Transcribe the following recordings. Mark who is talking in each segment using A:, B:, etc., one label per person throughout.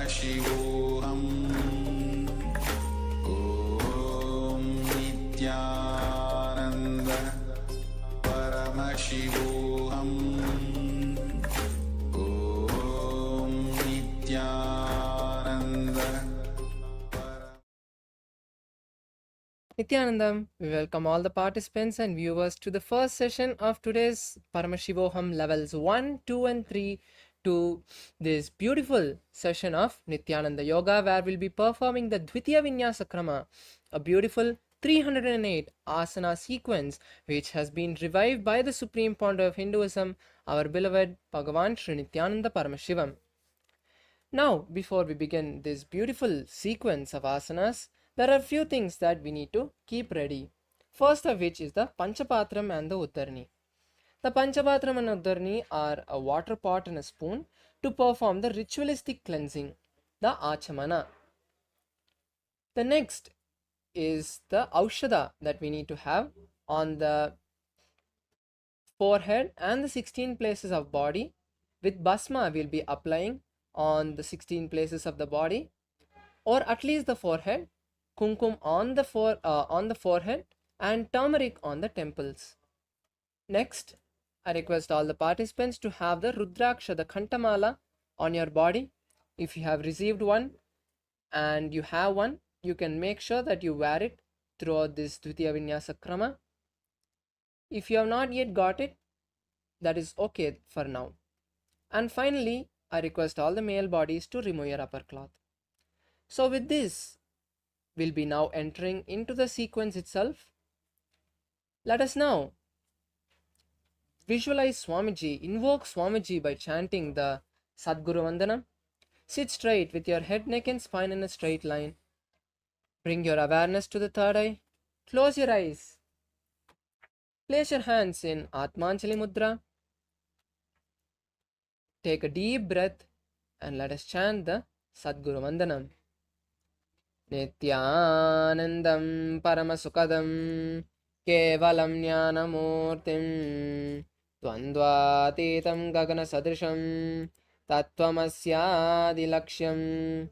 A: Paramashivoham. Om Nithyananda Paramashivoham. Om Nithyananda.
B: Nithyanandam, we welcome all the participants and viewers to the first session of today's Paramashivoham levels 1, 2 and 3 to this beautiful session of Nithyananda Yoga, where we'll be performing the Dvitiya Vinyasa Krama, a beautiful 308 asana sequence which has been revived by the Supreme Pontiff of Hinduism, our beloved Bhagavan Sri Nithyananda Paramashivam. Now, before we begin this beautiful sequence of asanas, there are few things that we need to keep ready. First of which is the Panchapatram and the Uddarni. The Panchapatram and Uddarni are a water pot and a spoon to perform the ritualistic cleansing, the Achamana. The next is the Aushadha that we need to have on the forehead and the 16 places of body. With Basma, we'll be applying on the 16 places of the body, or at least the forehead, kumkum on the forehead, and turmeric on the temples. Next, I request all the participants to have the Rudraksha, the Khantamala, on your body. If you have received one and you have one, you can make sure that you wear it throughout this Dvitiya Vinyasa Krama. If you have not yet got it, that is okay for now. And finally, I request all the male bodies to remove your upper cloth. So with this, we'll be now entering into the sequence itself. Let us now visualize Swamiji, invoke Swamiji by chanting the Sadguru Vandanam. Sit straight with your head, neck and spine in a straight line. Bring your awareness to the third eye. Close your eyes. Place your hands in Atmanjali Mudra. Take a deep breath and let us chant the Sadguru Vandanam. Nithyanandam Paramasukadam Kevalam Jnanamurtim Dvandvatitam Gagana Sadrisham Tattvamasyaadilaksham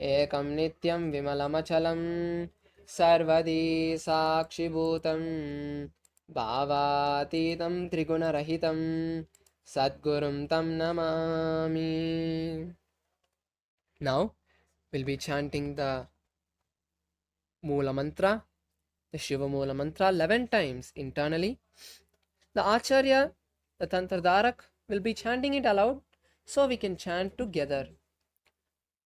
B: Ekam Nityam Vimalamachalam Sarvadi Sakshibhutam Bhavatitam Trigunarahitam Sadgurum Tam Namami. Now, we'll be chanting the Mula Mantra, the Shiva Mula Mantra 11 times internally. The Acharya, the Tantradharak, will be chanting it aloud so we can chant together.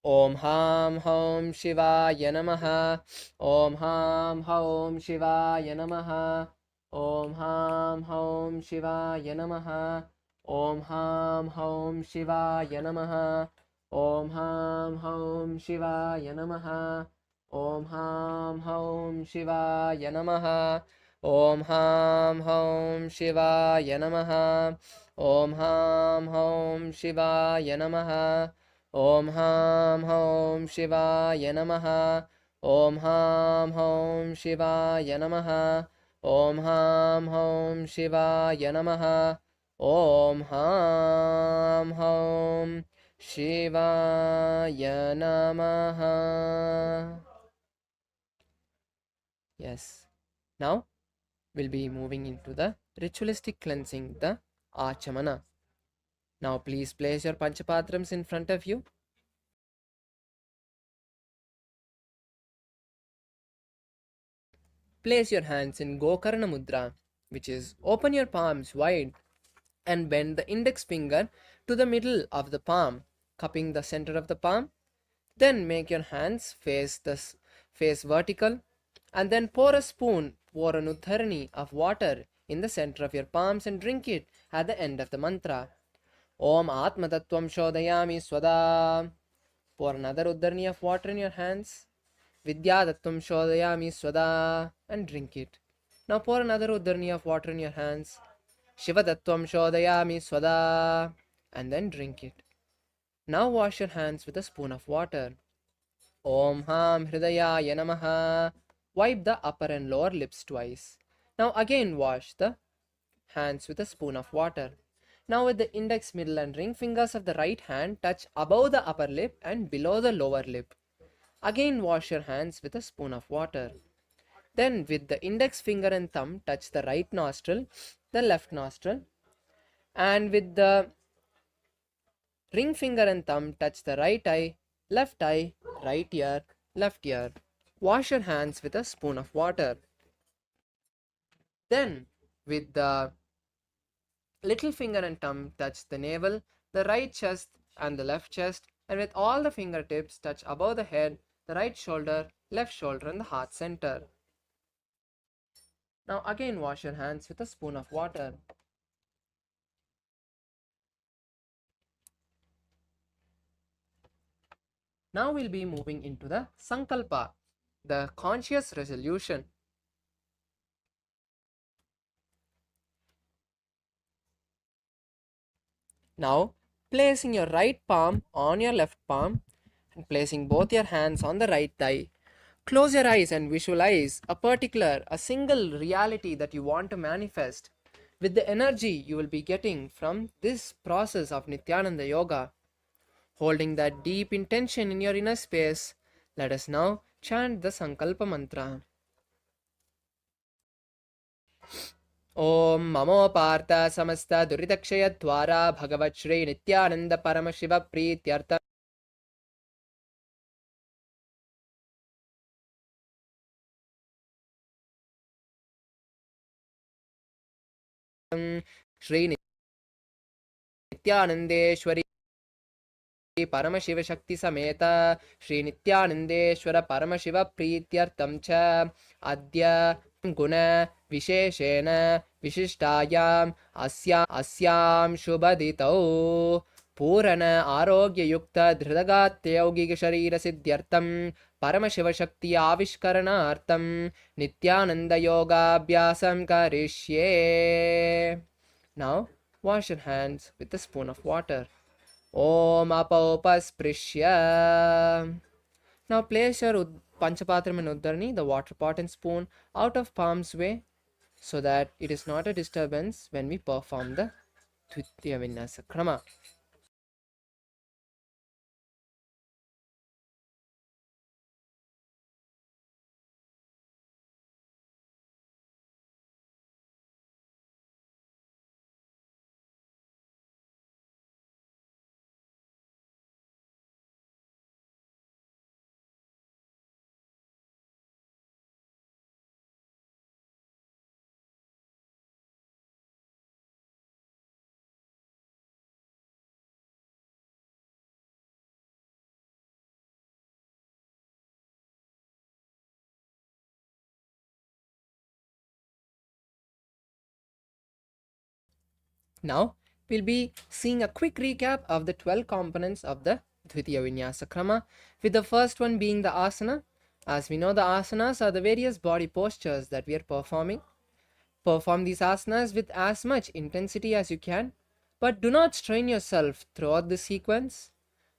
B: Om Ham Hom Shivaya Namaha. Om Ham Hom Shivaya Namaha. Om Ham Hom Shivaya Namaha. Om Ham Hom Shivaya Namaha. Om Ham Hom Shivaya Namaha. Om Ham Hom Shivaya Namaha. Om Ham Hom Shivaya Namaha. Om Ham Hom Shivaya Namaha. Om Ham Hom Shivaya Namaha. Om Ham Hom Shivaya Namaha. Om Ham Hom Shivaya Namaha. Om Ham Hom Shivaya Namaha. Yes. Now we'll be moving into the ritualistic cleansing, the Achamana. Now please place your Panchapatrams in front of you. Place your hands in Gokarna Mudra, which is open your palms wide and bend the index finger to the middle of the palm, cupping the center of the palm. Then make your hands face vertical, and then pour an Uddharani of water in the center of your palms and drink it at the end of the mantra. Om Atma Tattvam Shodhayami Swada. Pour another Uddharani of water in your hands. Vidya Tattvam Shodhayami Swada, and drink it. Now pour another Uddharani of water in your hands. Shiva Tattvam Shodhayami Swada, and then drink it. Now wash your hands with a spoon of water. Om Ham Hridayaya Namaha. Wipe the upper and lower lips twice. Now again wash the hands with a spoon of water. Now with the index, middle and ring fingers of the right hand touch above the upper lip and below the lower lip. Again wash your hands with a spoon of water. Then with the index finger and thumb touch the right nostril, the left nostril, and with the ring finger and thumb touch the right eye, right ear, left ear. Wash your hands with a spoon of water. Then with the little finger and thumb touch the navel, the right chest and the left chest, and with all the fingertips touch above the head, the right shoulder, left shoulder, and the heart center. Now again wash your hands with a spoon of water. Now we'll be moving into the Sankalpa, the conscious resolution. Now, placing your right palm on your left palm and placing both your hands on the right thigh, close your eyes and visualize a single reality that you want to manifest with the energy you will be getting from this process of Nithyananda Yoga. Holding that deep intention in your inner space, let us now chant the Sankalpa mantra. Om Mamo Partha Samasta Duridakshaya Dwara Bhagavat Shri Nithyananda Paramashiva Prityartha Shri Nithyanandeshwari Paramashiva Shakti Sameta Shri Nithyanandeshwara Paramashiva Prityartam Cha Adya Guna Visheshena Vishishtayam Asyam Shubhaditau Purana Arogya Yukta Dhridagatte Yogiga Sharira Siddhyartam Paramashiva Shakti Avishkaranartam Nithyananda Yoga Abhyasam Karishye. Now wash your hands with a spoon of water. Om Apaupasprisya. Now place your Panchapatram and Uddharni, the water pot and spoon, out of palm's way so that it is not a disturbance when we perform the Nithya Vinyasa Krama. Now we'll be seeing a quick recap of the 12 components of the Dvitiya Vinyasa Krama, with the first one being the asana. As we know, the asanas are the various body postures that we are performing. Perform these asanas with as much intensity as you can, but do not strain yourself throughout the sequence.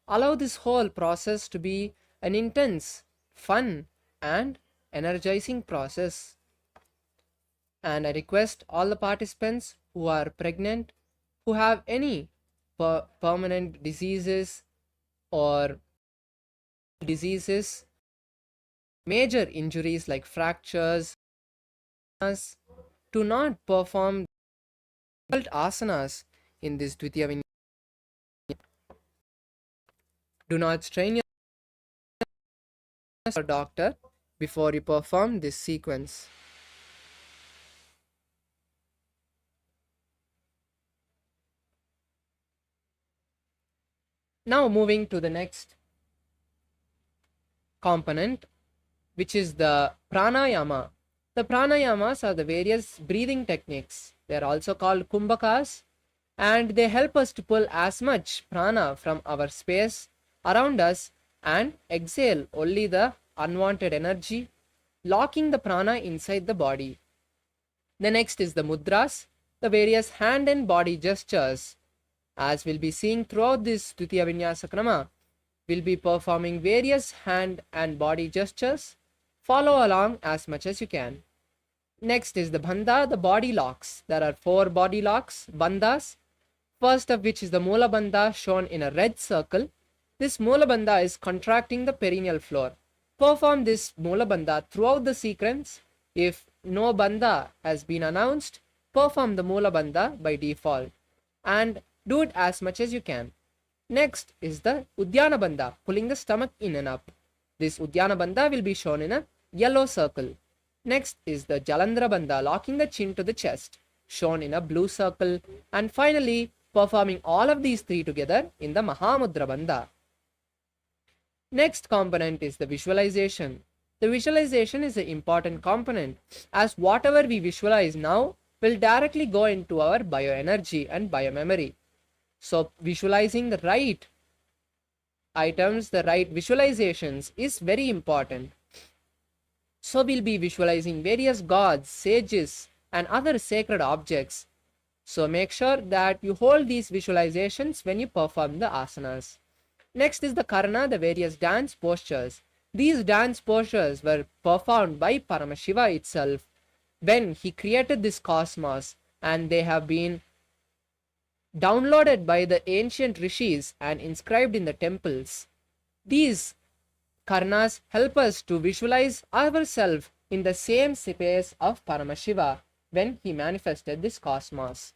B: Allow this whole process to be an intense, fun, and energizing process. And I request all the participants who are pregnant, who have any permanent diseases or major injuries like fractures, to not perform asanas in this Dvitiya Vinyasa. Do not strain your doctor before you perform this sequence. Now moving to the next component, which is the pranayama. The pranayamas are the various breathing techniques. They are also called kumbhakas, and they help us to pull as much prana from our space around us and exhale only the unwanted energy, locking the prana inside the body. The next is the mudras, the various hand and body gestures. As we'll be seeing throughout this Dvitiya Vinyasa Krama, we'll be performing various hand and body gestures. Follow along as much as you can. Next is the bandha, the body locks. There are 4 body locks, bandhas. First of which is the Mula Bandha, shown in a red circle. This Mula Bandha is contracting the perineal floor. Perform this Mula Bandha throughout the sequence. If no Bandha has been announced, perform the Mula Bandha by default and do it as much as you can. Next is the Udyana Bandha, pulling the stomach in and up. This Udyana Bandha will be shown in a yellow circle. Next is the Jalandhara Bandha, locking the chin to the chest, shown in a blue circle. And finally, performing all of these three together in the Mahamudra Bandha. Next component is the visualization. The visualization is an important component, as whatever we visualize now will directly go into our bioenergy and biomemory. So visualizing the right items, the right visualizations is very important. So we'll be visualizing various gods, sages, and other sacred objects. So make sure that you hold these visualizations when you perform the asanas. Next is the Karana, the various dance postures. These dance postures were performed by Paramashiva itself when he created this cosmos, and they have been downloaded by the ancient rishis and inscribed in the temples. These Karnas help us to visualize ourselves in the same space of Paramashiva when he manifested this cosmos.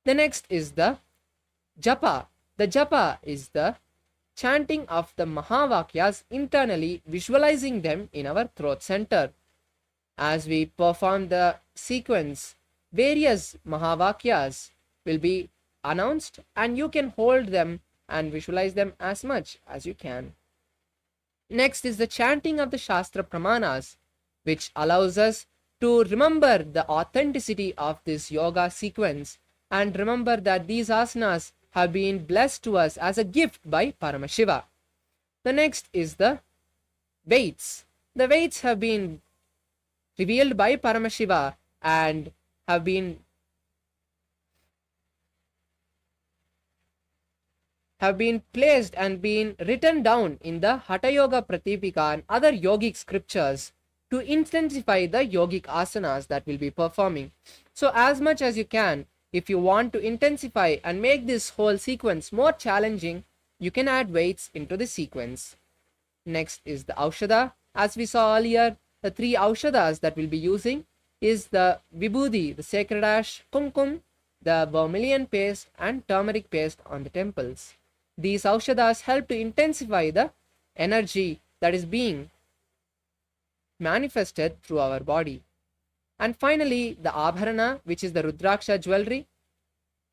B: The next is the Japa. The Japa is the chanting of the Mahavakyas internally, visualizing them in our throat center. As we perform the sequence, various Mahavakyas will be announced and you can hold them and visualize them as much as you can. Next is the chanting of the Shastra Pramanas, which allows us to remember the authenticity of this yoga sequence and remember that these asanas have been blessed to us as a gift by Paramashiva. The next is the weights. The weights have been revealed by Paramashiva and have been placed and been written down in the Hatha Yoga Pratipika and other yogic scriptures to intensify the yogic asanas that we'll be performing. So as much as you can, if you want to intensify and make this whole sequence more challenging, you can add weights into the sequence. Next is the Aushadha. As we saw earlier, the three Aushadhas that we'll be using is the Vibhuti, the sacred ash, Kumkum, the vermilion paste, and turmeric paste on the temples. These Aushadhas help to intensify the energy that is being manifested through our body. And finally, the Abharana, which is the Rudraksha jewelry.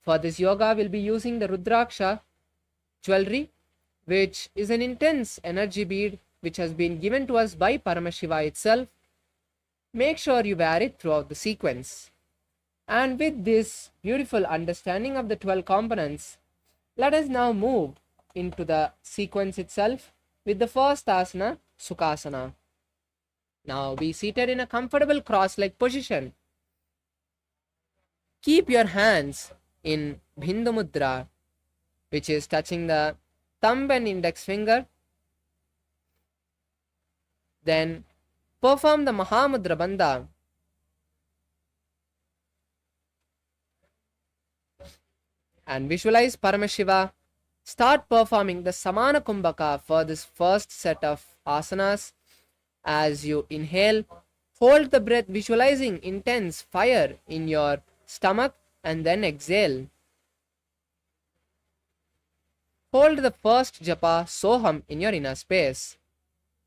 B: For this yoga, we'll be using the Rudraksha jewelry, which is an intense energy bead which has been given to us by Paramashiva itself. Make sure you wear it throughout the sequence. And with this beautiful understanding of the 12 components, let us now move into the sequence itself with the first asana, Sukhasana. Now be seated in a comfortable cross-leg position. Keep your hands in Bindu Mudra, which is touching the thumb and index finger. Then perform the Mahamudra Bandha. And visualize Paramashiva. Start performing the Samana Kumbhaka for this first set of asanas. As you inhale, hold the breath, visualizing intense fire in your stomach, and then exhale. Hold the first japa Soham in your inner space.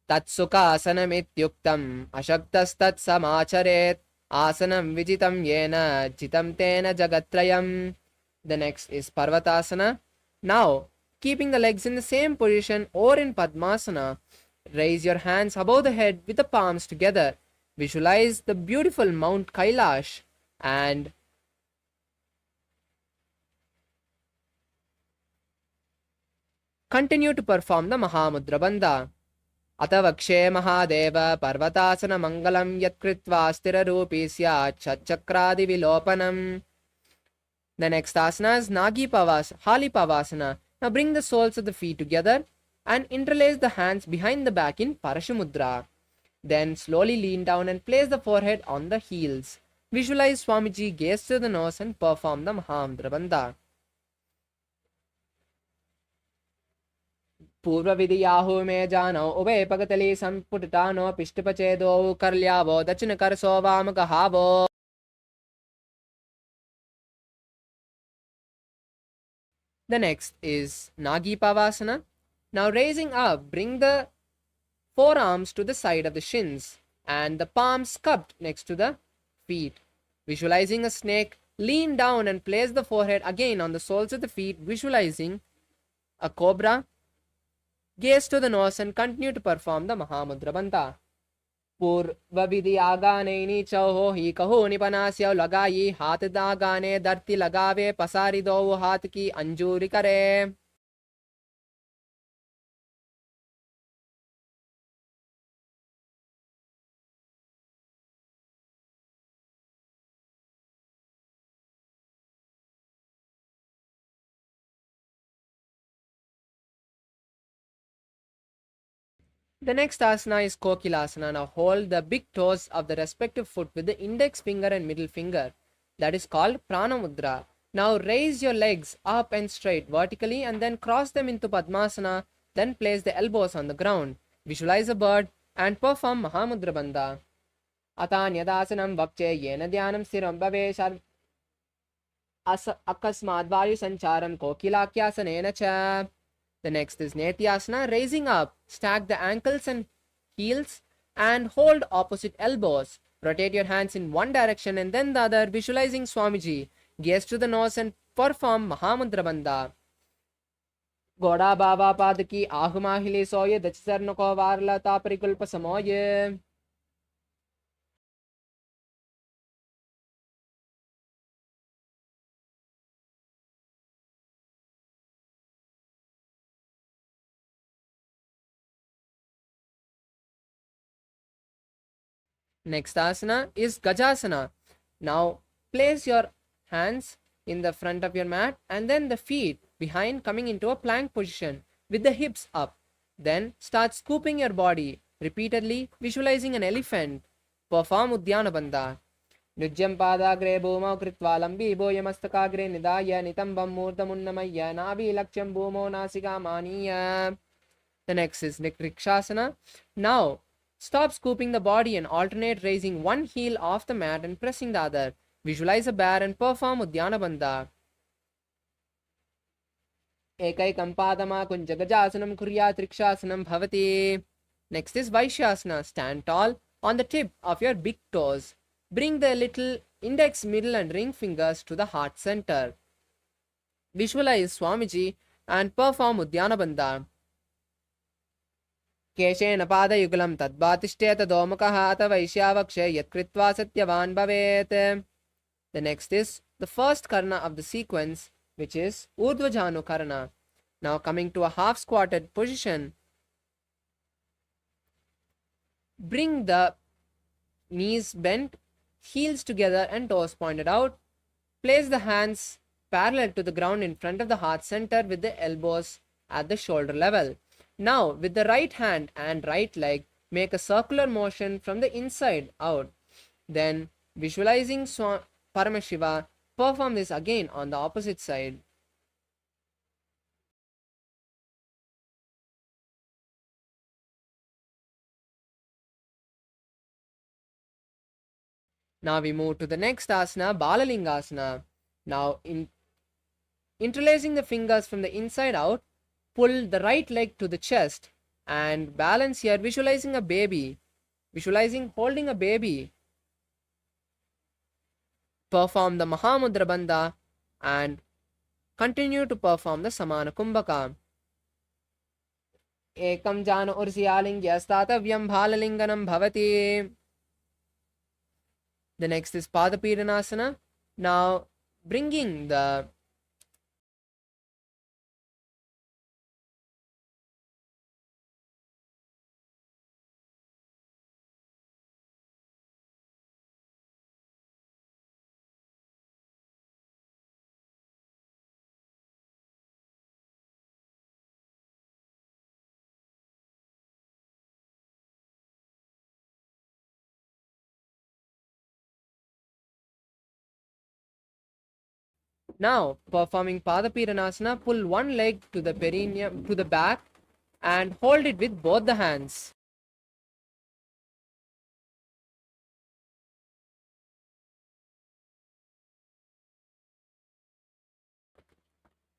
B: Tat sukha asanam ityuktam ashaktas tat samacharet asanam vijitam yena jitam tena jagatrayam. The next is Parvatasana. Now, keeping the legs in the same position or in Padmasana, raise your hands above the head with the palms together. Visualize the beautiful Mount Kailash and continue to perform the Mahamudra Bandha. Atavakshe Mahadeva Parvatasana Mangalam Yatkritva Stira Rupi Syat Chachakradi Vilopanam. The next asana is Nagi Pavas, Hali Pavasana. Now bring the soles of the feet together and interlace the hands behind the back in Parashumudra. Then slowly lean down and place the forehead on the heels. Visualize Swamiji, gaze to the nose and perform the Mahamudra Bandha. पूर्वविधियाहु मे जानो उभे पगतली संपुटटानो पिष्टपचेदो कर्ल्यावो दक्षिण करसो वाम कहावो. The next is Nagi Pavasana. Now raising up, bring the forearms to the side of the shins and the palms cupped next to the feet. Visualizing a snake, lean down and place the forehead again on the soles of the feet, visualizing a cobra. Gaze to the nose and continue to perform the Mahamudra Banta. पूर्वविधि आगाने नीचौ हो ही कहो निपनास्यौ लगाई हाथ दागाने धरती लगावे पसारी दो हाथ की अंजूरी करे. The next asana is Kokilasana. Now hold the big toes of the respective foot with the index finger and middle finger. That is called Pranamudra. Now raise your legs up and straight vertically and then cross them into Padmasana. Then place the elbows on the ground. Visualize a bird and perform Mahamudra Bandha. Atanyadasanam vakche yena dhyanam stiram bhavesh akasmad vayu sancharam kokilakyasanena cha. The next is Nithyanasana, raising up. Stack the ankles and heels and hold opposite elbows. Rotate your hands in one direction and then the other, visualizing Swamiji. Gaze to the nose and perform Mahamudra Bandha. Goda Baba Padaki Ahumahili Soye Dachisarnako Varla Taparikulpa Samoye. Next asana is Gajasana. Now place your hands in the front of your mat and then the feet behind, coming into a plank position with the hips up. Then start scooping your body repeatedly, visualizing an elephant. Perform Udyana Bandha. Nujyam padagre bhumau kritva lambi boyamastagre nidaya nitambam murtamunnamaya navi laksham bhumo nasika maniya. The next is Rikshasana. Now stop scooping the body and alternate raising one heel off the mat and pressing the other. Visualize a bear and perform Udyana Bandha. Ekaikam padama kunjagajasanam kuryat Rikshasanam bhavati. Next is Vaishyasana. Stand tall on the tip of your big toes. Bring the little index, middle and ring fingers to the heart center. Visualize Swamiji and perform Udyana Bandha. केशेन पादयुगलं तद्वातिष्ठेत दोमुखः अथ वैश्यावक्षे यत्कृत्वा सत्यवान् भवेत्. The next is the first karna of the sequence, which is Urdhvajanu karna. Now coming to a half squatted position, bring the knees bent, heels together and toes pointed out. Place the hands parallel to the ground in front of the heart center with the elbows at the shoulder level. Now, with the right hand and right leg, make a circular motion from the inside out. Then, visualizing Paramashiva, perform this again on the opposite side. Now we move to the next asana, Balalingasana. Now, interlacing the fingers from the inside out, pull the right leg to the chest and balance here, visualizing a baby. Visualizing holding a baby. Perform the Mahamudra Bandha and continue to perform the Samana Kumbhaka. Ekam jano ursiyalingyastatavyam bhalalinganam bhavati. The next is Padapidanasana. Now bringing the now performing Padapidanasana, pull one leg to the perineum, to the back and hold it with both the hands.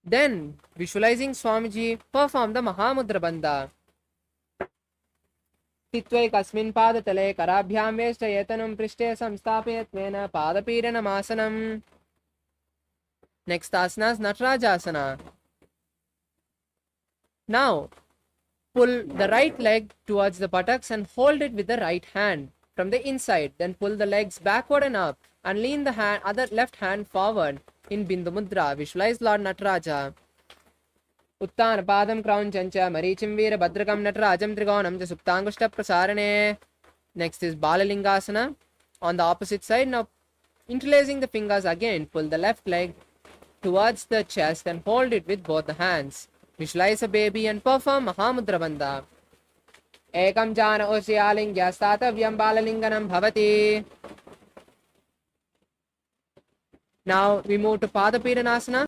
B: Then, visualizing Swamiji, perform the Mahamudra Bandha. स्थित्वैकस्मिन् पादतले कराभ्यां वेष्टयेतनं पृष्ठे संस्थापयत्वेन पादपीडनमासनम्. Next asana is Natarajasana. Now, pull the right leg towards the buttocks and hold it with the right hand from the inside. Then pull the legs backward and up and lean the other left hand forward in Bindu Mudra. Visualize Lord Nataraja. Uttana Padam Crown Chancha Marichim Veera Bhadrakam Natarajam Trigonam the Suptangushta Prasarane. Next is Balalingasana. On the opposite side, now interlacing the fingers again, pull the left leg towards the chest and hold it with both the hands. Visualize a baby and perform Mahamudra Bandha. Ekam jana oshyalingya statavyam balalinganam bhavati. Now we move to Padapidanasana.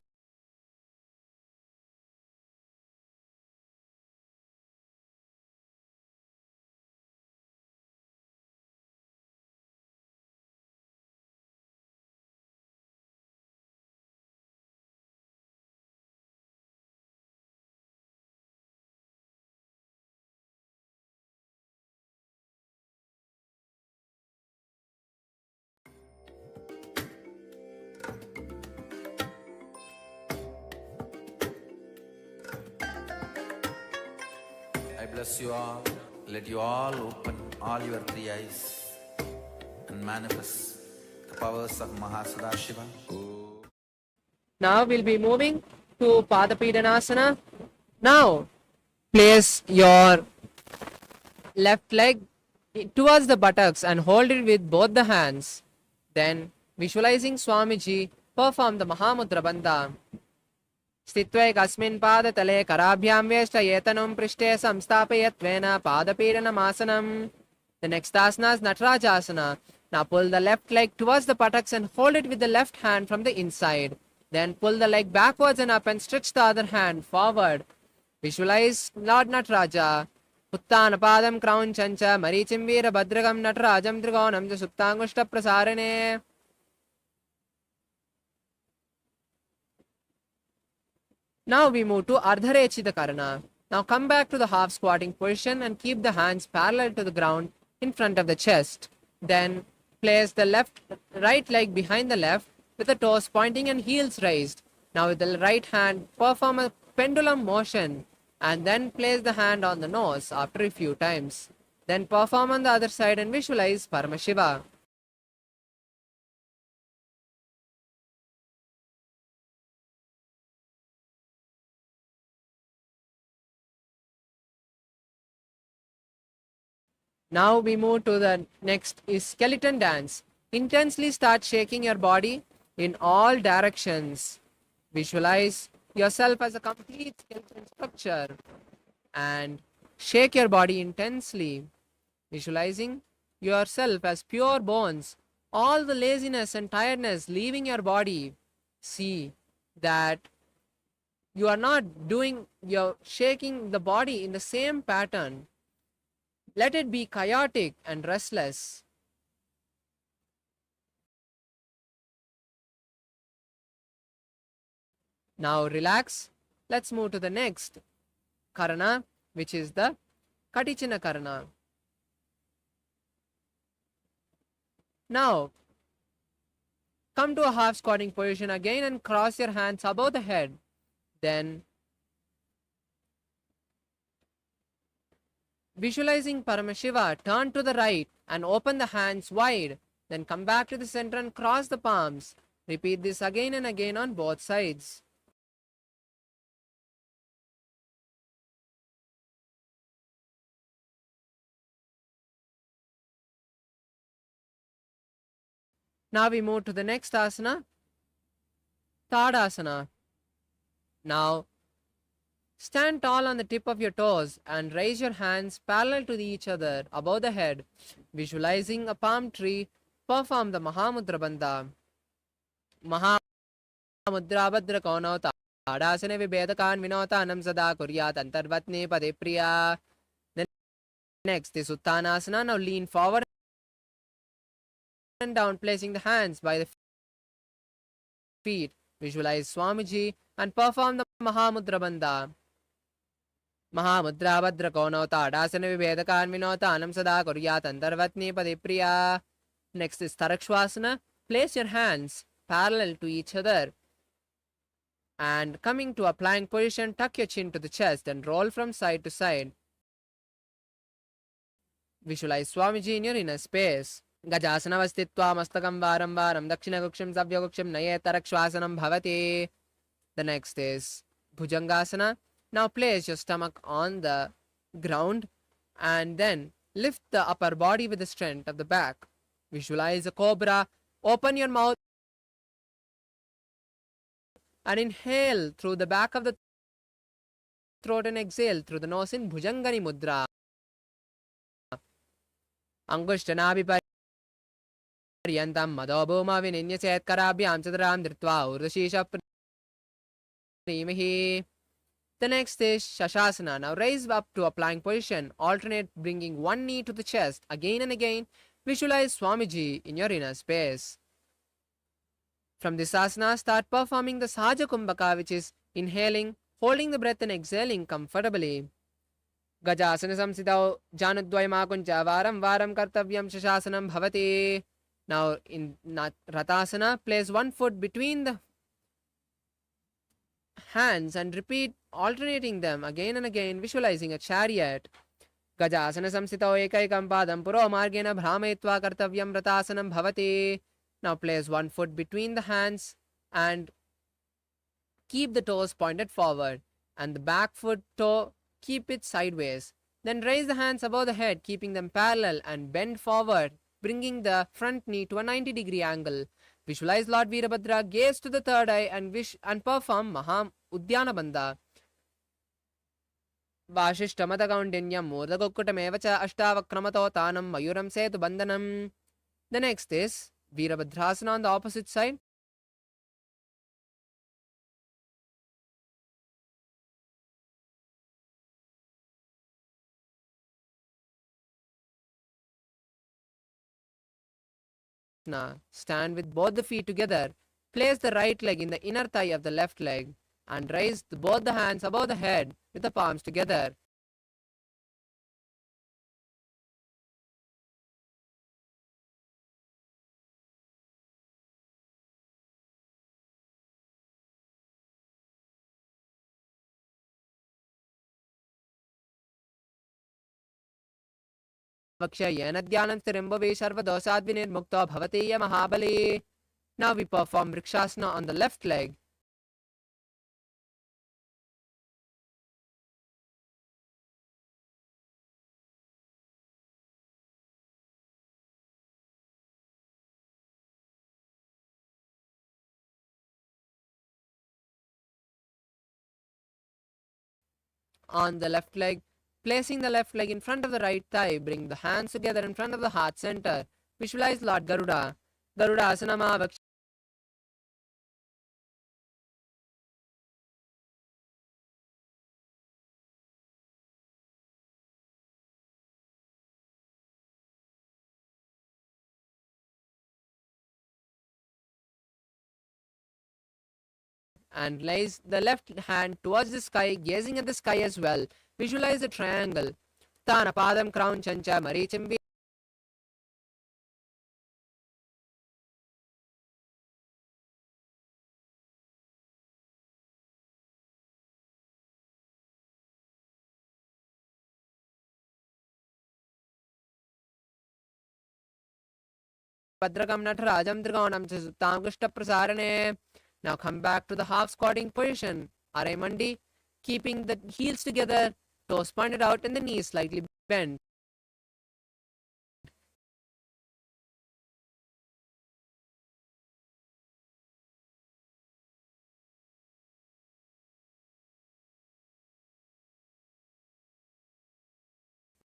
A: I bless you all. Let you all open all your three eyes and manifest the powers of Mahasadashiva.
B: Now we'll be moving to Padapidanasana. Now place your left leg towards the buttocks and hold it with both the hands. Then visualizing Swamiji, perform the Mahamudra Bandha. स्थित्वैकस्मिन् पादतले कराभ्यां वेष्टयेतनं पृष्ठे संस्थापयत्वेन पादपीडनमासनम्. The next asana is Natarajasana. Now pull the left leg towards the buttocks and hold it with the left hand from the inside. Then pull the leg backwards and up and stretch the other hand forward. Visualize Lord Nataraja. Uttana Padam Crown Chancha Marichim Veera Bhadrakam Natarajam Trigonam the Suptangushta Prasarane. Now we move to Ardharechita Karana. Now come back to the half squatting position and keep the hands parallel to the ground in front of the chest. Then place the right leg behind the left with the toes pointing and heels raised. Now with the right hand, perform a pendulum motion and then place the hand on the nose after a few times. Then perform on the other side and visualize Paramashiva. Now we move to the next is skeleton dance. Intensely start shaking your body in all directions. Visualize yourself as a complete skeleton structure and shake your body intensely. Visualizing yourself as pure bones, all the laziness and tiredness leaving your body. See that you are not you're shaking the body in the same pattern. Let it be chaotic and restless. Now relax. Let's move to the next Karana, which is the Katichina Karana. Now, come to a half squatting position again and cross your hands above the head. Then, visualizing Paramashiva, turn to the right and open the hands wide. Then come back to the center and cross the palms. Repeat this again and again on both sides. Now we move to the next asana, Tadasana. Now, stand tall on the tip of your toes and raise your hands parallel to each other above the head. Visualizing a palm tree, perform the Mahamudra Bandha. Mahamudra Badra Kaunauta. Adasana Vibhedakan Vinotanam Sada Kuryat Antarvatne Pade Priya. Then next is Uttanasana. Now lean forward and down, placing the hands by the feet. Visualize Swamiji and perform the Mahamudra Bandha. Mahamudra Badra Konota Adasana Vibhedakan Vinotanam Sada Kuryat Antarvatne Pade Priya. Next is Tarakshvasana. Place your hands parallel to each other. And coming to a plank position, tuck your chin to the chest and roll from side to side. Visualize Swamiji in your inner space. Gajasana vastitva mastakam varam varam dakshina savyaguksham naye tarakshvasanam bhavati. The next is Bhujangasana. Now place your stomach on the ground and then lift the upper body with the strength of the back. Visualize a cobra. Open your mouth and inhale through the back of the throat and exhale through the nose in Bhujangani Mudra. Angushtanabhi Paryantam Madhobhuma Vininyaset Karabhyam Chadram Dritva Urdashisha Primihi. The next is Shashasana. Now raise up to a plank position. Alternate bringing one knee to the chest. Again and again, visualize Swamiji in your inner space. From this asana, start performing the Sahaja Kumbhaka, which is inhaling, holding the breath and exhaling comfortably. Gajasana samsitau janudvayama kuncha varam varam kartavyam shashasanam bhavati. Now in Ratasana, place one foot between the hands and repeat alternating them again and again, visualizing a chariot. Gajasana samsitau ekaikam padam puro margena bhramayitva kartavyam Ratasanam bhavati. Now place one foot between the hands and keep the toes pointed forward and the back foot toe keep it sideways. Then raise the hands above the head, keeping them parallel and bend forward, bringing the front knee to a 90-degree angle. Visualize Lord Veerabhadra, gaze to the third eye and perform Udyana Bandha. Vashishtamatakaundinyam Mudakukutamevacha Ashtavakramato Tanam Mayuram Setu Bandhanam. The next is Veerabhadrasana on the opposite side. Now, stand with both the feet together. Place the right leg in the inner thigh of the left leg and raise both the hands above the head with the palms together. Now we perform Vrikshasana on the left leg. On the left leg, placing the left leg in front of the right thigh, bring the hands together in front of the heart center. Visualize Lord Garuda. Garuda Asana Mahavakshaya. And raise the left hand towards the sky, gazing at the sky as well. Visualize a triangle. Tana Padam Crown Chancha Marichimbi. Padrakam Natarajam Trigonam Chasutam Krishna Prasarane. Now come back to the half squatting position. Arai keeping the heels together, toes pointed out and the knees slightly bent.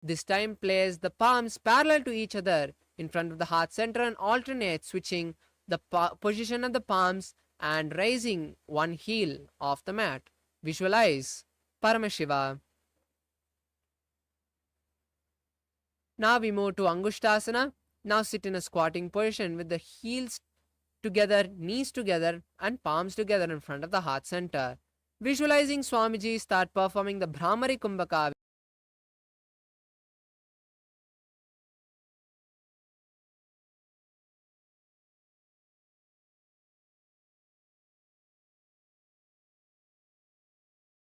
B: This time place the palms parallel to each other in front of the heart center and alternate switching the position of the palms and raising one heel off the mat. Visualize Paramashiva. Now we move to Angushtasana. Now sit in a squatting position with the heels together, knees together, and palms together in front of the heart center. Visualizing Swamiji start performing the Brahmari Kumbhaka.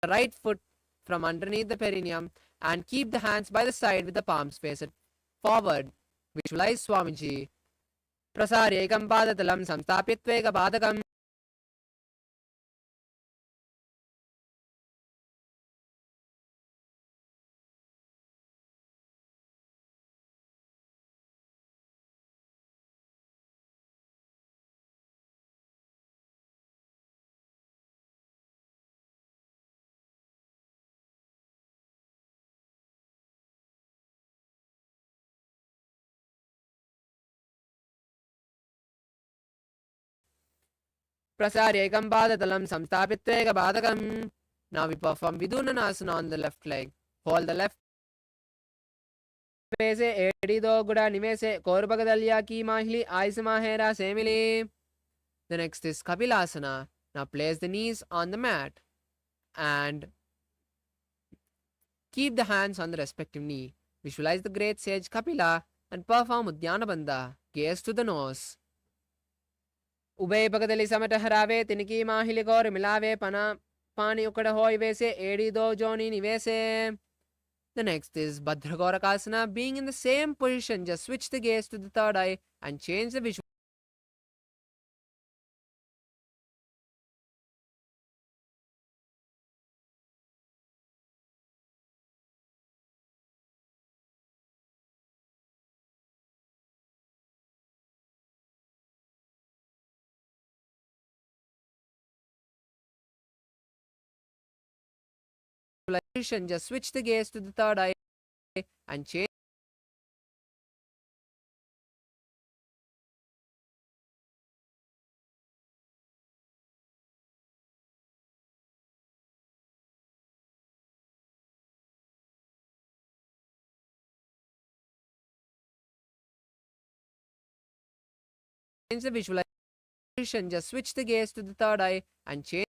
B: The right foot from underneath the perineum and keep the hands by the side with the palms faced forward. Visualize Swamiji. Prasarya ekam padatalam samstapyatvega padakam. Prasarya ekam padatalam samstapyatvega padakam. Now we perform Vidunanasana on the left leg. Hold the left face edido guda nimese korbagadalya ki mahili aisamahera semili. The next is Kapilasana. Now place the knees on the mat and keep the hands on the respective knee. Visualize the great sage Kapila and perform Udyana Bandha. Gaze to the nose. Ubay pagadali samata harave tiniki mahili kor milave pana pani ukada hoy vese edido joni nivese. The next is Bhadragorakasana. Being in the same position, just switch the gaze to the third eye and change the visual. Just switch the gaze to the third eye and change the visualization. Just switch the gaze to the third eye and change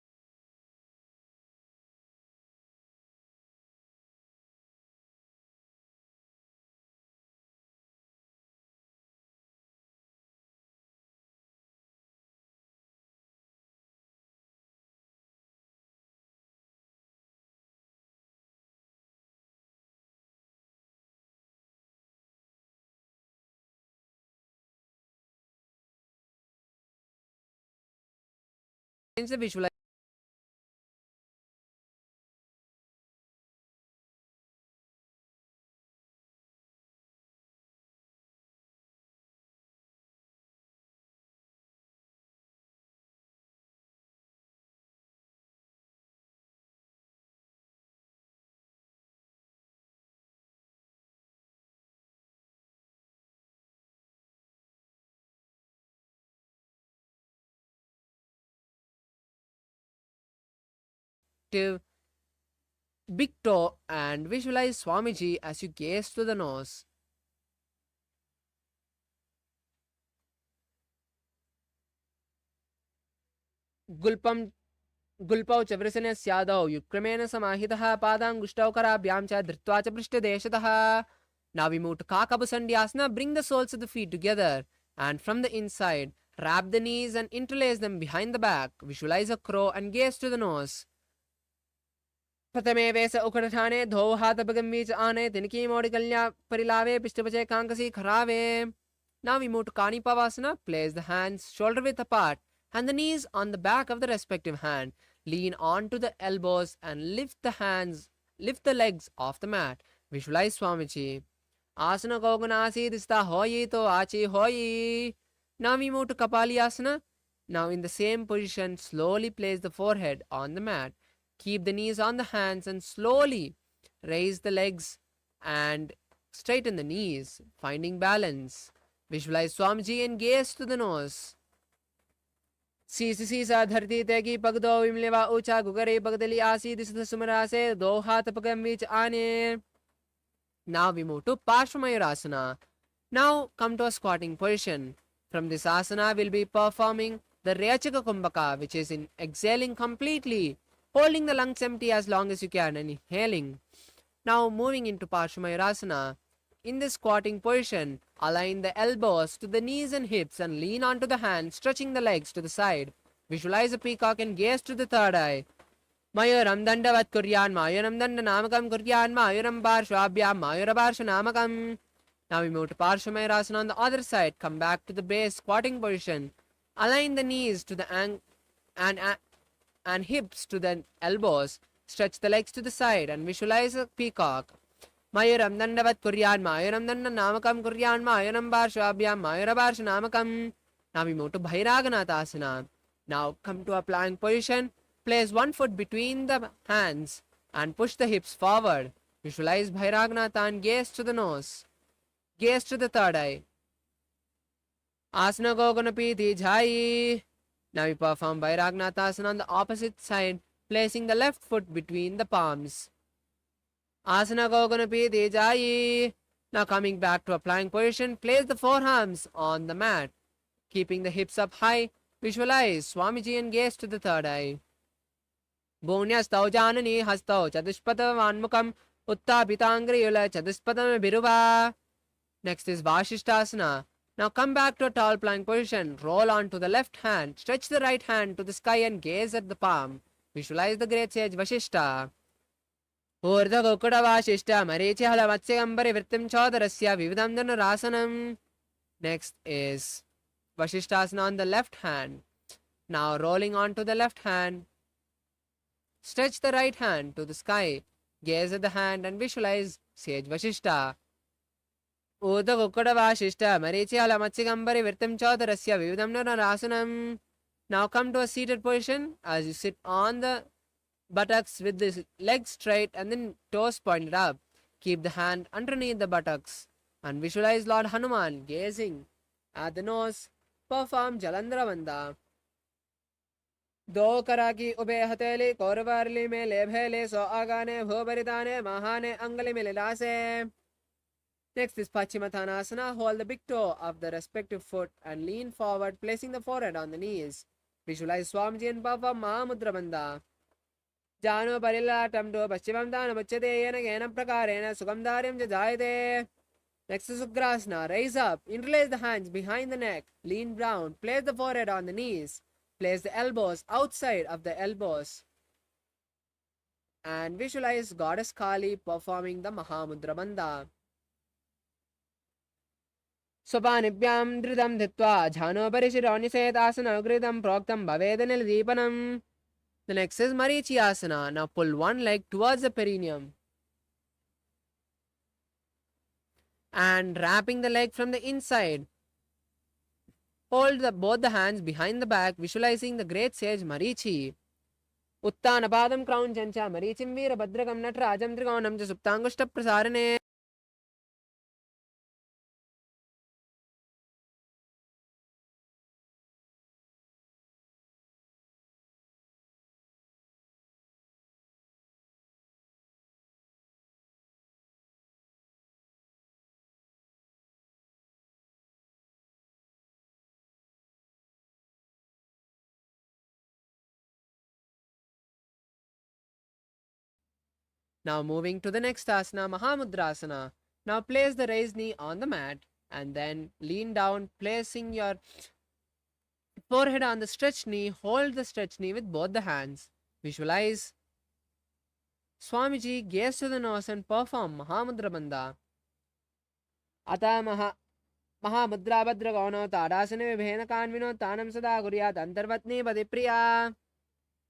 B: the visualization. Big toe and visualize Swamiji as you gaze to the nose. Gulpam Gulpau Chavrasana Syadau Yukramena Samahitaha Padanguštau Karabhyam cha Dhritva cha Prishtadeshataha. Now we move to Kakabasandhyasana. Bring the soles of the feet together and from the inside wrap the knees and interlace them behind the back. Visualize a crow and gaze to the nose. Pratame Vesa Ukaratane Dho Hatha Bagambich Ane Tiniki Modikalya Parilave Pishtapache Kankasi Kharave. Now we move to Kanipavasana. Place the hands shoulder width apart and the knees on the back of the respective hand. Lean onto the elbows and lift the legs off the mat. Visualize Swamiji. Asana Goganasi Dista Hoyi to Achi Hoyi. Now we move to Kapaliyasana. Now in the same position, slowly place the forehead on the mat. Keep the knees on the hands and slowly raise the legs and straighten the knees, finding balance. Visualize Swamiji and gaze to the nose. सीसा धरती तेगी पग दो विमलेवा ऊंचा गुगरे पगदली आसी this सुमरा से दो हाथ पगम बीच आने. Now we move to Parshvamayurasana. Now come to a squatting position. From this asana we'll be performing the Rechaka Kumbhaka, which is in exhaling completely, holding the lungs empty as long as you can and inhaling. Now moving into Parshvamayurasana. In this squatting position, align the elbows to the knees and hips and lean onto the hands, stretching the legs to the side. Visualize a peacock and gaze to the third eye. Mayuram dandavat kuryan, mayuram dandanamakam kuryan, mayuram parshvabhyam, mayuraparsha. Now we move to Parshvamayurasana on the other side. Come back to the base squatting position. Align the knees to the and hips to the elbows. Stretch the legs to the side and visualize a peacock. Mayuram dandavat kuryan, mayuram dandanamakam kuryan, mayuram parshvabhyam, mayuraparsha. Now we move to Bhairaganathasana. Now come to a plank position. Place one foot between the hands and push the hips forward. Visualize Bhairaganatha and gaze to the nose. Gaze to the third eye. Asana Goganapiti Jai. Now we perform Bhairaganathasana on the opposite side, placing the left foot between the palms. Asana Goganapiti Jai. Now coming back to a plank position, place the forearms on the mat. Keeping the hips up high, visualize Swamiji and gaze to the third eye. Bhunyastau Janani Hastau Chadushpatavanmukam Uttapitangriyula Chaduspatam Biruva. Next is Vashishtasana. Now come back to a tall plank position. Roll on to the left hand. Stretch the right hand to the sky and gaze at the palm. Visualize the great sage Vashishta. Urdha Gokuda Vashishta Marichi Halamatsegambari Vrittim Chodarasya Vividam Dhanarasanam. Next is Vashishtasana on the left hand. Now rolling on to the left hand. Stretch the right hand to the sky. Gaze at the hand and visualize sage Vashishta. Urdha Gokuda Vashishta Marichi Halamatsegambari Vrittim Chodarasya Vividam Dhanarasanam. Now come to a seated position as you sit on the buttocks with the legs straight and then toes pointed up. Keep the hand underneath the buttocks and visualize Lord Hanuman gazing at the nose. Perform Jalandhara Bandha. दो करा की ube हथेली कौरवारली में ले भेले सो आगाने भोबरिताने महाने अंगली में लासे. Next is Pachimathanasana. Hold the big toe of the respective foot and lean forward, placing the forehead on the knees. Visualize Swamiji and perform Mahamudra Bandha. Jano Parilatam do Pachivam Dana Machate Yena Gena Prakarena Sugamdaryam Jajayate. Next is Ugrasana. Raise up, interlace the hands behind the neck, lean down, place the forehead on the knees. Place the elbows outside of the elbows and visualize Goddess Kali performing the Mahamudra Bandha. Sopanibhyam dhritam dhitva jhano parishironiset asana ugridam proktam bhavedanil deepanam. The next is Marichi Asana. Now pull one leg towards the perineum and wrapping the leg from the inside. Hold both the hands behind the back, visualizing the great sage Marichi. Uttanapadam crown chancha Marichim Veera Bhadrakam Natrajam Trigonam cha Suptangushta Prasarane. Now moving to the next asana, Mahamudrasana. Now place the raised knee on the mat and then lean down, placing your forehead on the stretched knee. Hold the stretched knee with both the hands. Visualize Swamiji, gaze to the nose and perform Mahamudra Bandha. Ata Mahamudra Bhadragono Tadasane Vibhena Kanvino Tanam Sada Guryat Antarvatni Badipriya.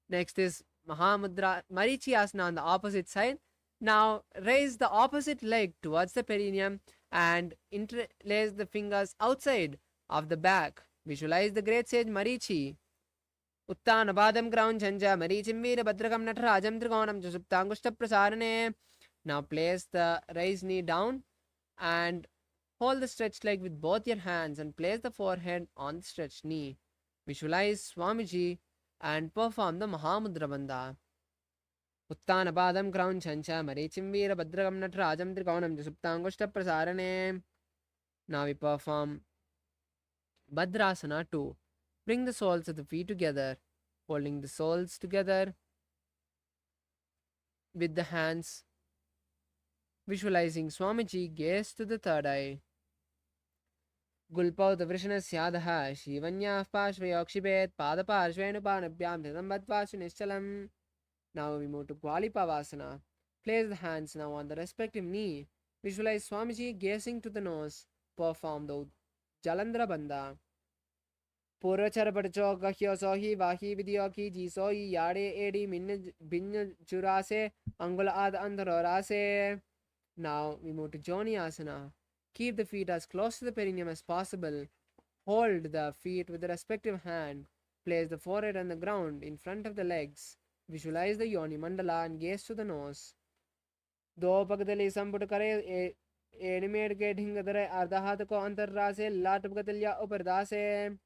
B: Next is Mahamudra Marichi Asana on the opposite side. Now raise the opposite leg towards the perineum and interlace the fingers outside of the back. Visualize the great sage Marichi. Uttanabadam ground chanja Marichim Veera Bhadrakam Natrajam Trigonam Jasuptangushta Prasarane. Now place the raised knee down and hold the stretched leg with both your hands and place the forehead on the stretched knee. Visualize Swamiji and perform the Mahamudra Bandha. Uttanapadam Crown Chancha Marichim Veera Bhadragam Natrajam Trikonam Jasuptangushta Prasarane. Now we perform Bhadrasana 2. Bring the soles of the feet together, holding the soles together with the hands. Visualizing Swamiji, gaze to the third eye. Gulpau Vrishanasyadaha Shivanyah Pashvayokshibet Padaparshvenupanabhyam Tadambhatvasu Nischalam. Now we move to Gwalipavasana. Place the hands now on the respective knee. Visualize Swamiji gazing to the nose. Perform the Jalandhara Bandha. Purvachara Padcho Gahyo Sohi Vahi Vidyoki Jisohi Yade Edi Binna Jurase Angula Ad Andharorase. Now we move to Joni Asana. Keep the feet as close to the perineum as possible. Hold the feet with the respective hand. Place the forehead on the ground in front of the legs. Visualize the Yoni Mandala and gaze to the nose. Do Pagadali Samputakare Animate Getting Adare Ardahatako Antarrase Latapagatilya Upardase.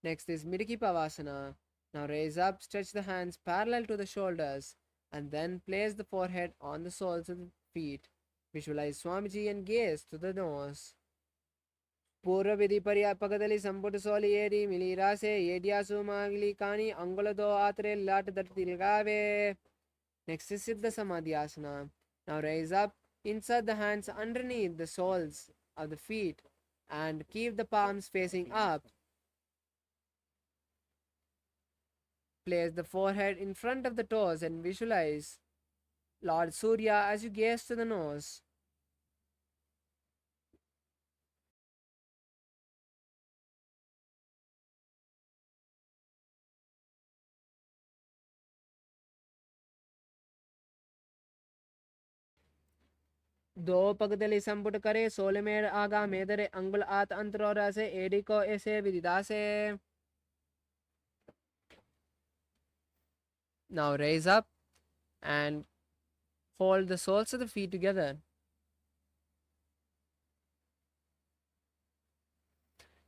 B: Next is Midiki Pavasana. Now raise up, stretch the hands parallel to the shoulders, and then place the forehead on the soles of the feet. Visualize Swamiji and gaze to the nose. Purva Vidhi Pariya Pagadali Samputasoli Edi Milirase Yedyasu Magli Kani Angulado Atre Lat Datilgave. Next is Siddha Samadhyasana. Now raise up, insert the hands underneath the soles of the feet and keep the palms facing up. Place the forehead in front of the toes and visualize Lord Surya as you gaze to the nose. दो पगदली संपुट करे सोलमेर आगा मेदरे अंगुल आत अंतरोरा से AD को ऐसे विदिदा से. Now raise up and hold the soles of the feet together.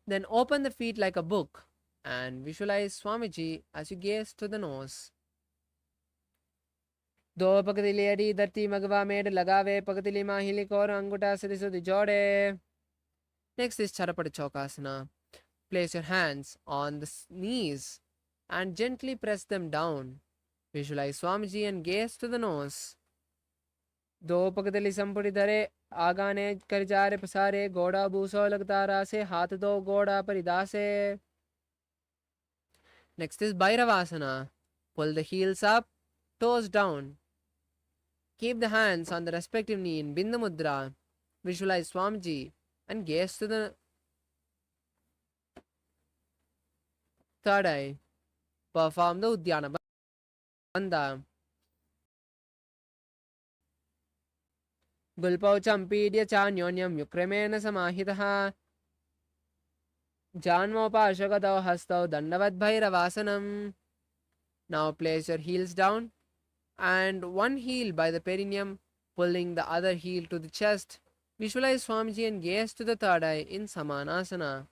B: Then open the feet like a book and visualize Swamiji as you gaze to the nose. दो पगतिली अड़ी धरती मगवा मेड लगावे पगतिली माहिली कोर अंगूठा सिद्धि सुधि जोड़े. Next is Charapati Chokasana. Place your hands on the knees and gently press them down. Visualize Swamiji and gaze to the nose. दो पगतिली संपुटी धरे आगाने कर जारे पसारे गोड़ा बूसो लगतारा से हाथ दो गोड़ा परिदासे. Next is Bhairavasana. Pull the heels up, toes down. Keep the hands on the respective knee in Bindu Mudra. Visualize Swamiji and gaze to the third eye. Perform the Uddiyana Bandha. Gulpau Champidya Chanyonyam Yukremena Samahitaha. Janmopashakatau Hastau Dandavad Bhairavasanam. Now place your heels down and one heel by the perineum, pulling the other heel to the chest. Visualize Swamiji and gaze to the third eye in Samanasana.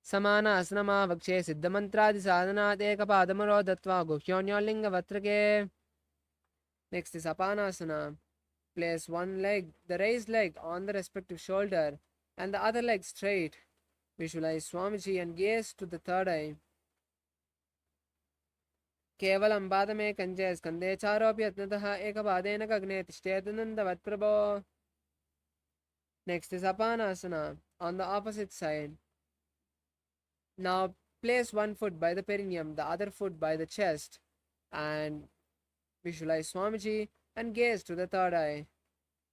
B: Samanasana Vakshe Siddha Mantradi Sadhanat Ekapadamaro Dattva Guhyonyolinga Vatrake. Next is Apanasana. Place one leg, the raised leg, on the respective shoulder and the other leg straight. Visualize Swamiji and gaze to the third eye. केवलं पादमे कञ्जे स्कन्धे चारोऽप्यत्नतः एकपादेन गगने तिष्ठेतनन्दवत्प्रभो. Next is Apanasana on the opposite side. Now place one foot by the perineum, the other foot by the chest, and visualize Swamiji and gaze to the third eye.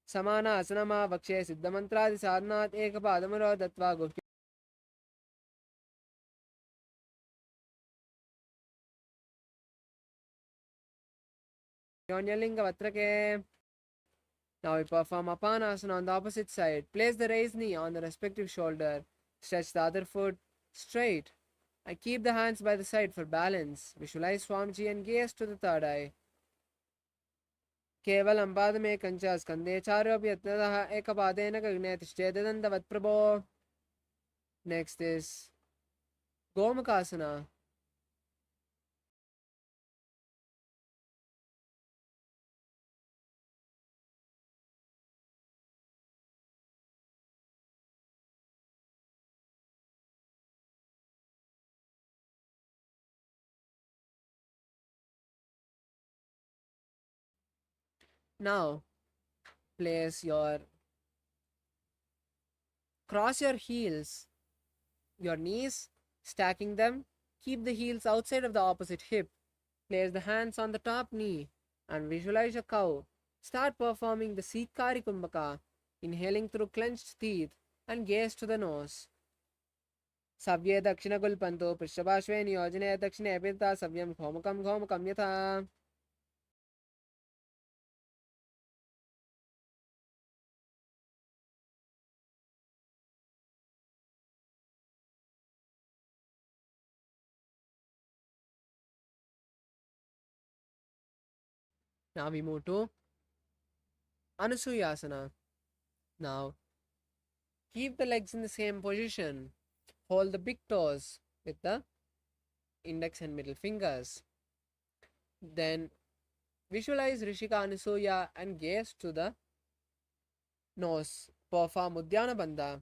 B: Samana asanama vakshe siddha mantradi sadhanat ekapadamaro dattva guhya. Now we perform Apanasana on the opposite side. Place the raised knee on the respective shoulder. Stretch the other foot straight. And keep the hands by the side for balance. Visualize Swamiji and gaze to the third eye. Kevalam padame kancha skande charovyatnadaha ekapadena gagne tishchedandavat prabho. Next is Gomakasana. Now cross your heels, your knees, stacking them. Keep the heels outside of the opposite hip. Place the hands on the top knee and visualize a cow. Start performing the Sitkari Kumbhaka, inhaling through clenched teeth and gaze to the nose. Savye Dakshina Gulpanto Prishabashve Niyojane Dakshina Epita Savyam Ghomakam Yatha. Now we move to Anusuyasana. Now keep the legs in the same position. Hold the big toes with the index and middle fingers. Then visualize Rishika Anusuya and gaze to the nose. Perform Udyana Bandha.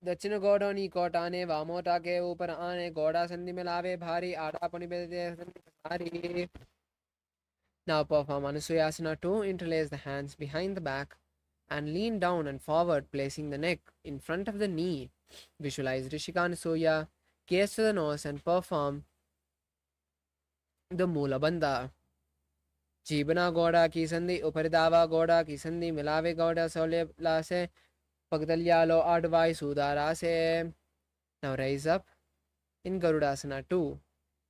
B: दक्षिण घोड़ों नी कोटाने वामोटा के ऊपर आने घोड़ा संधि में लावे भारी आड़ा पनी भारी. Now perform Anusuyasana 2. Interlace the hands behind the back and lean down and forward, placing the neck in front of the knee. Visualize Rishika Anusuya, gaze to the nose and perform the Mula Bandha. जीवना घोड़ा की संधि उपरिदावा घोड़ा की संधि मिलावे घोड़ा सोले लासे Pagdalyalo Advai Sudarase. Now rise up in Garudasana 2.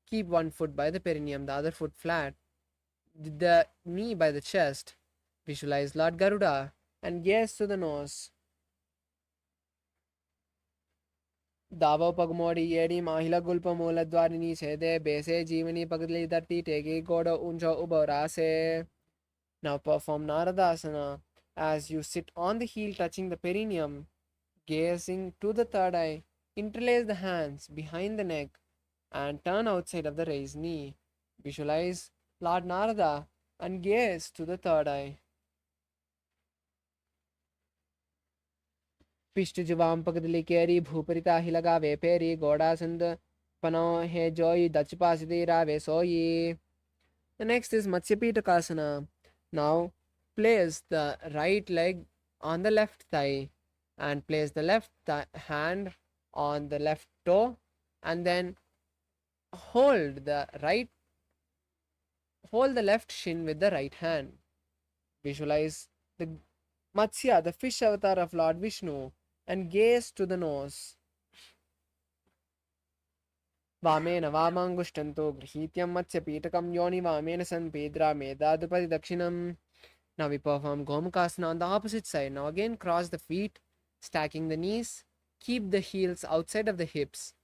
B: Keep one foot by the perineum, the other foot flat, the knee by the chest. Visualize Lord Garuda and gaze to the nose. Davo Pagmodi Yedi Mahila Gulpa Mola Dwarini Sede Bese Jivani Pagdali Dati Tegi Goda Unja Ubarase. Now perform Naradasana as you sit on the heel touching the perineum, gazing to the third eye. Interlace the hands behind the neck and turn outside of the raised knee. Visualize Lord Narada and gaze to the third eye. Pishtu Javam Pakadili Keri Bhuparita Hilaga Veperi Goda Sand Pano He Joy Dachpasidira Vesoyi. The next is Matsyapitakasana. Now place the right leg on the left thigh and place the left hand on the left toe and then hold the left shin with the right hand. Visualize the Matsya, the fish avatar of Lord Vishnu, and gaze to the nose. Vamena Vamangushtanto Grihityam Matsya Pitakam Yoni Vamena Sanpedra Medadupati Dakshinam. Now we perform Gomakasana on the opposite side. Now again cross the feet, stacking the knees. Keep the heels outside of the hips.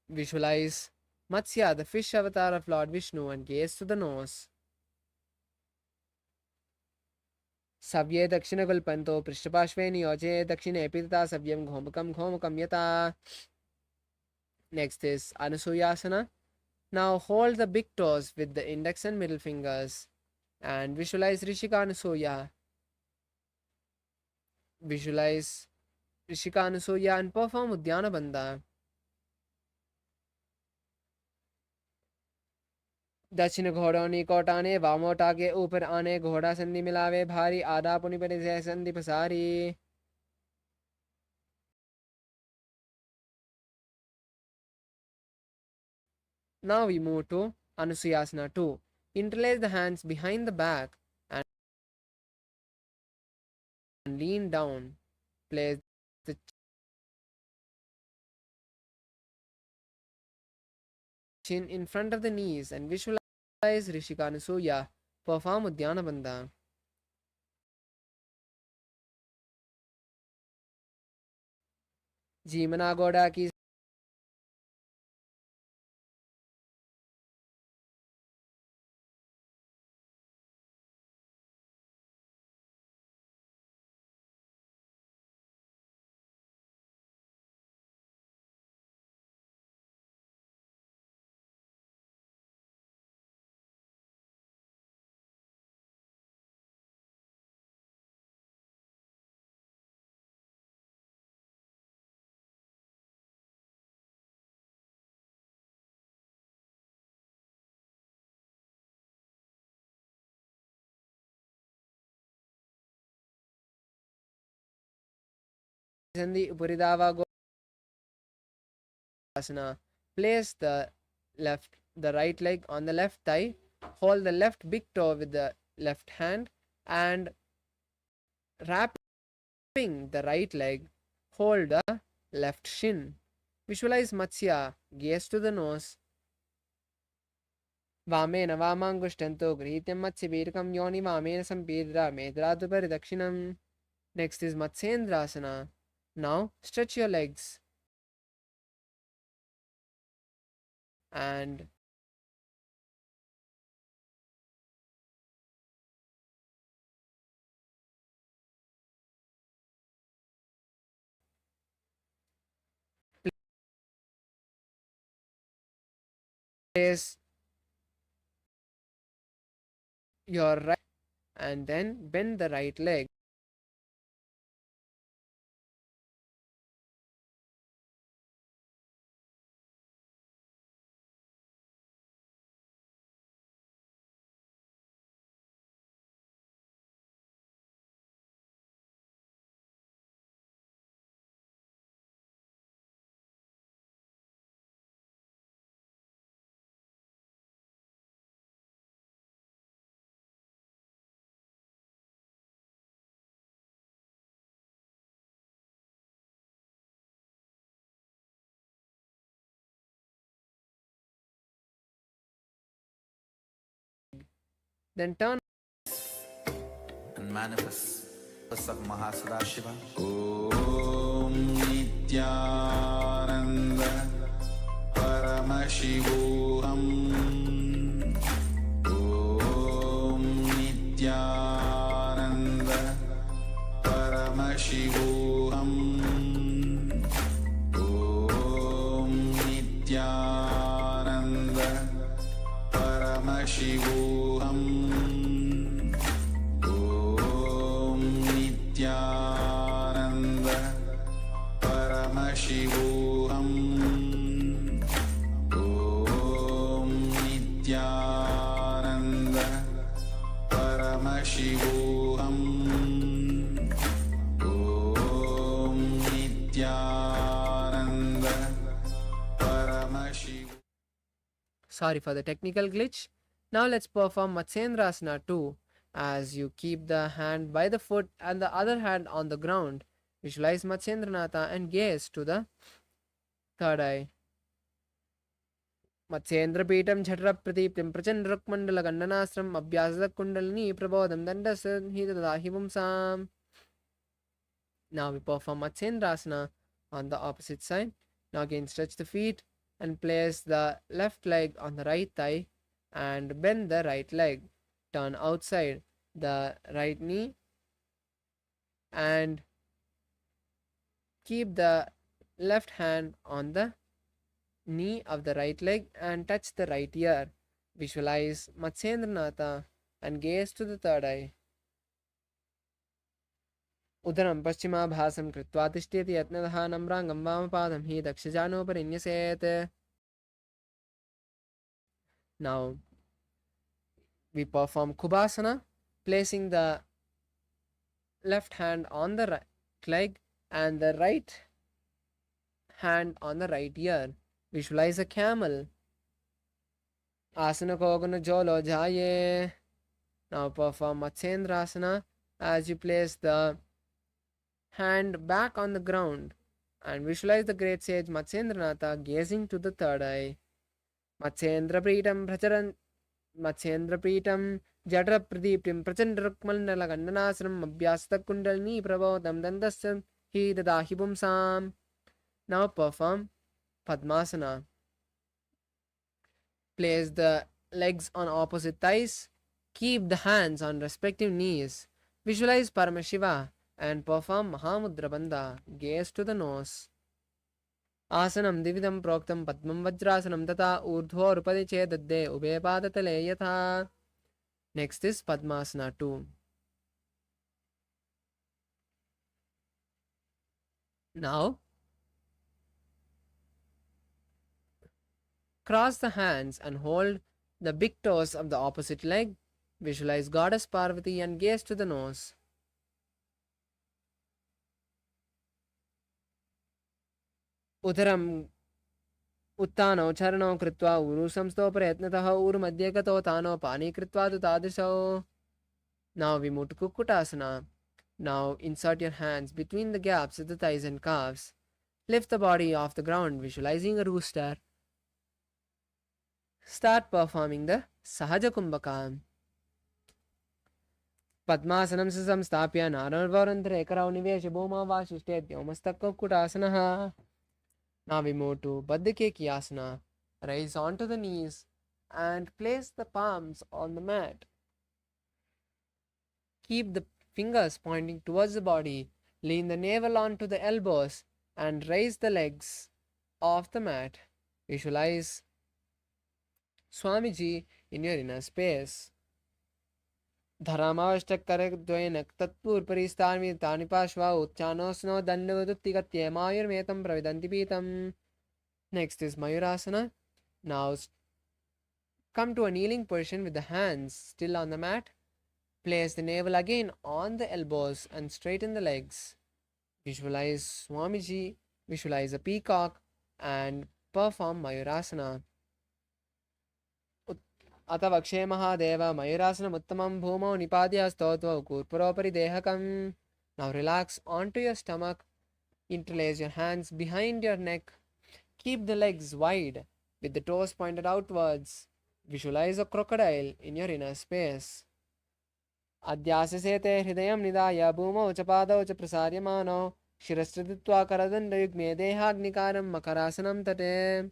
B: Visualize Matsya, the fish avatar of Lord Vishnu, and gaze to the nose. Savye Dakshina Gulpanto Prishtapashve Niyoje Dakshine Epita Savyam Ghomakam Yata. Next is Anusuyasana. Now hold the big toes with the index and middle fingers and visualize Rishika Anusuya. Visualize Rishika Anusuya and perform Udyana Bandha. दक्षिण घोड़ों नी कोटाने वामोटा के ऊपर आने घोड़ा संधि मिलावे भारी आधा पुनि पर संधि पसारी. Now we move to Anusuyasana 2. Interlace the hands behind the back and lean down. Place the chin in front of the knees and visualize Rishika Anusuya. Perform Udyana Bandha. जीमना घोड़ा की Sandhi Uparidava Asana. Place the right leg on the left thigh. Hold the left big toe with the left hand and wrapping the right leg. Hold the left shin. Visualize Matsya. Gaze to the nose. वामेन वामाङ्गुष्ठन्तो गृहीत्यं मत्स्यवीरकं योनि वामेन सम्पीड्रा मेद्रादुपरि dakshinam. Next is Matsyendrasana. Now stretch your legs and place your right and then bend the right leg. Then turn
A: and manifest bliss of Mahasudashiva. Om Nithyananda Paramashivoham. Om Nithyananda Paramashivoham. Om Nithyananda Paramashivoham. Om Nithyananda Paramashivoham. Om Nithyananda Paramashivoham. Om Nithyananda Paramashivoham.
B: Sorry for the technical glitch. Now let's perform Matsyendrasana 2 as you keep the hand by the foot and the other hand on the ground. Visualize Matsyendranatha and gaze to the third eye. Matsyendra Peetam Chhatra Pratiptim Prachandrak Mandala Gandanasram Abhyasada Kundalini Prabodham Dandasad Hidadahivum Sam. Now we perform Matsyendrasana on the opposite side. Now again stretch the feet and place the left leg on the right thigh and bend the right leg. Turn outside the right knee and keep the left hand on the knee of the right leg and touch the right ear. Visualize Matsyendranatha and gaze to the third eye. Udaram paschimabhasam kritva tishteti yatnadaha namrangam vamapadam hi dakshajanoparinyaset. Now we perform Kubhasana, placing the left hand on the right leg and the right hand on the right ear. Visualize a camel. Asana Kogana Jolo Jaye. Now perform Matsyendrasana as you place the hand back on the ground and visualize the great sage Matsyendranatha gazing to the third eye. Matsyendra Pritam Jadra Pradiptim Prachandrakmandala Gandanasram Abhyasta Kundalini Prabodham Dandasam Hi Dadahibum Sam. Now perform Padmasana. Place the legs on opposite thighs. Keep the hands on respective knees. Visualize Paramashiva and perform Mahamudra Bandha. Gaze to the nose. Asanam Dividam Proktam Padmam Vajrasanam Tata Urdhva Rupadi Chedadde Ube Padatale Yatha. Next is Padmasana 2. Now cross the hands and hold the big toes of the opposite leg. Visualize Goddess Parvati and gaze to the nose. उदरम् उत्तानौ चरणौ कृत्वा ऊरु संस्थो प्रयत्नतः ऊरुमध्ये गतो तानो पानी कृत्वा तु तादृशौ. Now we move to Kukutasana. Now insert your hands between the gaps of the thighs and calves. Lift the body off the ground, visualizing a rooster. Start performing the Sahaja Kumbhaka. Padmasanam samstapya naranvarantre karau nivesha bhoma vashishtedyo mastak Kukutasana. Now we move to Baddha Kekiyasana. Rise onto the knees and place the palms on the mat. Keep the fingers pointing towards the body. Lean the navel onto the elbows and raise the legs off the mat. Visualize Swamiji in your inner space. Dharamavashtakkaradvayena tatpurparistarmi tanipashva uchchanosno dandavaduttigatye mayurmetam pravidanti pitam. Next is Mayurasana. Now come to a kneeling position with the hands still on the mat. Place the navel again on the elbows and straighten the legs. Visualize Swamiji, visualize a peacock and perform Mayurasana. Atavakshe Mahadeva Mayurasana Uttamam Bhumau Nipadya Stotva Kurpuropari Dehakam. Now relax onto your stomach. Interlace your hands behind your neck. Keep the legs wide with the toes pointed outwards. Visualize a crocodile in your inner space. Adhyasasete hridayam nidaya bhumau cha padau cha prasaryamano shirastriditva karadandayugme dehagnikaram makarasanam tate.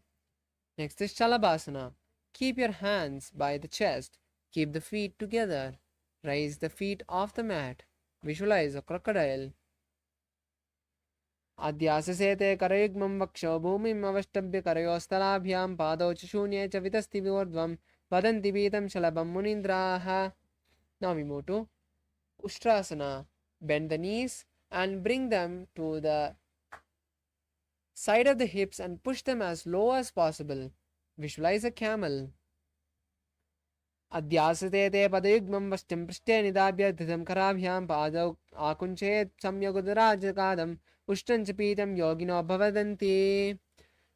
B: Next is Shalabhasana. Keep your hands by the chest. Keep the feet together. Raise the feet off the mat. Visualize a crocodile. Adhyasasete karayugmam vaksho bhumim avashtabhya karayostalabhyam padau cha shunye cha vitasti viurdvam vadanti vitam shalabam munindraha. Now we move to Ustrasana. Bend the knees and bring them to the side of the hips and push them as low as possible. Visualize a camel. Adhyasate te padayugmam vastam prishte nidabhya dhidam karabhyam padau akunchet samyagudarajakadam ushtanchapitam yogino bhavadanti.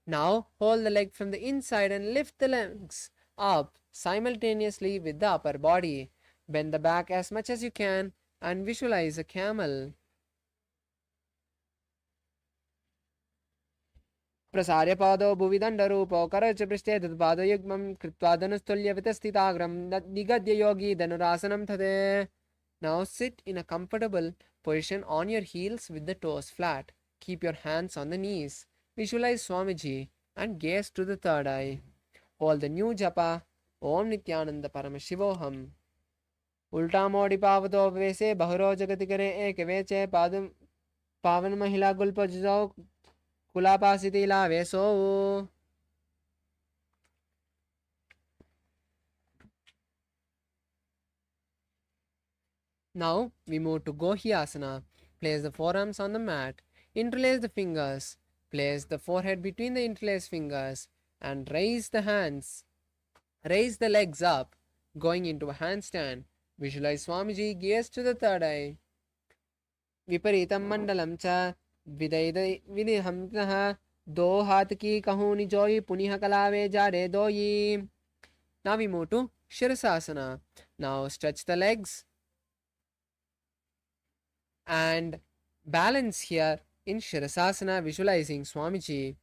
B: Now hold the leg from the inside and lift the legs up simultaneously with the upper body. Bend the back as much as you can and visualize a camel. Prasarya pado bhuvidandarupo karacha prishte tadpado yugmam kritva dhanustulya vitastitagram nigadya yogi dhanurasanam thade. Now sit in a comfortable position on your heels with the toes flat. Keep your hands on the knees. Visualize Swamiji and gaze to the third eye. Hold the new japa Om Nithyananda Paramashivoham. उल्टा मोड़ी पावतो वेसे बहरो जगति करे एक वेचे पादम पावन महिला गुल्प जाओ कुलापासिति ला वेसो. Now we move to Gohyasana. Place the forearms on the mat. Interlace the fingers. Place the forehead between the interlaced fingers and raise the hands. Raise the legs up, going into a handstand. Visualize Swamiji, gaze to the third eye. Viparitam mandalam cha vidhamtaha do hath ki kahuni joyi puniha kalave jade doyi. Now we move to Shirasasana. Now stretch the legs and balance here in Shirasasana, visualizing Swamiji.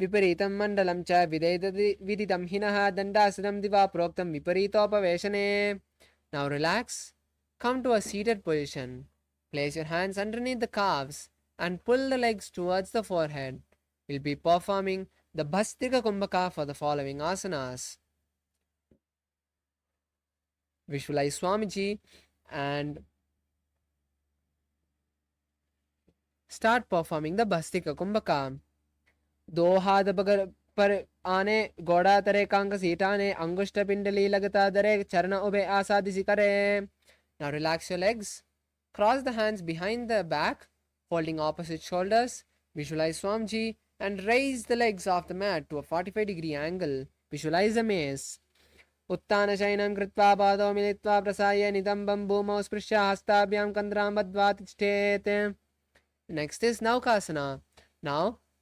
B: Viparitam mandalam cha vididam hinaha dandasadam diva proktam viparitopaveshane. Now relax. Come to a seated position. Place your hands underneath the calves and pull the legs towards the forehead. We'll be performing the Bhastika Kumbhaka for the following asanas. Visualize Swamiji and start performing the Bhastika Kumbhaka. दो हाथ पर आने गोड़ा तरे Kong सीटाने अंगुष्ठ पिंडली लगता दरे चरण ube आसादिसी करे. Now relax your legs. Cross the hands behind the back, holding opposite shoulders. Visualize Swamiji and raise the legs off the mat to a 45-degree angle. Visualize a maze. Uttana shainam kritva pado militva prasaya nidambam bhumau sprishya hastabhyam kandram badva tichtet. Next is Naukasana. Now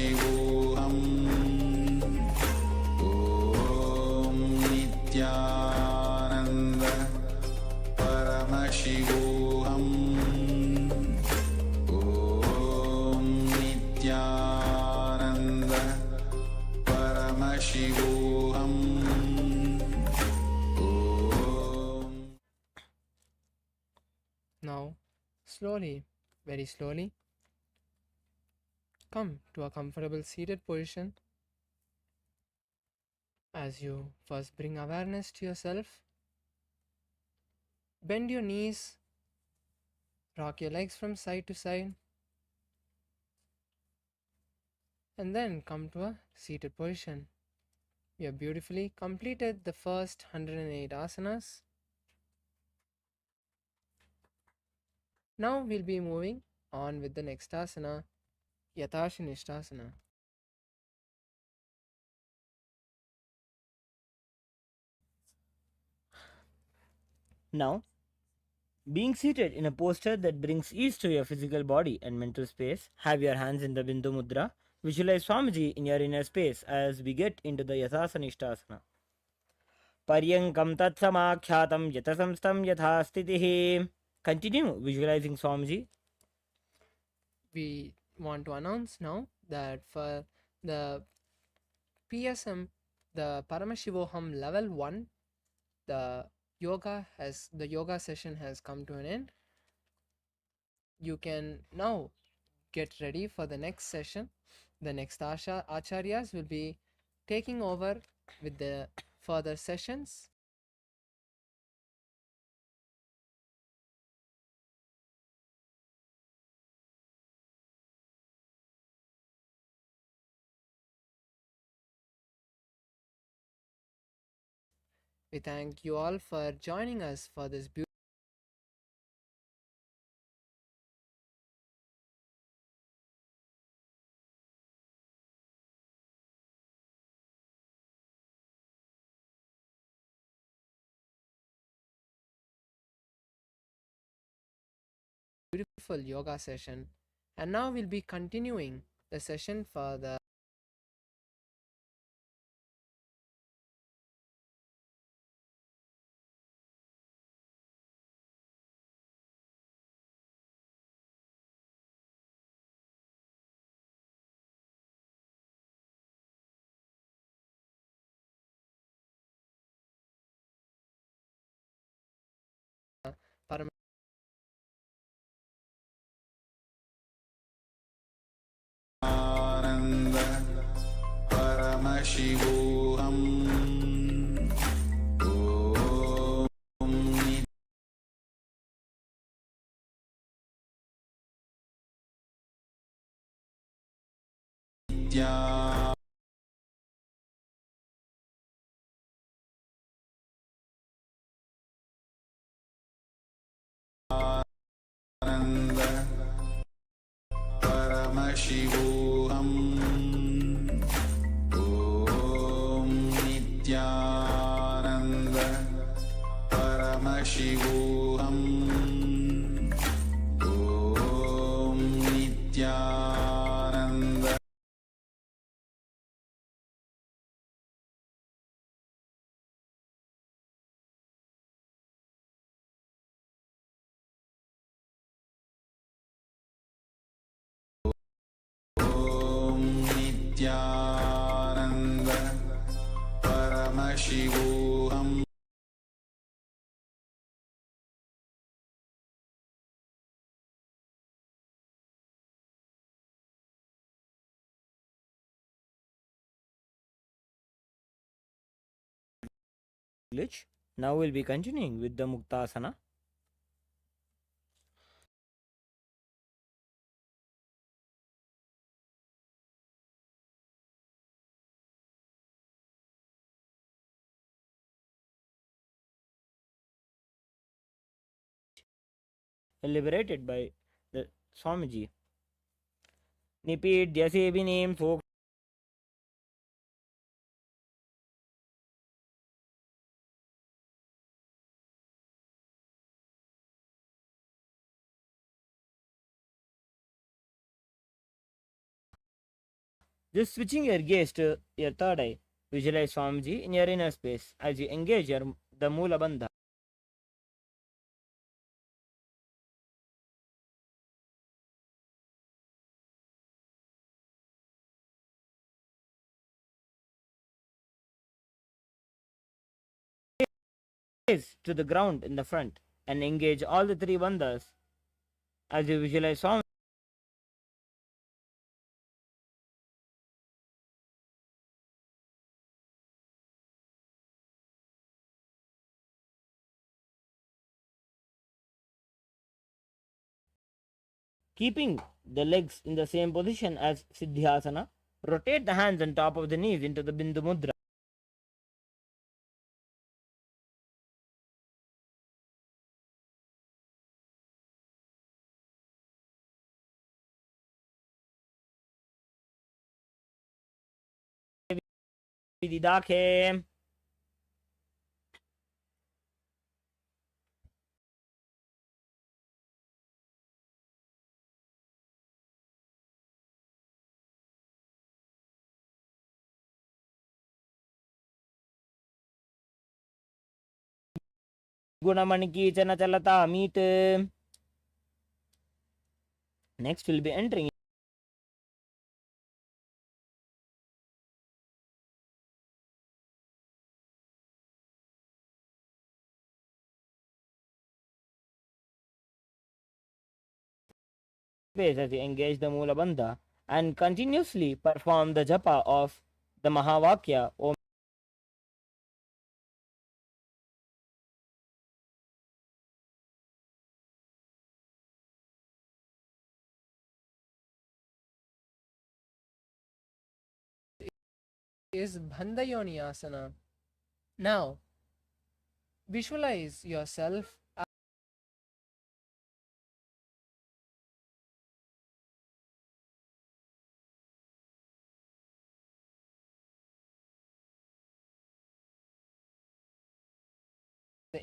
A: Paramashivoham. Om Nithyananda Paramashivoham. Om Nithyananda Paramashivoham.
B: Now, slowly, very slowly, come to a comfortable seated position as you first bring awareness to yourself. Bend your knees, rock your legs from side to side, and then come to a seated position. You have beautifully completed the first 108 asanas. Now we'll be moving on with the next asana, Yathashanishtasana.
C: Now, being seated in a posture that brings ease to your physical body and mental space, have your hands in the Bindu Mudra. Visualize Swamiji in your inner space as we get into the Yathasanishtasana. Paryankam Tatsamakyatam Yatasamstam Yathastitihi. Continue visualizing Swamiji.
B: We want to announce now that for the PSM, the Paramashivoham Level 1, the yoga session has come to an end. You can now get ready for the next session. The next acharyas will be taking over with the further sessions. We thank you all for joining us for this beautiful yoga session, and now we'll be continuing the session for the
A: Ananda Paramashivoham. Om Nithya. Ananda Paramashivoham. Om Nithyananda Paramashivoham. Om Nithyananda. Om Nithyananda Paramashivoham.
C: Glitch. Now we'll be continuing with the Muktasana. Liberated by the Swamiji. Nipid Yasevinim Sok. Just switching your gaze to your third eye, visualize Swamiji in your inner space as you engage the Moola Bandha. To the ground in the front and engage all the three bandhas as you visualize Swamiji keeping the legs in the same position as Siddhyasana. Rotate the hands on top of the knees into the Bindu Mudra. Vididake. Gunamaniki Chana Chalata meet. Next, we'll be entering space as you engage the Moola Bandha and continuously perform the japa of the Mahavakya Om
B: is Bandhayoni Asana. Now, visualize yourself the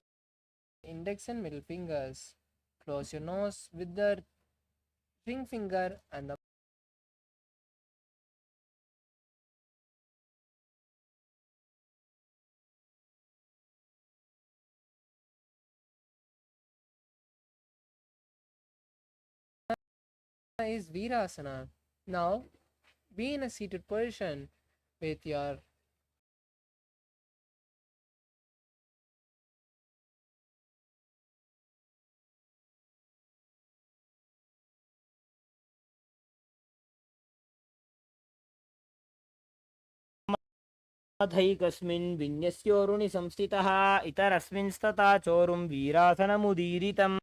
B: index and middle fingers. Close your nose with the ring finger and the is Virasana. Now, be in a seated position with your
C: धैकस्मिन् विन्यस्योरुणि संस्थितः इतरस्मिंस्तथा चोरुं वीरासनमुदीरितम्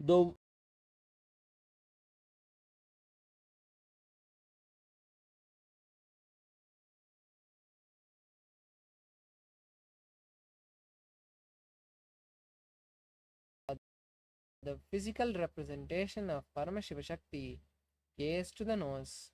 C: though
B: the physical representation of Paramashiva Shakti, gaze to the nose.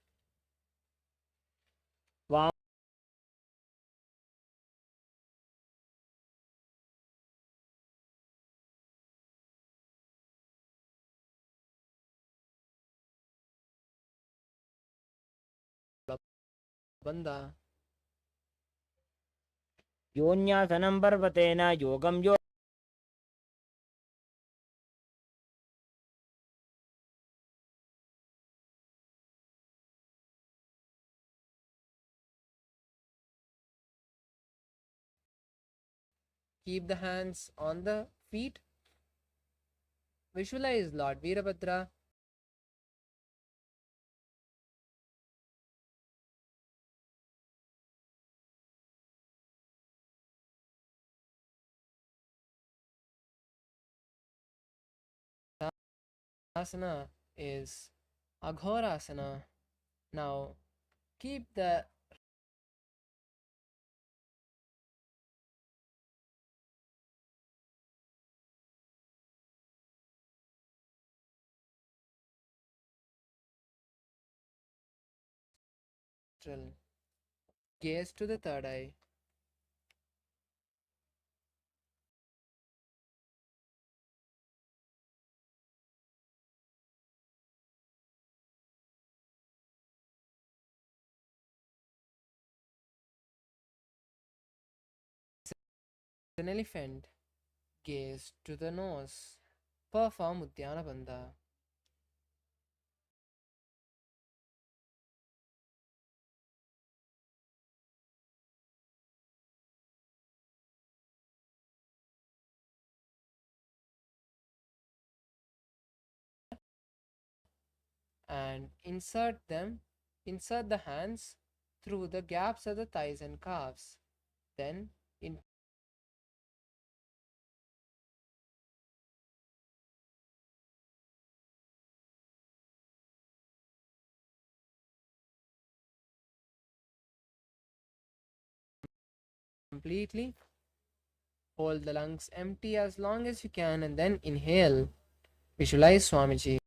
B: Bandha.
C: योन्यासनं पर्वतेन योगं यो
B: Keep the hands on the feet. Visualize Lord Veerabhadra asana is Aghorasana. Now keep the nostril. Gaze to the third eye. An elephant. Gaze to the nose. Perform Uddiyana Bandha. And insert the hands through the gaps of the thighs and calves. Then completely hold the lungs empty as long as you can, and then inhale. Visualize Swamiji.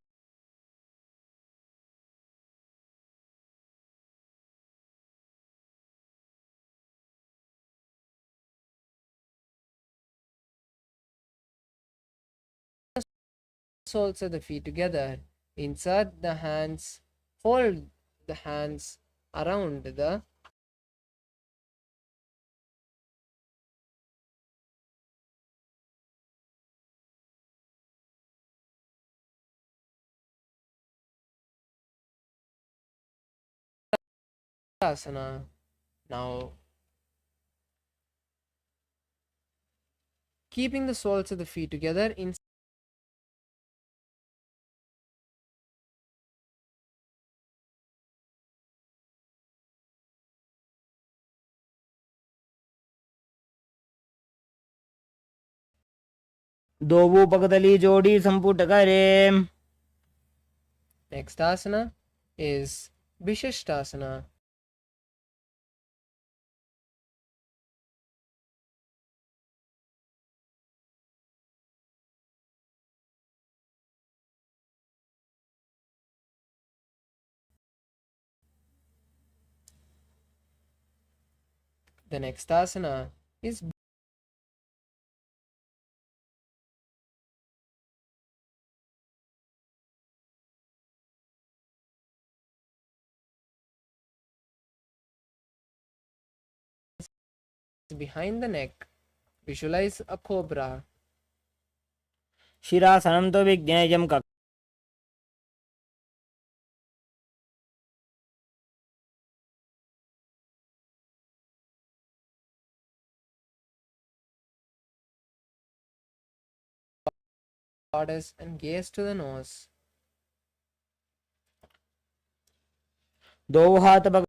B: Soles of the feet together. Insert the hands, hold the hands around the asana. Now, keeping the soles of the feet together,
C: दोवु पकदली जोड़ी संपुट करे.
B: next asana is Vishishtasana. The next asana is behind the neck. Visualize a cobra.
C: शिरासनं तो विज्ञेयं
B: Goddess and gaze to the nose.
C: दोवु हाथ पकड़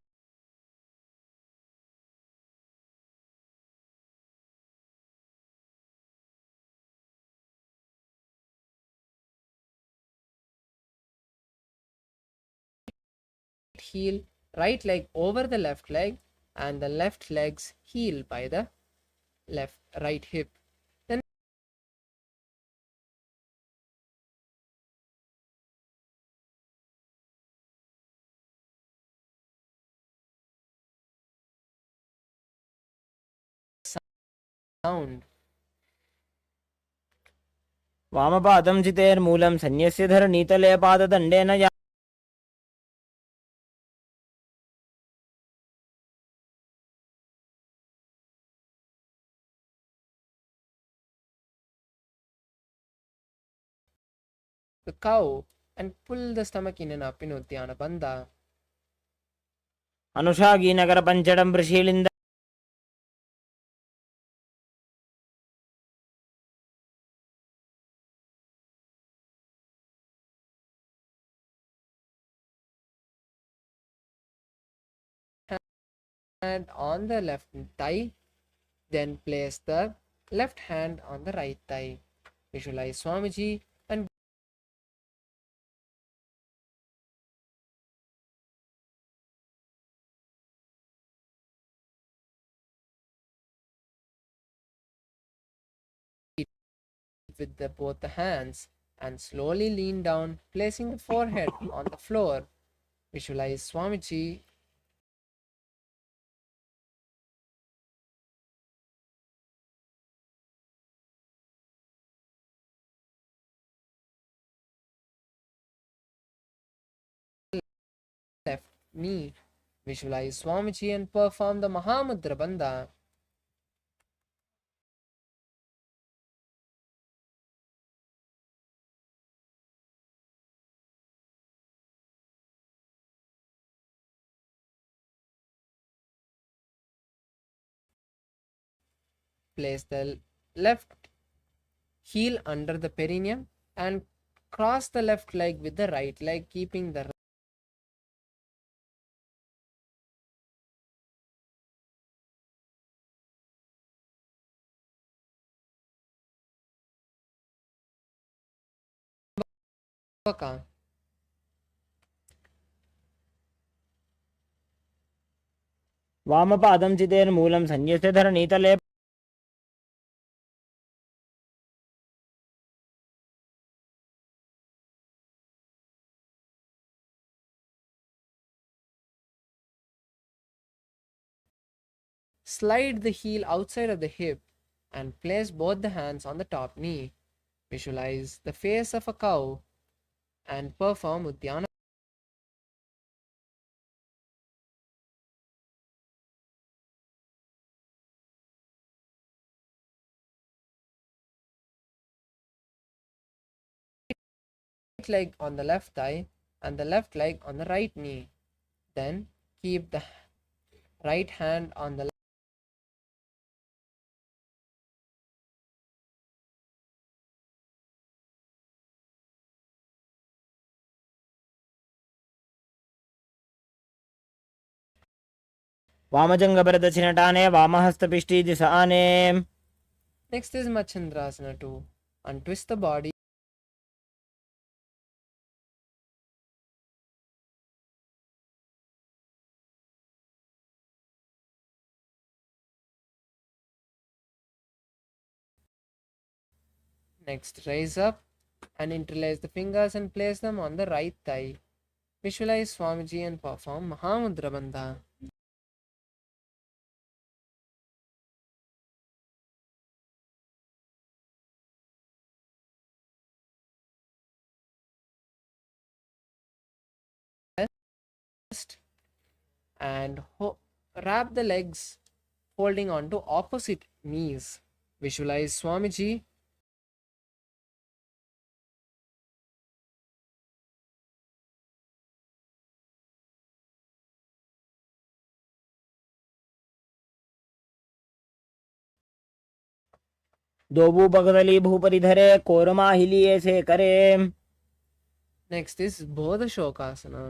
B: Heel, right leg over the left leg, and the left leg's heel by the right hip. Then sound.
C: वामपादं चितेर्मूलं सन्न्यस्य धरणीतले पाददण्डेन
B: The cow and pull the stomach in and up in Uddiyana Bandha.
C: अनुषागीनगर पञ्चडं प्रशीलिन्द
B: Hand on the left thigh, then place the left hand on the right thigh. Visualize Swamiji and with both the hands, and slowly lean down, placing the forehead on the floor. Visualize Swamiji knee. Visualize Swamiji and perform the Mahamudra Bandha. Place the left heel under the perineum and cross the left leg with the right leg, keeping the right.
C: वामपादं चितेर्मूलं सन्यस्य धरणीतले
B: Slide the heel outside of the hip and place both the hands on the top knee. Visualize the face of a cow and perform Uddiyana. Right leg on the left thigh and the left leg on the right knee. Then keep the right hand on the
C: वामजङ्गभरदक्षिणटाने वामहस्तपिष्टीदिशाने.
B: Next is Machandrasana to untwist the body. Next, raise up and interlace the fingers and place them on the right thigh. Visualize Swamiji and perform Mahamudra Bandha. And wrap the legs holding on to opposite knees. Visualize Swamiji
C: दोबूपगदली भूपरिधरे कोरमाहिलिये से करे.
B: Next is Bodha Shokasana.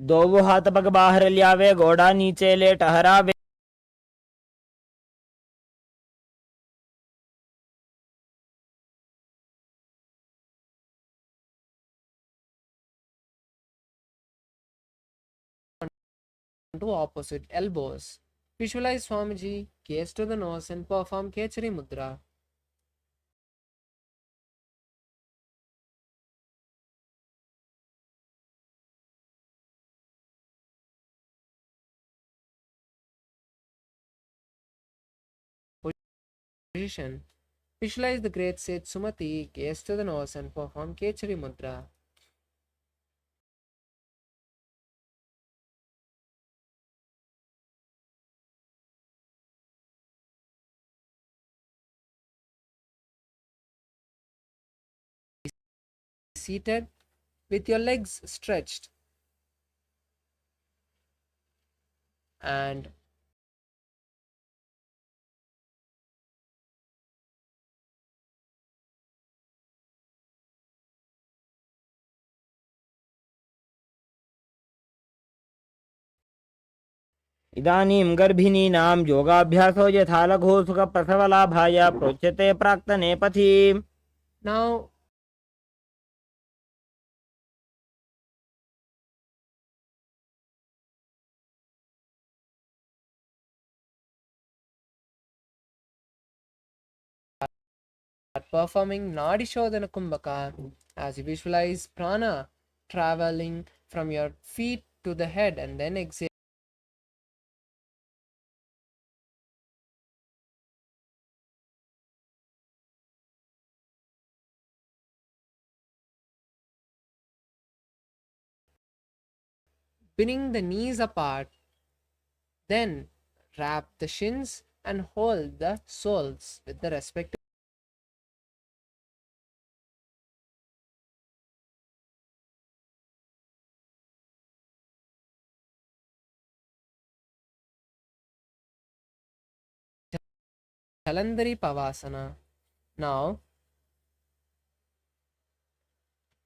C: दोबू हाथ पग बाहर लियावे घोड़ा नीचे ले टहरावे.
B: To opposite elbows. Visualize Swamiji, gaze to the nose and perform Kechari Mudra. Position. Visualize the great sage Sumati, gaze to the nose and perform Kechari Mudra. Seated with your legs stretched and
C: इदानीं गर्भिणीनां योगाभ्यासो यथा लघु सुखप्रसवलाभाय प्रोच्यते प्राक्तने पथि.
B: now performing Nadi Shodhana Kumbhaka as you visualize prana traveling from your feet to the head, and then exhale. Bring the knees apart, then wrap the shins and hold the soles with the respective. Chalandari Pavasana. Now,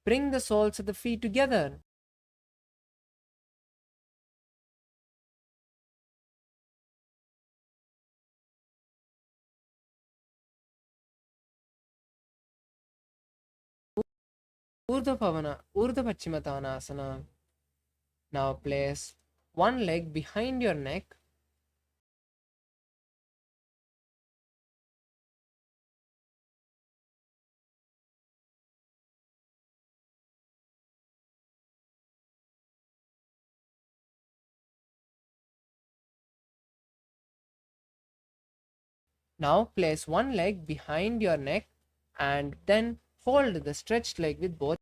B: bring the soles of the feet together. Urdhva Paschimottanasana. Now place one leg behind your neck. Now place one leg behind your neck and then hold the stretched leg with both.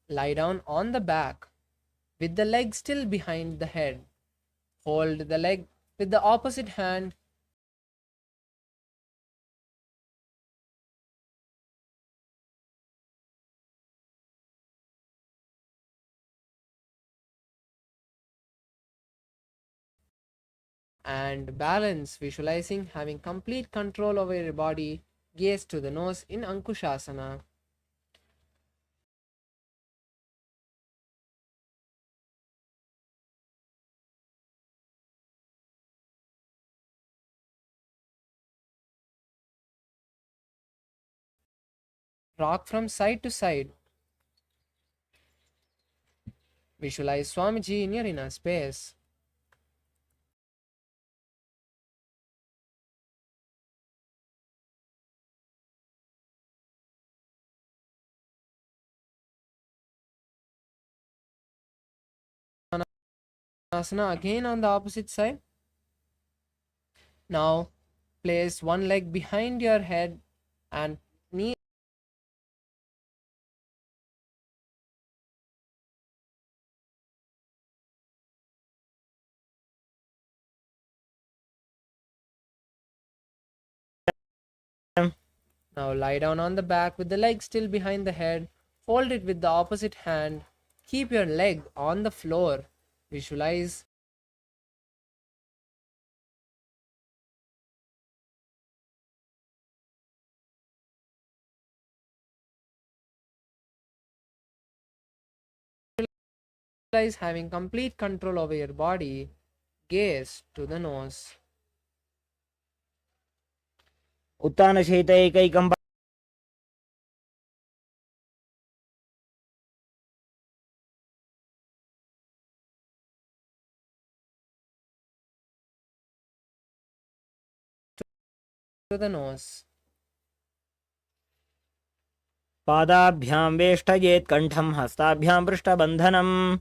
B: Lie down on the back with the leg still behind the head. Hold the leg with the opposite hand. And balance, visualizing having complete control over your body. Gaze to the nose in Ankushasana. Rock from side to side. Visualize Swamiji in your inner space. Asana again on the opposite side. Now place one leg behind your head and knee. Now lie down on the back with the leg still behind the head. Hold it with the opposite hand. Keep your leg on the floor. Visualize having complete control over your body. Gaze to the nose.
C: उत्तानशैतैकैकं
B: To the nose.
C: पादाभ्यां वेष्टयेत् कण्ठं हस्ताभ्यां पृष्ठबन्धनम्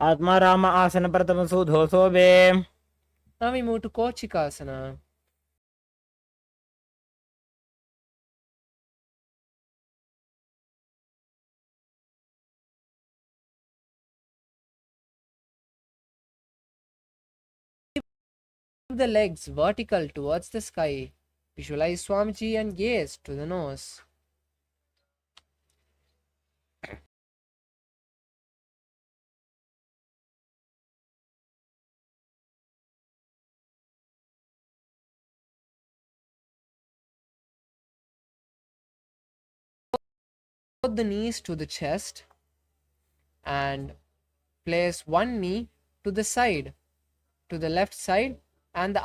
C: Atmaram आसन प्रथमसुधोसोबे.
B: Now we move to Kochikasana. Keep the legs vertical towards the sky. Visualize Swamiji and gaze to the nose. Put the knees to the chest and place one knee to the side, to the left side, and the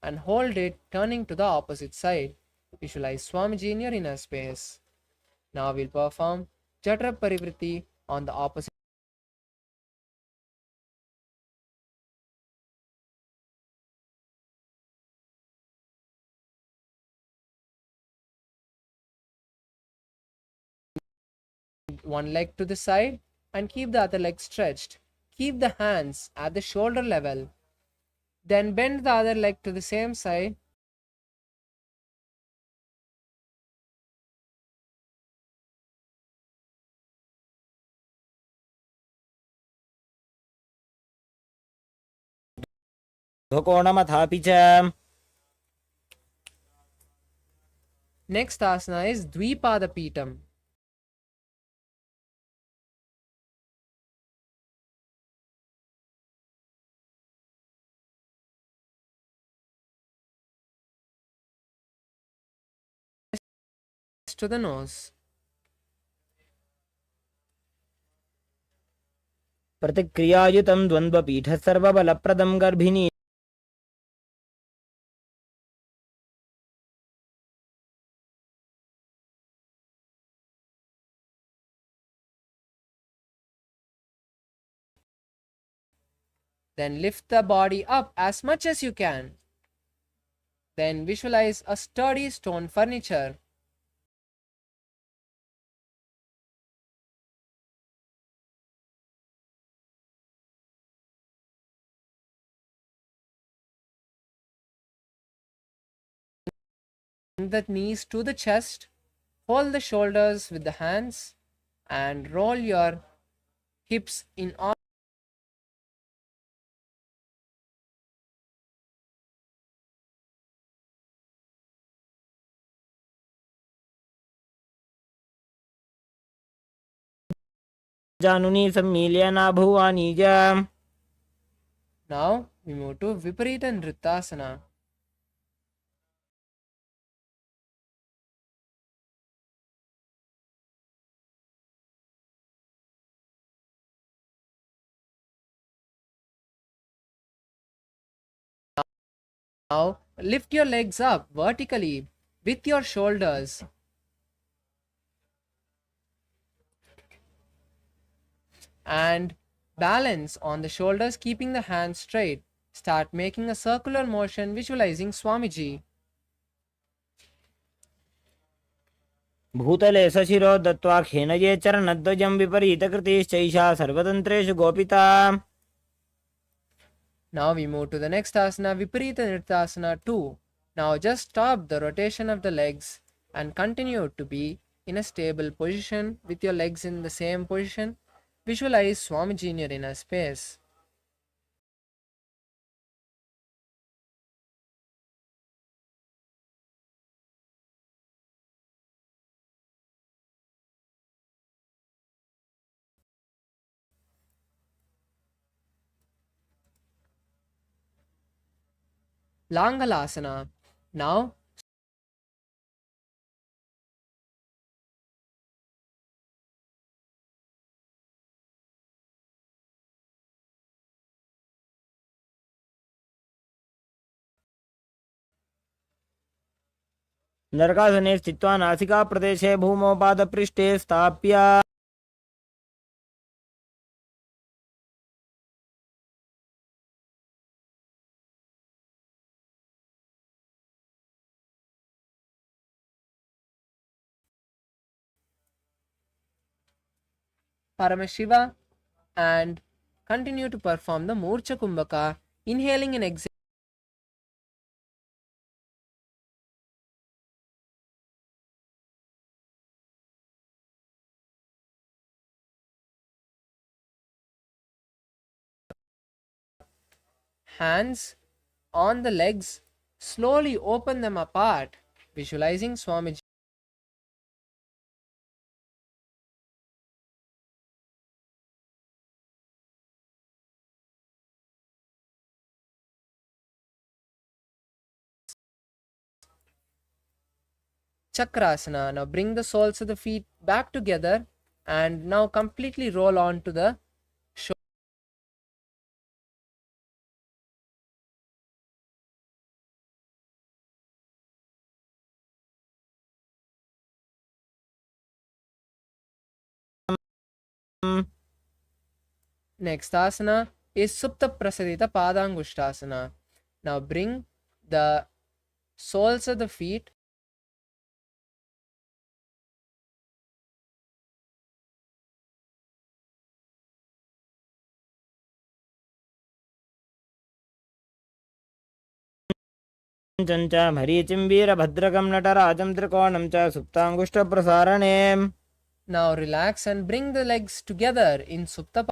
B: and hold it turning to the opposite side. Visualize Swamiji in your inner space. Now we'll perform Jatra Parivritti on the opposite. One leg to the side and keep the other leg stretched. Keep the hands at the shoulder level. Then bend the other leg to the same side.
C: कोणमथापि च
B: Next asana is Dvipada Pitam. To the nose.
C: प्रतिक्रियायुतं द्वन्द्वपीठः सर्वबलप्रदं गर्भिणी
B: Then lift the body up as much as you can. Then visualize a sturdy stone furniture. Bring the knees to the chest. Hold the shoulders with the hands and roll your hips in all.
C: जानुनी सम्मील्य नाभुवानी च.
B: Now we move to Viparita Nrittasana. Now lift your legs up vertically with your shoulders. And balance on the shoulders, keeping the hands straight. Start making a circular motion, visualizing Swamiji.
C: भूतले सशिरो दत्त्वा खेनये चरणध्वजं विपरीतकृतिश्चैषा सर्वतन्त्रेषु गोपिता.
B: Now we move to the next asana, Viparita Nrittasana 2. Now just stop the rotation of the legs and continue to be in a stable position with your legs in the same position. Visualize Swamiji in your inner space. Langalasana. Now
C: नरकासने स्थित्वा नासिकाप्रदेशे भूमौ पादपृष्ठे स्थाप्य
B: Paramashiva and continue to perform the Murcha Kumbhaka, inhaling and exhaling. Hands on the legs, slowly open them apart, visualizing Swamiji. Chakrasana. Now bring the soles of the feet back together and now completely roll on to the shoulder. Next asana is Supta Prasadita Padangushtasana. Now bring the soles of the feet
C: चञ्च मरीचिं वीरभद्रकं नटराजं त्रिकोणं च सुप्ताङ्गुष्ठप्रसारणे.
B: Now relax and bring the legs together in Supta.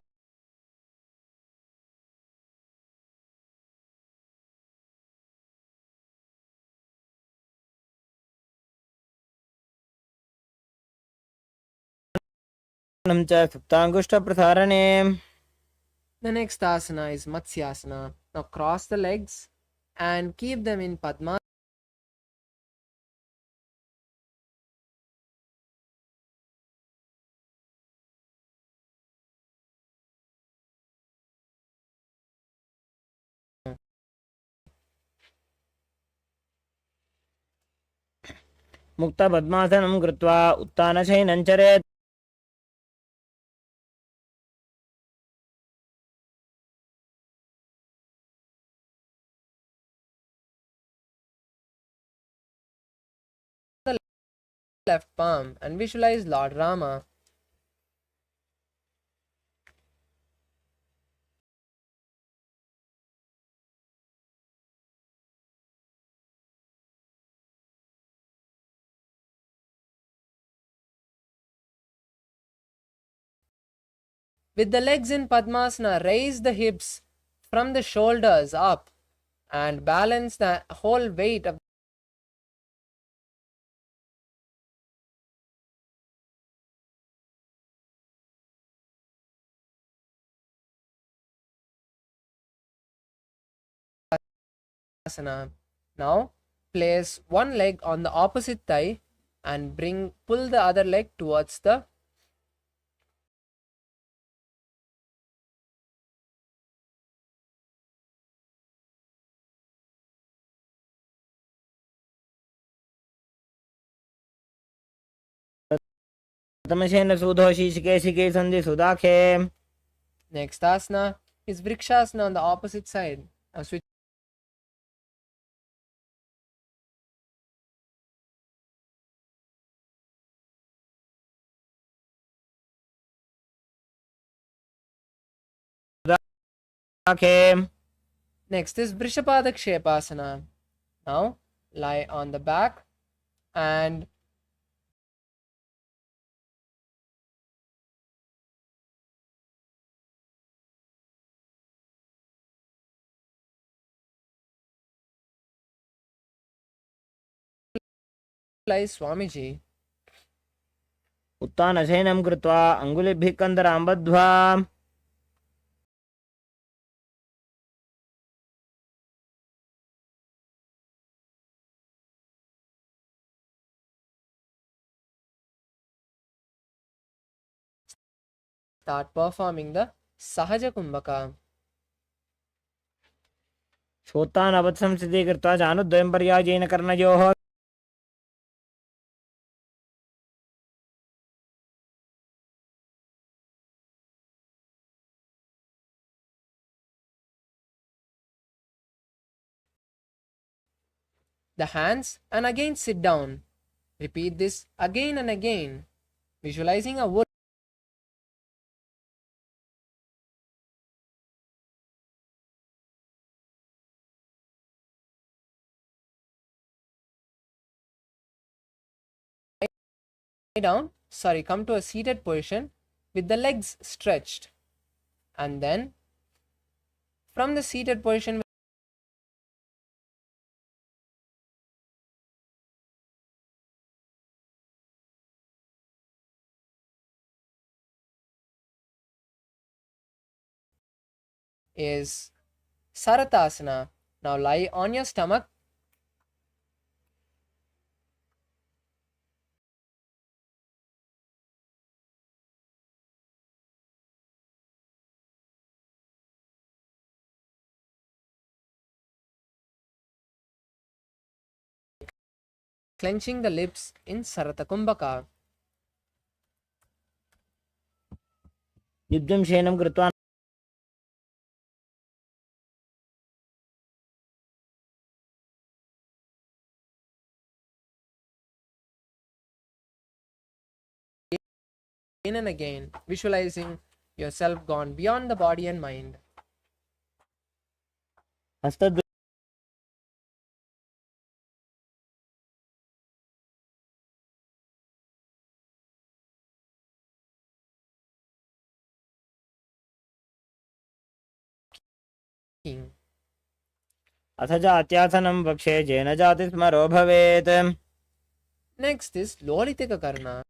C: च सुप्ताङ्गुष्ठप्रसारणे.
B: The next asana is Matsyasana. Now cross the legs and keep them in Padma.
C: मुक्तपद्मासनं कृत्वा उत्तानशयनं चरेत्.
B: Left palm and visualize Lord Rama. With the legs in Padmasana, raise the hips from the shoulders up and balance the whole weight of asana. Now place one leg on the opposite thigh and pull the other leg towards the
C: तमशेन सुधोषि शिके शिके सन्धि सुदाखे.
B: next asana is Vrikshasana on the opposite side. Now switch
C: सुदाखे.
B: Next is Vrishapadakshepasana. Now lie on the back and lie Swamiji.
C: उत्तानशयनं कृत्वा अङ्गुलिभिः कन्दरां बद्ध्वा.
B: Start performing the Sahaja Kumbhaka.
C: श्रोतानवत्संस्थितिः कृत्वा चानुद्वयं पर्यायेन कर्णयोः.
B: The hands and again sit down. Repeat this again and again, visualizing a wood come to a seated position with the legs stretched, and then from the seated position is Saratasana. Now lie on your stomach clenching the lips in Sarata Kumbhaka.
C: युद्धं शयनं कृत्वा
B: Again and again, visualizing yourself gone beyond the body and mind.
C: हस्तद्वय अथ जात्यासनं वक्षे जेन जाति स्मरो भवेत्.
B: Next is Lolitika Karna.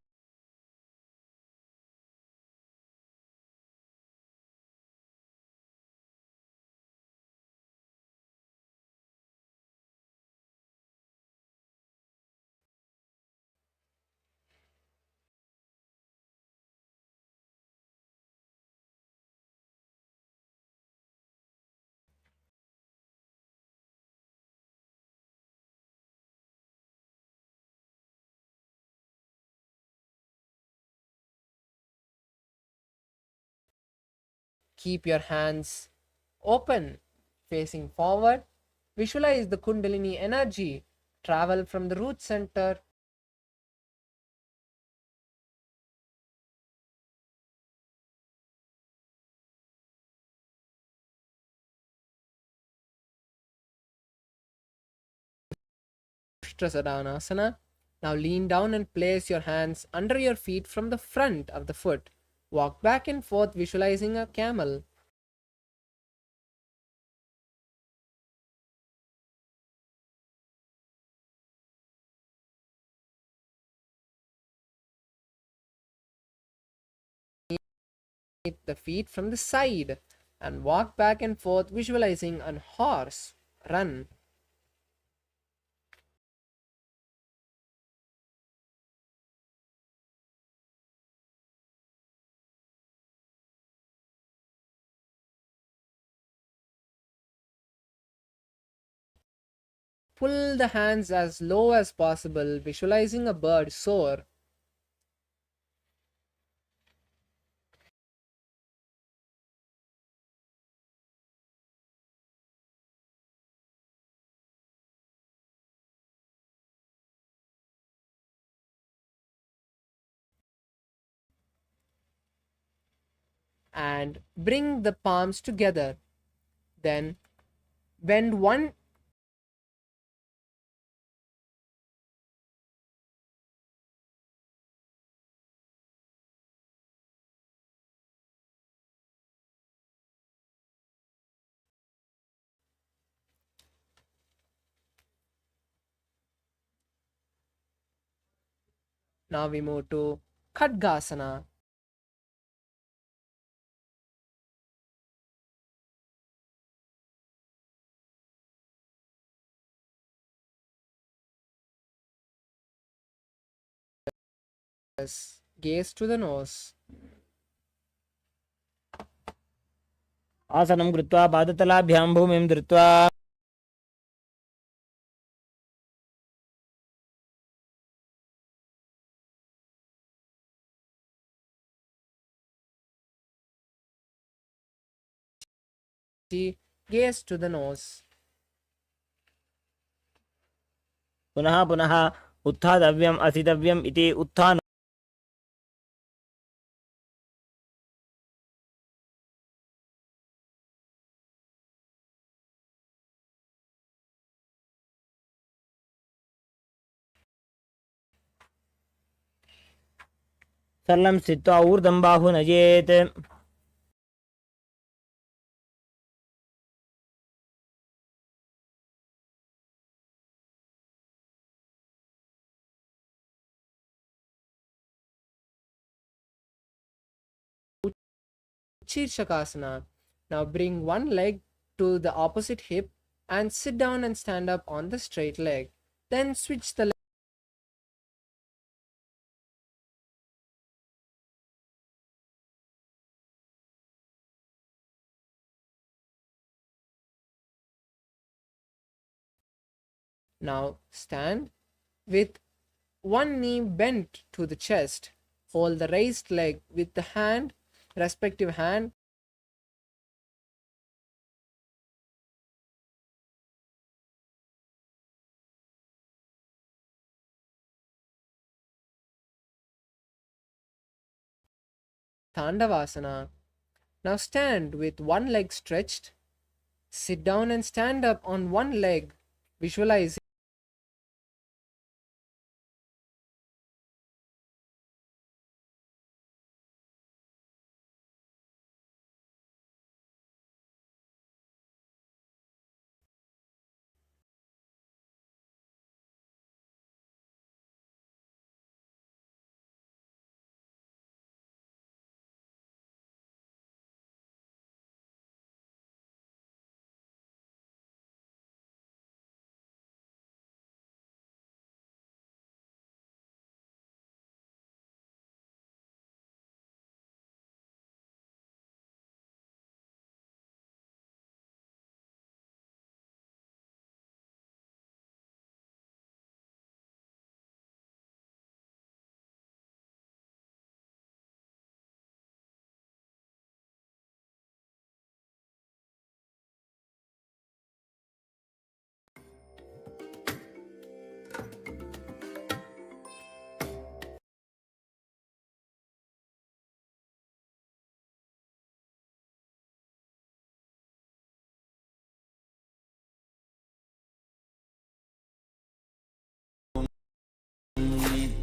B: Keep your hands open, facing forward. Visualize the Kundalini energy travel from the root center Sadhanasana. Now lean down and place your hands under your feet from the front of the foot. Walk back and forth, visualizing a camel. The feet from the side and walk back and forth, visualizing a horse run. Pull the hands as low as possible, visualizing a bird soar. And bring the palms together. Then bend one Now we move to Khadgasana. Gaze to the nose.
C: आसनं कृत्वा पादतलाभ्यां भूमिं धृत्वा
B: Gaze to the nose.
C: पुनः पुनः उत्थातव्यम् असितव्यम् इति उत्थानं सरलं स्थित्वा ऊर्ध्वं बाहु नयेत्.
B: Shirshakasana. Now bring one leg to the opposite hip and sit down and stand up on the straight leg. Then switch the leg. Now stand with one knee bent to the chest. Hold the raised leg with the respective hand. Tandavasana. Now stand with one leg stretched. Sit down and stand up on one leg. Visualize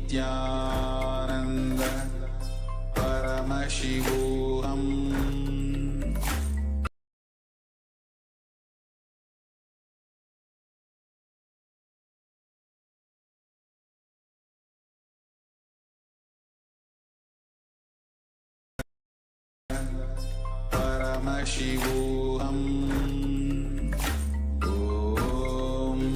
A: Nithyananda Paramashivoham Paramashivoham Om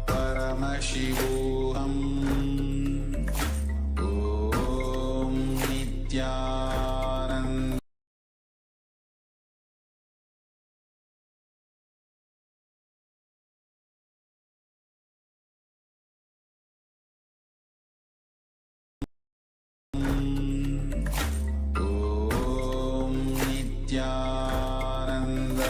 A: Paramashivoham Om Nithyananda Om Nithyananda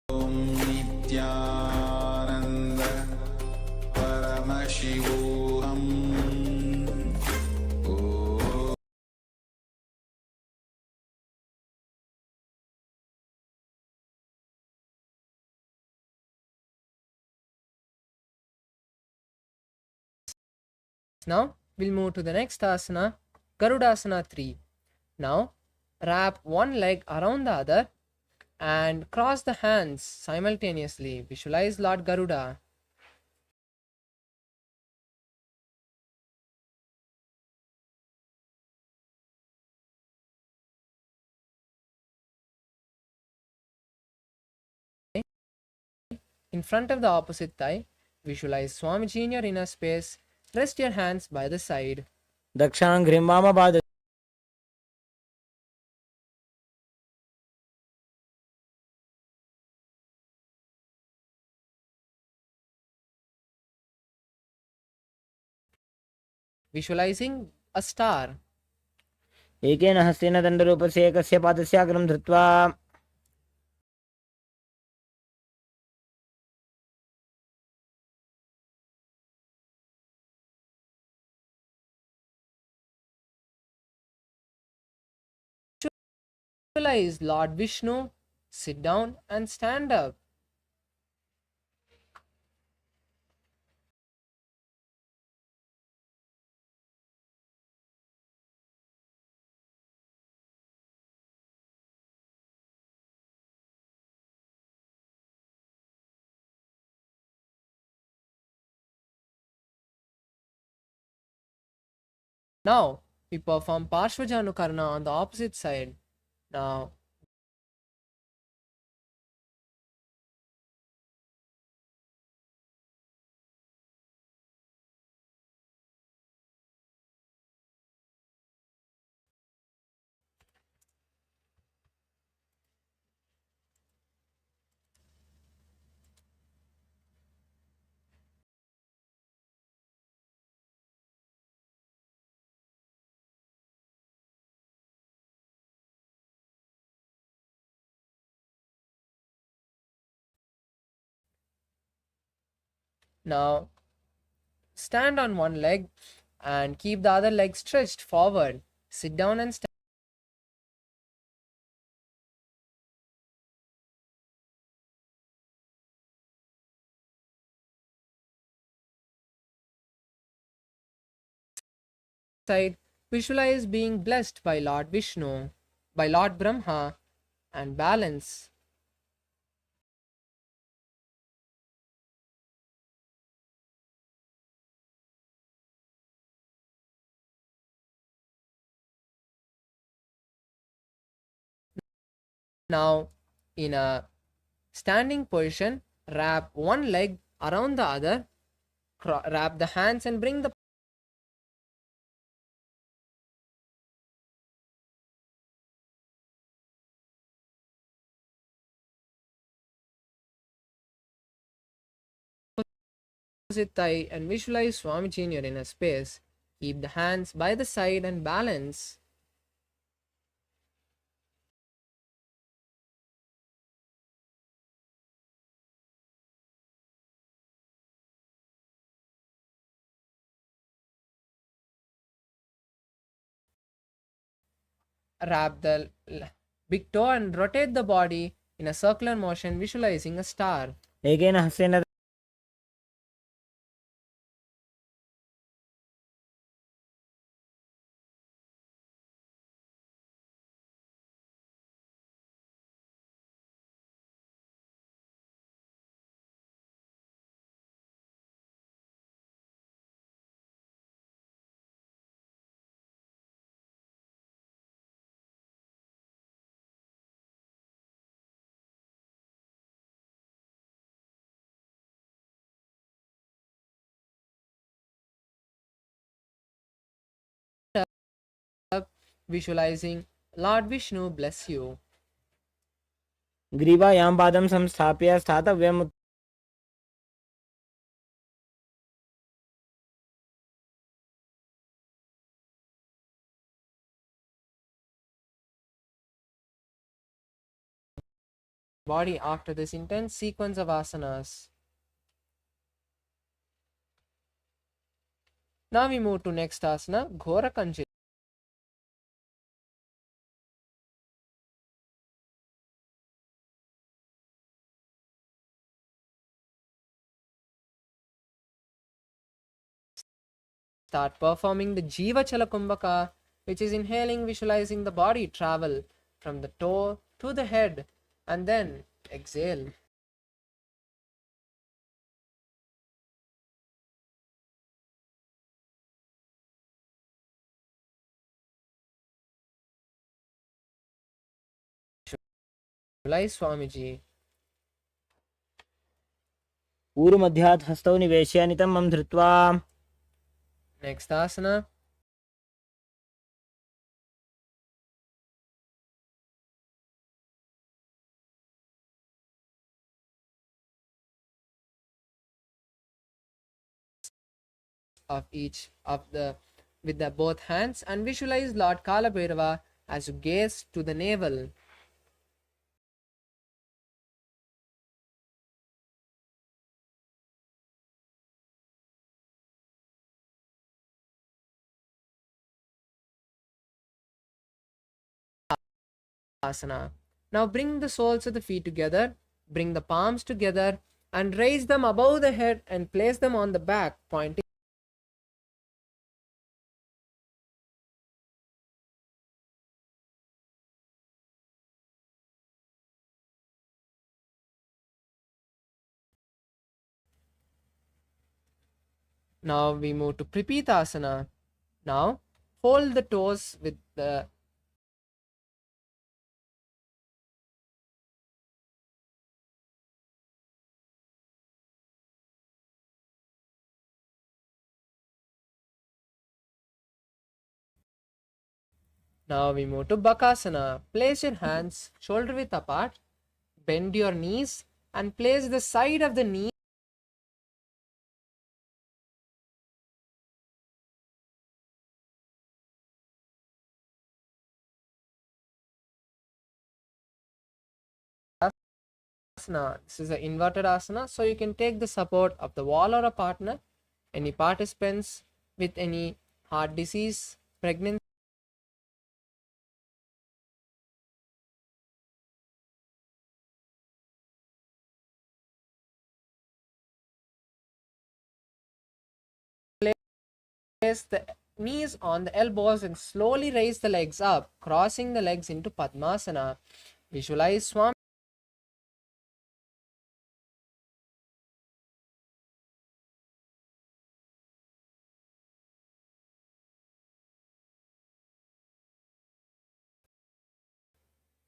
A: Om Nithyananda Paramashivoham Om
B: Now we'll move to the next asana, Garudasana 3. Now wrap one leg around the other and cross the hands simultaneously. Visualize Lord Garuda. In front of the opposite thigh, visualize Swamiji in your inner space. Rest your hands by the side.
C: Dakshanghrim Vamabad.
B: Visualizing a star.
C: एकेन हस्तेन दण्डरूपस्य एकस्य पादस्याग्रं धृत्वा
B: Visualize Lord Vishnu. Sit down and stand up. Now we perform Parshvajanukarana on the opposite side. Now, now stand on one leg and keep the other leg stretched forward. Sit down and stand. Side, visualize being blessed by Lord Vishnu, by Lord Brahma, and balance. Now, in a standing position, wrap one leg around the other, wrap the hands and bring the opposite thigh and visualize Swamiji in your inner space. Keep the hands by the side and balance. Wrap the big toe and rotate the body in a circular motion, visualizing a star.
C: एकेन हस्तेन
B: Visualizing Lord Vishnu bless you.
C: ग्रीवायां पादं संस्थाप्य स्थातव्यम्
B: Body after this intense sequence of asanas. Now we move to next asana, Ghora Kanjit. Start performing the Jiva Chala Kumbhaka, which is inhaling, visualizing the body travel from the toe to the head, and then exhale. Visualize Swamiji.
C: ऊरुमध्यात् हस्तौ निवेश्य नितम्बं धृत्वा
B: Next asana, of each of the with the both hands and visualize Lord Kala Bhairava as you gaze to the navel. Asana. Now bring the soles of the feet together, bring the palms together and raise them above the head and place them on the back, pointing Now we move to Pripita Asana. Now hold the toes with the Now we move to Bakasana. Place your hands shoulder width apart, bend your knees and place the side of the knee asana. This is an inverted asana, so you can take the support of the wall or a partner. Any participants with any heart disease, pregnancy, place the knees on the elbows and slowly raise the legs up, crossing the legs into Padmasana. Visualize Swami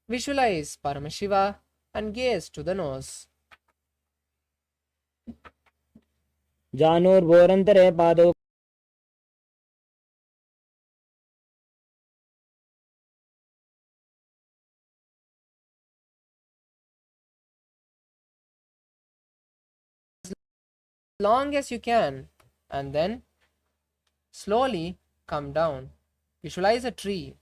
B: Visualize Paramashiva and gaze to the nose.
C: जानोर्भोरन्तरे पादौ
B: Long as you can, and then slowly come down. Visualize a tree.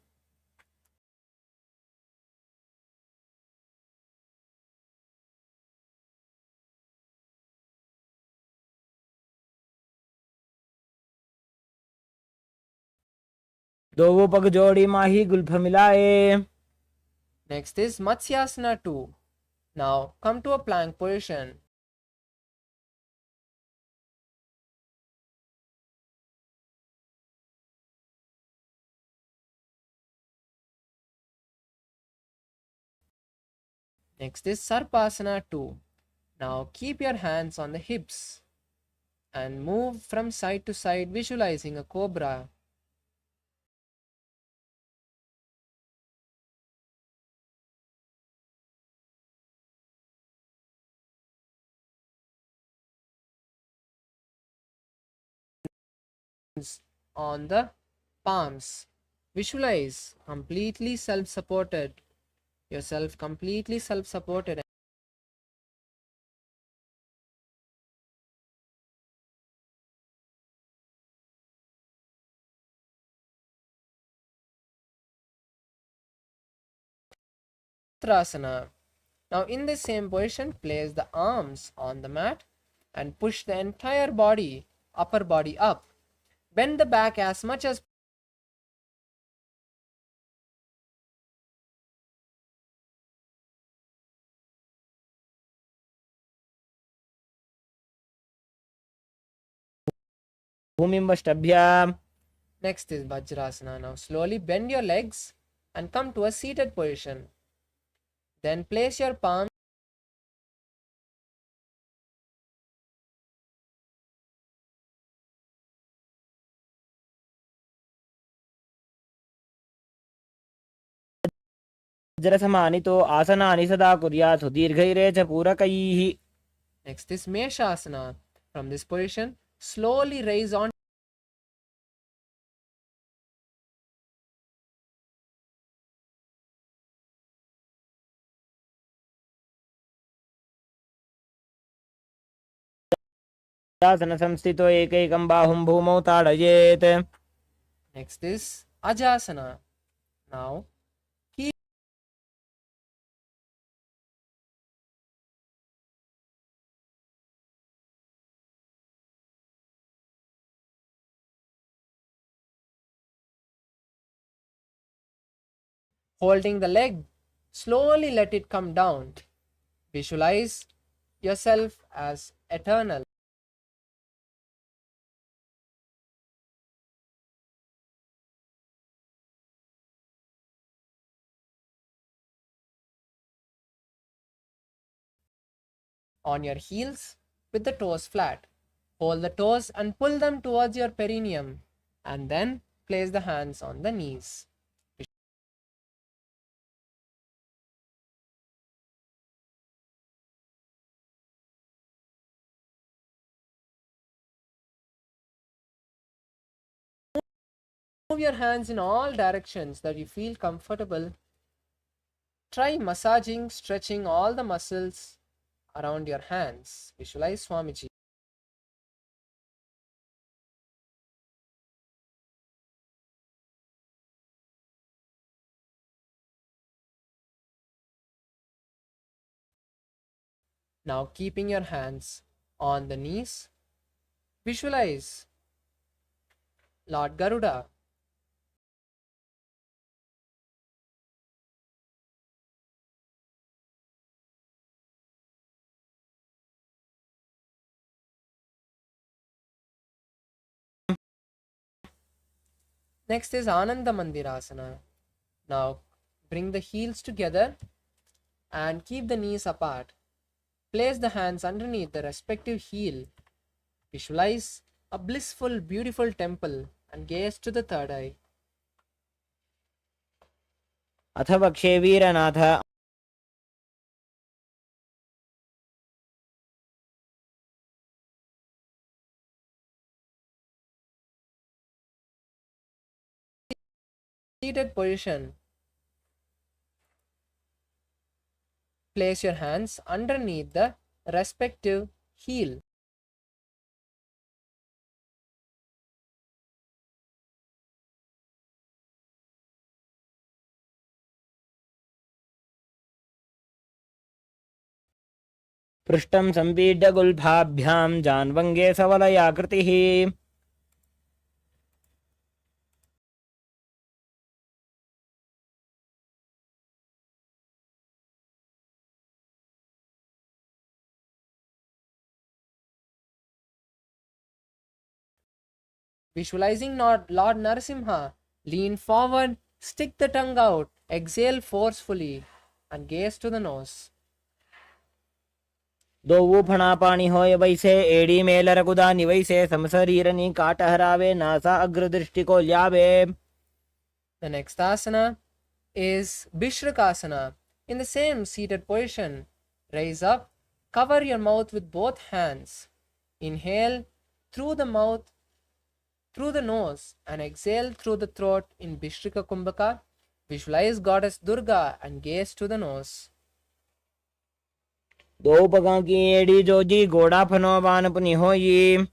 C: दो वो पग जोड़ी माही Gulf मिलाए.
B: Next is Matsyasana 2. Now come to a plank position. Next is Sarpasana 2. Now keep your hands on the hips and move from side to side, visualizing a cobra. On the palms. Visualize completely self-supported. Yourself completely self-supported. Utrasana. Now in the same position, place the arms on the mat and push the entire body, upper body up. Bend the back as much as
C: भूमिम्बष्टभ्याम्.
B: Next is Vajrasana. Now slowly bend your legs and come to a seated position. Then place your palms
C: वज्रसमानितो आसनानि सदा कुर्यात् दीर्घैरे च पूरकैः.
B: Next is Meshasana. From this position, slowly raise on
C: आसनसंस्थितो एकैकं बाहुं भूमौ ताडयेत्.
B: Next is Ajasana. Now keep holding the leg. Slowly let it come down. Visualize yourself as eternal. On your heels with the toes flat. Hold the toes and pull them towards your perineum and then place the hands on the knees. Move your hands in all directions that you feel comfortable. Try massaging, stretching all the muscles around your hands. Visualize Swamiji. Now, keeping your hands on the knees, visualize Lord Garuda. Next is Ananda Mandirasana. Now, bring the heels together and keep the knees apart. Place the hands underneath the respective heel. Visualize a blissful, beautiful temple and gaze to the third eye.
C: अथ वक्षे वीरनाथ
B: Seated position. Place your hands underneath the respective heel.
C: पृष्ठं सम्पीड्य गुल्फाभ्यां जान्वङ्गे सवलयाकृतिः
B: Visualizing Lord Narasimha, lean forward, stick the tongue out, exhale forcefully, and gaze to the nose.
C: दो फणा पाणी होय वैसे एड़ी Mailer कुदा निवैसे समशरीरनी काट हरावे नासा अग्रदृष्टि को ल्यावे.
B: The next asana is Bishrakasana. In the same seated position, raise up, cover your mouth with both hands. Inhale through the mouth, through the nose, and exhale through the throat in Bishrika Kumbhaka. Visualize Goddess Durga and gaze to the nose.
C: दो पगा की एड़ी जोजी घोड़ा फनो वान पुनि होई.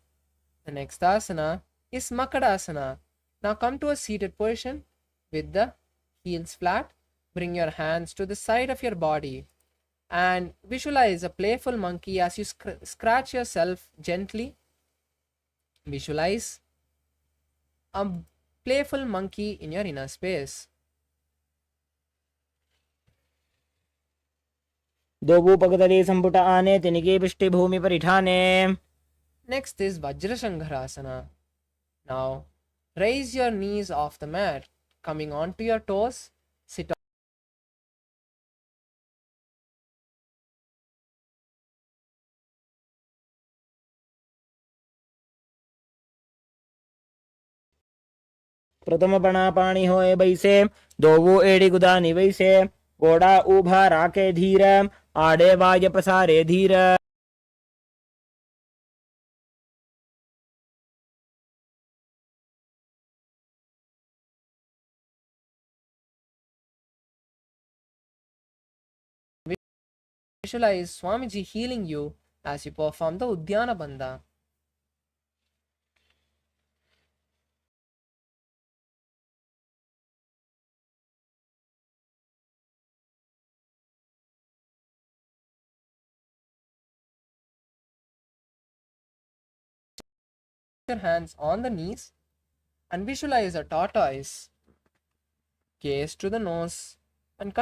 B: The next asana is Makadasana. Now come to a seated position with the heels flat. Bring your hands to the side of your body and visualize a playful monkey as you scratch yourself gently. Visualize a playful monkey in your inner space.
C: दो पगतली संपुट आने तिनकी पिष्टि भूमि पर इठाने.
B: Next is Vajrashankarasana. Now raise your knees off the mat, coming onto your toes. Sit
C: प्रथम बना पाणी होए बैसे दो एड़ी गुदा निवैसे घोड़ा उभा राके धीर आड़े वाय पसारे धीर.
B: Visualize Swamiji healing you as you perform the Udyana Bandha. Your hands on the knees and visualize a tortoise. Gaze to the nose and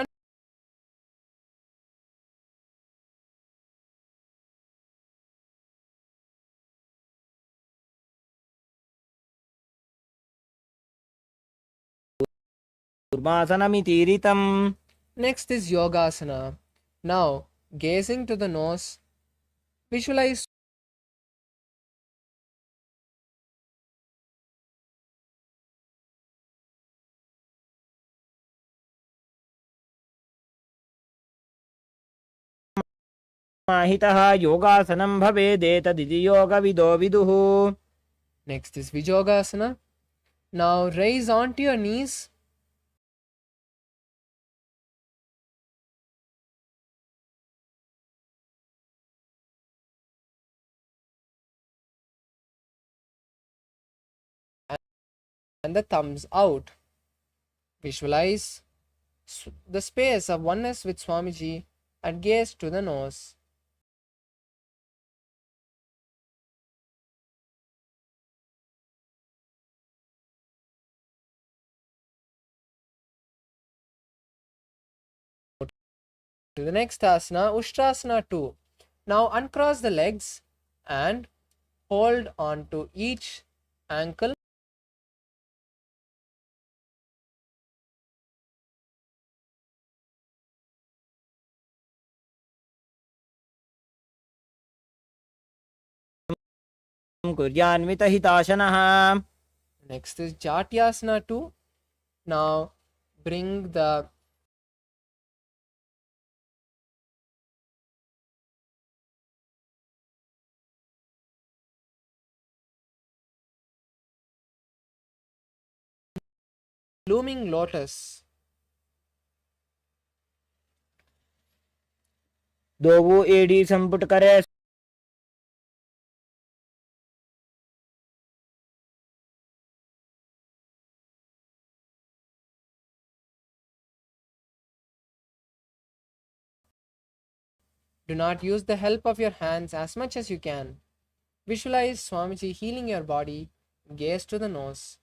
C: Urmasanamitīritam.
B: Next is Yogasana. Now, gazing to the nose, visualize
C: Mahitaha yogasanam bhavedetaditi yogavido viduhu.
B: Next is Vijogasana. Now raise onto your knees. And the thumbs out. Visualize the space of oneness with Swamiji and gaze to the nose. To the next asana, Ushtrasana 2. Now uncross the legs and hold on to each ankle.
C: Kuryanvitahitashanah.
B: Next is Jatyasana 2. Now bring the blooming lotus.
C: दोवो एडी संपुट करे.
B: Do not use the help of your hands as much as you can. Visualize Swamiji healing your body. Gaze to the nose.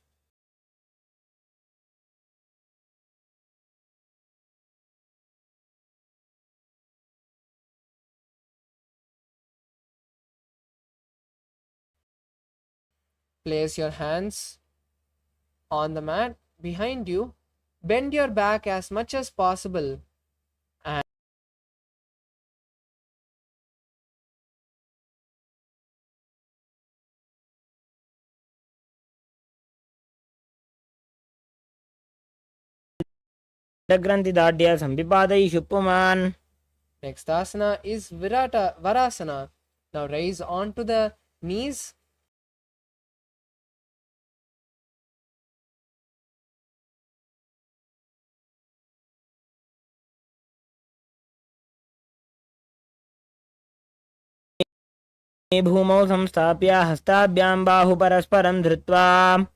B: Place your hands on the mat behind you. Bend your back as much as possible and
C: ग्रंथि दाढ़्य संविपादयिषु पुमान्.
B: next asana is Varasana. Now raise onto the knees.
C: भूमौ संस्थाप्य हस्ताभ्यां बाहु परस्परं धृत्वा.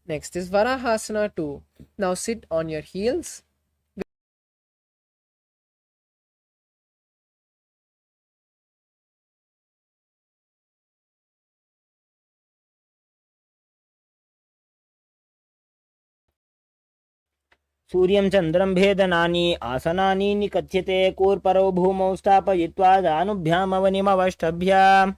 B: Next is Varahasana 2. Now sit on your heels.
C: सूर्यं चन्द्रं भेदनानि आसनानि निकथ्यते. कूर्परौ भूमौ स्थापयित्वा जानुभ्यामवनिमवष्टभ्य.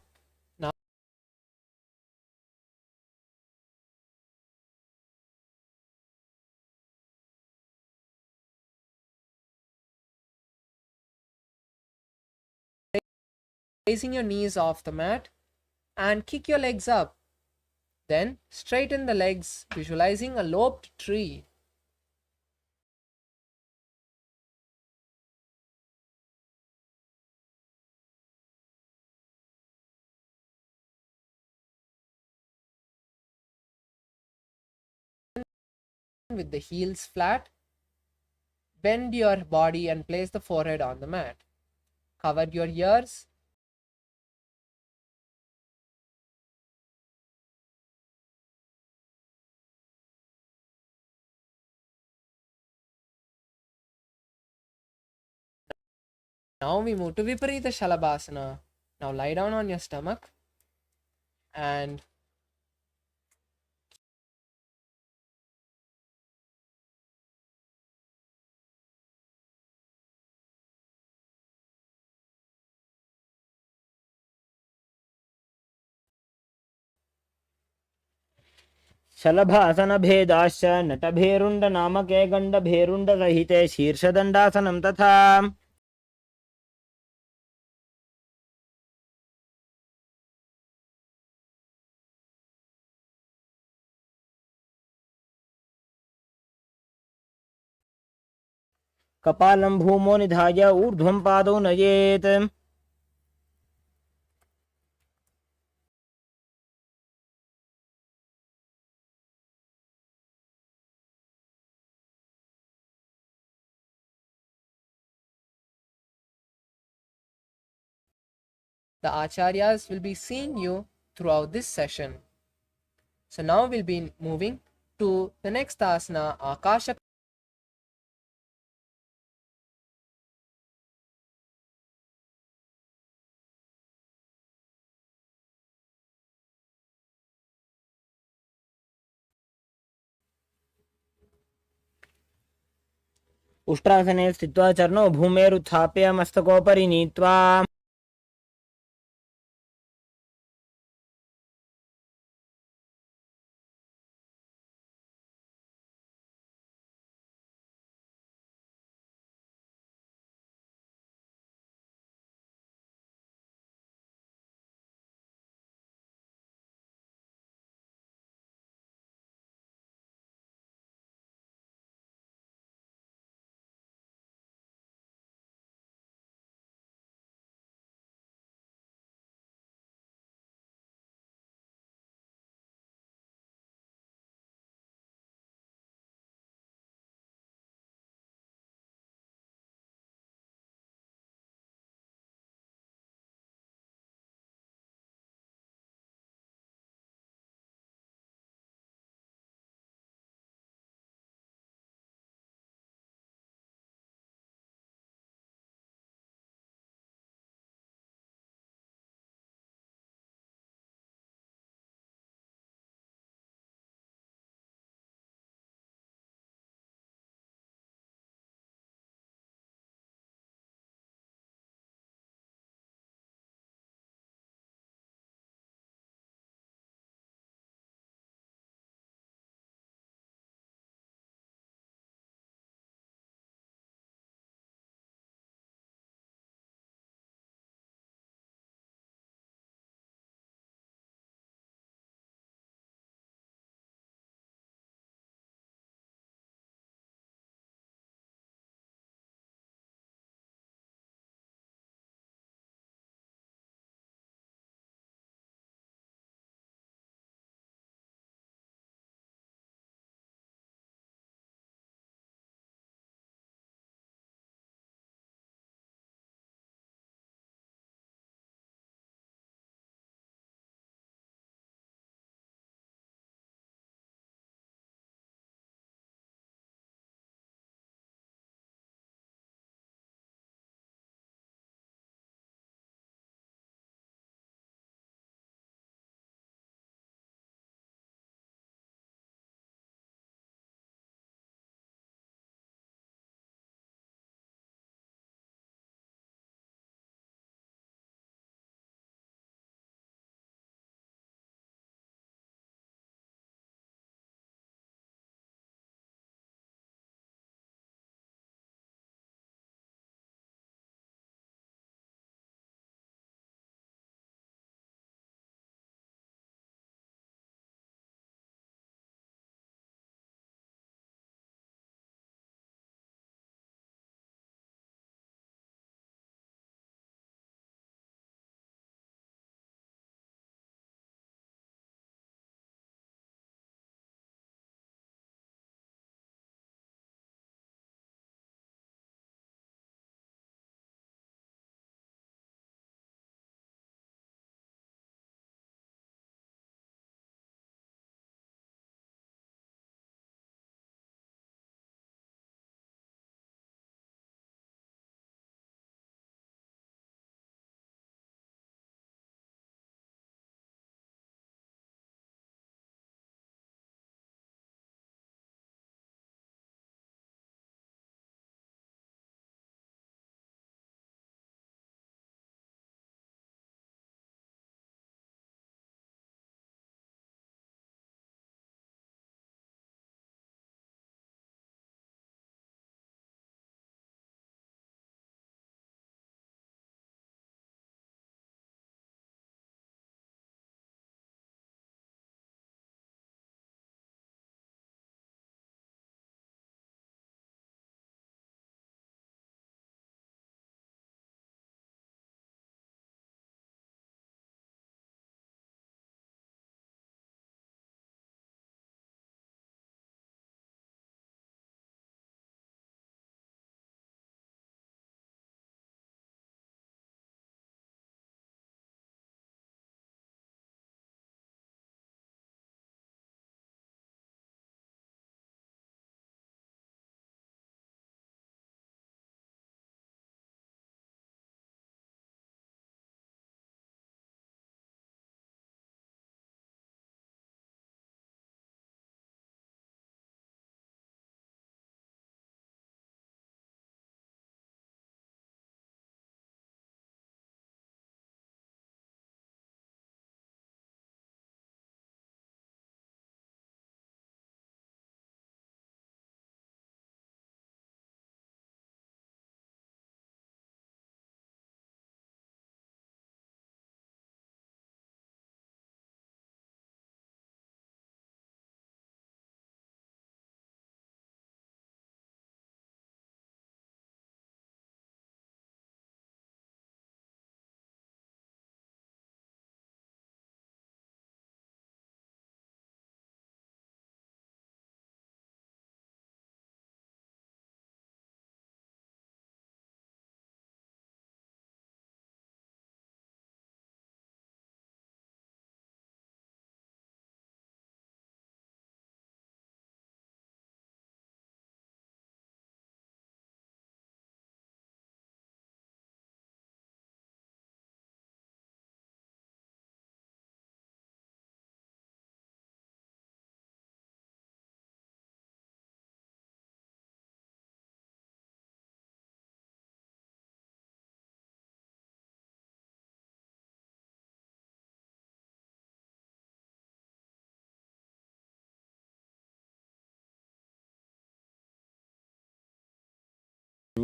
B: Raising your knees off the mat and kick your legs up. Then straighten the legs, visualizing a lobed tree. With the heels flat, bend your body and place the forehead on the mat. Cover your ears. Now we move to Viparita Shalabhasana. Now lie down on your stomach and
C: शलभासन भेदाश्च नटभेरुण्ड नामके गण्डभेरुण्ड सहिते शीर्षदण्डासनं तथा. कपालं भूमो निधाय ऊर्ध्वं पादौ नयेत्.
B: the Acharyas will be seeing you throughout this session. So now we'll be moving to the next asana, Akasha.
C: उष्ट्रासने स्थित्वा चरणौ भूमेरुत्थाप्य मस्तकोपरि नीत्वा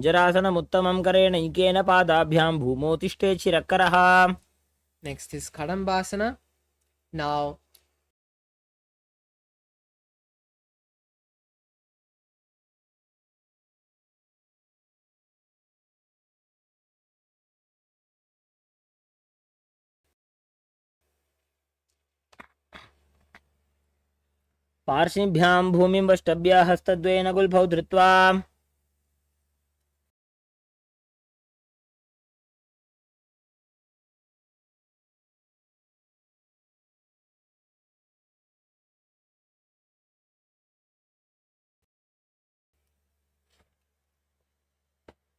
C: जरासनमुत्तमं करेणैकेन पादाभ्यां भूमौ तिष्ठेत् शिरःकरः.
B: Next is Kadambasana. Now
C: पार्श्वभ्यां भूमिं वष्टभ्य हस्तद्वयेन गुल्फौ धृत्वा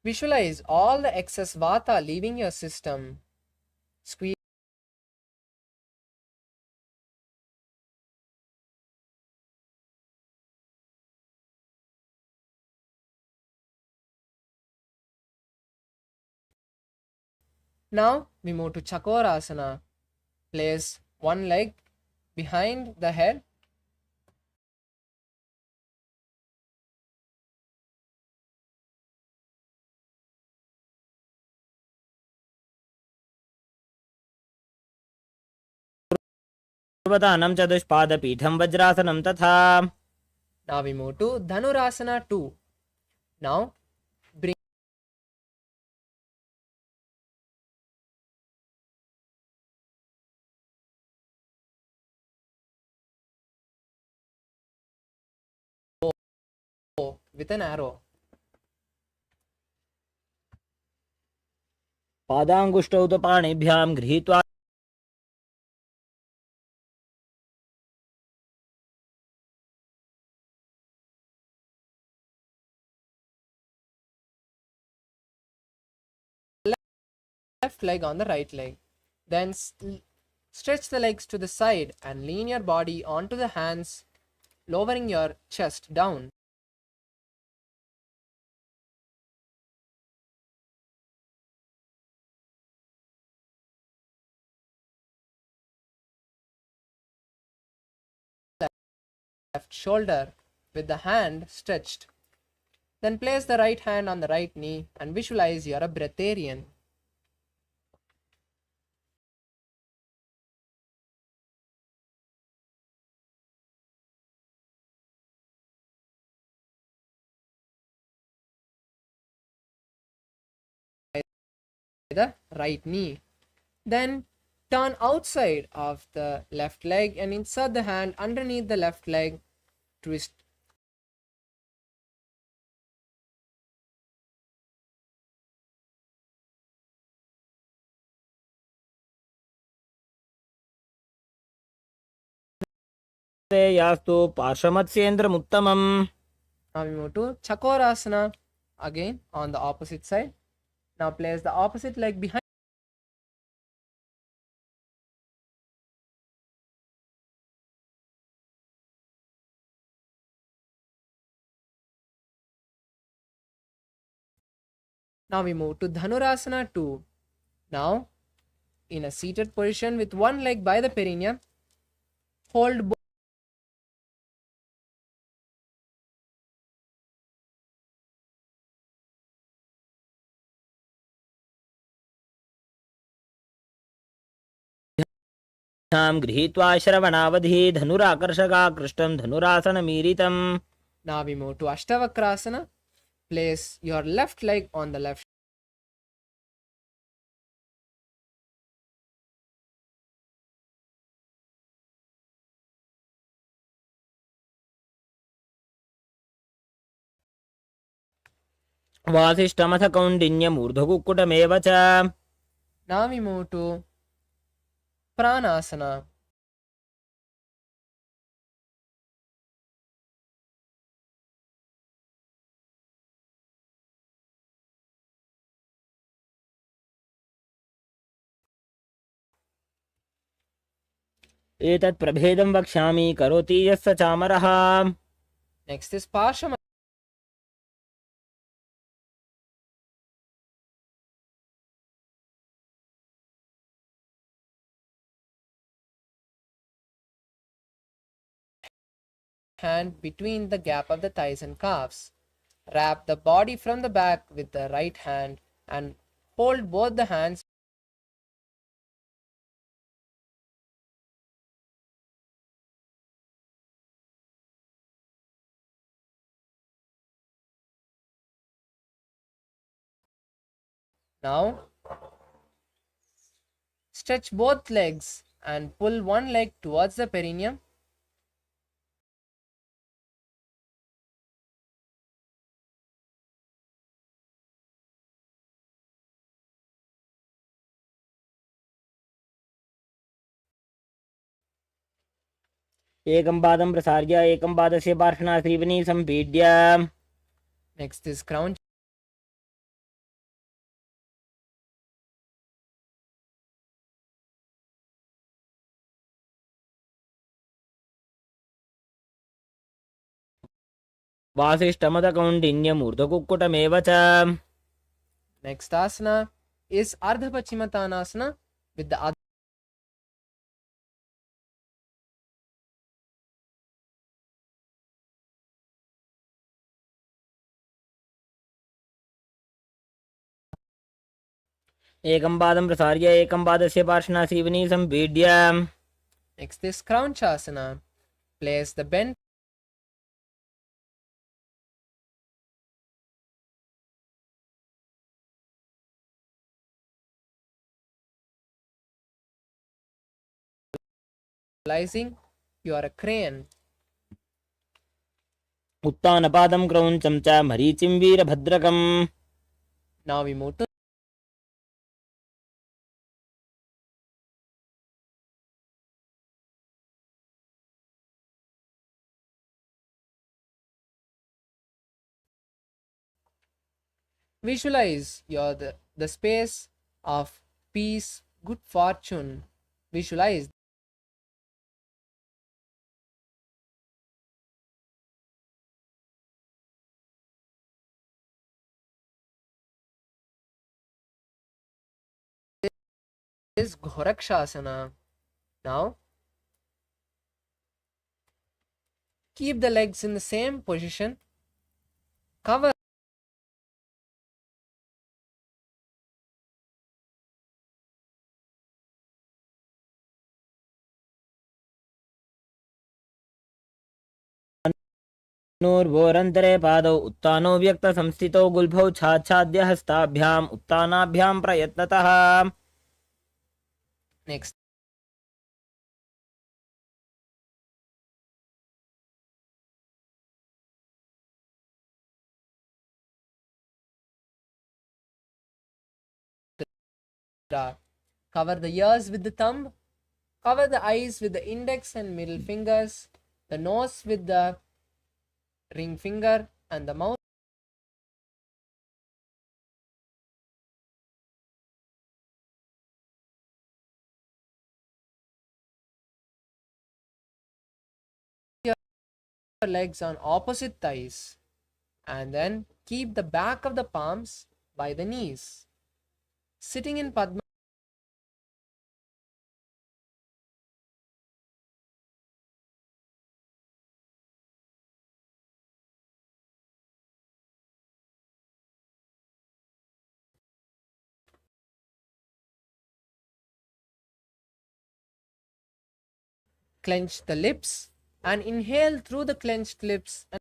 B: visualize all the excess vata leaving your system. Squeeze Now we move to Chakorasana. Place one leg behind the head.
C: पर्वतानं चतुष्पादपीठं वज्रासनं तथा.
B: Now we move to Dhanurasana 2. Now bring with an arrow.
C: पादाङ्गुष्ठौ तु पाणिभ्यां गृहीत्वा
B: Left leg on the right leg. Then stretch the legs to the side and lean your body onto the hands, lowering your chest down. Left shoulder with the hand stretched. Then place the right hand on the right knee and visualize you're a breatharian. The right knee. Then turn outside of the left leg and insert the hand underneath the left leg. Twist.
C: यास्तु पार्श्वमत्स्येन्द्रमुत्तमम्.
B: Now we move to Chakorasana again on the opposite side. Now place the opposite leg behind. Now we move to Dhanurasana 2. Now in a seated position with one leg by the perineum, hold both
C: गृहीत्वा श्रवणावधि धनुराकर्षकाकृष्टं धनुरासनमीरितम्.
B: Now we move to Ashtavakrasana. Place your left leg on the left.
C: वासिष्ठमथ कौण्डिन्यमूर्ध्वकुक्कुटमेव च.
B: Now we move to Pranasana.
C: एतत् प्रभेदं वक्ष्यामि करोति यस्य चामरः.
B: Next is Parshamana. Hand between the gap of the thighs and calves. Wrap the body from the back with the right hand and hold both the hands now. Stretch both legs and pull one leg towards the perineum.
C: एकं पादं प्रसार्य एकं पादस्य पार्श्वनाथ्रीवनि सम्पीड्य
B: Next is crown.
C: वासिष्ठमदकौण्डिन्यमूर्धकुक्कुटमेव च.
B: Next asana is Ardha Pachimatanasana with the other
C: एकं पादं प्रसार्य एकं पादस्य पार्श्वनाथ्रीवनि सम्पीड्य.
B: Next is Kraunchasana. Place the bent realizing you are a crane.
C: उत्तानपादं क्रौञ्चं च मरीचिं वीरभद्रकम्.
B: Now we move to visualize the space of peace, good fortune. Visualize this Ghorakshasana. Now keep the legs in the same position. Cover
C: नूर्वोरन्तरे पादौ उत्तानो व्यक्तसंस्थितौ गुल्भौ छाच्छाद्य हस्ताभ्याम् उत्तानाभ्यां प्रयत्नतः.
B: next cover the ears with the thumb, cover the eyes with the index and middle fingers, the nose with the ring finger, and the mouth legs on opposite thighs, and then keep the back of the palms by the knees. Sitting in Padma clench the lips and inhale through the clenched lips and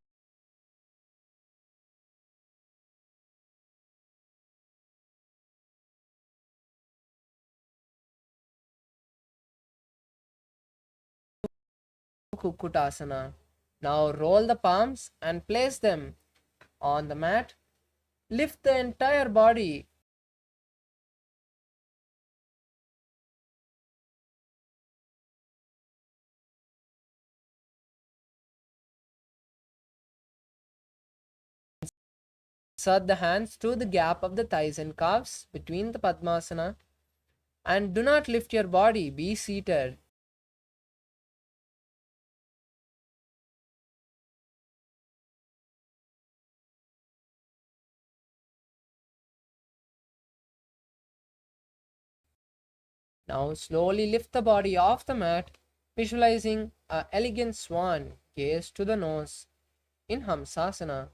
B: Kukutasana. Now roll the palms and place them on the mat. Lift the entire body. Insert the hands through the gap of the thighs and calves between the Padmasana. And do not lift your body. Be seated. Now slowly lift the body off the mat, visualizing an elegant swan, gaze to the nose in Hamsasana.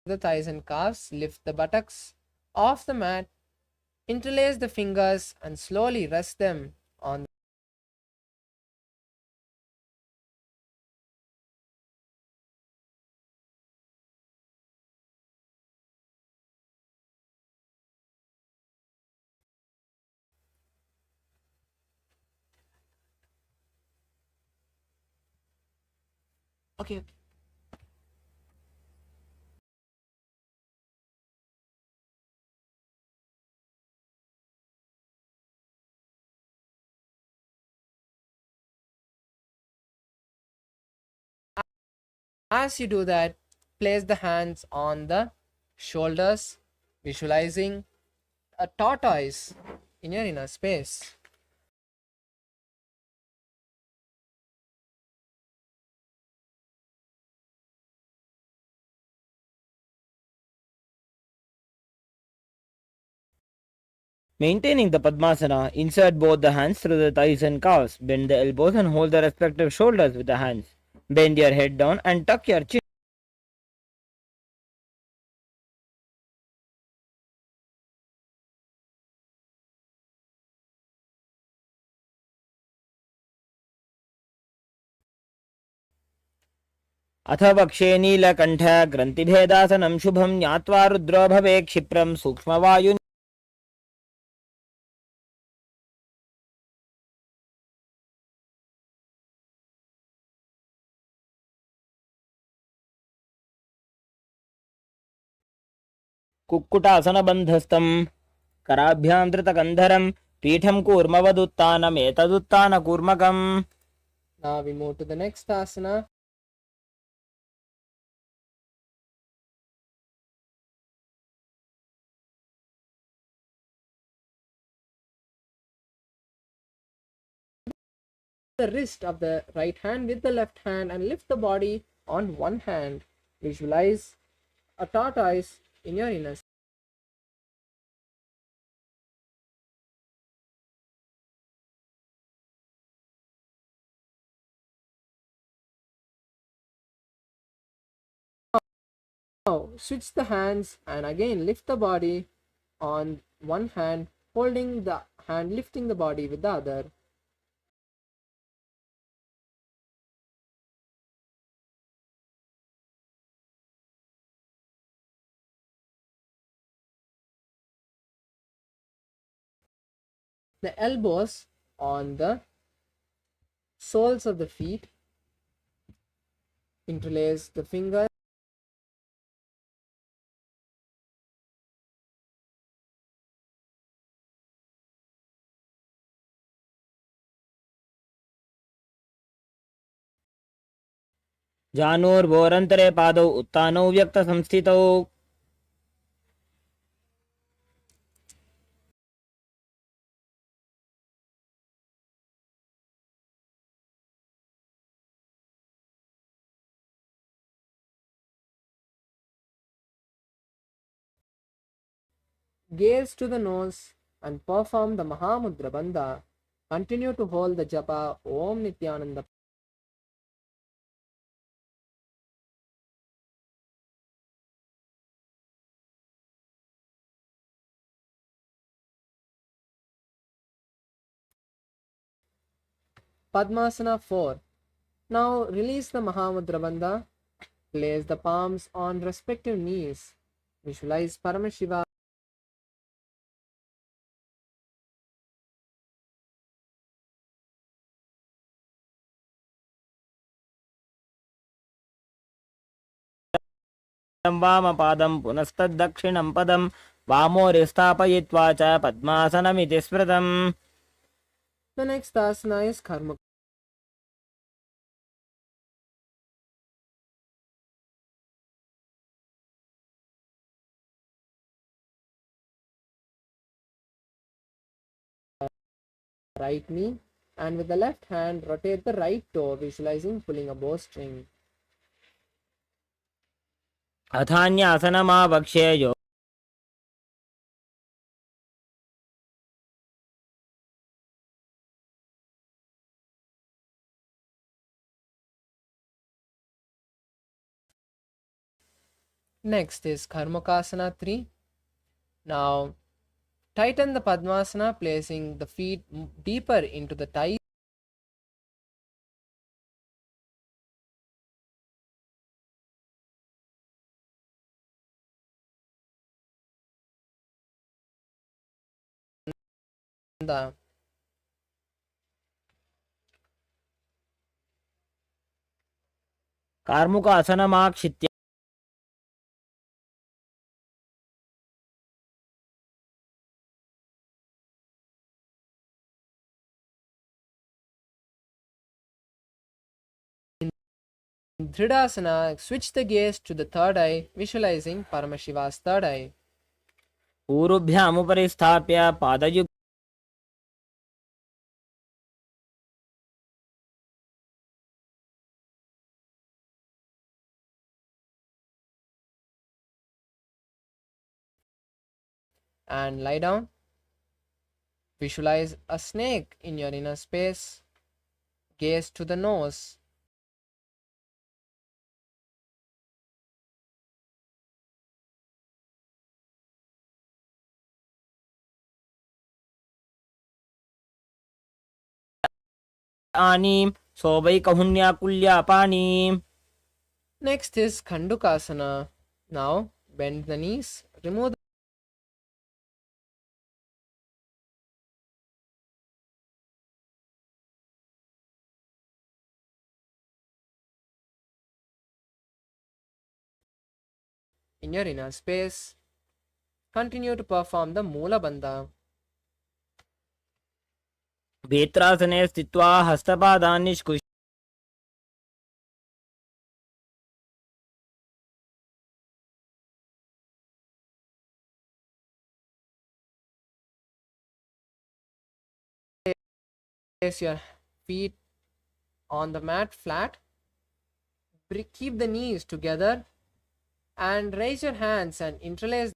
B: the thighs and calves, lift the buttocks off the mat, interlace the fingers and slowly rest them on. Okay. As you do that, place the hands on the shoulders, visualizing a tortoise in your inner space.
C: Maintaining the Padmasana, insert both the hands through the thighs and calves. Bend the elbows and hold the respective shoulders with the hands. Bend your head down and tuck your chin. अथ वक्षे नीलकण्ठ ग्रन्थिभेदासनं शुभं ज्ञात्वा रुद्रो भवे क्षिप्रं सूक्ष्मवायु कुक्कुटासनबन्धस्थं कराभ्यां धृतकन्धरं पीठं कूर्मवदुत्थानमेतदुत्थानकूर्मकम्.
B: Now we move to the next asana. The wrist of the right hand with the left hand and lift the body on one hand. Visualize a tortoise in your inner. Now switch the hands and again lift the body on one hand, holding the hand, lifting the body with the other. The elbows on the soles of the feet. Interlace the fingers.
C: जानूर्वोरन्तरे पादौ उत्तानौ व्यक्तसंस्थितौ.
B: Gaze to the nose and perform the Mahamudra Bandha. Continue to hold the japa Om Nithyananda. Padmasana 4. Now release the Mahamudra Bandha. Place the palms on respective knees. Visualize Paramashiva.
C: वामपादं पुनस्तद्दक्षिणं पदं वामोरे स्थापयित्वा च पद्मासनमिति स्मृतम्.
B: The next asana is Karma. Right knee, and with the left hand rotate the right toe, visualizing pulling a bowstring.
C: अथान्यासनमावक्ष्ये
B: Next is Karmakasana 3. Now tighten the Padmasana, placing the feet deeper into the thighs. The
C: कार्मुकासनमाक्षित्य
B: Dridasana, switch the gaze to the third eye, visualizing Paramashiva's third eye.
C: ऊरुभ्यामुपरि स्थाप्य पादयुक्
B: And lie down. Visualize a snake in your inner space. Gaze to the nose.
C: आनीं सोवैकहुन्याकुल्यापानीम्.
B: Next is Khandukasana. Now bend the knees. Remove in your inner space. Continue to perform the Mula Bandha.
C: वेत्रासने स्थित्वा हस्तपादान् निष्कुष्य
B: Place your feet on the mat flat. Keep the knees together and raise your hands and interlace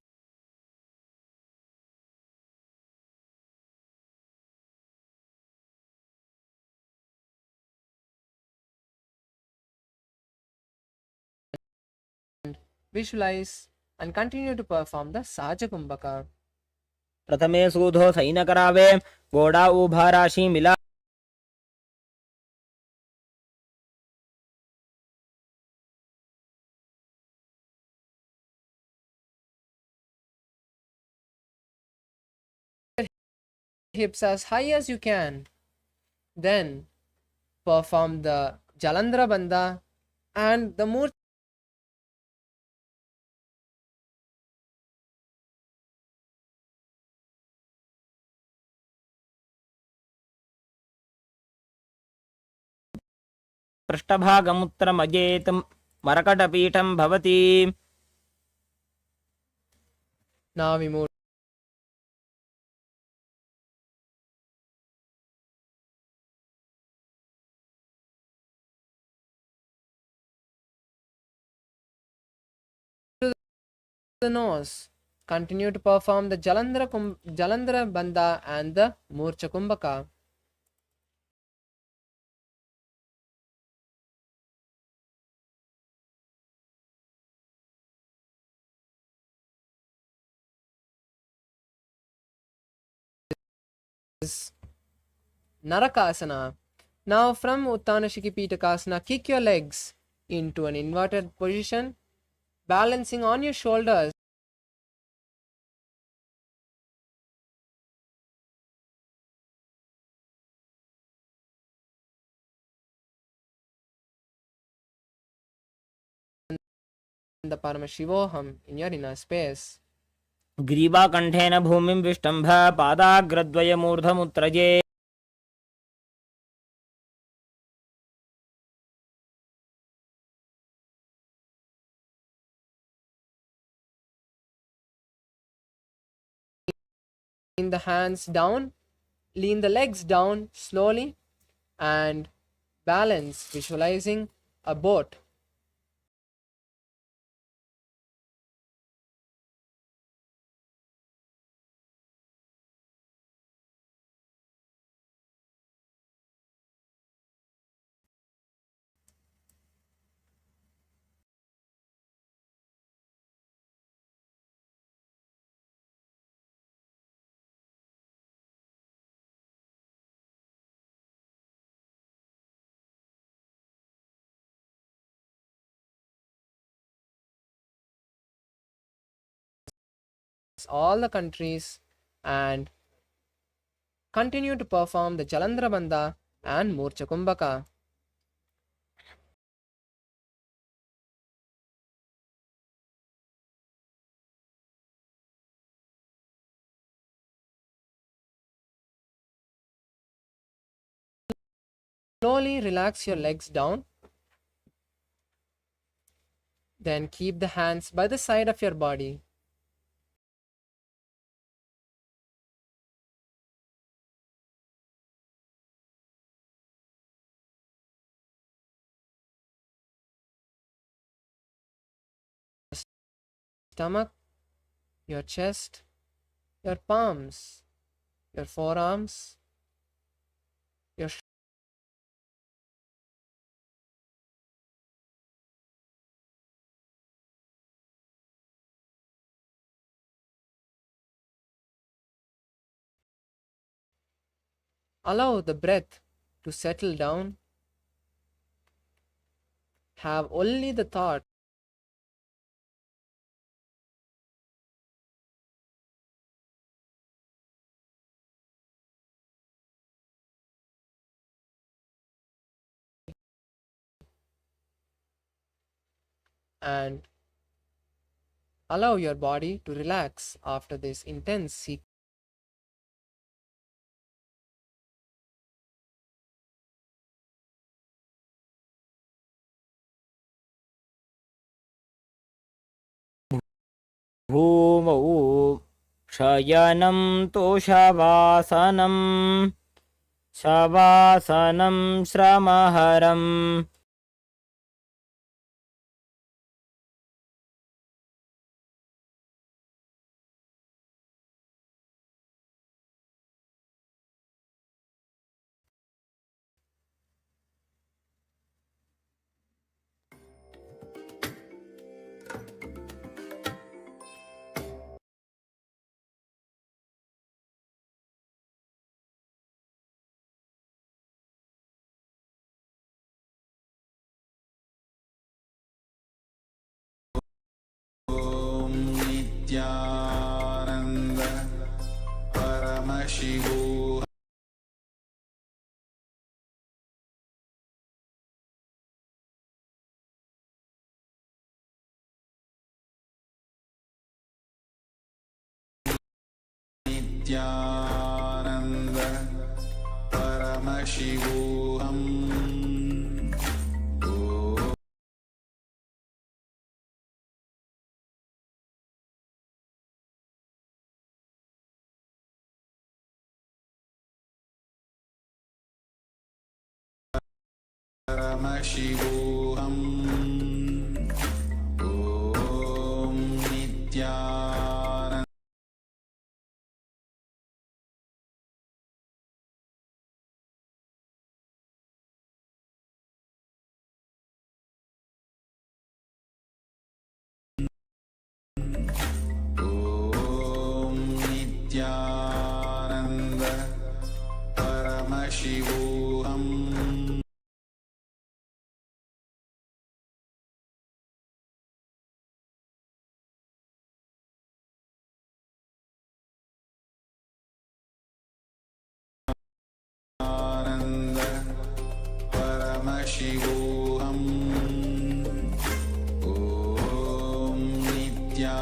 B: visualize and continue to perform the Saja Kumbhaka.
C: प्रथमे सूधो सैनकरावे गोडा उभाराशी मिला
B: Hips as high as you can. Then perform the Jalandhara Bandha and the Murcha
C: पृष्ठभागमुत्तरमजेत मरकटपीठं भवति.
B: Now we move to the nose. Continue to perform the Jalandhara Bandha and the Murcha Kumbhaka. Narakasana. Now from Uttana Shikipitakasana, kick your legs into an inverted position, balancing on your shoulders. The Paramashivoham in your inner space.
C: ग्रीवाकण्ठेन भूमिं विष्टम्भ पादाग्रद्वयमूर्धमुत्रजे.
B: Lean the hands down, lean the legs down slowly, and balance, visualizing a boat. across all the countries and continue to perform the Jalandhara Bandha and Murcha Kumbhaka. Slowly relax your legs down. Then keep the hands by the side of your body. Stomach, your chest, your palms, your forearms, your allow the breath to settle down. Have only the thought and allow your body to relax after this intense sequence.
C: भूमौ शयनं तोषवासनं शवासनं श्रमहरम्
A: Nithyananda Paramashivoham Nithyananda Paramashivoham Paramashivoham Om Nithyananda Om Nithyananda Paramashivoham Ananda Paramashivoham Om Nithya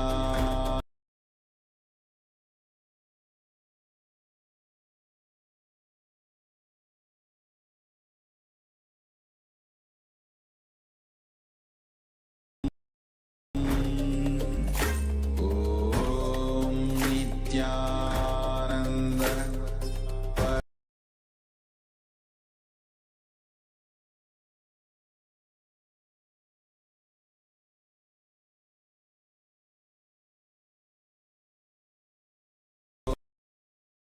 A: Om Nithyananda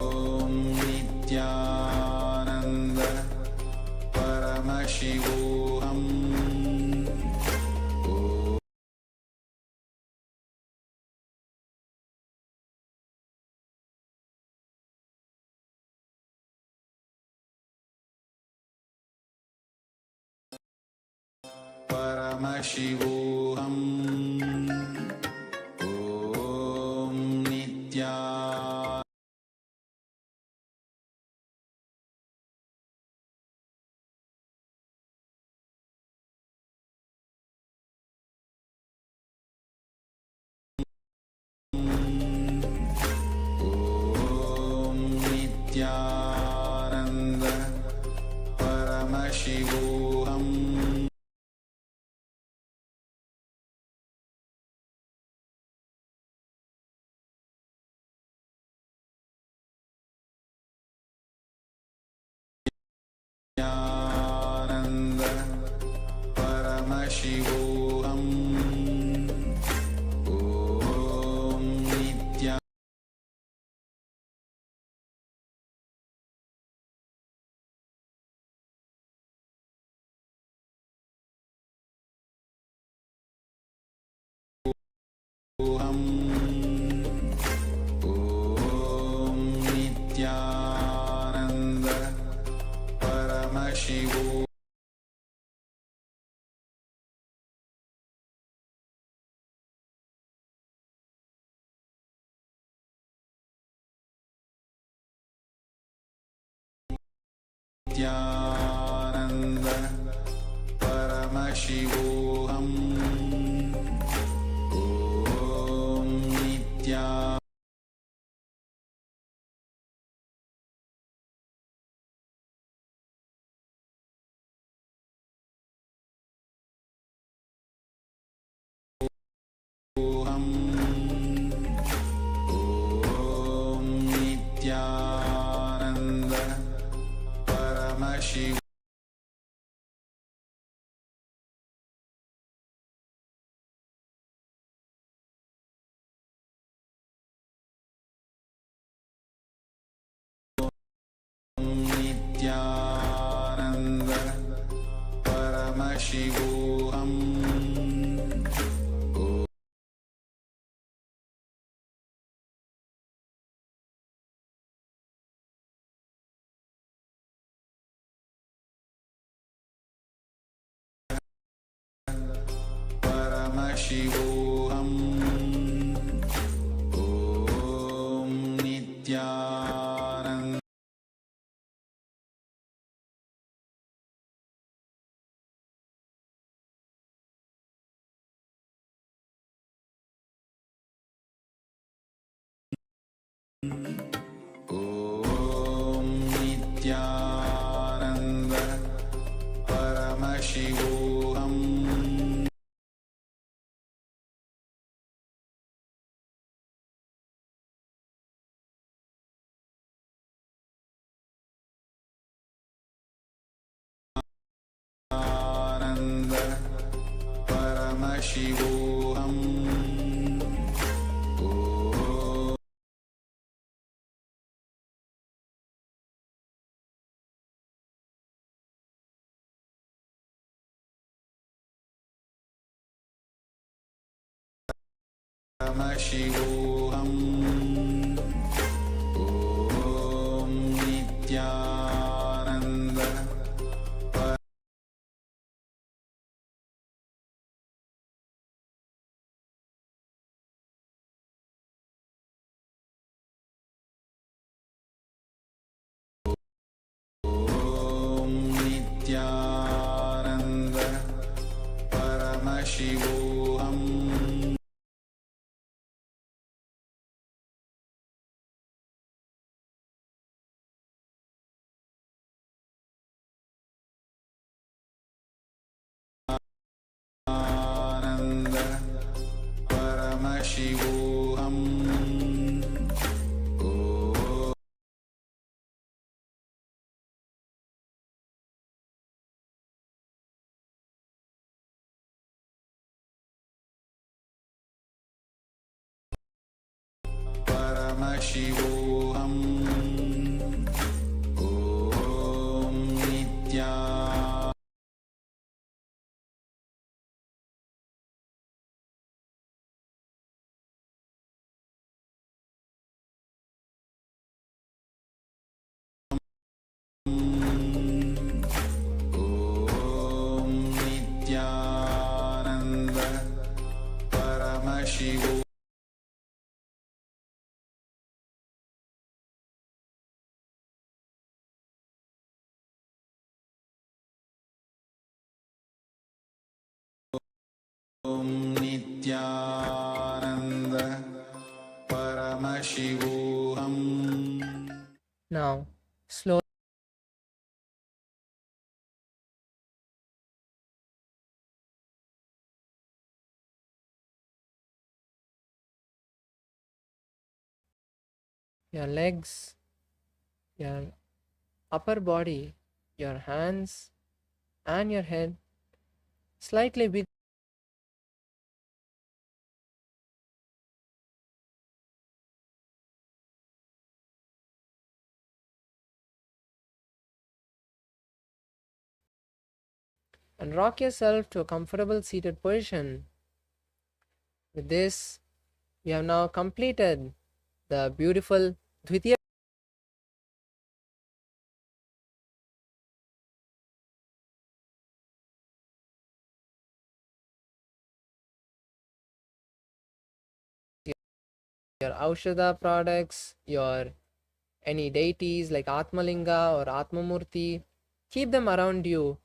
A: Om Nithyananda Paramashivoham Paramashivoham Om Nithya Nithyananda Paramashivoham Om Nithya Om Nithyananda Paramashivoham Nithyananda Paramashivoham Paramashivoham Om Nithyananda Om Nithyananda Paramashivoham Ananda Paramashivoham Paramashivoham Om Nithyananda Om Nithyananda Paramashivoham Ananda Paramashivoham Paramashivoham Om Nithya Om Nithyananda Paramashivoham Om Nithyananda Paramashivoham
B: Now, slow your legs, your upper body, your hands, and your head slightly big. And rock yourself to a comfortable seated position. With this, we have now completed the beautiful Dvitiya. Your Aushadha products, your any deities like Atmalinga or Atmamurti, Keep them around you.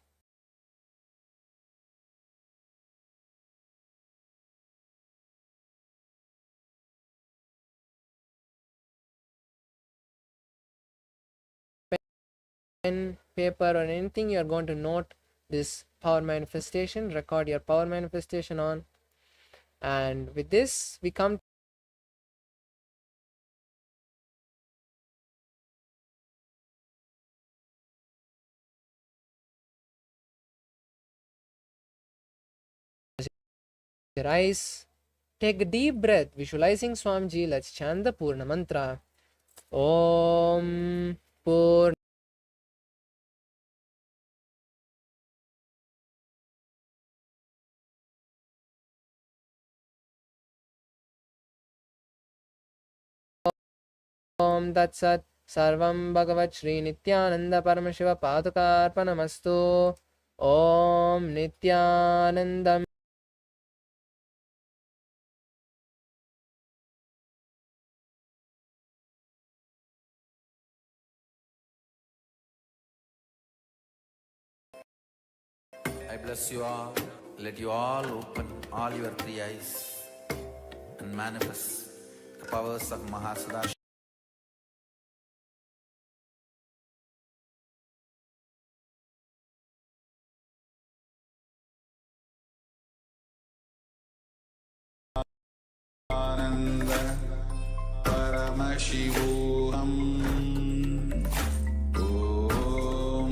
B: Pen, paper, or anything you are going to note this power manifestation. Record your power manifestation on. And with this, we come your eyes. Take a deep breath, visualizing Swamiji. Let's chant the Purna Mantra. Om Purna Om Tat Sat Sarvam Bhagavat Shri Nithyananda Paramashiva Padukarpanamastu. Om Nithyanandam
A: I bless you all. Let you all open all your three eyes and manifest the powers of Mahasada. Ananda Paramashivoham Om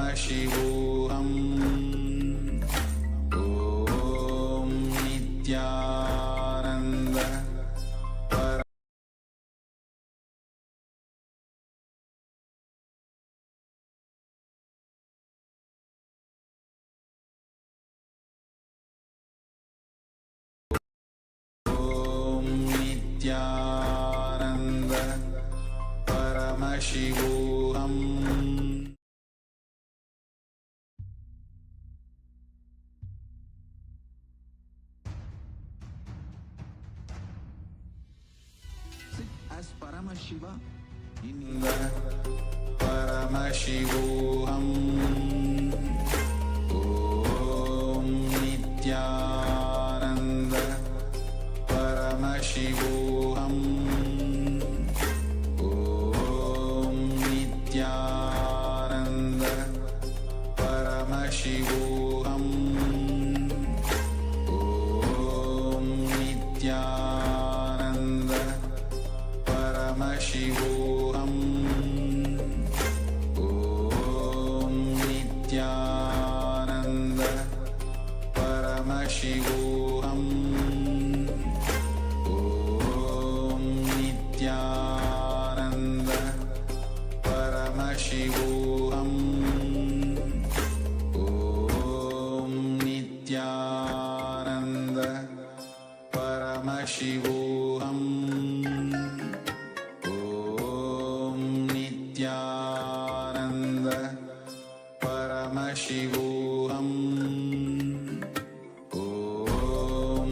A: Paramashivoham Om Nithyananda Nithyananda Paramashivoham. Sit as Paramashiva in Paramashivoham. Om Nithyananda Paramashivoham. Om Nithyananda Paramashivoham. Om Nithyananda Paramashivoham. Om Nithyananda Paramashivoham. Om Nithyananda Paramashivoham. Om Nithyananda Paramashivoham. Om Nithyananda Paramashivoham. Om Nithyananda Paramashivoham. Om Nithyananda Paramashivoham. Om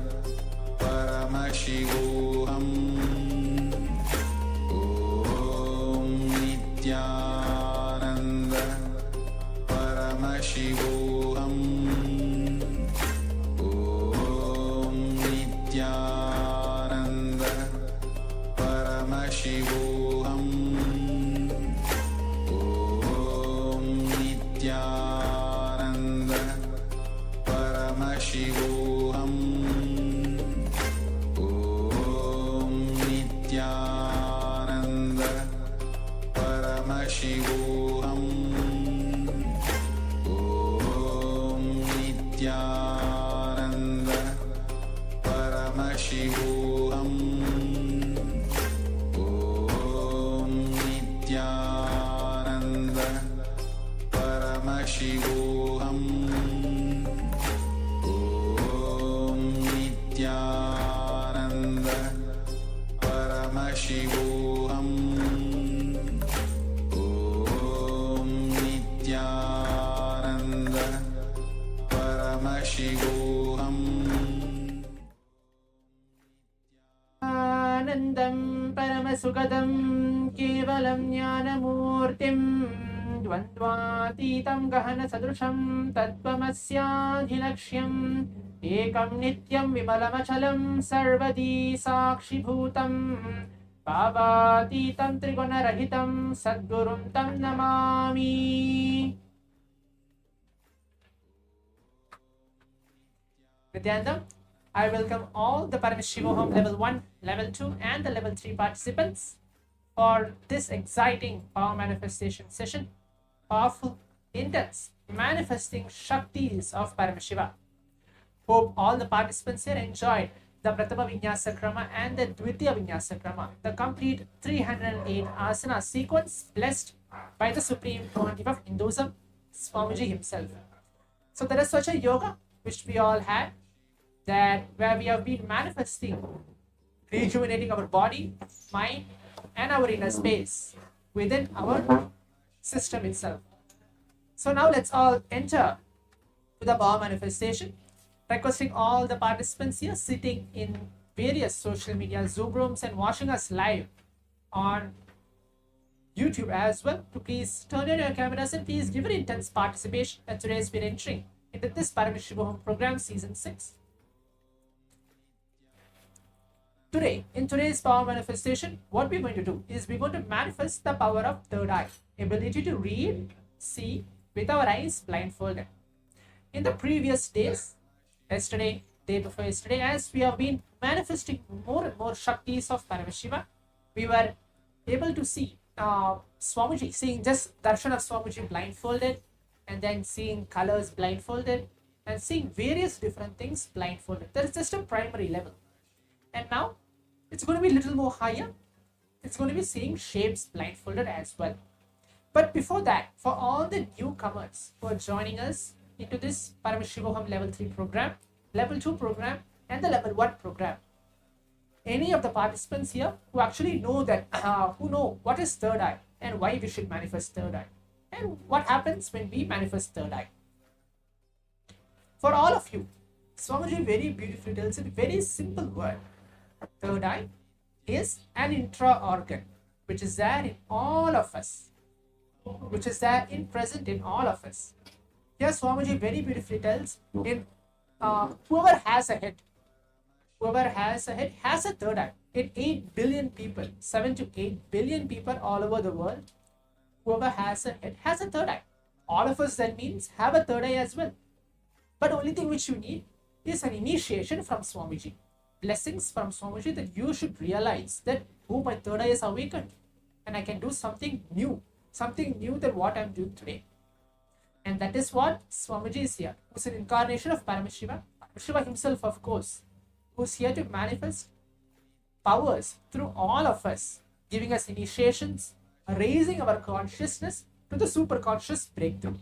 A: Nithyananda Paramashivoham. Om Nithyananda Paramashivoham. Om Nithyananda Paramashivoham. Om Nithyananda Paramashivoham. Om Nithyananda Paramashivoham. Om Nithyananda Paramashivoham. Om Nithyananda MahaParamashivoham.
B: Anandam Paramasukadam Kevalam Jnanamurtim Dvandvatitam Gahana Sadrusham Tattvamasyaadhilaksham Ekam Nityam Vimalamachalam Sarvadi Sakshibhutam Bhavatitam Trigunarahitam Sadgurum Tam Namami. Nithyananda, I welcome all the Paramashivoham Level 1, Level 2 and the Level 3 participants for this exciting power manifestation session. Powerful, intense, manifesting Shaktis of Paramashiva. Hope all the participants here enjoyed the Pratama Vinyasa Krama and the Dvitiya Vinyasa Krama, the complete 308 asana sequence blessed by the Supreme Pontiff of Hinduism, Swamiji himself. So there is such a yoga which we all had, that where we have been manifesting, rejuvenating our body, mind and our inner space within our system itself. So now let's all enter to the power manifestation, requesting all the participants here sitting in various social media Zoom rooms and watching us live on YouTube as well to please turn on your cameras and please give an intense participation. And today's we're entering into this Paramashivoham program season 6. Today, in today's power manifestation, what we're going to do is we're going to manifest the power of third eye, ability to read, see with our eyes blindfolded. In the previous days, yesterday, day before yesterday, as we have been manifesting more and more Shaktis of Paramashiva, we were able to see Swamiji, seeing just darshan of Swamiji blindfolded, and then seeing colors blindfolded, and seeing various different things blindfolded. That is just a primary level. And now, it's going to be a little more higher. It's going to be seeing shapes blindfolded as well. But before that, for all the newcomers who are joining us into this Paramashivoham Level 3 program, Level 2 program and the Level 1 program, any of the participants here who actually know that, who know what is third eye and why we should manifest third eye and what happens when we manifest third eye. For all of you, Swamiji very beautifully tells a very simple word. Third eye is an intra-organ which is there in all of us, which is there in present in all of us. Here Swamiji very beautifully tells in whoever has a head has a third eye. In 8 billion people, 7 to 8 billion people all over the world, whoever has a head has a third eye. All of us, that means, have a third eye as well. But the only thing which you need is an initiation from Swamiji. Blessings from Swamiji that you should realize that, oh, my third eye is awakened and I can do something new than what I'm doing today. And that is what Swamiji is here, who's an incarnation of Paramashiva, Shiva himself, of course, who's here to manifest powers through all of us, giving us initiations, raising our consciousness to the superconscious breakthrough.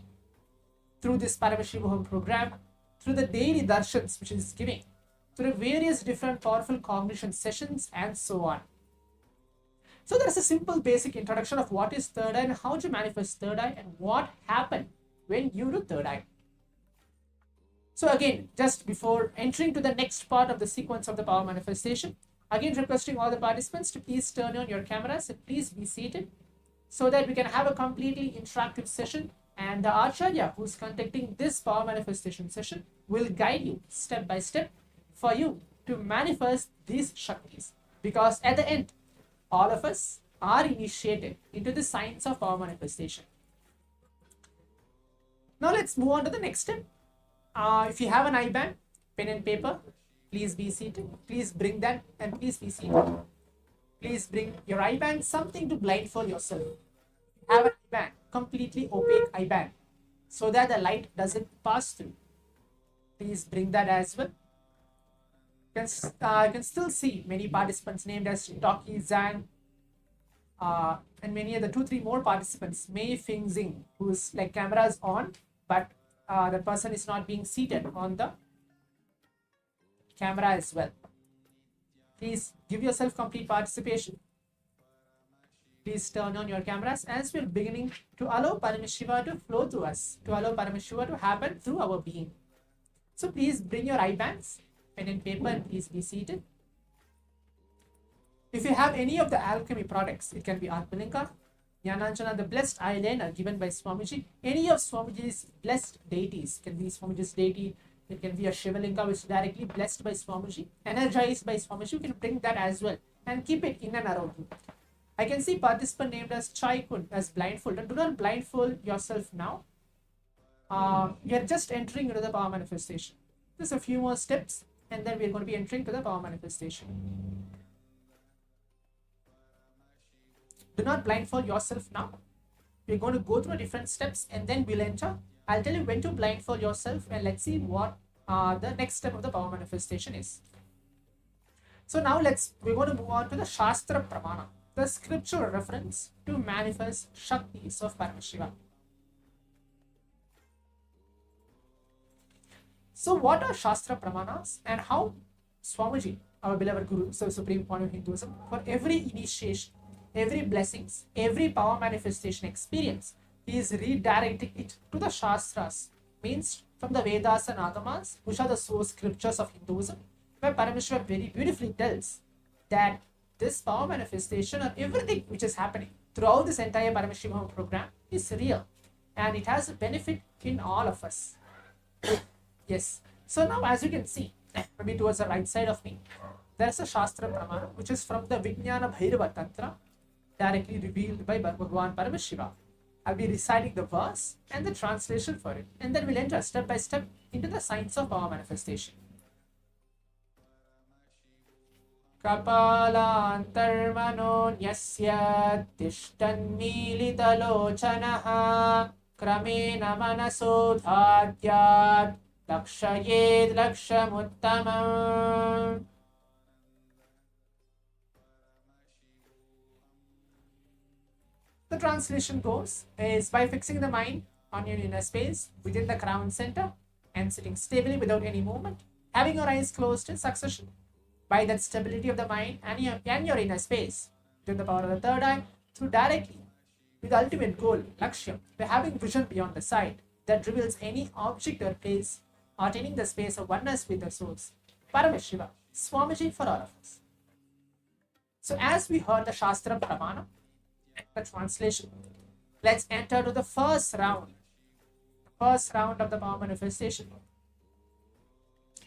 B: Through this Paramashivoham program, through the daily darshans which is giving, through various different powerful cognition sessions and so on. So there is a simple basic introduction of what is third eye and how to manifest third eye and what happened when you do third eye. So again, just before entering to the next part of the sequence of the power manifestation, again requesting all the participants to please turn on your cameras and please be seated so that we can have a completely interactive session, and the Acharya who's conducting this power manifestation session will guide you step by step for you to manifest these Shaktis, because at the end, all of us are initiated into the science of power manifestation. Now let's move on to the next step. If you have an IBAN, pen and paper, please be seated. Please bring that and please be seated. Please bring your IBAN, something to blindfold yourself. Have an IBAN, completely opaque IBAN, so that the light doesn't pass through. Please bring that as well. You can still see many participants named as Toki Zhang, and many other 2-3 more participants, Mei Fing Zing, who's like cameras on, but the person is not being seated on the camera as well. Please give yourself complete participation. Please turn on your cameras as we're beginning to allow Paramashiva to flow through us, to allow Paramashiva to happen through our being.
D: So please bring your eye bands, pen and paper, and please be seated. If you have any of the alchemy products, it can be Atmalinga, Jnananjana, the blessed eyeliner given by Swamiji. Any of Swamiji's blessed deities, can be Swamiji's deity, it can be a Shivalinga which is directly blessed by Swamiji, energized by Swamiji. You can bring that as well and keep it in and around you. I can see participant named as Chai Kun as blindfold. Do not blindfold yourself now. You're just entering into the power manifestation. Just a few more steps and then we're going to be entering to the power manifestation. Do not blindfold yourself now. We're going to go through different steps and then we'll enter. I'll tell you when to blindfold yourself and let's see what the next step of the power manifestation is. So now we're going to move on to the Shastra Pramana, the scriptural reference to manifest Shaktis of Paramashiva. So what are Shastra Pramanas and how Swamiji, our beloved Guru, so Supreme Pontiff of Hinduism, for every initiation, every blessings, every power manifestation experience, he is redirecting it to the Shastras, means from the Vedas and Agamas, which are the source scriptures of Hinduism, where Paramashiva very beautifully tells that this power manifestation or everything which is happening throughout this entire Paramashivoham program is real and it has a benefit in all of us. Yes. So now as you can see, maybe towards the right side of me, there is a Shastra Pramana which is from the Vijnana Bhairava Tantra, directly revealed by Bhagwan Paramashiva. I'll be reciting the verse and the translation for it, and then we'll enter step by step into the science of power manifestation. Kapalantarmano nyasya tishtannilitalochanaha kramena manasodhadyat lakshayed lakshamuttamam. The translation goes is by fixing the mind on your inner space within the crown center and sitting stably without any movement, having your eyes closed in succession. By that stability of the mind and your inner space, within the power of the third eye, through directly with the ultimate goal, Lakshyam, by having vision beyond the sight that reveals any object or place, attaining the space of oneness with the source. Paramashiva, Swamiji for all of us. So as we heard the Shastra Pramana, the translation, let's enter to the first round of the power manifestation.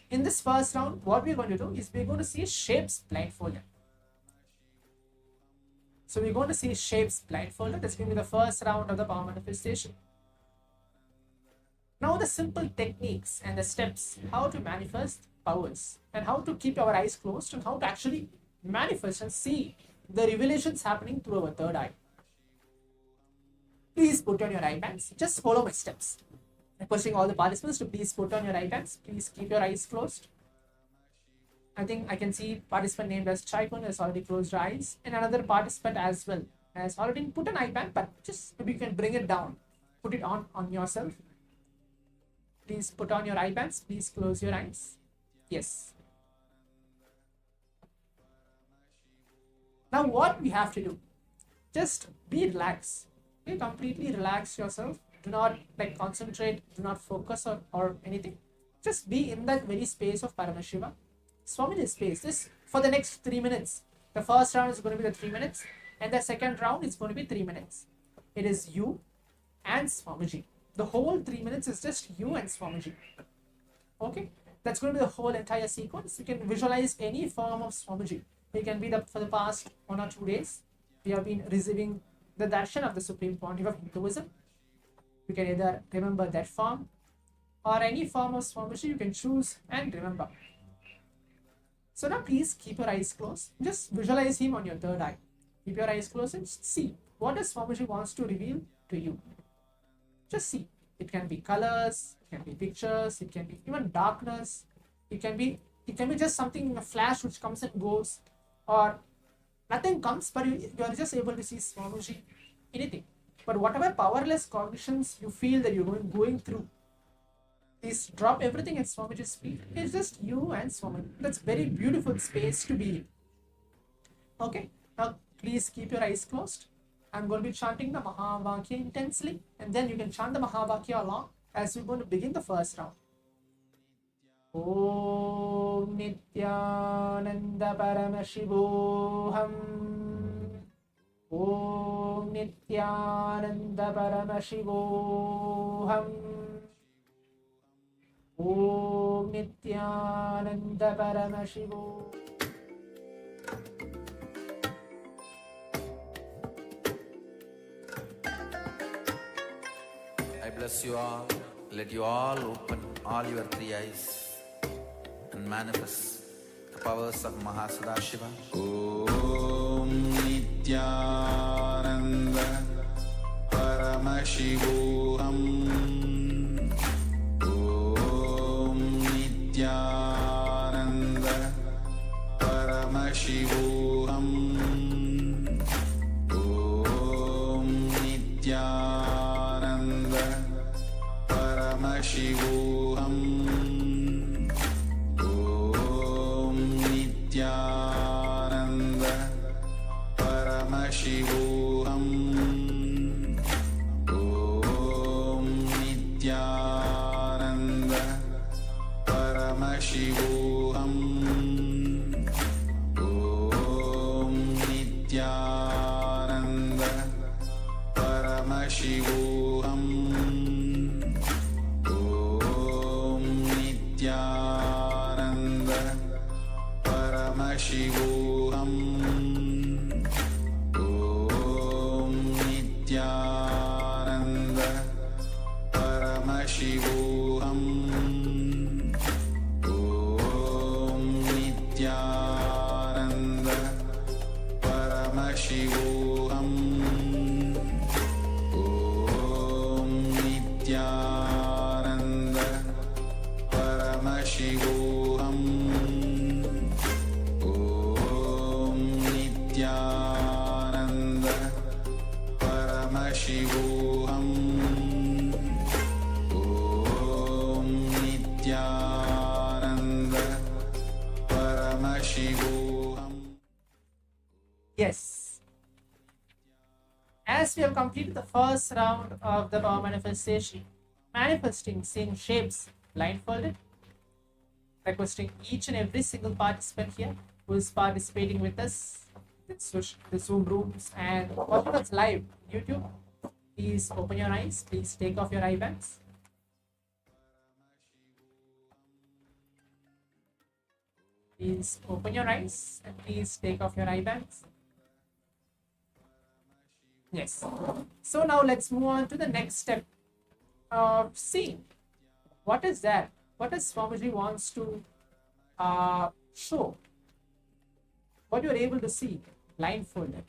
D: In this first round, what we're going to do is we're going to see shapes blindfolded. So we're going to see shapes blindfolded. That's going to be the first round of the power manifestation. Now the simple techniques and the steps how to manifest powers and how to keep our eyes closed and how to actually manifest and see the revelations happening through our third eye. Please put on your eye bands. Just follow my steps. I'm requesting all the participants to please put on your eye bands. Please keep your eyes closed. I think I can see participant named as Chaikun has already closed her eyes, and another participant as well has already put an eye band, but just maybe you can bring it down. Put it on yourself. Please put on your eye bands. Please close your eyes. Yes. Now what we have to do, just be relaxed. You completely relax yourself. Do not concentrate, do not focus or anything. Just be in that very space of Paramashiva. Swamiji's space. This for the next 3 minutes. The first round is going to be the 3 minutes and the second round is going to be 3 minutes. It is you and Swamiji. The whole 3 minutes is just you and Swamiji. Okay? That's going to be the whole entire sequence. You can visualize any form of Swamiji. It can be for the past 1 or 2 days. We have been receiving the darshan of the Supreme Pontiff of Hinduism. You can either remember that form or any form of Swamiji you can choose and remember. So now please keep your eyes closed. Just visualize him on your third eye. Keep your eyes closed and see what does Swamiji wants to reveal to you. Just see. It can be colors, it can be pictures, it can be even darkness. It can be just something in a flash which comes and goes, or nothing comes, but you are just able to see Swamiji, anything. But whatever powerless cognitions you feel that you're going through, please drop everything at Swamiji's feet. It's just you and Swamiji. That's very beautiful space to be in. Okay, now please keep your eyes closed. I'm going to be chanting the Mahavakya intensely, and then you can chant the Mahavakya along as we're going to begin the first round. Om Nithyananda Paramashivoham. Om Nithyananda Paramashivoham. Om Nithyananda Paramashivoham.
A: I bless you all. Let you all open all your three eyes and manifest the powers of MahaParamashivoham. Om Nithyananda Paramashivoham. Om Nithyananda Paramashivoham. Om Nithyananda Paramashivoham. Om Nithyananda Paramashivoham. Om Nithyananda Paramashivoham. Om Nithyananda Paramashivoham. Om Nithyananda Paramashivoham. Om Nithyananda Paramashivoham. Om Nithyananda Paramashivoham. Om Nithyananda Paramashivoham. Om Nithyananda Paramashivoham. Om Nithyananda Paramashivoham.
D: Yes. As we have completed the first round of the power manifestation, manifesting seeing shapes blindfolded, requesting each and every single participant here who is participating with us, the Zoom rooms and watching us live on YouTube, please open your eyes, please take off your eye bags. Please open your eyes and please take off your eye bags. Yes. So now let's move on to the next step of seeing. What is that? What does Swamiji wants to show? What you're able to see blindfolded.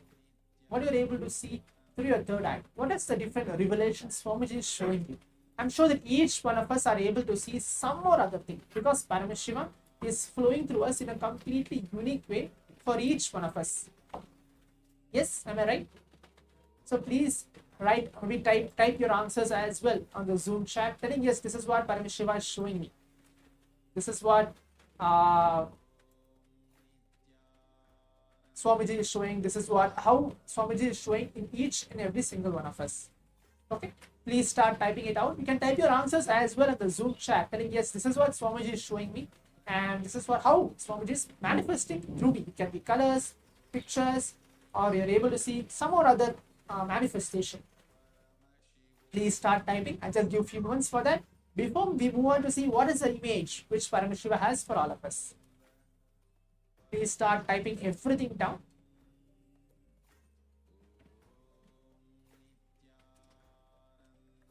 D: What you're able to see through your third eye. What is the different revelations Swamiji is showing you? I'm sure that each one of us are able to see some or other thing because Paramashivam is flowing through us in a completely unique way for each one of us. Yes, am I right? So please type your answers as well on the Zoom chat, telling yes, this is what Paramashiva is showing me. This is what Swamiji is showing. This is how Swamiji is showing in each and every single one of us. Okay, please start typing it out. You can type your answers as well in the Zoom chat, telling yes, this is what Swamiji is showing me, and this is how Swamiji is manifesting through me. It can be colors, pictures, or you're able to see some or other manifestation. Please start typing. I'll just give a few moments for that before we move on to see what is the image which Paramashiva has for all of us. Please start typing everything down.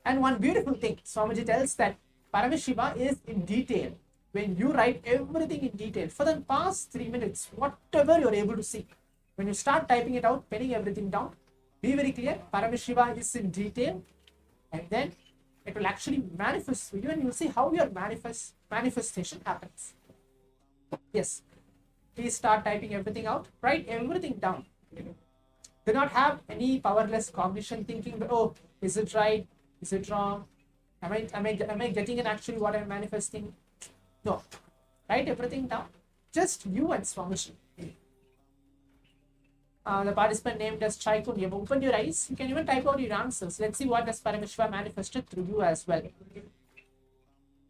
D: And one beautiful thing, Swamiji tells that Paramashiva is in detail. When you write everything in detail for the past 3 minutes, whatever you're able to see, when you start typing it out, penning everything down, be very clear, Paramashiva is in detail, and then it will actually manifest for you, and you'll see how your manifestation happens. Yes, please start typing everything out, write everything down. Do not have any powerless cognition thinking that, oh, is it right? Is it wrong? Am I getting it actually what I'm manifesting? No. Write everything down. Just you and Swamiji. The participant named as Chaikun, you have opened your eyes. You can even type out your answers. Let's see what has Paramashiva manifested through you as well.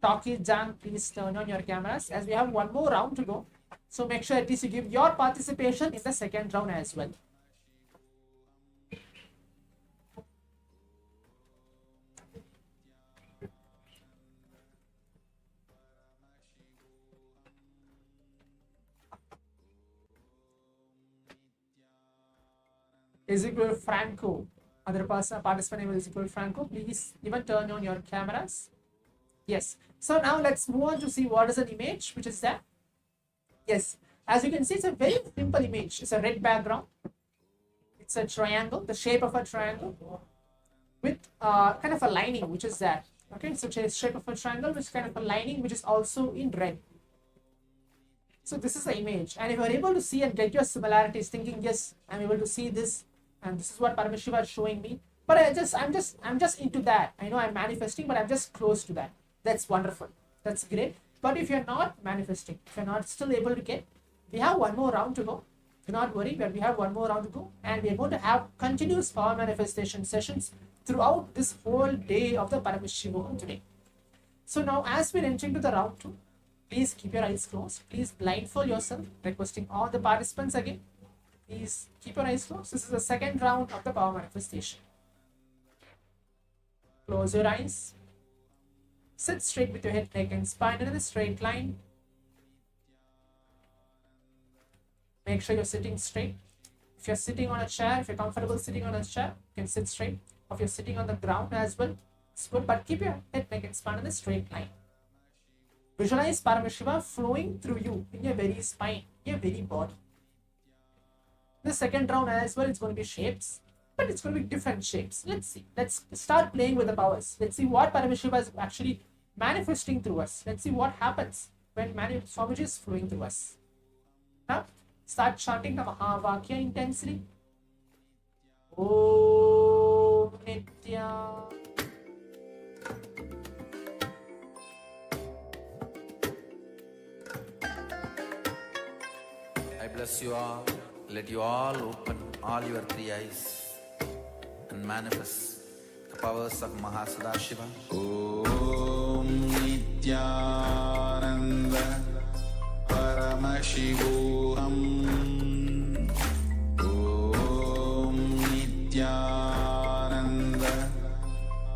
D: talk is done, please turn on your cameras as we have one more round to go. So make sure at least you give your participation in the second round as well. Ezekiel Franco, other person, participant name is Ezekiel Franco. Please even turn on your cameras. Yes. So now let's move on to see what is an image, which is that. Yes. As you can see, it's a very simple image. It's a red background. It's a triangle, the shape of a triangle with kind of a lining, which is that. Okay, so it's a shape of a triangle with kind of a lining, which is also in red. So this is the image, and if you are able to see and get your similarities, thinking yes, I'm able to see this, and this is what Paramashiva is showing me. But I'm just into that. I know I'm manifesting, but I'm just close to that. That's wonderful. That's great. But if you're not manifesting, if you're not still able to get, we have one more round to go. Do not worry, but we have one more round to go, and we're going to have continuous power manifestation sessions throughout this whole day of the Paramashivoham today. So now, as we're entering to the round 2, please keep your eyes closed. Please blindfold yourself. Requesting all the participants again. Please keep your eyes closed. This is the second round of the power manifestation. Close your eyes. Sit straight with your head, neck, and spine in a straight line. Make sure you're sitting straight. If you're sitting on a chair, if you're comfortable sitting on a chair, you can sit straight. Or if you're sitting on the ground as well, it's good. But keep your head, neck, and spine in a straight line. Visualize Paramashiva flowing through you in your very spine, in your very body. The second round as well, it's going to be shapes, but it's going to be different shapes. Let's see. Let's start playing with the powers. Let's see what Paramashiva is actually manifesting through us. Let's see what happens when Swamiji is flowing through us. Now, start chanting the Mahavakya intensely. Om Nithya.
A: I bless you all. Let you all open all your 3 eyes and manifest the powers of Mahasudashiva. Om Nithyananda Paramashivoham. Om Nithyananda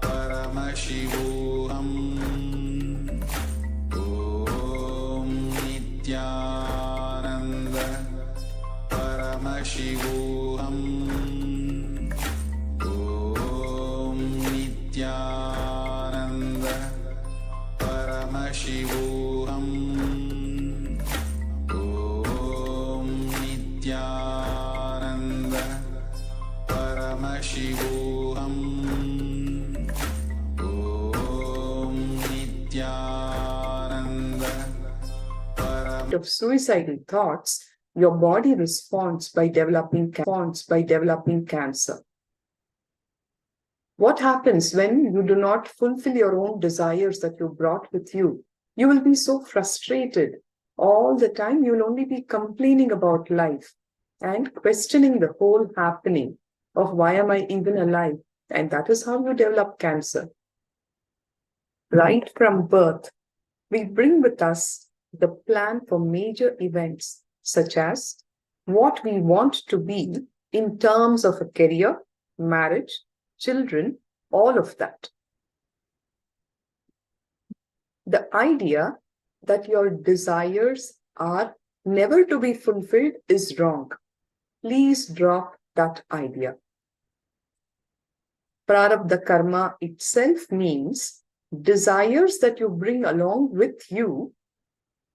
A: Paramashivoham. Om Nithyananda Paramashivoham. Om Nithyananda Paramashivoham. Om Nithyananda Paramashivoham. Om Nithyananda
E: of suicidal thoughts, your body responds by developing cancer. What happens when you do not fulfill your own desires that you brought with you? You will be so frustrated all the time. You will only be complaining about life and questioning the whole happening of why am I even alive? And that is how you develop cancer. Right from birth, we bring with us the plan for major events, such as what we want to be in terms of a career, marriage, children, all of that. The idea that your desires are never to be fulfilled is wrong. Please drop that idea. Prarabdha karma itself means desires that you bring along with you,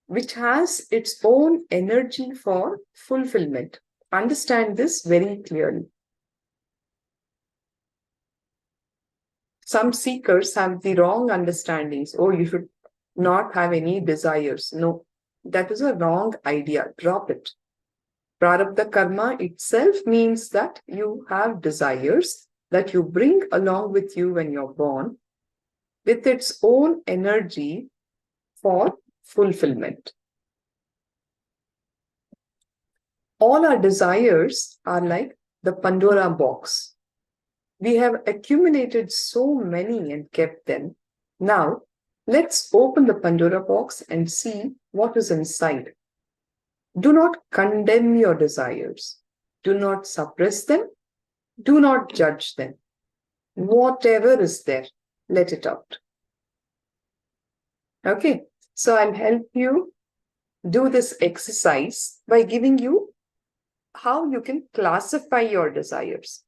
E: which has its own energy for fulfillment. Understand this very clearly. Some seekers have the wrong understandings. Oh, you should not have any desires. No, that is a wrong idea. Drop it. Prarabdha karma itself means that you have desires that you bring along with you when you're born, with its own energy for fulfillment. All our desires are like the Pandora box. We have accumulated so many and kept them. Now, Let's open the Pandora box and see what is inside. Do not condemn your desires. Do not suppress them. Do not judge them. Whatever is there, let it out. Okay, so I'll help you do this exercise by giving you how you can classify your desires.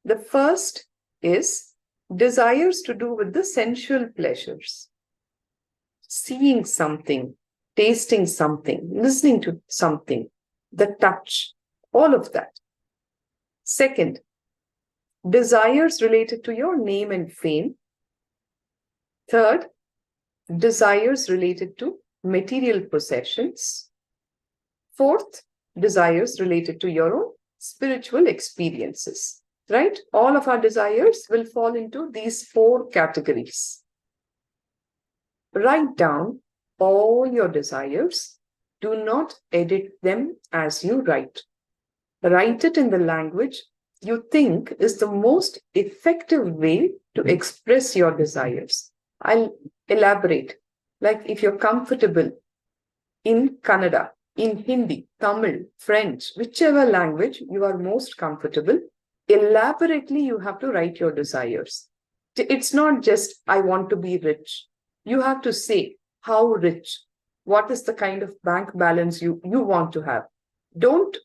E: The first is desires to do with the sensual pleasures. Seeing something, tasting something, listening to something, the touch, all of that. Second, desires related to your name and fame. Third, desires related to material possessions. Fourth, desires related to your own spiritual experiences, right? All of our desires will fall into these 4 categories. Write down all your desires. Do not edit them as you write. Write it in the language you think is the most effective way to express your desires. I'll elaborate. Like if you're comfortable in Kannada, in Hindi, Tamil, French, whichever language you are most comfortable, elaborately you have to write your desires. It's not just, I want to be rich. You have to say how rich, what is the kind of bank balance you want to have. Don't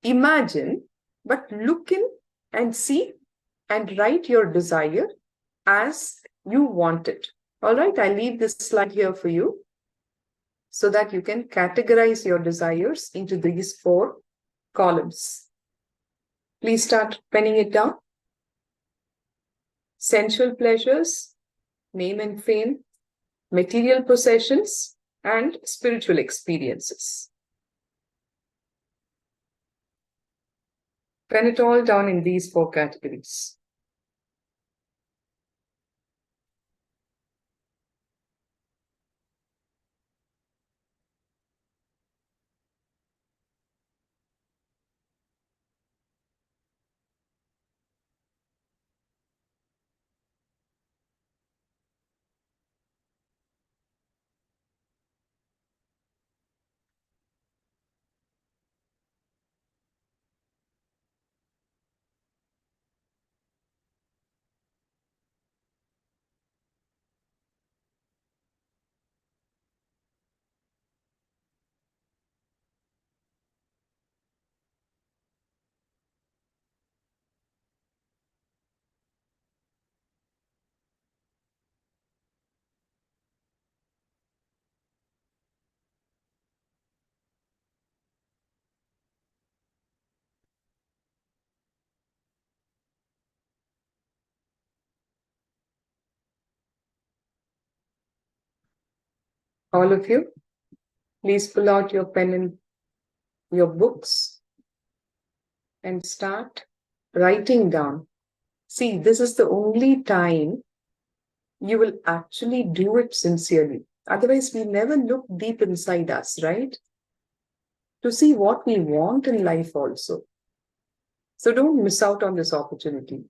E: imagine, but look in and see and write your desire as you want it. All right, I leave this slide here for you so that you can categorize your desires into these 4 columns. Please start penning it down. Sensual pleasures, name and fame, material possessions, and spiritual experiences. Pen it all down in these 4 categories. All of you, please pull out your pen and your books and start writing down. See, this is the only time you will actually do it sincerely. Otherwise, we never look deep inside us, right? To see what we want in life also. So don't miss out on this opportunity.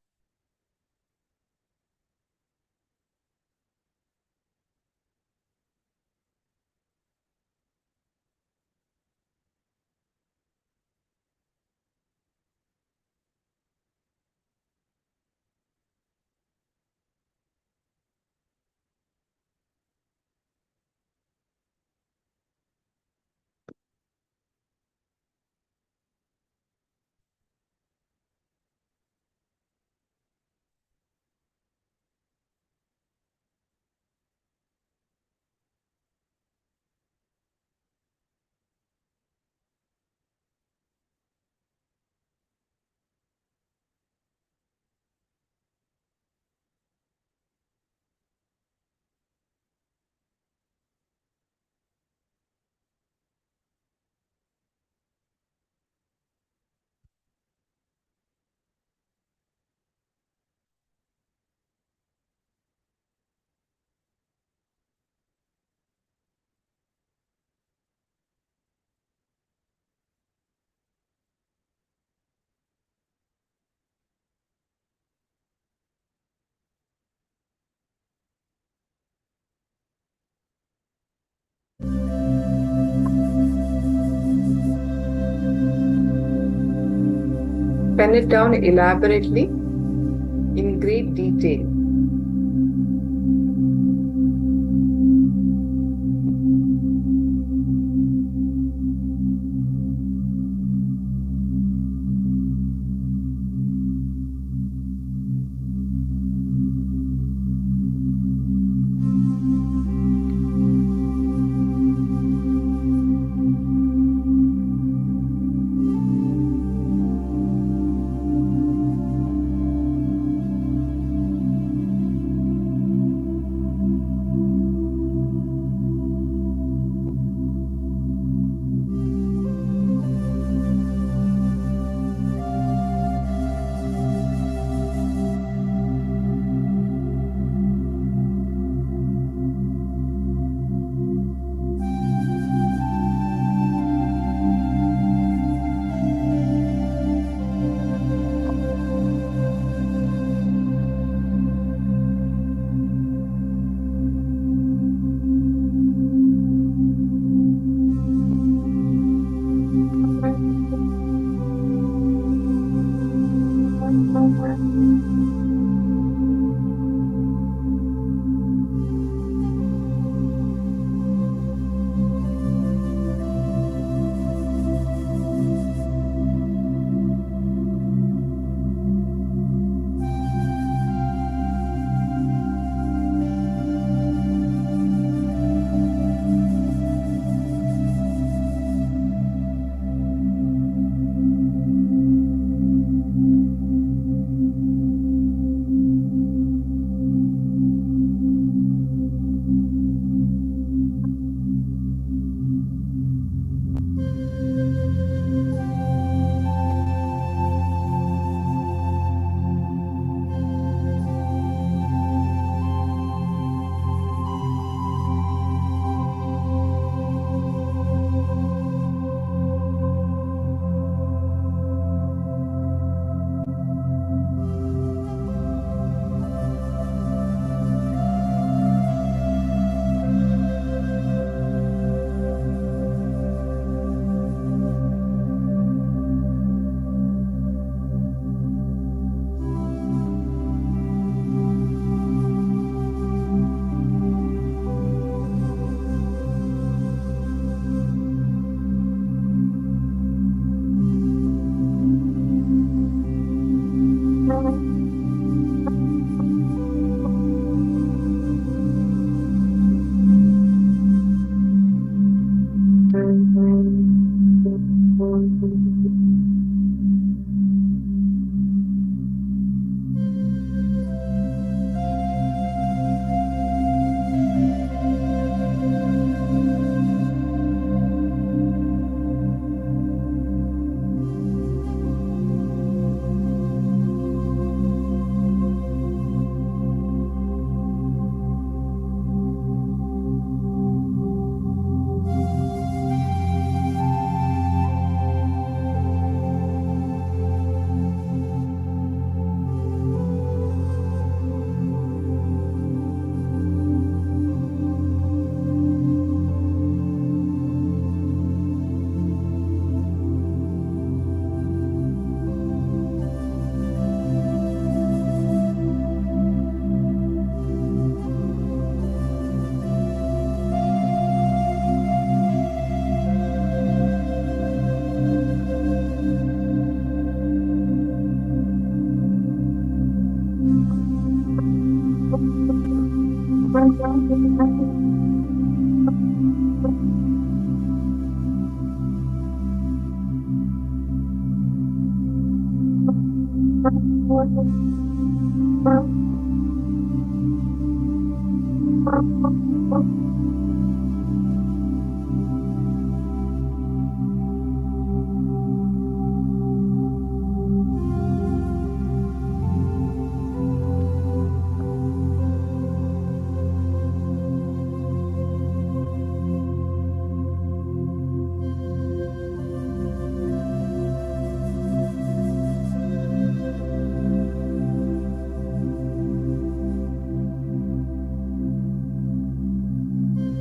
E: pen it down elaborately in great detail.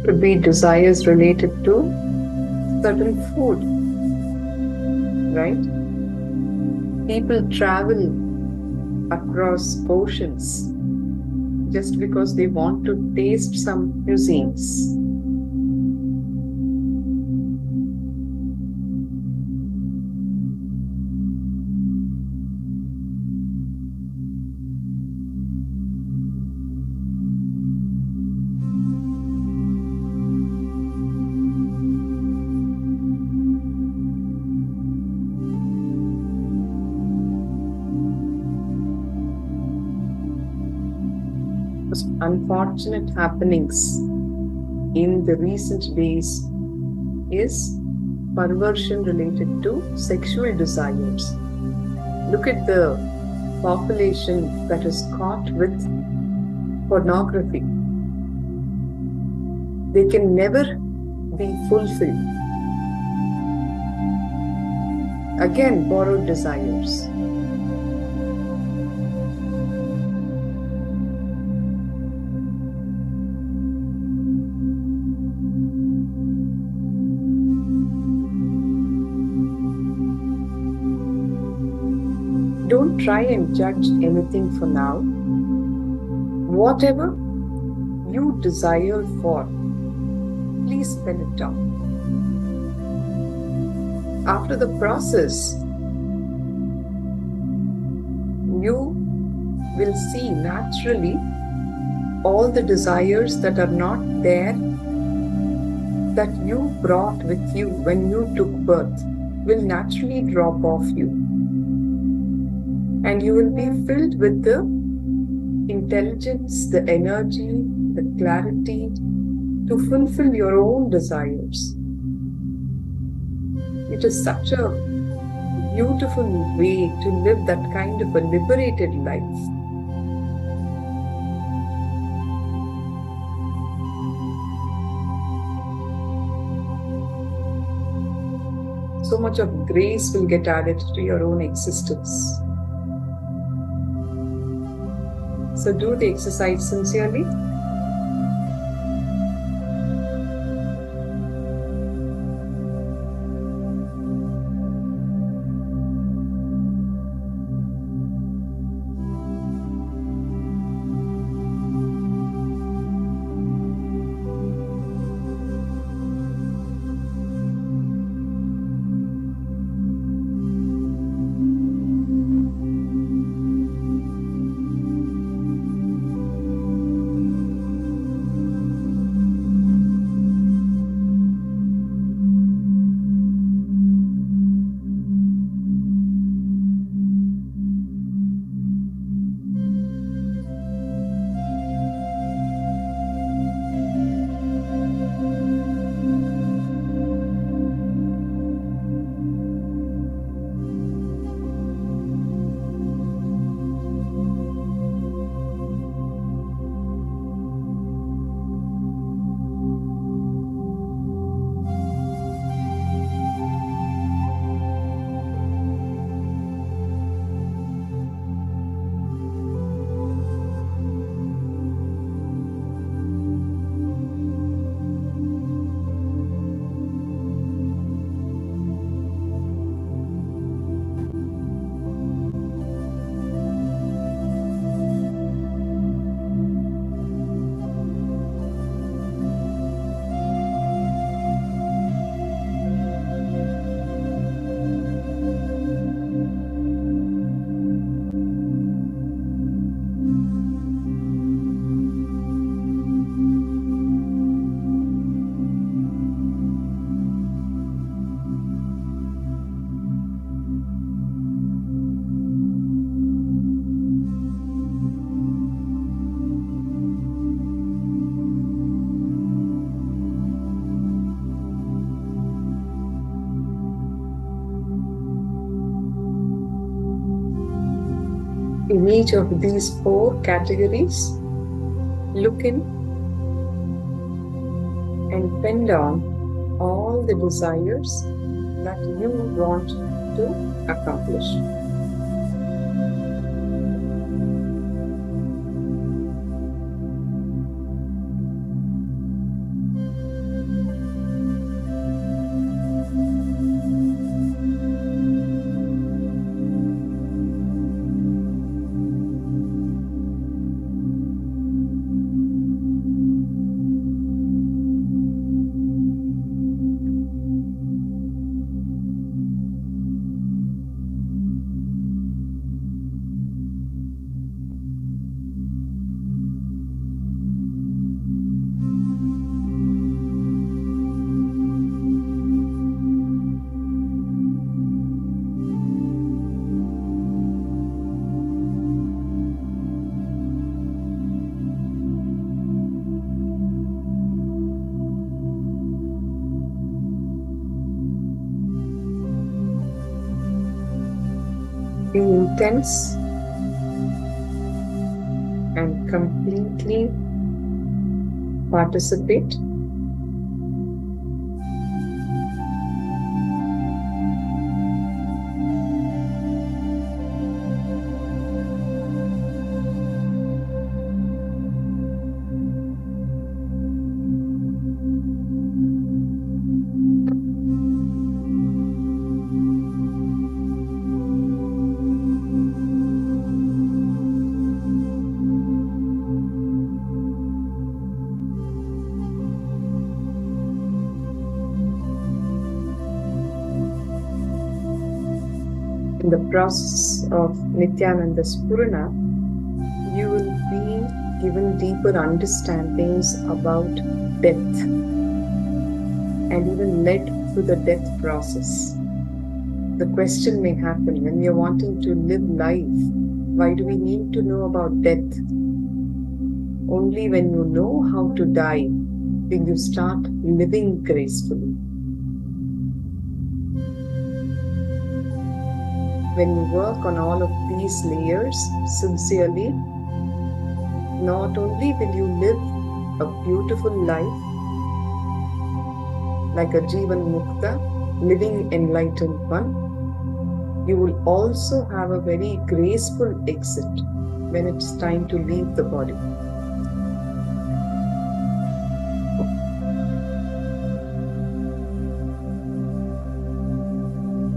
E: Could be desires related to certain food, right? People travel across oceans just because they want to taste some cuisines. Unfortunate happenings in the recent days is perversion related to sexual desires. Look at the population that is caught with pornography. They can never be fulfilled. Again, borrowed desires. Don't try and judge anything for now. Whatever you desire for, please spell it down. After the process, you will see naturally all the desires that are not there, that you brought with you when you took birth, will naturally drop off you. And you will be filled with the intelligence, the energy, the clarity to fulfill your own desires. It is such a beautiful way to live that kind of a liberated life. So much of grace will get added to your own existence. So do the exercise sincerely. In each of these 4 categories, look in and pen down all the desires that you want to accomplish. Be intense and completely participate. In the process of Nithyananda Spurana, you will be given deeper understandings about death and even led through the death process. The question may happen when we are wanting to live life, why do we need to know about death? Only when you know how to die will you start living gracefully. When you work on all of these layers sincerely, not only will you live a beautiful life like a Jivan Mukta, living enlightened one, you will also have a very graceful exit when it's time to leave the body.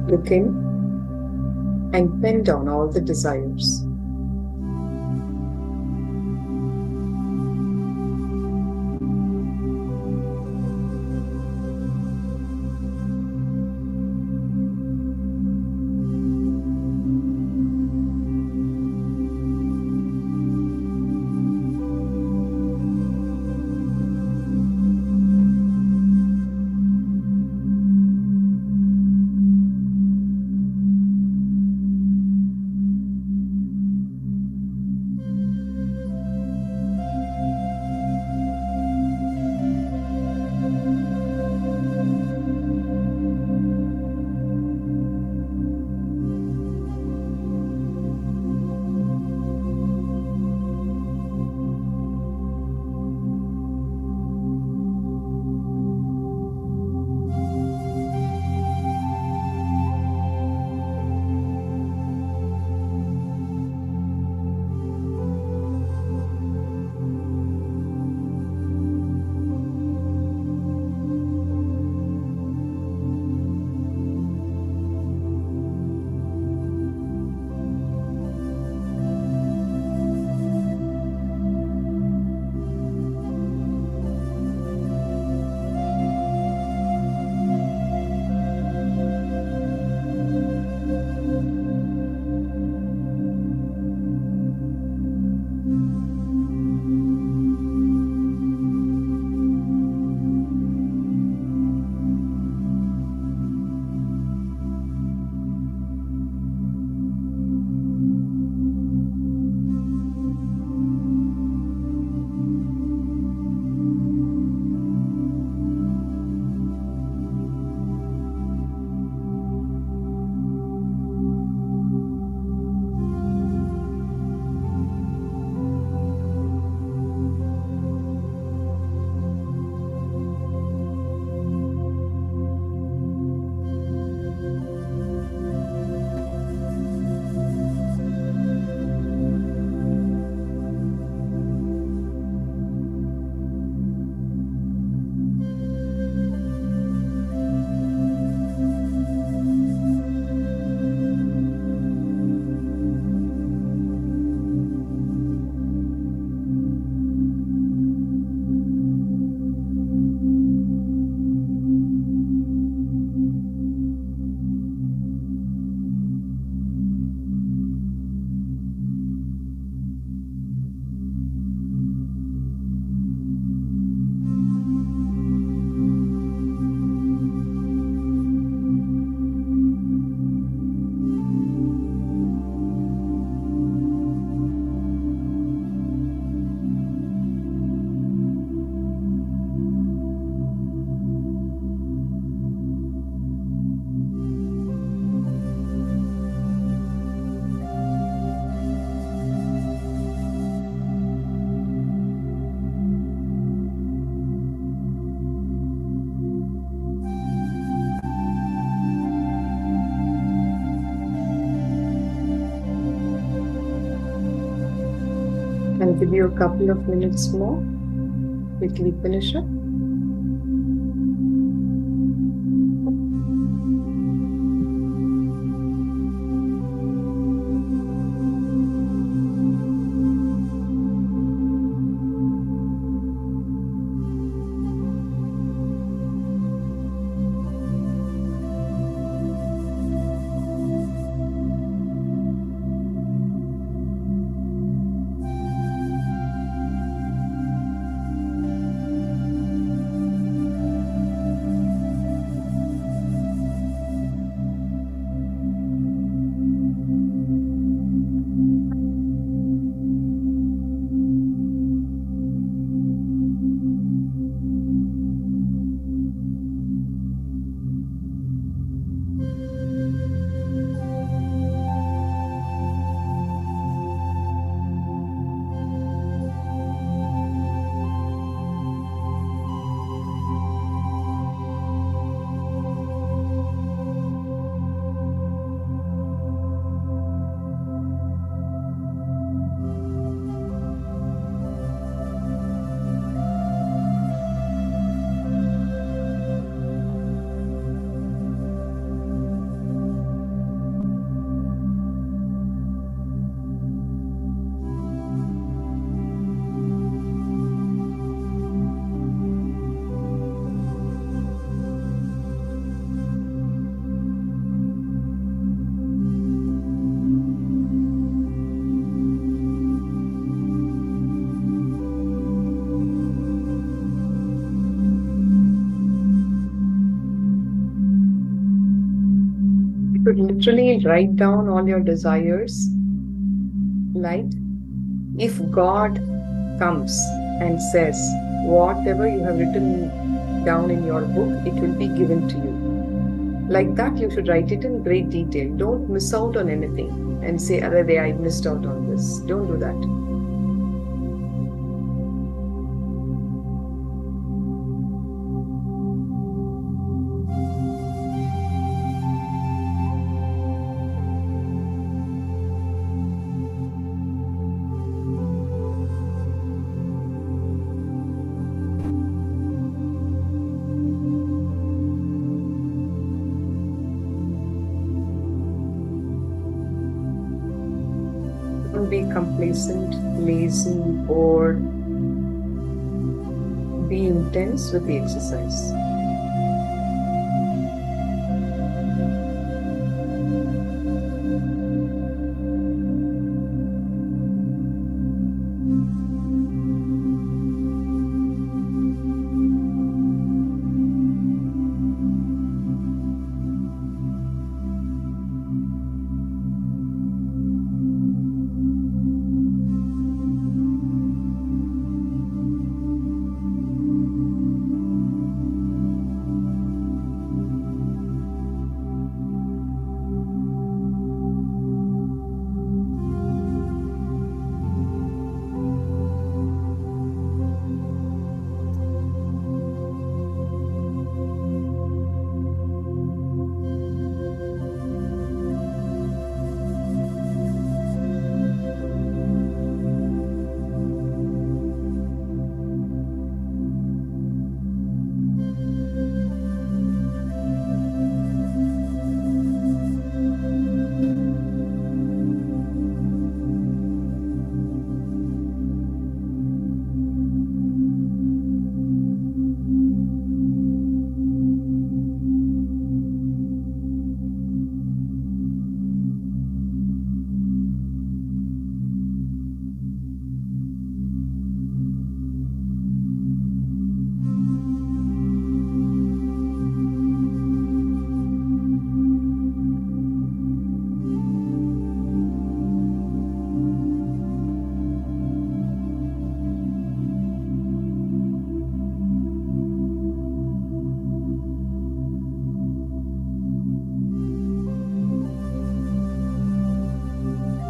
E: Look in and pen down all the desires. I'll give you a couple of minutes more. Quickly finish up. You could literally write down all your desires. Like, if God comes and says, whatever you have written down in your book, it will be given to you. Like that, you should write it in great detail. Don't miss out on anything and say, Array, I missed out on this. Don't do that. Don't be complacent, lazy, or be intense with the exercise.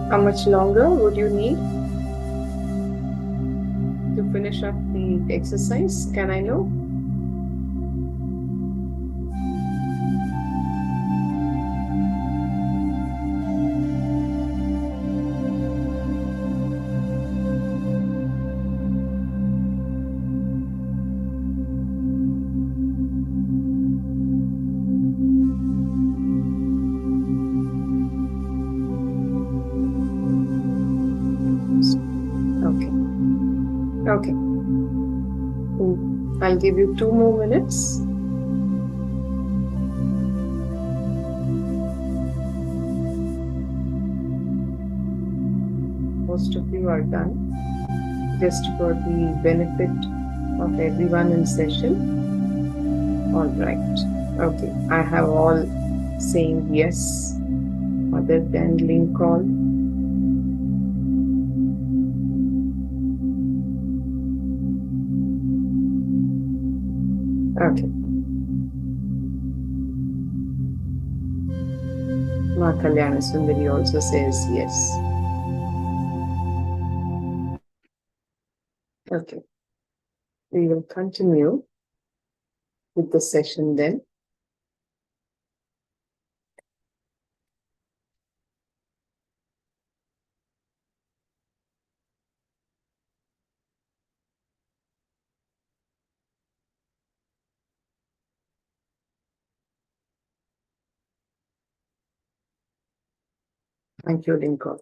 E: How much longer would you need to finish up the exercise? Can I know? I'll give you 2 more minutes. Most of you are done. Just for the benefit of everyone in session. All right. Okay. I have all saying yes other than Lincoln. Okay. Ma Kalyana Sundari also says yes. Okay. We will continue with the session then. Thank you, Lincoln.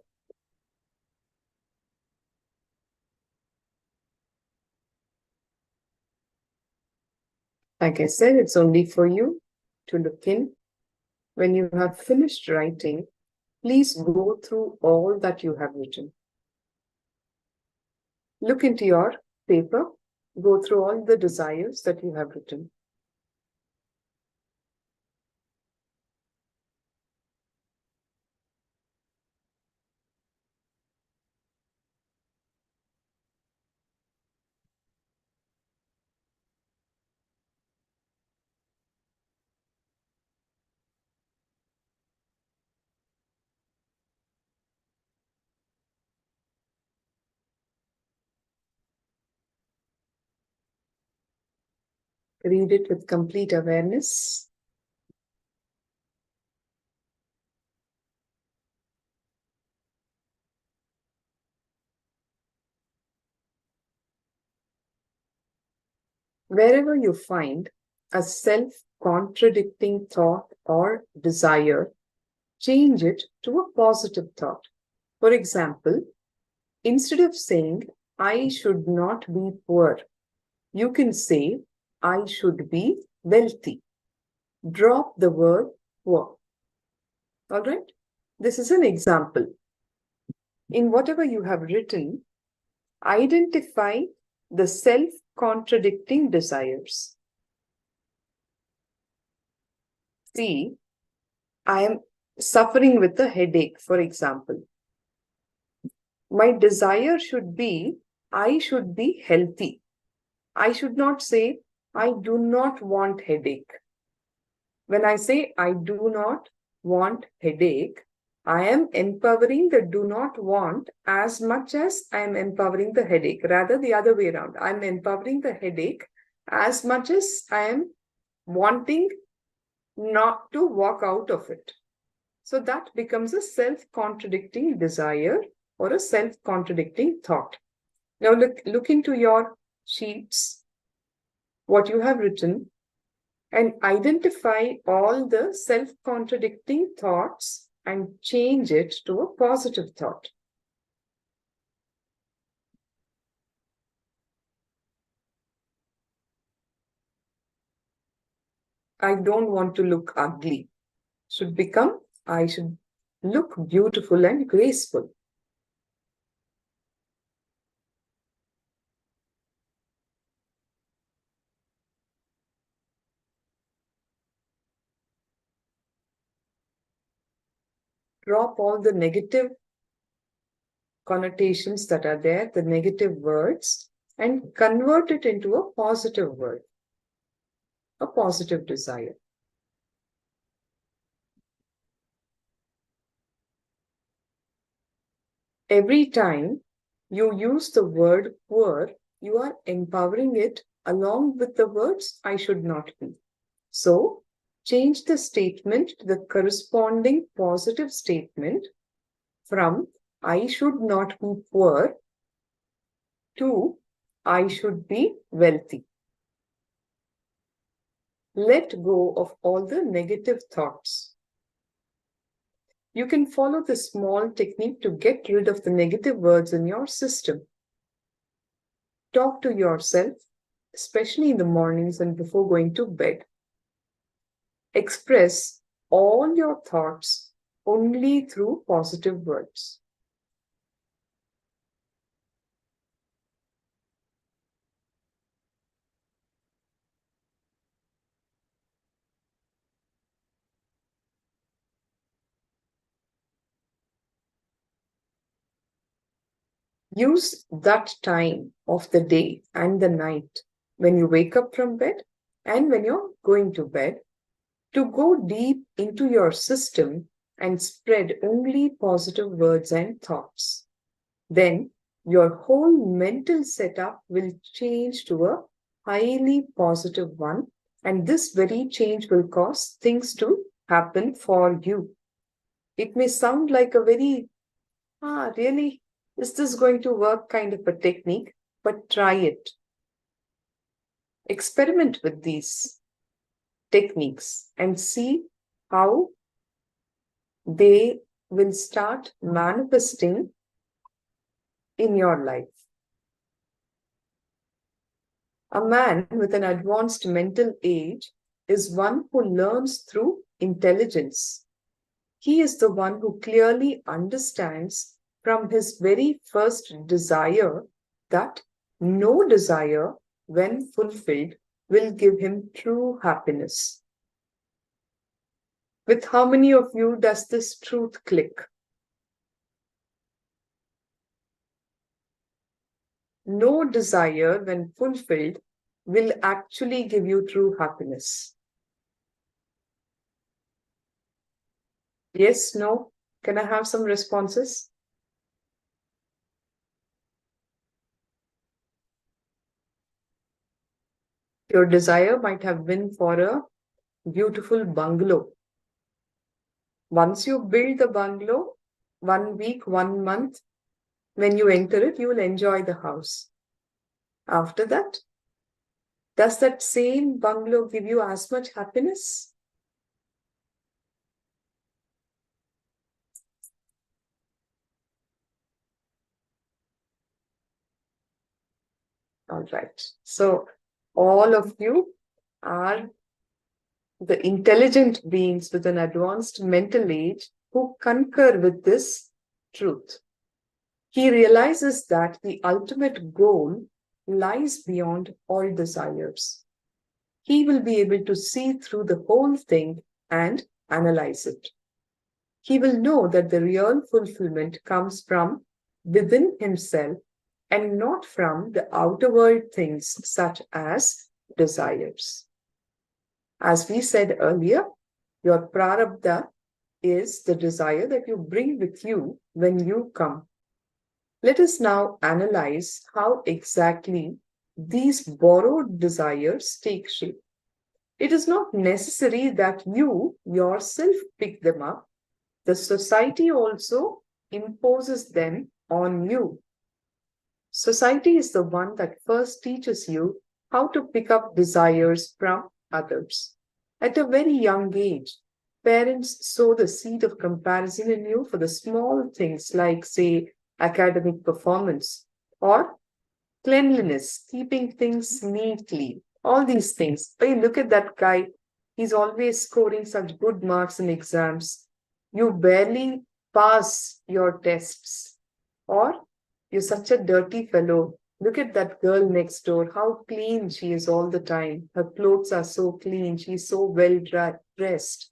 E: Like I said, it's only for you to look in. When you have finished writing, please go through all that you have written. Look into your paper, go through all the desires that you have written. Read it with complete awareness. Wherever you find a self-contradicting thought or desire, change it to a positive thought. For example, instead of saying, I should not be poor, you can say, I should be wealthy. Drop the word poor. All right? This is an example. In whatever you have written, identify the self-contradicting desires. See, I am suffering with a headache, for example. My desire should be, I should be healthy. I should not say, I do not want headache. When I say, I do not want headache, I am empowering the do not want as much as I am empowering the headache. Rather, the other way around. I am empowering the headache as much as I am wanting not to walk out of it. So that becomes a self-contradicting desire or a self-contradicting thought. Now look into your sheets, what you have written, and identify all the self-contradicting thoughts and change it to a positive thought. I don't want to look ugly. Should become, I should look beautiful and graceful. Drop all the negative connotations that are there, the negative words, and convert it into a positive word, a positive desire. Every time you use the word poor, you are empowering it along with the words I should not be. So, change the statement to the corresponding positive statement from I should not be poor to I should be wealthy. Let go of all the negative thoughts. You can follow this small technique to get rid of the negative words in your system. Talk to yourself especially in the mornings and before going to bed. Express all your thoughts only through positive words. Use that time of the day and the night when you wake up from bed and when you're going to bed to go deep into your system and spread only positive words and thoughts. Then your whole mental setup will change to a highly positive one, and this very change will cause things to happen for you. It may sound like a very, really, is this going to work kind of a technique? But try it. Experiment with these techniques and see how they will start manifesting in your life. A man with an advanced mental age is one who learns through intelligence. He is the one who clearly understands from his very first desire that no desire, when fulfilled, will give him true happiness. With how many of you does this truth click? No desire, when fulfilled, will actually give you true happiness. Yes, no? Can I have some responses? Your desire might have been for a beautiful bungalow. Once you build the bungalow, 1 week, 1 month, when you enter it, you will enjoy the house. After that, does that same bungalow give you as much happiness? All right. So all of you are the intelligent beings with an advanced mental age who concur with this truth. He realizes that the ultimate goal lies beyond all desires. He will be able to see through the whole thing and analyze it. He will know that the real fulfillment comes from within himself and not from the outer world things such as desires. As we said earlier, your prarabdha is the desire that you bring with you when you come. Let us now analyze how exactly these borrowed desires take shape. It is not necessary that you yourself pick them up. The society also imposes them on you. Society is the one that first teaches you how to pick up desires from others. At a very young age, parents sow the seed of comparison in you for the small things like, say, academic performance or cleanliness, keeping things neatly, all these things. Hey, look at that guy. He's always scoring such good marks in exams. You barely pass your tests. Or you're such a dirty fellow. Look at that girl next door, how clean she is all the time. Her clothes are so clean. She's so well dressed.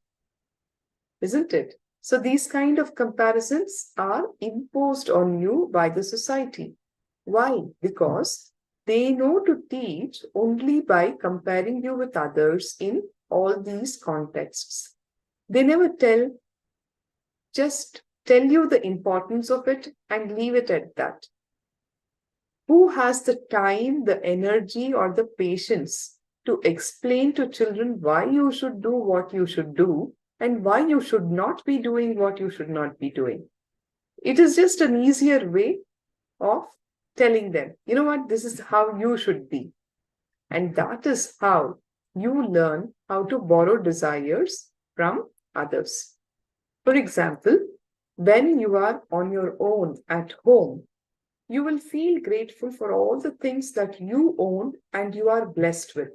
E: Isn't it? So these kind of comparisons are imposed on you by the society. Why? Because they know to teach only by comparing you with others in all these contexts. They never just tell you the importance of it and leave it at that. Who has the time, the energy, or the patience to explain to children why you should do what you should do and why you should not be doing what you should not be doing? It is just an easier way of telling them, you know what, this is how you should be. And that is how you learn how to borrow desires from others. For example, when you are on your own at home, You will feel grateful for all the things that you own and you are blessed with.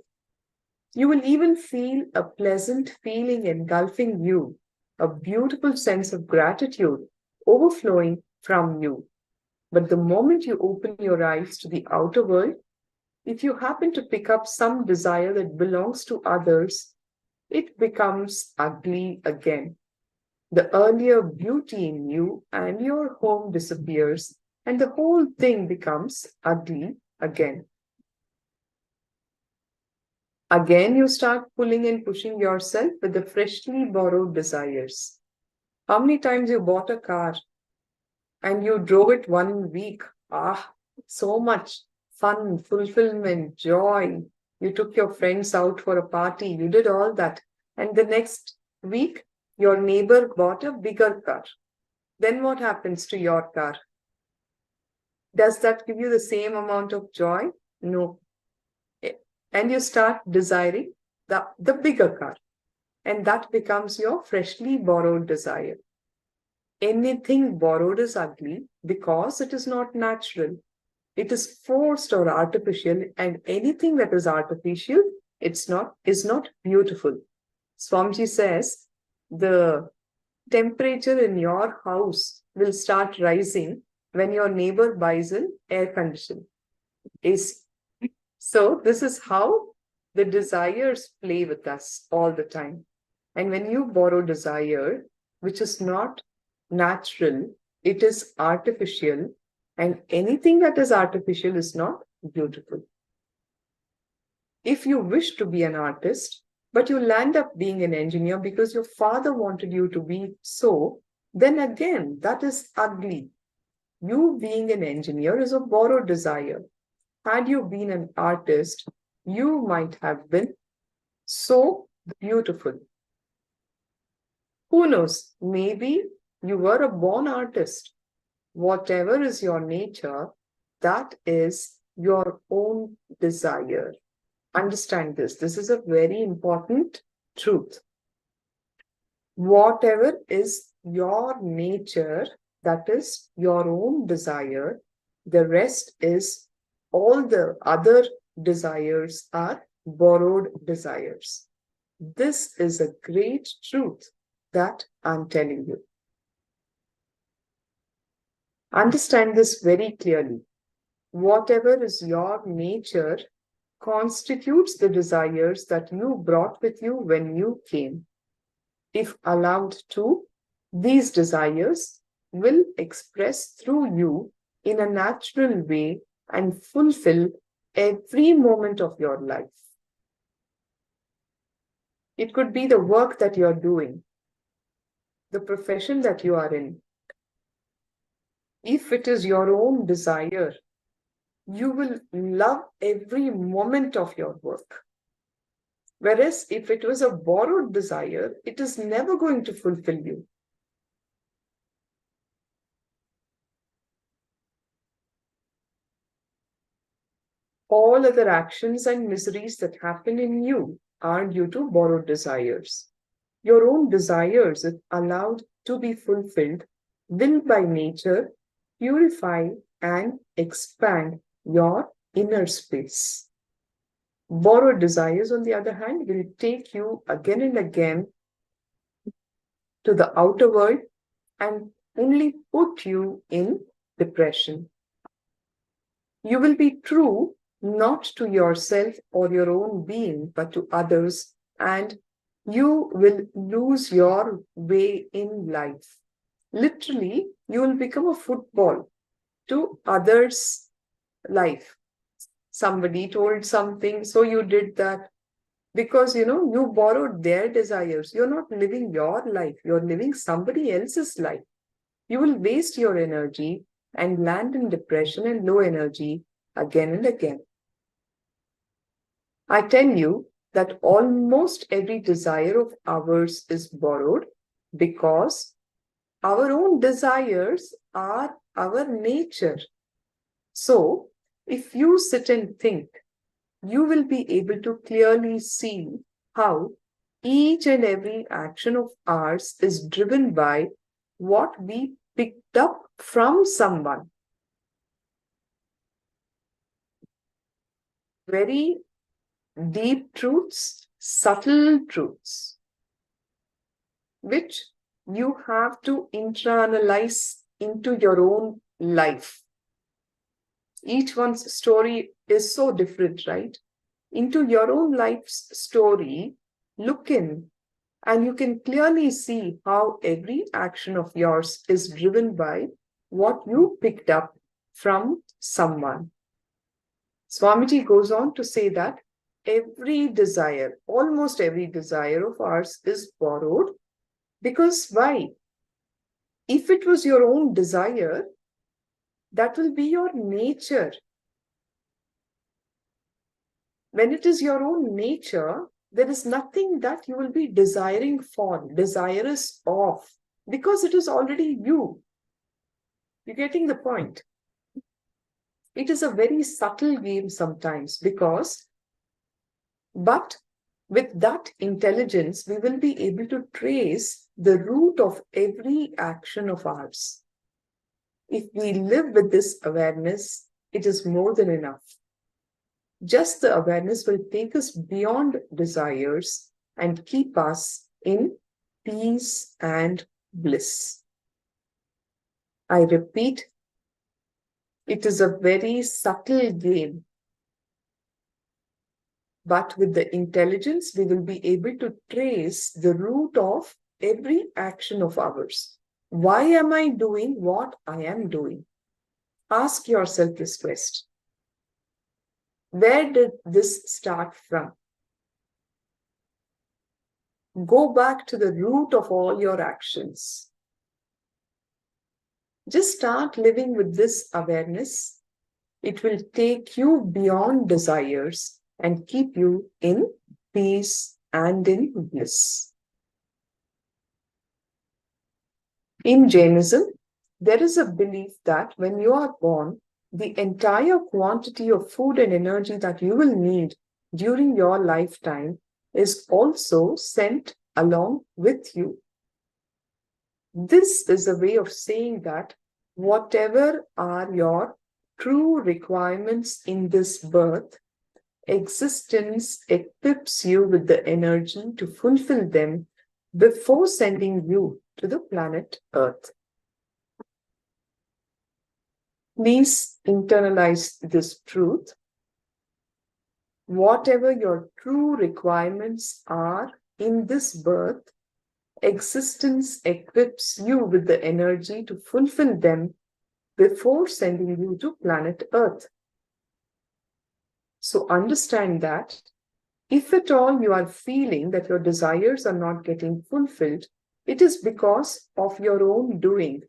E: You will even feel a pleasant feeling engulfing you, a beautiful sense of gratitude overflowing from you. But the moment you open your eyes to the outer world, if you happen to pick up some desire that belongs to others, it becomes ugly again. The earlier beauty in you and your home disappears, and the whole thing becomes ugly again. Again, you start pulling and pushing yourself with the freshly borrowed desires. How many times you bought a car and you drove it 1 week? So much fun, fulfillment, joy. You took your friends out for a party. You did all that. And the next week, your neighbor bought a bigger car. Then what happens to your car? Does that give you the same amount of joy? No. And you start desiring the bigger car. And that becomes your freshly borrowed desire. Anything borrowed is ugly because it is not natural. It is forced or artificial, and anything that is artificial, is not beautiful. Swamiji says the temperature in your house will start rising when your neighbor buys an air conditioner. So this is how the desires play with us all the time. And when you borrow desire, which is not natural, it is artificial, and anything that is artificial is not beautiful. If you wish to be an artist, but you land up being an engineer because your father wanted you to be so, then again, that is ugly. You being an engineer is a borrowed desire. Had you been an artist, you might have been so beautiful. Who knows? Maybe you were a born artist. Whatever is your nature, that is your own desire. Understand this. This is a very important truth. Whatever is your nature, that is your own desire. The rest is all the other desires are borrowed desires. This is a great truth that I'm telling you. Understand this very clearly. Whatever is your nature constitutes the desires that you brought with you when you came. If allowed to, these desires will express through you in a natural way and fulfill every moment of your life. It could be the work that you're doing, the profession that you are in. If it is your own desire, you will love every moment of your work. Whereas if it was a borrowed desire, it is never going to fulfill you. All other actions and miseries that happen in you are due to borrowed desires. Your own desires, if allowed to be fulfilled, will by nature purify and expand your inner space. Borrowed desires, on the other hand, will take you again and again to the outer world and only put you in depression. You will be true not to yourself or your own being, but to others, and you will lose your way in life. Literally, you will become a football to others' life. Somebody told something, so you did that. Because, you borrowed their desires. You're not living your life. You're living somebody else's life. You will waste your energy and land in depression and low energy again and again. I tell you that almost every desire of ours is borrowed because our own desires are our nature. So, if you sit and think, you will be able to clearly see how each and every action of ours is driven by what we picked up from someone. very deep truths, subtle truths, which you have to internalize into your own life. Each one's story is so different, right? Into your own life's story, look in, and you can clearly see how every action of yours is driven by what you picked up from someone. Swamiji goes on to say that every desire, almost every desire of ours is borrowed. Because why? If it was your own desire, that will be your nature. When it is your own nature, there is nothing that you will be desiring for, desirous of, because it is already you. You're getting the point? It is a very subtle game sometimes but with that intelligence, we will be able to trace the root of every action of ours. If we live with this awareness, it is more than enough. Just the awareness will take us beyond desires and keep us in peace and bliss. I repeat, it is a very subtle game. But with the intelligence, we will be able to trace the root of every action of ours. Why am I doing what I am doing? Ask yourself this question. Where did this start from? Go back to the root of all your actions. Just start living with this awareness. It will take you beyond desires and keep you in peace and in bliss. In Jainism, there is a belief that when you are born, the entire quantity of food and energy that you will need during your lifetime is also sent along with you. This is a way of saying that whatever are your true requirements in this birth, existence equips you with the energy to fulfill them before sending you to the planet Earth. Please internalize this truth. Whatever your true requirements are in this birth, existence equips you with the energy to fulfill them before sending you to planet Earth. So understand that if at all you are feeling that your desires are not getting fulfilled, it is because of your own doing,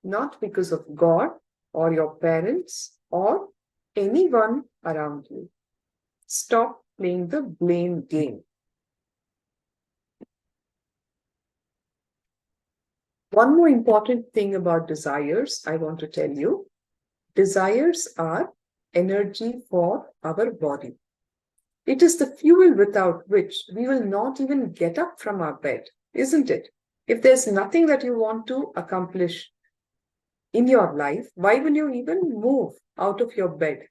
E: not because of God or your parents or anyone around you. Stop playing the blame game. One more important thing about desires, I want to tell you. Desires are energy for our body. It is the fuel without which we will not even get up from our bed, isn't it? If there's nothing that you want to accomplish in your life, why will you even move out of your bed?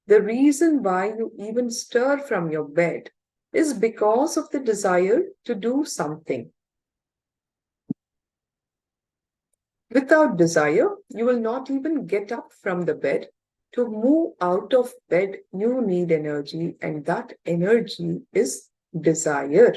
E: The reason why you even stir from your bed is because of the desire to do something. Without desire, you will not even get up from the bed. To move out of bed, you need energy, and that energy is desire.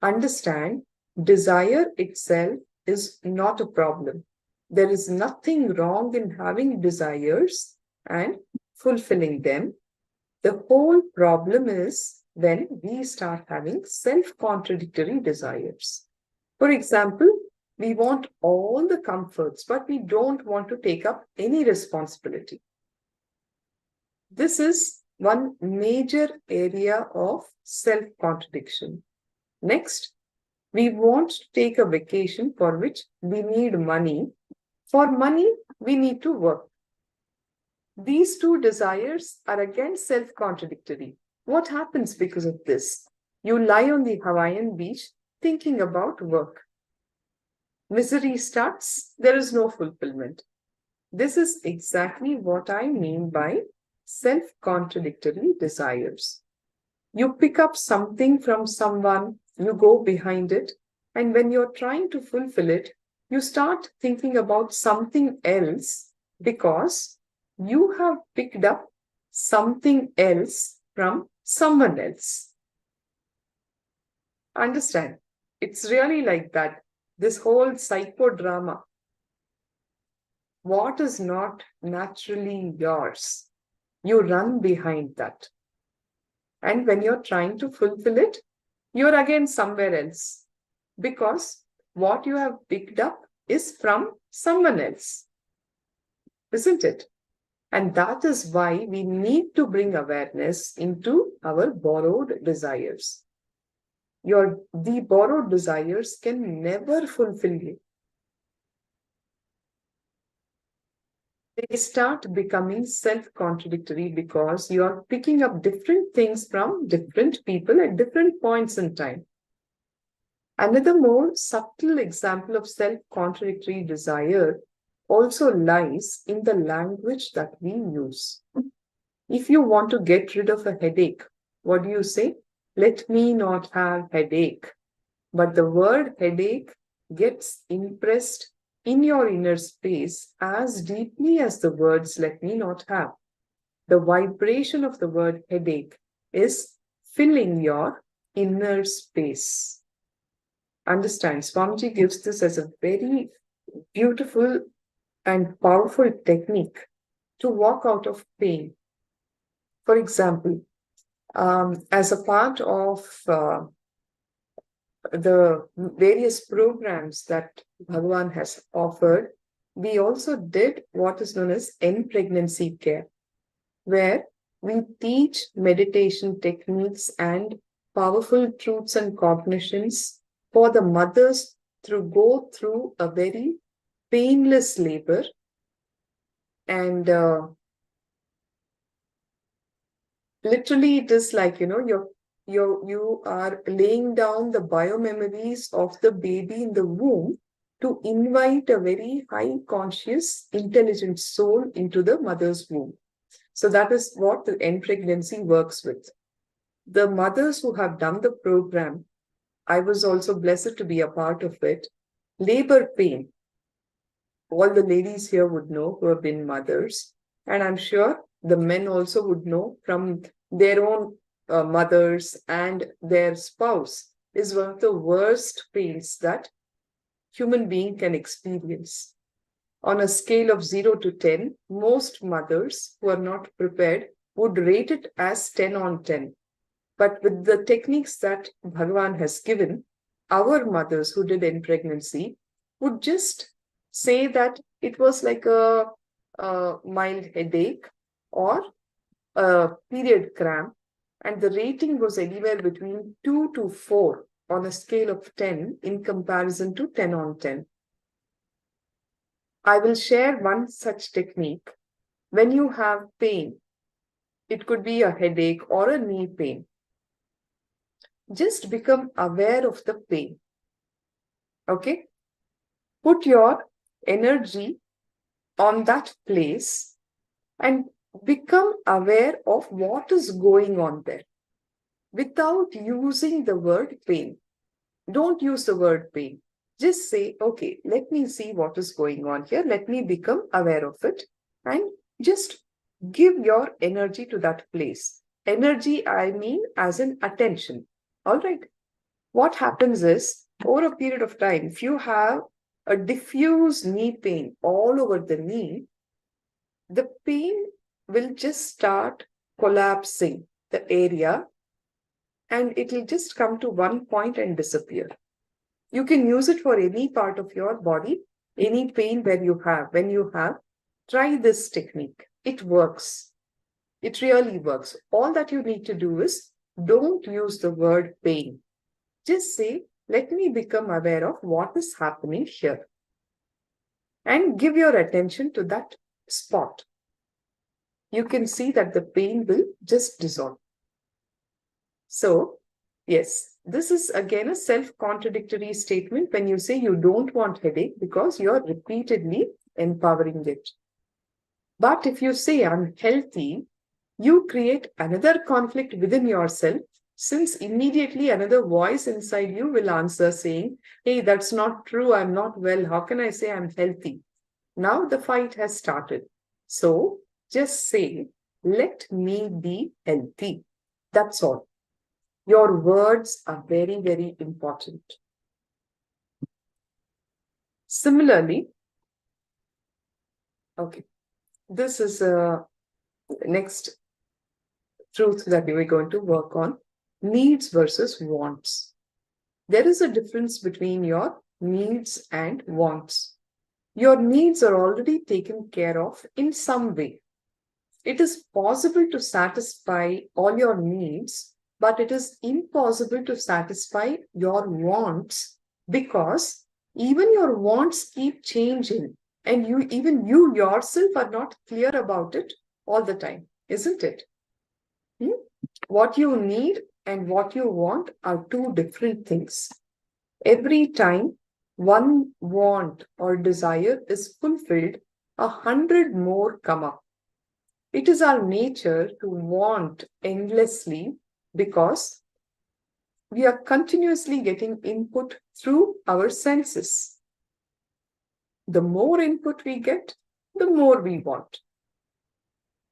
E: Understand, desire itself is not a problem. There is nothing wrong in having desires and fulfilling them. The whole problem is when we start having self-contradictory desires. For example, we want all the comforts, but we don't want to take up any responsibility. This is one major area of self-contradiction. Next, we want to take a vacation for which we need money. For money, we need to work. These two desires are again self-contradictory. What happens because of this? You lie on the Hawaiian beach thinking about work. Misery starts, there is no fulfillment. This is exactly what I mean by self-contradictory desires. You pick up something from someone, you go behind it, and when you're trying to fulfill it, you start thinking about something else because you have picked up something else from someone else. Understand? It's really like that. This whole psychodrama. What is not naturally yours, you run behind that. And when you're trying to fulfill it, you're again somewhere else. Because what you have picked up is from someone else. Isn't it? And that is why we need to bring awareness into our borrowed desires. The borrowed desires can never fulfill you. They start becoming self-contradictory because you are picking up different things from different people at different points in time. Another more subtle example of self-contradictory desire also lies in the language that we use. If you want to get rid of a headache, what do you say? Let me not have headache. But the word headache gets impressed in your inner space as deeply as the words let me not have. The vibration of the word headache is filling your inner space. Understand, Swamiji gives this as a very beautiful and powerful technique to walk out of pain. For example, as a part of the various programs that Bhagavan has offered, we also did what is known as end-pregnancy care, where we teach meditation techniques and powerful truths and cognitions for the mothers to go through a very painless labor. And literally it is like, you are laying down the biomemories of the baby in the womb to invite a very high conscious, intelligent soul into the mother's womb. So that is what the end pregnancy works with. The mothers who have done the program, I was also blessed to be a part of it. Labor pain. All the ladies here would know who have been mothers. And I'm sure the men also would know from their own mothers and their spouse is one of the worst pains that human being can experience. On a scale of 0 to 10, most mothers who are not prepared would rate it as 10 on 10. But with the techniques that Bhagavan has given, our mothers who did end pregnancy would just say that it was like a mild headache or a period cramp, and the rating was anywhere between 2 to 4 on a scale of 10 in comparison to 10 on 10. I will share one such technique. When you have pain, it could be a headache or a knee pain. Just become aware of the pain. Okay? Put your energy on that place and become aware of what is going on there without using the word pain. Don't use the word pain. Just say, okay, let me see what is going on here. Let me become aware of it and just give your energy to that place. Energy, I mean, as in attention. All right. What happens is, over a period of time, if you have a diffuse knee pain all over the knee, the pain will just start collapsing the area and it will just come to one point and disappear. You can use it for any part of your body, any pain when you have, try this technique. It works. It really works. All that you need to do is don't use the word pain. Just say, let me become aware of what is happening here. And give your attention to that spot. You can see that the pain will just dissolve. So, yes, this is again a self-contradictory statement when you say you don't want headache because you are repeatedly empowering it. But if you say I'm healthy, you create another conflict within yourself, since immediately another voice inside you will answer saying, hey, that's not true, I'm not well, how can I say I'm healthy? Now the fight has started. So just say, let me be healthy. That's all. Your words are very, very important. Similarly, okay, this is a next truth that we're going to work on, needs versus wants. There is a difference between your needs and wants. Your needs are already taken care of in some way. It is possible to satisfy all your needs, but it is impossible to satisfy your wants, because even your wants keep changing, and you yourself are not clear about it all the time, isn't it? What you need and what you want are two different things. Every time one want or desire is fulfilled, 100 more come up. It is our nature to want endlessly, because we are continuously getting input through our senses. The more input we get, the more we want.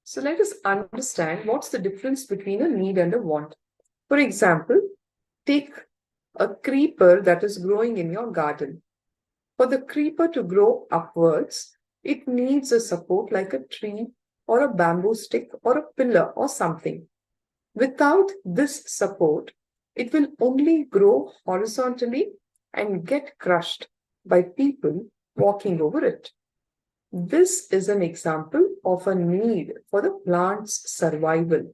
E: So let us understand what's the difference between a need and a want. For example, take a creeper that is growing in your garden. For the creeper to grow upwards, it needs a support like a tree or a bamboo stick or a pillar or something. Without this support, it will only grow horizontally and get crushed by people walking over it. This is an example of a need for the plant's survival,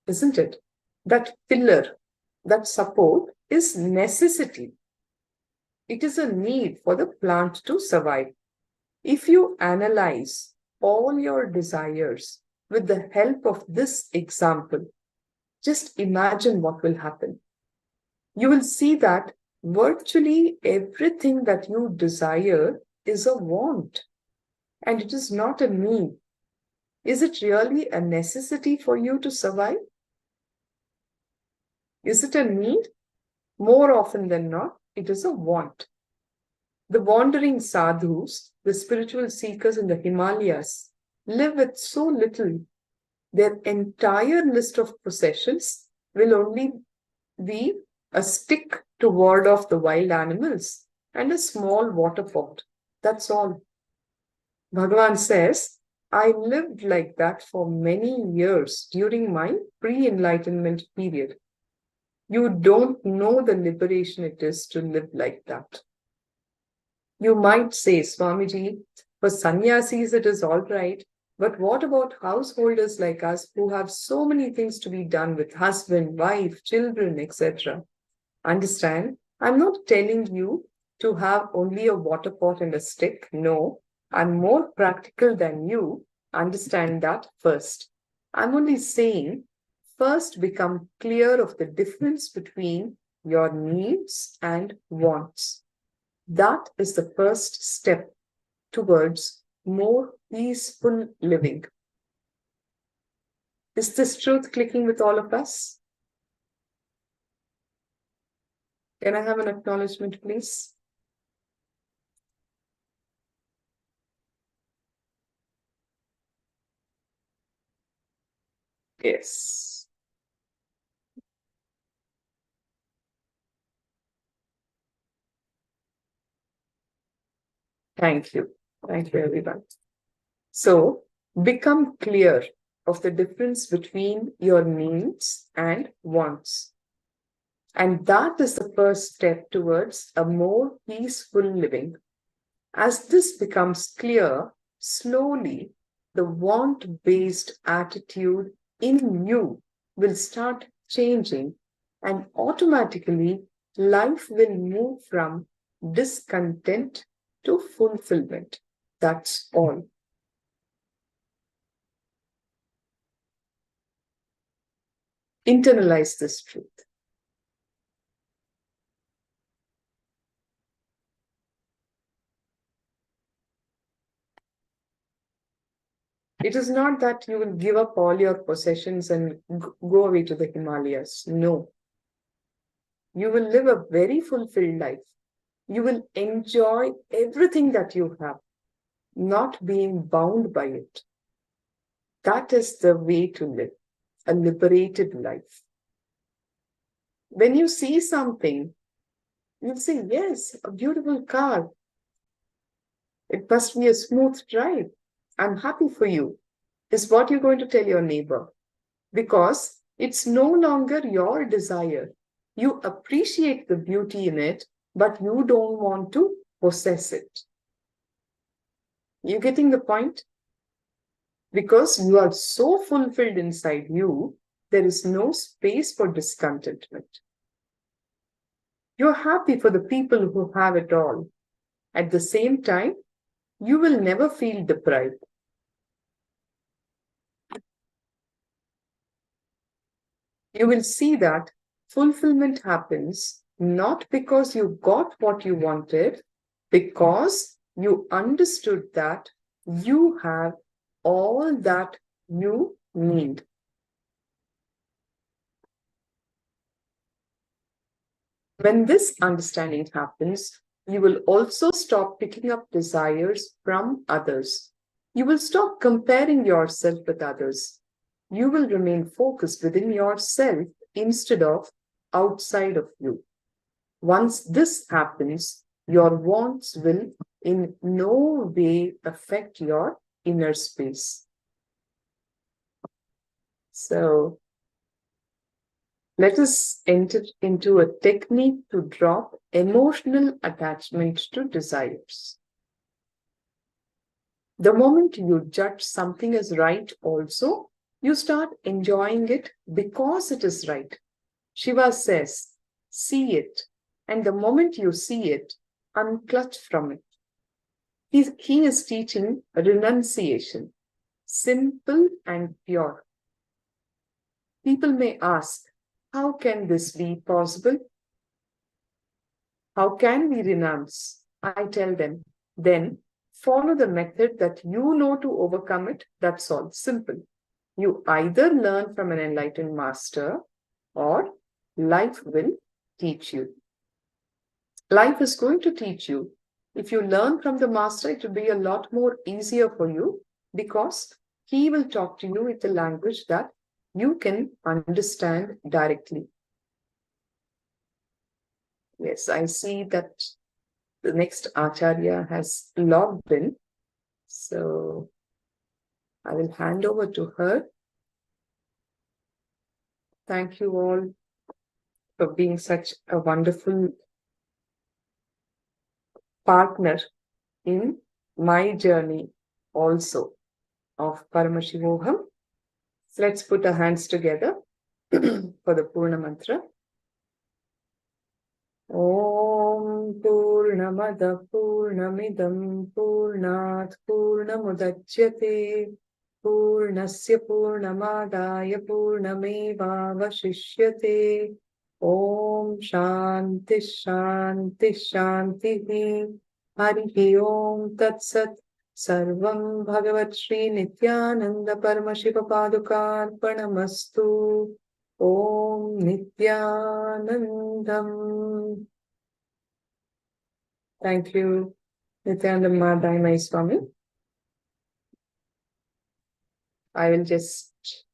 E: isn't it? That pillar, that support is necessity. It is a need for the plant to survive. If you analyze all your desires with the help of this example, just imagine what will happen. You will see that virtually everything that you desire is a want, and it is not a need. Is it really a necessity for you to survive? Is it a need? More often than not, it is a want. The wandering sadhus, the spiritual seekers in the Himalayas, live with so little. Their entire list of possessions will only be a stick to ward off the wild animals and a small water pot. That's all. Bhagavan says, I lived like that for many years during my pre-enlightenment period. You don't know the liberation it is to live like that. You might say, Swamiji, for sannyasis it is all right, but what about householders like us who have so many things to be done with husband, wife, children, etc.? Understand, I'm not telling you to have only a water pot and a stick. No, I'm more practical than you. Understand that first. I'm only saying, first become clear of the difference between your needs and wants. That is the first step towards more peaceful living. Is this truth clicking with all of us? Can I have an acknowledgement, please? Yes. Thank you. Thank you, everyone. So, become clear of the difference between your needs and wants. And that is the first step towards a more peaceful living. As this becomes clear, slowly the want-based attitude in you will start changing, and automatically life will move from discontent to fulfillment. That's all. Internalize this truth. It is not that you will give up all your possessions and go away to the Himalayas. No. You will live a very fulfilled life. You will enjoy everything that you have, not being bound by it. That is the way to live, a liberated life. When you see something, you'll say, yes, a beautiful car. It must be a smooth drive. I'm happy for you, is what you're going to tell your neighbor. Because it's no longer your desire. You appreciate the beauty in it, but you don't want to possess it. You getting the point? Because you are so fulfilled inside you, there is no space for discontentment. You're happy for the people who have it all. At the same time, you will never feel deprived. You will see that fulfillment happens not because you got what you wanted, because you understood that you have all that you need. When this understanding happens, you will also stop picking up desires from others. You will stop comparing yourself with others. You will remain focused within yourself instead of outside of you. Once this happens, your wants will in no way affect your inner space. So, let us enter into a technique to drop emotional attachment to desires. The moment you judge something as right also, you start enjoying it because it is right. Shiva says, see it, and the moment you see it, unclutch from it. He is teaching renunciation, simple and pure. People may ask, how can this be possible? How can we renounce? I tell them, then follow the method that you know to overcome it. That's all, simple. You either learn from an enlightened master or life will teach you. Life is going to teach you. If you learn from the master, it will be a lot more easier for you because he will talk to you with a language that you can understand directly. Yes, I see that the next Acharya has logged in. So I will hand over to her. Thank you all for being such a wonderful partner in my journey also of Paramashivoham. So let's put our hands together for the Purna Mantra. Om Purnamada Purnamidam Purnat Purnamudachyate Purnasya Purnamadaya Purnameva Vashishyate Om Shanti Shanti Shanti Harihi Om Tat Sat Sarvam Bhagavat Shri Nithyananda Paramashivoham Om Nithyanandam. Thank you, Nithyananda Madhai Swami. I will just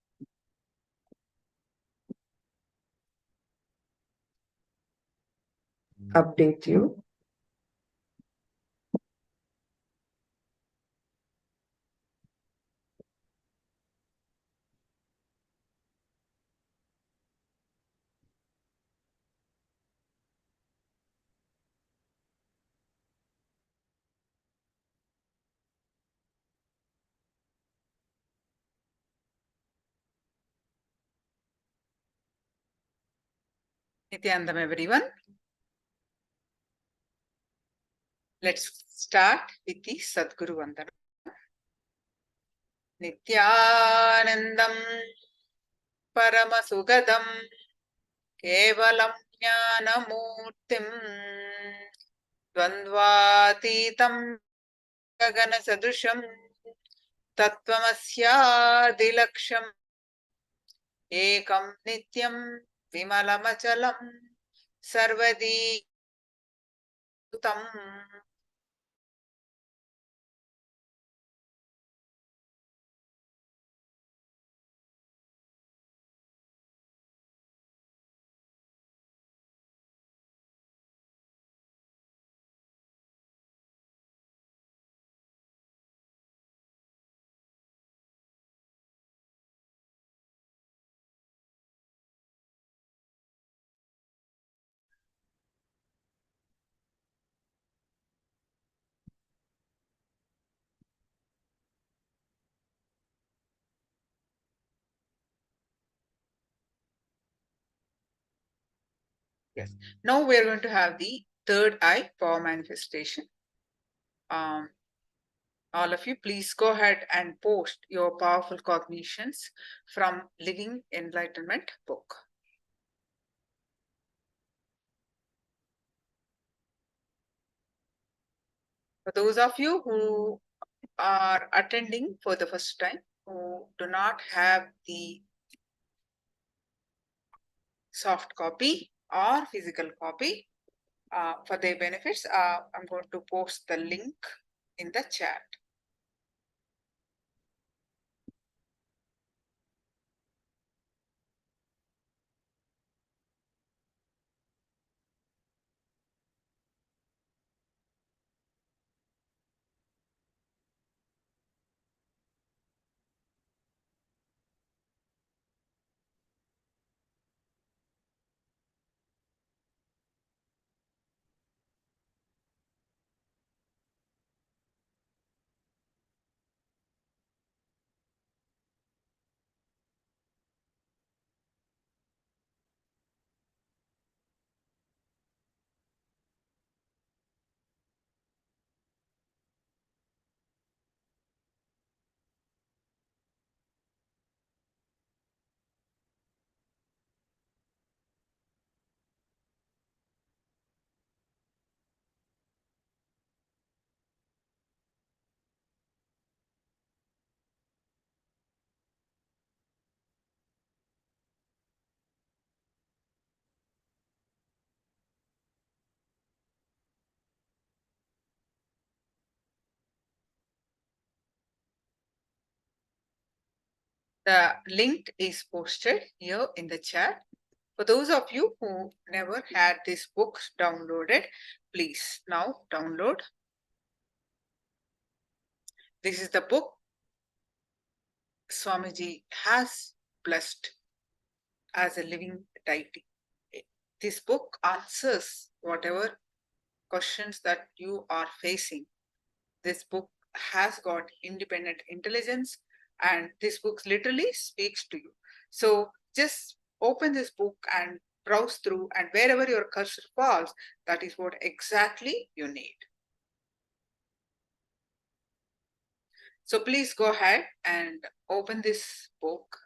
E: update you.
F: Nithyanandam, everyone. Let's start with the Sadguru Vandana. Nithyanandam Paramasugadam Kevalam Jnanamurtim Dvandvatitam Gagana Sadrusham तत्त्वमस्यादिलक्ष्यम् एकं नित्यं विमलमचलं सर्वदी तम्. Yes. Now we are going to have the third eye power manifestation. All of you, please go ahead and post your powerful cognitions from Living Enlightenment book. For those of you who are attending for the first time, who do not have the soft copy or physical copy, for their benefits, I'm going to post the link in the chat. The link is posted here in the chat. For those of you who never had this book downloaded, please now download. This is the book Swamiji has blessed as a living deity. This book answers whatever questions that you are facing. This book has got independent intelligence, and this book literally speaks to you. So just open this book and browse through, and wherever your cursor falls, that is what exactly you need. So please go ahead and open this book.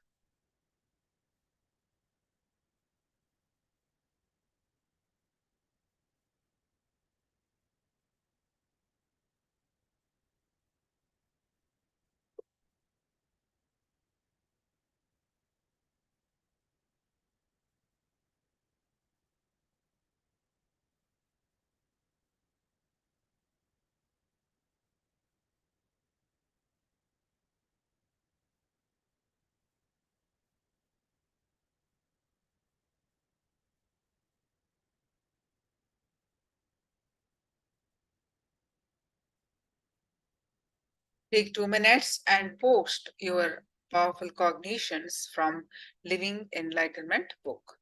F: Take 2 minutes and post your powerful cognitions from Living Enlightenment book.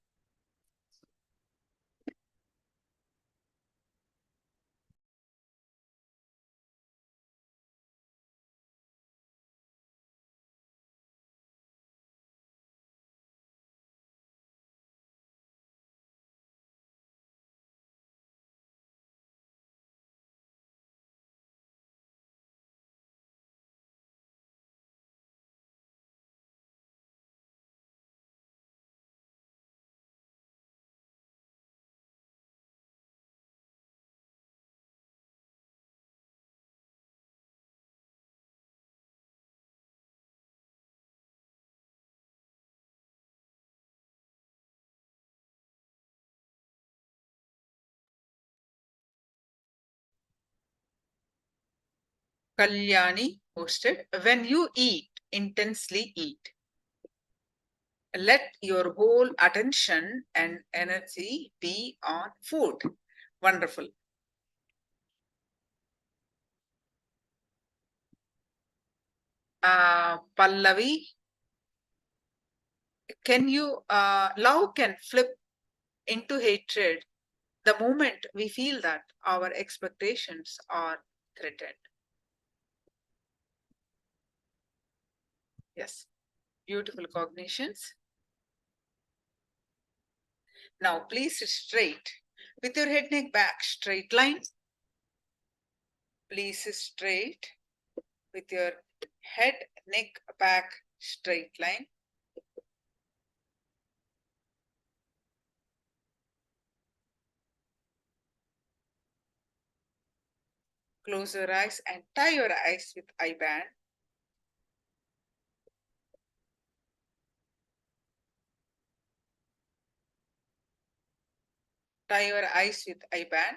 F: Kalyani posted, when you eat, intensely eat. Let your whole attention and energy be on food. Wonderful. Pallavi, can you, love can flip into hatred the moment we feel that our expectations are threatened. Yes, beautiful cognitions. Now please sit straight with your head, neck, back, straight line. Please sit straight with your head, neck, back, straight line. Close your eyes and tie your eyes with eye band. Tie your eyes with eye band.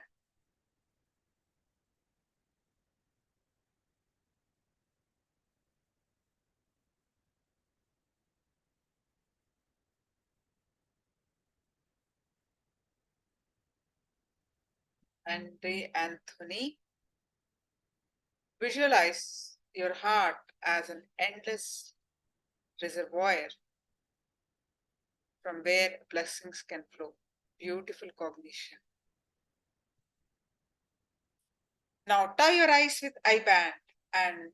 F: Andre Anthony, visualize your heart as an endless reservoir from where blessings can flow. Beautiful cognition. Now tie your eyes with eye band and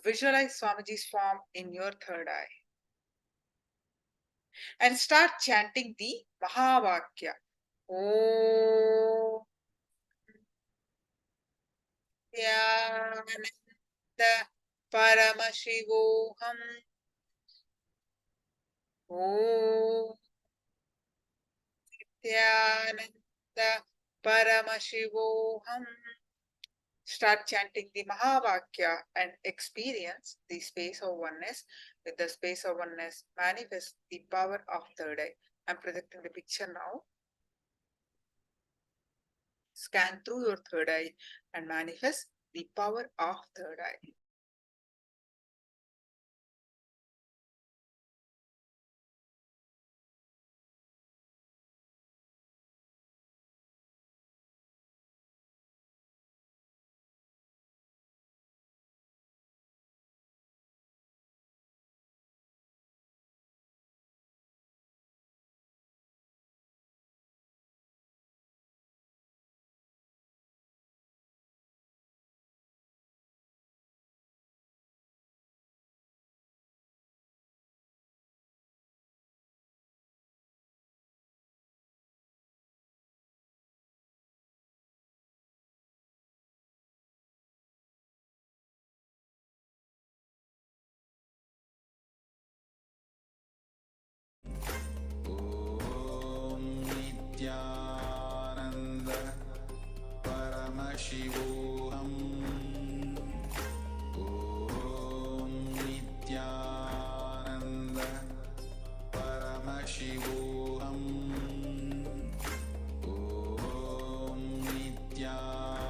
F: visualize Swamiji's form in your third eye. And start chanting the Mahavakya. Om Nithyananda Paramashivoham. Om Nithyananda Paramashivoham. Start chanting the Mahavakya and experience the space of oneness. With the space of oneness, manifest the power of third eye. I'm projecting the picture now. Scan through your third eye and manifest the power of third eye.
A: Om Nithyananda Paramashivoham. Om Nithyananda Paramashivoham. Om Nithyananda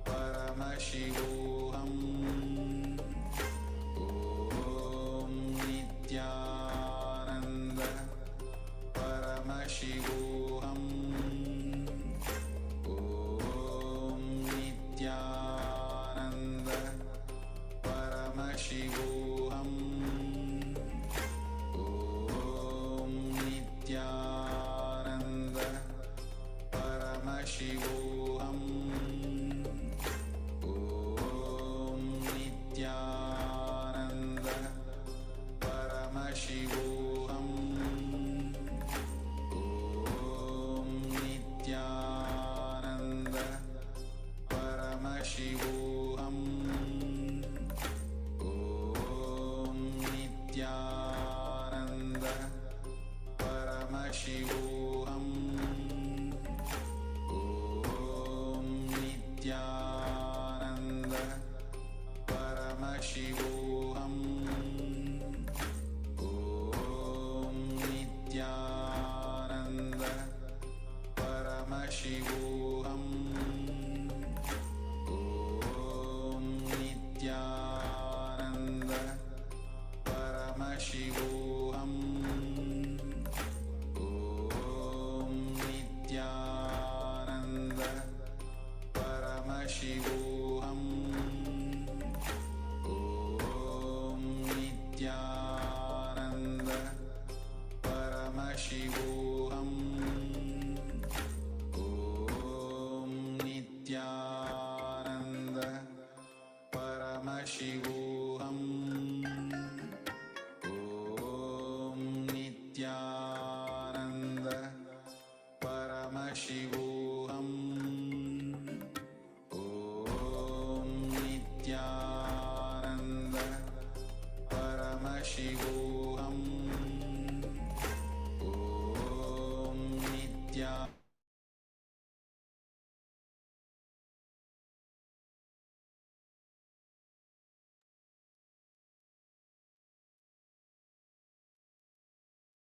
A: Paramashivoham. Om Nithyananda Paramashivoham. Om Nithyananda Paramashivoham. Om Nithyananda Paramashivoham. Om Nithyananda Paramashivoham. Om Nithyananda Paramashivoham. Om Nithyananda Paramashivoham. Om Nithyananda Paramashivoham. Om Nithyananda Paramashivoham.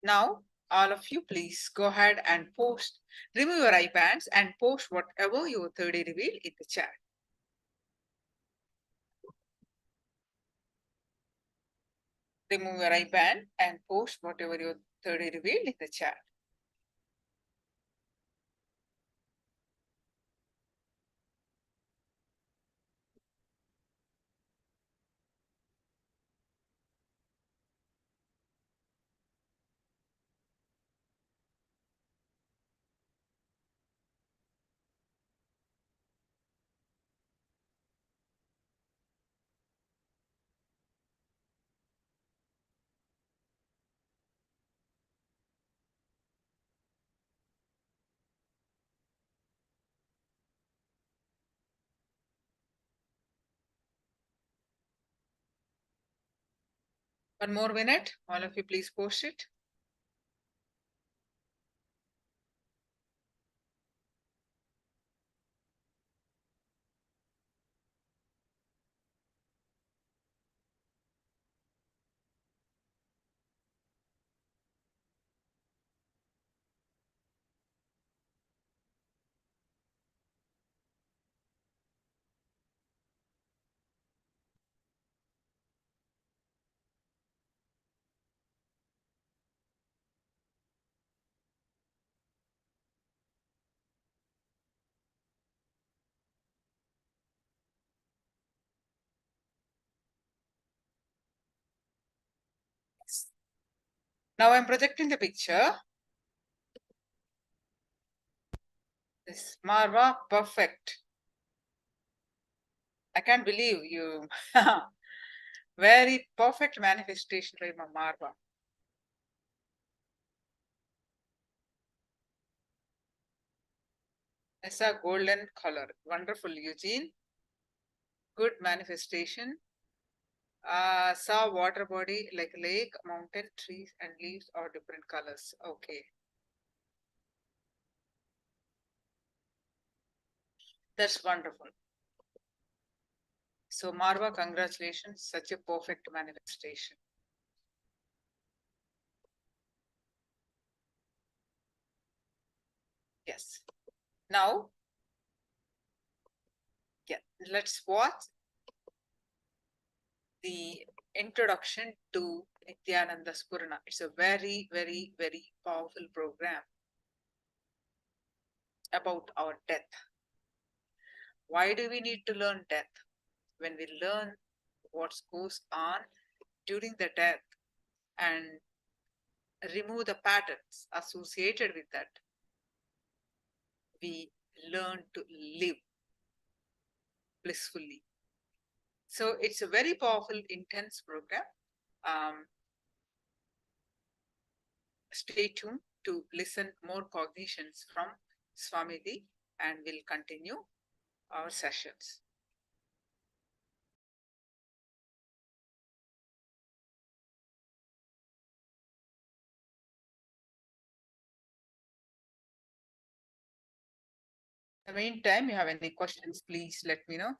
F: Now, all of you, please go ahead and post, remove your iPads and post whatever your third eye reveal in the chat. Remove your iPad and post whatever your third eye reveal in the chat. One more minute, all of you please post it. Now I'm projecting the picture. This Marva, perfect. I can't believe you. Very perfect manifestation by Marva. It's a golden color. Wonderful, Eugene. Good manifestation. Saw water body like lake, mountain, trees, and leaves are different colors. Okay. That's wonderful. So Marva, congratulations. Such a perfect manifestation. Yes. Now, yeah, let's watch the introduction to Nithyananda Spurana. It's a very, very, very powerful program about our death. Why do we need to learn death? When we learn what goes on during the death and remove the patterns associated with that, we learn to live blissfully. So it's a very powerful, intense program. Stay tuned to listen more cognitions from Swamiji, and we'll continue our sessions. In the meantime, you have any questions, please let me know.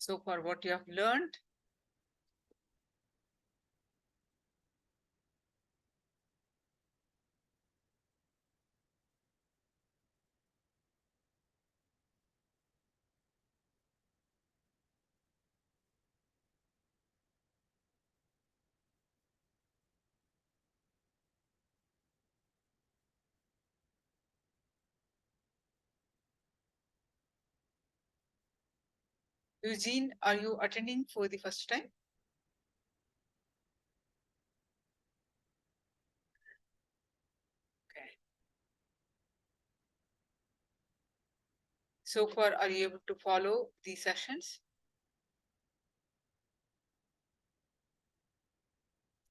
F: So far, what you have learned? Eugene, are you attending for the first time? Okay. So far, are you able to follow these sessions?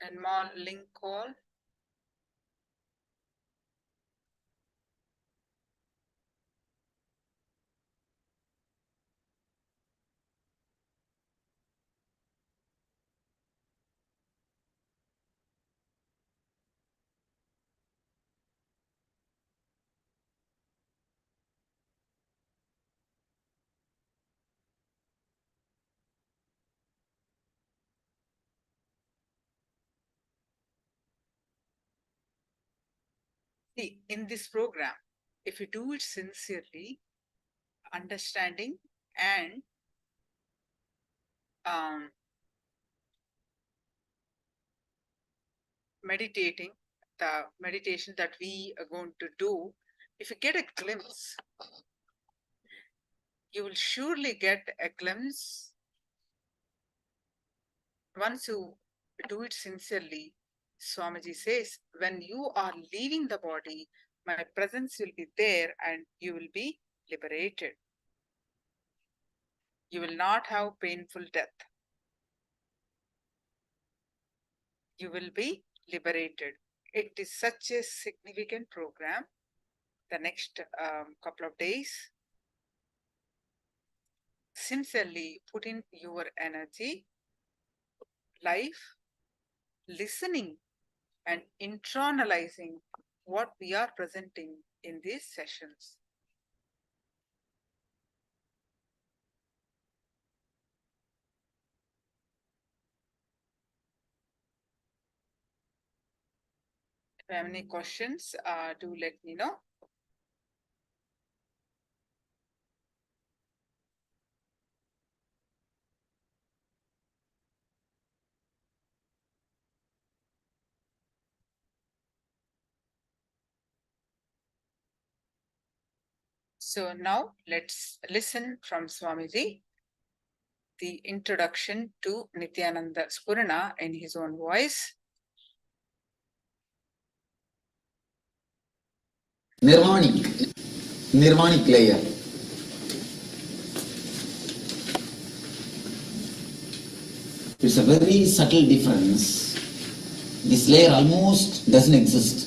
F: And more link call. See, in this program, if you do it sincerely, understanding and meditating, the meditation that we are going to do, if you get a glimpse, you will surely get a glimpse. Once you do it sincerely, Swamiji says, when you are leaving the body, my presence will be there and you will be liberated. You will not have painful death. You will be liberated. It is such a significant program. The next couple of days, sincerely put in your energy, life, listening and internalizing what we are presenting in these sessions. If you have any questions, do let me know. So now let's listen from Swamiji the introduction to Nithyananda Spurana in his own voice.
A: Nirvanic layer. It's a very subtle difference. This layer almost doesn't exist.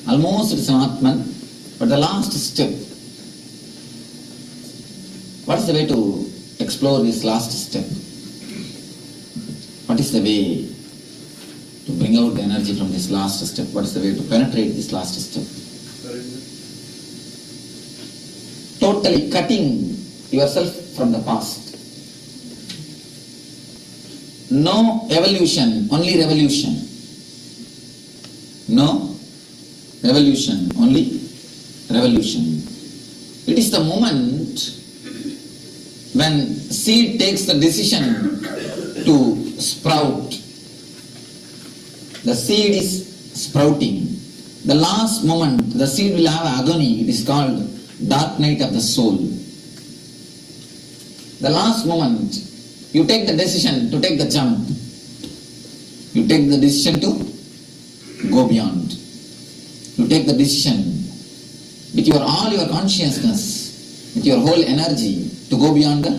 A: Almost it's an Atman, but the last step. What is the way to explore this last step? What is the way to bring out the energy from this last step? What is the way to penetrate this last step? Totally cutting yourself from the past. No evolution, only revolution. No evolution, only revolution. It is the moment when seed takes the decision to sprout. The seed is sprouting. The last moment the seed will have agony. It is called dark night of the soul. The last moment you take the decision to take the jump. You take the decision to go beyond. You take the decision with all your consciousness, with your whole energy, to go beyond the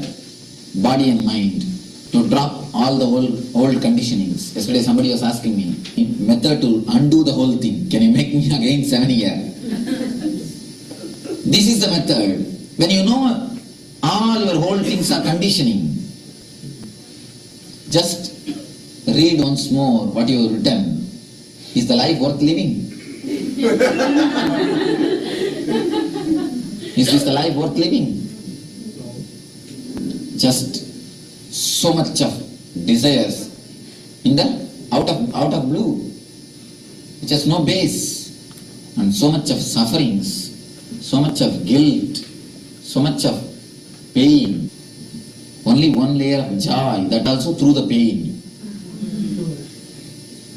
A: body and mind, to drop all the old conditionings. Yesterday somebody was asking me, method to undo the whole thing. Can you make me again 7 years? This is the method. When you know all your whole things are conditioning, just read once more what you have written. Is the life worth living? Is this the life worth living? Just so much of desires in the out of blue, which has no base, and so much of sufferings, so much of guilt, so much of pain. Only one layer of joy, that also through the pain.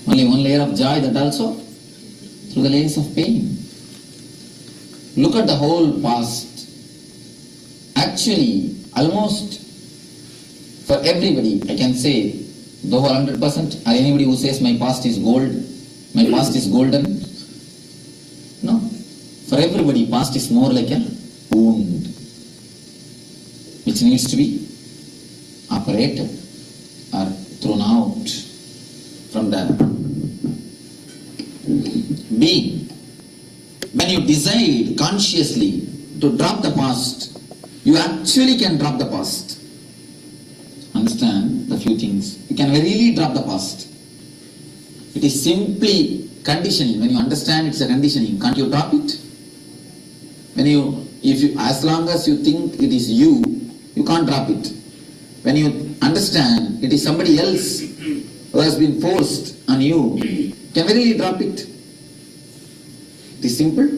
A: Only one layer of joy, that also through the layers of pain. Look at the whole past. Actually, almost for everybody, I can say, though 100%, or anybody who says my past is gold, my past is golden. No. For everybody, past is more like a wound, which needs to be operated or thrown out from the being. When you decide consciously to drop the past, you actually can drop the past. Understand the few things. You can really drop the past. It is simply conditioning. When you understand it's a conditioning, can't you drop it? As long as you think it is you can't drop it. When you understand it is somebody else who has been forced on you, can we really drop it? It is simple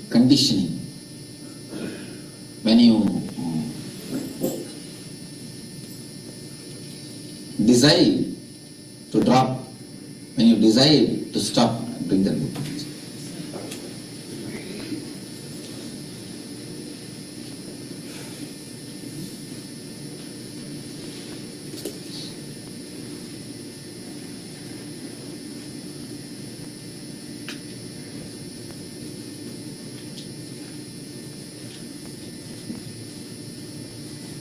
A: conditioning. When you decide to drop, when you decide to stop, bring that book.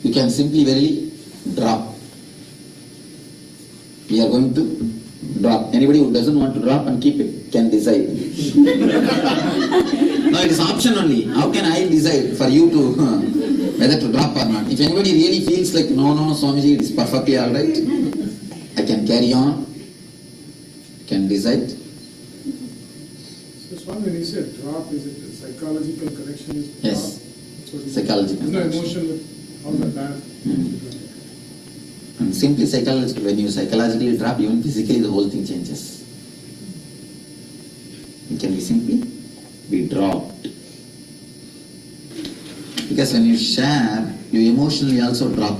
A: You can simply very drop. We are going to drop. Anybody who doesn't want to drop and keep it can decide. No, it is option only. How can I decide for you to whether to drop or not? If anybody really feels like no, Swamiji, it is perfectly all right, I can carry on, can decide.
G: So Swami, when you say drop, is it a psychological connection? Is
A: Yes.
G: drop? So it is-
A: Psychological
G: There's no
A: connection.
G: emotion with all the bad.
A: And simply psychological, when you psychologically drop, even physically the whole thing changes. It can be simply be dropped. Because when you share, you emotionally also drop.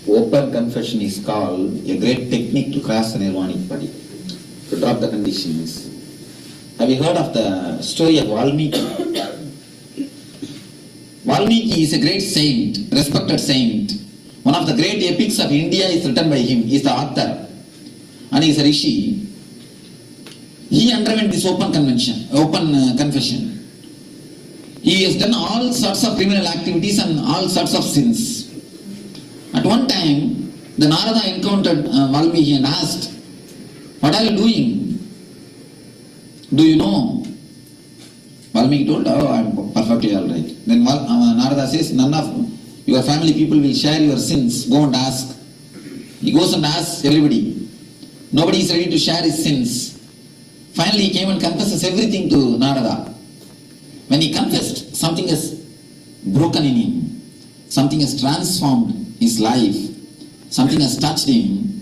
A: Open confession is called a great technique to cross the nirvanic body, to drop the conditions. Have you heard of the story of Valmiki? Valmiki is a great saint, respected saint. One of the great epics of India is written by him. He is the author and he is a rishi. He underwent this open confession. He has done all sorts of criminal activities and all sorts of sins. At one time, the Narada encountered Valmiki and asked, "What are you doing? Do you know?" Valmiki told, "Oh, I am perfectly all right." Then Narada says, "None of your family people will share your sins. Go and ask." He goes and asks everybody. Nobody is ready to share his sins. Finally, he came and confesses everything to Narada. When he confessed, something has broken in him. Something has transformed his life. Something has touched him.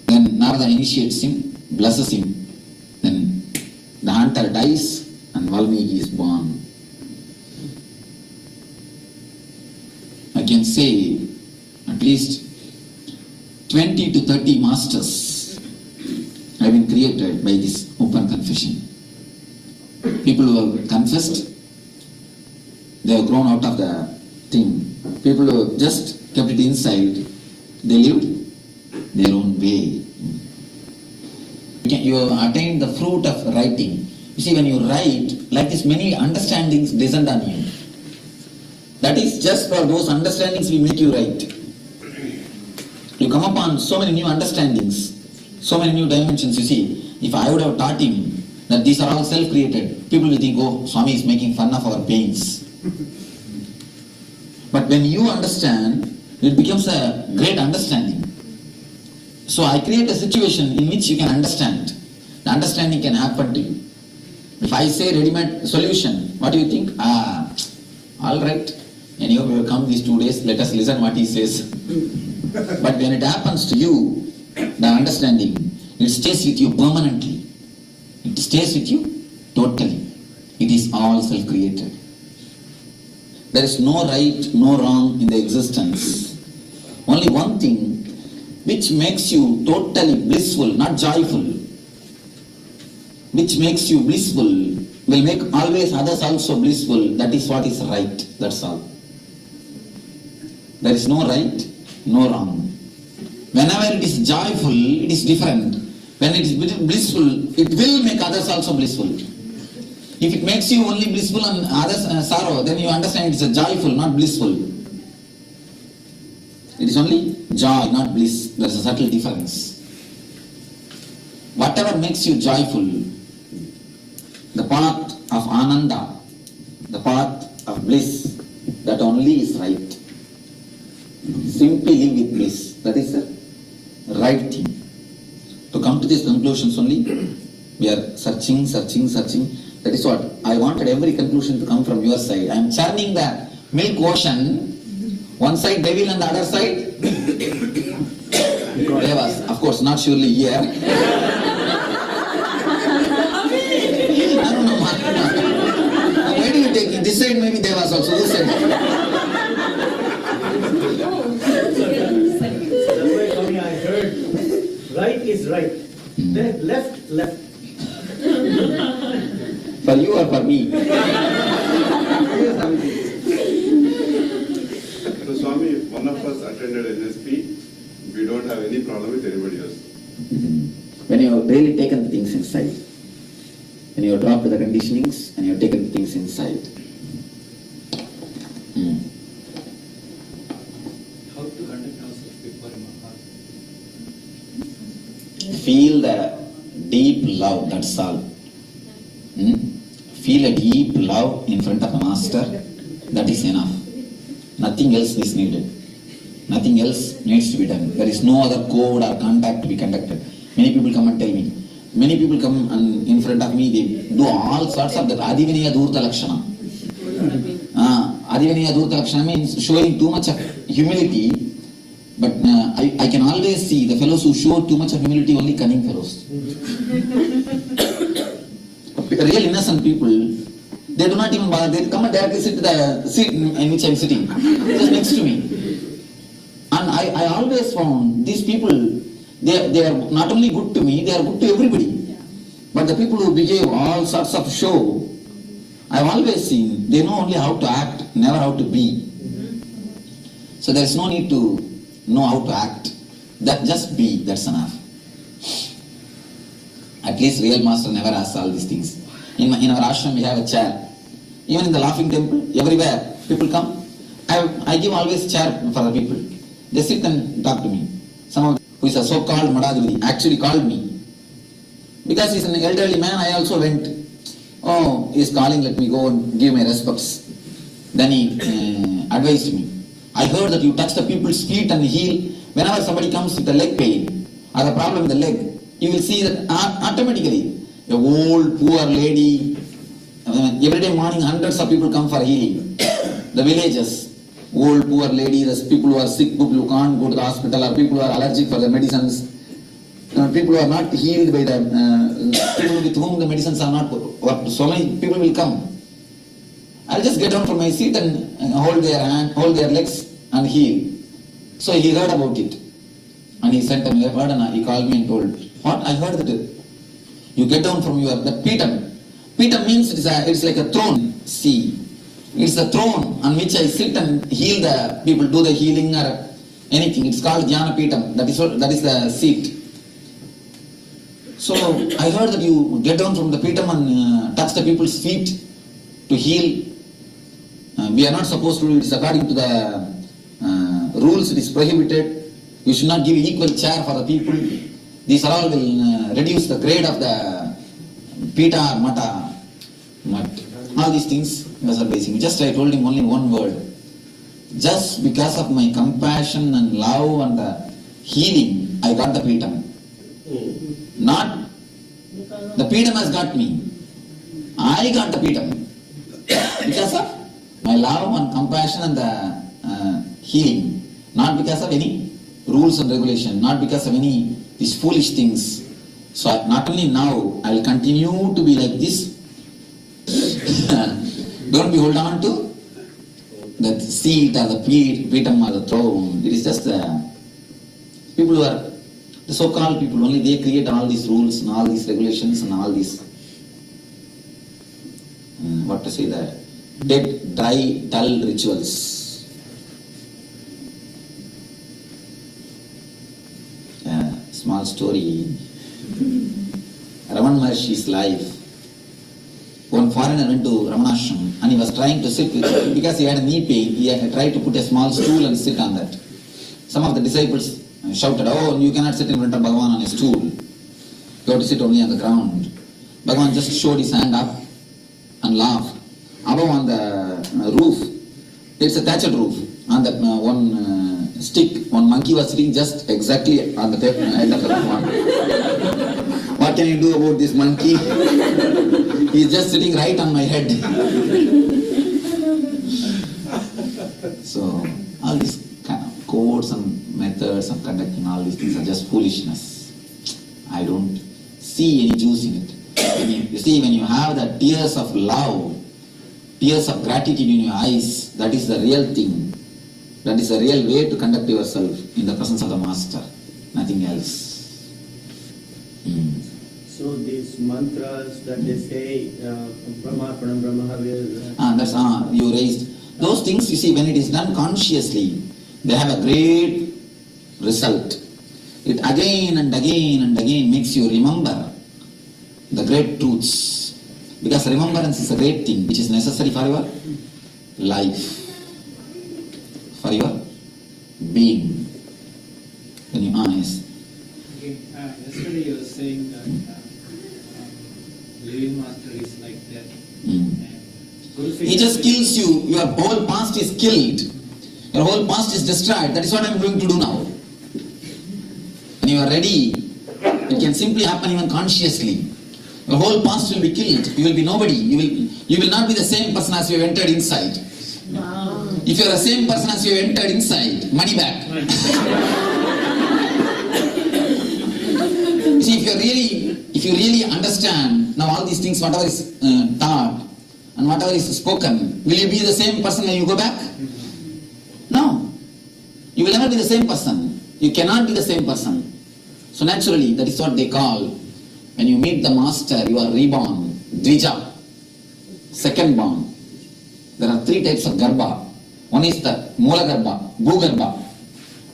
A: Then Narada initiates him, blesses him. Then the hunter dies and Valmiki is born. I can say at least 20 to 30 masters have been created by this open confession. People who have confessed, they have grown out of the thing. People who have just kept it inside, they lived their own way. You have attained the fruit of writing. You see, when you write, like this, many understandings descend on you. That is just for those understandings will make you write. You come upon so many new understandings, so many new dimensions. You see, if I would have taught him that these are all self-created, people will think, "Oh, Swami is making fun of our pains." But when you understand, it becomes a great understanding. So I create a situation in which you can understand. The understanding can happen to you. If I say ready-made solution, what do you think? All right. Anyhow, we have come these 2 days, let us listen what he says. But when it happens to you, the understanding, it stays with you permanently. It stays with you totally. It is all self-created. There is no right, no wrong in the existence. Only one thing which makes you totally blissful, not joyful, which makes you blissful, will make always others also blissful. That is what is right. That's all. There is no right, no wrong. Whenever it is joyful, it is different. When it is blissful, it will make others also blissful. If it makes you only blissful and others sorrow, then you understand it is a joyful, not blissful. It is only joy, not bliss. There is a subtle difference. Whatever makes you joyful, the path of Ananda, the path of bliss, that only is right. Simply live with bliss. That is the right thing. To come to these conclusions only, we are searching. That is what I wanted every conclusion to come from your side. I am churning the milk ocean. One side devil and the other side devas. Of course, not surely here. this side maybe Devas also. Who said?
H: That's why Swami, I heard right is right. Then left, left.
A: For you or for me?
I: So Swami, if one of us attended NSP, we don't have any problem with anybody else.
A: When you have really taken the things inside, when you have dropped the conditionings and you have taken the things inside.
H: How to conduct ourselves before Maha?
A: Feel the deep love, that's all. Feel a deep love in front of the Master, that is enough. Nothing else is needed. Nothing else needs to be done. There is no other code or contact to be conducted. Many people come and tell me. Many people come and in front of me, they do all sorts of that. Adivaniya Dhurta Lakshana. Adivaniya Dhurta Lakshana means showing too much of humility. But I can always see the fellows who show too much of humility, only cunning fellows. Real innocent people, they do not even bother. They come and directly sit to the seat in which I am sitting, just next to me. And I always found these people, they are not only good to me, they are good to everybody. But the people who behave all sorts of show, I have always seen, they know only how to act, never how to be. So there is no need to know how to act. That just be, that's enough. At least real master never asks all these things. In our ashram we have a chair. Even in the laughing temple, everywhere people come. I give always chair for the people. They sit and talk to me. Someone who is a so-called Madhadvati actually called me. Because he is an elderly man, I also went. Oh, he is calling, let me go and give my respects. Then he advised me. I heard that you touch the people's feet and heal. Whenever somebody comes with a leg pain or a problem with the leg, you will see that automatically a old poor lady, every day morning hundreds of people come for healing. The villages, old poor ladies, people who are sick, people who can't go to the hospital, or people who are allergic for the medicines, people who are not healed by the people with whom the medicines are not worked. So many people will come. I'll just get down from my seat and hold their hand, hold their legs and heal. So he heard about it. And he sent me a word and he called me and told, what? I heard that you get down from the Petam. Petam means it's like a throne. See, it's a throne on which I sit and heal the people, do the healing or anything. It's called Jnana Petam. That is the seat. So I heard that you get down from the Petam and touch the people's feet to heal. We are not supposed to do it. It's according to the rules. It is prohibited. You should not give equal chair for the people. These all will reduce the grade of the Pita or Mata. All these things was basically. Just I told him only one word. Just because of my compassion and love and the healing, I got the Pitam. Not the Pitam has got me. I got the Pitam. Because of my love and compassion and the healing. Not because of any rules and regulation. Not because of any these foolish things. So not only now, I will continue to be like this. Don't be hold on to that seat or the Pitam or the throne. It is just people who are the so-called people, only they create all these rules and all these regulations and all these, what to say there, dead, dry, dull rituals. Small story. Raman Maharshi's life. One foreigner went to Ramanashram and he was trying to sit with, because he had a knee pain, he had tried to put a small stool and sit on that. Some of the disciples shouted, oh, you cannot sit in front of Bhagavan on a stool. You have to sit only on the ground. Bhagavan just showed his hand up and laughed. Above on the roof, it's a thatched roof, on that one stick, one monkey was sitting just exactly on the end of the Bhagavan. What can you do about this monkey? He is just sitting right on my head. So, all these kind of codes and methods of conducting all these things are just foolishness. I don't see any juice in it. You see, when you have the tears of love, tears of gratitude in your eyes, that is the real thing. That is the real way to conduct yourself in the presence of the Master, nothing else.
H: So these mantras that they say, Brahma, Pranam, Brahma,
A: That's you raised. Those things, you see, when it is done consciously, they have a great result. It again and again and again makes you remember the great truths. Because remembrance is a great thing which is necessary for your life, for your being. Then you yes.
J: Yesterday you were saying that living master is like that.
A: He just kills you. Your whole past is killed. Your whole past is destroyed. That is what I am going to do now. When you are ready, it can simply happen even consciously. Your whole past will be killed. You will be nobody. You will not be the same person as you entered inside. Wow. If you are the same person as you entered inside, money back. See, if you really understand now all these things, whatever is taught and whatever is spoken, will you be the same person when you go back? No. You will never be the same person. You cannot be the same person. So naturally, that is what they call, when you meet the Master, you are reborn, Dvija, second born. There are three types of Garbha. One is the Mula Garbha, Bhugarbha,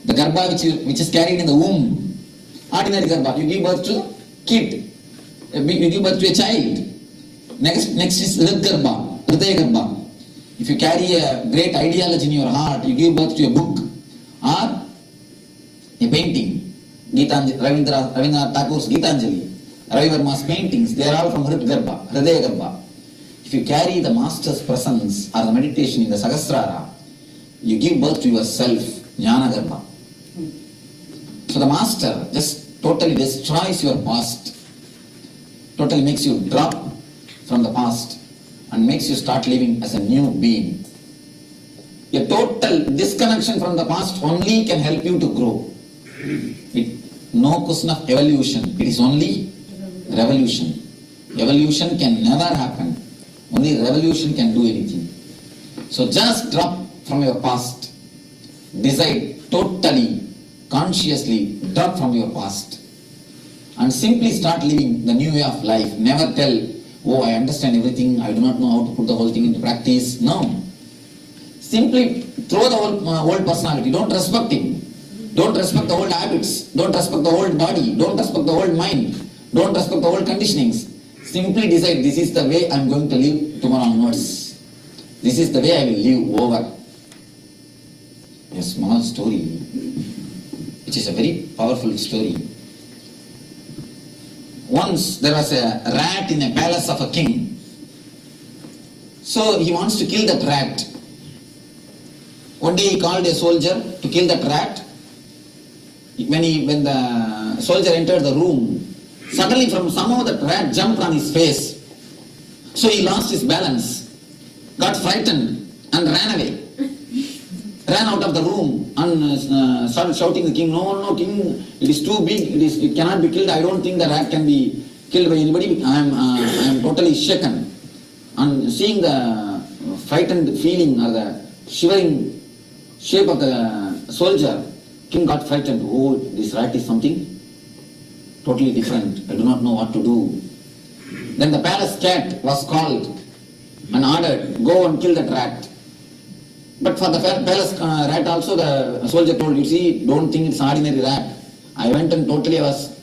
A: the Garbha which is carried in the womb. Ordinary Garbha, you give birth to kid, you give birth to a child. Next is Rit Garbha, Hridaya Garbha. If you carry a great ideology in your heart, you give birth to a book or a painting. Rabindranath Tagore's Gitanjali, Ravi Verma's paintings, they are all from Rit Garbha, Hridaya Garbha. If you carry the Master's presence or the meditation in the Sahasrara, you give birth to yourself, Jnana Garbha. So the Master just totally destroys your past, totally makes you drop from the past and makes you start living as a new being. A total disconnection from the past only can help you to grow. No question of evolution, it is only revolution. Evolution can never happen. Only revolution can do anything. So just drop from your past. Decide totally, consciously drop from your past. And simply start living the new way of life. Never tell, oh, I understand everything, I do not know how to put the whole thing into practice. No. Simply throw the old personality. Don't respect him. Don't respect the old habits. Don't respect the old body. Don't respect the old mind. Don't respect the old conditionings. Simply decide, this is the way I am going to live tomorrow onwards. This is the way I will live over. A small story, which is a very powerful story. Once there was a rat in a palace of a king. So he wants to kill that rat. One day he called a soldier to kill that rat. When the soldier entered the room, suddenly from somehow that rat jumped on his face. So he lost his balance, got frightened and ran away. Ran out of the room and started shouting to the king, no, king, it is too big, it cannot be killed. I don't think the rat can be killed by anybody. I am totally shaken. And seeing the frightened feeling or the shivering shape of the soldier, king got frightened. Oh, this rat is something totally different. I do not know what to do. Then the palace cat was called and ordered, go and kill that rat. But for the palace rat also, the soldier told, you see, don't think it's an ordinary rat. I went and totally I was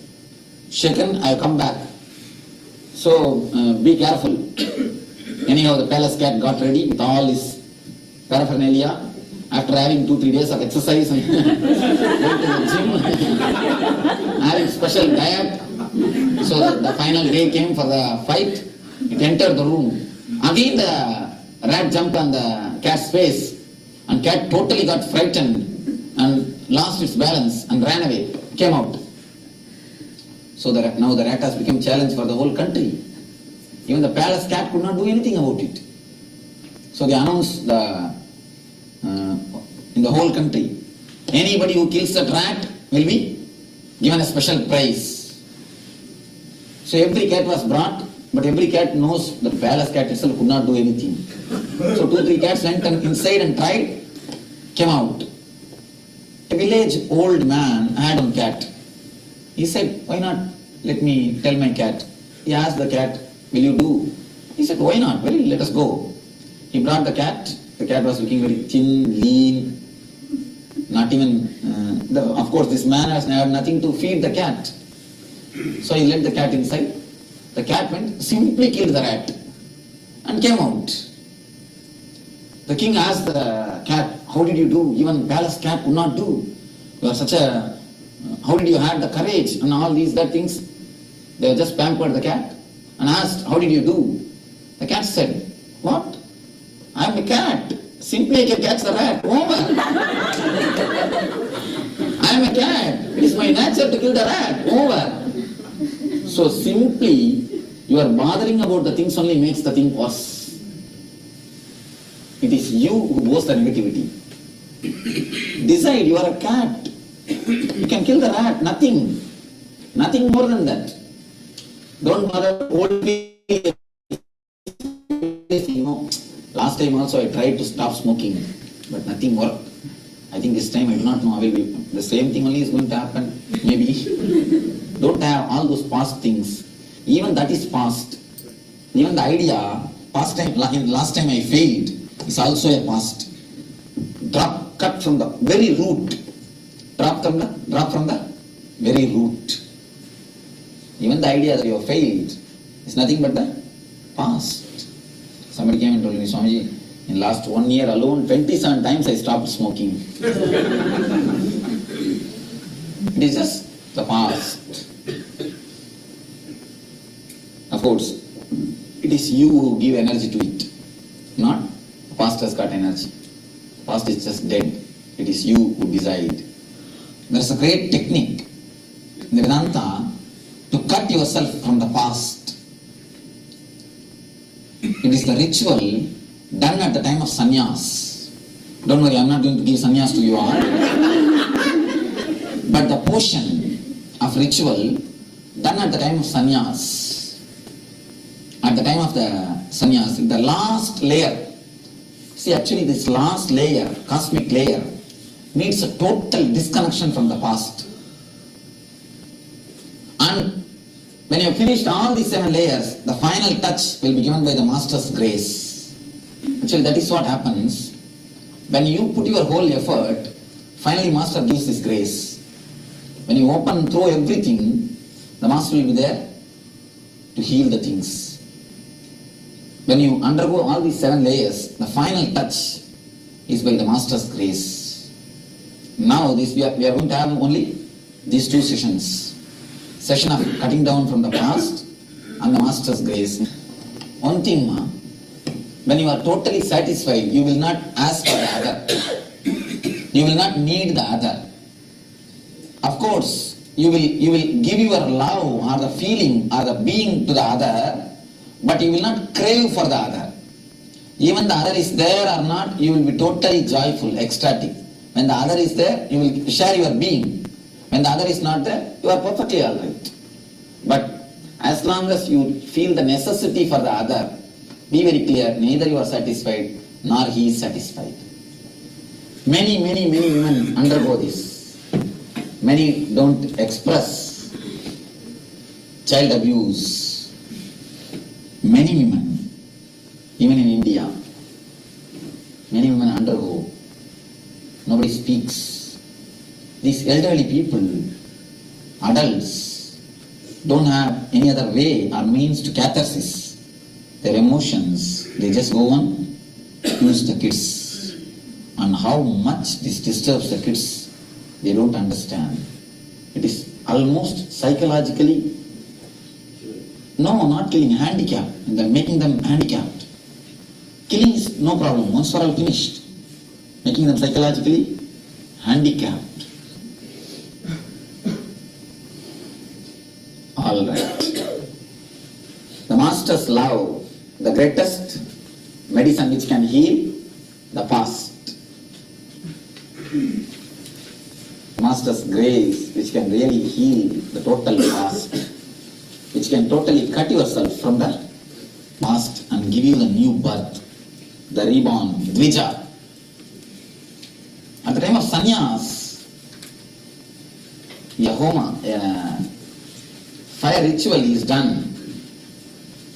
A: shaken, I have come back. So be careful. Anyhow, the palace cat got ready with all his paraphernalia. After having 2-3 days of exercise and went to the gym, having special diet. So the final day came for the fight. It entered the room. Again the rat jumped on the cat's face. And cat totally got frightened and lost its balance and ran away, came out. So now the rat has become a challenge for the whole country. Even the palace cat could not do anything about it. So they announced in the whole country, anybody who kills that rat will be given a special prize. So every cat was brought But every cat knows the palace cat itself could not do anything. So 2-3 cats went inside and tried, came out. A village old man had one cat. He said, why not let me tell my cat? He asked the cat, will you do? He said, why not? Well, let us go. He brought the cat. The cat was looking very thin, lean, not even, of course this man has had nothing to feed the cat. So he let the cat inside. The cat went, simply killed the rat and came out. The king asked the cat, how did you do? Even palace cat could not do. You are such a, how did you have the courage and all these that things? They just pampered the cat and asked, how did you do? The cat said, what? I am a cat. Simply I can catch the rat. Over. I am a cat. It is my nature to kill the rat. Over. So simply you are bothering about the things only makes the thing worse. It is you who goes the negativity. Decide you are a cat. You can kill the rat. Nothing. Nothing more than that. Don't bother holding. Last time also I tried to stop smoking, but nothing worked. I think this time I do not know. The same thing only is going to happen. Maybe. Don't have all those past things. Even that is past. Even the idea, last time I failed, is also a past. Cut from the very root. Drop from the very root. Even the idea that you have failed is nothing but the past. Somebody came and told me, Swamiji, in last 1 year alone, 27 times I stopped smoking. It is just the past. Of course, it is you who give energy to it, not the past has got energy. The past is just dead. It is you who decide. There is a great technique in the Vedanta to cut yourself from the past. It is the ritual done at the time of sannyas. Don't worry, I am not going to give sannyas to you all. But the portion of ritual done at the time of sannyas, at the time of the sannyas, the last layer. See, actually this last layer, cosmic layer, needs a total disconnection from the past. And when you have finished all these 7 layers, the final touch will be given by the Master's grace. Actually, that is what happens. When you put your whole effort, finally Master gives this grace. When you open through everything, the Master will be there to heal the things. When you undergo all these 7 layers, the final touch is by the Master's grace. Now we are going to have only these 2 sessions. Session of cutting down from the past and the Master's grace. One thing, when you are totally satisfied, you will not ask for the other. You will not need the other. Of course, you will give your love or the feeling or the being to the other, but you will not crave for the other. Even the other is there or not, you will be totally joyful, ecstatic. When the other is there, you will share your being. When the other is not there, you are perfectly all right. But as long as you feel the necessity for the other, be very clear, neither you are satisfied nor he is satisfied. Many women undergo this. Many don't express child abuse. Many women, even in India, many women undergo. Nobody speaks. These elderly people, adults, don't have any other way or means to catharsis their emotions. They just go on, use the kids. And how much this disturbs the kids, they don't understand. It is almost psychologically, no, not killing, handicap, and then making them handicapped. Killing is no problem, once for all finished. Making them psychologically handicapped. All right. The Master's love, the greatest medicine which can heal the past. Master's grace, which can really heal the total past, which can can totally cut yourself from the past and give you the new birth, the reborn, Dvija. At the time of sannyas, a homa, a fire ritual is done.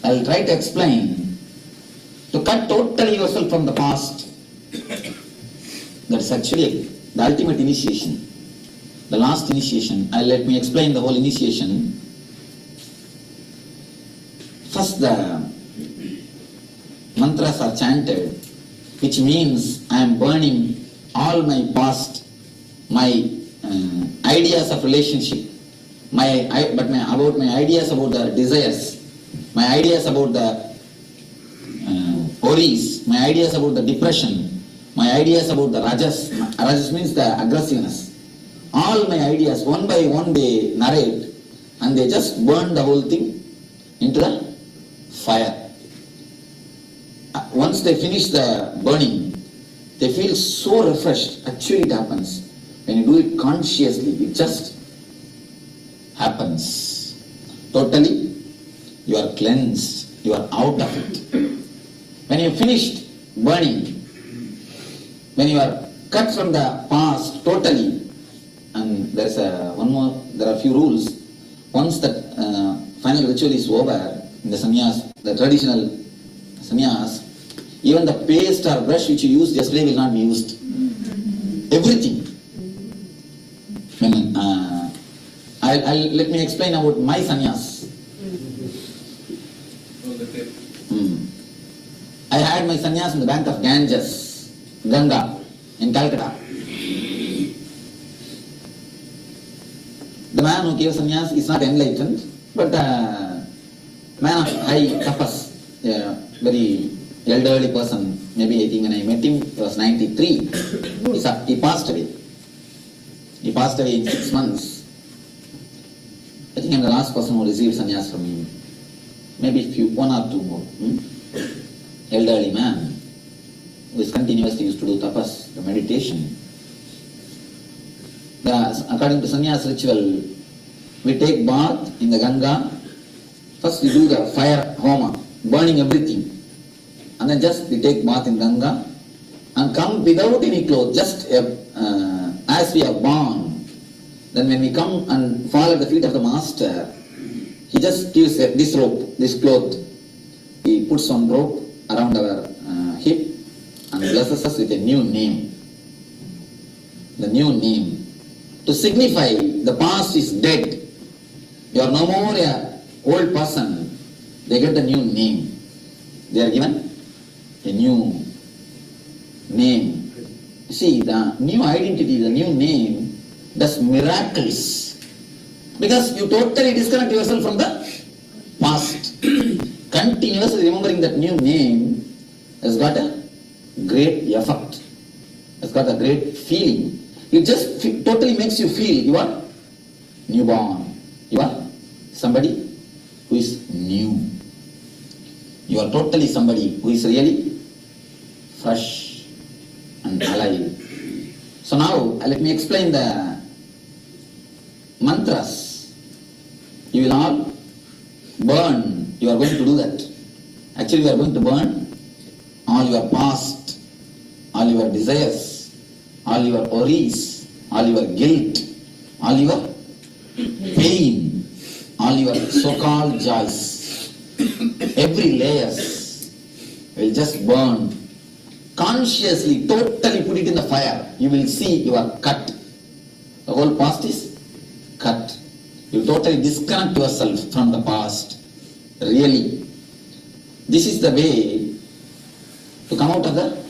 A: I will try to explain. To cut totally yourself from the past, that's actually the ultimate initiation, the last initiation. Let me explain the whole initiation. First, the mantras are chanted, which means I am burning all my past, my ideas of relationship, about my ideas about the desires, my ideas about the worries, my ideas about the depression, my ideas about the rajas. Rajas means the aggressiveness. All my ideas, one by one, they narrate, and they just burn the whole thing into the fire. Once they finish the burning, they feel so refreshed. Actually, it happens. When you do it consciously, it just happens. Totally, you are cleansed. You are out of it. When you finished burning, when you are cut from the past totally, and there's one more, there are a few rules. Once the final ritual is over, in the sannyas, the traditional sannyas, even the paste or brush which you used yesterday will not be used. Everything. Let me explain about my sannyas. I had my sannyas in the bank of Ganges, Ganga, in Calcutta. The man who gave sannyas is not enlightened, but man of high tapas, very elderly person. Maybe I think when I met him, he was 93. He passed away. He passed away in 6 months. I think I'm the last person who received sannyas from him. Maybe one or two more. Elderly man who is continuously used to do tapas, the meditation. According to sannyas ritual, we take bath in the Ganga. First we do the fire homa, burning everything. And then just we take bath in Ganga and come without any clothes, just as we are born. Then when we come and fall at the feet of the master, he just gives this rope, this cloth. He puts one rope around our hip and blesses us with a new name. The new name. To signify the past is dead. You are no more an old person. They get the new name. They are given a new name. See, the new identity, the new name does miracles. Because you totally disconnect yourself from the past. Continuously remembering that new name has got a great effect. Has got a great feeling. It just totally makes you feel you are newborn. You are somebody who is new. You are totally somebody who is really fresh and alive. So now let me explain the mantras. You will all burn. You are going to do that. Actually, you are going to burn all your past, all your desires, all your worries, all your guilt, all your pain, all your so-called joys. Every layers will just burn. Consciously, totally put it in the fire. You will see you are cut. The whole past is cut. You totally disconnect yourself from the past. Really. This is the way to come out of the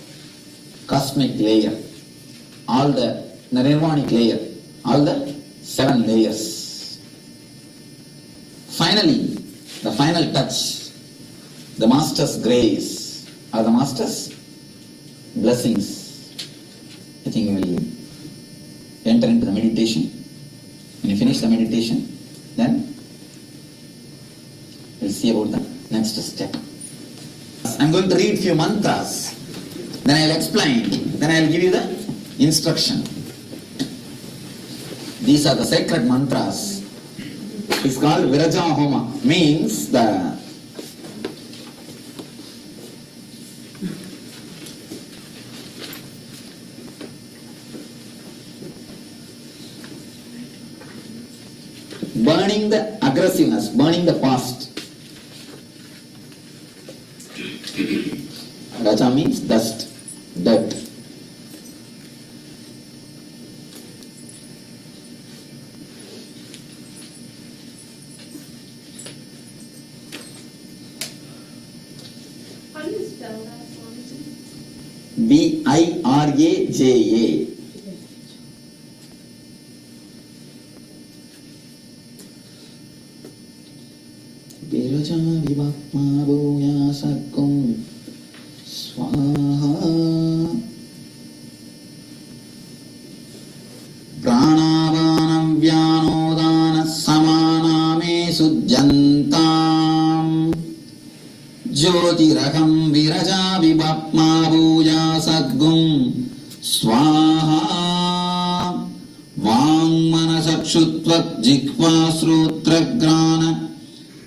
A: cosmic layer. All the nirvanic layer. All the 7 layers. Finally, the final touch. The Master's grace. Or the Master's blessings. I think we will enter into the meditation. When you finish the meditation, then we'll see about the next step. I'm going to read few mantras, then I'll explain, then I'll give you the instruction. These are the sacred mantras It's called Viraja Homa. Means the burning the aggressiveness, burning the past. Raja means dust, dirt.
K: How do you spell that, Swamiji?
A: Viraja. Viraja vivapma bhuya sakkum swaha pranavanam vyanodana samaname sujjantam jyotiraham viraja vivapma bhuya sakkum swaha vangmanasakshutvat jikva srotragrana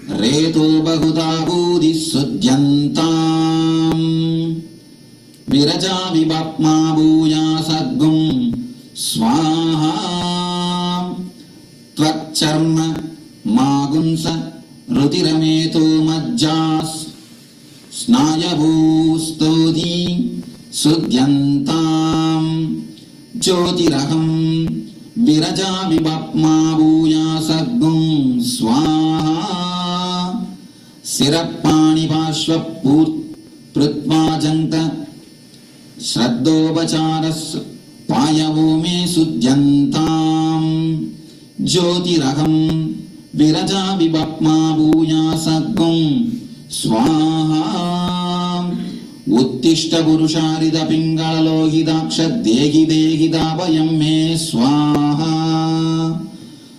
A: Reto Bahuda Budi Sudyantam Viraja Vibhapma Bhuya Sadgum Swaha Tvacharma Magunsa Rutirameto Majjas Snayabhustodhi Sudyantam Jyotiraham Viraja Vibhapma Bhuya Sadgum Swaha Sirapani Pashva Prutva Shraddhopacharas Payavo me Sudyantam Jyotiraham Viraja Vibhapma Bhuya Sadgum Swaha Uttishta Purusharida Pingala Lohidaksha Dehi Dehi Davayam me Swaha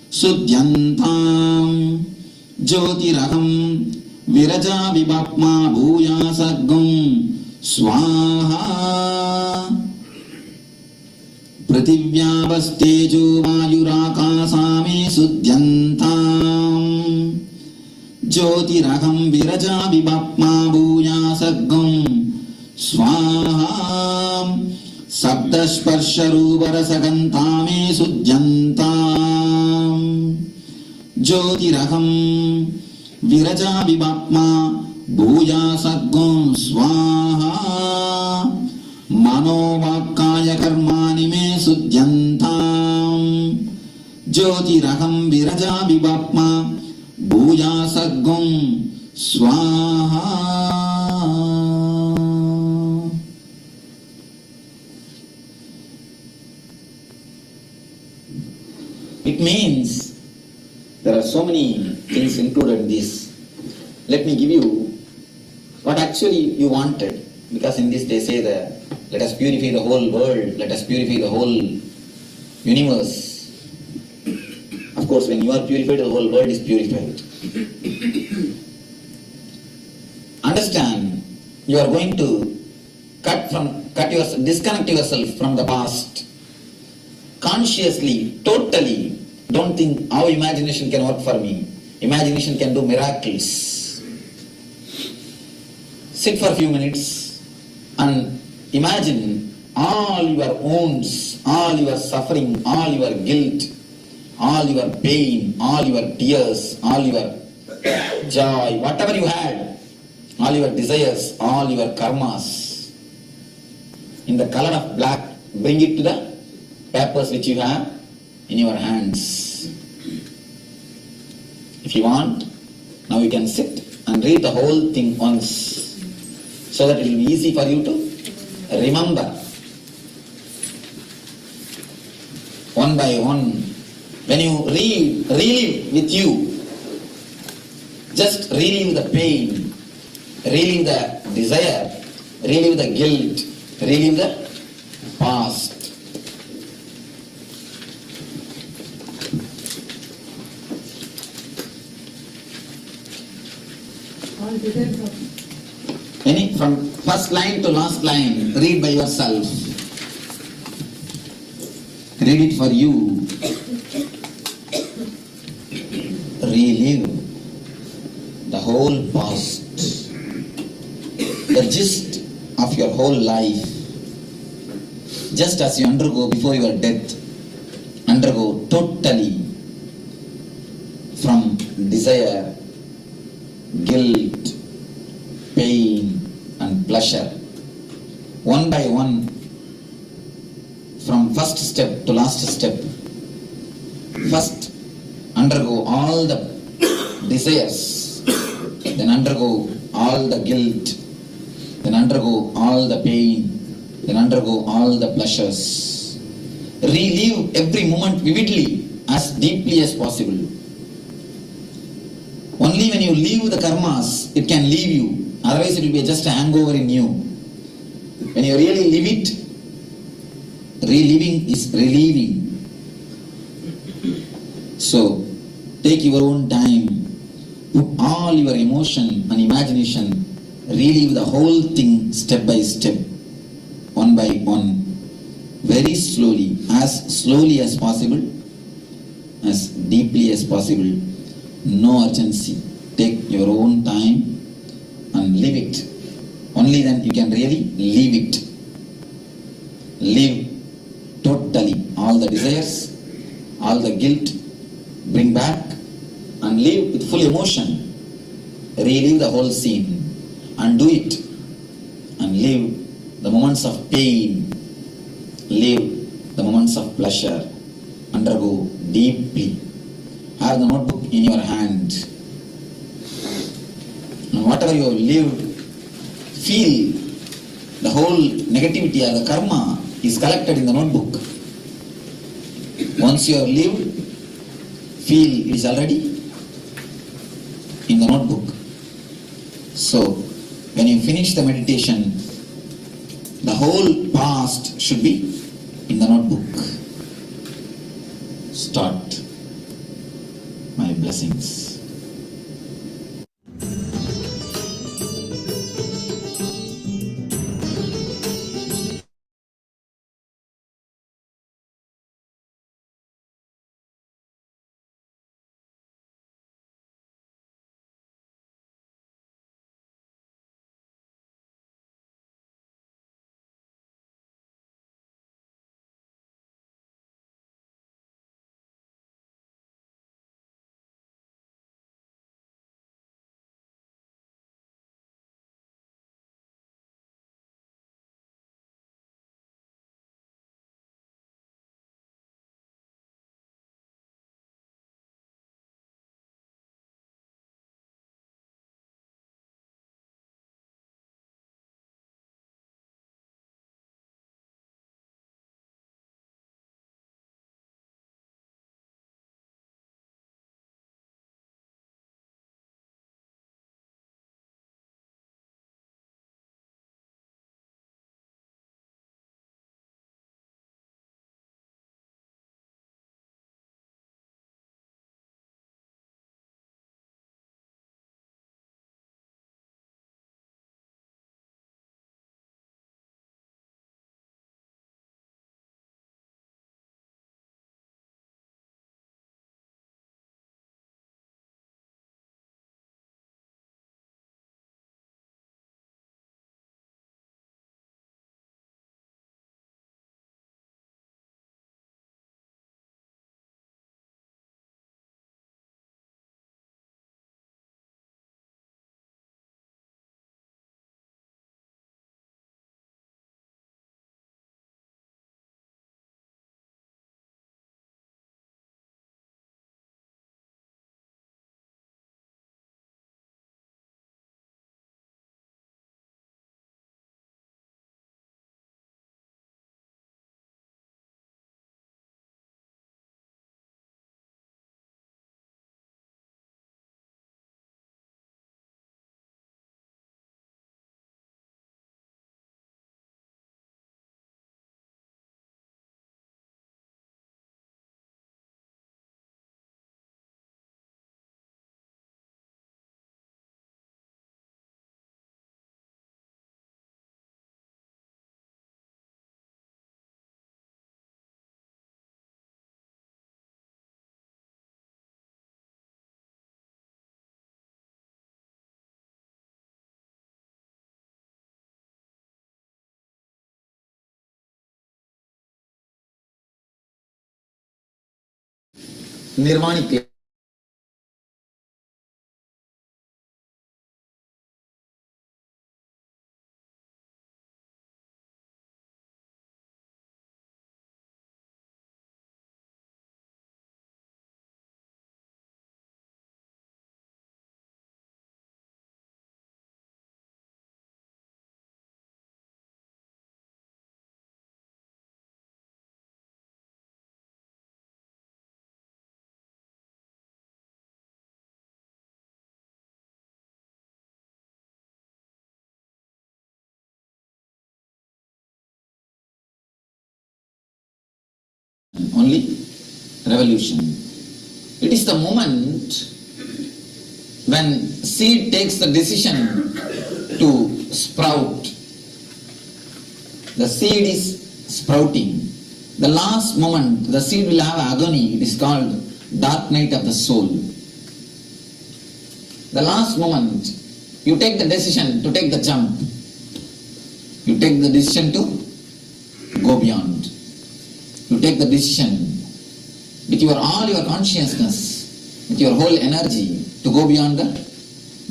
A: Sudyantam Jyotiraham Viraja Vibhapma Bhuya Sadgum Swaha Prativyavastejo Vayurakasame Sudyantam Jyotiraham Viraja Vibhapma Bhuya Sadgum Swaha Sabdasparsha Ruparasagantame Sudyantam Jyotiraham Viraja Vibhapma Bhuya Sadgum Swaha Mano Vakkaya Karmani me Sudyantam Jyotiraham Viraja Vibhapma Bhuya Sadgum Swaha. It means there are so many things included in this. Let me give you what actually you wanted. Because in this they say that let us purify the whole world, let us purify the whole universe. Of course, when you are purified, the whole world is purified. Understand, you are going to disconnect yourself from the past. Consciously, totally. Don't think how imagination can work for me. Imagination can do miracles. Sit for a few minutes and imagine all your wounds, all your suffering, all your guilt, all your pain, all your tears, all your joy, whatever you had, all your desires, all your karmas. In the color of black, bring it to the papers which you have in your hands. If you want, now you can sit and read the whole thing once, so that it will be easy for you to remember one by one. When you relive with you, just relive the pain, relive the desire, relive the guilt, relive the past. From first line to last line, read by yourself. Read it for you. relive the whole past, the gist of your whole life, just as you undergo before your death, undergo totally from desire, guilt, pain and pleasure, one by one, from first step to last step. First undergo all the desires, then undergo all the guilt, then undergo all the pain, then undergo all the pleasures. Relive every moment vividly, as deeply as possible. Only when you leave the karmas, it can leave you. Otherwise it will be just a hangover in you. When you really live it, reliving is relieving. So, take your own time, put all your emotion and imagination, relive the whole thing step by step, one by one, very slowly as possible, as deeply as possible. No urgency. Take your own time and live it. Only then you can really live it. Live totally all the desires, all the guilt, bring back and live with full emotion. Relive the whole scene and do it. And live the moments of pain, live the moments of pleasure, undergo deeply. Have the notebook in your hand. And whatever you have lived, feel the whole negativity or the karma is collected in the notebook. Once you have lived, feel it is already in the notebook. So, when you finish the meditation, the whole past should be in the notebook. Start. My blessings. nirvanic only revolution. It is the moment when seed takes the decision to sprout. The seed is sprouting. The last moment the seed will have agony. It is called dark night of the soul. The last moment you take the decision to take the jump. You take the decision to go beyond. You take the decision with all your consciousness, with your whole energy to go beyond the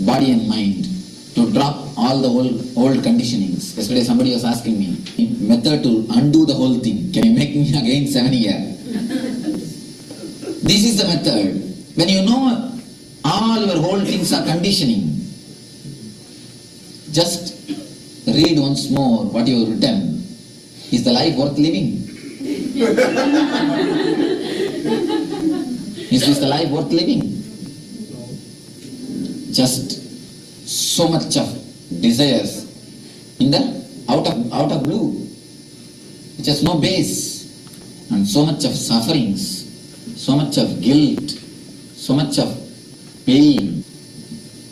A: body and mind, to drop all the old conditionings. Yesterday somebody was asking me, method to undo the whole thing. Can you make me again 7 years? This is the method. When you know all your whole things are conditioning, just read once more what you have written. Is the life worth living? Is this the life worth living? Just so much of desires in the out of blue, which has no base, and so much of sufferings, so much of guilt, so much of pain.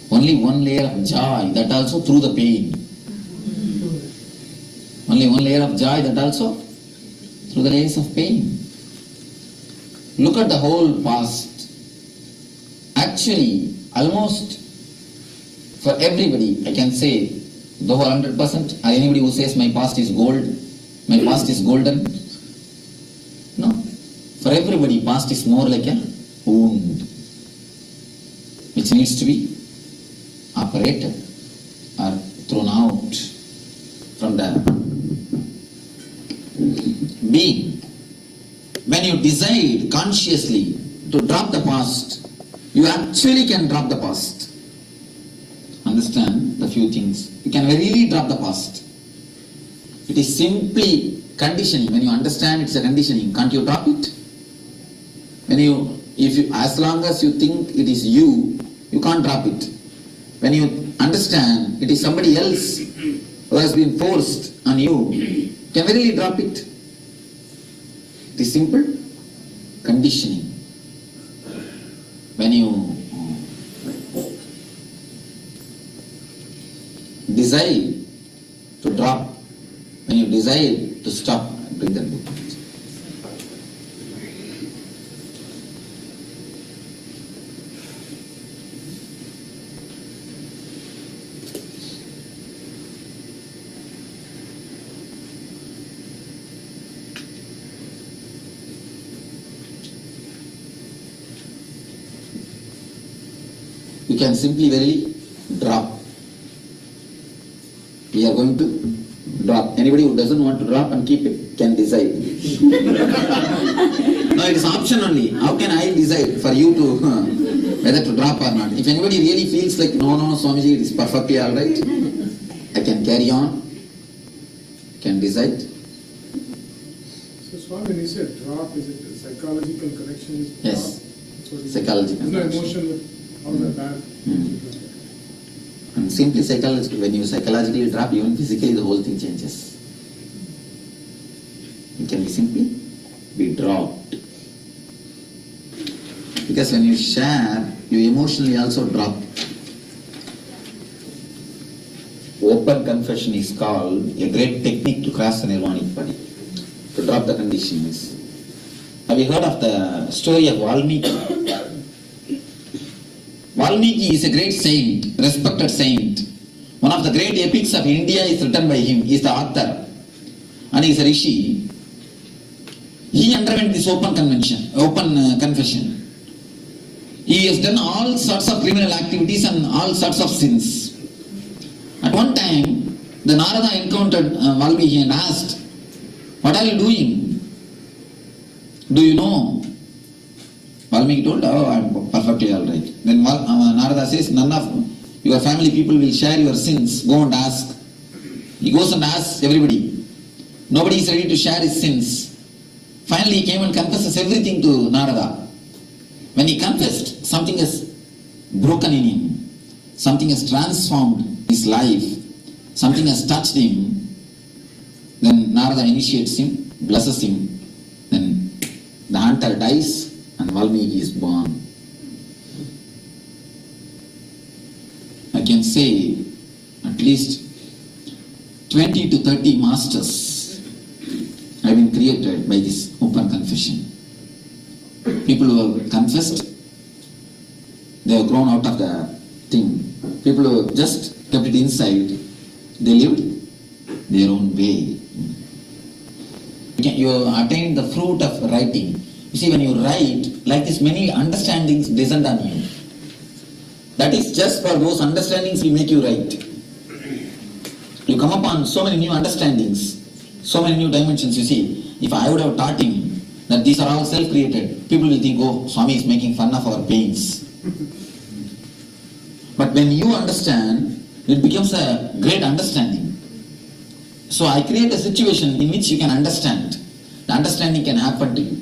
A: Only one layer of joy, that also through the pain. Only one layer of joy, that also through the layers of pain. Look at the whole past. Actually, almost for everybody, I can say, though 100%, or anybody who says my past is gold, my past is golden. No. For everybody, past is more like a wound, which needs to be operated or thrown out from the being. When you decide consciously to drop the past, you actually can drop the past. Understand the few things. You can really drop the past. It is simply conditioning. When you understand it's a conditioning, can't you drop it? As long as you think it is you can't drop it. When you understand it is somebody else who has been forced on you, can really drop it. It is simple conditioning. When you desire to drop, when you desire to stop, bring that book. You can simply very drop. We are going to drop. Anybody who doesn't want to drop and keep it can decide. No, it is option only. How can I decide for you to whether to drop or not? If anybody really feels like no, Swamiji, it is perfectly all right, I can carry on, can decide.
G: So Swami, when you said drop, is it a psychological connection? Is
A: Yes.
G: Drop?
A: Psychological
G: There's no
A: connection.
G: emotion with all that bad.
A: And simply psychologically, when you psychologically drop, even physically the whole thing changes. It can be simply be dropped. Because when you share, you emotionally also drop. Open confession is called a great technique to cross the nirvanic body, to drop the conditions. Have you heard of the story of Valmiki? Valmiki is a great saint, respected saint. One of the great epics of India is written by him. He is the author. And he is a rishi. He underwent this open confession. He has done all sorts of criminal activities and all sorts of sins. At one time, the Narada encountered Valmiki and asked, "What are you doing? Do you know?" Valmiki told, "Oh, I am perfectly all right." Then Narada says, "None of your family people will share your sins. Go and ask." He goes and asks everybody. Nobody is ready to share his sins. Finally, he came and confesses everything to Narada. When he confessed, something has broken in him. Something has transformed his life. Something has touched him. Then Narada initiates him, blesses him. Then the hunter dies and Valmiki is born. I can say at least 20 to 30 masters have been created by this open confession. People who have confessed, they have grown out of the thing. People who have just kept it inside, they lived their own way. You attain the fruit of writing. You see, when you write, like this, many understandings descend on you. That is just for those understandings will make you write. You come upon so many new understandings, so many new dimensions. You see, if I would have taught him that these are all self-created, people will think, "Oh, Swami is making fun of our pains." But when you understand, it becomes a great understanding. So I create a situation in which you can understand. The understanding can happen to you.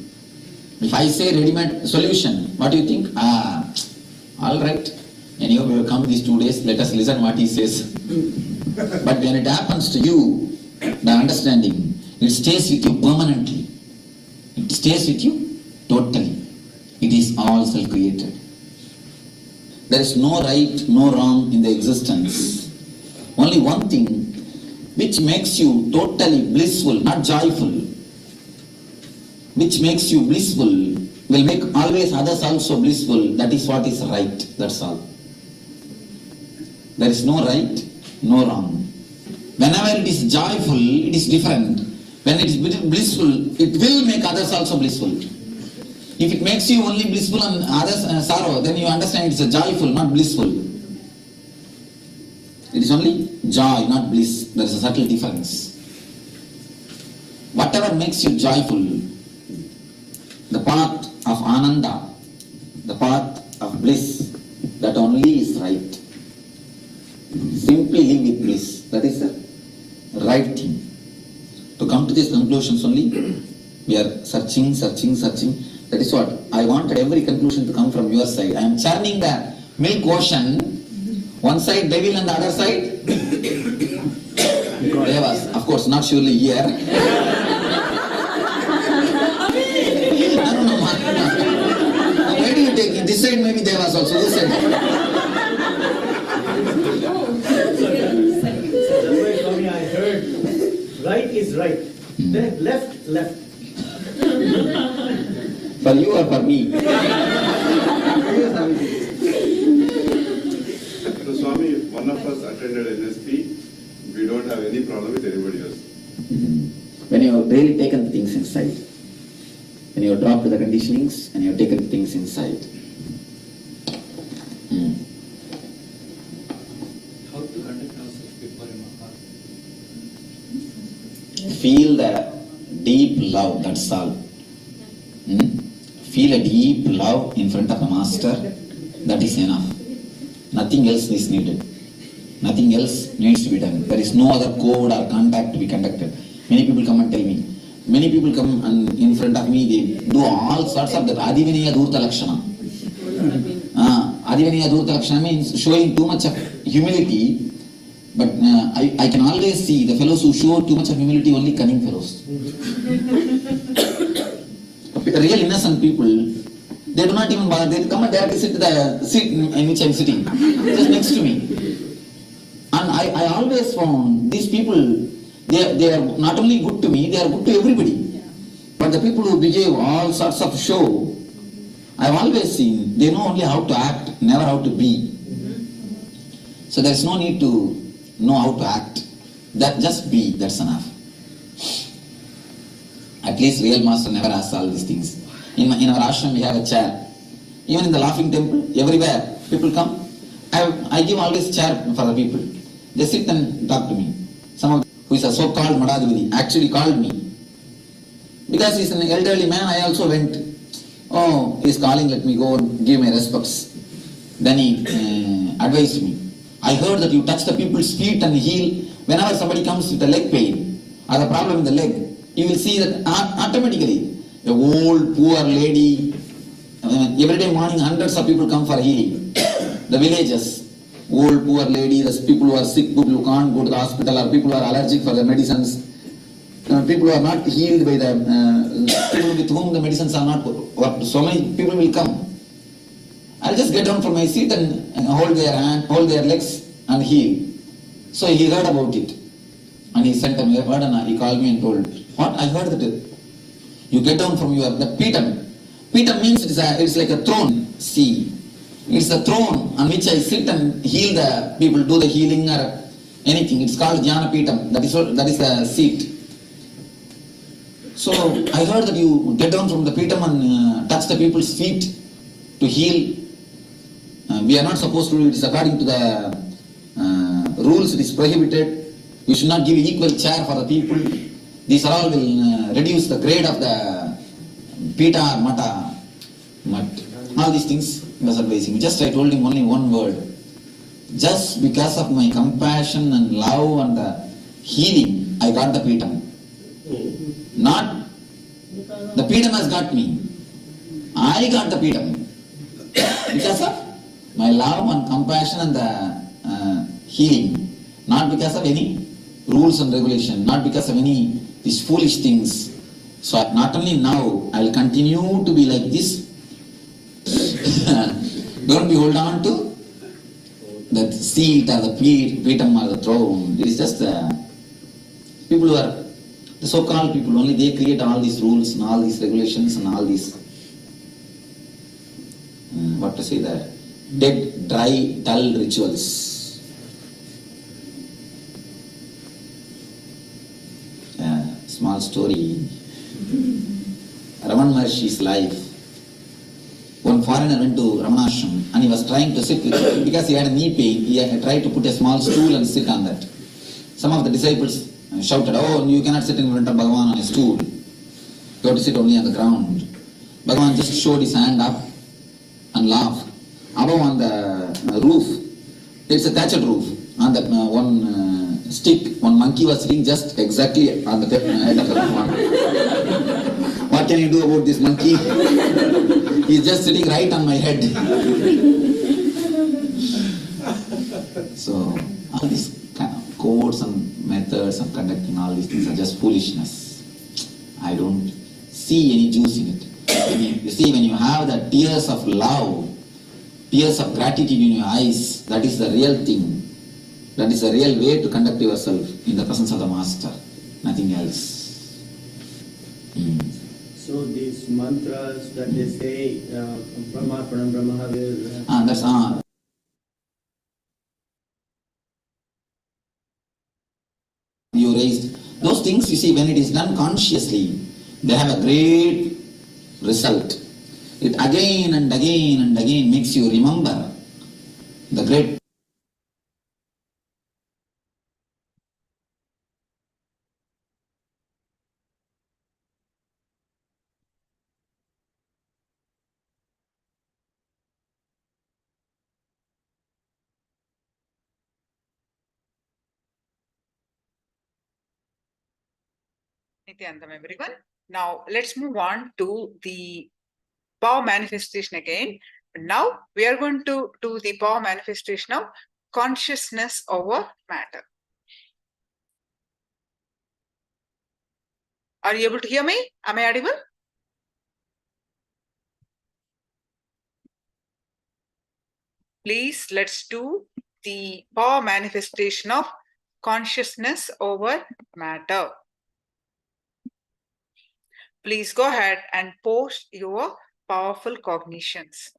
A: If I say ready-made solution, what do you think? All right. Anyway, we will come these 2 days, let us listen what he says. But when it happens to you, the understanding, it stays with you permanently. It stays with you totally. It is all self-created. There is no right, no wrong in the existence. Only one thing which makes you totally blissful, not joyful, which makes you blissful, will make always others also blissful. That is what is right. That's all. There is no right, no wrong. Whenever it is joyful, it is different. When it is blissful, it will make others also blissful. If it makes you only blissful and others sorrow, then you understand it's a joyful, not blissful. It is only joy, not bliss. There is a subtle difference. Whatever makes you joyful, the path of Ananda, the path of bliss, that only is right. Simply live with bliss. That is the right thing. To come to these conclusions only, we are searching. That is what I wanted every conclusion to come from your side. I am churning the milk ocean. One side devil and the other side devas. Of course, not surely here. No. Where do you take it? This side maybe devas also. This side.
H: Swami, I heard right is right. Then left.
A: For you or for me?
I: So Swami, one of us attended NSP, we don't have any problem with anybody else.
A: When you have really taken things inside, when you have dropped the conditionings and you have taken things inside.
J: How to conduct ourselves before a Maha?
A: Feel the deep love, that's all. Feel a deep love in front of a master, that is enough. Nothing else is needed. Nothing else needs to be done. There is no other code or contact to be conducted. Many people come and tell me. Many people come and in front of me, they do all sorts of that. Adiviniya Dhurta Lakshana. Adiviniya Dhurta Lakshana means showing too much of humility. But I can always see the fellows who show too much of humility, only cunning fellows. Real innocent people, they do not even bother. They come and directly sit to the seat in which I am sitting, just next to me. And I always found these people, they are not only good to me, they are good to everybody. But the people who behave all sorts of show, I have always seen, they know only how to act, never how to be. So there is no need to know how to act. That just be, that's enough. At least real master never asks all these things. In our ashram we have a chair. Even in the laughing temple, everywhere people come. I give always chair for the people. They sit and talk to me. Some of who is a so-called Madhadivadi actually called me. Because he's an elderly man, I also went. Oh, he's calling, let me go and give my respects. Then he advised me. I heard that you touch the people's feet and heal. Whenever somebody comes with a leg pain or a problem in the leg, you will see that automatically a old poor lady, every day morning hundreds of people come for healing. The villages, old poor lady, the people who are sick, people who can't go to the hospital, or people who are allergic for the medicines, people who are not healed by the people with whom the medicines are not worked. So many people will come. I'll just get down from my seat and hold their hand, hold their legs and heal. So he heard about it. And he sent a word and he called me and told, what? I heard that you get down from the Petam. Petam means it's like a throne. See, it's a throne on which I sit and heal the people, do the healing or anything. It's called Jnana Petam. That is the seat. So I heard that you get down from the Petam and touch the people's feet to heal. We are not supposed to do it. It is according to the rules. It is prohibited. We should not give equal chair for the people. These are all will reduce the grade of the Pita or Mata. All these things he was advising. Just I told him only one word. Just because of my compassion and love and the healing, I got the Pitam. Not the Pitam has got me. I got the Pitam. Because of my love and compassion and the healing. Not because of any rules and regulation. Not because of any these foolish things. So not only now, I will continue to be like this. Don't be hold on to that seat or the Pitam or the throne. It is just people who are the so-called people, only they create all these rules and all these regulations and all these, what to say, the dead, dry, dull rituals. Small story. Raman Maharshi's life. One foreigner went to Ramanashram and he was trying to sit with it because he had a knee pain. He had tried to put a small stool and sit on that. Some of the disciples shouted, oh, you cannot sit in front of Bhagavan on a stool. You have to sit only on the ground. Bhagavan just showed his hand up and laughed. Above on the roof, it's a thatched roof. On that one stick, one monkey was sitting just exactly on the head of the Bhagavan. What can you do about this monkey? He's just sitting right on my head. So, all these kind of codes and methods of conducting all these things are just foolishness. I don't see any juice in it. You see, when you have the tears of love, tears of gratitude in your eyes, that is the real thing. That is the real way to conduct yourself in the presence of the Master. Nothing else.
H: So these mantras that they say, Paramarpanam, Brahmahavir.
A: That's you raised. Those things, you see, when it is done consciously, they have a great result. It again and again and again makes you remember the great.
F: Nithyananda, everyone. Now let's move on to the power manifestation again. Now we are going to do the power manifestation of consciousness over matter. Are you able to hear me? Am I audible? Please, let's do the power manifestation of consciousness over matter. Please go ahead and post your powerful cognitions.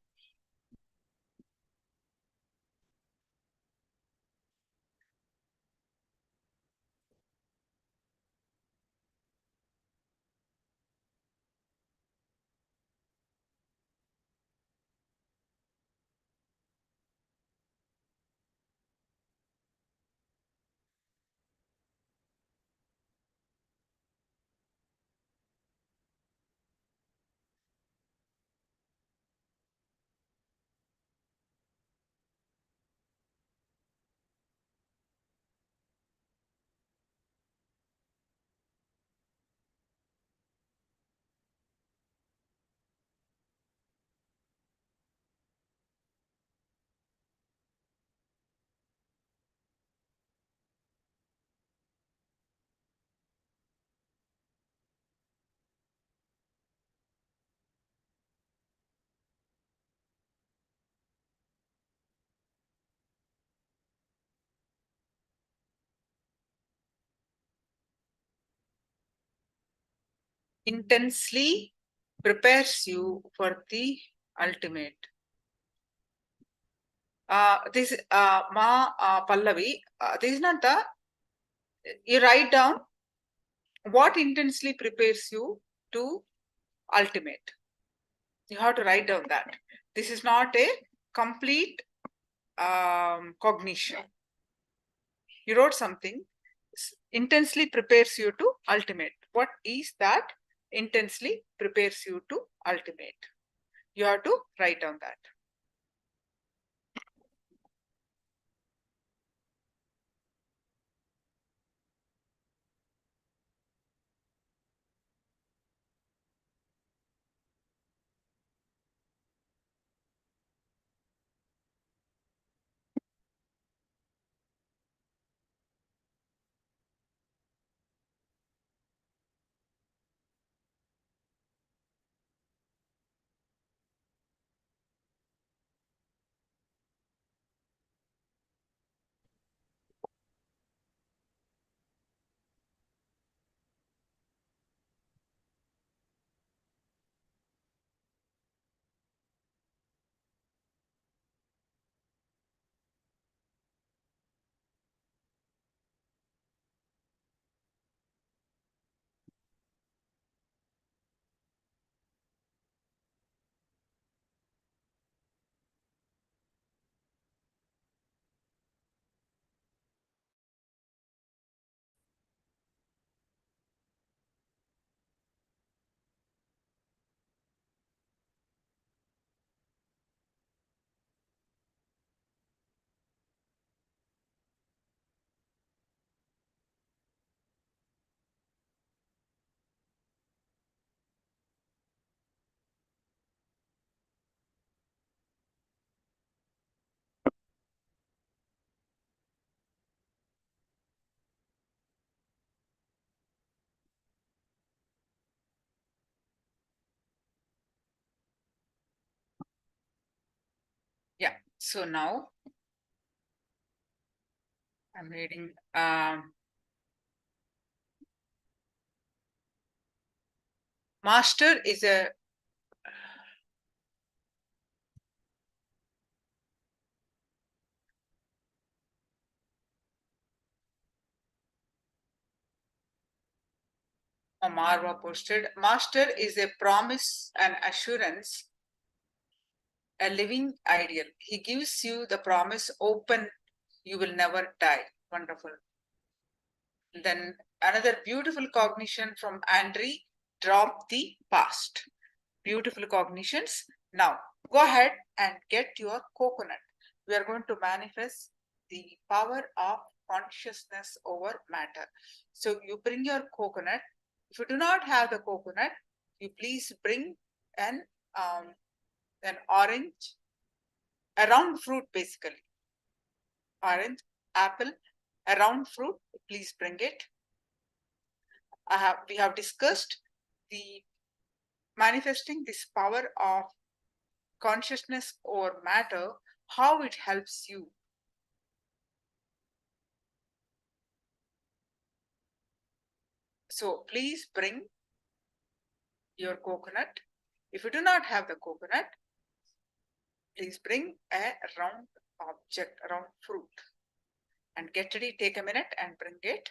F: intensely prepares you for the ultimate. This Pallavi, this is not the, you write down what intensely prepares you to ultimate. You have to write down that. This is not a complete cognition. You wrote something, intensely prepares you to ultimate. What is that intensely prepares you to ultimate? You have to write down that. Yeah, so now I'm reading. Master is a Marva posted. Master is a promise and assurance, a living ideal. He gives you the promise open, you will never die. Wonderful. Then another beautiful cognition from Andre, drop the past. Beautiful cognitions. Now go ahead and get your coconut. We are going to manifest the power of consciousness over matter. So you bring your coconut. If you do not have the coconut, you please bring an orange, a round fruit basically. Orange, apple, a round fruit, please bring it. We have discussed the manifesting this power of consciousness over matter, how it helps you. So please bring your coconut. If you do not have the coconut, please bring a round object, a round fruit. And get ready, take a minute and bring it.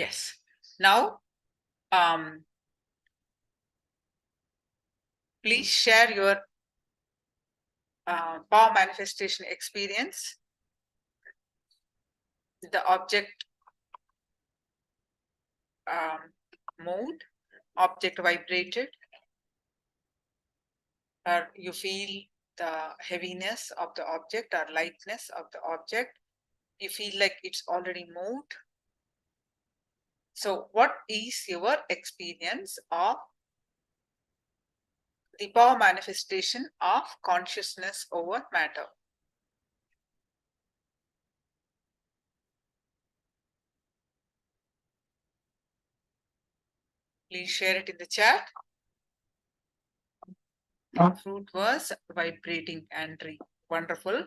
F: Yes. Now, please share your power manifestation experience. The object moved, object vibrated, or you feel the heaviness of the object or lightness of the object. You feel like it's already moved. So, what is your experience of the power manifestation of consciousness over matter? Please share it in the chat. The fruit was vibrating and wonderful.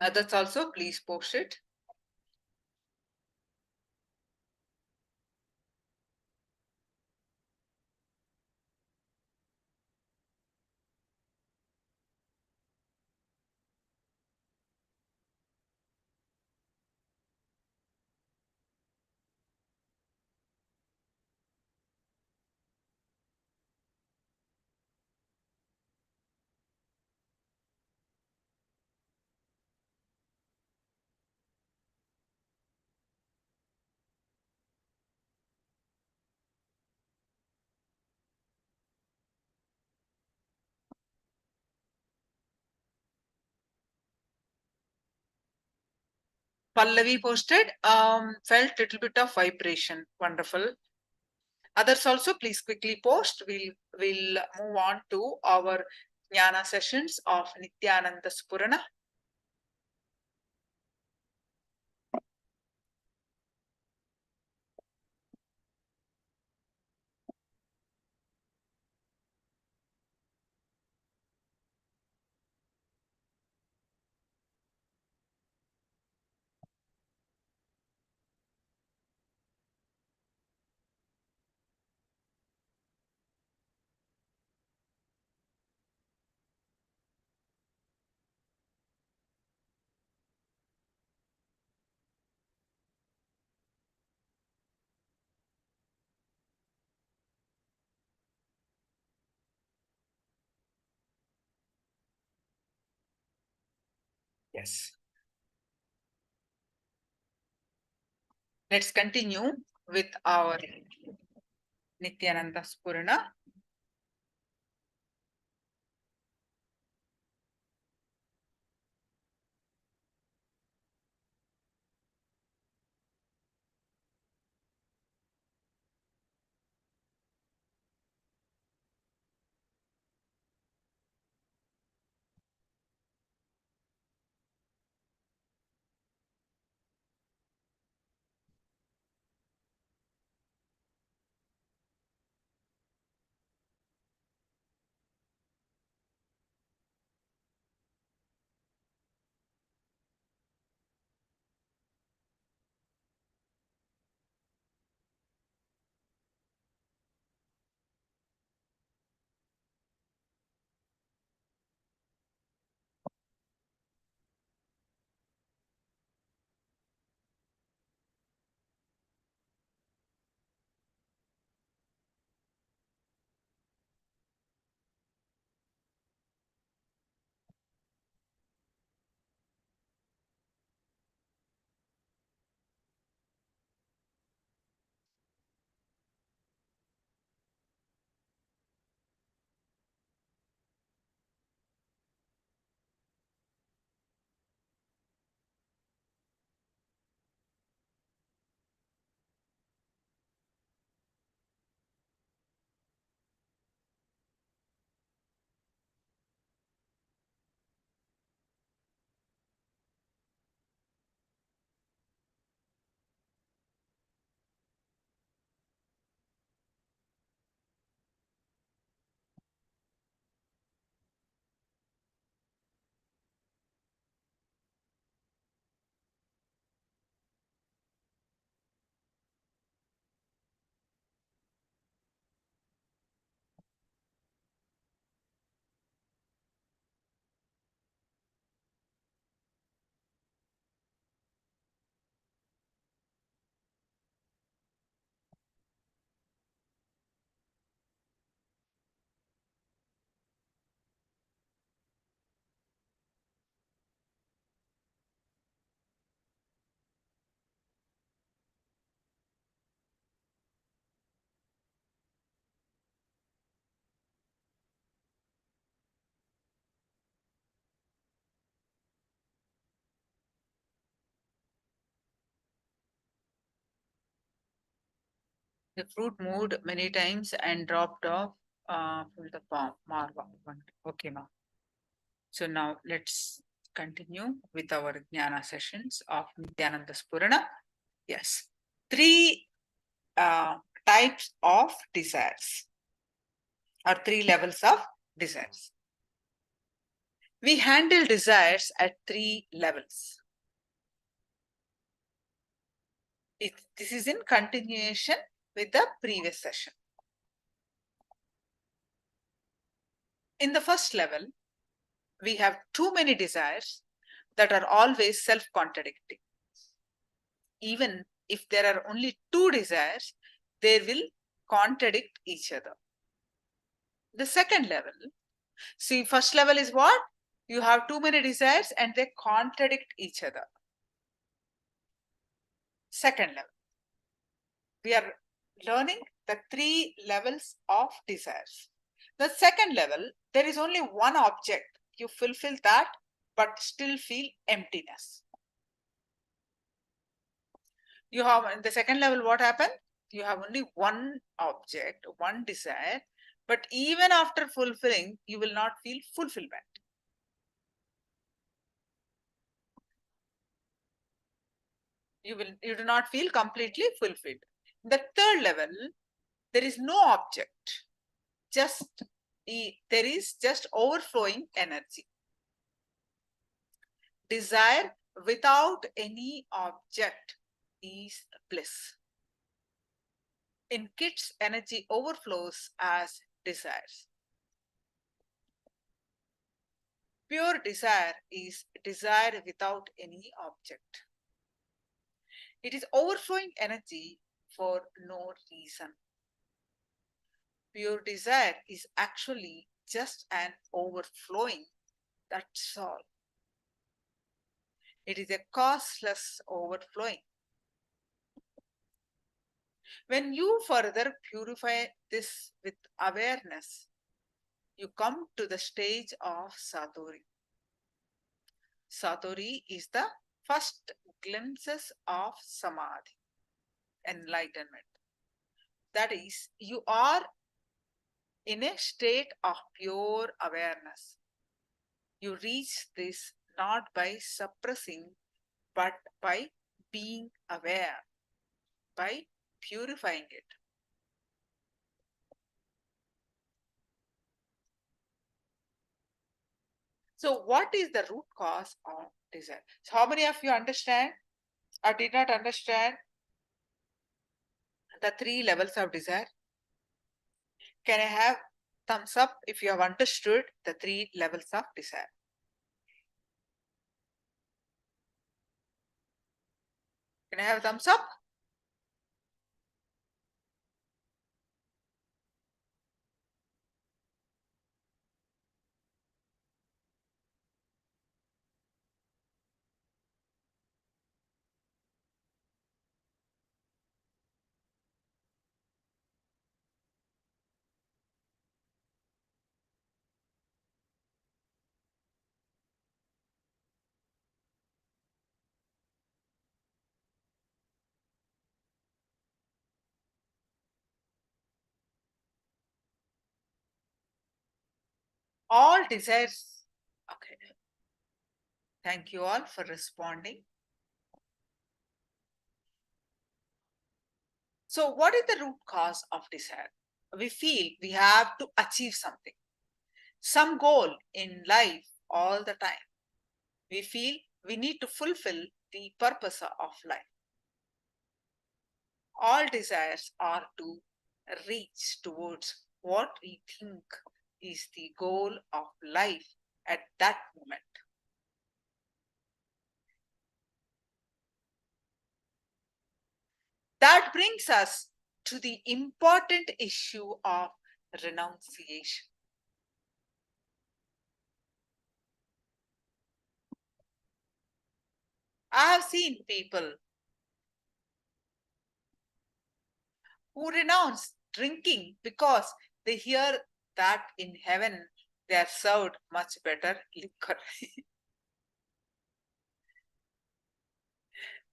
F: Others also, please post it. Pallavi posted, felt little bit of vibration. Wonderful. Others also, please quickly post. We'll move on to our Jnana sessions of Nithyananda Spurana. Yes. Let's continue with our Nithyananda Spurana. The fruit moved many times and dropped off from the palm. Marva. Okay, now. So now let's continue with our Jnana sessions of Nithyananda Spurana. Yes. 3 types of desires, or 3 levels of desires. We handle desires at 3 levels. This is in continuation with the previous session. In the first level, we have too many desires that are always self-contradicting. Even if there are only 2 desires, they will contradict each other. The second level, see, first level is what? You have too many desires and they contradict each other. Second level, we are learning the 3 levels of desires. The second level, there is only one object. You fulfill that, but still feel emptiness. You have, in the second level, what happened? You have only one object, one desire, but even after fulfilling, you will not feel fulfillment. You do not feel completely fulfilled. The third level, there is no object, there is just overflowing energy. Desire without any object is bliss. In kids, energy overflows as desires. Pure desire is desire without any object. It is overflowing energy for no reason. Pure desire is actually just an overflowing, that's all. It is a causeless overflowing. When you further purify this with awareness, you come to the stage of Satori. Satori is the first glimpses of Samadhi, enlightenment. That is, you are in a state of pure awareness. You reach this not by suppressing, but by being aware, by purifying it. So what is the root cause of desire? So how many of you understand or did not understand the 3 levels of desire? Can I have thumbs up if you have understood the 3 levels of desire? Can I have a thumbs up? All desires. Okay. Thank you all for responding. So what is the root cause of desire? We feel we have to achieve something, some goal in life all the time. We feel we need to fulfill the purpose of life. All desires are to reach towards what we think is the goal of life at that moment. That brings us to the important issue of renunciation. I have seen people who renounce drinking because they hear that in heaven they are served much better liquor.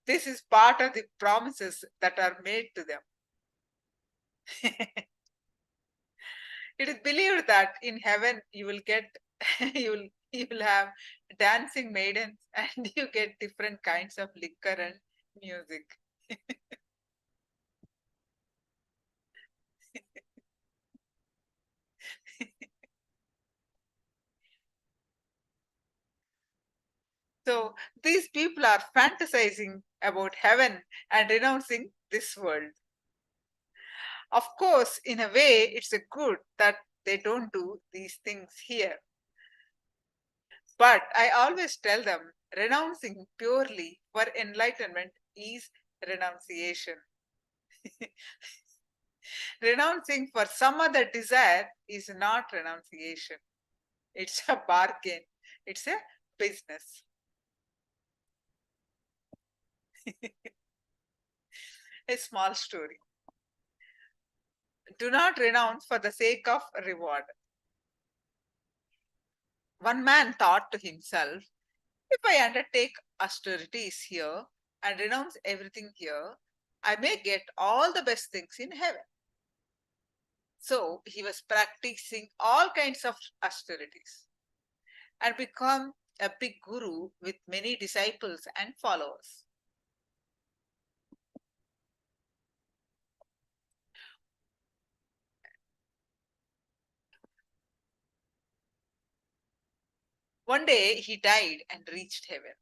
F: This is part of the promises that are made to them. It is believed that in heaven you will get you will have dancing maidens and you get different kinds of liquor and music. So these people are fantasizing about heaven and renouncing this world. Of course, in a way, it's a good that they don't do these things here. But I always tell them renouncing purely for enlightenment is renunciation. Renouncing for some other desire is not renunciation. It's a bargain. It's a business. A small story. Do not renounce for the sake of reward. One man thought to himself, if I undertake austerities here and renounce everything here, I may get all the best things in heaven. So he was practicing all kinds of austerities and become a big guru with many disciples and followers. One day he died and reached heaven.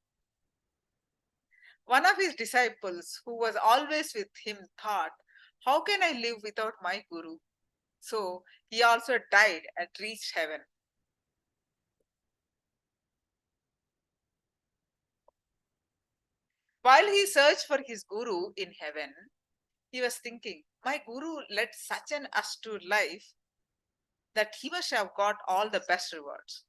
F: One of his disciples, who was always with him, thought, how can I live without my guru? So he also died and reached heaven. While he searched for his guru in heaven, he was thinking, my guru led such an austere life that he must have got all the best rewards.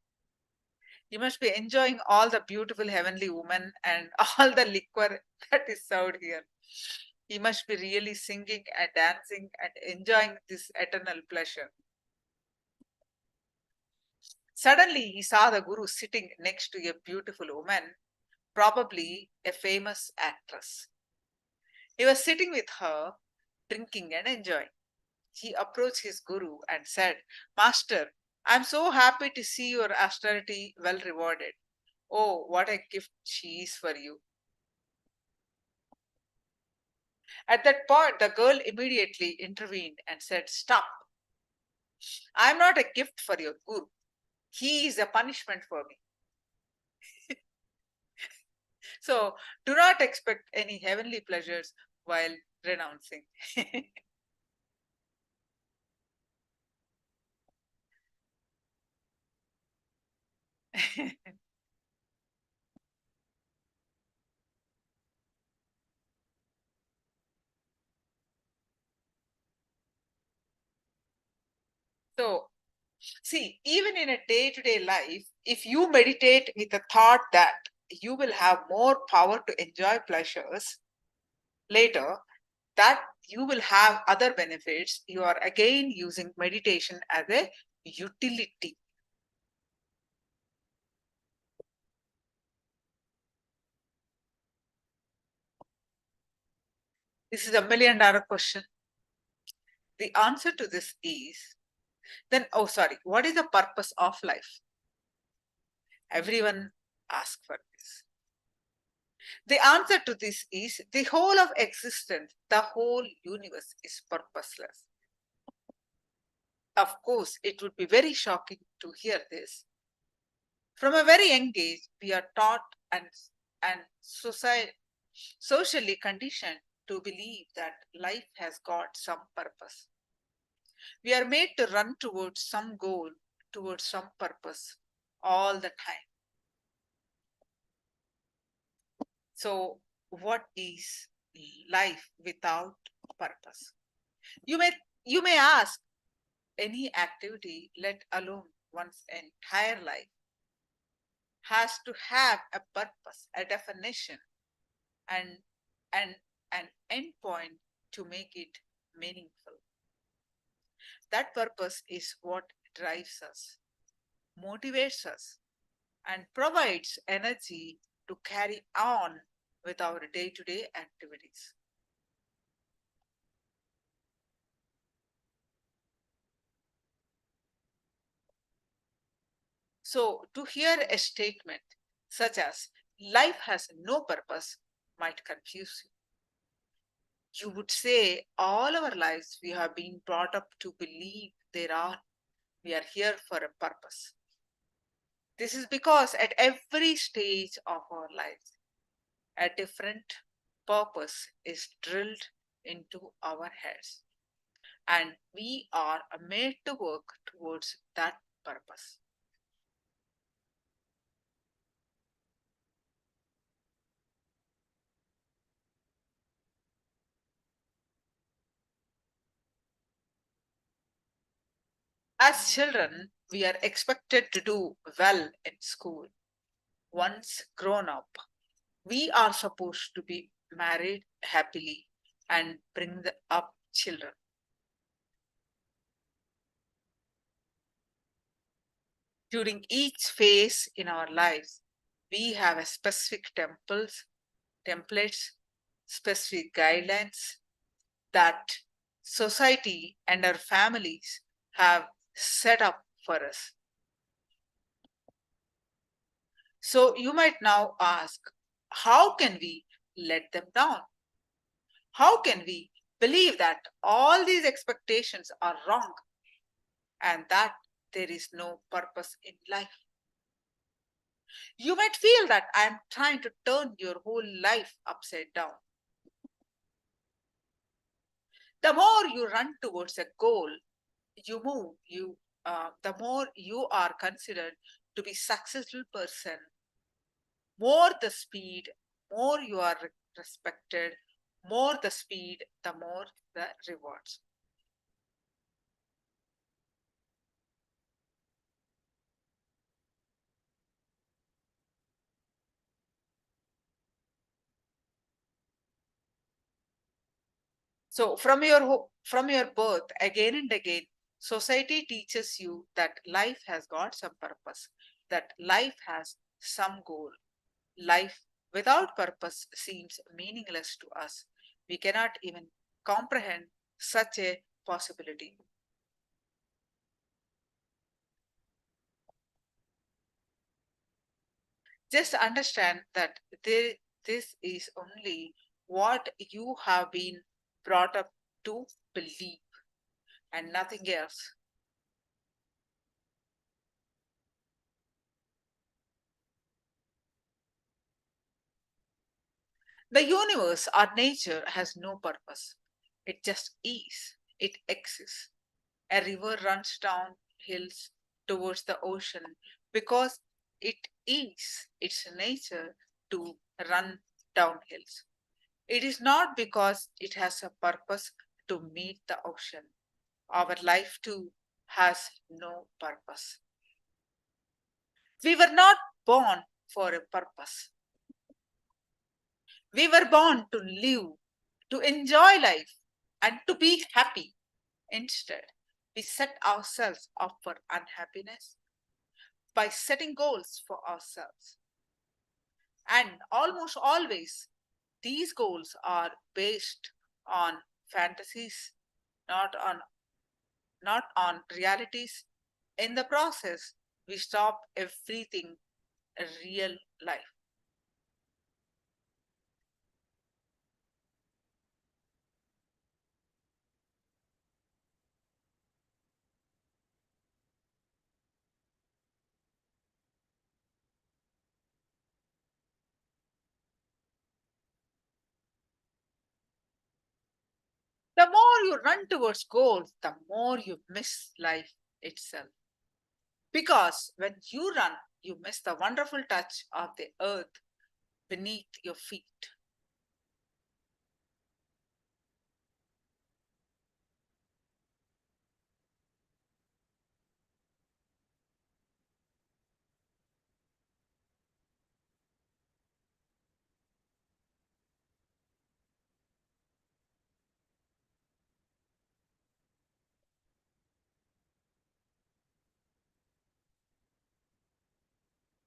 F: He must be enjoying all the beautiful heavenly women and all the liquor that is served here. He must be really singing and dancing and enjoying this eternal pleasure. Suddenly, he saw the guru sitting next to a beautiful woman, probably a famous actress. He was sitting with her, drinking and enjoying. He approached his guru and said, Master, I am so happy to see your austerity well rewarded. Oh, what a gift she is for you. At that point, the girl immediately intervened and said, Stop. I am not a gift for your guru. He is a punishment for me. So do not expect any heavenly pleasures while renouncing. So, see, even in a day-to-day life, if you meditate with the thought that you will have more power to enjoy pleasures later, that you will have other benefits, you are again using meditation as a utility. This is a $1 million question. The answer to this is, then, what is the purpose of life? Everyone asks for this. The answer to this is the whole of existence, the whole universe is purposeless. Of course, it would be very shocking to hear this. From a very young age, we are taught and socially conditioned to believe that life has got some purpose. We are made to run towards some goal, towards some purpose all the time. So what is life without purpose? You may ask, any activity, let alone one's entire life, has to have a purpose, a definition, and an endpoint to make it meaningful. That purpose is what drives us, motivates us, and provides energy to carry on with our day-to-day activities. So, to hear a statement such as life has no purpose might confuse you. You would say, all our lives we have been brought up to believe we are here for a purpose. This is because at every stage of our lives, a different purpose is drilled into our heads, and we are made to work towards that purpose. As children, we are expected to do well in school. Once grown up, we are supposed to be married happily and bring up children. During each phase in our lives, we have a specific templates, specific guidelines that society and our families have set up for us. So you might now ask, how can we let them down? How can we believe that all these expectations are wrong and that there is no purpose in life? You might feel that I am trying to turn your whole life upside down. The more you run towards a goal, the more you are considered to be successful person, more the speed, more you are respected, more the speed, the more the rewards. So from your birth, again and again, society teaches you that life has got some purpose, that life has some goal. Life without purpose seems meaningless to us. We cannot even comprehend such a possibility. Just understand that this is only what you have been brought up to believe and nothing else. The universe or nature has no purpose. It just is. It exists. A river runs down hills towards the ocean because it is its nature to run down hills. It is not because it has a purpose to meet the ocean. Our life too has no purpose. We were not born for a purpose. We were born to live, to enjoy life, and to be happy. Instead, we set ourselves up for unhappiness by setting goals for ourselves. And almost always, these goals are based on fantasies, not on realities. In the process, we stop everything real life. The more you run towards goals, the more you miss life itself. Because when you run, you miss the wonderful touch of the earth beneath your feet.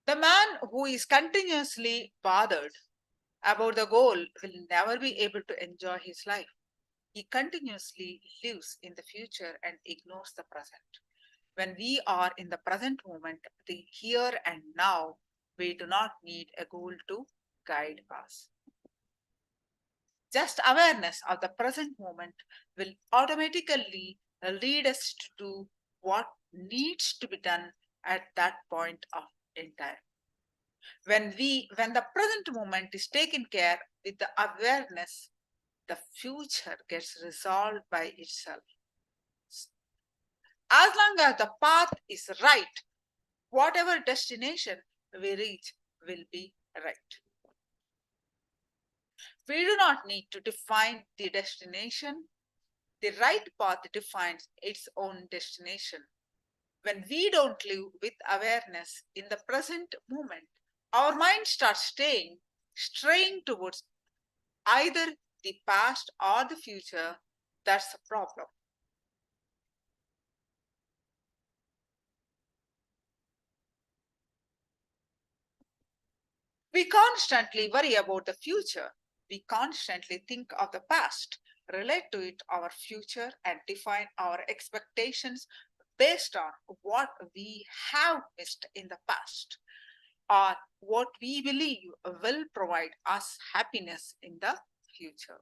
F: The man who is continuously bothered about the goal will never be able to enjoy his life. He continuously lives in the future and ignores the present. When we are in the present moment, the here and now, we do not need a goal to guide us. Just awareness of the present moment will automatically lead us to do what needs to be done at that point in time. When the present moment is taken care with the awareness, the future gets resolved by itself. As long as the path is right, whatever destination we reach will be right. We do not need to define the destination. The right path defines its own destination. When we don't live with awareness in the present moment, our mind starts straying towards either the past or the future. That's the problem. We constantly worry about the future. We constantly think of the past, relate to it our future, and define our expectations based on what we have missed in the past or what we believe will provide us happiness in the future.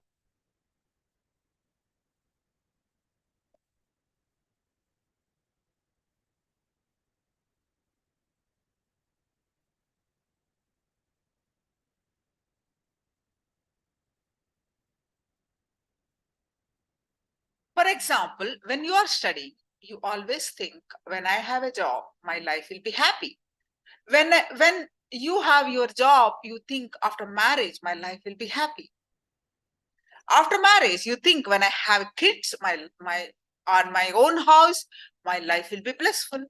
F: For example, when you are studying, you always think, when I have a job, my life will be happy. When you have your job, you think, after marriage, my life will be happy. After marriage, you think, when I have kids, on my own house, my life will be blissful.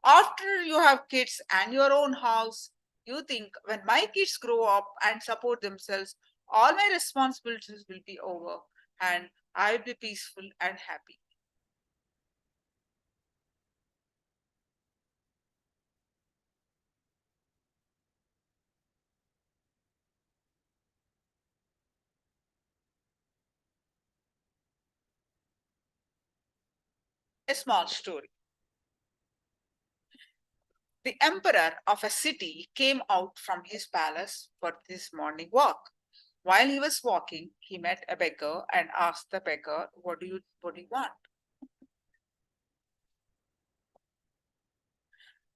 F: After you have kids and your own house, you think, when my kids grow up and support themselves, all my responsibilities will be over and I will be peaceful and happy. A small story. The emperor of a city came out from his palace for his morning walk. While he was walking, he met a beggar and asked the beggar, what do you want?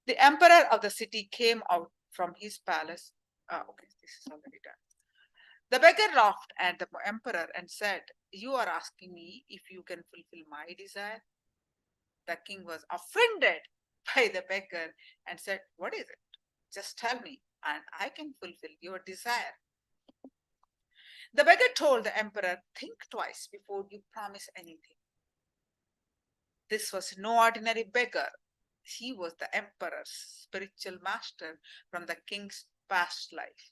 F: The emperor of the city came out from his palace. Okay, this is already done. The beggar laughed at the emperor and said, you are asking me if you can fulfill my desire? The king was offended by the beggar and said, what is it? Just tell me and I can fulfill your desire. The beggar told the emperor, think twice before you promise anything. This was no ordinary beggar. He was the emperor's spiritual master from the king's past life.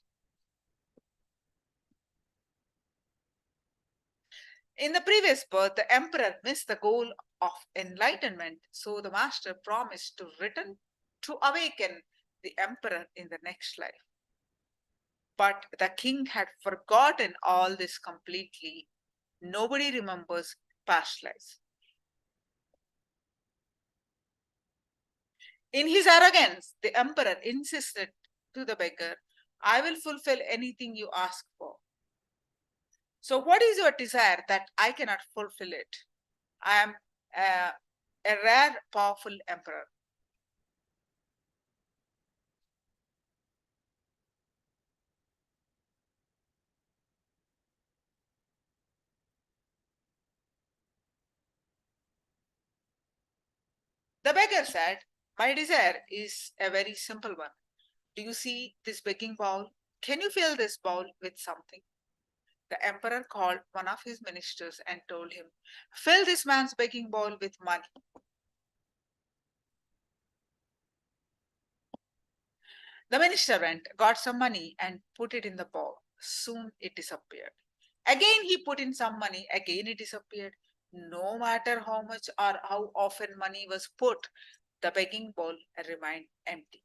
F: In the previous birth, the emperor missed the goal of enlightenment, so the master promised to return to awaken the emperor in the next life. But the king had forgotten all this completely. Nobody remembers past lives. In his arrogance, the emperor insisted to the beggar, I will fulfill anything you ask for. So what is your desire that I cannot fulfill it? I am a rare, powerful emperor. The beggar said, my desire is a very simple one. Do you see this begging bowl? Can you fill this bowl with something? The emperor called one of his ministers and told him, fill this man's begging bowl with money. The minister went, got some money and put it in the bowl. Soon it disappeared. Again he put in some money, again it disappeared. No matter how much or how often money was put, the begging bowl remained empty.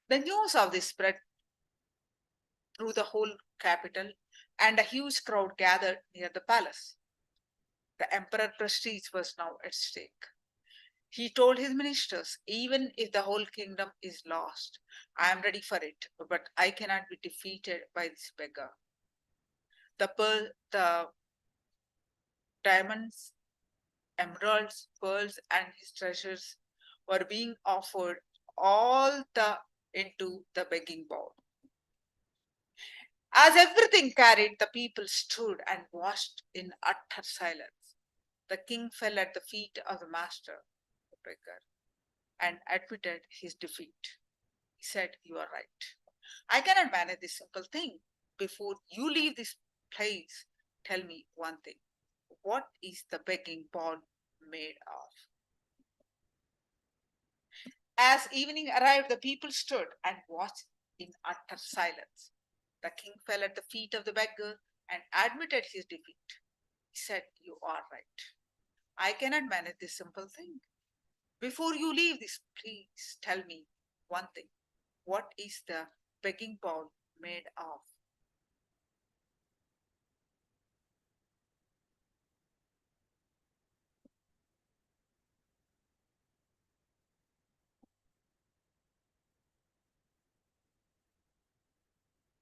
F: The news of this spread through the whole capital. and a huge crowd gathered near the palace. The emperor's prestige was now at stake. He told his ministers, even if the whole kingdom is lost, I am ready for it, but I cannot be defeated by this beggar. The diamonds, emeralds, pearls, and his treasures were being offered into the begging bowl. As everything carried, the people stood and watched in utter silence. The king fell at the feet of the master, the beggar, and admitted his defeat. He said, "You are right. I cannot manage this simple thing. Before you leave this place, tell me one thing. What is the begging bowl made of?" As evening arrived, the people stood and watched in utter silence. The king fell at the feet of the beggar and admitted his defeat. He said, "You are right. I cannot manage this simple thing. Before you leave this, please tell me one thing. What is the begging bowl made of?"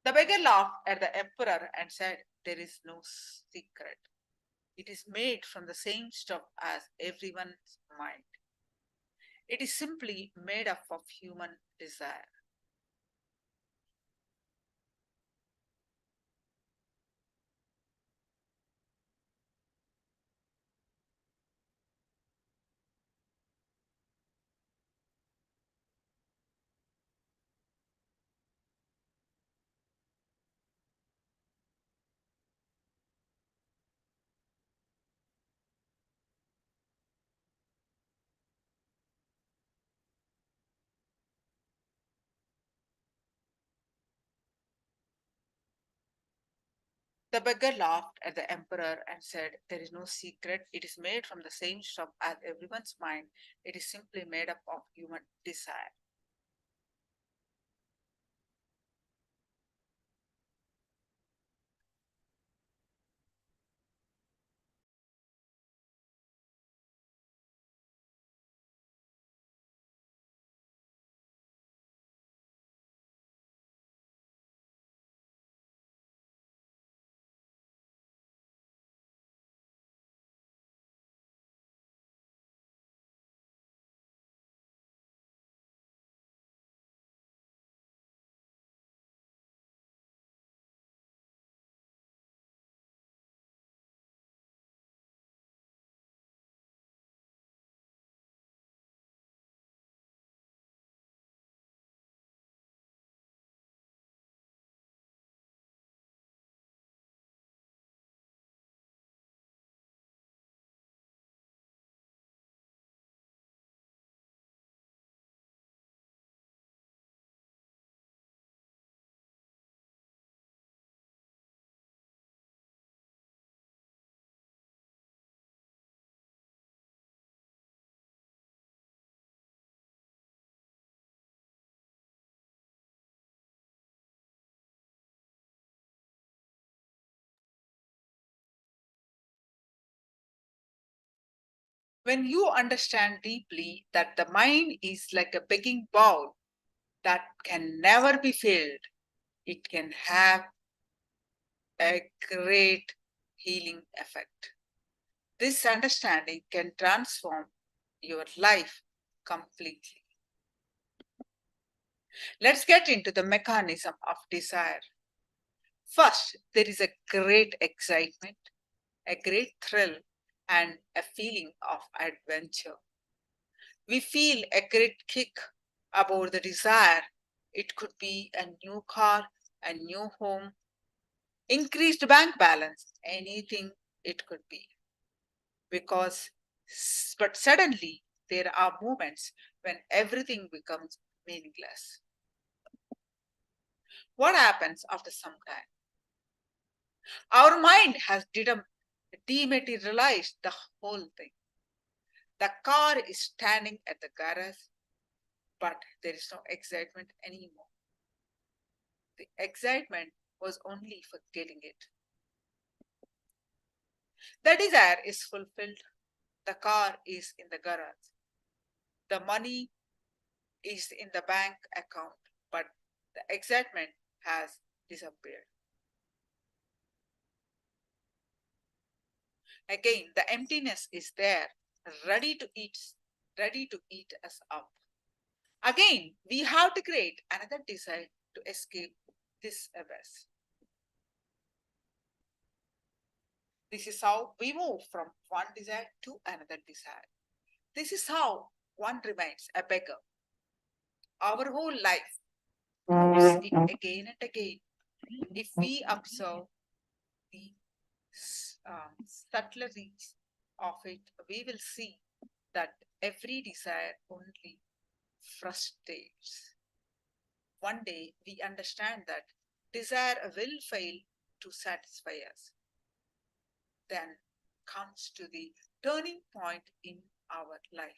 F: The beggar laughed at the emperor and said, "There is no secret. It is made from the same stuff as everyone's mind. It is simply made up of human desire." The beggar laughed at the emperor and said, "There is no secret. It is made from the same stuff as everyone's mind. It is simply made up of human desire." When you understand deeply that the mind is like a begging bowl that can never be filled, it can have a great healing effect. This understanding can transform your life completely. Let's get into the mechanism of desire. First, there is a great excitement, a great thrill, and a feeling of adventure. We feel a great kick about the desire. It could be a new car, a new home, increased bank balance, anything it could be. But suddenly there are moments when everything becomes meaningless. What happens after some time? Our mind has dematerialized the whole thing. The car is standing at the garage, but there is no excitement anymore. The excitement was only for getting it. The desire is fulfilled. The car is in the garage. The money is in the bank account, but the excitement has disappeared. Again, the emptiness is there, ready to eat us up. Again, we have to create another desire to escape this abyss. This is how we move from one desire to another desire. This is how one remains a beggar. Our whole life moves it again and again. If we observe the subtleties of it, we will see that every desire only frustrates. One day we understand that desire will fail to satisfy us. Then comes to the turning point in our life.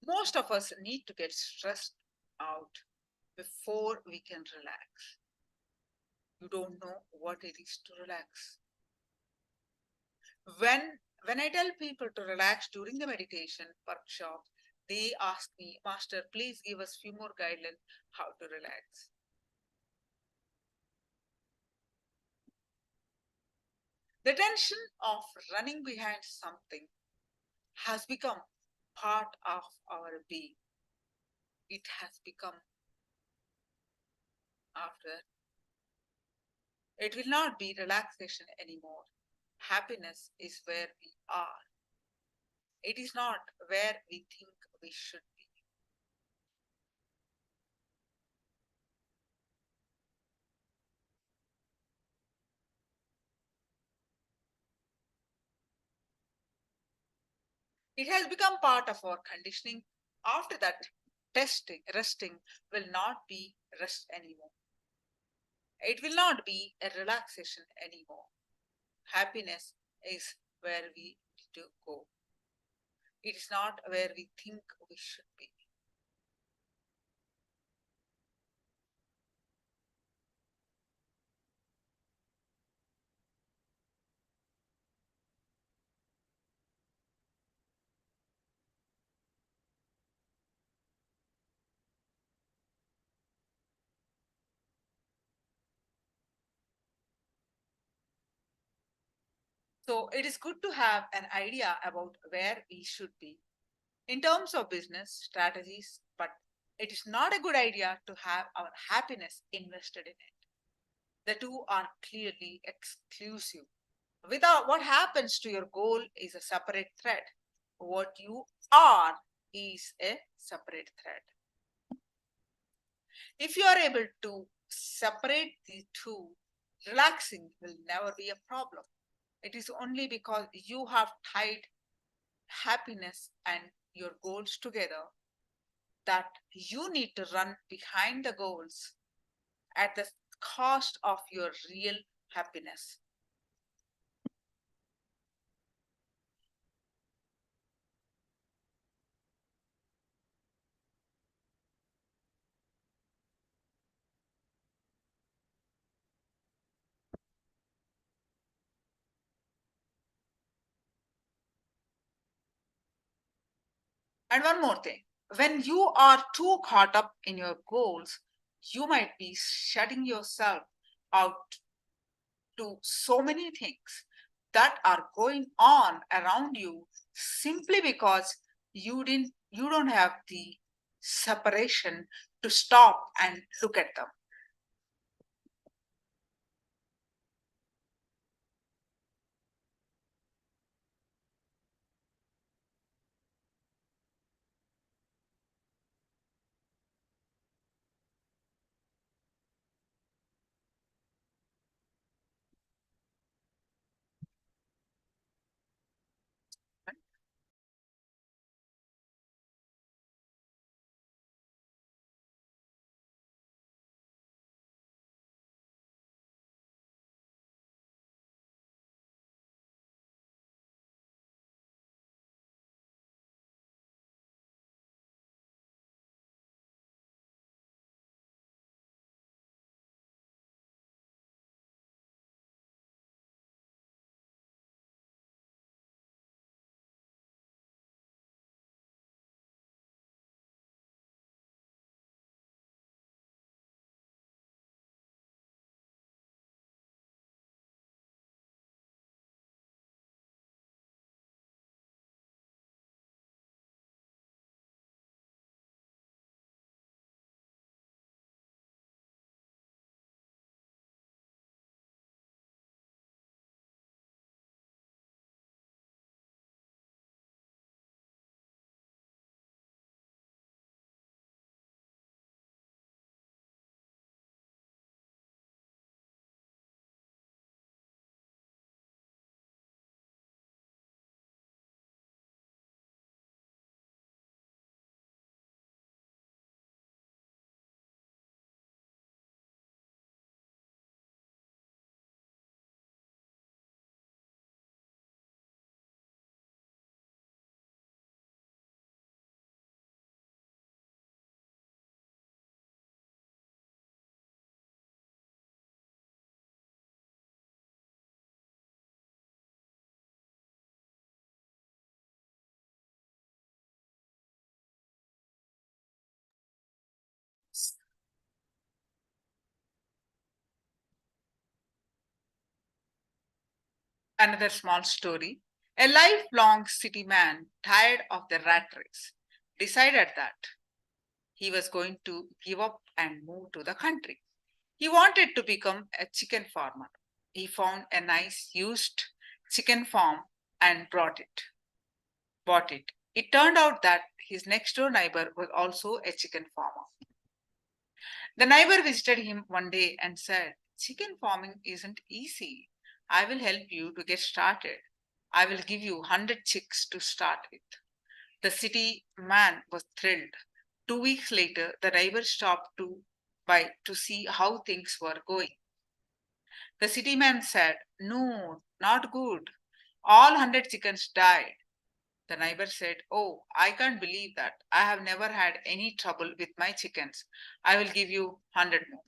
F: Most of us need to get stressed out before we can relax. You don't know what it is to relax. When I tell people to relax during the meditation workshop, they ask me, Master, please give us few more guidelines how to relax. The tension of running behind something has become part of our being. It has become after. It will not be relaxation anymore. Happiness is where we are. It is not where we think we should be. It has become part of our conditioning. After that, resting will not be rest anymore. It will not be a relaxation anymore. Happiness is where we need to go. It is not where we think we should be. So it is good to have an idea about where we should be in terms of business strategies, but it is not a good idea to have our happiness invested in it. The two are clearly exclusive. Without what happens to your goal is a separate thread. What you are is a separate thread. If you are able to separate the two, relaxing will never be a problem. It is only because you have tied happiness and your goals together that you need to run behind the goals at the cost of your real happiness. And one more thing, when you are too caught up in your goals, you might be shutting yourself out to so many things that are going on around you simply because you don't have the separation to stop and look at them. Another small story. A lifelong city man, tired of the rat race, decided that he was going to give up and move to the country. He wanted to become a chicken farmer. He found a nice used chicken farm and bought it. It turned out that his next door neighbor was also a chicken farmer. The neighbor visited him one day and said, "Chicken farming isn't easy. I will help you to get started. I will give you 100 chicks to start with." The city man was thrilled. 2 weeks later, the neighbor stopped by to see how things were going. The city man said, "No, not good. All 100 chickens died." The neighbor said, "Oh, I can't believe that. I have never had any trouble with my chickens. I will give you 100 more."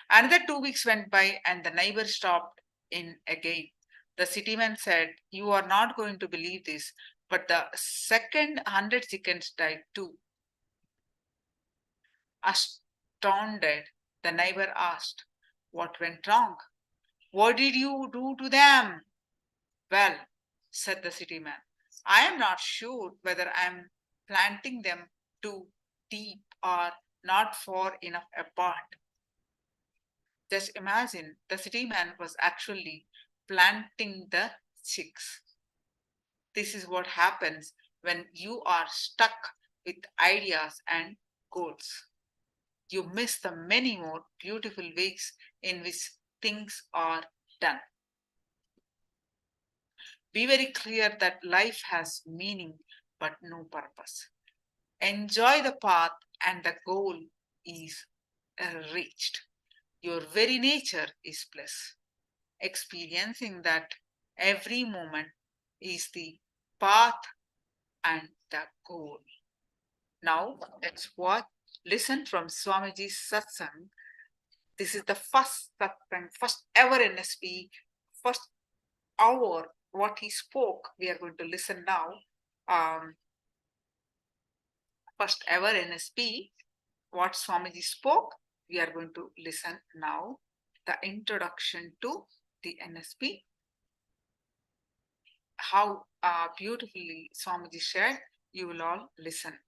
F: Another 2 weeks went by and the neighbor stopped in again. The city man said, "You are not going to believe this, but the second 100 chickens died too." Astounded, the neighbor asked, "What went wrong? What did you do to them?" "Well," said the city man, "I am not sure whether I am planting them too deep or not far enough apart." Just imagine, the city man was actually planting the chicks. This is what happens when you are stuck with ideas and goals. You miss the many more beautiful ways in which things are done. Be very clear that life has meaning but no purpose. Enjoy the path and the goal is reached. Your very nature is bliss. Experiencing that every moment is the path and the goal. Now let's listen from Swamiji's satsang. This is the first satsang, first ever NSP, first hour what he spoke. We are going to listen now. First ever NSP, what Swamiji spoke. We are going to listen now. The introduction to the NSP. How beautifully Swamiji shared. You will all listen.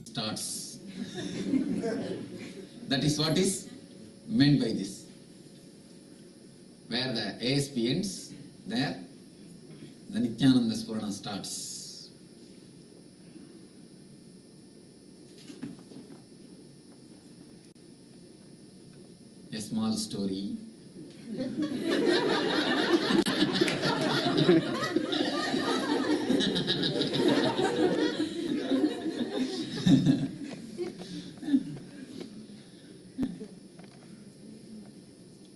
A: Starts. That is what is meant by this. Where the ASP ends, there the Nithyananda Spurana starts. A small story.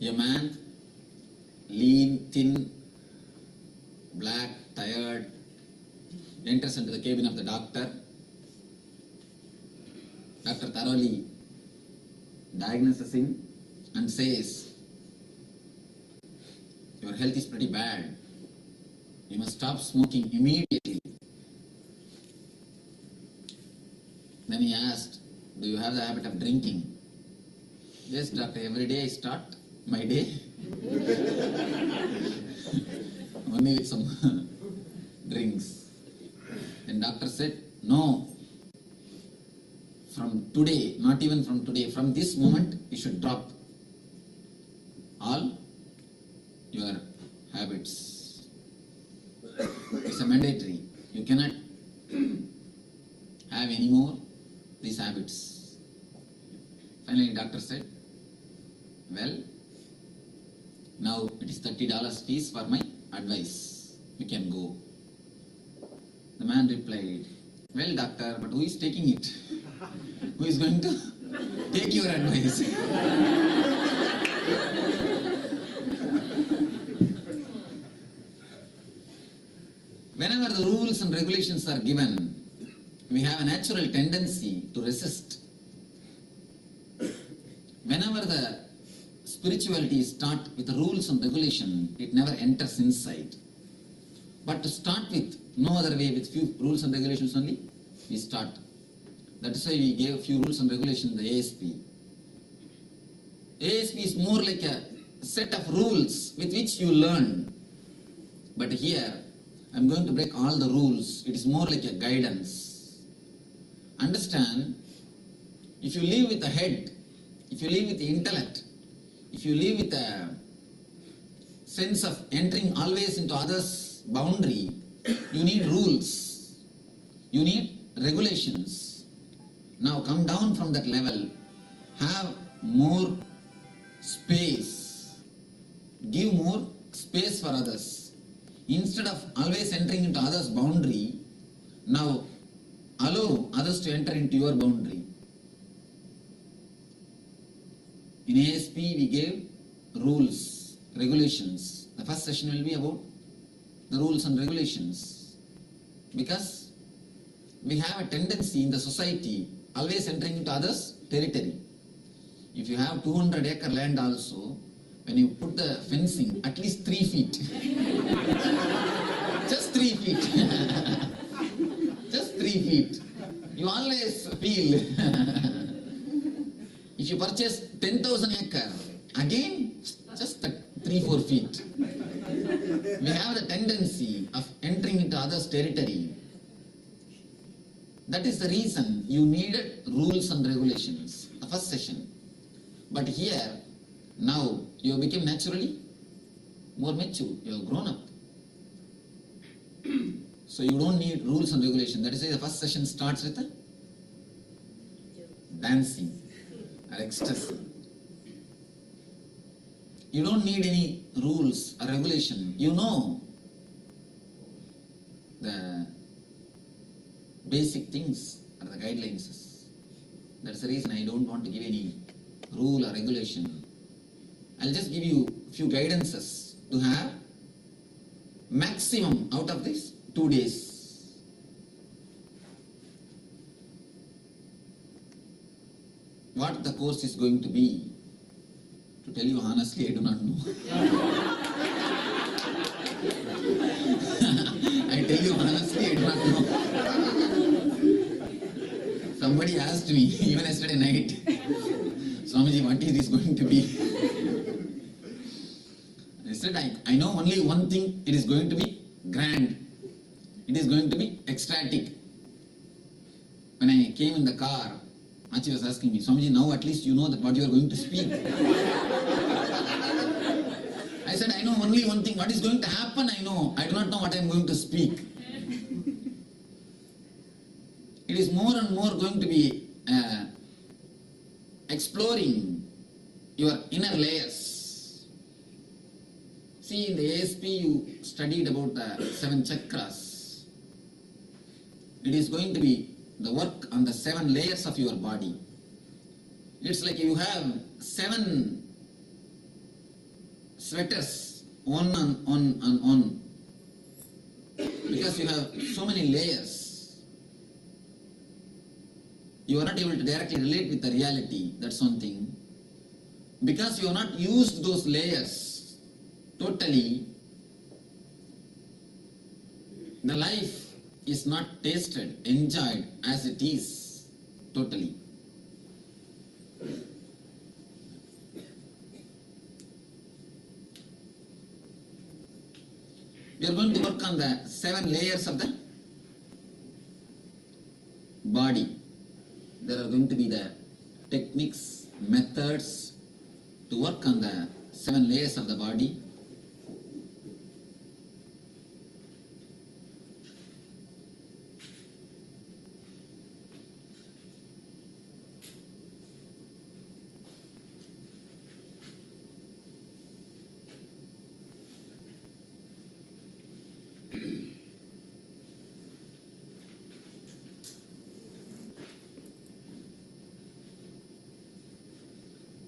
A: A man, lean, thin, black, tired, enters into the cabin of the doctor. Doctor thoroughly diagnoses him and says, "Your health is pretty bad. You must stop smoking immediately." Then he asked, "Do you have the habit of drinking?" "Yes, doctor, every day I start my day only with some drinks." And doctor said, "No, from today, not even from today, from this moment you should drop all your habits. It's a mandatory. You cannot have any more these habits." Finally, doctor said, "Well, now it is $30 fees for my advice. You can go." The man replied, "Well, doctor, but who is taking it? Who is going to take your advice?" Whenever the rules and regulations are given, we have a natural tendency to resist. Whenever the spirituality is taught with the rules and regulation, it never enters inside. But to start with, no other way, with few rules and regulations only, we start. That is why we gave few rules and regulations in the ASP. ASP is more like a set of rules with which you learn. But here, I am going to break all the rules. It is more like a guidance. Understand, if you live with the head, if you live with the intellect, if you live with a sense of entering always into others' boundary, you need rules, you need regulations. Now come down from that level, have more space, give more space for others. Instead of always entering into others' boundary, now allow others to enter into your boundary. In ASP, we gave rules, regulations. The first session will be about the rules and regulations. Because we have a tendency in the society always entering into others' territory. If you have 200-acre land also, when you put the fencing, at least 3 feet. Just 3 feet. Just 3 feet. You always feel. If you purchase 10,000 acre, again, just 3-4 feet. We have the tendency of entering into others' territory. That is the reason you needed rules and regulations, the first session. But here, now, you have become naturally more mature, you have grown up. So you don't need rules and regulations. That is why the first session starts with dancing or ecstasy. You don't need any rules or regulation. You know the basic things or the guidelines. That's the reason I don't want to give any rule or regulation. I'll just give you a few guidances to have maximum out of this 2 days. What the course is going to be, to tell you honestly, I do not know. I tell you honestly, I do not know. Somebody asked me, even yesterday night. Swamiji, what is this going to be? I said, I know only one thing, it is going to be grand. It is going to be ecstatic. When I came in the car, Achi was asking me, Swamiji, now at least you know that what you are going to speak. I said, I know only one thing, what is going to happen, I know. I do not know what I am going to speak. It is more and more going to be exploring your inner layers. See, in the ASP you studied about the 7 chakras. It is going to be the work on the 7 layers of your body. It's like you have 7 sweaters, one on. Because you have so many layers. You are not able to directly relate with the reality, that's one thing. Because you have not used those layers totally, the life is not tasted, enjoyed as it is totally. We are going to work on the 7 layers of the body. There are going to be the techniques, methods to work on the 7 layers of the body.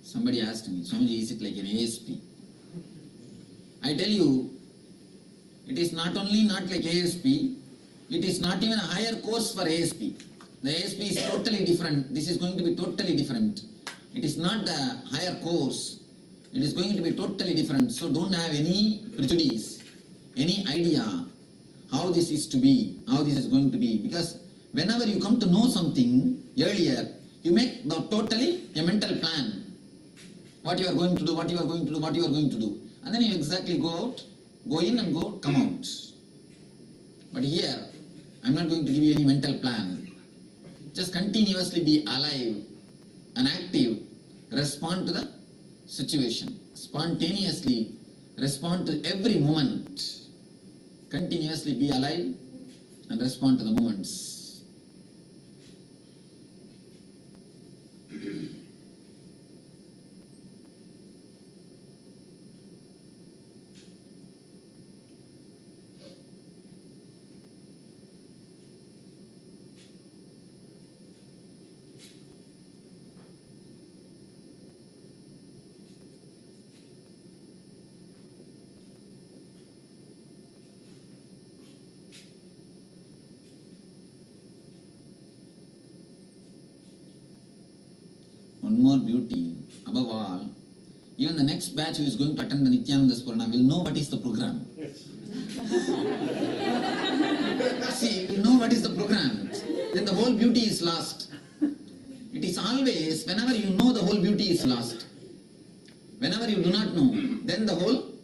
A: Somebody asked me, Swamiji, is it like an ASP? I tell you, it is not only not like ASP, it is not even a higher course for ASP. The ASP is totally different. This is going to be totally different. It is not the higher course. It is going to be totally different. So don't have any prejudice, any idea how this is to be, how this is going to be. Because whenever you come to know something earlier, you make totally a mental plan. What you are going to do, what you are going to do, what you are going to do. And then you exactly go out, go in and go, come out. But here, I am not going to give you any mental plan. Just continuously be alive and active. Respond to the situation. Spontaneously respond to every moment. Continuously be alive and respond to the moments. One more beauty, above all, even the next batch who is going to attend the Nithyananda Spurana will know what is the program. See, will know what is the program. Then the whole beauty is lost. It is always, whenever you know, the whole beauty is lost. Whenever you do not know, then the whole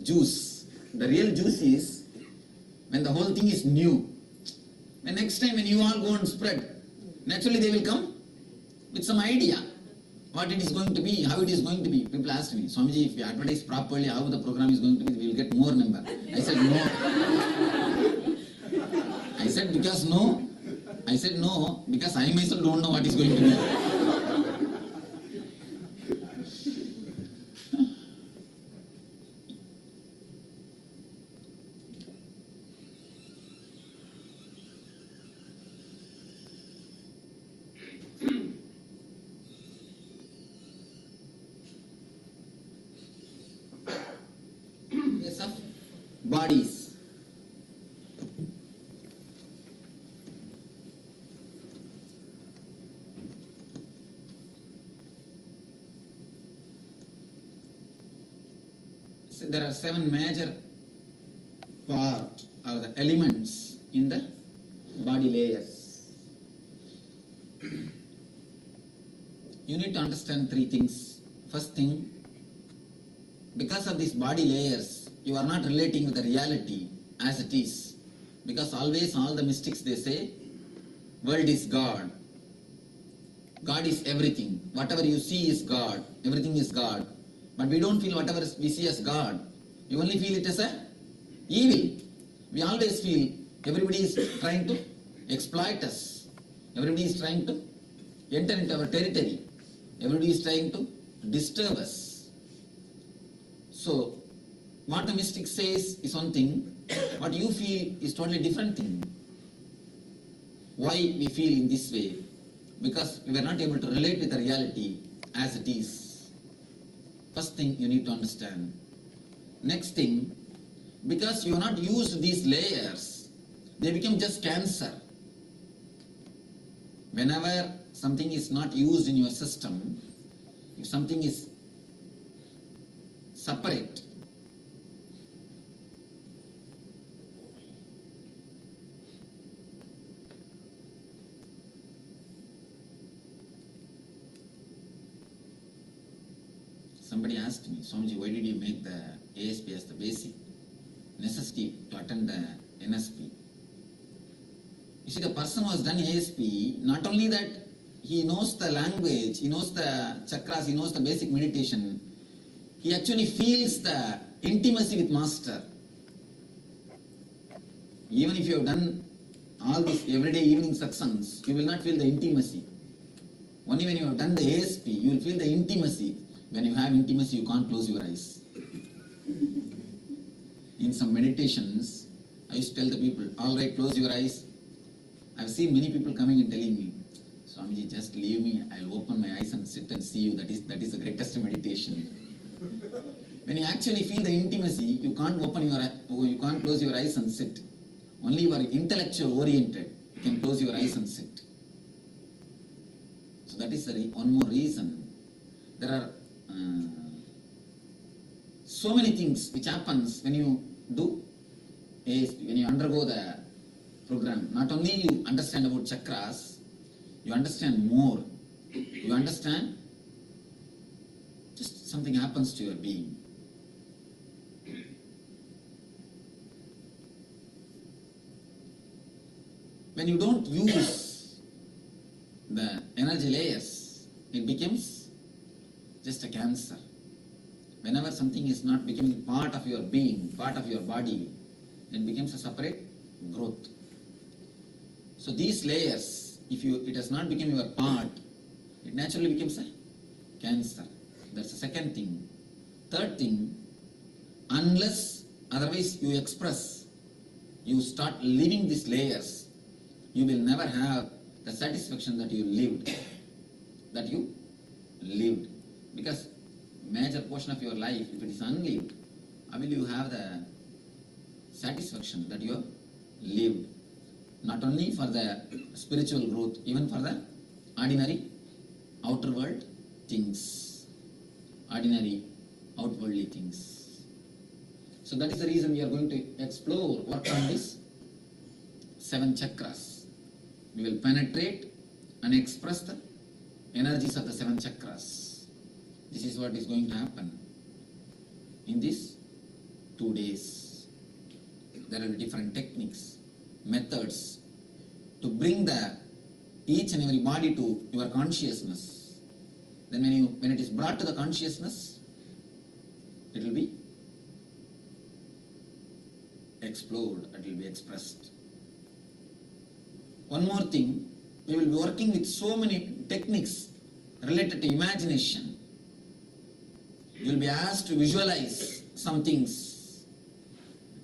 A: juice, the real juice is when the whole thing is new. And next time when you all go and spread, naturally they will come with some idea what it is going to be, how it is going to be. People ask me, Swamiji, if you advertise properly how the program is going to be, we will get more number. I said no. I said because no. I said no because I myself don't know what is going to be. Bodies. So there are 7 major parts or the elements in the body layers. you need to understand three things. First thing, because of these body layers, you are not relating with the reality as it is. Because always all the mystics, they say, world is God. God is everything. Whatever you see is God. Everything is God. But we don't feel whatever we see as God. We only feel it as a evil. We always feel everybody is trying to exploit us. Everybody is trying to enter into our territory. Everybody is trying to disturb us. So, what the mystic says is one thing. What you feel is totally different thing. Why we feel in this way? Because we were not able to relate with the reality as it is. First thing you need to understand. Next thing, because you have not used these layers, they become just cancer. Whenever something is not used in your system, if something is separate, somebody asked me, Swamiji, why did you make the ASP as the basic necessity to attend the NSP? You see, the person who has done ASP, not only that he knows the language, he knows the chakras, he knows the basic meditation, he actually feels the intimacy with Master. Even if you have done all these everyday evening satsangs, you will not feel the intimacy. Only when you have done the ASP, you will feel the intimacy. When you have intimacy, you can't close your eyes. In some meditations, I used to tell the people, all right, close your eyes. I've seen many people coming and telling me, Swamiji, just leave me, I'll open my eyes and sit and see you. That is the greatest meditation. When you actually feel the intimacy, you can't you can't close your eyes and sit. Only you are intellectual oriented, you can close your eyes and sit. So that is one more reason. There are so many things which happens when you do ASP, when you undergo the program. Not only you understand about chakras, you understand more. You understand, just something happens to your being. When you don't use the energy layers, it becomes just a cancer. Whenever something is not becoming part of your being, part of your body, it becomes a separate growth. So these layers, if it has not become your part, it naturally becomes a cancer. That's the second thing. Third thing, unless otherwise you express, you start living these layers, you will never have the satisfaction that you lived. Because major portion of your life, if it is unlived, how will you have the satisfaction that you have lived? Not only for the spiritual growth, even for the ordinary outer world things, ordinary outwardly things. So that is the reason we are going to explore, work on this 7 chakras. We will penetrate and express the energies of the 7 chakras. This is what is going to happen in these 2 days. There will be different techniques, methods to bring each and every body to your consciousness. Then when it is brought to the consciousness, it will be explored, it will be expressed. One more thing, we will be working with so many techniques related to imagination. You will be asked to visualize some things.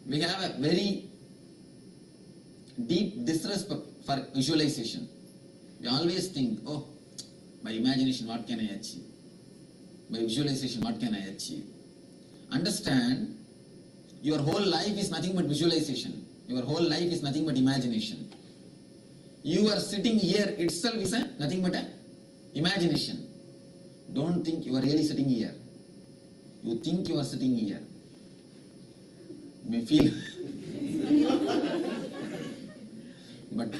A: We have a very deep disrespect for visualization. We always think, oh, by imagination what can I achieve? By visualization what can I achieve? Understand, your whole life is nothing but visualization. Your whole life is nothing but imagination. You are sitting here itself is nothing but imagination. Don't think you are really sitting here. You think you are sitting here. You may feel. But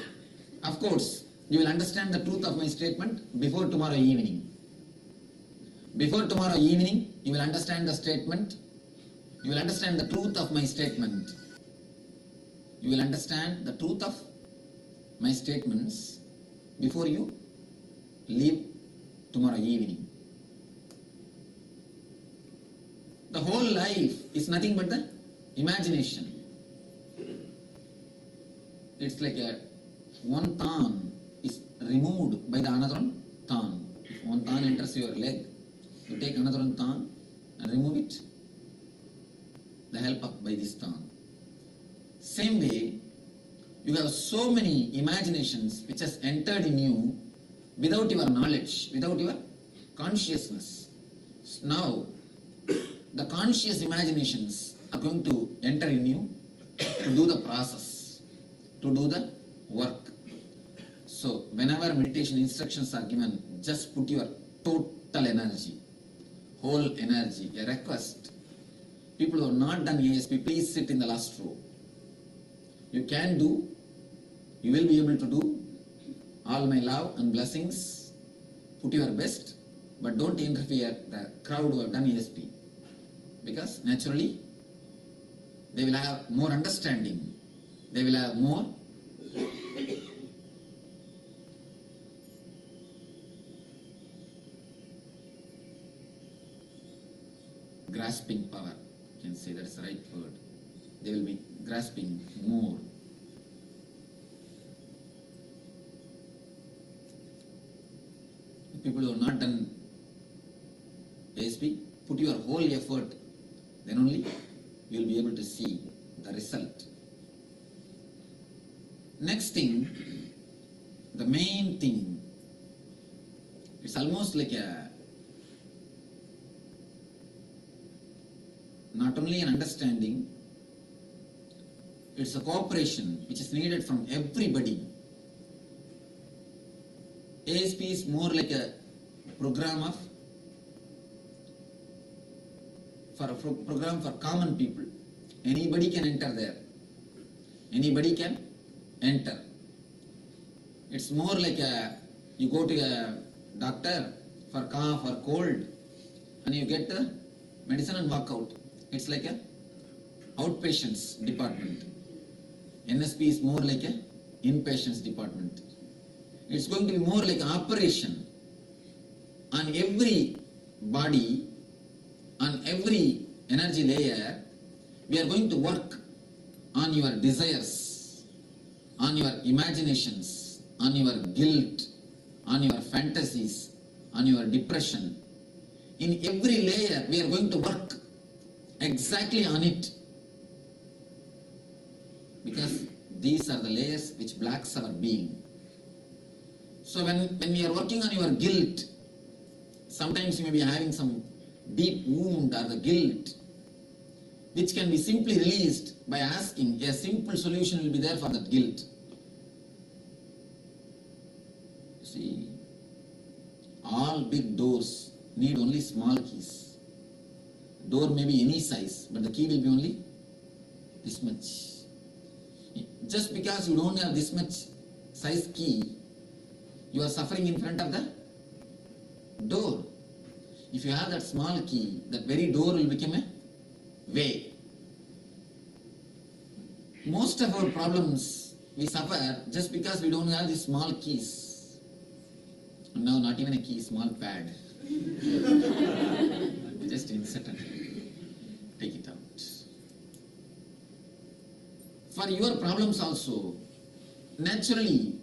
A: of course, you will understand the truth of my statement before tomorrow evening. Before tomorrow evening, you will understand the statement. You will understand the truth of my statement. You will understand the truth of my statements before you leave tomorrow evening. The whole life is nothing but the imagination. It's like one thorn is removed by the another thorn. If one thorn enters your leg, you take another thorn and remove it. The help of by this thorn. Same way, you have so many imaginations which has entered in you without your knowledge, without your consciousness. Now, the conscious imaginations are going to enter in you to do the process, to do the work. So, whenever meditation instructions are given, just put your total energy, whole energy. A request. People who have not done ASP, please sit in the last row. You can do, you will be able to do. All my love and blessings. Put your best, but don't interfere the crowd who have done ASP. Because naturally, they will have more understanding. They will have more grasping power. You can say that's the right word. They will be grasping more. People who have not done ASP, put your whole effort, then only you will be able to see the result. Next thing, the main thing, it's almost like not only an understanding, it's a cooperation which is needed from everybody. ASP is more like a program for common people. Anybody can enter there. Anybody can enter. It's more like you go to a doctor for cough or cold and you get the medicine and walk out. It's like a outpatients department. NSP is more like a inpatients department. It's going to be more like an operation on every body, on every energy layer. We are going to work on your desires, on your imaginations, on your guilt, on your fantasies, on your depression. In every layer, we are going to work exactly on it. Because these are the layers which blocks our being. So when we are working on your guilt, sometimes you may be having some deep wound or the guilt, which can be simply released by asking. A simple solution will be there for that guilt. See, all big doors need only small keys. Door may be any size, but the key will be only this much. Just because you don't have this much size key, you are suffering in front of the door. If you have that small key, that very door will become a way. Most of our problems we suffer just because we don't have these small keys. And now not even a key, small pad. Just insert and take it out. For your problems also, naturally,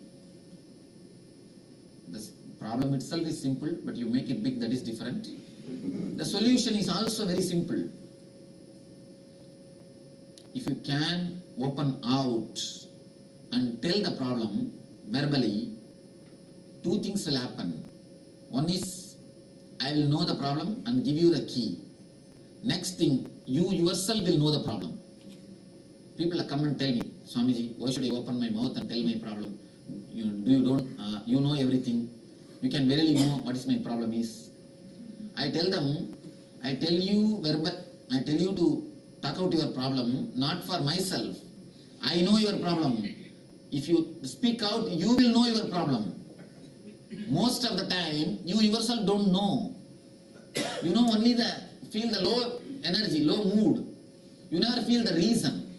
A: the problem itself is simple, but you make it big, that is different. The solution is also very simple. If you can open out and tell the problem verbally, two things will happen. One is, I will know the problem and give you the key. Next thing, you yourself will know the problem. People come and tell me, Swamiji, why should I open my mouth and tell my problem? You know everything. You can verily know what is my problem is. I tell them, I tell you to talk out your problem, not for myself. I know your problem. If you speak out, you will know your problem. Most of the time, you yourself don't know. You know only feel the low energy, low mood. You never feel the reason.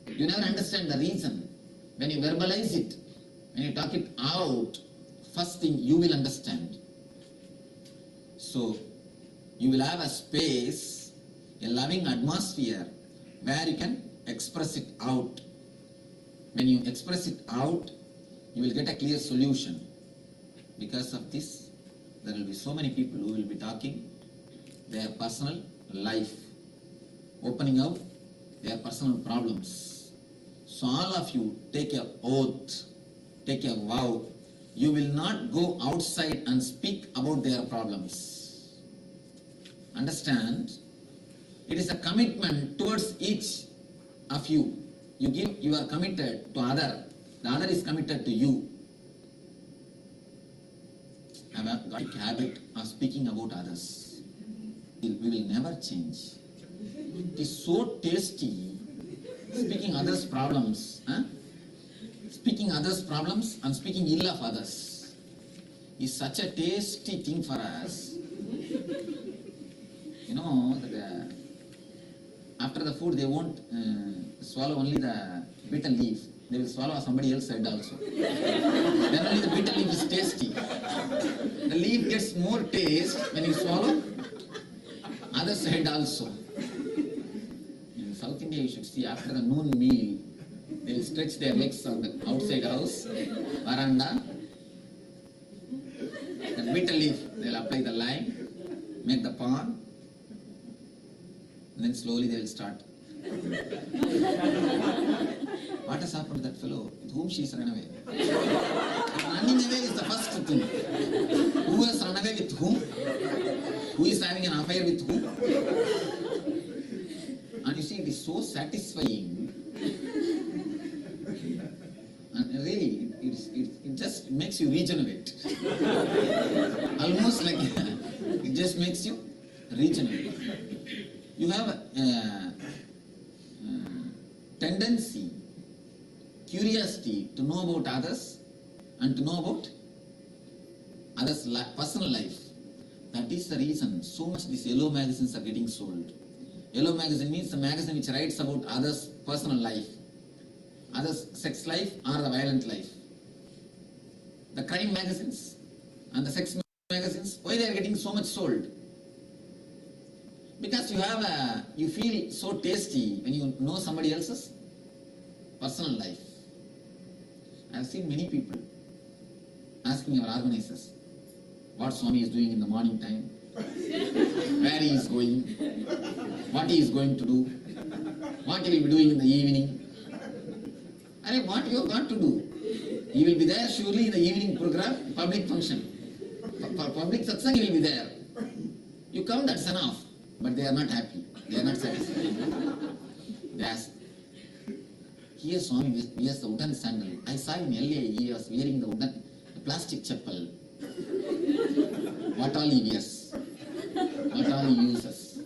A: You never understand the reason. When you verbalize it, when you talk it out, first thing you will understand. So, you will have a space, a loving atmosphere where you can express it out. When you express it out, you will get a clear solution. Because of this, there will be so many people who will be talking their personal life, opening out their personal problems. So all of you take a oath, take a vow, you will not go outside and speak about their problems. Understand? It is a commitment towards each of you. You are committed to other. The other is committed to you. Have a got a habit of speaking about others. We will never change. It is so tasty speaking others' problems. Speaking others' problems and speaking ill of others is such a tasty thing for us. You know, after the food they won't swallow only the bitter leaf. They will swallow somebody else's head also. Then only the bitter leaf is tasty. The leaf gets more taste when you swallow other's head also. In South India you should see after the noon meal, they will stretch their legs on the outside house, veranda. The bitter leaf, they will apply the lime, make the pond, and then slowly they will start. What has happened to that fellow? With whom she has run away? Running away is the first thing. Who has run away with whom? Who is having an affair with whom? And you see, it is so satisfying. And really, it just makes you regenerate. Almost like it just makes you regenerate. You have a tendency, curiosity to know about others and to know about others' personal life. That is the reason so much these yellow magazines are getting sold. Yellow magazine means a magazine which writes about others' personal life, others' sex life or the violent life. The crime magazines and the sex magazines, why they are getting so much sold? Because you feel so tasty when you know somebody else's personal life. I have seen many people asking our organizers what Swami is doing in the morning time, where he is going, what he is going to do, what he will be doing in the evening. And what you have got to do? He will be there surely in the evening program, public function. For public satsang he will be there. You come, that's enough. But they are not happy. They are not satisfied. They ask, here Swami wears the wooden sandal. I saw in LA he was wearing the plastic chappal. What all he wears? What all he uses?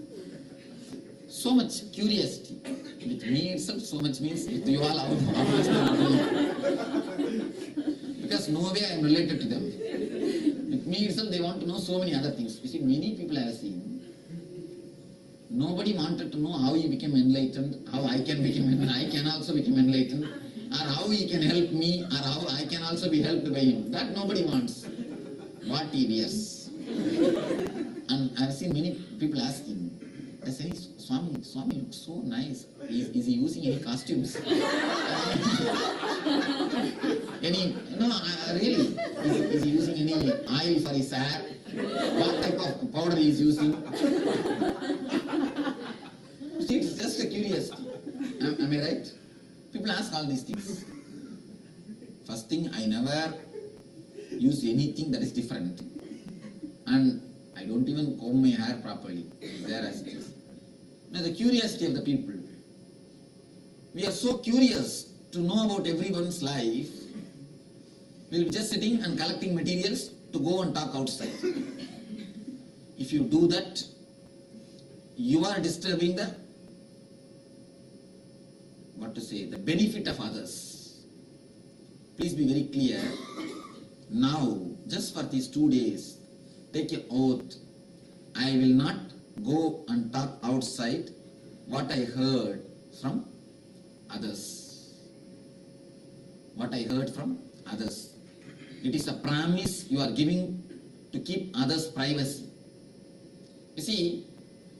A: So much curiosity. With me itself, so much means with you all, how much they are doing. Because no way I am related to them. With me itself, they want to know so many other things. You see, many people I have seen, nobody wanted to know how he became enlightened, how I can become enlightened, I can also become enlightened, or how he can help me, or how I can also be helped by him. That nobody wants. What he wears. And I have seen many people asking, I say, Swami looks so nice. Is he using any costumes? Really, is he using any oil for his hair? What type of powder he is using? See, it's just a curiosity. Am I right? People ask all these things. First thing, I never use anything that is different. And I don't even comb my hair properly. There as it is. Now the curiosity of the people. We are so curious to know about everyone's life. We'll be just sitting and collecting materials to go and talk outside. If you do that, you are disturbing the benefit of others. Please be very clear. Now, just for these 2 days, take an oath. I will not go and talk outside what I heard from others. What I heard from others. It is a promise you are giving to keep others' privacy. You see,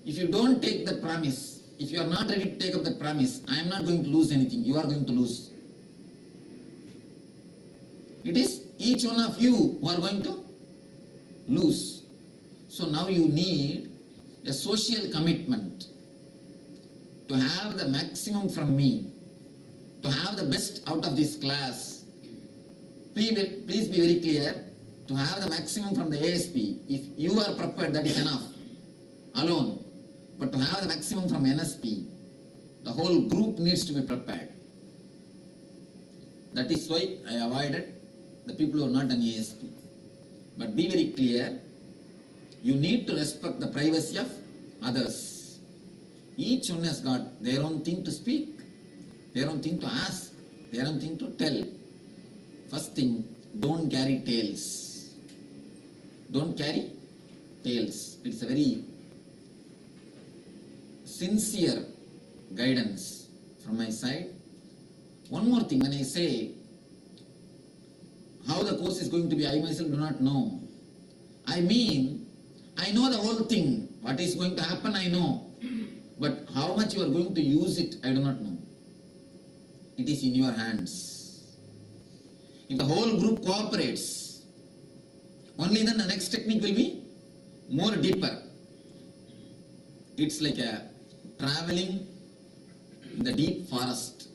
A: if you don't take that promise, if you are not ready to take up that promise, I am not going to lose anything, you are going to lose. It is each one of you who are going to lose. So now you need a social commitment to have the maximum from me, to have the best out of this class. Please be very clear, to have the maximum from the ASP. If you are prepared, that is enough, alone. But to have the maximum from NSP, the whole group needs to be prepared. That is why I avoided the people who are not an ASP. But be very clear, you need to respect the privacy of others. Each one has got their own thing to speak, their own thing to ask, their own thing to tell. First thing, don't carry tales. Don't carry tales. It's a very sincere guidance from my side. One more thing, when I say how the course is going to be, I myself do not know. I mean, I know the whole thing. What is going to happen, I know. But how much you are going to use it, I do not know. It is in your hands. If the whole group cooperates, only then the next technique will be more deeper. It's like a traveling in the deep forest.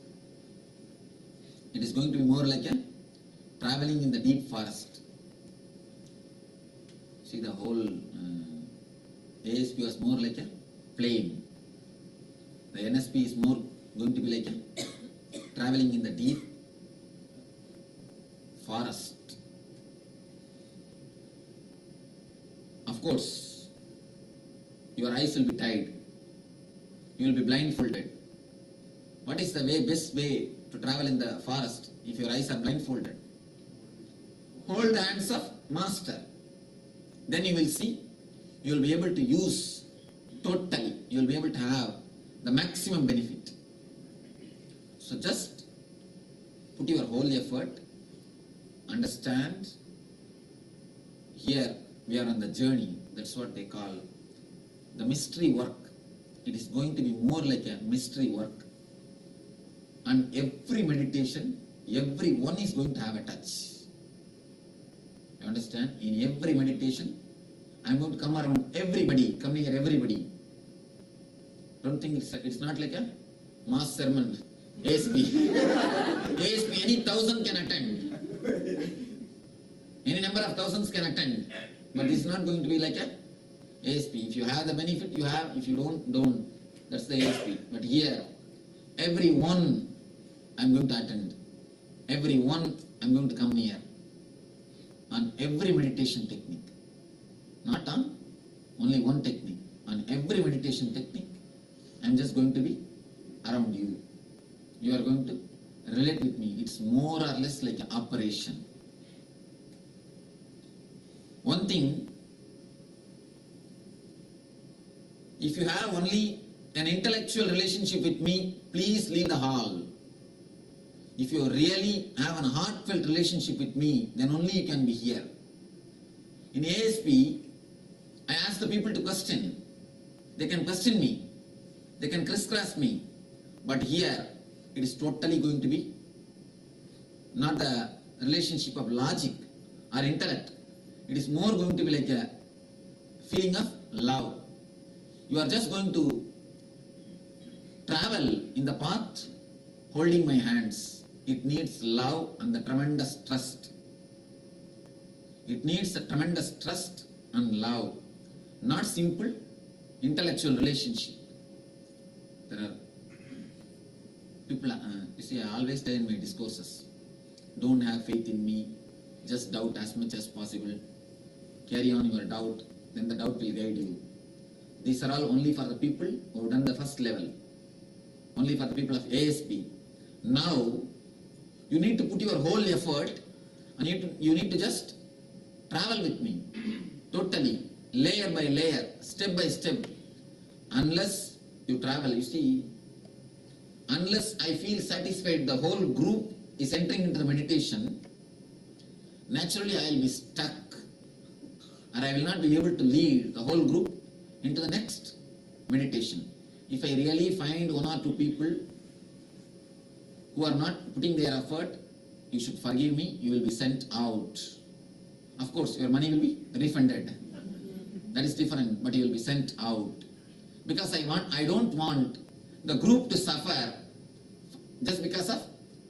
A: It is going to be more like a traveling in the deep forest. See, the whole ASP was more like a plane. The NSP is more going to be like a traveling in the deep forest. Of course, your eyes will be tied. You will be blindfolded. What is the best way to travel in the forest if your eyes are blindfolded? Hold the hands of Master. Then you will see, you will be able to use totally, you will be able to have the maximum benefit. So just put your whole effort, understand, here we are on the journey, that's what they call the mystery work. It is going to be more like a mystery work. And every meditation, everyone is going to have a touch. You understand? In every meditation, I am going to come around everybody, come here everybody. Don't think it's not like a mass sermon. ASP. ASP, any 1,000 can attend. Any number of thousands can attend. But it's not going to be like a ASP. If you have the benefit, you have. If you don't. That's the ASP. But here, everyone I'm going to attend. Everyone I'm going to come here. On every meditation technique. Not on only one technique. On every meditation technique, I'm just going to be around you. You are going to relate with me. It's more or less like an operation. One thing, if you have only an intellectual relationship with me, please leave the hall. If you really have a heartfelt relationship with me, then only you can be here. In ASP, I ask the people to question. They can question me. They can crisscross me. But here, it is totally going to be not the relationship of logic or intellect. It is more going to be like a feeling of love. You are just going to travel in the path holding my hands. It needs love and the tremendous trust. It needs a tremendous trust and love. Not simple intellectual relationship. There are people, you see, I always tell in my discourses, don't have faith in me, just doubt as much as possible. Carry on your doubt, then the doubt will guide you. These are all only for the people who have done the first level. Only for the people of ASP. Now, you need to put your whole effort and you need to just travel with me. Totally. layer by layer, step by step, unless you travel. You see, unless I feel satisfied, the whole group is entering into the meditation, naturally I will be stuck, and I will not be able to lead the whole group into the next meditation. If I really find one or two people who are not putting their effort, you should forgive me, you will be sent out. Of course, your money will be refunded. That is different, but you will be sent out. Because I don't want the group to suffer just because of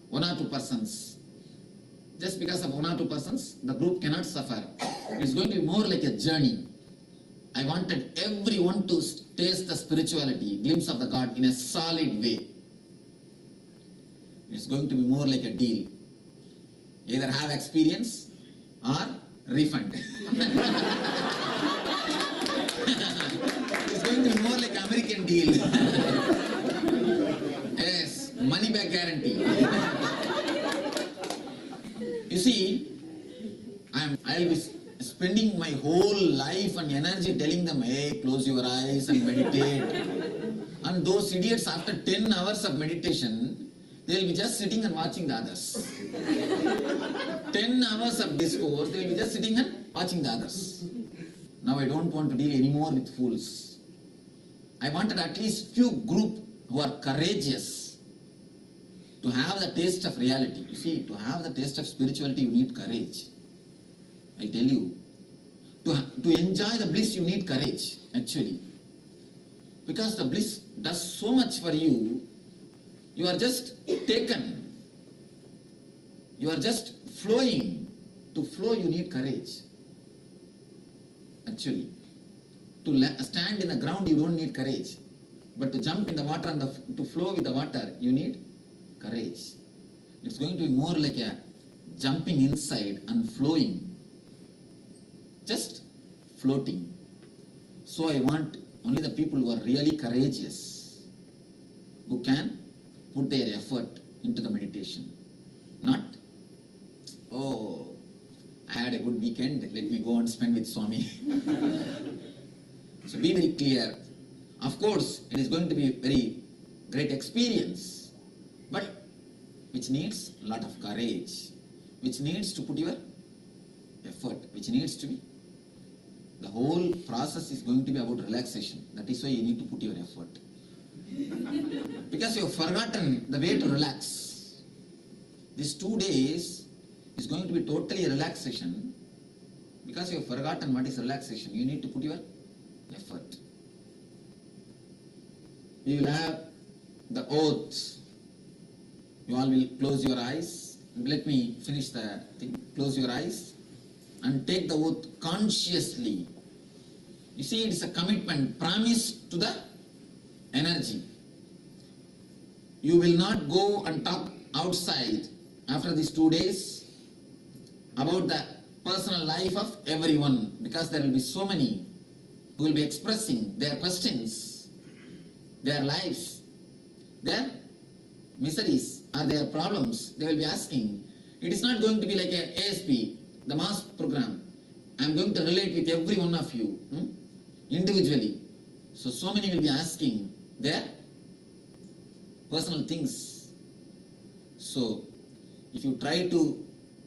A: one or two persons. Just because of one or two persons, the group cannot suffer. It's going to be more like a journey. I wanted everyone to taste the spirituality, glimpse of the God in a solid way. It's going to be more like a deal. Either have experience or refund. It's going to be more like American deal. Yes, money back guarantee. You see, I'll be spending my whole life and energy telling them, hey, close your eyes and meditate. And those idiots, after 10 hours of meditation, they'll be just sitting and watching the others. 10 hours of discourse, they'll be just sitting and watching the others. Now I don't want to deal anymore with fools. I wanted at least few group who are courageous to have the taste of reality. You see, to have the taste of spirituality, you need courage. I tell you, to enjoy the bliss, you need courage, actually. Because the bliss does so much for you, you are just taken. You are just flowing. To flow, you need courage. Actually, to stand in the ground, you don't need courage. But to jump in the water and to flow with the water, you need courage. It's going to be more like a jumping inside and flowing. Just floating. So I want only the people who are really courageous, who can put their effort into the meditation. Not, oh, I had a good weekend, let me go and spend with Swami. So be very clear. Of course, it is going to be a very great experience, but which needs a lot of courage, which needs to put your effort, which needs to be. The whole process is going to be about relaxation. That is why you need to put your effort. Because you have forgotten the way to relax. These 2 days is going to be totally a relaxation. Because you have forgotten what is relaxation, you need to put your effort. We will have the oath. You all will close your eyes. Let me finish the thing. Close your eyes and take the oath consciously. You see, it's a commitment, promise to the energy. You will not go and talk outside after these 2 days about the personal life of everyone, because there will be so many who will be expressing their questions, their lives, their miseries or their problems. They will be asking. It is not going to be like a ASP, the mass program. I am going to relate with every one of you individually. So many will be asking their personal things. So if you try to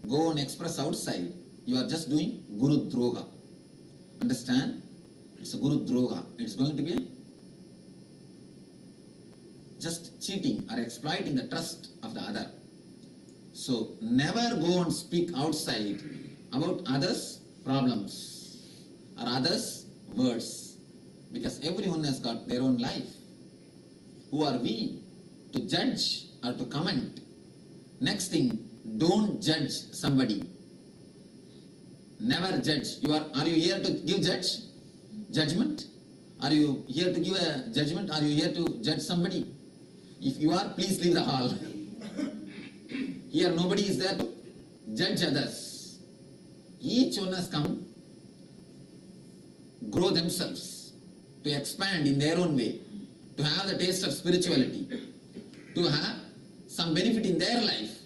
A: go and express outside, you are just doing Guru Droga. Understand? It's a Guru Droga. It's going to be just cheating or exploiting the trust of the other. So never go and speak outside about others' problems or others' words, because everyone has got their own life. Who are we to judge or to comment? Next thing, don't judge somebody. Never judge. Are you here to give judgment? Are you here to give a judgment? Are you here to judge somebody? If you are, please leave the hall. Here nobody is there to judge others. Each one has come, grow themselves, to expand in their own way, to have the taste of spirituality, to have some benefit in their life.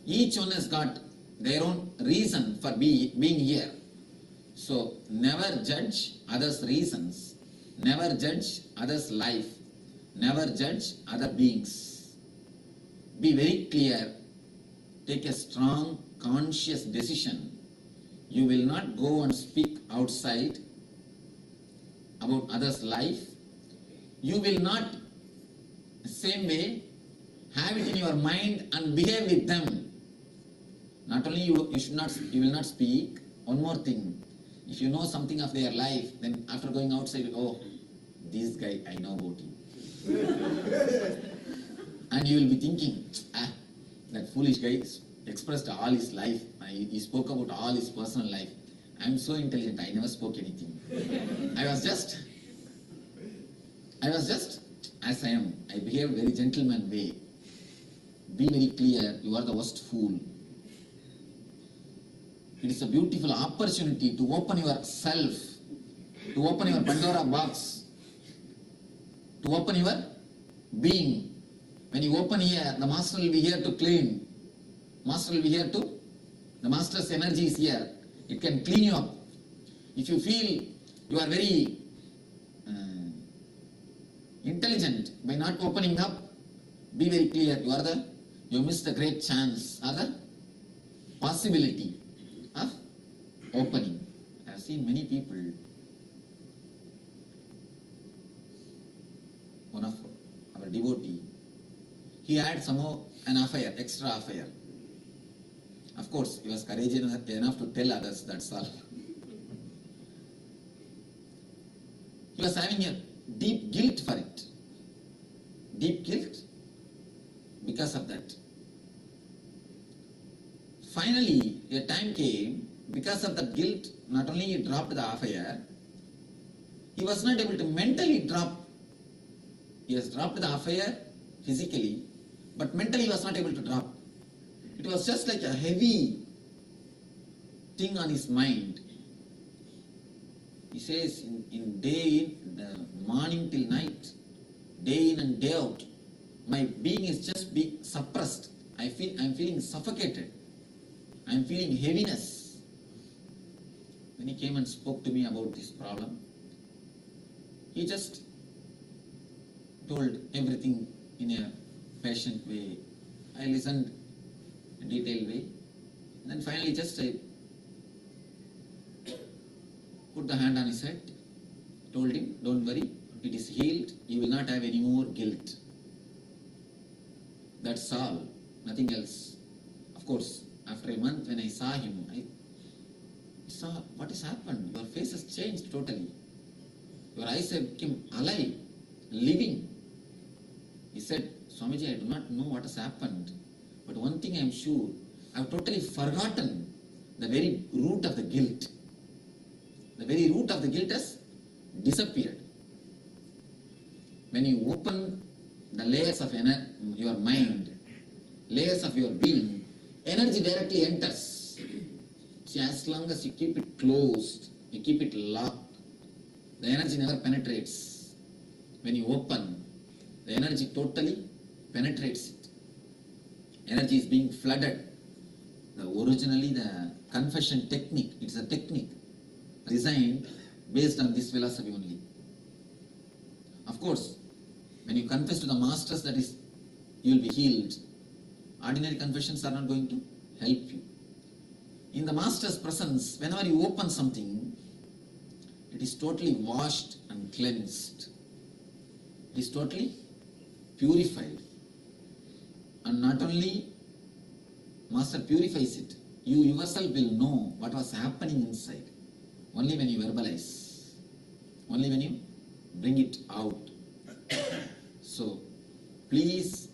A: Each one has got their own reason for being here. So never judge others' reasons, never judge others' life, never judge other beings. Be very clear, take a strong conscious decision. You will not go and speak outside about others' life. You will not, same way, have it in your mind and behave with them. Not only you will not speak. One more thing, if you know something of their life, then after going outside, oh, this guy, I know about him. And you will be thinking, that foolish guy expressed all his life. He spoke about all his personal life. I am so intelligent, I never spoke anything. I was just as I am. I behaved very gentleman way. Be very clear, you are the worst fool. It is a beautiful opportunity to open yourself, to open your Pandora box, to open your being. When you open here, the Master will be here to clean. The Master's energy is here. It can clean you up. If you feel you are very intelligent by not opening up, be very clear, you missed the great chance or the possibility of opening. I have seen many people. One of our devotee, he had somehow an affair, extra affair. Of course, he was courageous enough to tell others, that's all. He was having a deep guilt for it. Deep guilt because of that. Finally, a time came, because of that guilt, not only he dropped the affair, he was not able to mentally drop. He has dropped the affair physically, but mentally he was not able to drop. It was just like a heavy thing on his mind. He says, in day, the morning till night, day in and day out, my being is just being suppressed. I'm feeling suffocated. I'm feeling heaviness. When he came and spoke to me about this problem, he just told everything in a patient way. I listened in a detailed way. And then finally just I put the hand on his head, told him, don't worry, it is healed, you will not have any more guilt. That's all, nothing else. Of course, after a month when I saw him, I saw what has happened. Your face has changed totally. Your eyes have become alive, living. He said, Swamiji, I do not know what has happened, but one thing I am sure, I have totally forgotten the very root of the guilt. The very root of the guilt has disappeared. When you open the layers of your mind, layers of your being, energy directly enters. See, as long as you keep it closed, you keep it locked, the energy never penetrates. When you open, the energy totally penetrates it. Energy is being flooded. Originally, the confession technique, it's a technique designed based on this philosophy only. Of course, when you confess to the masters, that is, you will be healed. Ordinary confessions are not going to help you. In the master's presence, whenever you open something, it is totally washed and cleansed. It is totally purified. And not only master purifies it, you yourself will know what was happening inside. Only when you verbalize. Only when you bring it out. So, please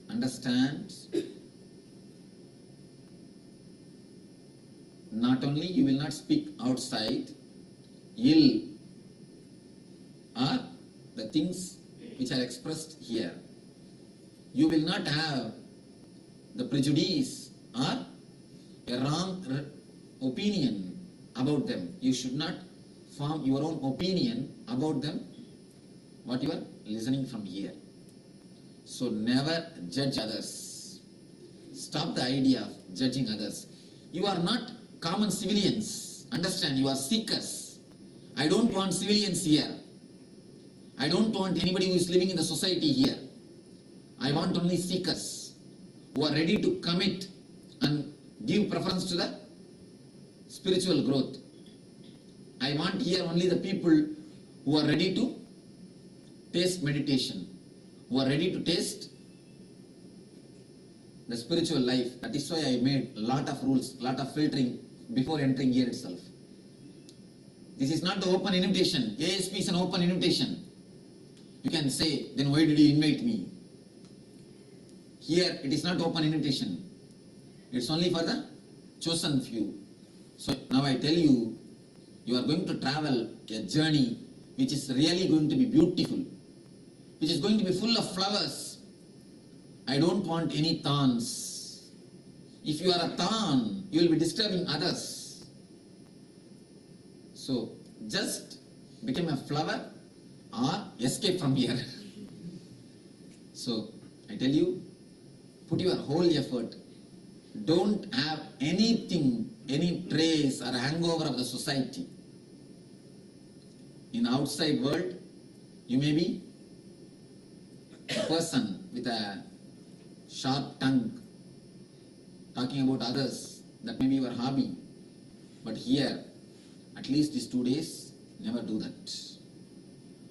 A: understand, not only you will not speak outside ill or the things which are expressed here. You will not have the prejudice or a wrong opinion about them. You should not form your own opinion about them, what you are listening from here. So never judge others. Stop the idea of judging others. You are not common civilians. Understand, you are seekers. I don't want civilians here. I don't want anybody who is living in the society here. I want only seekers who are ready to commit and give preference to the spiritual growth. I want here only the people who are ready to taste meditation, who are ready to taste the spiritual life. That is why I made a lot of rules, lot of filtering before entering here itself. This is not the open invitation. ASP is an open invitation. You can say, then why did you invite me? Here it is not open invitation. It's only for the chosen few. So now I tell you, you are going to travel a journey which is really going to be beautiful, which is going to be full of flowers. I don't want any thorns. If you are a thorn, you will be disturbing others. So just become a flower or escape from here. So I tell you, put your whole effort. Don't have anything, any trace or hangover of the society. In the outside world, you may be a person with a sharp tongue, talking about others. That may be your hobby. But here, at least these 2 days, never do that.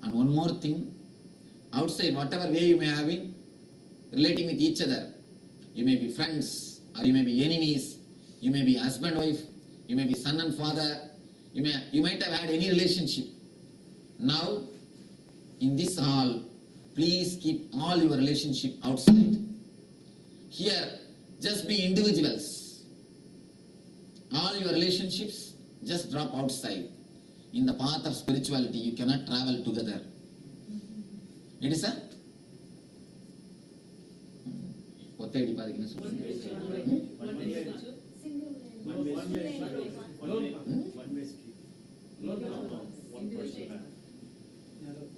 A: And one more thing, outside, whatever way you may have been relating with each other, you may be friends, or you may be enemies, you may be husband, wife, you may be son and father, you might have had any relationship. Now, in this hall, please keep all your relationship outside. Here, just be individuals. All your relationships, just drop outside. In the path of spirituality, you cannot travel together. It is a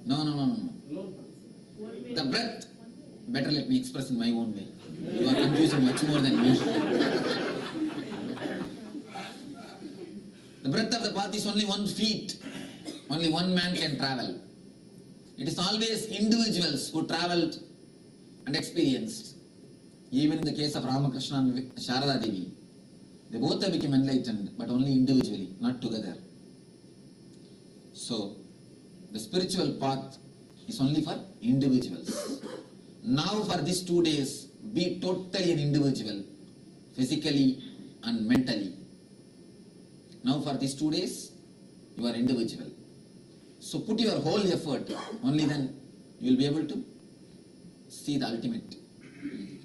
A: No. The breath, better let me express in my own way. You are confusing much more than me. The breadth of the path is only 1 feet. Only one man can travel. It is always individuals who traveled and experienced. Even in the case of Ramakrishna and Sharada Devi, they both have become enlightened, but only individually, not together. So, the spiritual path is only for individuals. Now for these 2 days, be totally an individual, physically and mentally. Now for these 2 days, you are individual. So put your whole effort, only then you will be able to see the ultimate,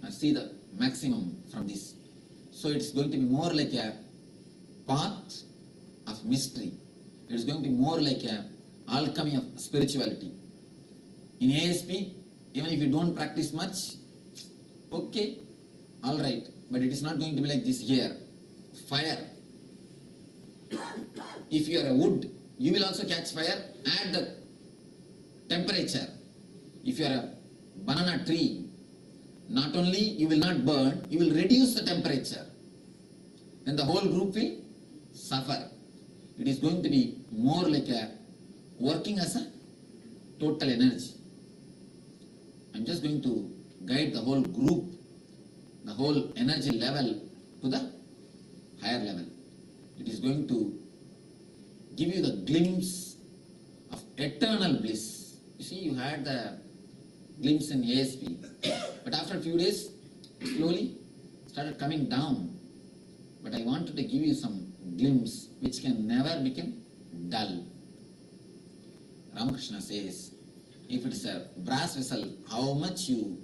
A: or see the maximum from this. So it's going to be more like a path of mystery. It's going to be more like a alchemy of spirituality. In ASP, even if you don't practice much, okay, alright, but it is not going to be like this here. Fire. If you are a wood, you will also catch fire at the temperature. If you are a banana tree, not only you will not burn, you will reduce the temperature. Then the whole group will suffer. It is going to be more like a working as a total energy. I'm just going to guide the whole group, the whole energy level to the higher level. It is going to give you the glimpse of eternal bliss. You see, you had the glimpse in ASP, but after a few days, it slowly started coming down. But I wanted to give you some glimpse which can never become dull. Ramakrishna says, if it is a brass vessel, how much you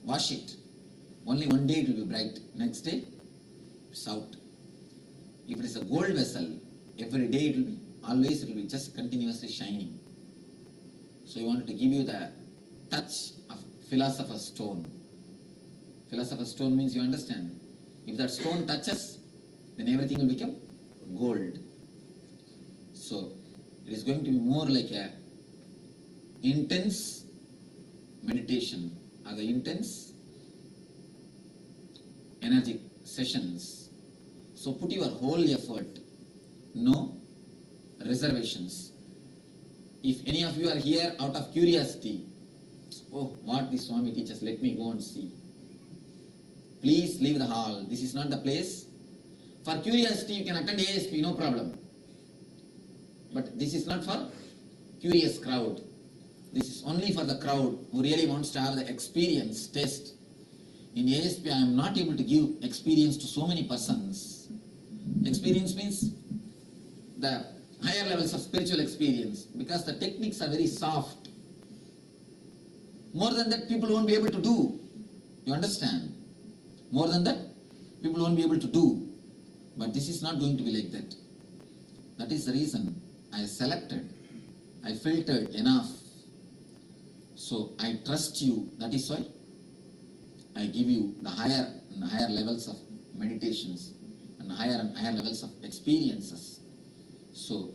A: wash it, only one day it will be bright, next day it's out. If it is a gold vessel, every day it will be, always it will be just continuously shining. So I wanted to give you the touch of philosopher's stone. Philosopher's stone means you understand. If that stone touches, then everything will become gold. So it is going to be more like a intense meditation or the intense energy sessions. So put your whole effort. No reservations. If any of you are here out of curiosity, oh, what the Swami teaches, let me go and see. Please leave the hall. This is not the place. For curiosity, you can attend ASP, no problem. But this is not for curious crowd. This is only for the crowd who really wants to have the experience, test. In ASP, I am not able to give experience to so many persons. Experience means the higher levels of spiritual experience, because the techniques are very soft. More than that, people won't be able to do. You understand? More than that, people won't be able to do. But this is not going to be like that. That is the reason I selected, I filtered enough. So I trust you. That is why I give you the higher and higher levels of meditations and higher levels of experiences. So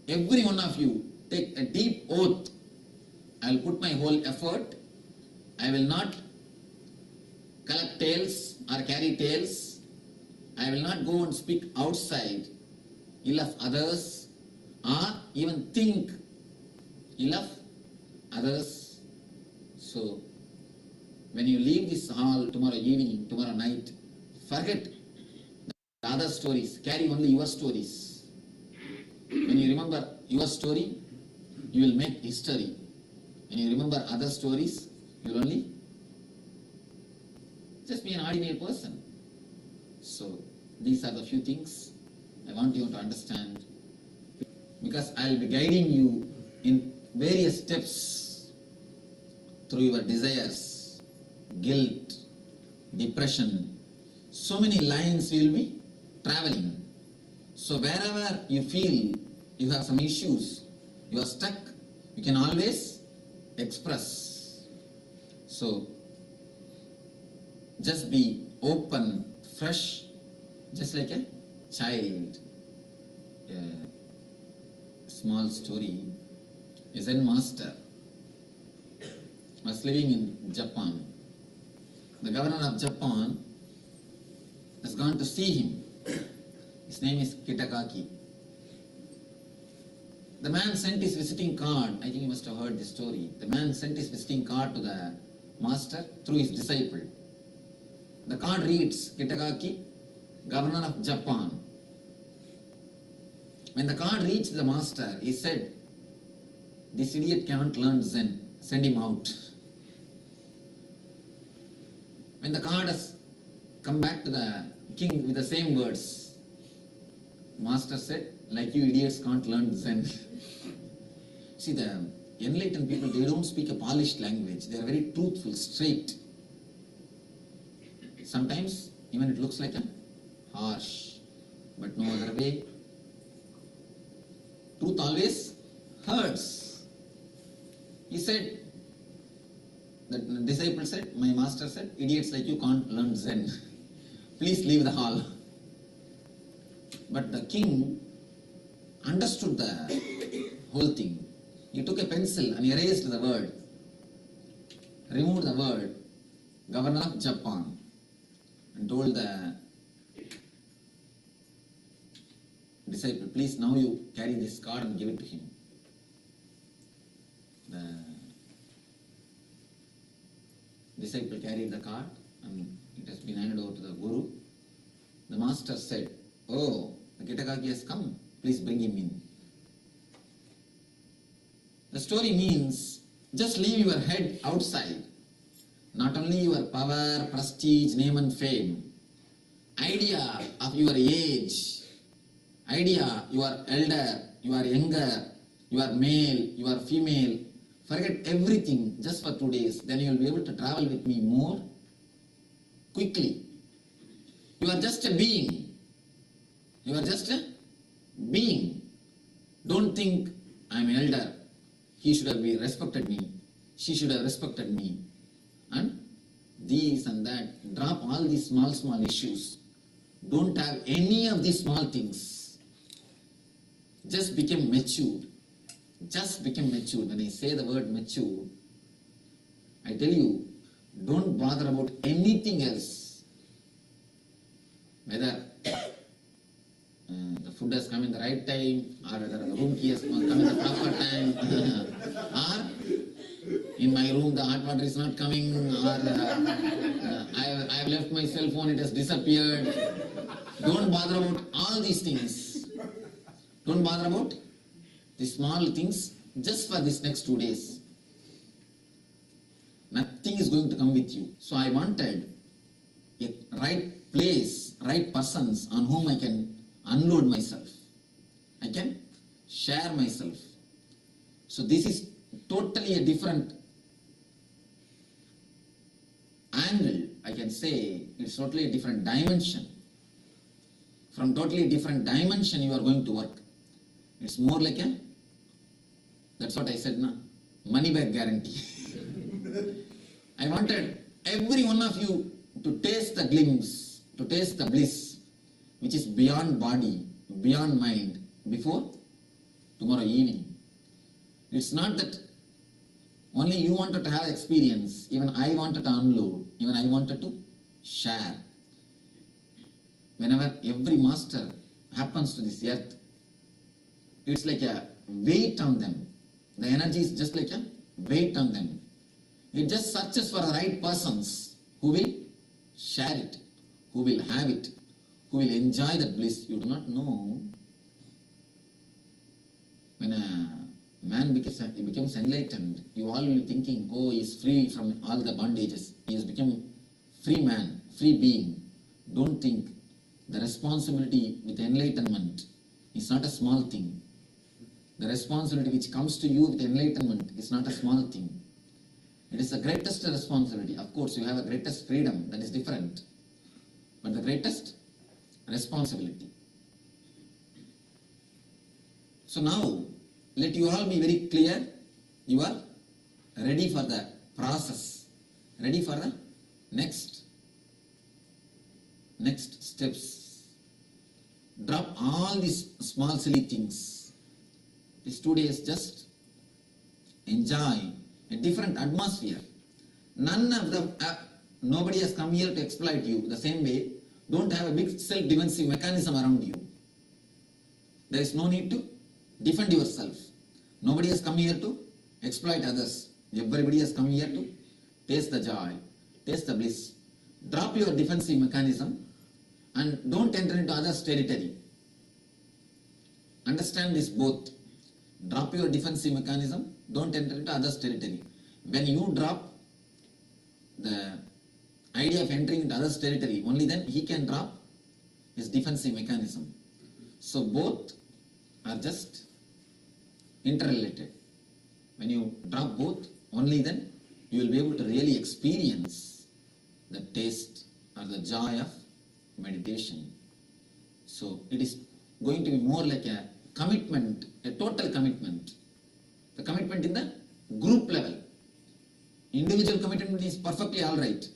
A: every one of you take a deep oath. I will put my whole effort. I will not collect tales or carry tales. I will not go and speak outside ill of others or even think ill of others. So when you leave this hall tomorrow evening, tomorrow night, forget the other stories. Carry only your stories. When you remember your story, you will make history. When you remember other stories, you will only just be an ordinary person. So these are the few things I want you to understand, because I will be guiding you in various steps through your desires, guilt, depression. So many lines we will be traveling. So wherever you feel you have some issues, you are stuck, you can always express. So just be open, fresh, just like a child. A small story. A Zen master was living in Japan. The governor of Japan has gone to see him. His name is Kitakaki. The man sent his visiting card. I think you must have heard this story. The man sent his visiting card to the master through his disciple. The card reads, Kitakaki, Governor of Japan. When the card reached the master, he said, this idiot can't learn Zen. Send him out. When the card has come back to the king with the same words, master said, like you idiots can't learn Zen. See, the enlightened people, they don't speak a polished language. They are very truthful, straight. Sometimes even it looks like a harsh, but no other way. Truth always hurts. He said, the disciple said, my master said, idiots like you can't learn Zen. Please leave the hall. But the king understood the whole thing. He took a pencil and erased the word, removed the word, Governor of Japan, and told the disciple, please now you carry this card and give it to him. The disciple carried the card and it has been handed over to the guru. The master said, oh, the Kitakaki has come, please bring him in. The story means, just leave your head outside. Not only your power, prestige, name and fame, idea of your age, idea you are elder, you are younger, you are male, you are female, forget everything just for 2 days, then you will be able to travel with me more quickly. You are just a being. You are just a being. Don't think I am elder. He should have respected me. She should have respected me. And this and that. Drop all these small issues. Don't have any of these small things. Just become mature. Just become mature. When I say the word mature, I tell you, don't bother about anything else. Whether the food has come in the right time, or whether the room key has come in the proper time, or in my room the hot water is not coming, or I have left my cell phone, it has disappeared. Don't bother about all these things. Don't bother about the small things just for this next 2 days. Nothing is going to come with you. So I wanted a right place, right persons on whom I can unload myself. I can share myself. So this is totally a different angle. I can say it's totally a different dimension. From totally different dimension you are going to work. It's more like a, that's what I said now, money back guarantee. I wanted every one of you to taste the glimpse, to taste the bliss, which is beyond body, beyond mind, before tomorrow evening. It's not that only you wanted to have experience, even I wanted to unload, even I wanted to share. Whenever every master happens to this earth, it's like a weight on them. The energy is just like a weight on them. It just searches for the right persons who will share it, who will have it, who will enjoy that bliss. You do not know. When a man becomes enlightened, you all will be thinking, oh, he is free from all the bondages. He has become free man, free being. Don't think. The responsibility with enlightenment is not a small thing. The responsibility which comes to you with enlightenment is not a small thing. It is the greatest responsibility. Of course, you have a greatest freedom, that is different. But the greatest responsibility. So now, let you all be very clear. You are ready for the process. Ready for the next steps. Drop all these small silly things. These 2 days just enjoy a different atmosphere. None of the, nobody has come here to exploit you. The same way, don't have a big self-defensive mechanism around you. There is no need to defend yourself. Nobody has come here to exploit others. Everybody has come here to taste the joy, taste the bliss. Drop your defensive mechanism and don't enter into others' territory. Understand this both. Drop your defensive mechanism, don't enter into others' territory. When you drop the idea of entering into others' territory, only then he can drop his defensive mechanism. So both are just interrelated. When you drop both, only then you will be able to really experience the taste or the joy of meditation. So it is going to be more like a commitment, a total commitment. The commitment in the group level. Individual commitment is perfectly alright.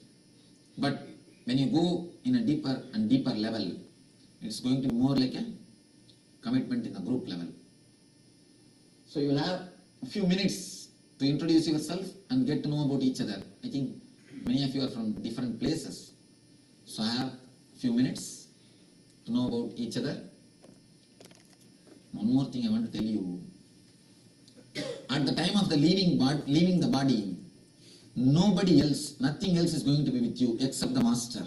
A: But when you go in a deeper and deeper level, it's going to be more like a commitment in the group level. So you will have a few minutes to introduce yourself and get to know about each other. I think many of you are from different places. So I have a few minutes to know about each other. One more thing I want to tell you. At the time of the leaving the body, nobody else, nothing else is going to be with you except the master.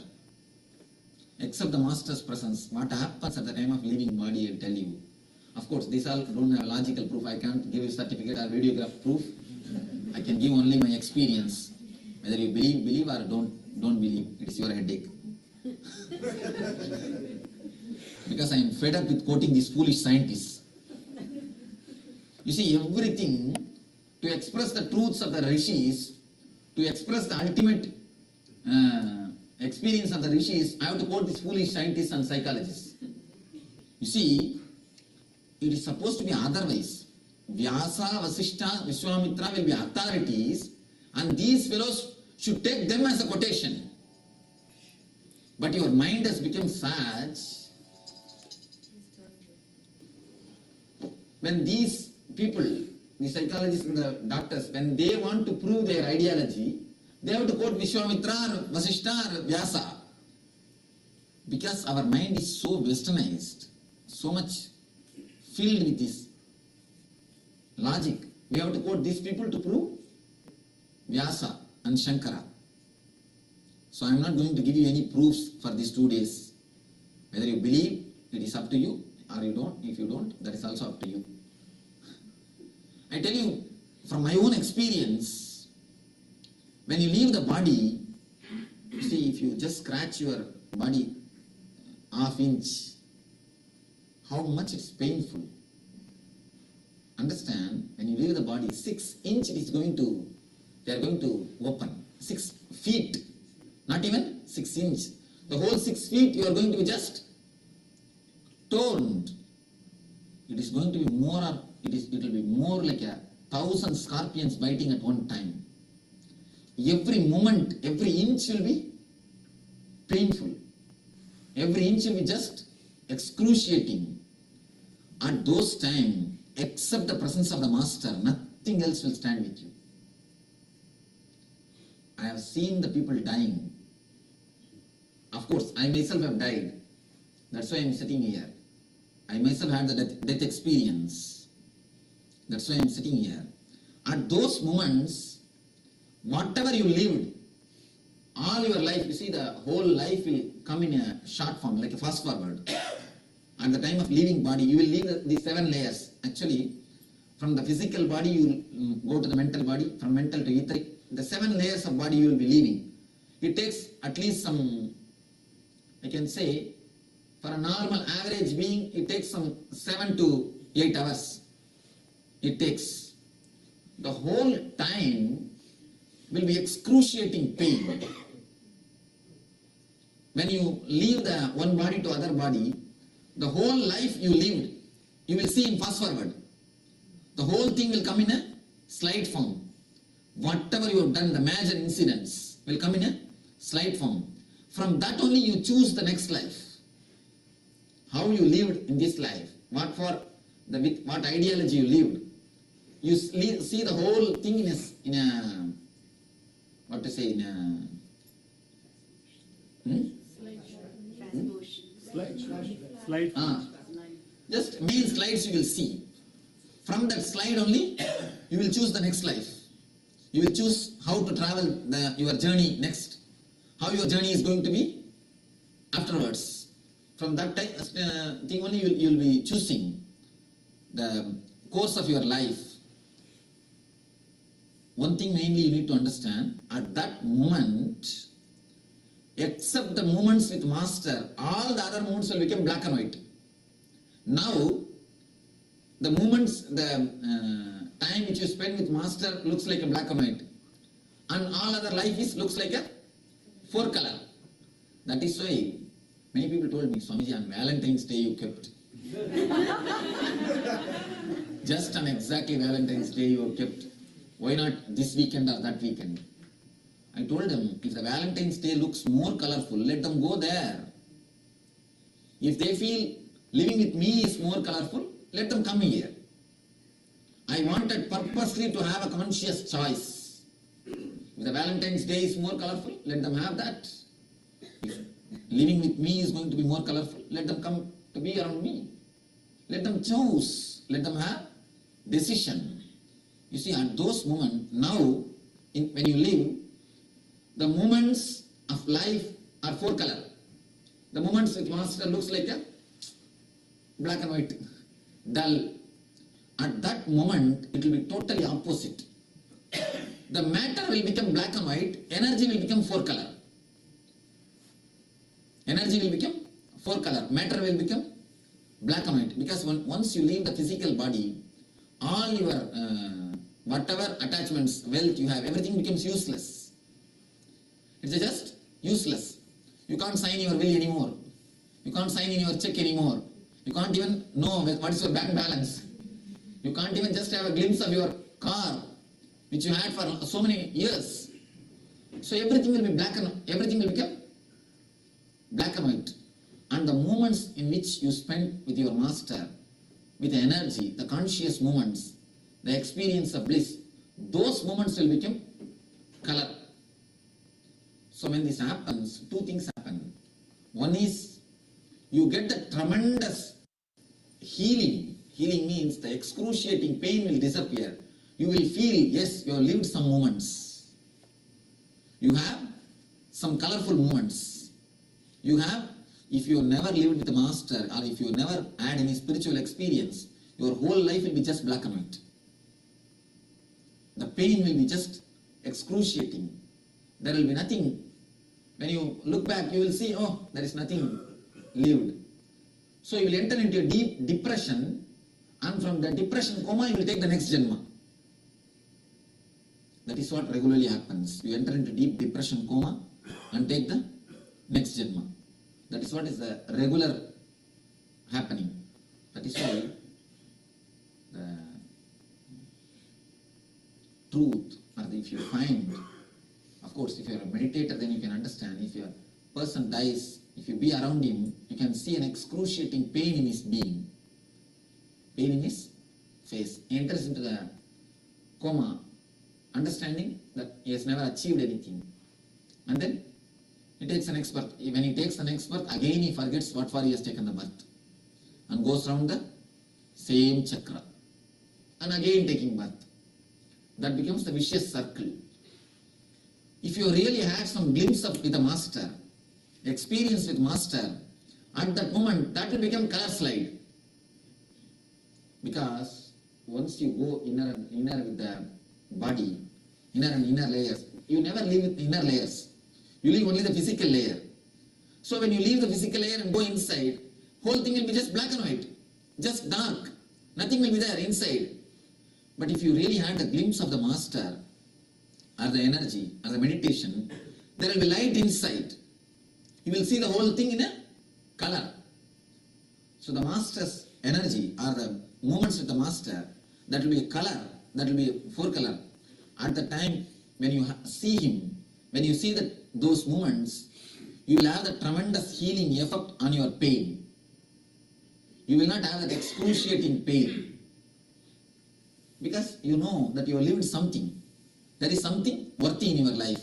A: Except the master's presence. What happens at the time of leaving body, I will tell you. Of course, these all don't have logical proof. I can't give you certificate or videograph proof. I can give only my experience. Whether you believe or don't believe, it is your headache. Because I am fed up with quoting these foolish scientists. You see, everything, to express the truths of the rishis, to express the ultimate experience of the rishis, I have to quote these foolish scientists and psychologists. You see, it is supposed to be otherwise. Vyasa, Vasishta, Vishwamitra will be authorities, and these fellows should take them as a quotation. But your mind has become such, when these people, the psychologists and the doctors, when they want to prove their ideology, they have to quote Vishwamitra, Vasishta, Vyasa. Because our mind is so westernized, so much filled with this logic. We have to quote these people to prove Vyasa and Shankara. So I am not going to give you any proofs for these 2 days. Whether you believe, it is up to you, or you don't. If you don't, that is also up to you. I tell you, from my own experience, when you leave the body, you see, if you just scratch your body half inch, how much it's painful. Understand, when you leave the body, 6 inch they are going to open. 6 feet, not even 6 inch. The whole 6 feet you are going to be just torn. It is going to be more, it will be more like 1,000 scorpions biting at one time. Every moment, every inch will be painful. Every inch will be just excruciating. At those times, except the presence of the Master, nothing else will stand with you. I have seen the people dying. Of course, I myself have died. That's why I am sitting here. I myself had the death experience. That's why I am sitting here. At those moments, whatever you lived, all your life, you see, the whole life will come in a short form, like a fast forward. At the time of leaving body, you will leave the 7 layers. Actually, from the physical body, you will go to the mental body, from mental to etheric. The 7 layers of body you will be leaving. It takes at least some, I can say, for a normal average being, it takes some 7 to 8 hours. It takes. The whole time will be excruciating pain. When you leave the one body to other body, the whole life you lived, you will see in fast forward. The whole thing will come in a slide form. Whatever you have done, the major incidents will come in a slide form. From that only you choose the next life. How you lived in this life, what ideology you lived. You see the whole thing in a what to say, in a
C: Slide.
A: Just main slides you will see. From that slide only, you will choose the next life. You will choose how to travel your journey next. How your journey is going to be afterwards. From that thing only you will be choosing the course of your life. One thing mainly you need to understand, at that moment, except the moments with Master, all the other moments will become black and white. Now, the moments, the time which you spend with Master looks like a black and white. And all other life looks like a 4 color. That is why many people told me, Swamiji, on Valentine's Day you kept. Just on exactly Valentine's Day you kept. Why not this weekend or that weekend? I told them, if the Valentine's Day looks more colorful, let them go there. If they feel living with me is more colorful, let them come here. I wanted purposely to have a conscious choice. If the Valentine's Day is more colorful, let them have that. If living with me is going to be more colorful, let them come to be around me. Let them choose. Let them have decision. You see, at those moments, now, when you live, the moments of life are 4 color. The moments with Master looks like a black and white, dull. At that moment, it will be totally opposite. The matter will become black and white, energy will become 4 color. Energy will become 4 color, matter will become black and white. Because once you leave the physical body, all your whatever attachments, wealth you have, everything becomes useless. It's just useless. You can't sign your will anymore. You can't sign in your check anymore. You can't even know what is your bank balance. You can't even just have a glimpse of your car, which you had for so many years. So everything will be everything will become black and white. And the moments in which you spend with your Master, with the energy, the conscious moments, the experience of bliss, those moments will become color. So when this happens, 2 things happen. One is, you get the tremendous healing. Healing means the excruciating pain will disappear. You will feel, yes, you have lived some moments. You have some colorful moments. You have, if you never lived with the master or if you never had any spiritual experience, your whole life will be just black and white. The pain will be just excruciating. There will be nothing. When you look back, you will see, oh, there is nothing lived. So you will enter into a deep depression, and from the depression coma, you will take the next janma. That is what regularly happens. You enter into deep depression coma and take the next janma. That is what is the regular happening. That is why the truth, or if you find, of course, if you are a meditator, then you can understand. If your person dies, if you be around him, you can see an excruciating pain in his being, pain in his face. He enters into the coma, understanding that he has never achieved anything. And then he takes the next birth. When he takes the next birth, again he forgets what for he has taken the birth and goes round the same chakra and again taking birth. That becomes the vicious circle. If you really had some glimpse of with a master, experience with master, at that moment that will become color slide. Because once you go inner with the body, inner and inner layers, you never live with inner layers. You leave only the physical layer. So when you leave the physical layer and go inside, whole thing will be just black and white, just dark. Nothing will be there inside. But if you really had a glimpse of the master, or the energy, or the meditation, there will be light inside. You will see the whole thing in a color. So the master's energy, or the movements with the master, that will be a color, that will be four color. At the time when you see him, when you see those movements, you will have the tremendous healing effect on your pain. You will not have that excruciating pain. Because you know that you have lived something. There is something worthy in your life.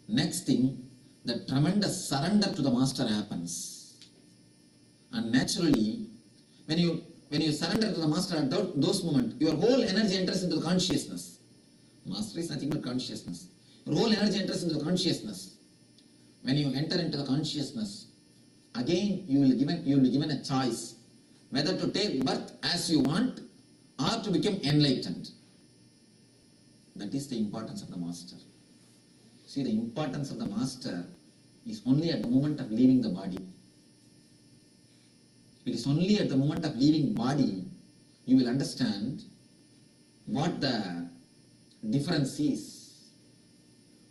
A: Next thing, the tremendous surrender to the master happens. And naturally, when you surrender to the master at those moments, your whole energy enters into the consciousness. Master is nothing but consciousness. Your whole energy enters into the consciousness. When you enter into the consciousness, again you will be given a choice whether to take birth as you want or to become enlightened. That is the importance of the master. See, the importance of the master is only at the moment of leaving the body. It is only at the moment of leaving body you will understand what the difference is.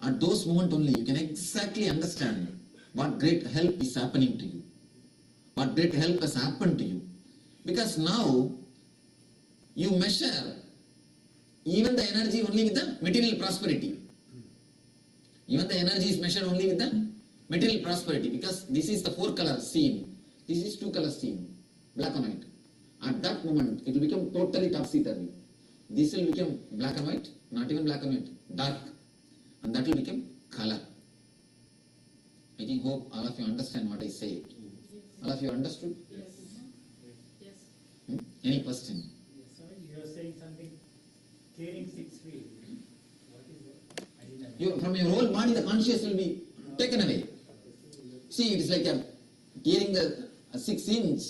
A: At those moments only you can exactly understand what great help is happening to you. What great help has happened to you. Because now you measure even the energy only with the material prosperity. Even the energy is measured only with the material prosperity, because this is the four color scene. This is two color scene, black and white. At that moment, it will become totally topsy-turvy. This will become black and white, not even black and white, dark. And that will become color. I think, hope all of you understand what I say. All of you understood? Yes. Any question?
H: Sorry, you are saying something, clearing 6 feet. What is that? I didn't
A: From your whole body, the consciousness will be taken away. See, it is like clearing the 6 inch,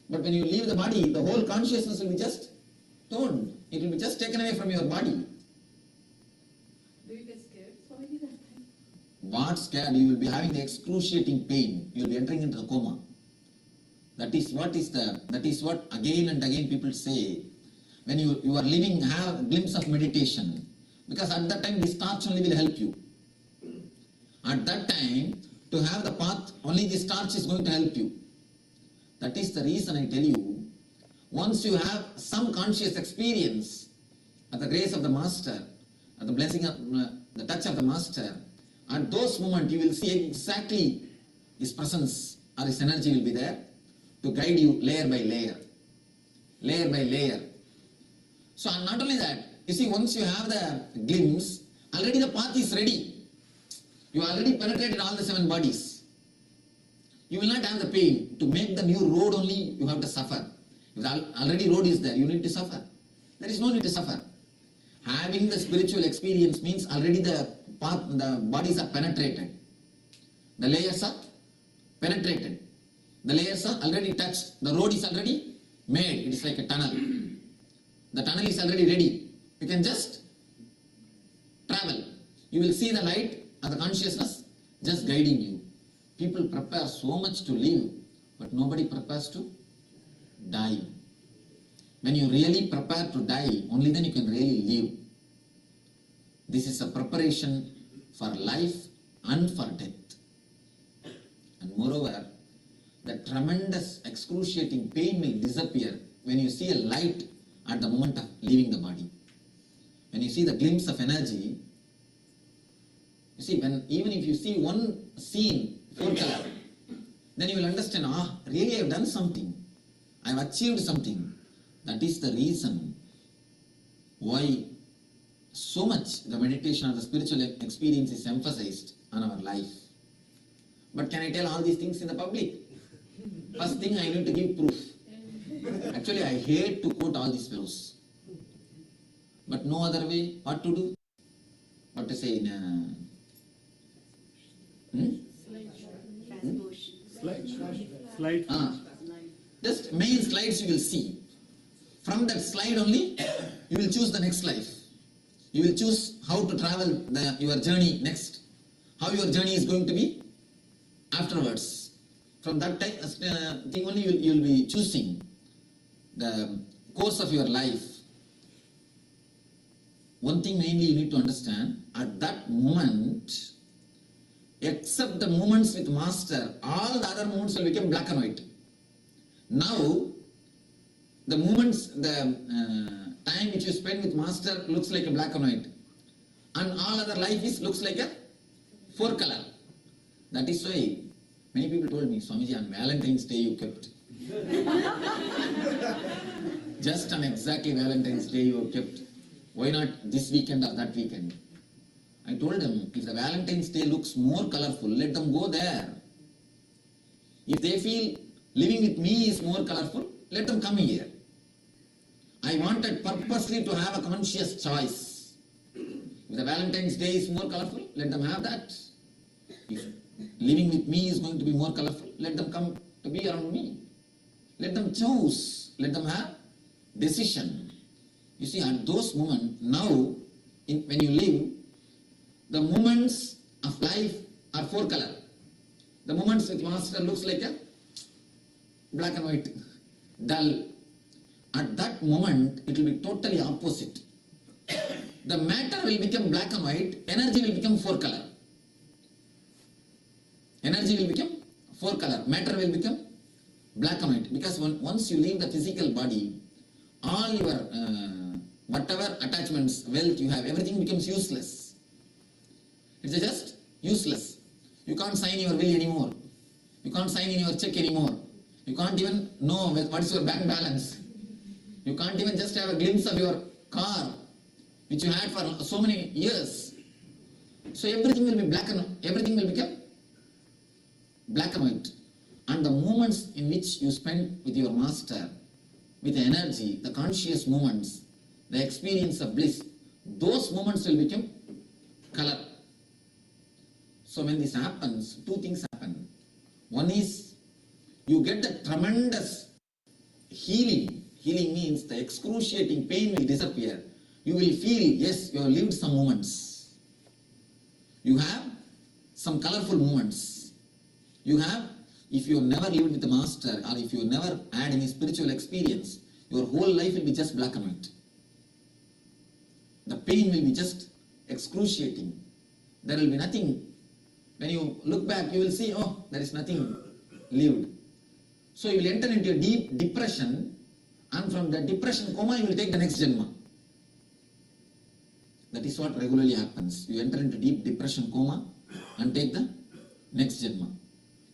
A: but when you leave the body, the whole consciousness will be just toned. It will be just taken away from your body.
K: Do you get scared? Sorry, that time.
A: What scared? You will be having the excruciating pain. You will be entering into the coma. That is what again and again people say. When you are living, have a glimpse of meditation. Because at that time, this torch only will help you. At that time, to have the path, only this torch is going to help you. That is the reason I tell you, once you have some conscious experience at the grace of the master, at the blessing of the touch of the master, at those moments you will see exactly his presence or his energy will be there to guide you layer by layer. Layer by layer. So not only that, you see, once you have the glimpse, already the path is ready. You already penetrated all the 7 bodies. You will not have the pain. To make the new road only, you have to suffer. If already road is there, you need to suffer. There is no need to suffer. Having the spiritual experience means already the bodies are penetrated. The layers are penetrated. The layers are already touched. The road is already made. It is like a tunnel. The tunnel is already ready. You can just travel. You will see the light and the consciousness just guiding you. People prepare so much to live, but nobody prepares to die. When you really prepare to die, only then you can really live. This is a preparation for life and for death. And moreover, the tremendous excruciating pain will disappear when you see a light at the moment of leaving the body. When you see the glimpse of energy, you see, even if you see one scene, full color, then you will understand, really I have done something. I have achieved something. That is the reason why so much the meditation or the spiritual experience is emphasized on our life. But can I tell all these things in the public? First thing, I need to give proof. Actually, I hate to quote all these fellows. But no other way. What to do? What to say in
G: Slide.
A: Just main slides you will see. From that slide only, you will choose the next life. You will choose how to travel your journey next. How your journey is going to be afterwards. From that thing only you will be choosing the course of your life. One thing mainly you need to understand, at that moment, except the moments with Master, all the other moments will become black and white. Now, the moments, the time which you spend with Master looks like a black and white. And all other life looks like a 4 color. That is why many people told me, Swamiji, on Valentine's Day you kept. Just on exactly Valentine's Day you kept. Why not this weekend or that weekend? I told them, if the Valentine's Day looks more colorful, let them go there. If they feel living with me is more colorful, let them come here. I wanted purposely to have a conscious choice. If the Valentine's Day is more colorful, let them have that. If living with me is going to be more colorful, let them come to be around me. Let them choose. Let them have decision. You see, at those moments, now, when you live, the moments of life are 4 color. The moments with Master looks like a black and white, dull. At that moment, it will be totally opposite. The matter will become black and white, energy will become 4 color. Energy will become 4 color, matter will become black and white. Because once you leave the physical body, all your whatever attachments, wealth you have, everything becomes useless. It's just useless. You can't sign your will anymore. You can't sign in your check anymore. You can't even know what is your bank balance. You can't even just have a glimpse of your car, which you had for so many years. So everything will be everything will become black and white. And the moments in which you spend with your Master, with the energy, the conscious moments, the experience of bliss, those moments will become color. So when this happens, 2 things happen. One is, you get the tremendous healing. Healing means the excruciating pain will disappear. You will feel, yes, you have lived some moments. You have some colorful moments. You have, if you have never lived with the Master, or if you never had any spiritual experience, your whole life will be just black and white. The pain will be just excruciating. There will be nothing. When you look back, you will see, oh, there is nothing lived. So you will enter into a deep depression, and from the depression coma, you will take the next Janma. That is what regularly happens. You enter into deep depression coma and take the next Janma.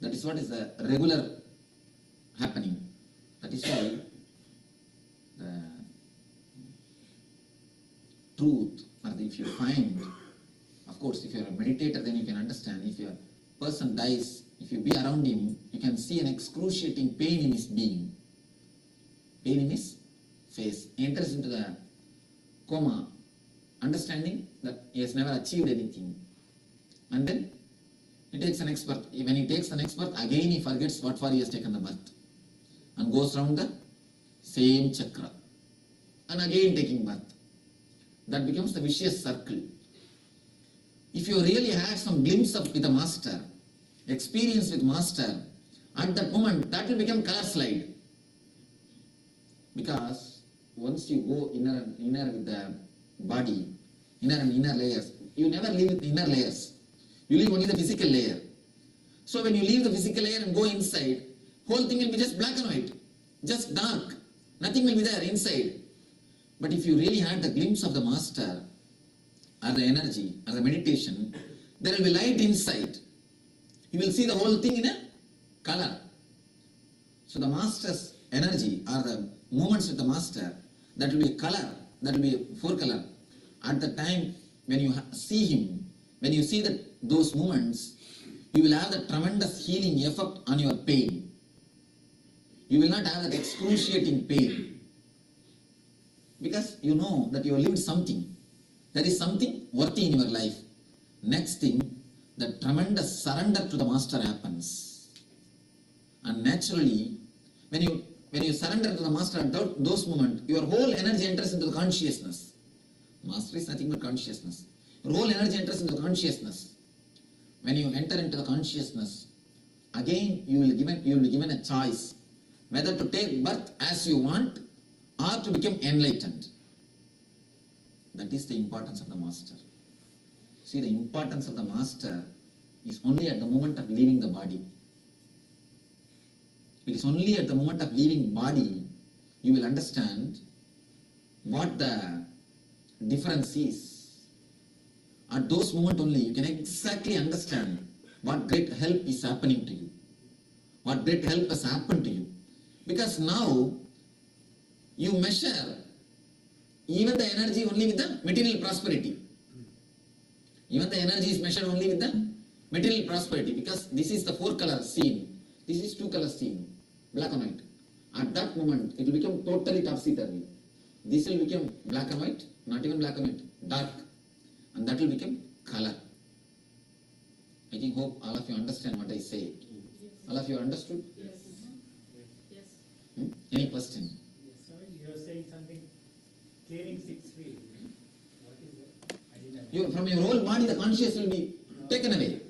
A: That is what is the regular happening. That is why the truth, or if you find, of course, if you are a meditator, then you can understand. If a person dies, if you be around him, you can see an excruciating pain in his being. pain in his face. He enters into the coma, understanding that he has never achieved anything. And then he takes the next birth. When he takes the next birth, again he forgets what for he has taken the birth and goes round the same chakra and again taking birth. That becomes the vicious circle. If you really had some glimpse of with a master, experience with master, at that moment that will become color slide. Because once you go inner with the body, inner and inner layers, you never leave with inner layers. You leave only the physical layer. So when you leave the physical layer and go inside, whole thing will be just black and white, just dark. Nothing will be there inside. But if you really had the glimpse of the master, or the energy, or the meditation, there will be light inside. You will see the whole thing in a color. So the master's energy, or the movements with the master, that will be a color, that will be a four color. At the time when you see him, when you see those movements, you will have the tremendous healing effect on your pain. You will not have that excruciating pain. Because you know that you have lived something. There is something worthy in your life. Next thing, the tremendous surrender to the master happens. And naturally, when you surrender to the master at those moments, your whole energy enters into the consciousness. Master is nothing but consciousness. Your whole energy enters into the consciousness. When you enter into the consciousness, again you will be given a choice whether to take birth as you want or to become enlightened. That is the importance of the master. See, the importance of the master is only at the moment of leaving the body. It is only at the moment of leaving body you will understand what the difference is. At those moments only you can exactly understand what great help is happening to you. What great help has happened to you. Because now you measure even the energy only with the material prosperity. Even the energy is measured only with the material prosperity, because this is the four color scene. This is two color scene, black and white. At that moment it will become totally topsy-turvy. This will become black and white, not even black and white, dark. And that will become color. I think hope all of you understand what I say. All of you understood?
K: Yes. Yes.
A: Any question?
H: Sorry, you are saying something, clearing six feet. What is that? I didn't
A: From your whole body the consciousness will be taken away.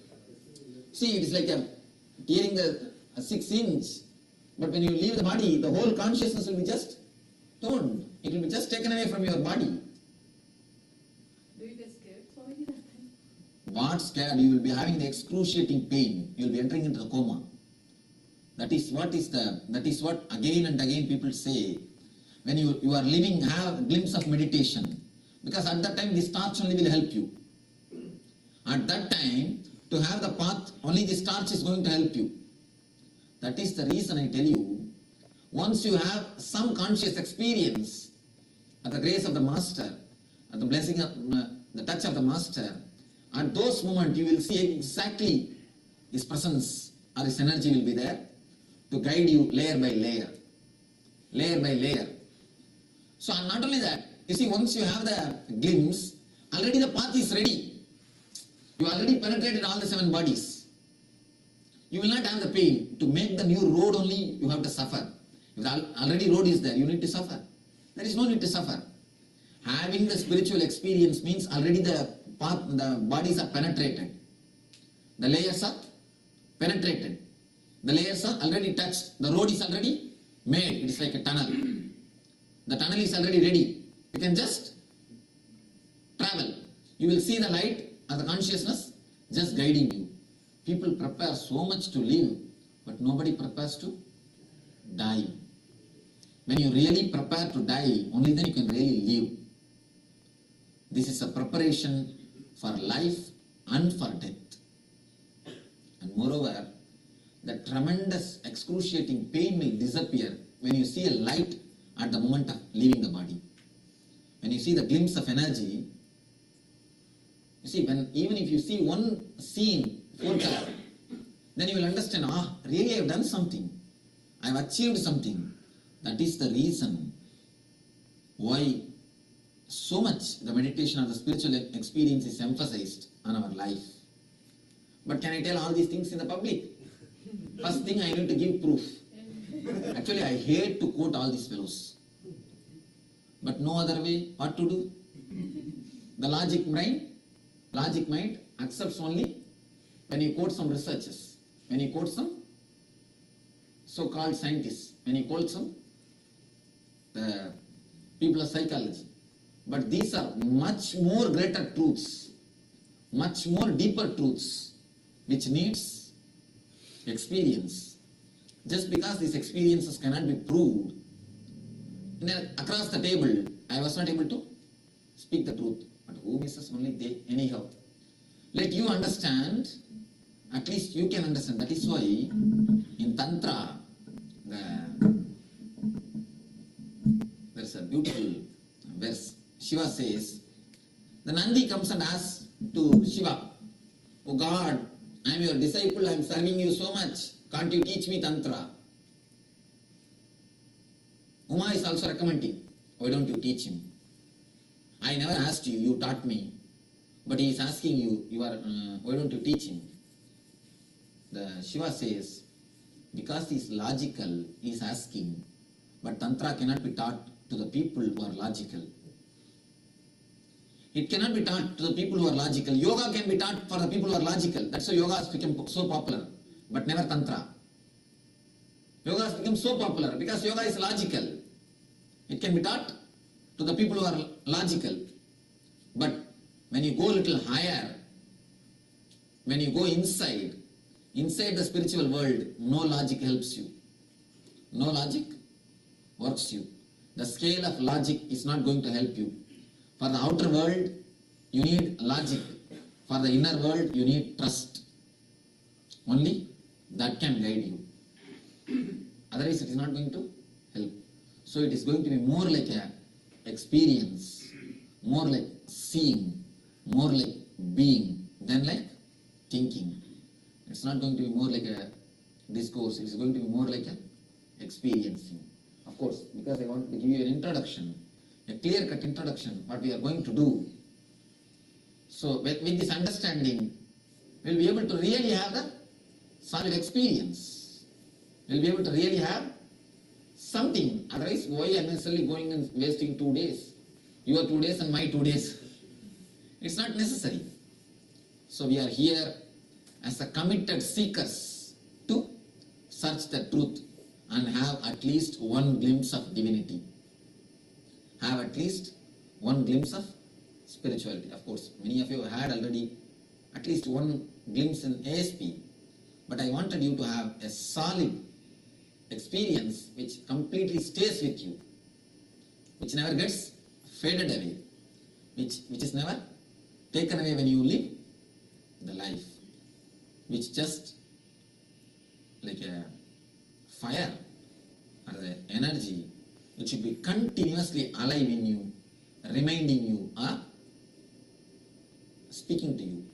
A: See, it is like clearing the 6 inch, but when you leave the body, the whole consciousness will be just toned. It will be just taken away from your body.
K: Do you get scared? Sorry.
A: What scared? You will be having the excruciating pain. You will be entering into the coma. That is what again and again people say. When you are living, have a glimpse of meditation. Because at that time this torch only will help you. At that time, to have the path, only this torch is going to help you. That is the reason I tell you, once you have some conscious experience at the grace of the master, at the blessing of the touch of the master, at those moments you will see exactly his presence or his energy will be there to guide you layer by layer. Layer by layer. So not only that, you see, once you have the glimpse, already the path is ready. You already penetrated all the 7 bodies. You will not have the pain. To make the new road only, you have to suffer. If already road is there, you need to suffer. There is no need to suffer. Having the spiritual experience means already the path, the bodies are penetrated. The layers are penetrated. The layers are already touched. The road is already made. It is like a tunnel. The tunnel is already ready. You can just travel. You will see the light of the consciousness just guiding you. People prepare so much to live, but nobody prepares to die. When you really prepare to die, only then you can really live. This is a preparation for life and for death. And moreover, the tremendous excruciating pain will disappear when you see a light at the moment of leaving the body. When you see the glimpse of energy, you see, even if you see one scene, 4 color, then you will understand, really I have done something. I have achieved something. That is the reason why so much the meditation or the spiritual experience is emphasized on our life. But can I tell all these things in the public? First thing I need to give proof. Actually, I hate to quote all these fellows. But no other way. What to do? The logic mind accepts only when you quote some researchers, when you quote some so-called scientists, when you quote some the people of psychology. But these are much more greater truths, much more deeper truths, which needs experience. Just because these experiences cannot be proved, across the table, I was not able to speak the truth. But who misses? Only they. Anyhow, let you understand, at least you can understand. That is why in Tantra, there's a beautiful verse. Shiva says, the Nandi comes and asks to Shiva, oh God, I am your disciple, I am serving you so much. Can't you teach me Tantra? Uma is also recommending, why don't you teach him? I never asked you, you taught me. But he is asking you, why don't you teach him? The Shiva says, because he is logical, he is asking. But Tantra cannot be taught to the people who are logical. It cannot be taught to the people who are logical. Yoga can be taught for the people who are logical. That's why yoga has become so popular. But never Tantra. Yoga has become so popular because yoga is logical. It can be taught to the people who are logical. But when you go a little higher, when you go inside the spiritual world, no logic helps you. No logic works you. The scale of logic is not going to help you. For the outer world, you need logic. For the inner world, you need trust. Only that can guide you. Otherwise, it is not going to help. So it is going to be more like an experience, more like seeing, more like being, than like thinking. It's not going to be more like a discourse. It is going to be more like an experiencing. Of course, because I want to give you an introduction, a clear-cut introduction, what we are going to do. So with this understanding, we'll be able to really have the solid experience. We'll be able to really have something. Otherwise, why unnecessarily going and wasting 2 days? Your 2 days and my 2 days. It's not necessary. So we are here as a committed seekers to search the truth and have at least one glimpse of divinity. Have at least one glimpse of spirituality. Of course, many of you have had already at least one glimpse in ASP, but I wanted you to have a solid experience which completely stays with you, which never gets faded away, which is never taken away when you live the life, which just like a fire or the energy, it should be continuously alive in you, reminding you or speaking to you.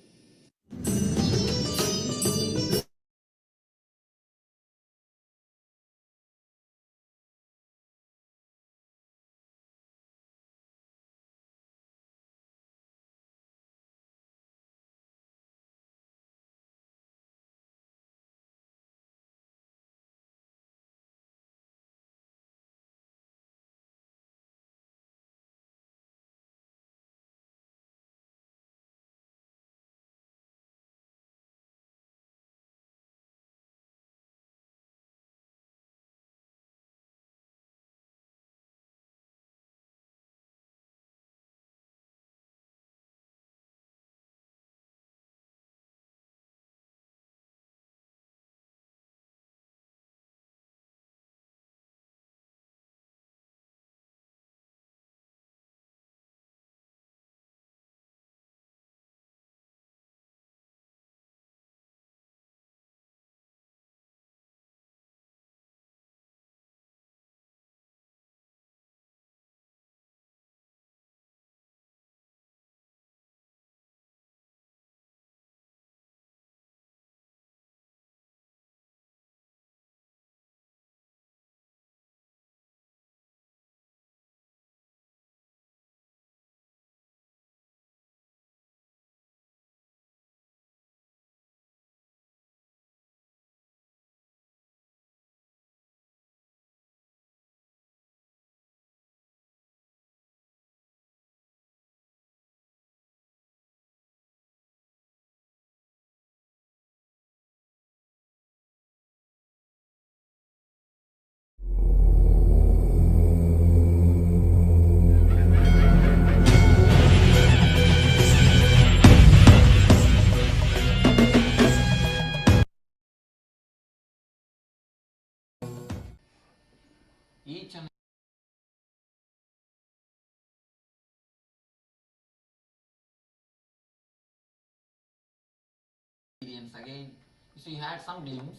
A: experience again. So you had some glimpse,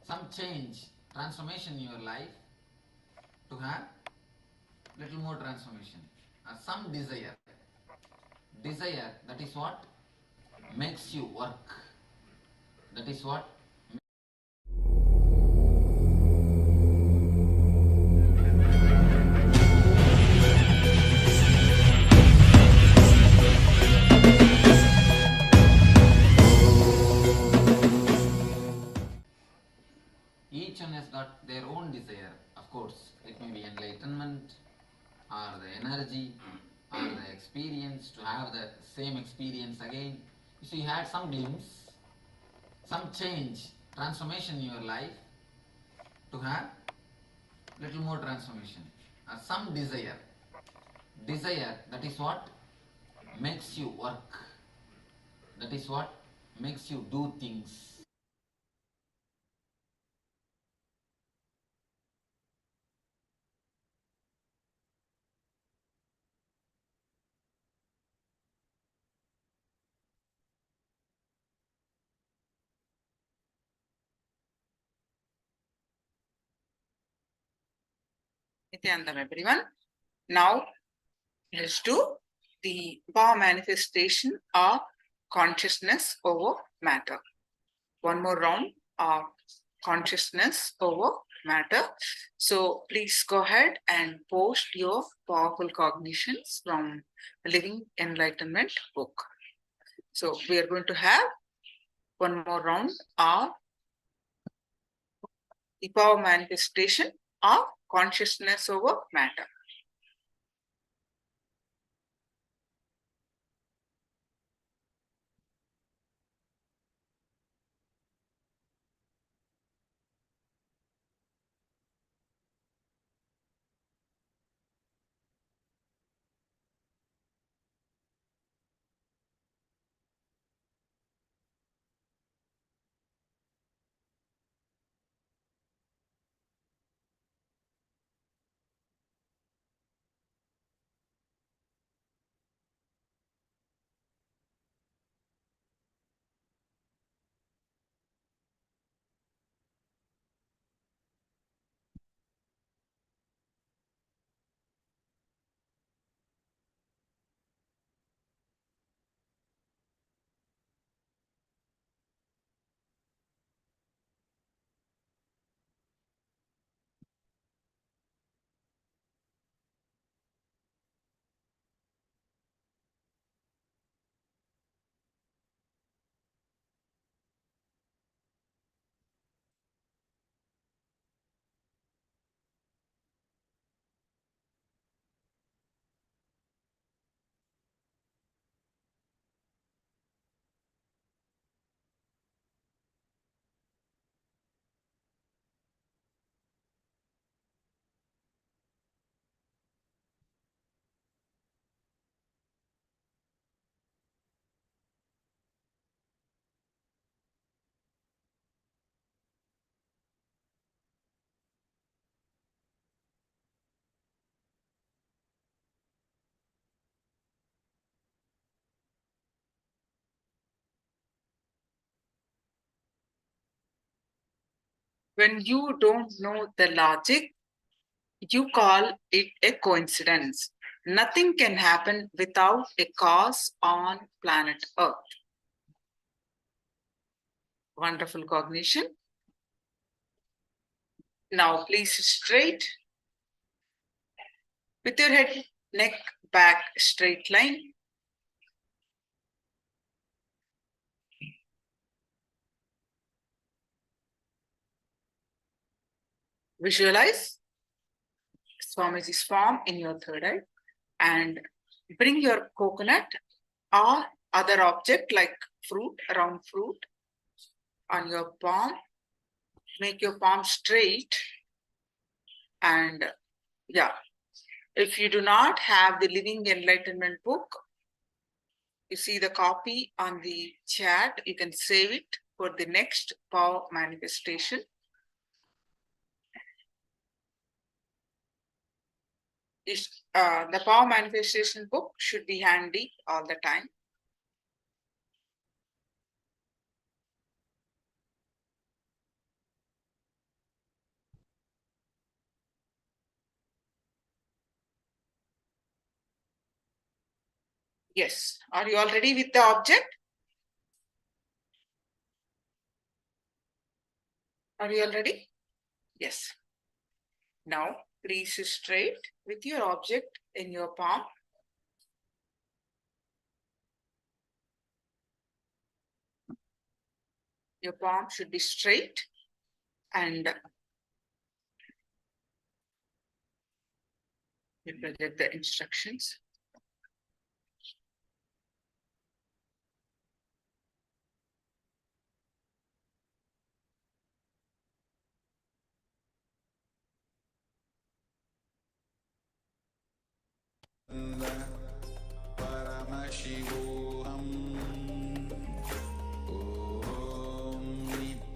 A: some change, transformation in your life to have little more transformation, some desire. Desire, that is what makes you work. That is what each one has got their own desire. Of course, it may be enlightenment or the energy or the experience to have the same experience again. So you had some glimpse, some change, transformation in your life to have little more transformation, some desire. Desire, that is what makes you work. That is what makes you do things.
F: Nithyananda, everyone. Now let's do the power manifestation of consciousness over matter. One more round of consciousness over matter. So please go ahead and post your powerful cognitions from Living Enlightenment book. So we are going to have one more round of the power manifestation of consciousness over matter. When you don't know the logic, you call it a coincidence. Nothing can happen without a cause on planet Earth. Wonderful cognition. Now please straight with your head, neck, back, straight line. Visualize Swamiji's form in your third eye and bring your coconut or other object like fruit, round fruit on your palm. Make your palm straight and if you do not have the Living Enlightenment book, you see the copy on the chat, you can save it for the next power manifestation. The power manifestation book should be handy all the time. Yes. Are you all ready with the object? Are you all ready? Yes. Now, please sit straight with your object in your palm. Your palm should be straight and you project the instructions.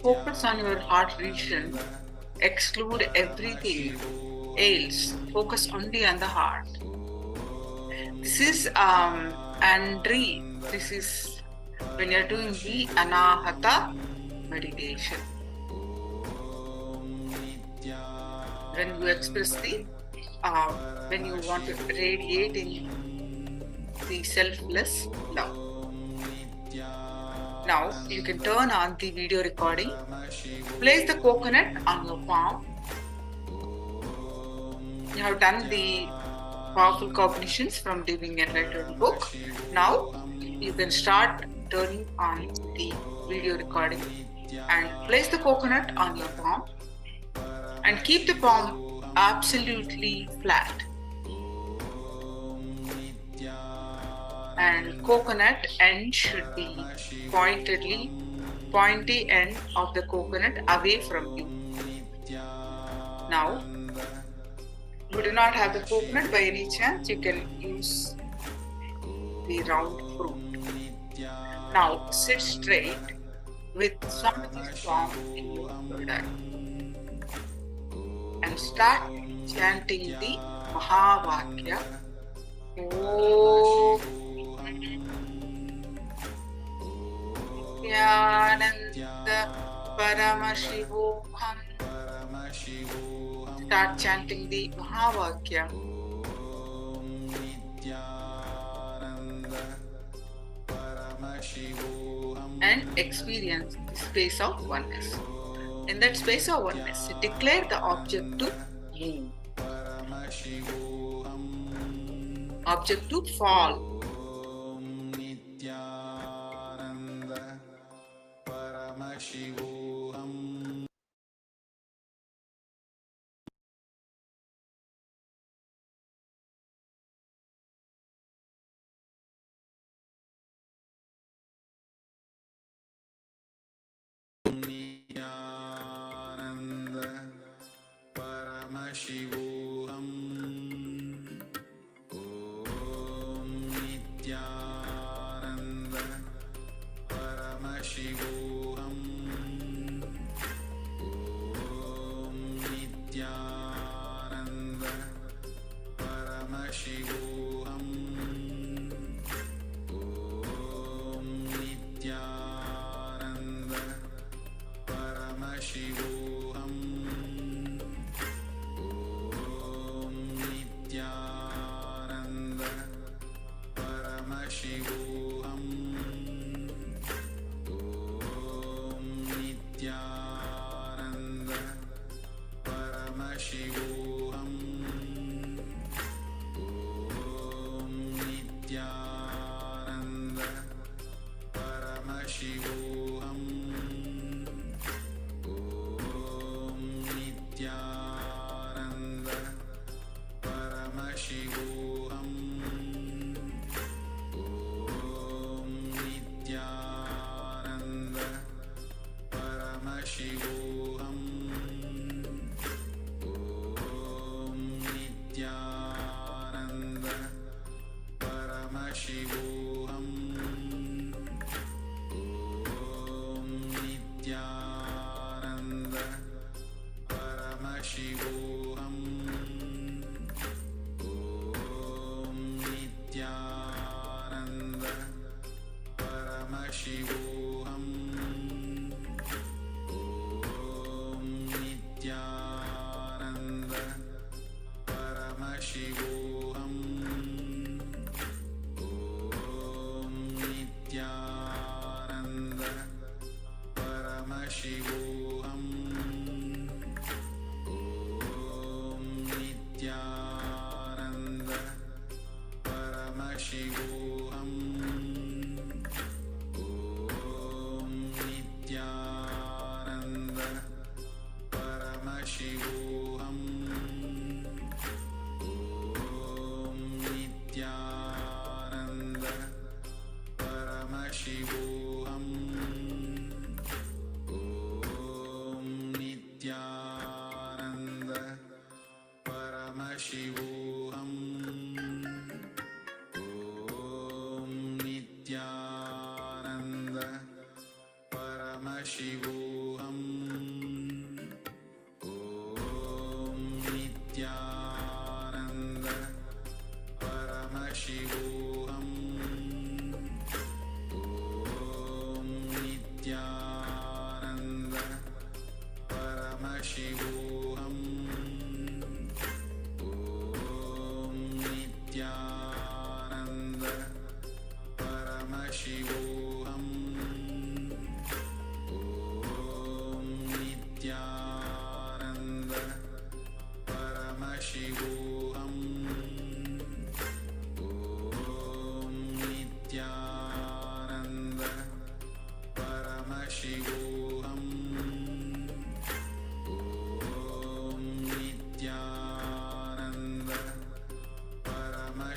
F: Focus on your heart region. Exclude everything else. Focus only on the heart. This is Andri. This is when you're doing the Anahata meditation. When you express the, when you want to radiate in the selfless love. Now you can turn on the video recording. Place the coconut on your palm. You have done the powerful cognitions from Living Enlightenment book. Now you can start turning on the video recording and place the coconut on your palm and keep the palm absolutely flat. And coconut end should be pointy end of the coconut away from you. Now, you do not have the coconut by any chance, you can use the round fruit. Now, sit straight with somebody's palm in your third eye and start chanting the Mahavakya. Om Nithyananda Paramashivoham. Start chanting the Mahavakya. And experience the space of oneness. In that space of oneness, declare the object to move. Object to fall.
L: Paramashivoham. Om Nithyananda Paramashivoham. Om Nithyananda Paramashivoham. Om Nithyananda Paramashivoham. Nithyananda Paramashivoham. Om Nithyananda Paramashivoham. Om Nithyananda Paramashivoham. Om Nithyananda Paramashivoham. Om Nithyananda Paramashivoham. Om Nithyananda Paramashivoham. Om Nithyananda Paramashivoham. Om Nithyananda Paramashivoham. Om Nithyananda Paramashivoham. Om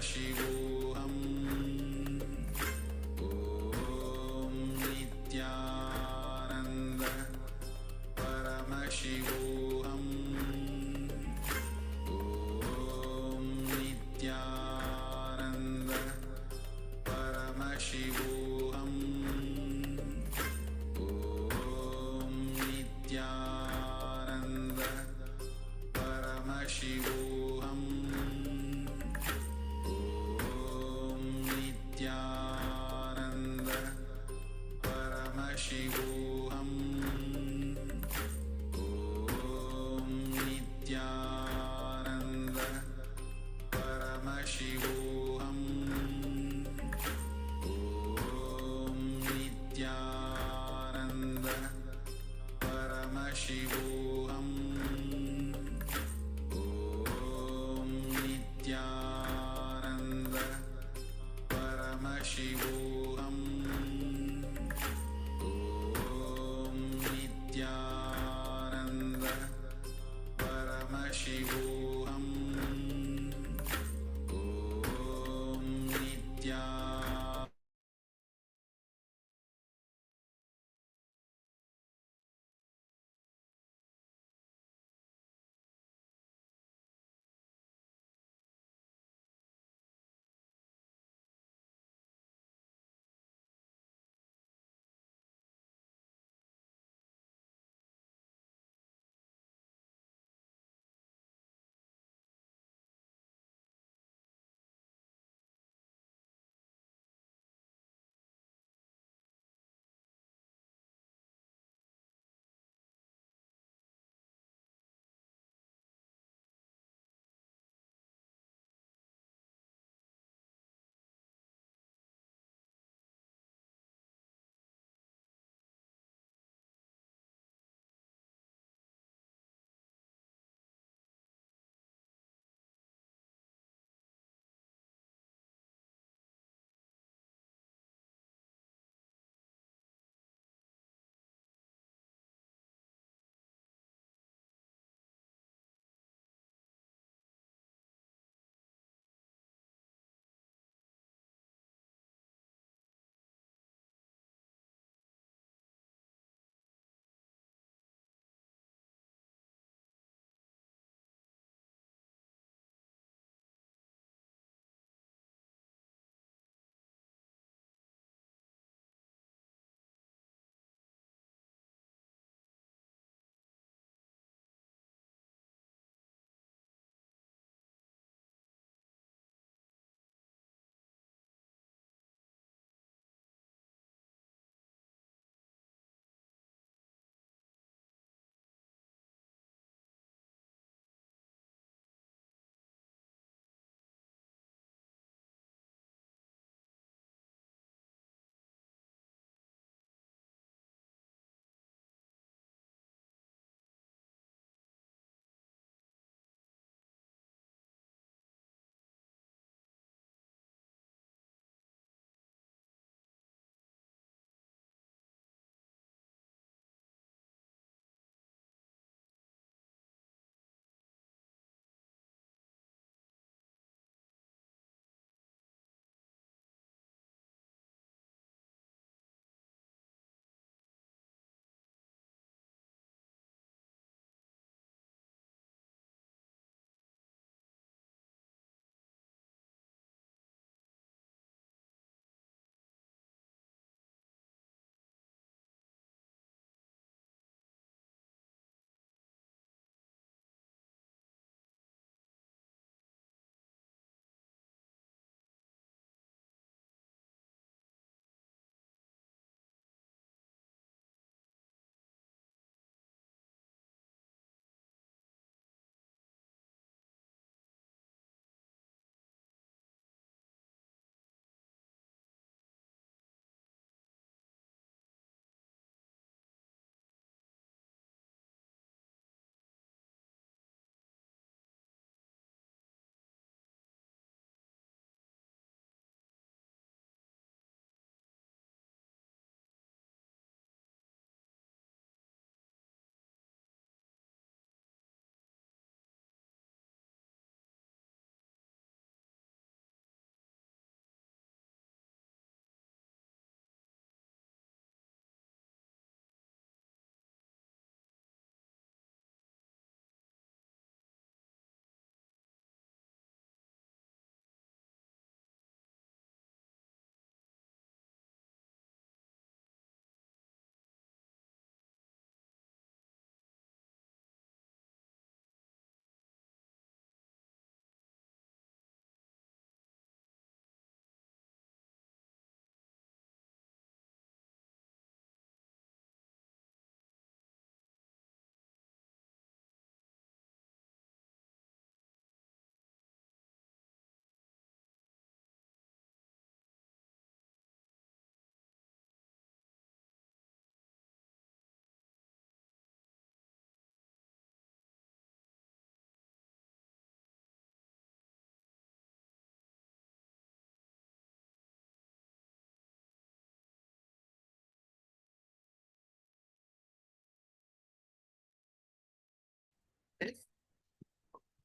L: Paramashivoham. Om Nithyananda Paramashivoham. Om Nithyananda Paramashivoham. Om Nithyananda Paramashivoham. Om Nithyananda Paramashivoham. Om Nithyananda Paramashivoham. Om Nithyananda Paramashivoham. Om Nithyananda Paramashivoham. Om Nithyananda Paramashivoham. Om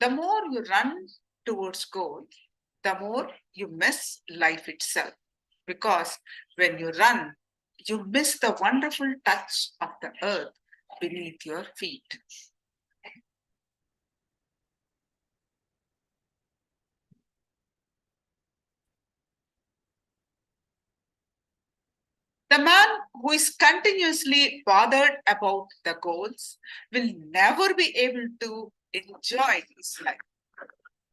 F: The more you run towards goal, the more you miss life itself. Because when you run, you miss the wonderful touch of the earth beneath your feet. The man who is continuously bothered about the goals will never be able to enjoy his life.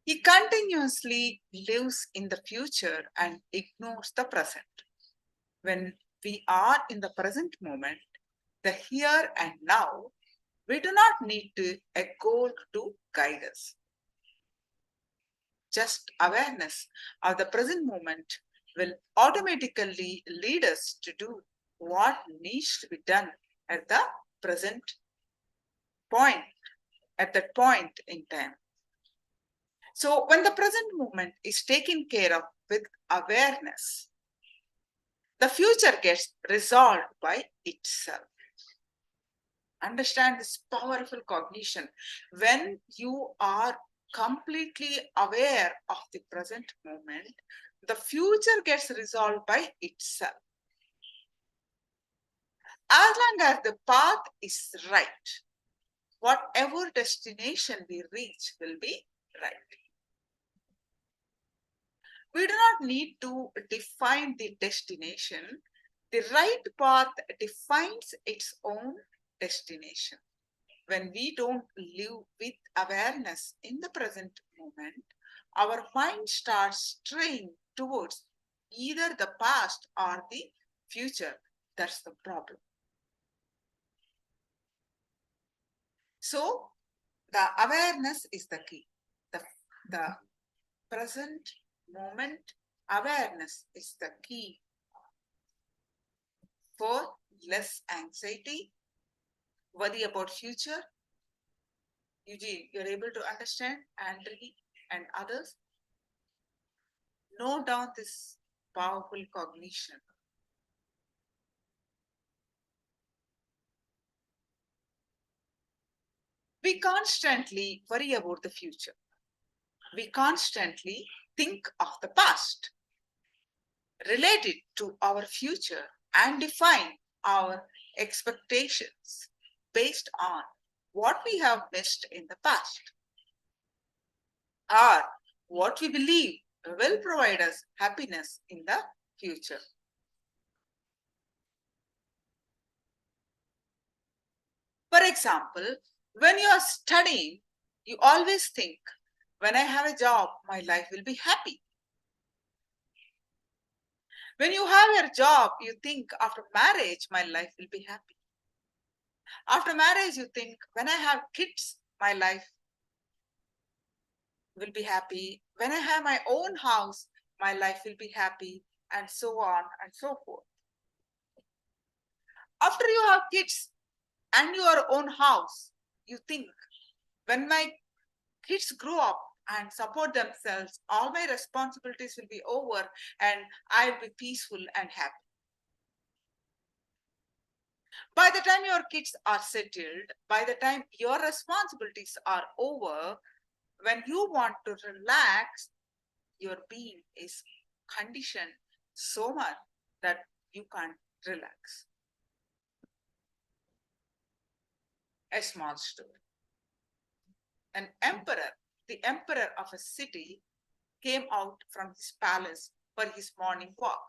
F: He continuously lives in the future and ignores the present. When we are in the present moment, the here and now, we do not need a goal to guide us. Just awareness of the present moment will automatically lead us to do what needs to be done at the present point, at that point in time. So when the present moment is taken care of with awareness, the future gets resolved by itself. Understand this powerful cognition. When you are completely aware of the present moment, the future gets resolved by itself. As long as the path is right, whatever destination we reach will be right. We do not need to define the destination. The right path defines its own destination. When we don't live with awareness in the present moment, our mind starts straying towards either the past or the future. That's the problem. So the awareness is the key. The present moment awareness is the key for less anxiety, worry about future. Eugene, you're able to understand, Andri and others? Note down this powerful cognition. We constantly worry about the future. We constantly think of the past, relate it to our future, and define our expectations based on what we have missed in the past, or what we believe will provide us happiness in the future. For example, when you are studying, you always think, when I have a job, my life will be happy. When you have your job, you think, after marriage, my life will be happy. After marriage, you think, when I have kids, my life will be happy. When I have my own house, my life will be happy, and so on and so forth. After you have kids and your own house, you think, when my kids grow up and support themselves, all my responsibilities will be over and I'll be peaceful and happy. By the time your kids are settled, by the time your responsibilities are over, when you want to relax, your being is conditioned so much that you can't relax. A small story. An emperor, the emperor of a city, came out from his palace for his morning walk.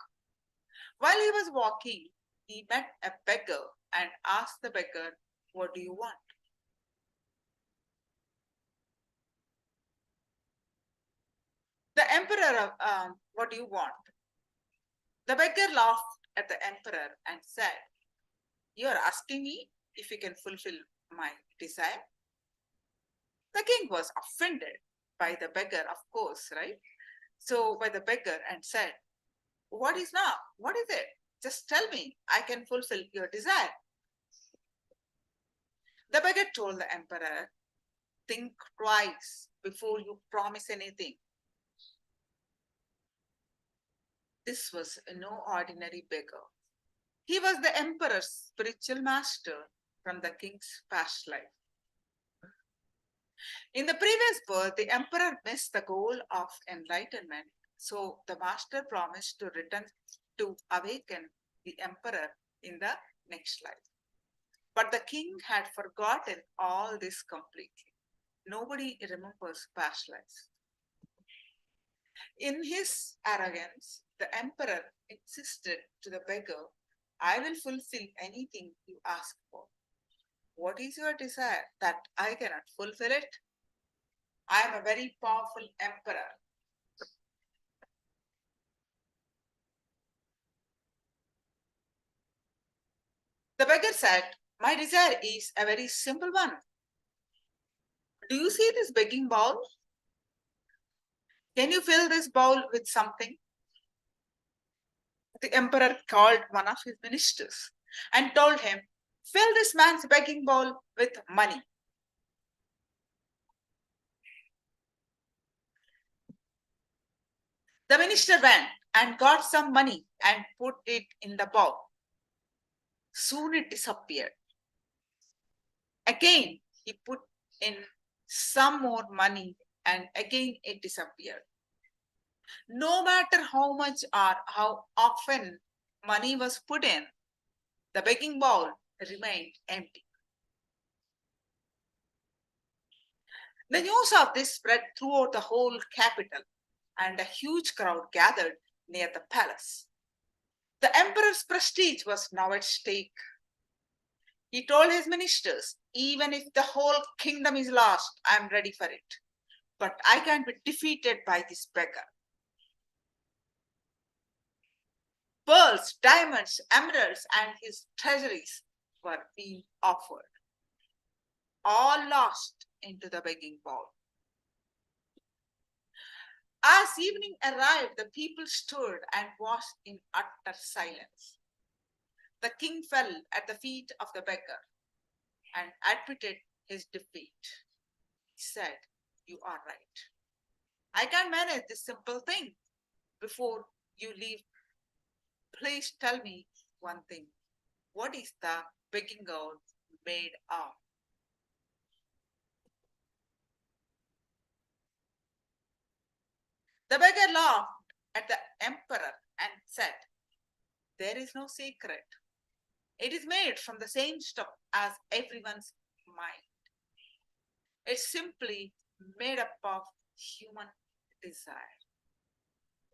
F: While he was walking, he met a beggar and asked the beggar, "What do you want?" The emperor, "What do you want?" The beggar laughed at the emperor and said, "You're asking me if you can fulfill my desire?" The king was offended by the beggar, of course, right? So by the beggar, and said, "What is now? What is it? Just tell me, I can fulfill your desire." The beggar told the emperor, "Think twice before you promise anything." This was no ordinary beggar. He was the emperor's spiritual master from the king's past life. In the previous birth, the emperor missed the goal of enlightenment, so the master promised to return to awaken the emperor in the next life. But the king had forgotten all this completely. Nobody remembers past lives. In his arrogance, the emperor insisted to the beggar, I will fulfill anything you ask for. What is your desire that I cannot fulfill it? I am a very powerful emperor. The beggar said, my desire is a very simple one. Do you see this begging bowl? Can you fill this bowl with something? The emperor called one of his ministers and told him, fill this man's begging bowl with money. The minister went and got some money and put it in the bowl. Soon it disappeared. Again, he put in some more money and again it disappeared. No matter how much or how often money was put in, the begging bowl remained empty. The news of this spread throughout the whole capital, and a huge crowd gathered near the palace. The emperor's prestige was now at stake. He told his ministers, even if the whole kingdom is lost, I am ready for it. But I can't be defeated by this beggar. Pearls, diamonds, emeralds, and his treasuries were being offered, all lost into the begging bowl. As evening arrived, the people stood and watched in utter silence. The king fell at the feet of the beggar and admitted his defeat. He said, you are right. I can manage this simple thing. Before you leave, please tell me one thing. What is the begging bowl made of? The beggar laughed at the emperor and said, there is no secret. It is made from the same stuff as everyone's mind. It's simply made up of human desire.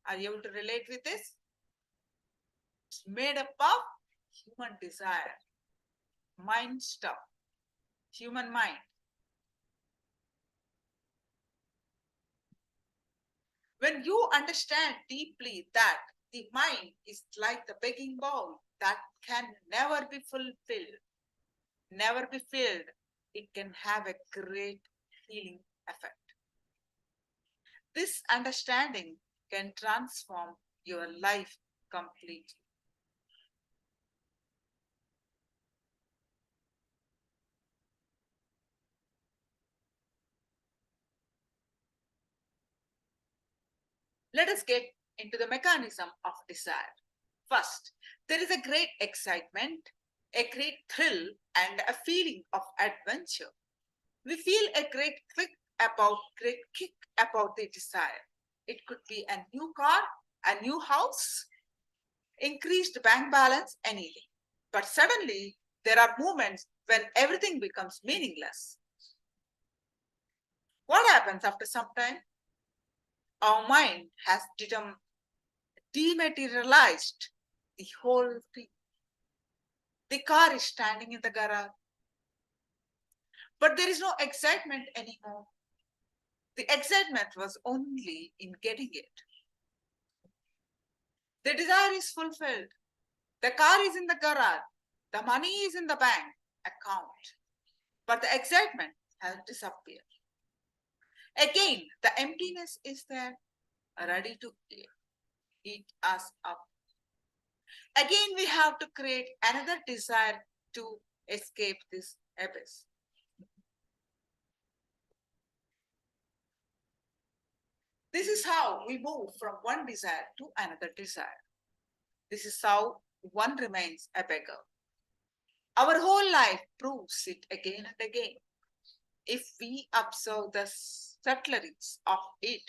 F: Are you able to relate with this? It's made up of human desire, mind stuff, human mind. When you understand deeply that the mind is like the begging bowl that can never be fulfilled, never be filled, it can have a great healing effect. This understanding can transform your life completely. Let us get into the mechanism of desire. First, there is a great excitement, a great thrill, and a feeling of adventure. We feel a great kick about the desire. It could be a new car, a new house, increased bank balance, anything. But suddenly, there are moments when everything becomes meaningless. What happens after some time? Our mind has dematerialized the whole thing. The car is standing in the garage, but there is no excitement anymore. The excitement was only in getting it. The desire is fulfilled. The car is in the garage. The money is in the bank account, but the excitement has disappeared. Again, the emptiness is there, ready to eat us up. Again, we have to create another desire to escape this abyss. This is how we move from one desire to another desire. This is how one remains a beggar. Our whole life proves it again and again. if we observe the subtleties of it,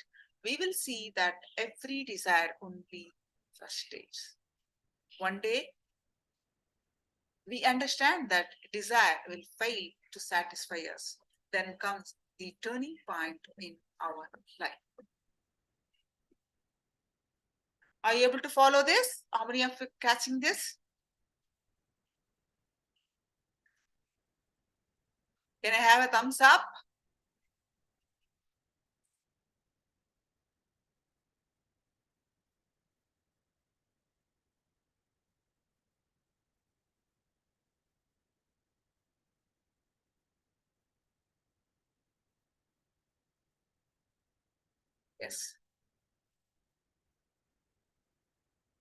F: we will see that every desire only frustrates. One day, we understand that desire will fail to satisfy us. Then comes the turning point in our life. Are you able to follow this? How many of you catching this? Can I have a thumbs up? Yes.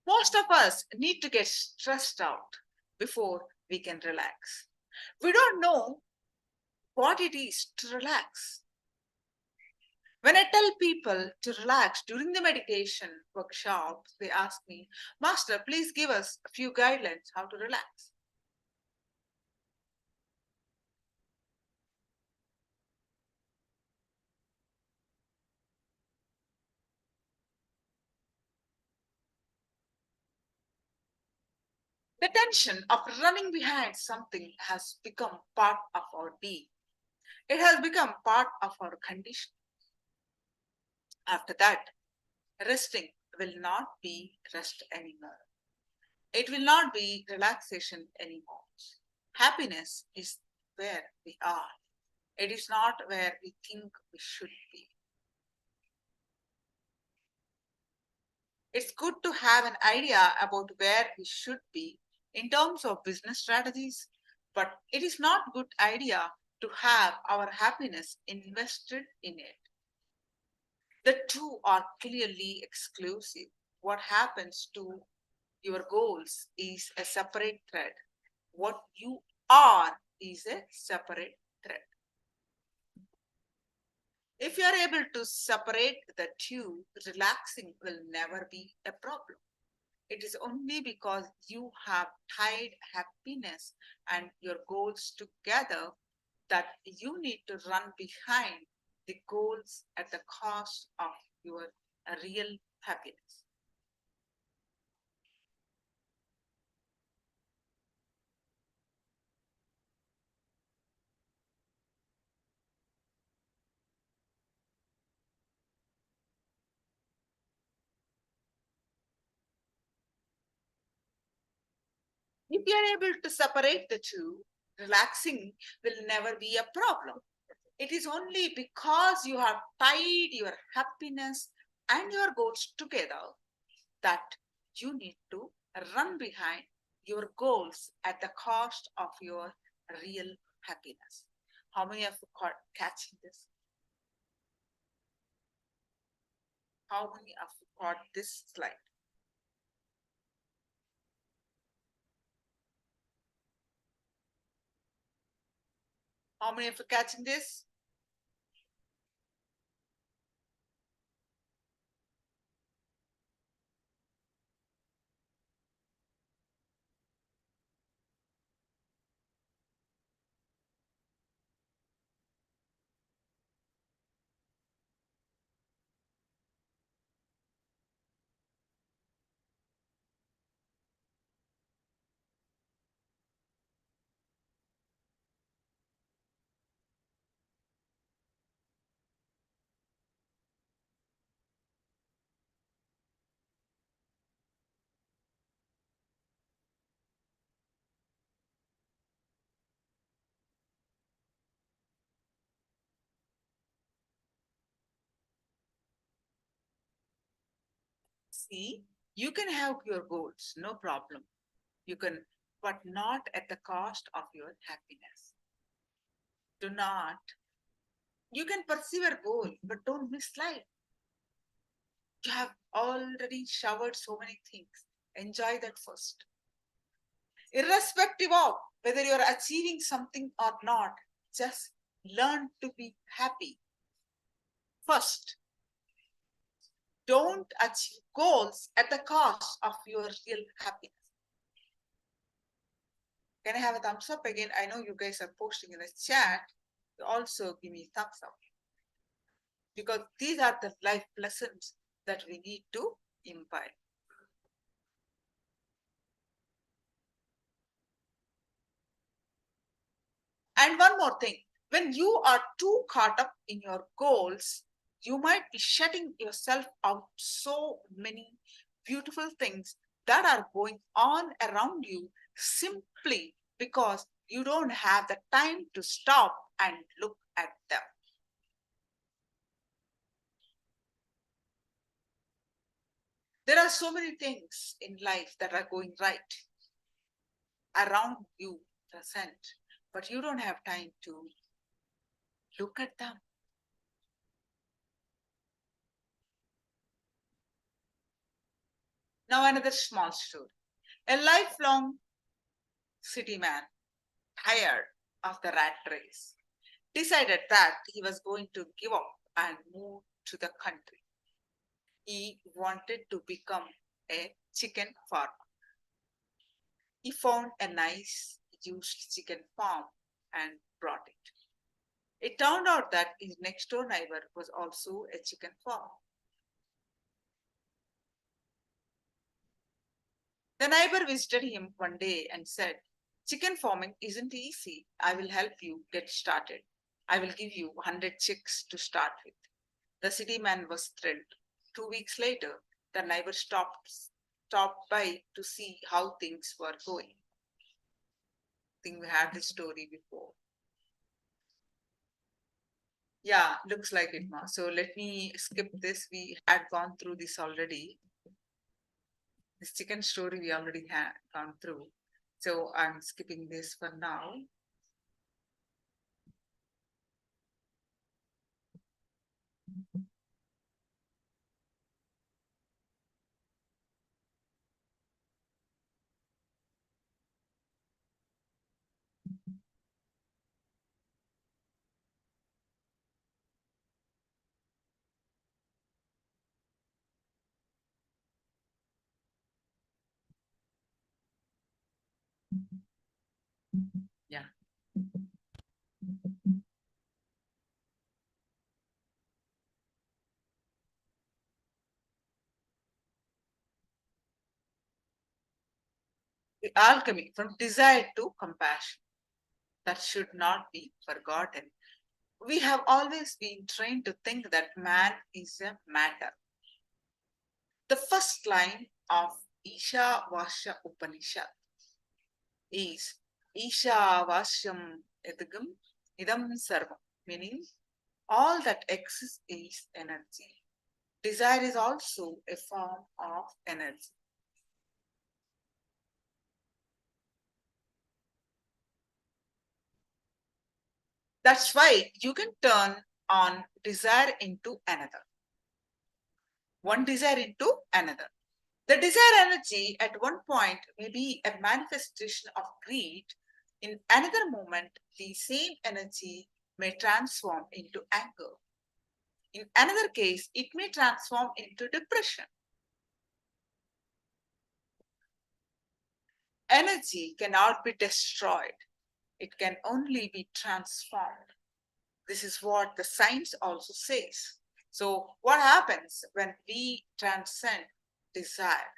F: Most of us need to get stressed out before we can relax. We don't know what it is to relax. When I tell people to relax during the meditation workshops, they ask me, Master, please give us a few guidelines how to relax. The tension of running behind something has become part of our being. It has become part of our condition. After that, resting will not be rest anymore. It will not be relaxation anymore. Happiness is where we are. It is not where we think we should be. It's good to have an idea about where we should be in terms of business strategies, but it is not a good idea to have our happiness invested in it. The two are clearly exclusive. What happens to your goals is a separate thread. What you are is a separate thread. If you are able to separate the two, relaxing will never be a problem. It is only because you have tied happiness and your goals together that you need to run behind the goals at the cost of your real happiness. If you are able to separate the two, relaxing will never be a problem. It is only because you have tied your happiness and your goals together that you need to run behind your goals at the cost of your real happiness. How many of you are catching this? How many of you caught this slide? How many of you catching this? See, you can have your goals, no problem. You can, but not at the cost of your happiness. Do not. You can pursue your goal, but don't miss life. You have already showered so many things. Enjoy that first. Irrespective of whether you're achieving something or not, just learn to be happy. First, don't achieve goals at the cost of your real happiness. Can I have a thumbs up again? I know you guys are posting in the chat. also give me thumbs up. Because these are the life lessons that we need to imbibe. And one more thing, when you are too caught up in your goals, you might be shutting yourself out so many beautiful things that are going on around you simply because you don't have the time to stop and look at them. There are so many things in life that are going right around you, present, but you don't have time to look at them. Now another small story. A lifelong city man, tired of the rat race, decided that he was going to give up and move to the country. He wanted to become a chicken farmer. He found a nice used chicken farm and brought it. It turned out that his next door neighbor was also a chicken farmer. The neighbor visited him one day and said, "Chicken farming isn't easy. I will help you get started. I will give you 100 chicks to start with." The city man was thrilled. 2 weeks later, the neighbor stopped by to see how things were going. I think we had this story before. Yeah, looks like it, Ma. So let me skip this. We had gone through this already. This chicken story we already had gone through. So I'm skipping this for now. Yeah. The alchemy from desire to compassion. That should not be forgotten. We have always been trained to think that man is a matter. The first line of Ishavasya Upanishad is Ishavasyam idam sarvam, meaning all that exists is energy. Desire is also a form of energy. That's why you can turn on desire into another. One desire into another. The desire energy at one point may be a manifestation of greed. In another moment, the same energy may transform into anger. In another case, it may transform into depression. Energy cannot be destroyed. It can only be transformed. This is what the science also says. So what happens when we transcend desire?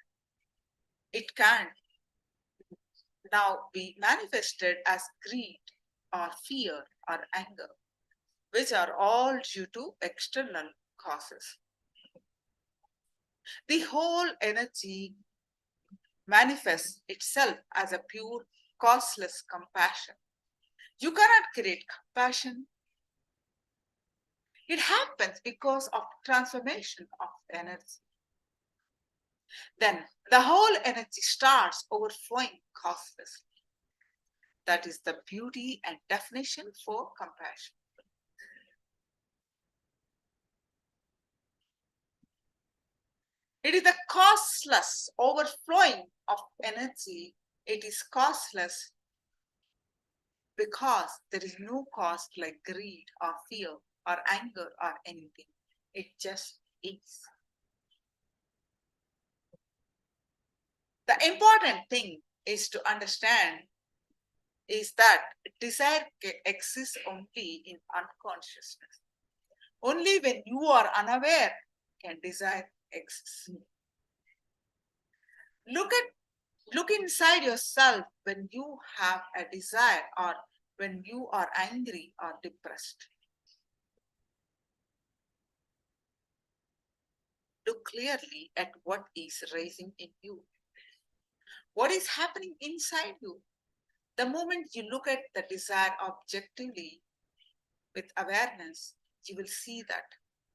F: It can now be manifested as greed or fear or anger, which are all due to external causes. The whole energy manifests itself as a pure, causeless compassion. You cannot create compassion. It happens because of transformation of energy. Then the whole energy starts overflowing causelessly. That is the beauty and definition for compassion. It is the causeless overflowing of energy. It is causeless because there is no cause like greed or fear or anger or anything. It just is. The important thing is to understand is that desire exists only in unconsciousness. Only when you are unaware can desire exist. Look inside yourself when you have a desire or when you are angry or depressed. Look clearly at what is rising in you. What is happening inside you? The moment you look at the desire objectively with awareness, you will see that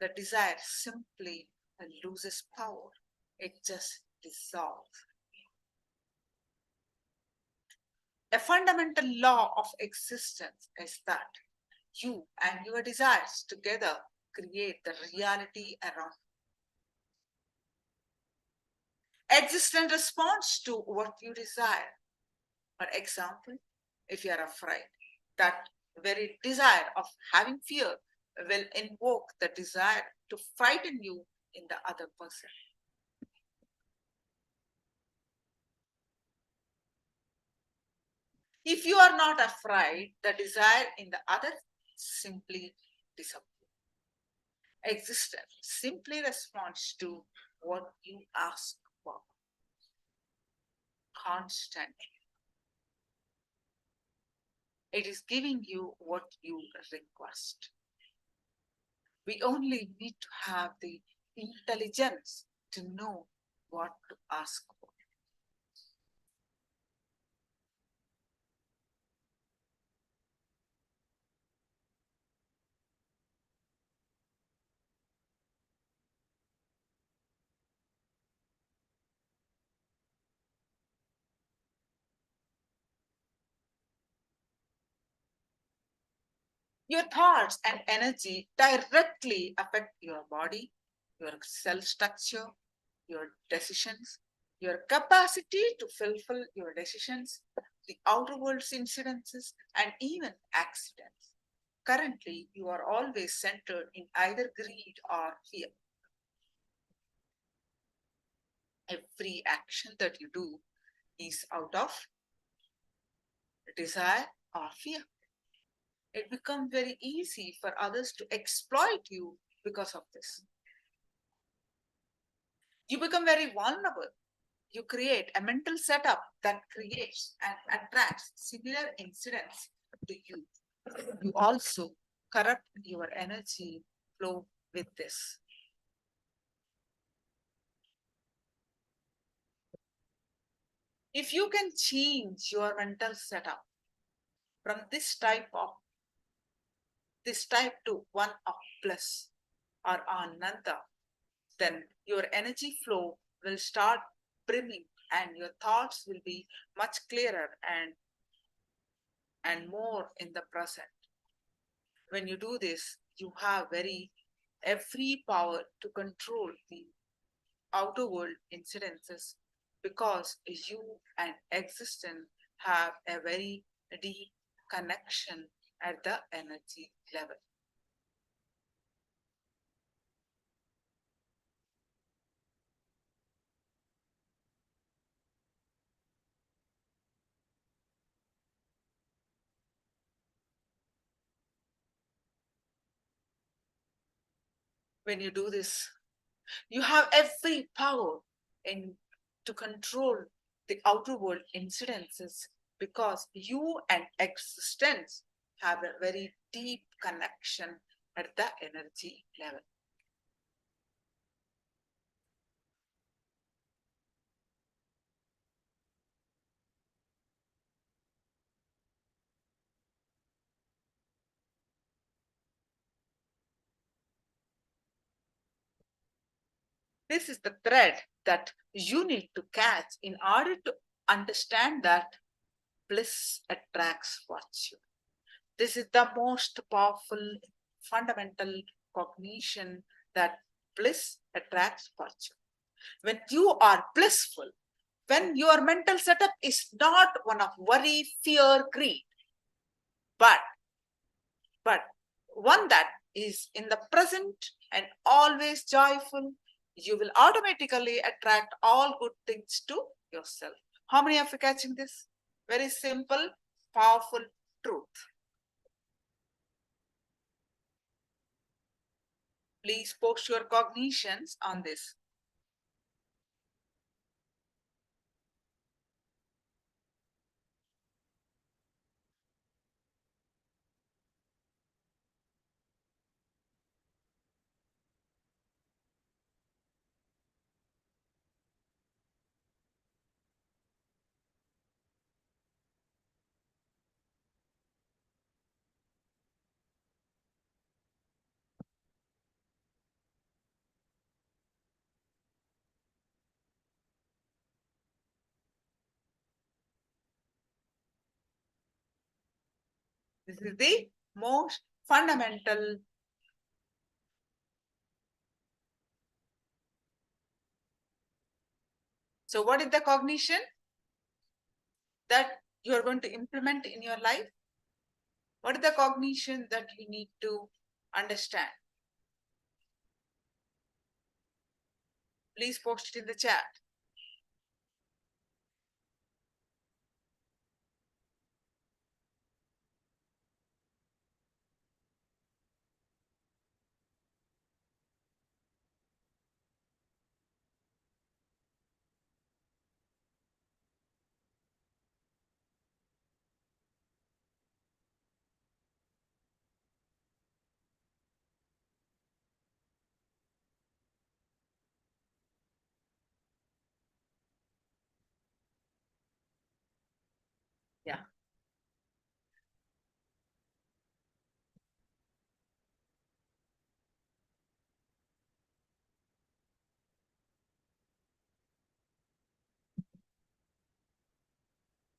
F: the desire simply loses power. It just dissolves. A fundamental law of existence is that you and your desires together create the reality around you. Existence responds to what you desire. For example, if you are afraid, that very desire of having fear will invoke the desire to frighten you in the other person. If you are not afraid, the desire in the other simply disappears. Existence simply responds to what you ask for constantly. It is giving you what you request. We only need to have the intelligence to know what to ask for. Your thoughts and energy directly affect your body, your cell structure, your decisions, your capacity to fulfill your decisions, the outer world's incidences, and even accidents. Currently, you are always centered in either greed or fear. Every action that you do is out of desire or fear. It becomes very easy for others to exploit you because of this. You become very vulnerable. You create a mental setup that creates and attracts similar incidents to you. You also corrupt your energy flow with this. If you can change your mental setup from this type to one of bliss or Ananda, then your energy flow will start brimming and your thoughts will be much clearer and more in the present. When you do this, you have every power to control the outer world incidences because you and existence have a very deep connection at the energy level. When you do this, you have every power to control the outer world incidences because you and existence have a very deep connection at the energy level. This is the thread that you need to catch in order to understand that bliss attracts virtue. This is the most powerful fundamental cognition that bliss attracts virtue. When you are blissful, when your mental setup is not one of worry, fear, greed, but one that is in the present and always joyful, you will automatically attract all good things to yourself. How many of you catching this? Very simple. powerful truth. Please post your cognitions on this. This is the most fundamental. So what is the cognition that you are going to implement in your life? What is the cognition that you need to understand? Please post it in the chat. Yeah.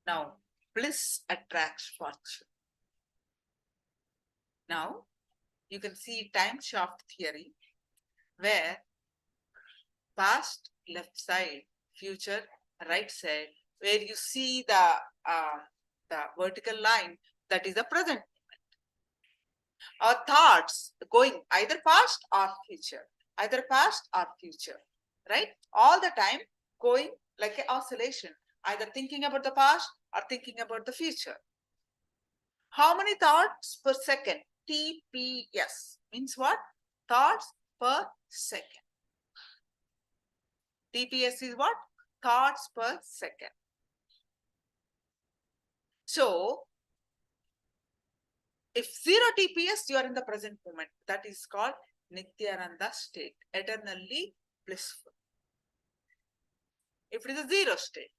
F: Now, bliss attracts fortune. Now, you can see time shaft theory, where past left side, future right side, where you see the vertical line, that is the present moment. Our thoughts going either past or future, either past or future, right? All the time going like an oscillation, either thinking about the past or thinking about the future. How many thoughts per second? TPS means what? Thoughts per second. TPS is what? Thoughts per second. So, if 0 TPS, you are in the present moment. That is called Nithyananda state, eternally blissful. If it is a 0 state,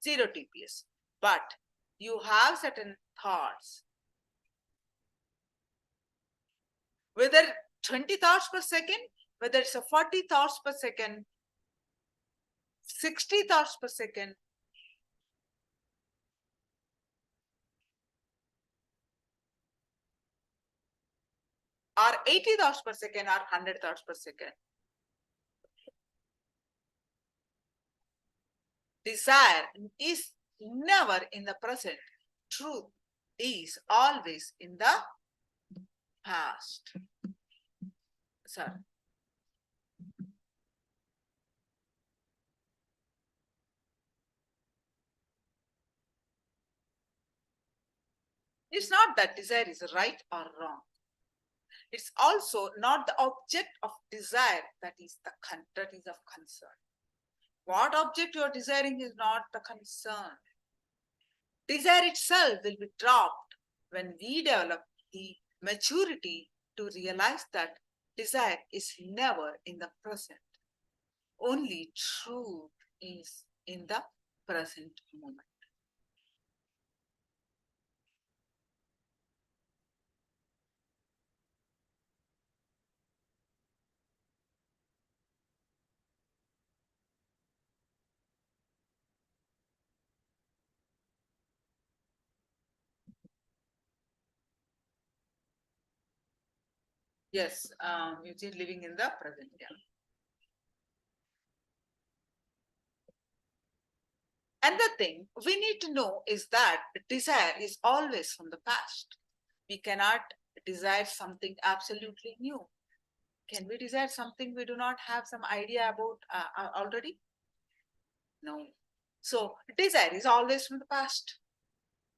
F: 0 TPS, but you have certain thoughts, whether 20 thoughts per second, whether it's a 40 thoughts per second, 60 thoughts per second, or 80 thoughts per second, or 100 thoughts per second. Desire is never in the present. Truth is always in the past. Sir. It's not that desire is right or wrong. It's also not the object of desire that is of concern. What object you are desiring is not the concern. Desire itself will be dropped when we develop the maturity to realize that desire is never in the present. Only truth is in the present moment. Yes, you're living in the present. Yeah. Another thing we need to know is that desire is always from the past. We cannot desire something absolutely new. Can we desire something we do not have some idea about already? No. So desire is always from the past.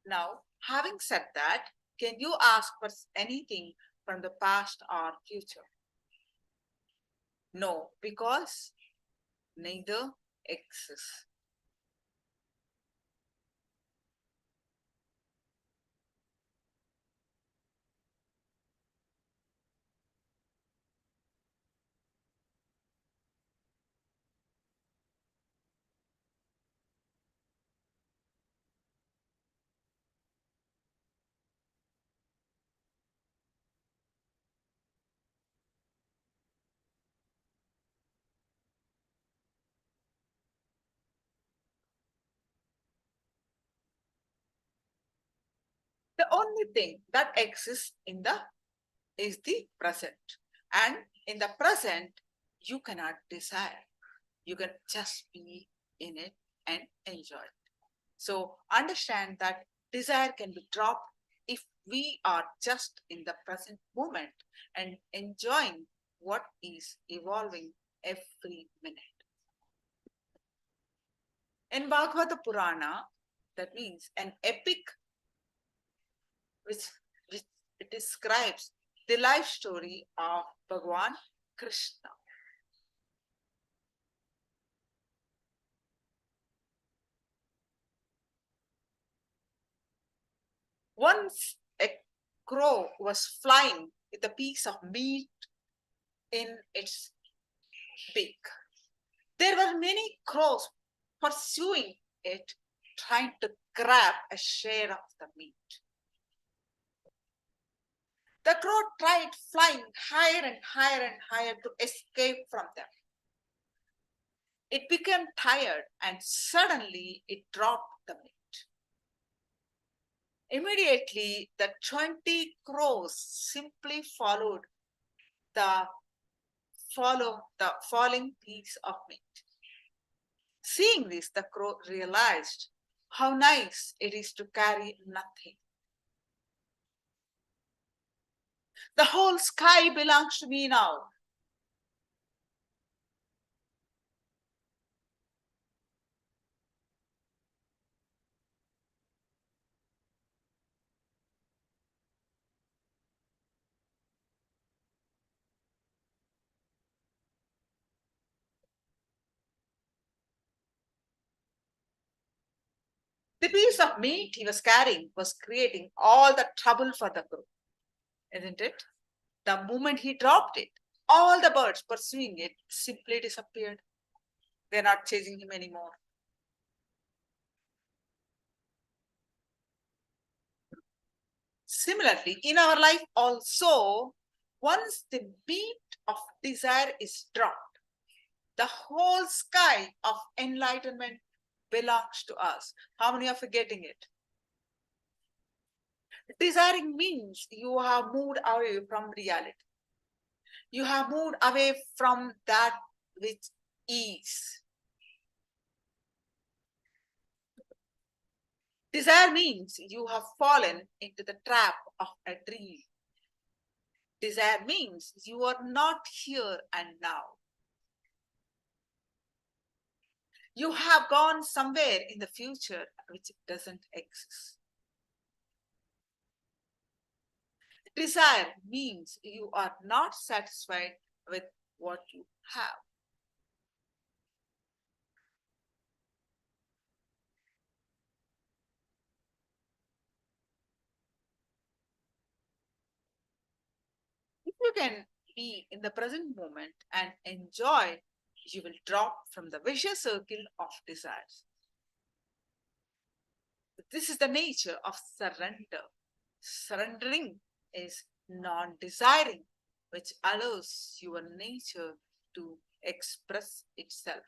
F: Now, Having said that, can you ask for anything from the past or future? No, because neither exists. The only thing that exists is the present. And in the present, you cannot desire. You can just be in it and enjoy it. So understand that desire can be dropped if we are just in the present moment and enjoying what is evolving every minute. In Bhagavata Purana, that means an epic which describes the life story of Bhagwan Krishna. Once a crow was flying with a piece of meat in its beak. There were many crows pursuing it, trying to grab a share of the meat. The crow tried flying higher and higher and higher to escape from them. It became tired and suddenly it dropped the meat. Immediately, the 20 crows simply followed the falling piece of meat. Seeing this, the crow realized how nice it is to carry nothing. The whole sky belongs to me now. The piece of meat he was carrying was creating all the trouble for the crow, isn't it? The moment he dropped it, all the birds pursuing it simply disappeared. They're not chasing him anymore. Similarly, in our life also, once the beat of desire is dropped, the whole sky of enlightenment belongs to us. How many of you getting it? Desiring means you have moved away from reality. You have moved away from that which is. Desire means you have fallen into the trap of a dream. Desire means you are not here and now. You have gone somewhere in the future which doesn't exist. Desire means you are not satisfied with what you have. If you can be in the present moment and enjoy, you will drop from the vicious circle of desires. This is the nature of surrender. Surrendering is non-desiring, which allows your nature to express itself.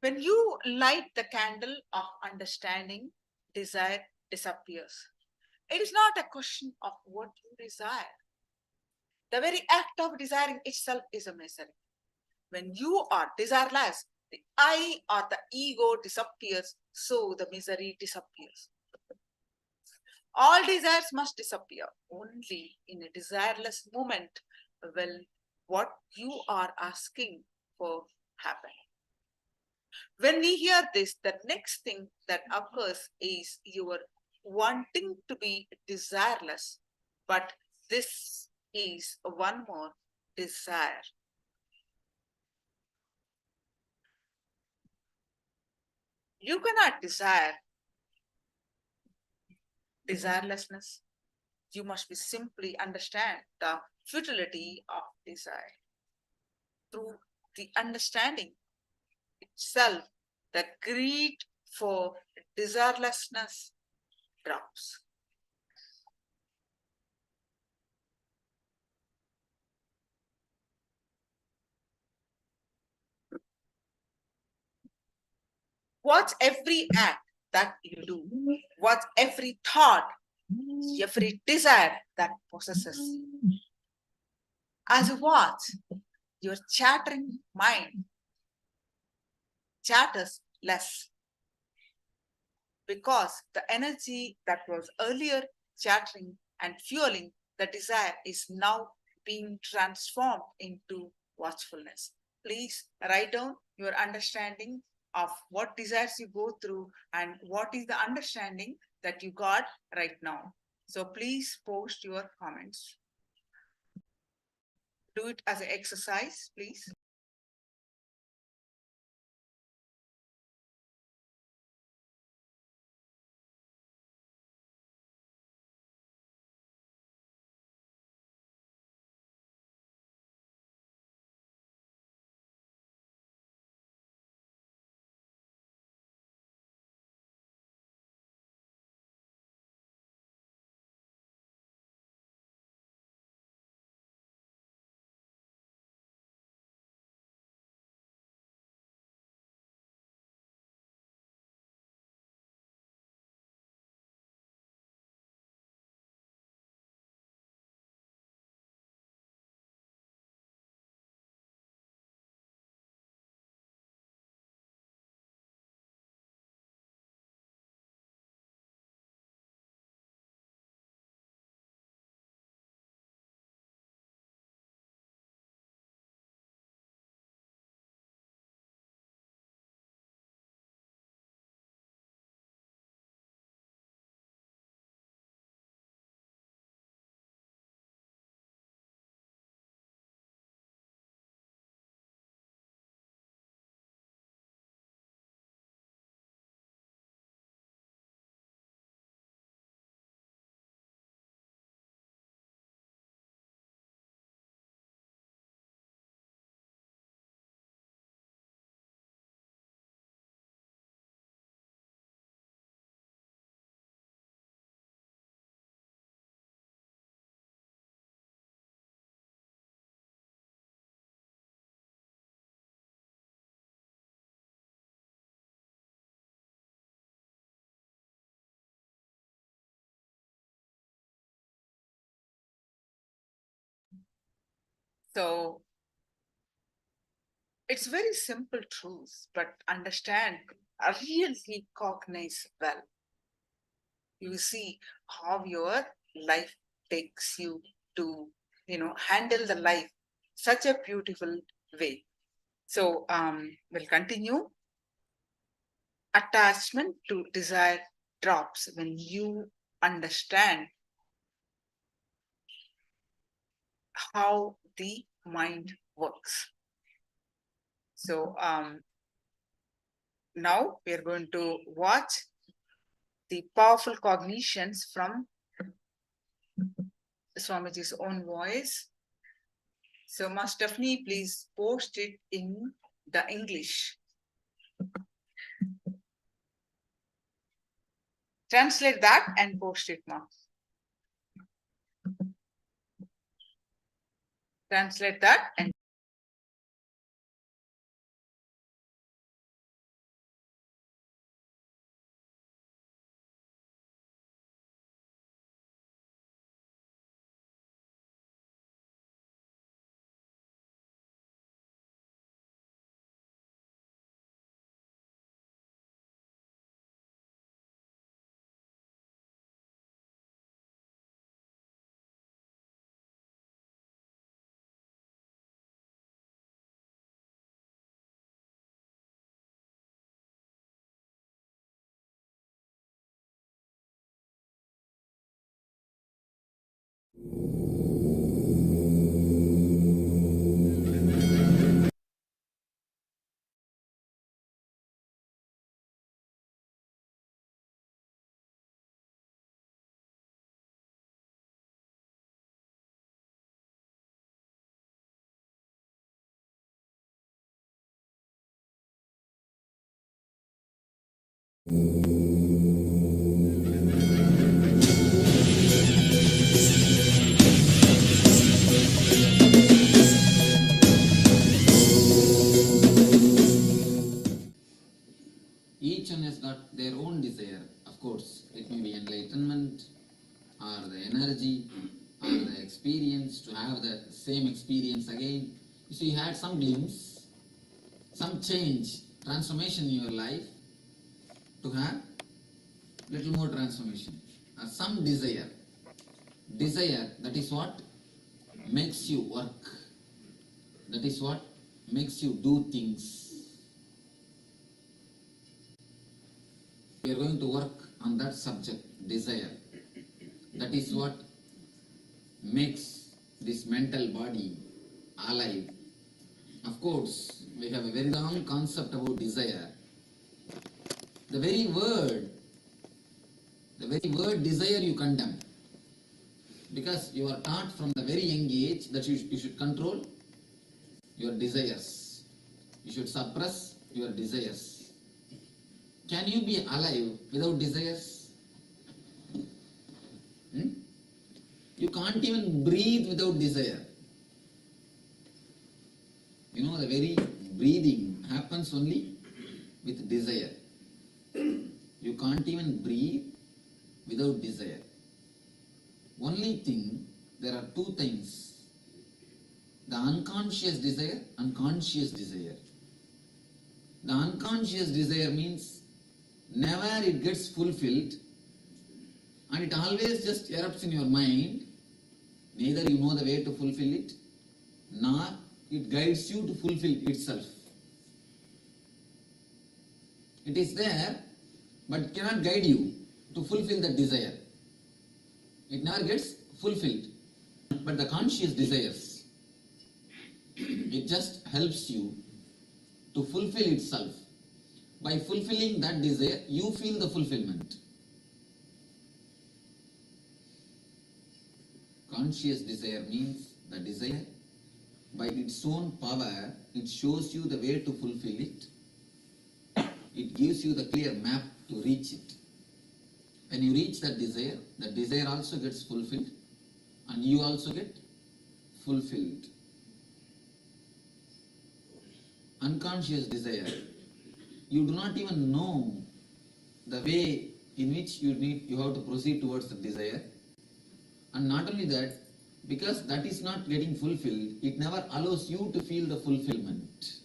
F: When you light the candle of understanding, desire disappears. It is not a question of what you desire. The very act of desiring itself is a misery. When you are desireless, the I or the ego disappears, so the misery disappears. All desires must disappear. Only in a desireless moment will what you are asking for happen. When we hear this, the next thing that occurs is your wanting to be desireless, but this is one more desire. You cannot desire desirelessness. You must be simply understand the futility of desire. Through the understanding itself, the greed for desirelessness drops. Watch every act that you do. Watch every thought, every desire that possesses. As you watch, your chattering mind chatters less, because the energy that was earlier chattering and fueling the desire is now being transformed into watchfulness. Please write down your understanding of what desires you go through and what is the understanding that you got right now. So please post your comments. Do it as an exercise, please. So it's very simple truth, but understand, really cognize well. You see how your life takes you to, handle the life such a beautiful way. So we'll continue. Attachment to desire drops when you understand how the mind works. So now we are going to watch the powerful cognitions from Swamiji's own voice. So Master Stephanie, please post it in the English. Translate that and post it, Ma. Translate that and
A: Each one has got their own desire. Of course, it may be enlightenment, or the energy, or the experience, to have the same experience again. You see, you had some glimpse, some change, transformation in your life, to have little more transformation, or some desire. Desire, that is what makes you work. That is what makes you do things. We are going to work on that subject, desire. That is what makes this mental body alive. Of course, we have a very wrong concept about desire. The very word desire you condemn. Because you are taught from the very young age that you should control your desires. You should suppress your desires. Can you be alive without desires? You can't even breathe without desire. You know, the very breathing happens only with desire. You can't even breathe without desire. Only thing, there are two things. The unconscious desire and conscious desire. The unconscious desire means never it gets fulfilled, and it always just erupts in your mind. Neither you know the way to fulfill it, nor it guides you to fulfill itself. It is there, but it cannot guide you to fulfill that desire. It never gets fulfilled. But the conscious desires, it just helps you to fulfill itself. By fulfilling that desire, you feel the fulfillment. Conscious desire means the desire, by its own power, it shows you the way to fulfill it. It gives you the clear map to reach it. When you reach that desire also gets fulfilled, and you also get fulfilled. Unconscious desire, you do not even know the way in which you have to proceed towards the desire. And not only that, because that is not getting fulfilled, it never allows you to feel the fulfillment.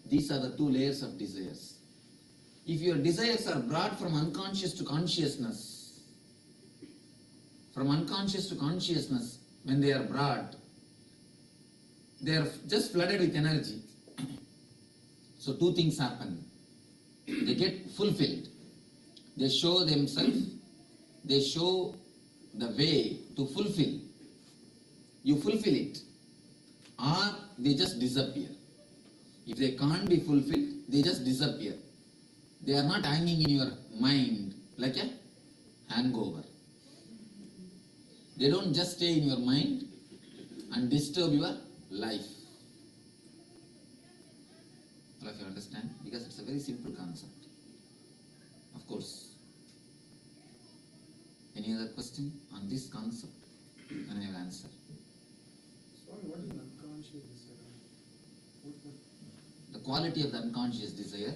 A: These are the two layers of desires. If your desires are brought from unconscious to consciousness, from unconscious to consciousness, when they are brought, they are just flooded with energy. So two things happen. They get fulfilled. They show themselves. They show the way to fulfill. You fulfill it, or they just disappear. If they can't be fulfilled, they just disappear. They are not hanging in your mind like a hangover. They don't just stay in your mind and disturb your life. All of you understand? Because it's a very simple concept. Of course. Any other question on this concept? And I will answer.
G: Sorry, what is an unconscious desire?
A: The quality of the unconscious desire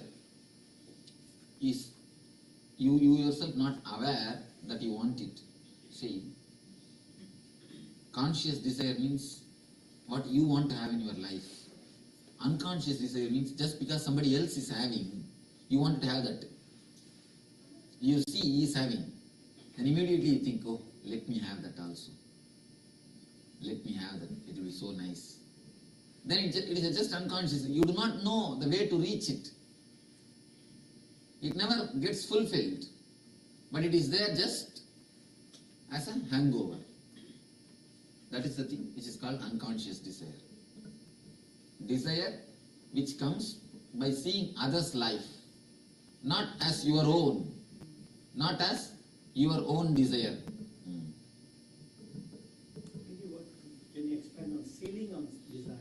A: is you yourself not aware that you want it. See, conscious desire means what you want to have in your life. Unconscious desire means just because somebody else is having, you want to have that. You see he is having, then immediately you think, oh, let me have that also. Let me have that, it will be so nice. Then it is just unconscious. You do not know the way to reach it. It never gets fulfilled, but it is there just as a hangover. That is the thing which is called unconscious desire. Desire which comes by seeing others' life, not as your own, not as your own desire.
H: Can you expand on sealing on desires?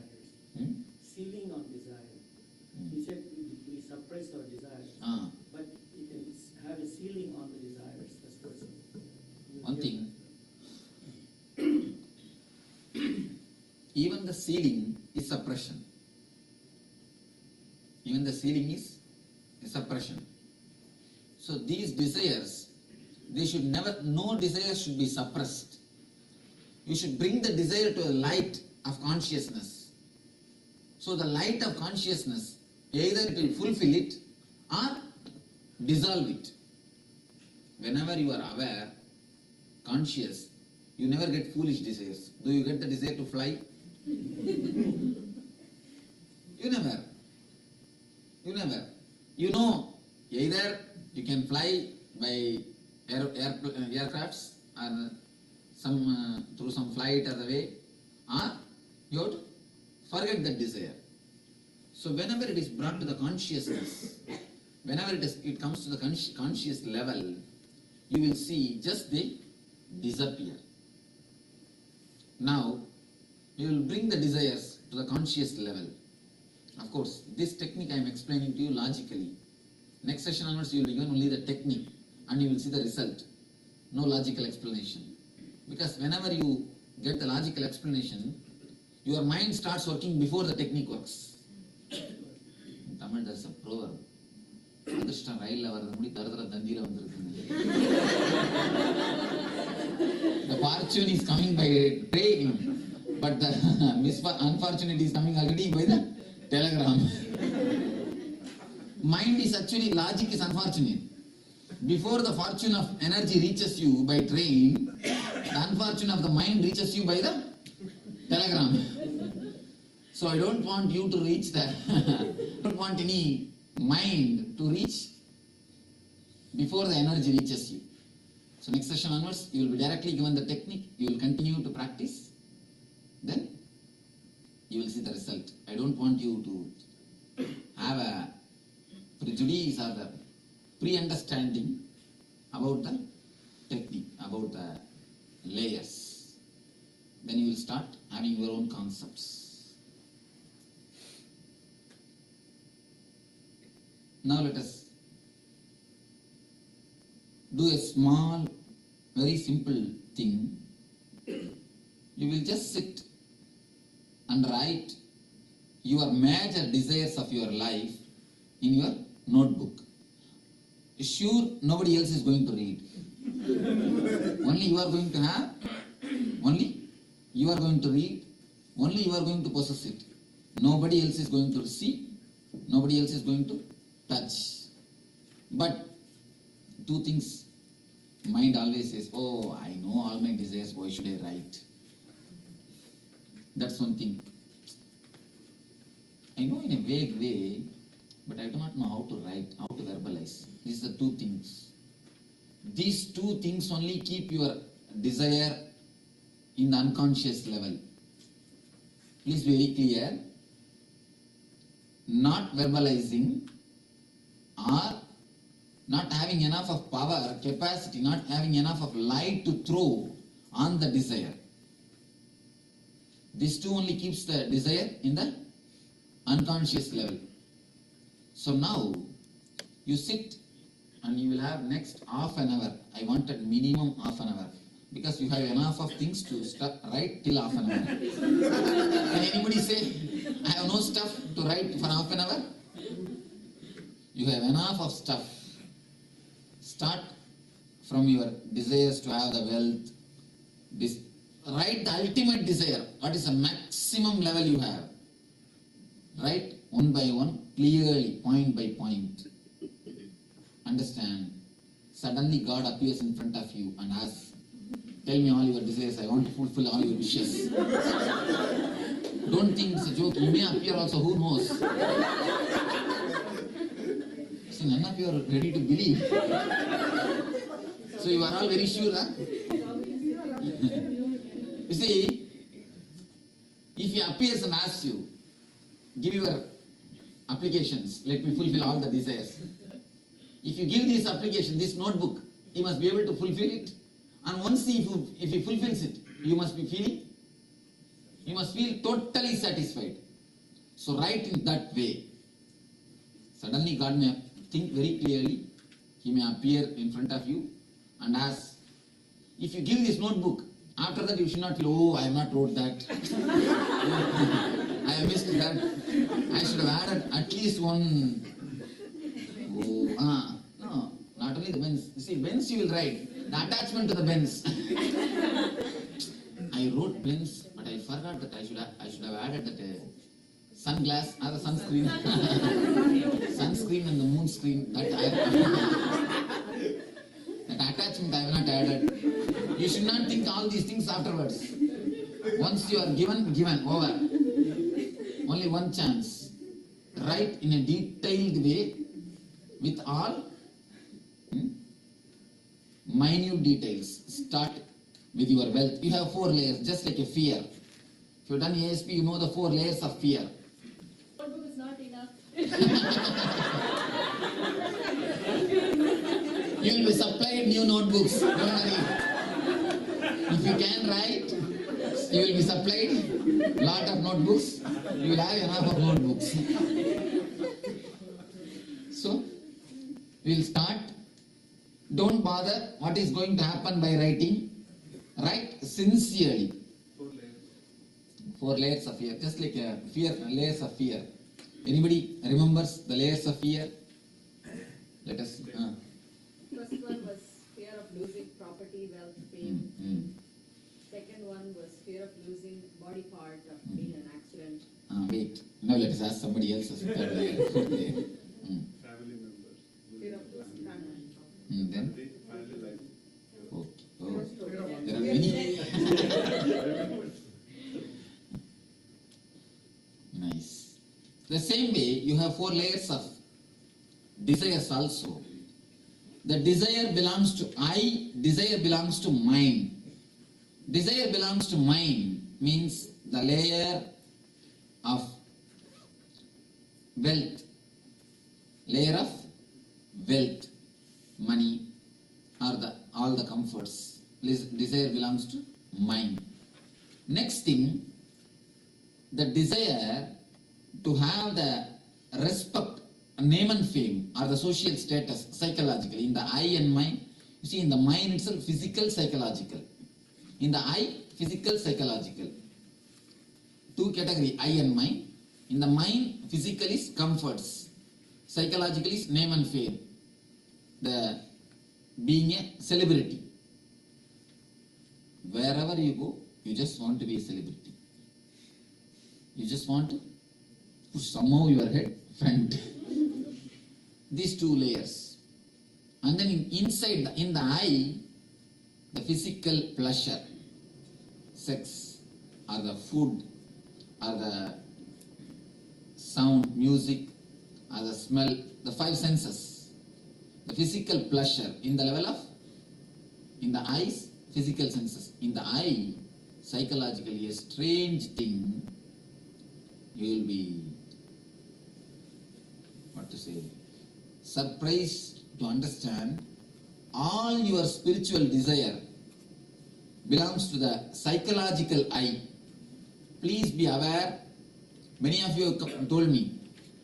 H: Sealing on desire. You said we suppress or desires.
A: Ah.
H: But you can have a ceiling on the desires. That's first.
A: One thing, even the ceiling is suppression. Even the ceiling is a suppression. So these desires, they should never, no desire should be suppressed. You should bring the desire to a light of consciousness. So the light of consciousness, either it will fulfill it or dissolve it. Whenever you are aware, conscious, you never get foolish desires. Do you get the desire to fly? You never. You never. You know, either you can fly by aircrafts or through some flight or the way, or you have to forget that desire. So whenever it is brought to the consciousness, whenever it comes to the conscious level, you will see just they disappear. Now, you will bring the desires to the conscious level. Of course, this technique I am explaining to you logically. Next session onwards, you will be given only the technique and you will see the result. No logical explanation. Because whenever you get the logical explanation, your mind starts working before the technique works. In Tamil, there is a proverb. The fortune is coming by train, but the unfortunate is coming already by the telegram. Mind is actually, logic is unfortunate. Before the fortune of energy reaches you by train, the unfortune of the mind reaches you by the telegram. So I don't want you to reach that. Don't want any mind to reach before the energy reaches you. So next session onwards, you will be directly given the technique, you will continue to practice, then you will see the result. I don't want you to have a prejudice or the pre-understanding about the technique, about the layers. Then you will start having your own concepts. Now let us do a small, very simple thing. You will just sit and write your major desires of your life in your notebook. Sure, nobody else is going to read. Only you are going to have, only you are going to read, only you are going to possess it. Nobody else is going to see, nobody else is going to touch. But two things, mind always says, oh, I know all my desires, why should I write? That's one thing. I know in a vague way, but I do not know how to write, how to verbalize. These are the two things. These two things only keep your desire in the unconscious level. Please be very clear. Not verbalizing or not having enough of power, capacity, not having enough of light to throw on the desire. This two only keeps the desire in the unconscious level. So now, you sit and you will have next half an hour. I wanted minimum half an hour because you have enough of things to write till half an hour. Can anybody say, I have no stuff to write for half an hour? You have enough of stuff. Start from your desires to have the wealth. Write the ultimate desire. What is the maximum level you have? Write one by one, clearly, point by point. Understand? Suddenly God appears in front of you and asks, tell me all your desires, I want to fulfill all your wishes. Don't think it's a joke, you may appear also, who knows? See, none of you are ready to believe. So you are all very sure, huh? You see, if he appears and asks you, give your applications, let me fulfill all the desires. If you give this application, this notebook, he must be able to fulfill it. And once if he fulfills it, you must feel totally satisfied. So write in that way. Suddenly God may think very clearly. He may appear in front of you and ask, if you give this notebook, after that you should not feel, oh, I have not wrote that. I have missed that. I should have added at least one. Oh, no, not only the Benz. You see, Benz you will write. The attachment to the Benz. I wrote Benz, but I forgot that I should have added that sunglass or the sunscreen. Sunscreen and the moon screen. That attachment I have not added. You should not think all these things afterwards. Once you are given, over. Only one chance. Write in a detailed way with all minute details. Start with your wealth. You have 4 layers, just like a fear. If you have done ASP, you know the 4 layers of fear.
K: Notebook is not enough.
A: You will be supplied new notebooks. Don't worry. If you can write, you will be supplied lot of notebooks. You will have enough of notebooks. So, we will start. Don't bother what is going to happen by writing. Write sincerely. 4 layers of fear. Just like layers of fear. Anybody remembers the layers of fear? Let us.
K: First one was fear of losing property, wealth, fame. Second one was fear of losing body part, of being in an accident.
A: Wait. Now let us ask somebody else as third layer.
I: Family members.
K: Fear of losing family.
A: Then?
I: Family life.
A: Okay. Oh. There are many. Nice. The same way, you have 4 layers of desires also. The desire belongs to I, desire belongs to mind. Desire belongs to mind means the layer of wealth. Layer of wealth, money, or all the comforts. Desire belongs to mind. Next thing, the desire to have the respect, name and fame, or the social status, psychological. In the I and mind, you see, in the mind itself, physical, psychological. In the I, physical, psychological. 2 categories, I and mind. In the mind, physical is comforts. Psychological is name and fame. The being a celebrity. Wherever you go, you just want to be a celebrity. You just want to push somehow your head front. These 2 layers. And then inside, in the I, the physical pleasure, sex, or the food, or the sound, music, or the smell, the 5 senses. The physical pleasure in the level of, in the eyes, physical senses. In the eye, psychologically, a strange thing, you will be, what to say, surprised to understand all your spiritual desire belongs to the psychological I. Please be aware. Many of you have told me,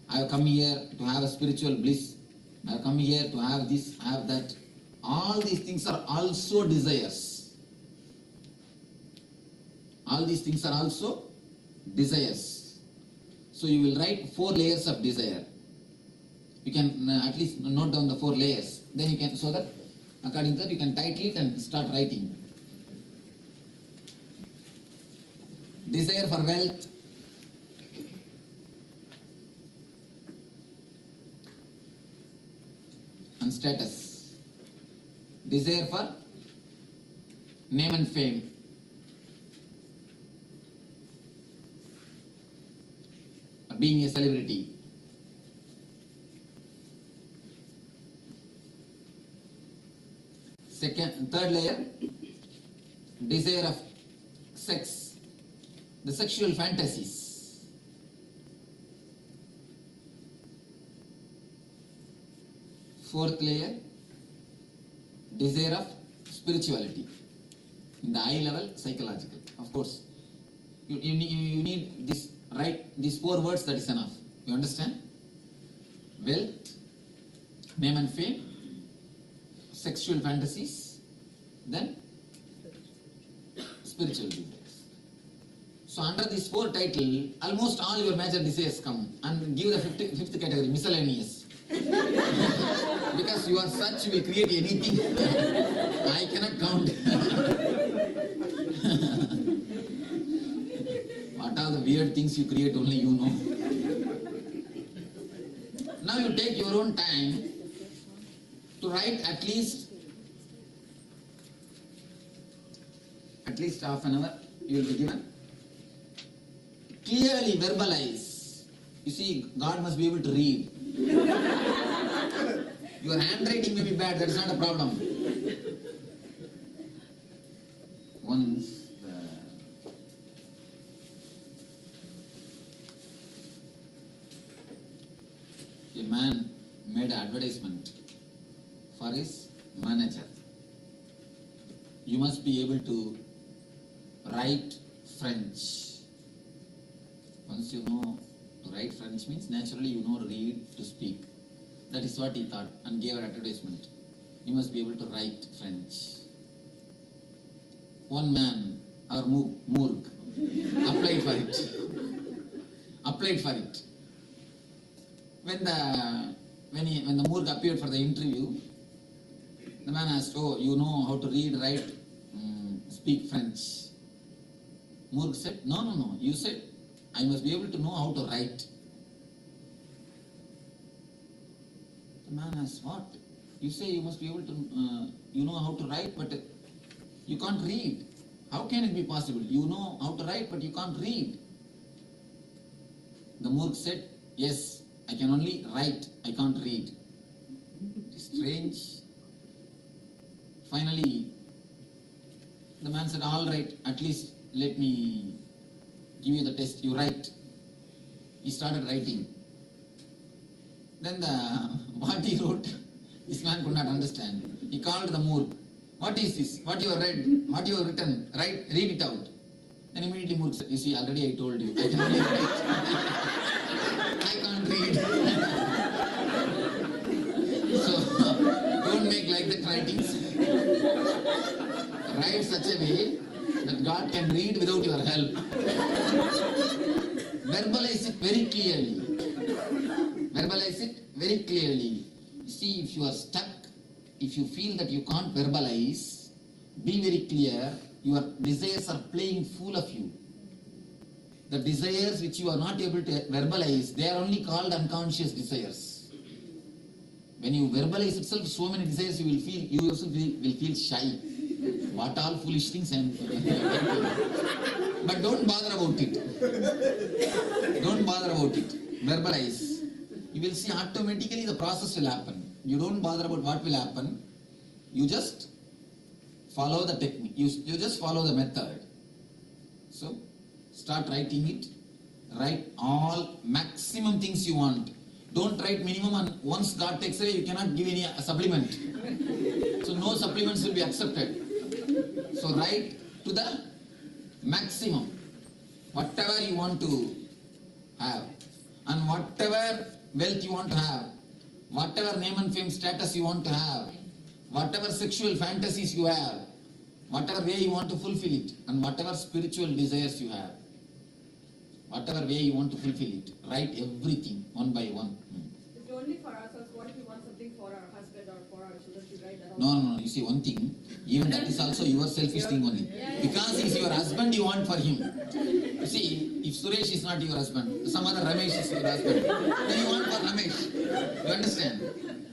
A: I have come here to have a spiritual bliss. I have come here to have this, have that. All these things are also desires. All these things are also desires. So you will write 4 layers of desire. You can at least note down the 4 layers. Then you can, so that according to that you can title it and start writing. Desire for wealth. And status. Desire for name and fame. Being a celebrity. Third layer, desire of sex, the sexual fantasies. Fourth layer, desire of spirituality. In the eye level, psychological. Of course, you need this, write these 4 words, that is enough. You understand? wealth, name and fame, sexual fantasies, then spiritual desires. So under this 4 title, almost all your major desires come, and give the fifth category, miscellaneous. Because you are such, you will create anything. I cannot count. What are the weird things you create, only you know. Now you take your own time to write at least half an hour you will be given. Clearly verbalize. You see, God must be able to read. Your handwriting may be bad, that is not a problem. Once a man made an advertisement for his manager. You must be able to write French. Once you know to write French means naturally you know to read, to speak. That is what he thought and gave an advertisement. You must be able to write French. One man, our Moorg, applied for it. When the Moorg appeared for the interview, the man asked, "Oh, you know how to read, write, speak French?" Moorg said, No. You said, I must be able to know how to write. The man asked, what? You say you must be able to, you know how to write, but you can't read. How can it be possible? You know how to write, but you can't read. The Moorg said, yes, I can only write, I can't read. It's strange. Finally, the man said, all right, at least let me give you the test, you write. He started writing. Then what he wrote, this man could not understand. He called the Moorg. What is this? What you have read? What you have written? Read it out. Then immediately Moorg said, you see, already I told you, I can only write. I can't read. So, don't make like that writings. Write such a way that God can read without your help. Verbalize it very clearly. Verbalize it very clearly. See, if you are stuck, if you feel that you can't verbalize, be very clear, your desires are playing fool of you. The desires which you are not able to verbalize, they are only called unconscious desires. When you verbalize itself, so many desires you yourself will feel shy. What all foolish things I am doing. But don't bother about it. Don't bother about it. Verbalize. You will see automatically the process will happen. You don't bother about what will happen. You just follow the technique. You just follow the method. So, start writing it. Write all maximum things you want. Don't write minimum, and once God takes away, you cannot give any supplement. So no supplements will be accepted. So write to the maximum. Whatever you want to have. And whatever wealth you want to have. Whatever name and fame status you want to have. Whatever sexual fantasies you have. Whatever way you want to fulfill it. And whatever spiritual desires you have. Whatever way you want to fulfill it. Write everything one by one.
K: It's only for ourselves. What if we want something for our husband or for our children to write that out?
A: No. You see one thing, even that is also your selfish thing only. Because he's your husband, you want for him. You see, if Suresh is not your husband, some other Ramesh is your husband, then you want for Ramesh. You understand?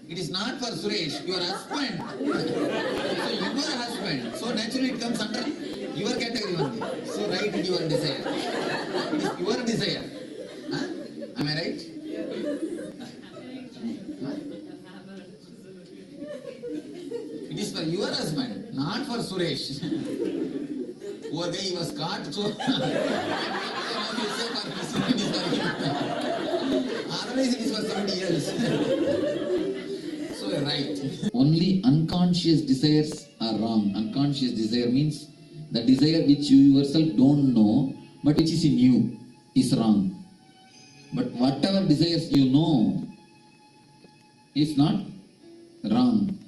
A: It is not for Suresh, your husband. So your husband. So naturally it comes under your category only. So write it your desire. It is your desire. Huh? Am I right? It is for your husband, not for Suresh. Poor guy, he was caught, so otherwise it is for somebody else. So right. Only unconscious desires are wrong. Unconscious desire means the desire which you yourself don't know, but which is in you, is wrong. But whatever desires you know, is not wrong.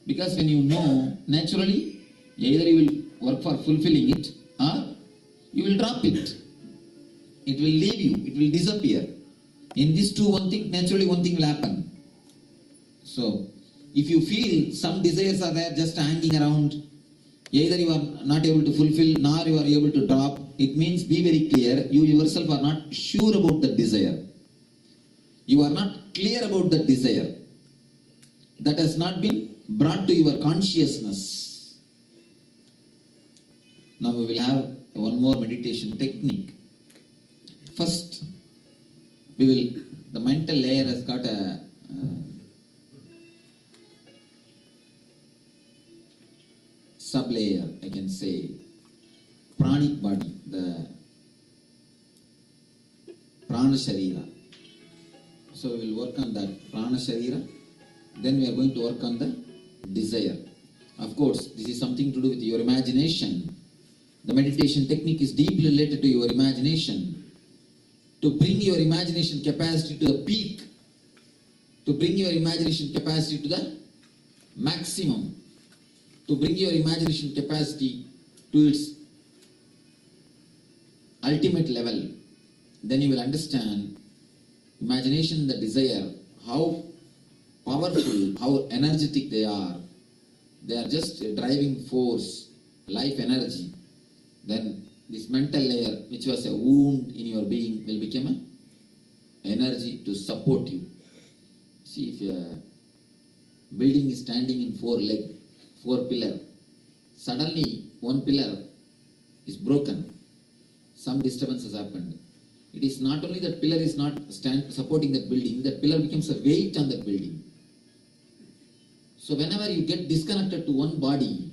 A: Because when you know, naturally, either you will work for fulfilling it or you will drop it. It will leave you, it will disappear. In these two, one thing, naturally one thing will happen. So, if you feel some desires are there just hanging around, either you are not able to fulfill nor you are able to drop, it means be very clear, you yourself are not sure about the desire. You are not clear about the desire. That has not been brought to your consciousness. Now we will have one more meditation technique. First, the mental layer has got a sub-layer, I can say, pranic body, the prana sharira. So we will work on that prana sharira. Then we are going to work on the desire. Of course, this is something to do with your imagination. The meditation technique is deeply related to your imagination. To bring your imagination capacity to the peak, to bring your imagination capacity to the maximum, to bring your imagination capacity to its ultimate level, then you will understand imagination, the desire, how powerful, how energetic they are. They are just a driving force, life energy. Then this mental layer, which was a wound in your being, will become an energy to support you. See, if a building is standing in four pillars, suddenly one pillar is broken, some disturbance has happened. It is not only that pillar is not supporting that building, that pillar becomes a weight on that building. So whenever you get disconnected to one body,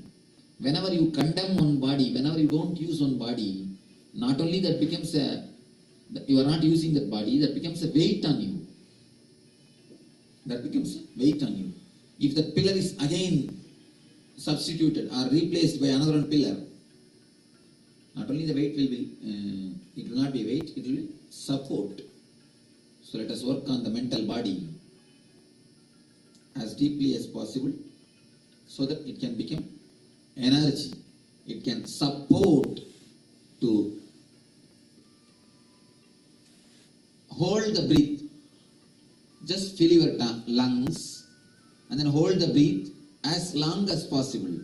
A: whenever you condemn one body, whenever you don't use one body, not only that becomes you are not using that body, that becomes a weight on you. That becomes a weight on you. If that pillar is again substituted or replaced by another one pillar, not only the weight will be, it will not be weight, it will be support. So let us work on the mental body as deeply as possible so that it can become energy. It can support to hold the breath. Just fill your lungs and then hold the breath as long as possible.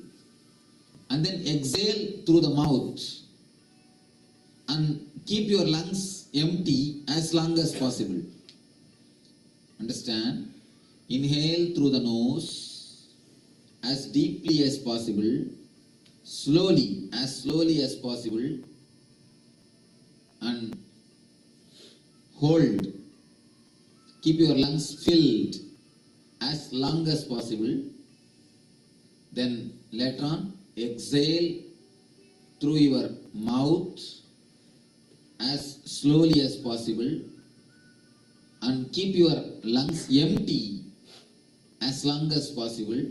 A: And then exhale through the mouth and keep your lungs empty as long as possible. Understand? Inhale through the nose as deeply as possible, slowly as possible, and hold. Keep your lungs filled as long as possible. Then later on, exhale through your mouth as slowly as possible and keep your lungs empty as long as possible.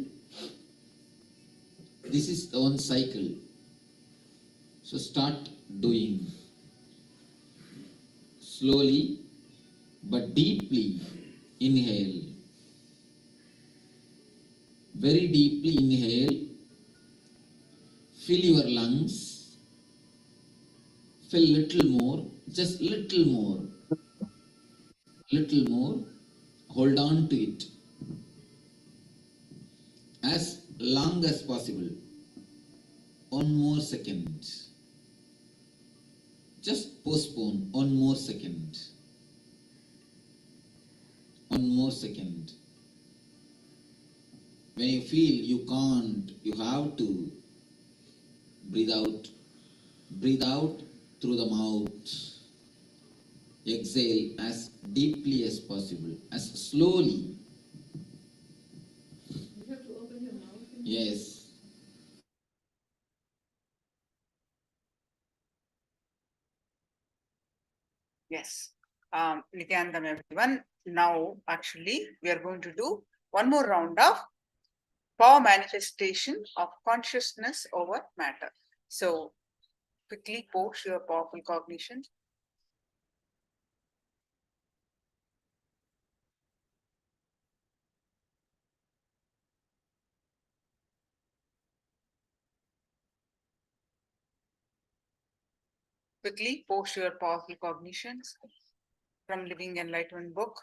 A: This is one cycle. So start doing. Slowly but deeply inhale. Very deeply inhale. Fill your lungs. Fill little more, just little more. Little more. Hold on to it as long as possible. One more second. Just postpone one more second. One more second. When you feel you can't, you have to breathe out. Breathe out through the mouth. Exhale as deeply as possible, as slowly.
K: You have to open your mouth.
A: Yes.
F: Yes. Nithyananda, everyone. Now, actually, we are going to do one more round of power manifestation of consciousness over matter. So, quickly post your powerful cognition. Quickly post your powerful cognitions from Living Enlightenment book.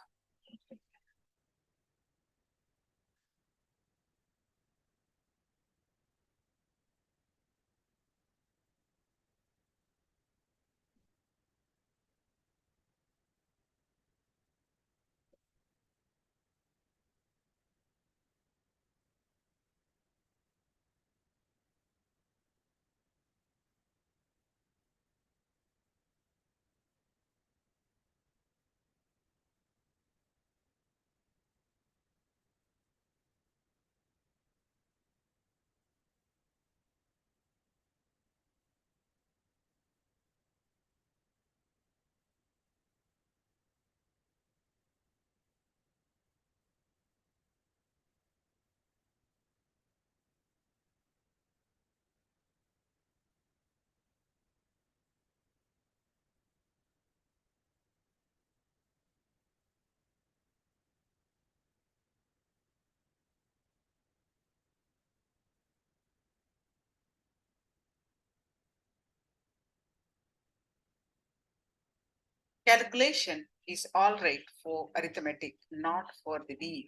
F: Calculation is all right for arithmetic, not for the wheel.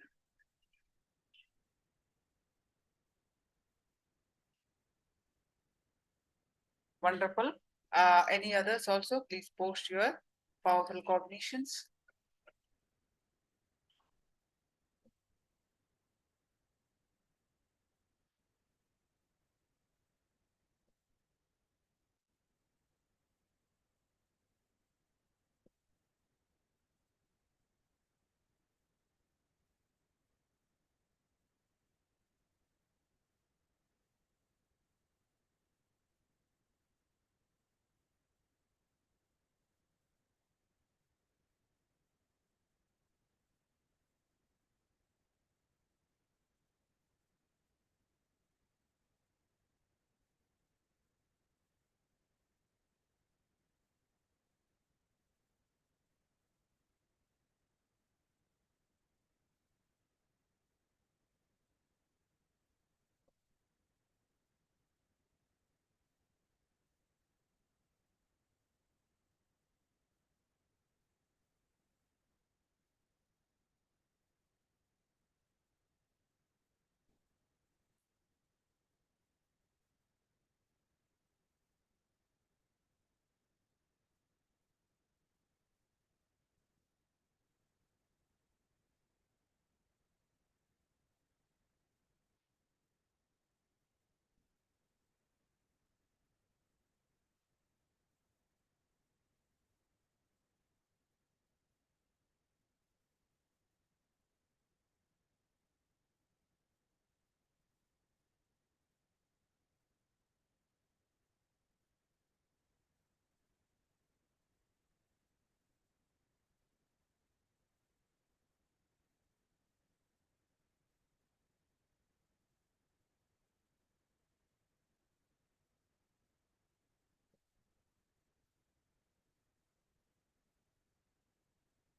F: Wonderful. Any others also? Please post your powerful cognitions.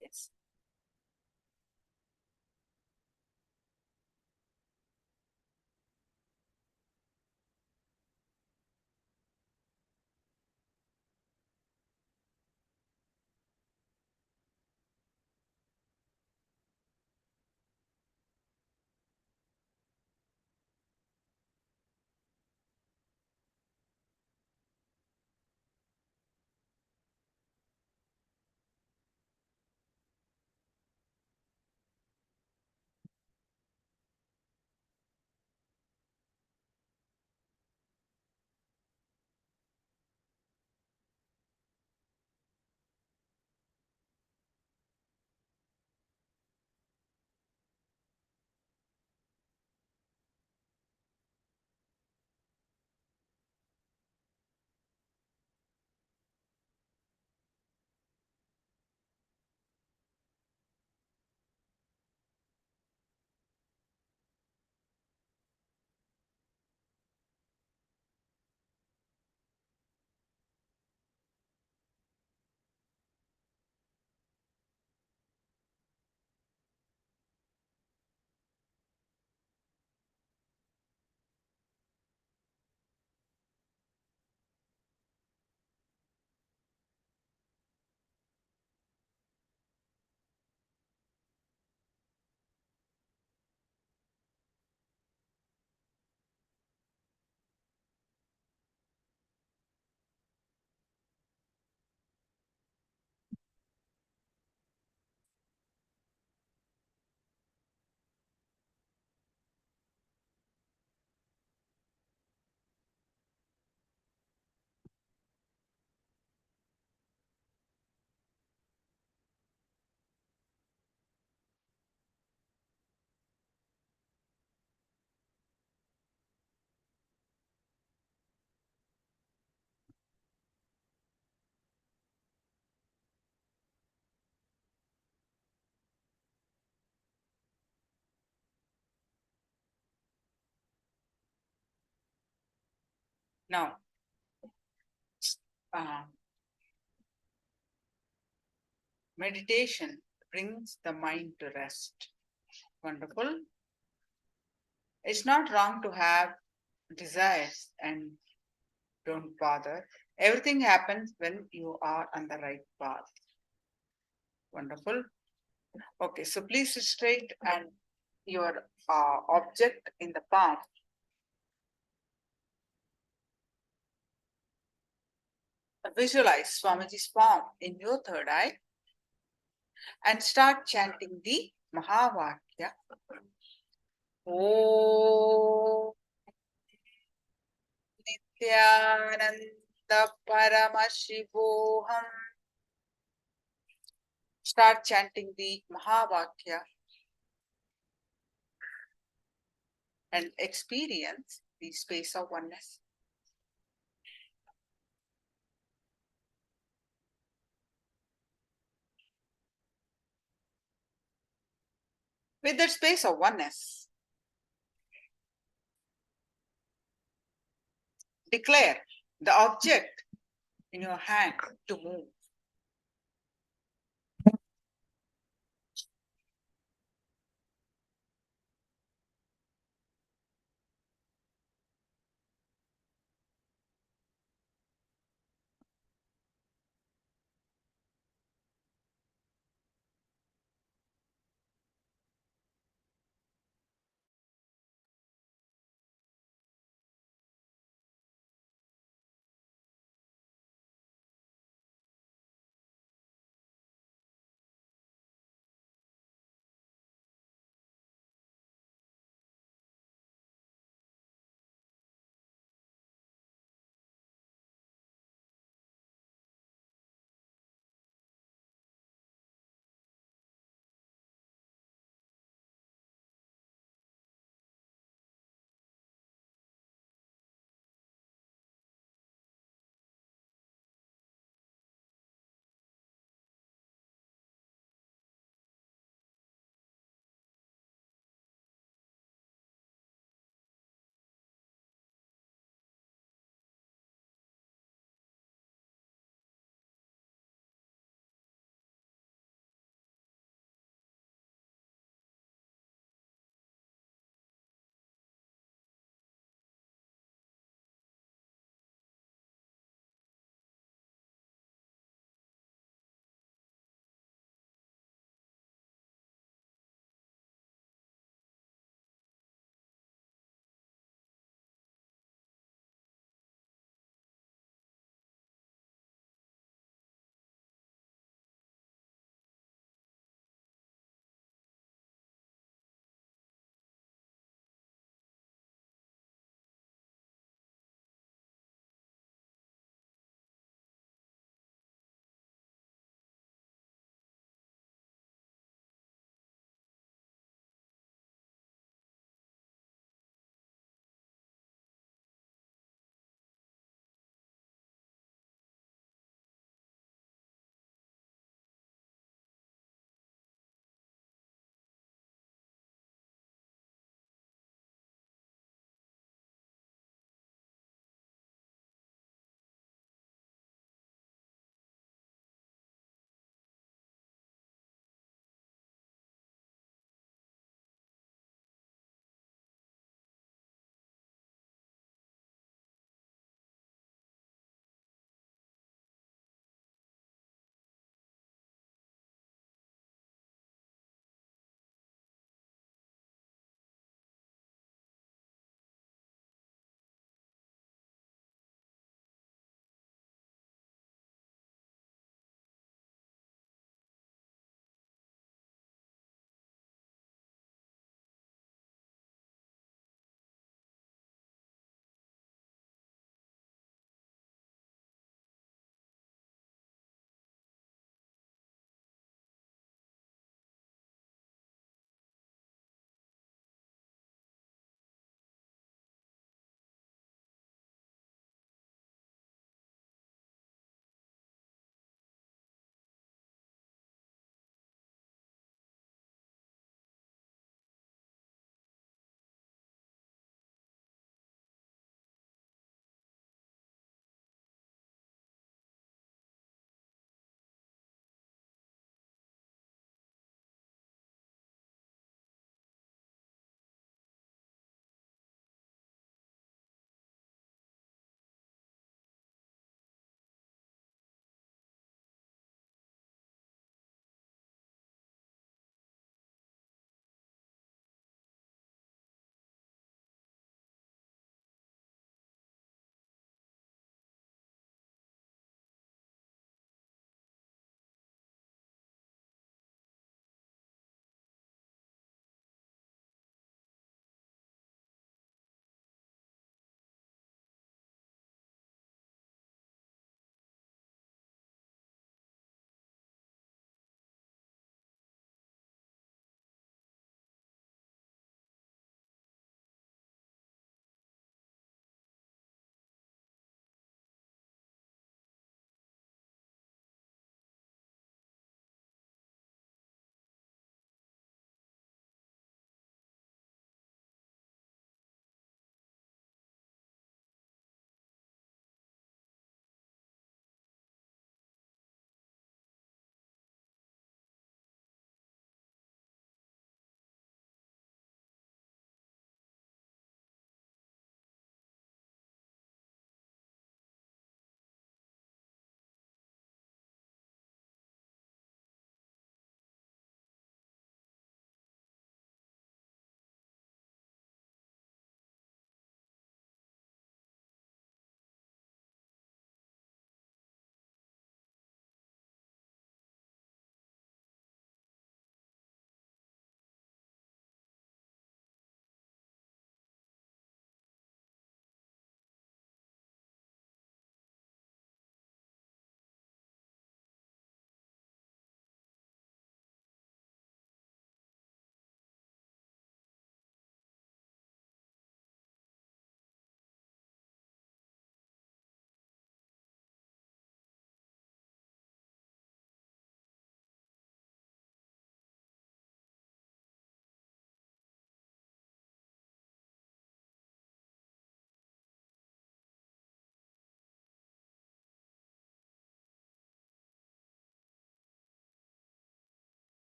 F: Yes. Now, meditation brings the mind to rest. Wonderful. It's not wrong to have desires and don't bother. Everything happens when you are on the right path. Wonderful. Okay, so please sit straight and your object in the palm. Visualize Swamiji's palm in your third eye and start chanting the Mahavakya. Om Nithyananda Paramashivoham. Start chanting the Mahavakya and experience the space of oneness. With that space of oneness, declare the object in your hand to move.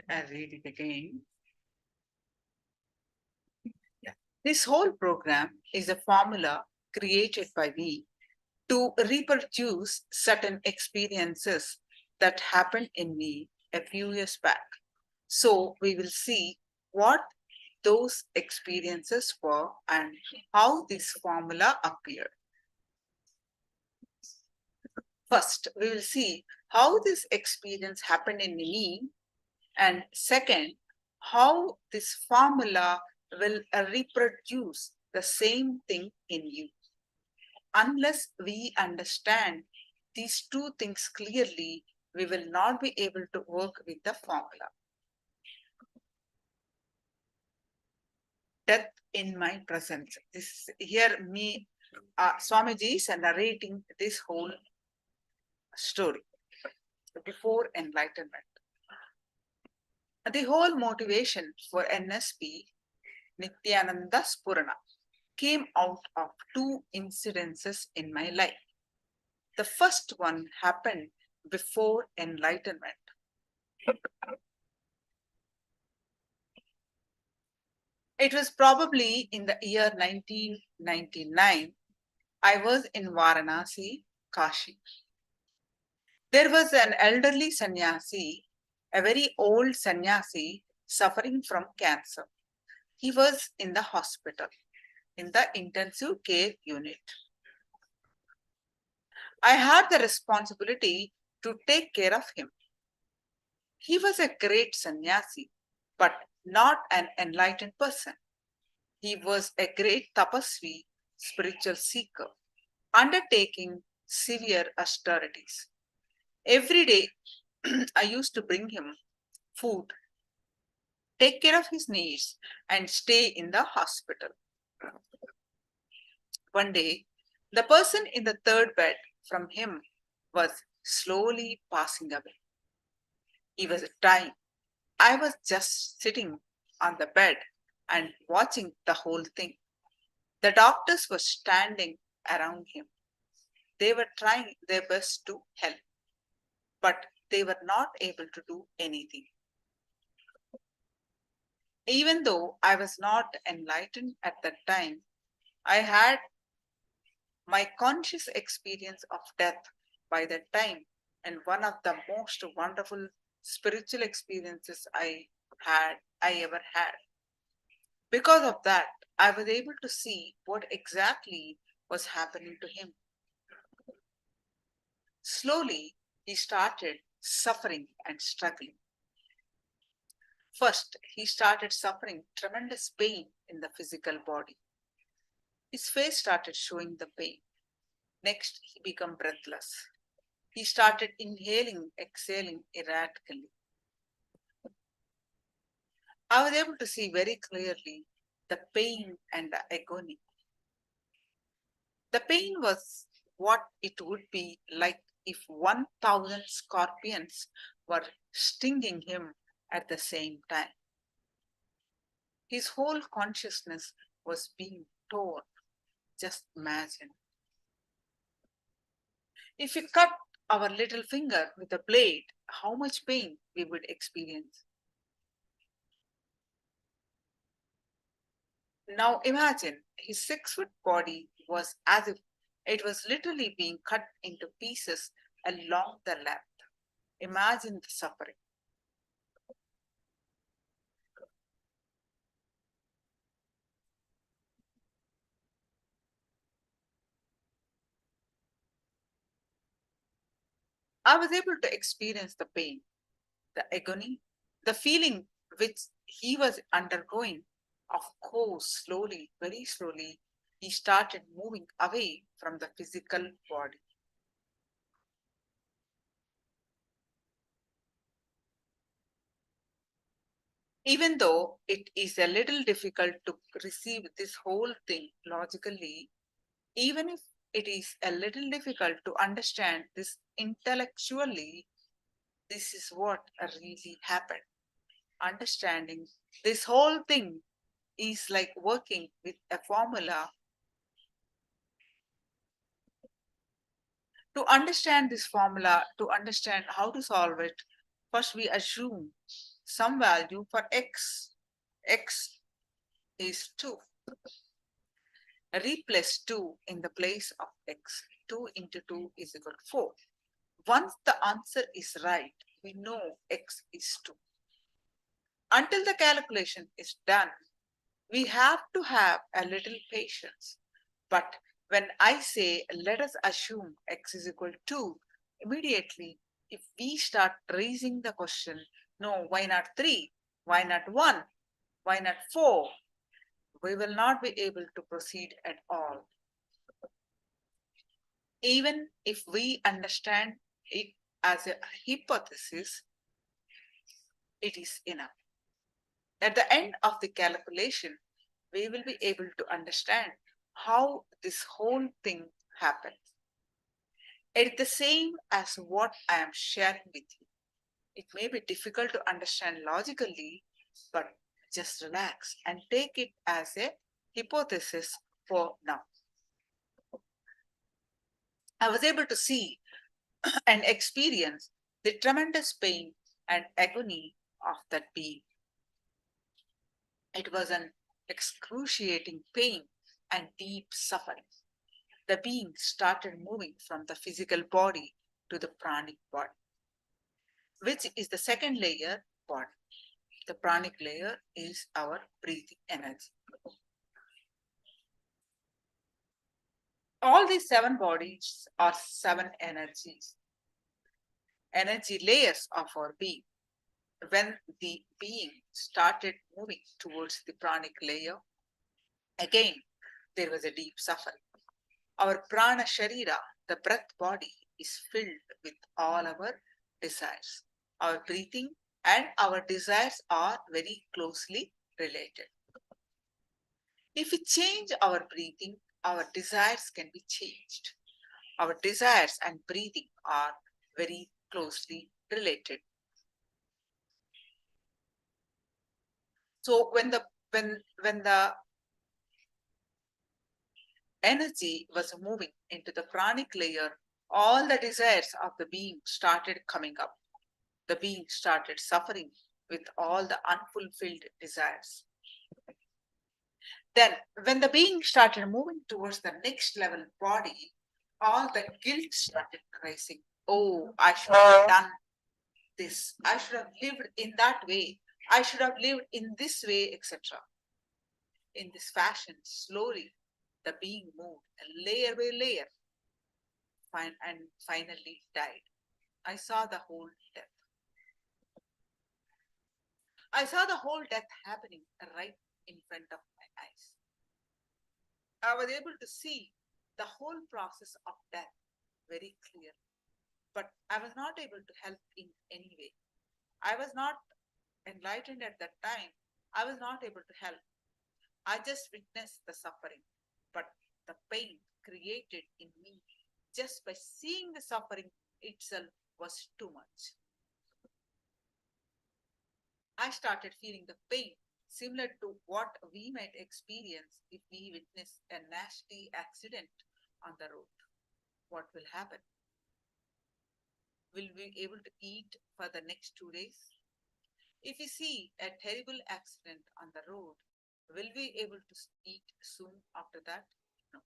F: I'll read it again. Yeah. This whole program is a formula created by me to reproduce certain experiences that happened in me a few years back. So we will see what those experiences were and how this formula appeared. First, we will see how this experience happened in me, and second, how this formula will reproduce the same thing in you. Unless we understand these two things clearly, we will not be able to work with the formula. Death in my presence. This here me, Swamiji is narrating this whole story before enlightenment. The whole motivation for NSP, Nithyananda Spurana, came out of two incidences in my life. The first one happened before enlightenment. It was probably in the year 1999. I was in Varanasi, Kashi. There was an elderly sannyasi, a very old sannyasi, suffering from cancer. He was in the hospital, in the intensive care unit. I had the responsibility to take care of him. He was a great sannyasi, but not an enlightened person. He was a great tapasvi, spiritual seeker, undertaking severe austerities. Every day, I used to bring him food, take care of his needs, and stay in the hospital. One day, the person in the third bed from him was slowly passing away. He was dying. I was just sitting on the bed and watching the whole thing. The doctors were standing around him. They were trying their best to help, but they were not able to do anything. Even though I was not enlightened at that time, I had my conscious experience of death by that time, and one of the most wonderful spiritual experiences I ever had. Because of that, I was able to see what exactly was happening to him. Slowly, he started suffering and struggling. First, he started suffering tremendous pain in the physical body. His face started showing the pain. Next, he became breathless. He started inhaling, exhaling erratically. I was able to see very clearly the pain and the agony. The pain was what it would be like if 1,000 scorpions were stinging him at the same time. His whole consciousness was being torn. Just imagine. If we cut our little finger with a blade, how much pain we would experience. Now imagine his 6-foot body was as if it was literally being cut into pieces along the length. Imagine the suffering. I was able to experience the pain, the agony, the feeling which he was undergoing. Of course, slowly, very slowly, he started moving away from the physical body. Even though it is a little difficult to receive this whole thing logically, even if it is a little difficult to understand this intellectually, this is what really happened. Understanding this whole thing is like working with a formula. To understand this formula, to understand how to solve it, first we assume some value for x. X is 2. Replace 2 in the place of x. 2 into 2 is equal to 4. Once the answer is right, we know x is 2. Until the calculation is done, we have to have a little patience. But when I say, let us assume x is equal to 2, immediately, if we start raising the question, no, why not 3? Why not 1? Why not 4? We will not be able to proceed at all. Even if we understand it as a hypothesis, it is enough. At the end of the calculation, we will be able to understand how this whole thing happens. It's the same as what I am sharing with you. It may be difficult to understand logically, but just relax and take it as a hypothesis for now. I was able to see and experience the tremendous pain and agony of that being. It was an excruciating pain and deep suffering. The being started moving from the physical body to the pranic body, which is the second layer body. The pranic layer is our breathing energy. All these 7 bodies are 7 energies, energy layers of our being. When the being started moving towards the pranic layer, again, there was a deep suffering. Our prana sharira, the breath body, is filled with all our desires. Our breathing and our desires are very closely related. If we change our breathing, our desires can be changed. Our desires and breathing are very closely related. So when the energy was moving into the pranic layer, all the desires of the being started coming up. The being started suffering with all the unfulfilled desires. Then, when the being started moving towards the next level body, all the guilt started rising. Oh, I should have done this. I should have lived in that way. I should have lived in this way, etc. In this fashion, slowly, the being moved layer by layer and finally died. I saw the whole death. I saw the whole death happening right in front of my eyes. I was able to see the whole process of death very clearly, but I was not able to help in any way. I was not enlightened at that time. I was not able to help. I just witnessed the suffering, but the pain created in me just by seeing the suffering itself was too much. I started feeling the pain similar to what we might experience if we witness a nasty accident on the road. What will happen? Will we be able to eat for the next 2 days? If we see a terrible accident on the road, will we be able to eat soon after that? No.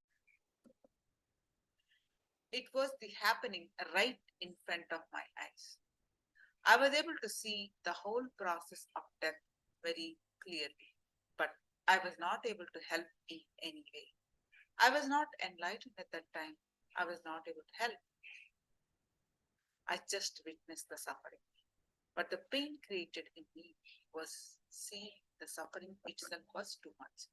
F: It was the happening right in front of my eyes. I was able to see the whole process of death very clearly, but I was not able to help in any way. I was not enlightened at that time. I was not able to help. I just witnessed the suffering. But the pain created in me was seeing the suffering itself was too much.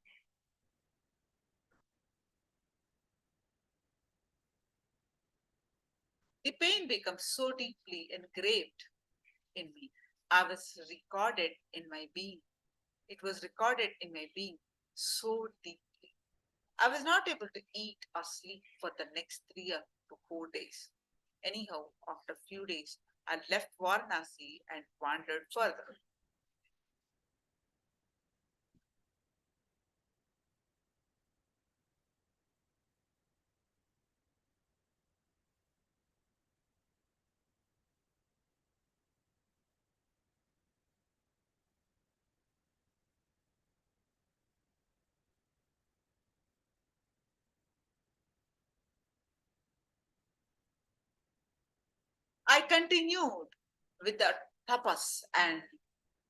F: The pain becomes so deeply engraved in me. I was recorded in my being. It was recorded in my being so deeply. I was not able to eat or sleep for the next 3 to 4 days. Anyhow, after a few days, I left Varanasi and wandered further. I continued with the tapas and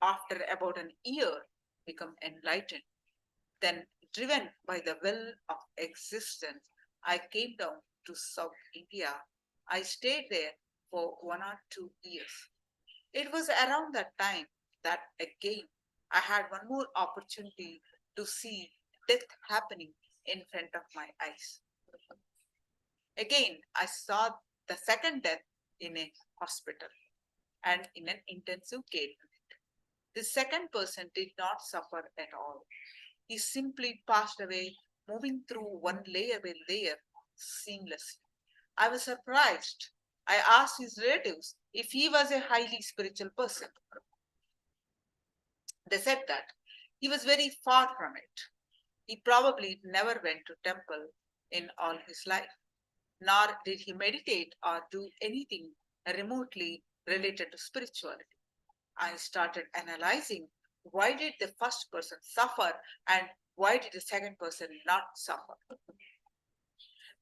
F: after about an year become enlightened. Then, driven by the will of existence, I came down to South India. I stayed there for 1 or 2 years. It was around that time that again I had one more opportunity to see death happening in front of my eyes. Again, I saw the second death in a hospital and in an intensive care unit. The second person did not suffer at all. He simply passed away, moving through one layer by layer seamlessly. I was surprised. I asked his relatives if he was a highly spiritual person. They said that he was very far from it. He probably never went to temple in all his life, nor did he meditate or do anything remotely related to spirituality. I started analyzing why did the first person suffer and why did the second person not suffer.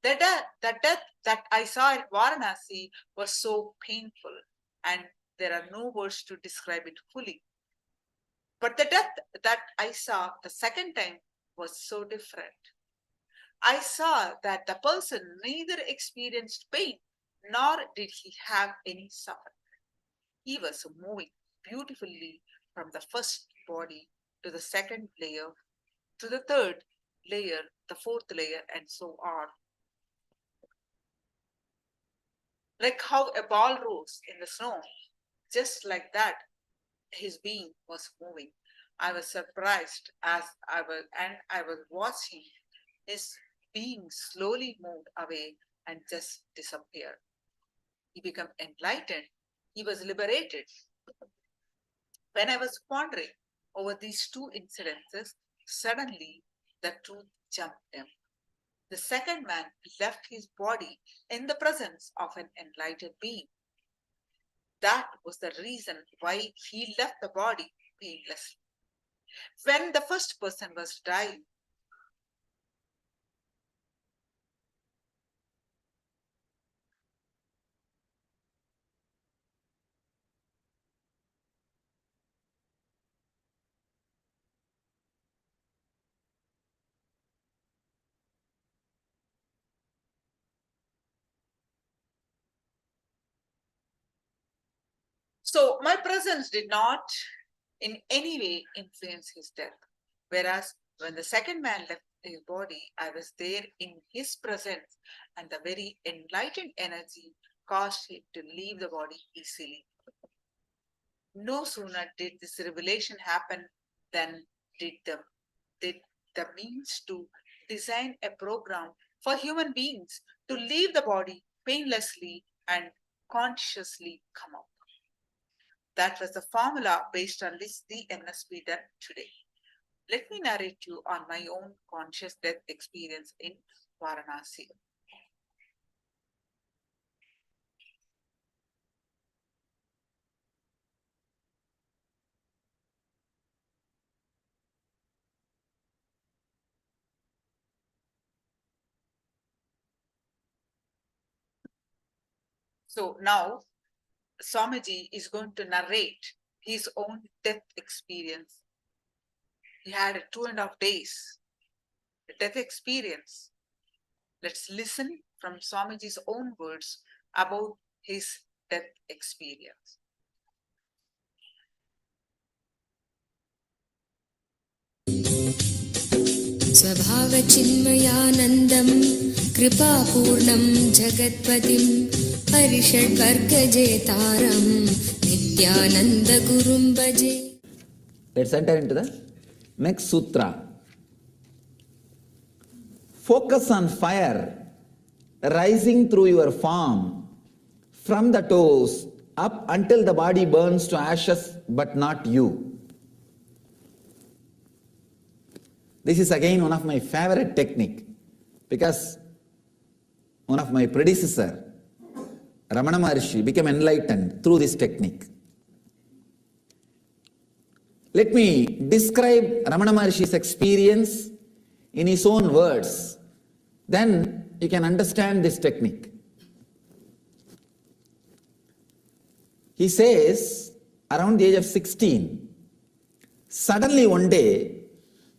F: The death that I saw in Varanasi was so painful, and there are no words to describe it fully. But the death that I saw the second time was so different. I saw that the person neither experienced pain nor did he have any suffering. He was moving beautifully from the first body to the second layer, to the third layer, the fourth layer, and so on. Like how a ball rolls in the snow, just like that, his being was moving. I was surprised as I was watching his being slowly moved away and just disappeared. He became enlightened. He was liberated. When I was pondering over these two incidences, suddenly the truth jumped him. The second man left his body in the presence of an enlightened being. That was the reason why he left the body painlessly. When the first person was dying, so my presence did not in any way influence his death. Whereas when the second man left his body, I was there in his presence, and the very enlightened energy caused him to leave the body easily. No sooner did this revelation happen than did the means to design a program for human beings to leave the body painlessly and consciously come out. That was the formula based on which the MSP done today. Let me narrate you on my own conscious death experience in Varanasi. So now Swamiji is going to narrate his own death experience. He had 2.5 days death experience. Let's listen from Swamiji's own words about his death experience.
M: स्वभावचिन्मयानन्दं कृपापूर्णं जगत्पतिं हरिषड्वर्गजेतारं नित्यानन्दगुरुं भजे.
A: Let's enter into the next sutra. Focus on fire rising through your form from the toes up until the body burns to ashes, but not you. This is again one of my favorite technique, because one of my predecessor, Ramana Maharshi, became enlightened through this technique. Let me describe Ramana Maharshi's experience in his own words. Then you can understand this technique. He says, around the age of 16, suddenly one day,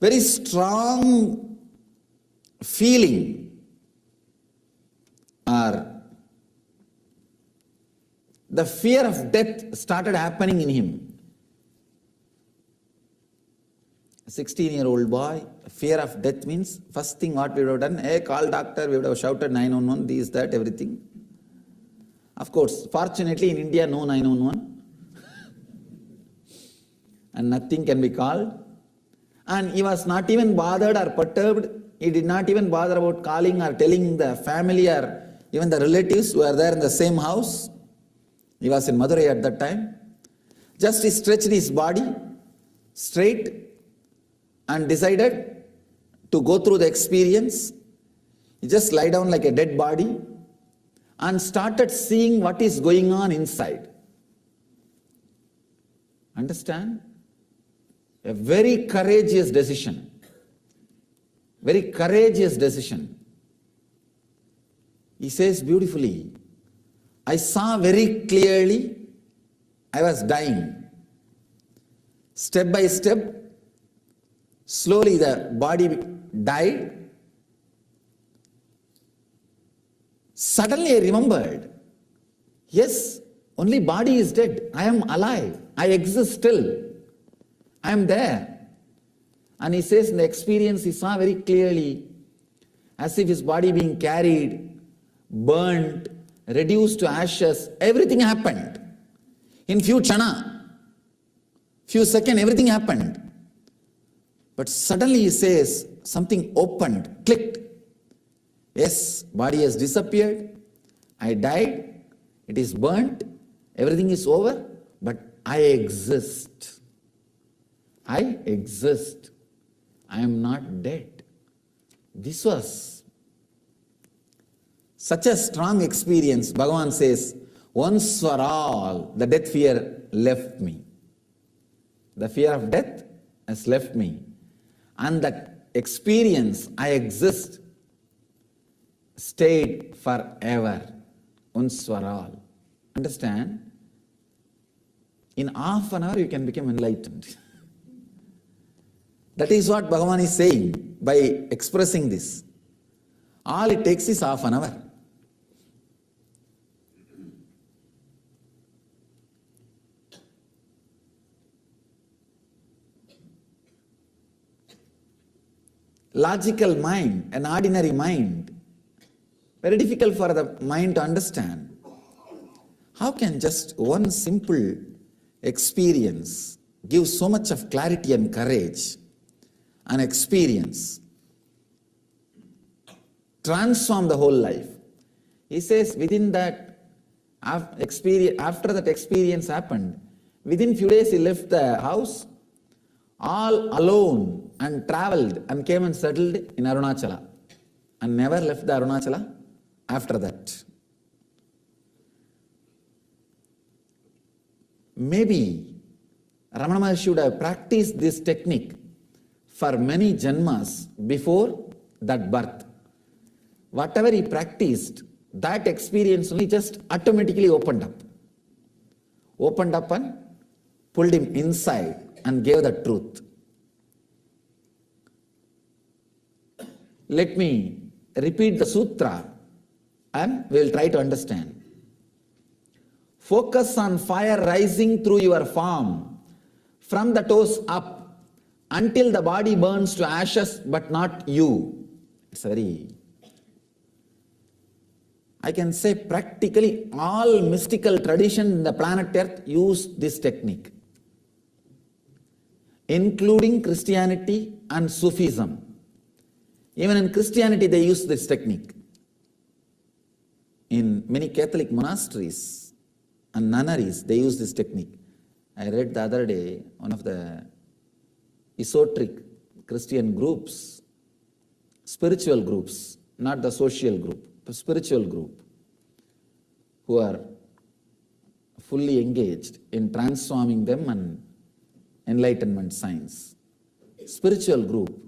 A: very strong feeling or the fear of death started happening in him. A 16-year-old boy, fear of death means, first thing what we would have done, hey, call doctor, we would have shouted 911, this, that, everything. Of course, fortunately in India, no 911. And nothing can be called. And he was not even bothered or perturbed. He did not even bother about calling or telling the family or even the relatives who were there in the same house. He was in Madurai at that time. Just he stretched his body straight and decided to go through the experience. He just lie down like a dead body and started seeing what is going on inside. Understand? A very courageous decision. Very courageous decision. He says beautifully, I saw very clearly I was dying. Step by step, slowly the body died. Suddenly I remembered, yes, only body is dead. I am alive. I exist still. I am there. And he says in the experience he saw very clearly as if his body being carried, burnt, reduced to ashes. Everything happened. In few chana, few seconds, everything happened. But suddenly he says something opened, clicked. Yes, body has disappeared. I died. It is burnt. Everything is over. But I exist. I exist. I am not dead. This was such a strong experience. Bhagavan says, once for all, the death fear left me. The fear of death has left me. And that experience, I exist, stayed forever. Once for all. Understand? In half an hour you can become enlightened. That is what Bhagavan is saying by expressing this. All it takes is half an hour. Logical mind, an ordinary mind, very difficult for the mind to understand. How can just one simple experience give so much of clarity and courage? An experience transform the whole life. He says within that experience, after that experience happened, within few days he left the house all alone and traveled and came and settled in Arunachala and never left the Arunachala after that. Maybe Ramana Maharshi should have practiced this technique for many janmas before that birth. Whatever he practiced, that experience only just automatically opened up. Opened up and pulled him inside and gave the truth. Let me repeat the sutra and we will try to understand. Focus on fire rising through your form from the toes up until the body burns to ashes, but not you. It's very, I can say practically all mystical traditions in the planet Earth use this technique, including Christianity and Sufism. Even in Christianity they use this technique. In many Catholic monasteries and nunneries they use this technique. I read the other day one of the esoteric Christian groups, spiritual groups, not the social group, but spiritual group, who are fully engaged in transforming them and enlightenment science. Spiritual group.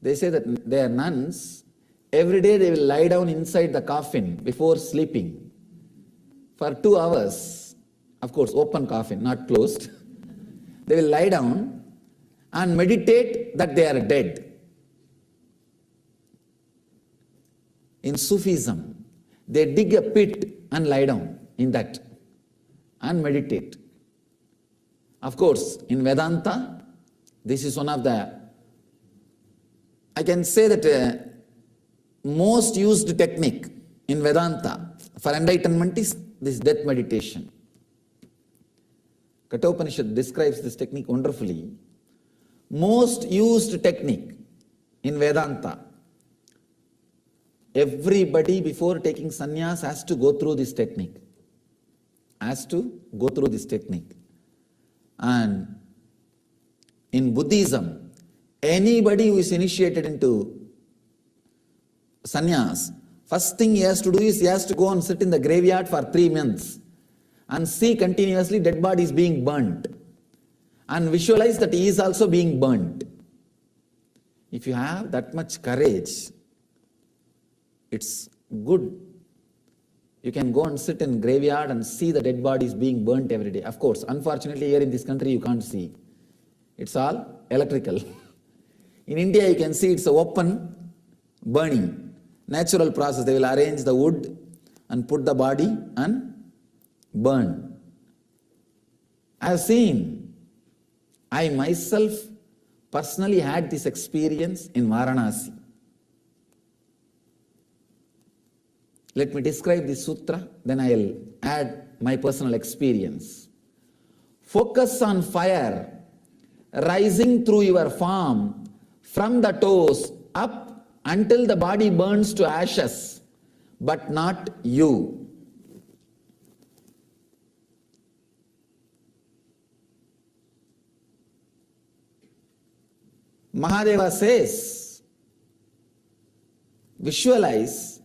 A: They say that they are nuns. Every day they will lie down inside the coffin before sleeping for 2 hours of course open coffin, not closed. They will lie down and meditate that they are dead. In Sufism, they dig a pit and lie down in that and meditate. Of course, in Vedanta, this is one of the, I can say that most used technique in Vedanta for enlightenment is this death meditation. Kathopanishad describes this technique wonderfully. Most used technique in Vedanta. Everybody before taking sannyas has to go through this technique. And in Buddhism, anybody who is initiated into sannyas, first thing he has to do is he has to go and sit in the graveyard for 3 months and see continuously dead bodies being burnt and visualize that he is also being burnt. If you have that much courage, it's good. You can go and sit in graveyard and see the dead bodies being burnt every day. Of course, unfortunately here in this country you can't see. It's all electrical. In India you can see it's a open burning. Natural process. They will arrange the wood and put the body and burn. I have seen. I myself personally had this experience in Varanasi. Let me describe this sutra, then I will add my personal experience. Focus on fire rising through your form from the toes up until the body burns to ashes, but not you. Mahadeva says, visualize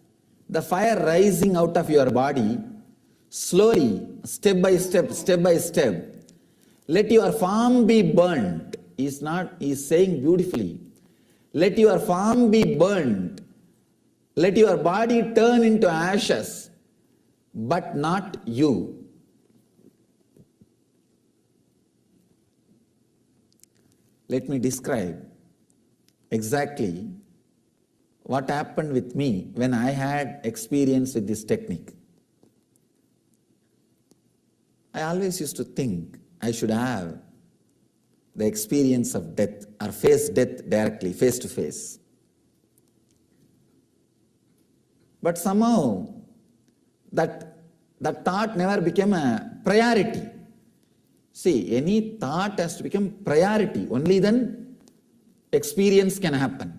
A: the fire rising out of your body, slowly, step by step. Let your form be burnt. He is saying beautifully. Let your form be burnt. Let your body turn into ashes, but not you. Let me describe exactly what happened with me when I had experience with this technique. I always used to think I should have the experience of death or face death directly, face to face. But somehow that thought never became a priority. See, any thought has to become priority. Only then experience can happen.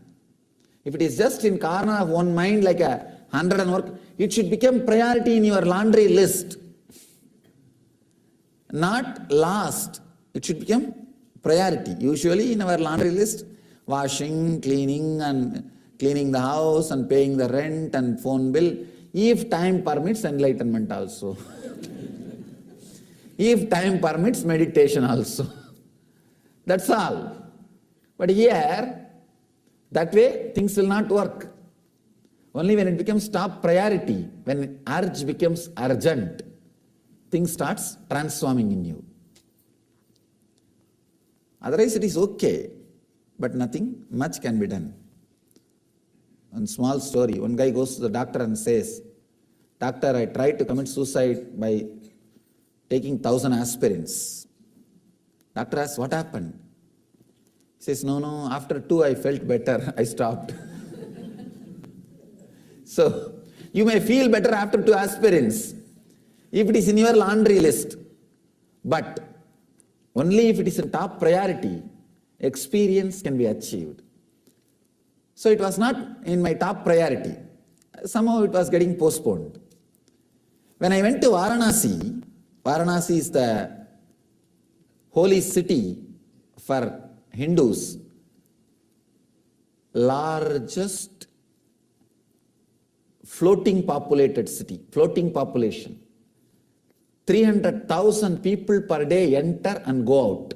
A: If it is just in corner of one mind like 100 and work, it should become priority in your laundry list. Not last. It should become priority. Usually in our laundry list, washing, cleaning and cleaning the house and paying the rent and phone bill. If time permits, enlightenment also. If time permits, meditation also. That's all. But here, that way things will not work. Only when it becomes top priority, when urge becomes urgent, things starts transforming in you. Otherwise it is okay, but nothing much can be done. One small story, one guy goes to the doctor and says, "Doctor, I tried to commit suicide by taking 1,000 aspirins." Doctor asks, "What happened?" He says, no, after 2 I felt better, I stopped. So, you may feel better after 2 aspirins, if it is in your laundry list. But, only if it is a top priority, experience can be achieved. So, it was not in my top priority. Somehow it was getting postponed. When I went to Varanasi, Varanasi is the holy city for Hindus, largest floating populated city, floating population. 300,000 people per day enter and go out.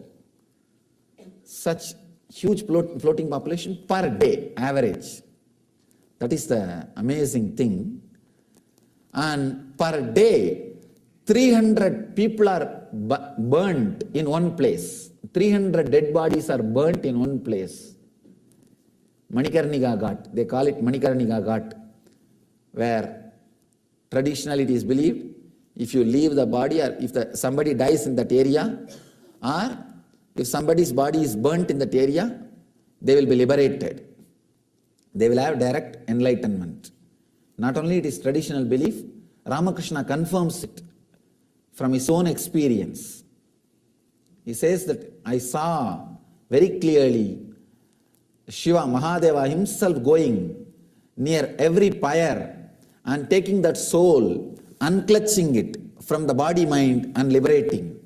A: Such huge floating population per day, average. That is the amazing thing. And per day, 300 people are burnt in one place. 300 dead bodies are burnt in one place. Manikarnika Ghat, they call it Manikarnika Ghat, where traditionally it is believed if you leave the body, or if somebody dies in that area, or if somebody's body is burnt in that area, they will be liberated. They will have direct enlightenment. Not only it is traditional belief, Ramakrishna confirms it from his own experience. He says that I saw very clearly Shiva, Mahadeva himself going near every pyre and taking that soul, unclutching it from the body mind and liberating.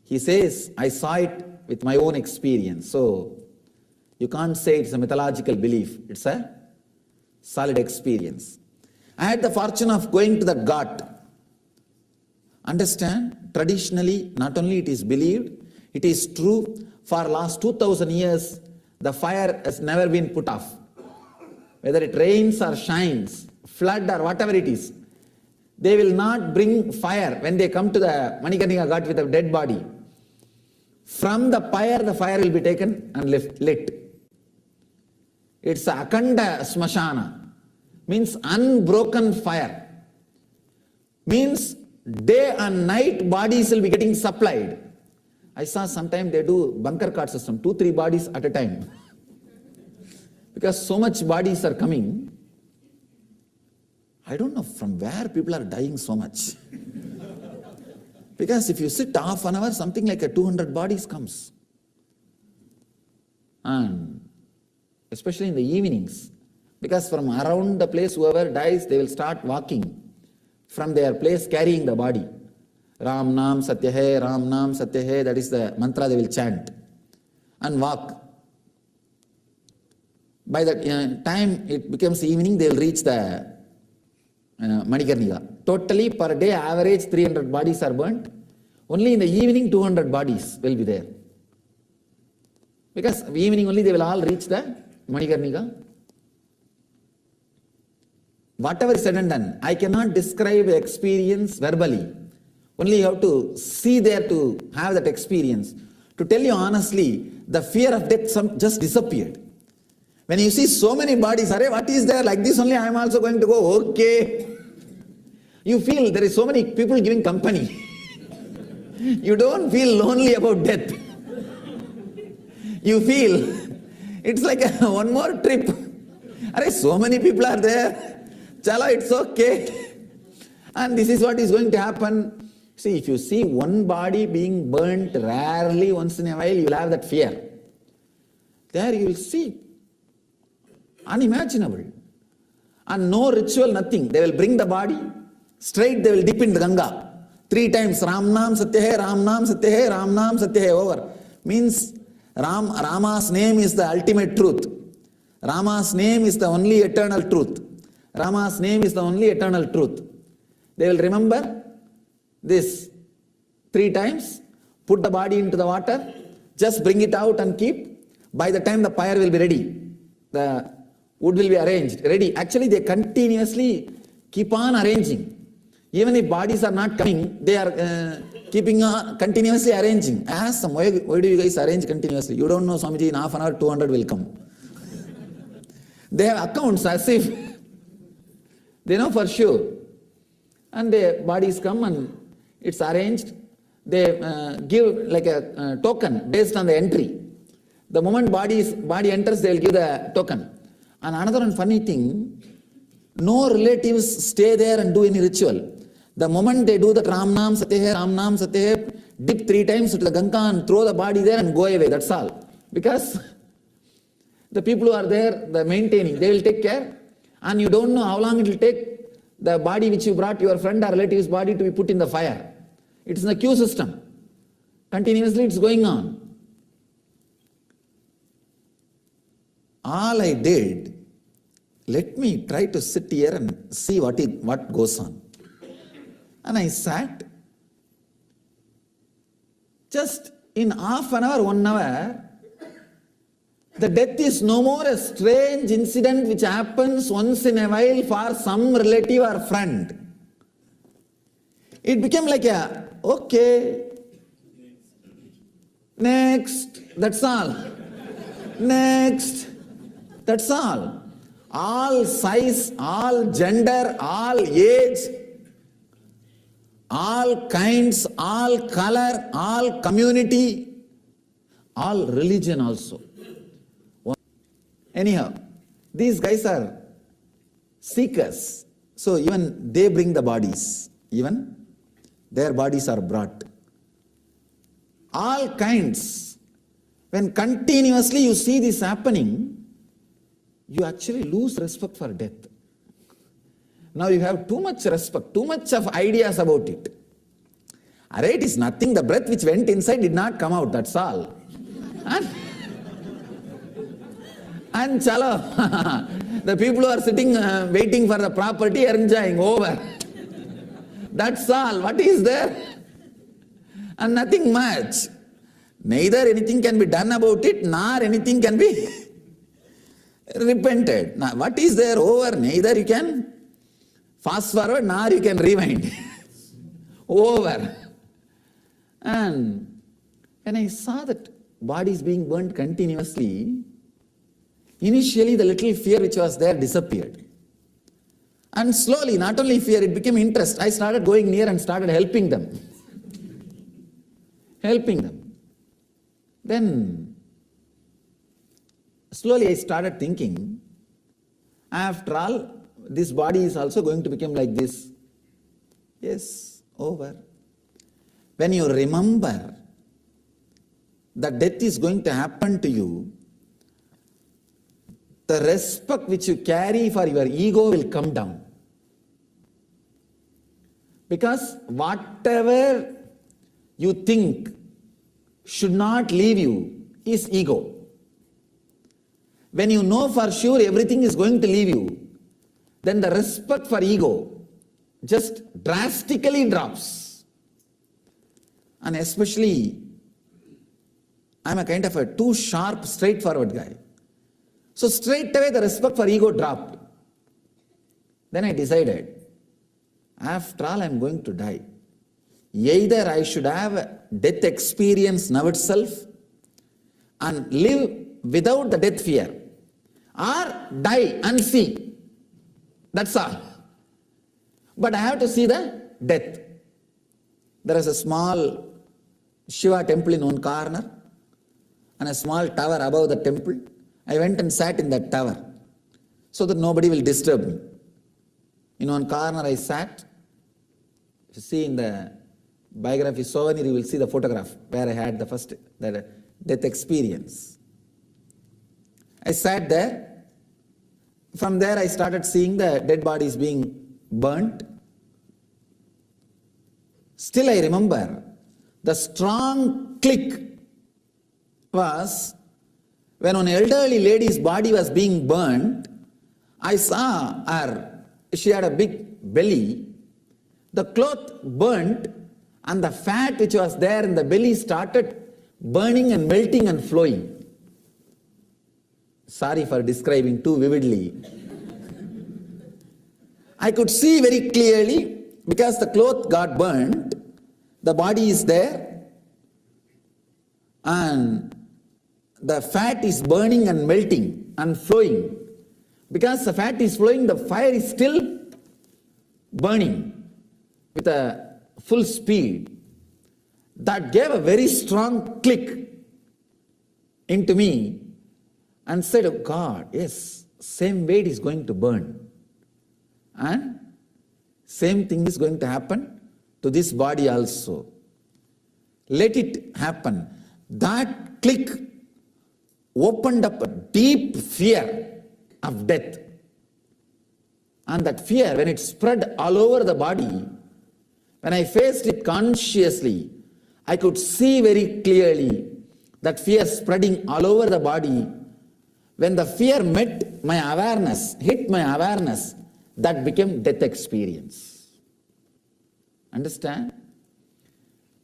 A: He says, I saw it with my own experience. So you can't say it's a mythological belief, it's a solid experience. I had the fortune of going to the Ghat. Understand, traditionally, not only it is believed, it is true, for last 2000 years, the fire has never been put off. Whether it rains or shines, flood or whatever it is, they will not bring fire when they come to the Manikarnika Ghat with a dead body. From the fire will be taken and lit. It's a Akanda Smashana, means unbroken fire. Means day and night bodies will be getting supplied. I saw sometime they do bunker cart system, 2-3 bodies at a time. Because so much bodies are coming, I don't know from where people are dying so much. Because if you sit half an hour, something like 200 bodies comes. And especially in the evenings, because from around the place whoever dies, they will start walking from their place carrying the body. Ram Nam Satya Hai, Ram Nam Satya Hai, that is the mantra they will chant and walk. By the time it becomes evening, they will reach the Manikarnika. Totally per day average 300 bodies are burnt. Only in the evening 200 bodies will be there. Because evening only they will all reach the Manikarnika. Whatever is said and done, I cannot describe the experience verbally. Only you have to see there to have that experience. To tell you honestly, the fear of death just disappeared. When you see so many bodies, Arey, what is there? Like this only I am also going to go, okay. You feel there is so many people giving company. You don't feel lonely about death. You feel it's like one more trip. Arey, so many people are there. Chala, it's okay. And this is what is going to happen. See, if you see one body being burnt rarely once in a while, you will have that fear. There you will see. Unimaginable. And no ritual, nothing. They will bring the body, straight they will dip in the Ganga. 3 times, Ram Nam Satya Hai, Ram Nam Satya Hai, Ram Nam Satya Hai, over. Means Rama's name is the ultimate truth. Rama's name is the only eternal truth. Rama's name is the only eternal truth. They will remember this 3 times, put the body into the water, just bring it out and keep. By the time the pyre will be ready, the wood will be arranged, ready. Actually, they continuously keep on arranging. Even if bodies are not coming, they are keeping on continuously arranging. Ask them, why do you guys arrange continuously? You don't know, Swamiji, in half an hour, 200 will come. They have accounts as if they know for sure. And the bodies come and it's arranged. They give like a token based on the entry. The moment body enters, they will give the token. And another one funny thing, no relatives stay there and do any ritual. The moment they do the Ram Nam Satya Hai, Ram Nam Satya Hai, dip 3 times to the Ganga and throw the body there and go away, that's all. Because the people who are there, the maintaining, they will take care. And you don't know how long it will take the body which you brought, your friend or relative's body, to be put in the fire. It's in the queue system. Continuously it's going on. All I did, let me try to sit here and see what goes on. And I sat. Just in half an hour, 1 hour, the death is no more a strange incident which happens once in a while for some relative or friend. It became like a, okay, next, that's all. Next, that's all. All size, all gender, all age, all kinds, all color, all community, all religion also. Anyhow, these guys are seekers. So even they bring the bodies. Even their bodies are brought. All kinds. When continuously you see this happening, you actually lose respect for death. Now you have too much respect, too much of ideas about it. Alright, it is nothing. The breath which went inside did not come out, that's all. And chalo, the people who are sitting waiting for the property are enjoying, over. That's all. What is there? And nothing much. Neither anything can be done about it, nor anything can be repented. Now, what is there over? Neither you can fast forward, nor you can rewind. Over. And when I saw that body is being burnt continuously, initially the little fear which was there disappeared. And slowly, not only fear, it became interest. I started going near and started helping them. Helping them. Then, slowly I started thinking, after all, this body is also going to become like this. Yes, over. When you remember that death is going to happen to you, the respect which you carry for your ego will come down. Because whatever you think should not leave you is ego. When you know for sure everything is going to leave you, then the respect for ego just drastically drops. And especially, I'm a kind of a too sharp, straightforward guy. So straight away the respect for ego dropped. Then I decided, after all I'm going to die. Either I should have death experience now itself and live without the death fear, or die and see. That's all. But I have to see the death. There is a small Shiva temple in one corner and a small tower above the temple. I went and sat in that tower so that nobody will disturb me. In one corner I sat. If you see in the biography souvenir, you will see the photograph where I had the first death experience. I sat there. From there I started seeing the dead bodies being burnt. Still I remember the strong click was when an elderly lady's body was being burnt. I saw her, she had a big belly, the cloth burnt, and the fat which was there in the belly started burning and melting and flowing. Sorry for describing too vividly. I could see very clearly because the cloth got burnt, the body is there, and the fat is burning and melting and flowing. Because the fat is flowing, the fire is still burning with a full speed. That gave a very strong click into me and said, oh God, yes, same way it is going to burn. And same thing is going to happen to this body also. Let it happen. That click opened up a deep fear of death. And that fear, when it spread all over the body, when I faced it consciously, I could see very clearly that fear spreading all over the body. When the fear met my awareness, hit my awareness, that became death experience. Understand?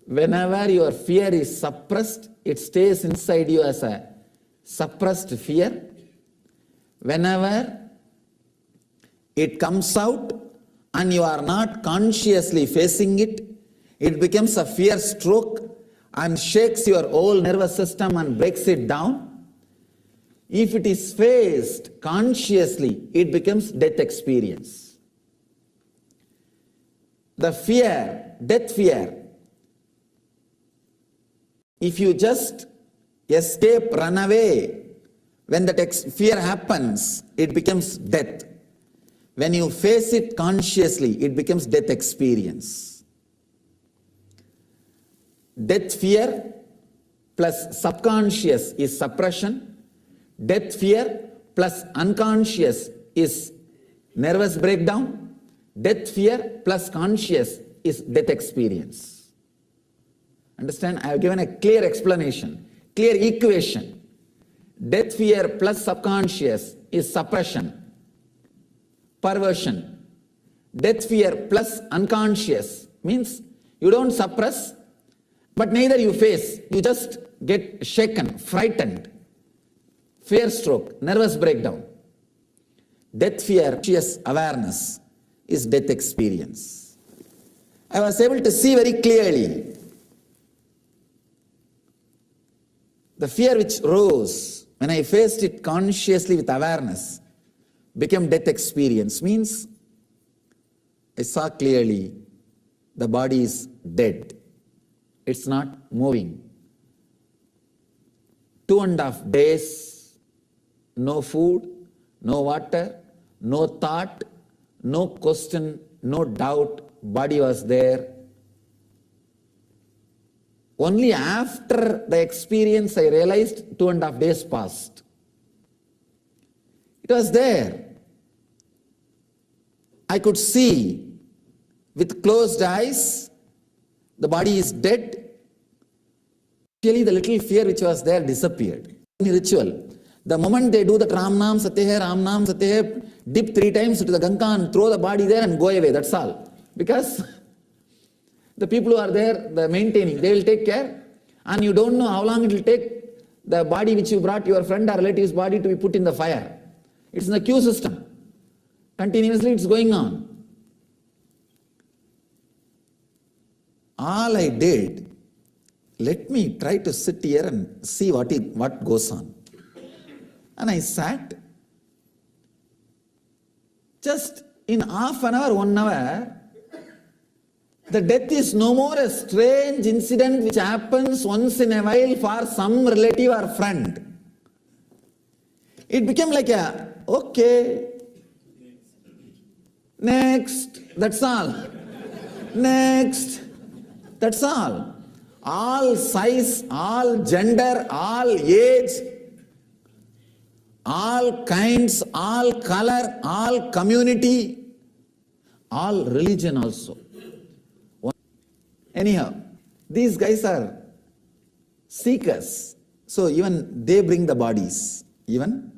A: Whenever your fear is suppressed, it stays inside you as a suppressed fear. Whenever it comes out and you are not consciously facing it, it becomes a fear stroke and shakes your whole nervous system and breaks it down. If it is faced consciously, it becomes death experience. The fear, death fear, if you just escape, run away, when that fear happens, it becomes death. When you face it consciously, it becomes death experience. Death fear plus subconscious is suppression. Death fear plus unconscious is nervous breakdown. Death fear plus conscious is death experience. Understand? I have given a clear explanation, clear equation. Death fear plus subconscious is suppression, perversion. Death fear plus unconscious means you don't suppress, but neither you face. You just get shaken, frightened, fear stroke, nervous breakdown. Death fear, conscious awareness is death experience. I was able to see very clearly the fear which rose when I faced it consciously with awareness became death experience. Means I saw clearly the body is dead. It's not moving. 2.5 days, no food, no water, no thought, no question, no doubt, body was there. Only after the experience I realized 2.5 days passed. It was there. I could see with closed eyes, the body is dead. Actually, the little fear which was there disappeared. In ritual, the moment they do the Ram Nam Satya Hai, Ram Nam Satya Hai, dip 3 times into the Ganga and throw the body there and go away, that's all. Because the people who are there, the maintaining, they will take care, and you don't know how long it will take the body which you brought, your friend or relative's body, to be put in the fire. It's in the queue system. Continuously it's going on. All I did, let me try to sit here and see what goes on. And I sat. Just in half an hour, 1 hour, the death is no more a strange incident which happens once in a while for some relative or friend. It became like okay, next, that's all. Next, that's all. All size, all gender, all age, all kinds, all color, all community, all religion also. Anyhow, these guys are seekers. So even they bring the bodies. Even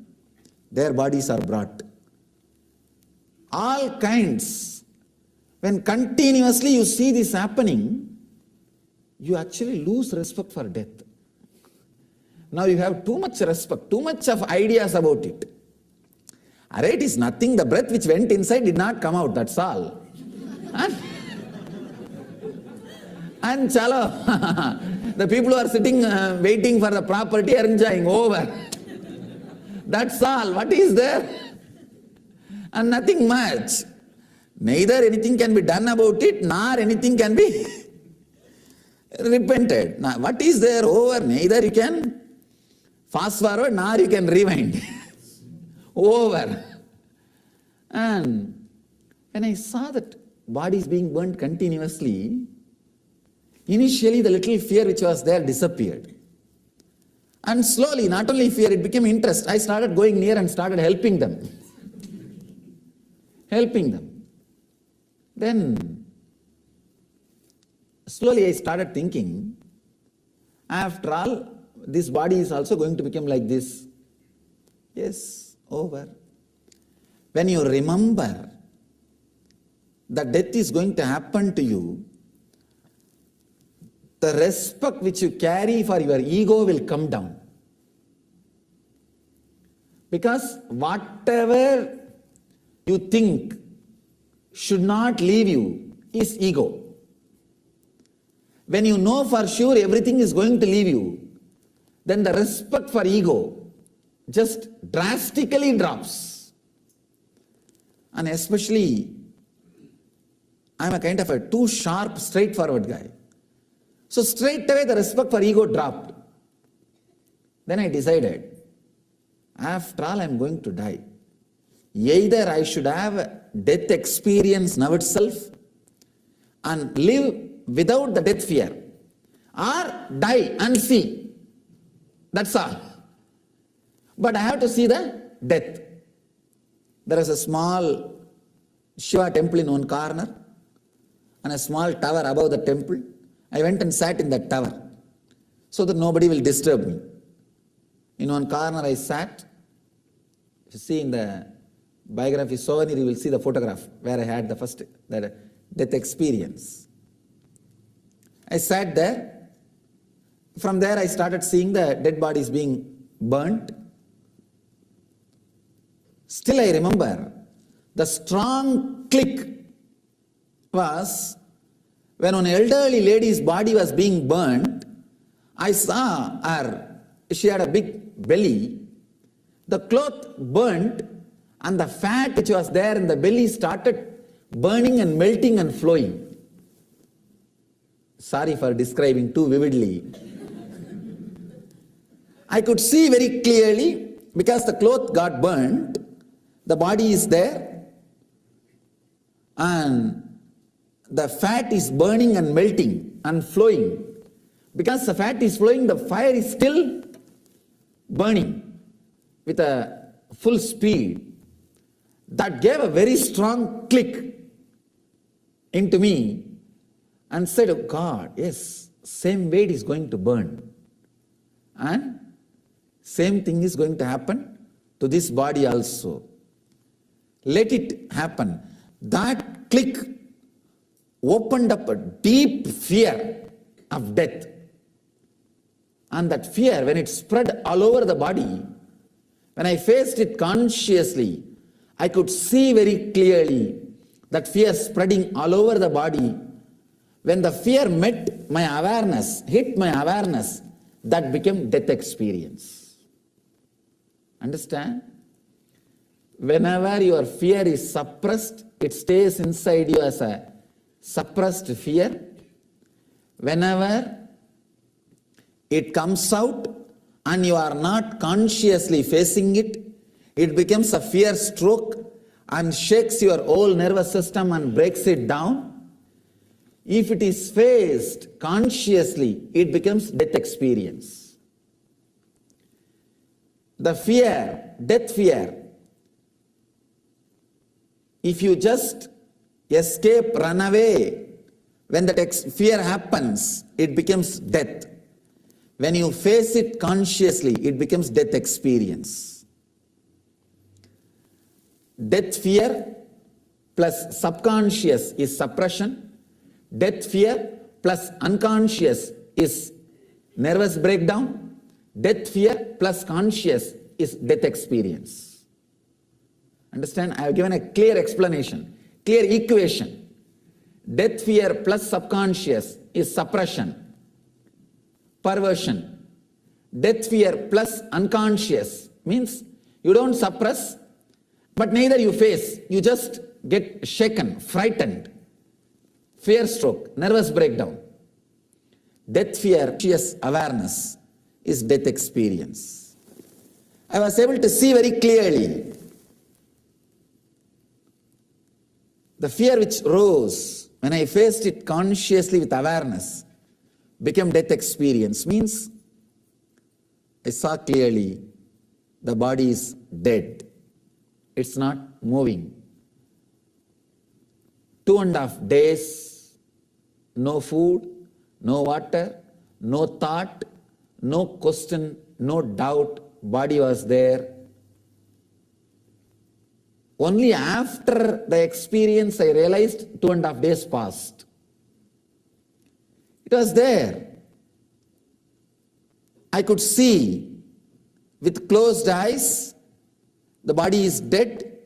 A: their bodies are brought. All kinds. When continuously you see this happening, you actually lose respect for death. Now you have too much respect, too much of ideas about it. Alright, it is nothing. The breath which went inside did not come out, that's all. And chalo, the people who are sitting waiting for the property are enjoying over. That's all. What is there? And nothing much. Neither anything can be done about it, nor anything can be repented. Now, what is there over? Neither you can fast forward, nor you can rewind. Over. And when I saw that body is being burnt continuously, initially the little fear which was there disappeared. And slowly, not only fear, it became interest. I started going near and started helping them. Helping them. Then, slowly I started thinking, after all, this body is also going to become like this. Yes, over. When you remember that death is going to happen to you, the respect which you carry for your ego will come down. Because whatever you think should not leave you is ego. when you know for sure everything is going to leave you, then the respect for ego just drastically drops. And especially, I'm a kind of a too sharp, straightforward guy. So straight away the respect for ego dropped. Then I decided, after all I'm going to die. Either I should have death experience now itself and live without the death fear, or die and see. That's all. But I have to see the death. There is a small Shiva temple in one corner and a small tower above the temple. I went and sat in that tower so that nobody will disturb me. In one corner I sat. If you see in the biography souvenir, you will see the photograph where I had the first death experience. I sat there. From there I started seeing the dead bodies being burnt. Still I remember the strong click was when an elderly lady's body was being burnt. I saw her, she had a big belly. The cloth burnt and the fat which was there in the belly started burning and melting and flowing. Sorry for describing too vividly. I could see very clearly because the cloth got burnt, the body is there and the fat is burning and melting and flowing. Because the fat is flowing, the fire is still burning with a full speed. That gave a very strong click into me and said, oh God, yes, same way it is going to burn. And same thing is going to happen to this body also. Let it happen. That click opened up a deep fear of death. And that fear, when it spread all over the body, when I faced it consciously, I could see very clearly that fear spreading all over the body. When the fear met my awareness, hit my awareness, that became death experience. Understand? Whenever your fear is suppressed, it stays inside you as a suppressed fear. Whenever it comes out and you are not consciously facing it, it becomes a fear stroke and shakes your whole nervous system and breaks it down. If it is faced consciously, it becomes death experience. The fear, death fear, if you just escape, run away, when that fear happens, it becomes death. When you face it consciously, it becomes death experience. Death fear plus subconscious is suppression. Death fear plus unconscious is nervous breakdown. Death fear plus conscious is death experience. Understand? I have given a clear explanation, clear equation. Death fear plus subconscious is suppression, perversion. Death fear plus unconscious means you don't suppress, but neither you face. You just get shaken, frightened, fear stroke, nervous breakdown. Death fear, conscious awareness is death experience. I was able to see very clearly the fear which rose when I faced it consciously with awareness became death experience. Means I saw clearly the body is dead. It's not moving. 2.5 days, no food, no water, no thought, no question, no doubt, body was there. Only after the experience I realized 2.5 days passed. It was there. I could see with closed eyes, the body is dead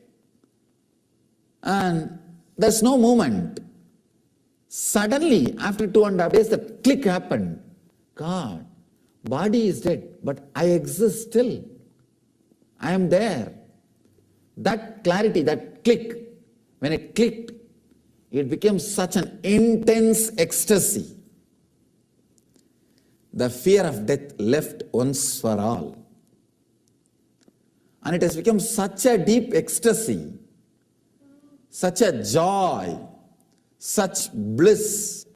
A: and there's no movement. Suddenly, after 2.5 days, that click happened. God, body is dead, but I exist still. I am there. That clarity, that click, when it clicked, it became such an intense ecstasy. The fear of death left once for all. And it has become such a deep ecstasy, such a joy, such bliss.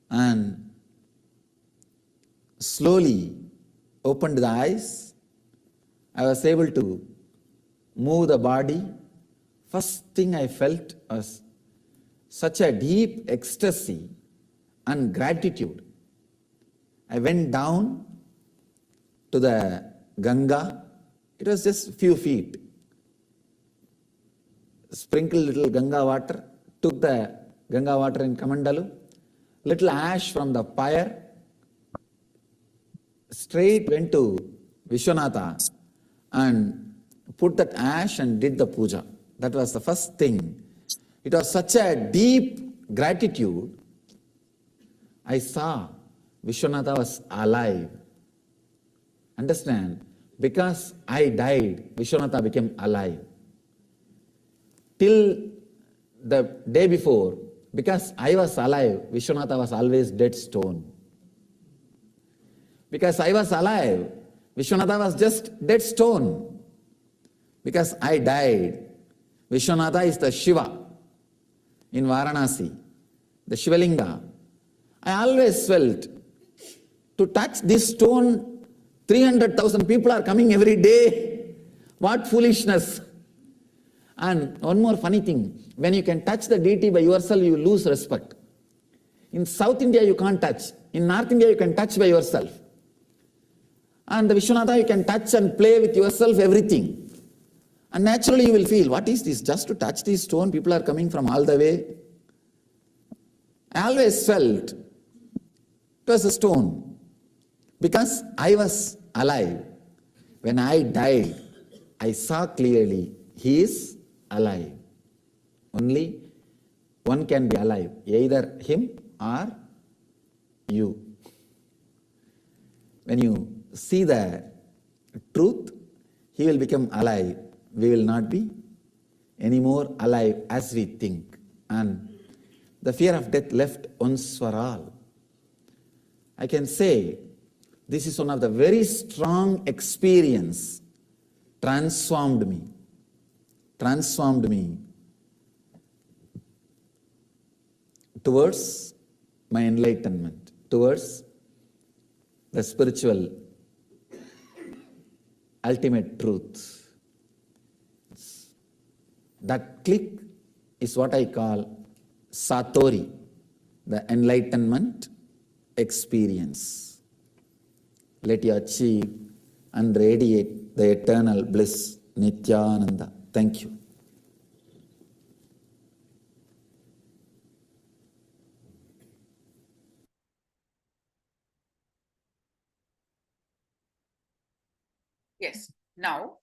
A: And slowly opened the eyes. I was able to move the body. First thing I felt was such a deep ecstasy and gratitude. I went down to the Ganga. It was just a few feet. Sprinkled little Ganga water, took the Ganga water in Kamandalu, little ash from the pyre, straight went to Vishwanatha and put that ash and did the puja. That was the first thing. It was such a deep gratitude. I saw Vishwanatha was alive. Understand? Because I died, Vishwanatha became alive. Till the day before, because I was alive, Vishwanatha was always dead stone. Because I was alive, Vishwanatha was just dead stone. Because I died, Vishwanatha is the Shiva in Varanasi, the Shivalinga. I always felt to touch this stone, 300,000 people are coming every day. What foolishness. And one more funny thing, when you can touch the deity by yourself, you lose respect. In South India, you can't touch. In North India, you can touch by yourself. And the Vishwanatha, you can touch and play with yourself, everything. And naturally, you will feel, what is this? Just to touch this stone, people are coming from all the way. I always felt it was a stone. Because I was alive. When I died, I saw clearly, he is alive. Only one can be alive, either him or you. When you see the truth, he will become alive. We will not be anymore alive as we think. And the fear of death left once for all. I can say this is one of the very strong experience transformed me towards my enlightenment, towards the spiritual ultimate truth. That click is what I call Satori, the enlightenment experience. Let you achieve and radiate the eternal bliss, Nithyananda. Thank you.
F: Yes. Now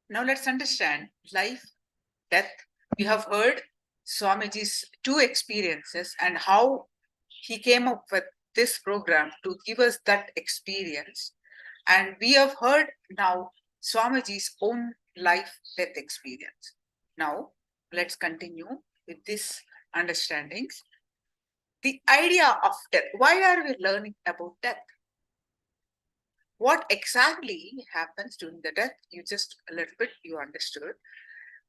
F: let's understand life, death. We have heard Swamiji's two experiences and how he came up with this program to give us that experience. And we have heard now Swamiji's own life-death experience. Now, let's continue with these understandings. The idea of death. Why are we learning about death? What exactly happens during the death? You just a little bit you understood.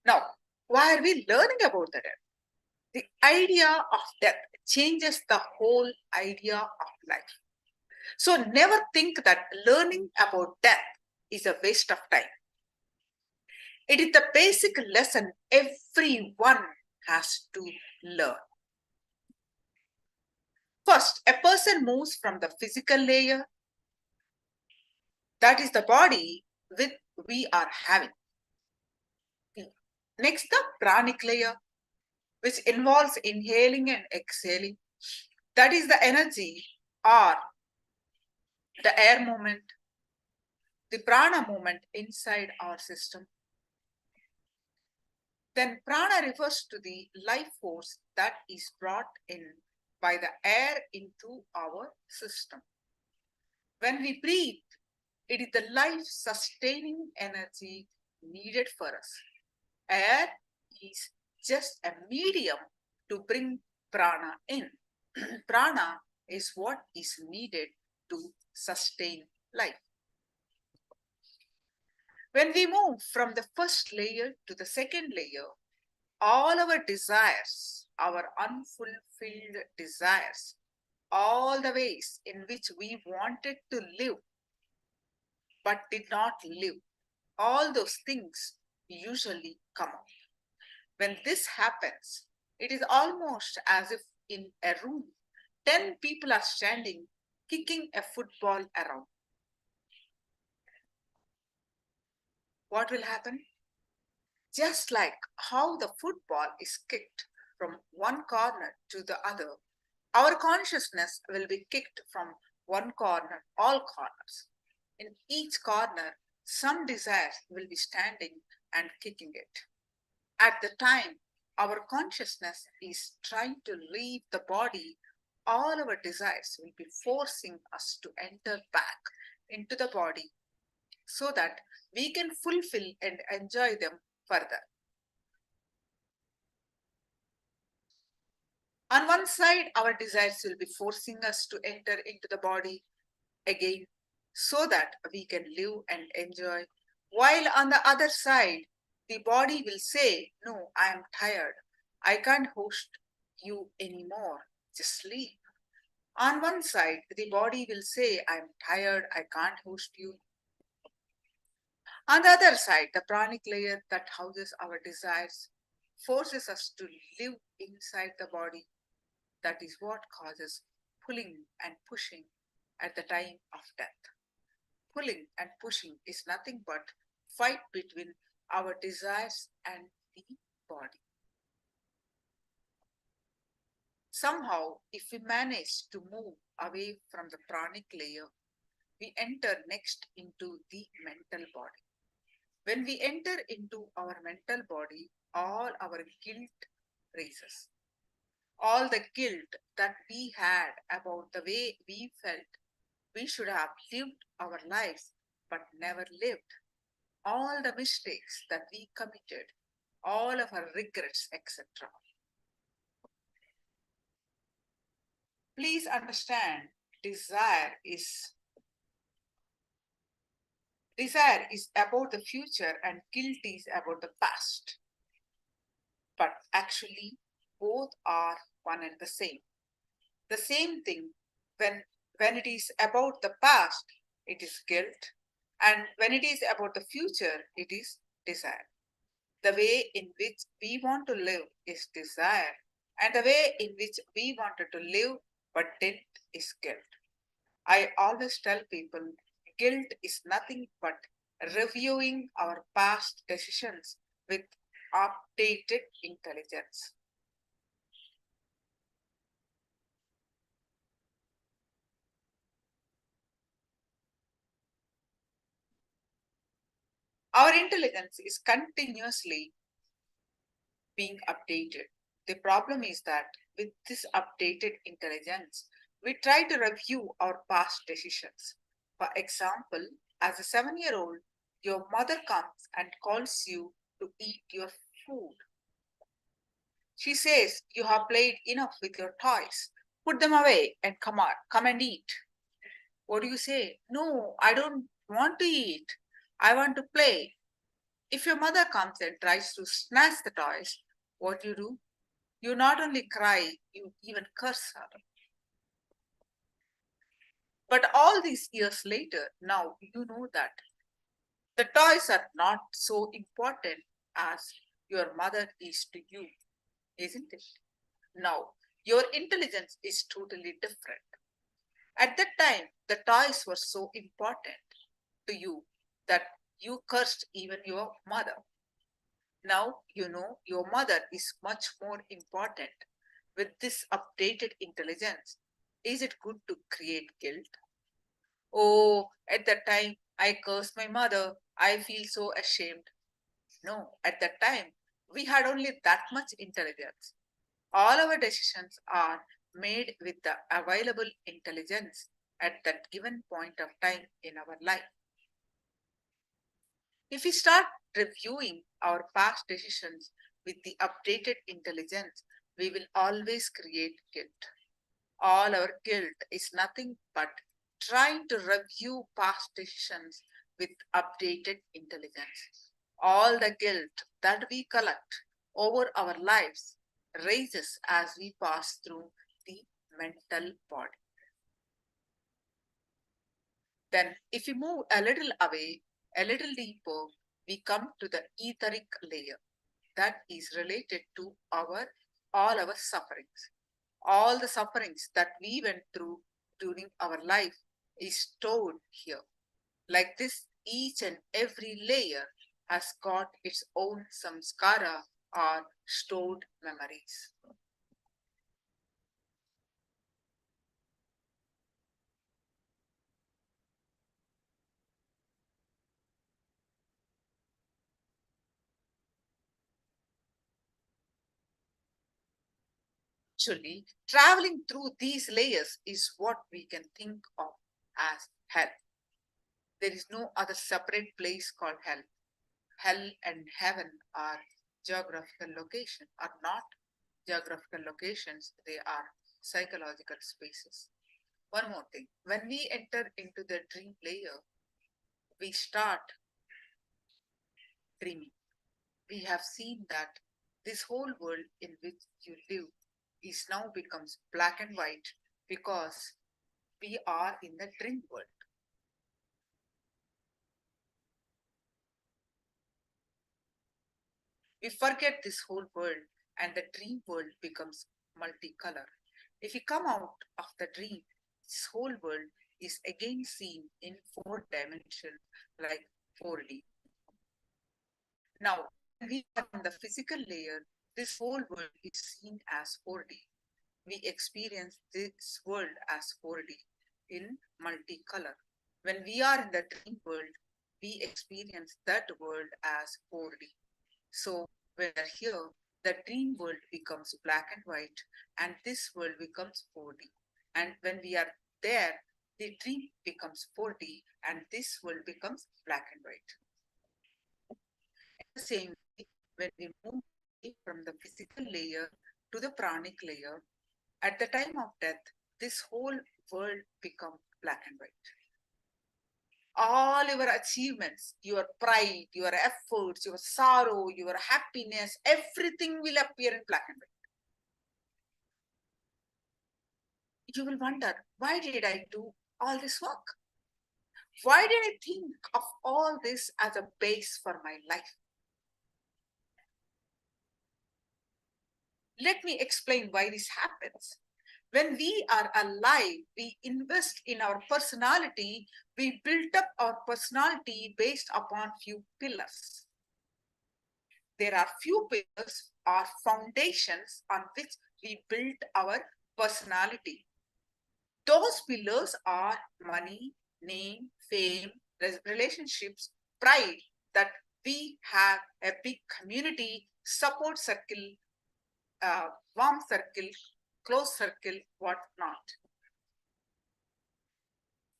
F: Now, why are we learning about the death? The idea of death changes the whole idea of life. So never think that learning about death is a waste of time. It is the basic lesson everyone has to learn. First, a person moves from the physical layer, that is the body with we are having. Next, the pranic layer, which involves inhaling and exhaling. That is the energy or the air movement, the prana movement inside our system. Then prana refers to the life force that is brought in by the air into our system. When we breathe, it is the life-sustaining energy needed for us. Air is just a medium to bring prana in. Prana is what is needed to sustain life. When we move from the first layer to the second layer, all our desires, our unfulfilled desires, all the ways in which we wanted to live but did not live, all those things usually come up. When this happens, it is almost as if in a room, 10 people are standing, kicking a football around. What will happen? Just like how the football is kicked from one corner to the other, our consciousness will be kicked from one corner, all corners. In each corner, some desires will be standing and kicking it. At the time our consciousness is trying to leave the body, all our desires will be forcing us to enter back into the body so that we can fulfill and enjoy them further. On one side, our desires will be forcing us to enter into the body again so that we can live and enjoy, while on the other side, the body will say, no, I am tired. I can't host you anymore. Just sleep. On one side, the body will say, I'm tired. I can't host you. On the other side, the pranic layer that houses our desires forces us to live inside the body. That is what causes pulling and pushing at the time of death. Pulling and pushing is nothing but fight between our desires and the body. Somehow, if we manage to move away from the pranic layer, we enter next into the mental body. When we enter into our mental body, all our guilt rises. All the guilt that we had about the way we felt we should have lived our lives but never lived, all the mistakes that we committed, all of our regrets, etc. Please understand, desire is about the future and guilt is about the past. But actually, both are one and the same. The same thing, when it is about the past, it is guilt. And when it is about the future, it is desire. The way in which we want to live is desire. And the way in which we wanted to live but didn't is guilt. I always tell people, guilt is nothing but reviewing our past decisions with updated intelligence. Our intelligence is continuously being updated. The problem is that with this updated intelligence, we try to review our past decisions. For example, as a 7-year-old, your mother comes and calls you to eat your food. She says, you have played enough with your toys. Put them away and come and eat. What do you say? No, I don't want to eat. I want to play. If your mother comes and tries to snatch the toys, what do? You not only cry, you even curse her. But all these years later, now you know that the toys are not so important as your mother is to you, isn't it? Now, your intelligence is totally different. At that time, the toys were so important to you that you cursed even your mother. Now you know your mother is much more important. With this updated intelligence, is it good to create guilt? Oh, at that time I cursed my mother. I feel so ashamed. No, at that time we had only that much intelligence. All our decisions are made with the available intelligence at that given point of time in our life. If we start reviewing our past decisions with the updated intelligence, we will always create guilt. All our guilt is nothing but trying to review past decisions with updated intelligence. All the guilt that we collect over our lives raises as we pass through the mental body. Then, if we move a little away, a little deeper, we come to the etheric layer that is related to all our sufferings. All the sufferings that we went through during our life is stored here. Like this, each and every layer has got its own samskara or stored memories. Actually, traveling through these layers is what we can think of as hell. There is no other separate place called hell. Hell and heaven are geographical locations, are not geographical locations, they are psychological spaces. One more thing, when we enter into the dream layer, we start dreaming. We have seen that this whole world in which you live is now becomes black and white because we are in the dream world. We forget this whole world and the dream world becomes multicolor. If we come out of the dream, this whole world is again seen in 4 dimensions like 4D. Now, when we are on the physical layer, this whole world is seen as 4D. We experience this world as 4D in multicolor. When we are in the dream world, we experience that world as 4D. So when we're here, the dream world becomes black and white, and this world becomes 4D. And when we are there, the dream becomes 4D, and this world becomes black and white. In the same way, when we move from the physical layer to the pranic layer, at the time of death, this whole world becomes black and white. All your achievements, your pride, your efforts, your sorrow, your happiness, everything will appear in black and white. You will wonder, why did I do all this work? Why did I think of all this as a base for my life? Let me explain why this happens. When we are alive, we invest in our personality, we build up our personality based upon few pillars. There are few pillars or foundations on which we build our personality. Those pillars are money, name, fame, relationships, pride, that we have a big community, support circle, warm circle, close circle, what not.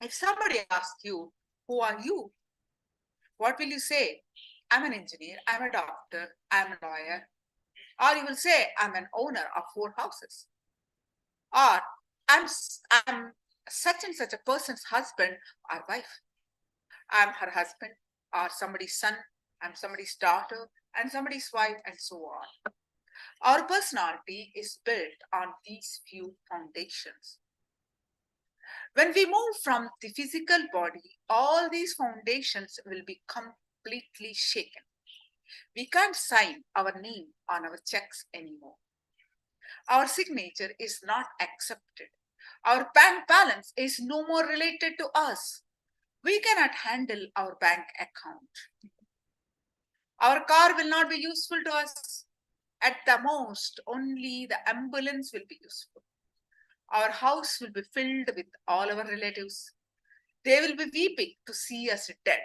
F: If somebody asks you, who are you? What will you say? I'm an engineer, I'm a doctor, I'm a lawyer. Or you will say, I'm an owner of 4 houses. Or I'm such and such a person's husband or wife. I'm her husband or somebody's son, I'm somebody's daughter and somebody's wife, and so on. Our personality is built on these few foundations. When we move from the physical body, all these foundations will be completely shaken. We can't sign our name on our checks anymore. Our signature is not accepted. Our bank balance is no more related to us. We cannot handle our bank account. Our car will not be useful to us. At the most, only the ambulance will be useful. Our house will be filled with all our relatives. They will be weeping to see us dead.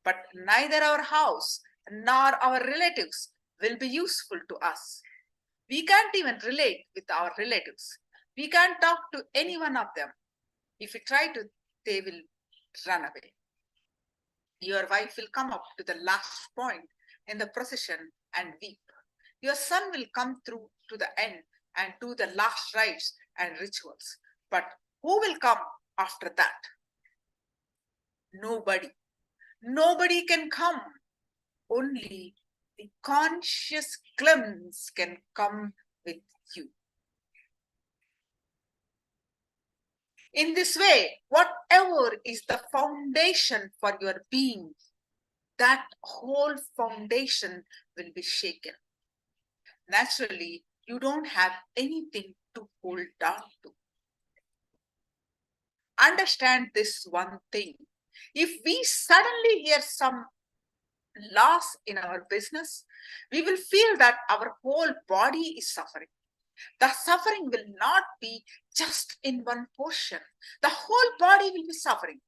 F: But neither our house nor our relatives will be useful to us. We can't even relate with our relatives. We can't talk to any one of them. If we try to, they will run away. Your wife will come up to the last point in the procession and weep. Your son will come through to the end and do the last rites and rituals. But who will come after that? Nobody. Nobody can come. Only the conscious glimpse can come with you. In this way, whatever is the foundation for your being, that whole foundation will be shaken. Naturally, you don't have anything to hold on to. Understand this one thing. If we suddenly hear some loss in our business, we will feel that our whole body is suffering. The suffering will not be just in one portion. The whole body will be suffering.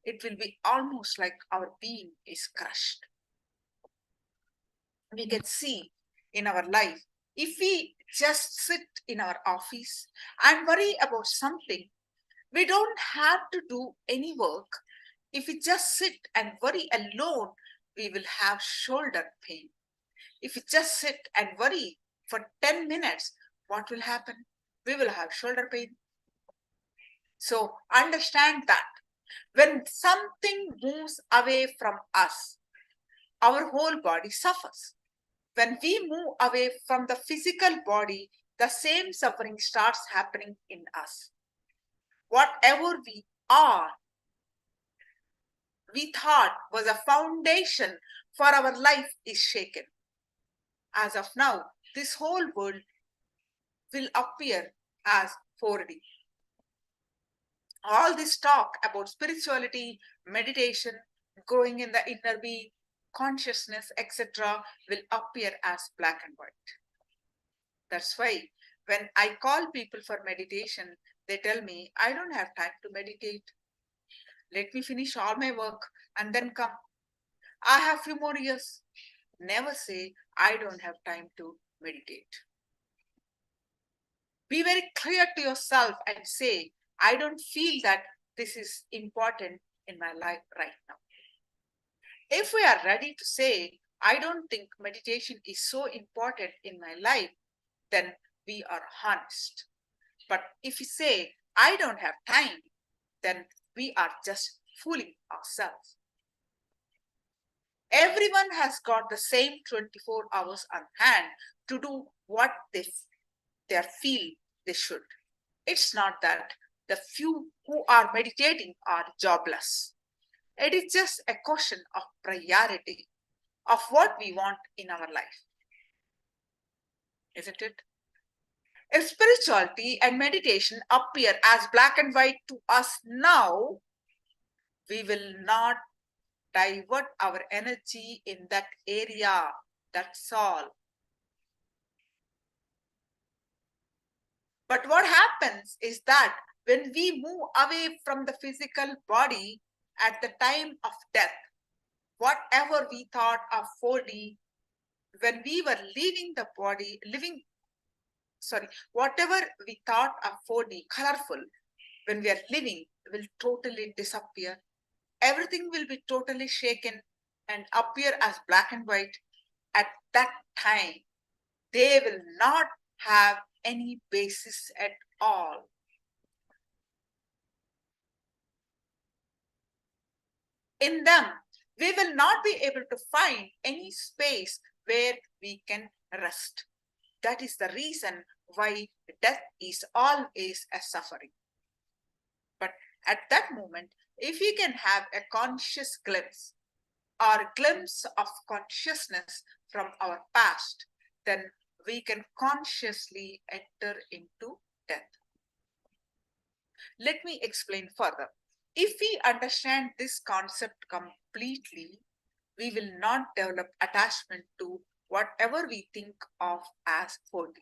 F: It will be almost like our being is crushed. We can see in our life, if we just sit in our office and worry about something, we don't have to do any work. If we just sit and worry alone, we will have shoulder pain. If we just sit and worry for 10 minutes, what will happen? We will have shoulder pain. So understand that when something moves away from us, our whole body suffers. When we move away from the physical body, the same suffering starts happening in us. Whatever we are, we thought was a foundation for our life is shaken. As of now, this whole world will appear as 4D. All this talk about spirituality, meditation, growing in the inner being, consciousness, etc. will appear as black and white. That's why when I call people for meditation, they tell me, I don't have time to meditate. Let me finish all my work and then come. I have few more years. Never say, I don't have time to meditate. Be very clear to yourself and say, I don't feel that this is important in my life right now. If we are ready to say, I don't think meditation is so important in my life, then we are honest. But if we say, I don't have time, then we are just fooling ourselves. Everyone has got the same 24 hours on hand to do what they feel they should. It's not that the few who are meditating are jobless. It is just a question of priority of what we want in our life. Isn't it? If spirituality and meditation appear as black and white to us now, we will not divert our energy in that area. That's all. But what happens is that when we move away from the physical body at the time of death, whatever we thought of 4D, when we were leaving the body, whatever we thought of 4D, colorful, when we are living, will totally disappear. Everything will be totally shaken and appear as black and white. At that time, they will not have any basis at all. In them, we will not be able to find any space where we can rest. That is the reason why death is always a suffering. But at that moment, if we can have a conscious glimpse or glimpse of consciousness from our past, then we can consciously enter into death. Let me explain further. If we understand this concept completely, we will not develop attachment to whatever we think of as 4D.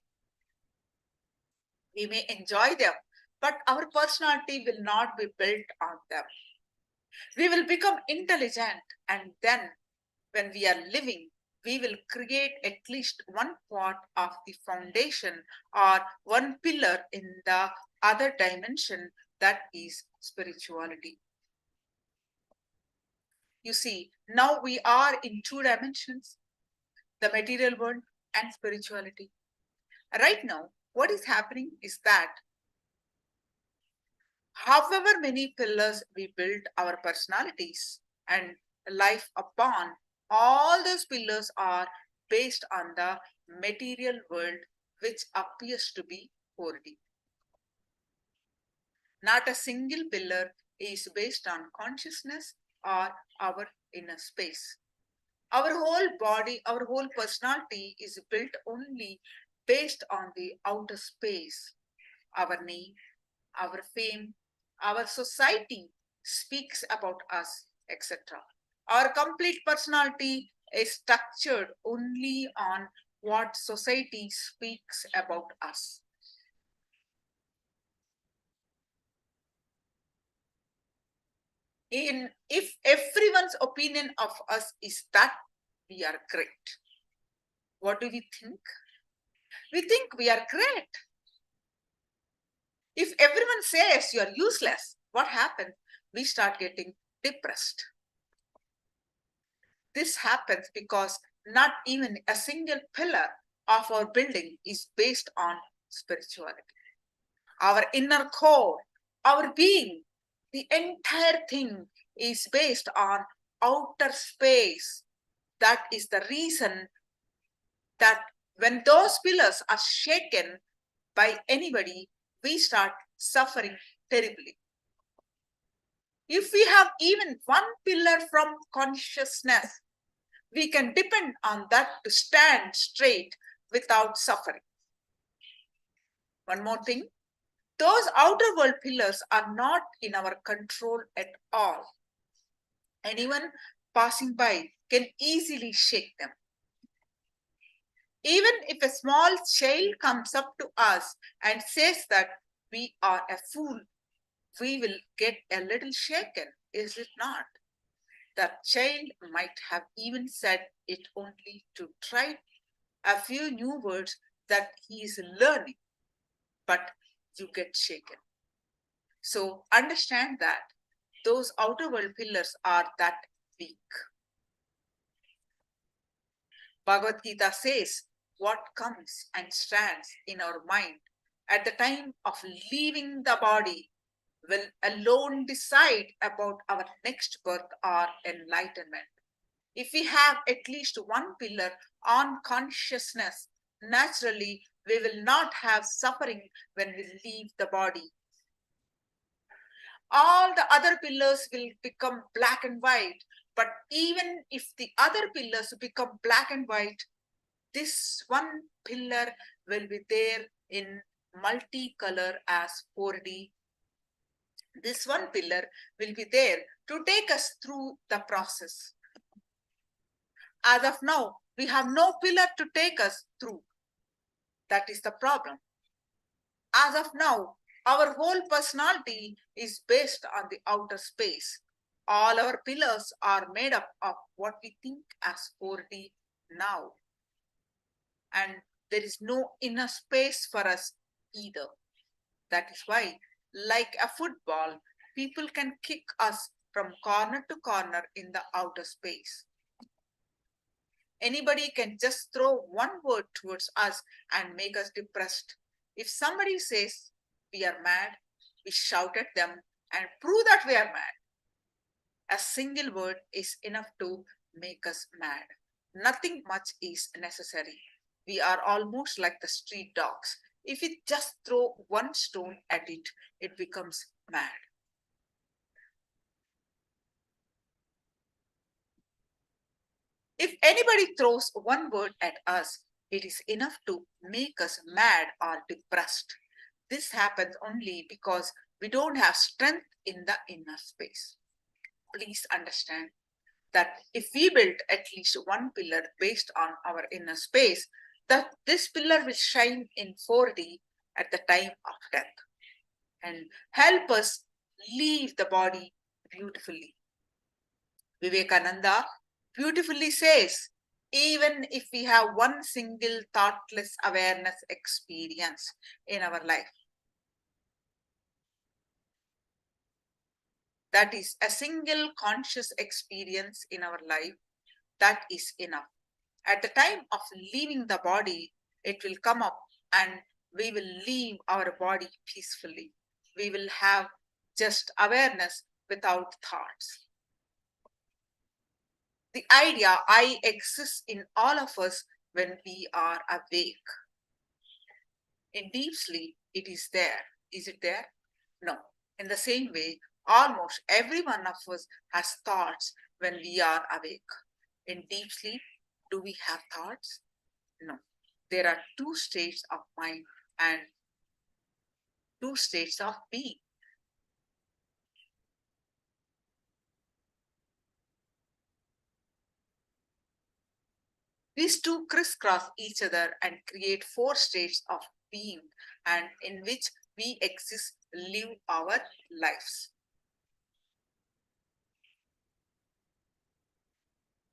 F: We may enjoy them, but our personality will not be built on them. We will become intelligent, and then when we are living, we will create at least one part of the foundation or one pillar in the other dimension, that is spirituality. You see, now we are in two dimensions, the material world and spirituality. Right now, what is happening is that however many pillars we build our personalities and life upon, all those pillars are based on the material world, which appears to be 4D. Not a single pillar is based on consciousness or our inner space. Our whole body, our whole personality is built only based on the outer space. Our name, our fame, our society speaks about us, etc. Our complete personality is structured only on what society speaks about us. If everyone's opinion of us is that we are great, what do we think? We think we are great. If everyone says you are useless, what happens? We start getting depressed. This happens because not even a single pillar of our building is based on spirituality. Our inner core, our being, the entire thing is based on outer space. That is the reason that when those pillars are shaken by anybody, we start suffering terribly. If we have even one pillar from consciousness, we can depend on that to stand straight without suffering. One more thing, those outer world pillars are not in our control at all. Anyone passing by can easily shake them. Even if a small child comes up to us and says that we are a fool, we will get a little shaken, is it not? That child might have even said it only to try a few new words that he is learning, but you get shaken. So understand that those outer world pillars are that weak. Bhagavad Gita says, what comes and stands in our mind at the time of leaving the body will alone decide about our next birth or enlightenment. If we have at least one pillar on consciousness, naturally we will not have suffering when we leave the body. All the other pillars will become black and white, but even if the other pillars become black and white, this one pillar will be there in multicolor as 4D. This one pillar will be there to take us through the process. As of now, we have no pillar to take us through. That is the problem. As of now, our whole personality is based on the outer space. All our pillars are made up of what we think as 4D now. And there is no inner space for us either. That is why, like a football, people can kick us from corner to corner in the outer space. Anybody can just throw one word towards us and make us depressed. If somebody says we are mad, we shout at them and prove that we are mad. A single word is enough to make us mad. Nothing much is necessary. We are almost like the street dogs. If we just throw one stone at it, it becomes mad. If anybody throws one word at us, it is enough to make us mad or depressed. This happens only because we don't have strength in the inner space. Please understand that if we build at least one pillar based on our inner space, that this pillar will shine in 4D at the time of death and help us leave the body beautifully. Vivekananda beautifully says, even if we have one single thoughtless awareness experience in our life. That is a single conscious experience in our life, that is enough. At the time of leaving the body, it will come up and we will leave our body peacefully. We will have just awareness without thoughts. The idea I exists in all of us when we are awake. In deep sleep, it is there. Is it there? No. In the same way, almost every one of us has thoughts when we are awake. In deep sleep, do we have thoughts? No. There are two states of mind and two states of being. These two crisscross each other and create four states of being, and in which we exist, live our lives.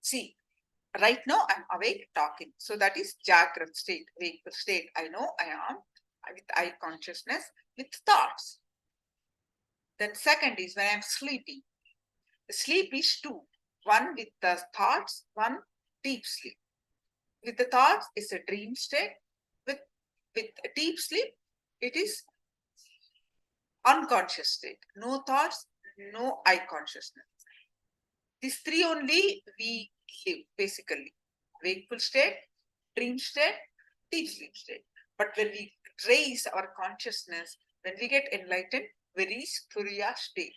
F: See, right now I'm awake talking. So that is Jagrat state, wakeful state. I know I am with eye consciousness, with thoughts. Then second is when I'm sleeping. The sleep is two. One with the thoughts, one deep sleep. With the thoughts is a dream state. With deep sleep, it is unconscious state. No thoughts, no eye consciousness. These three only we live, basically. Wakeful state, dream state, deep sleep state. But when we raise our consciousness, when we get enlightened, we reach Turiya state.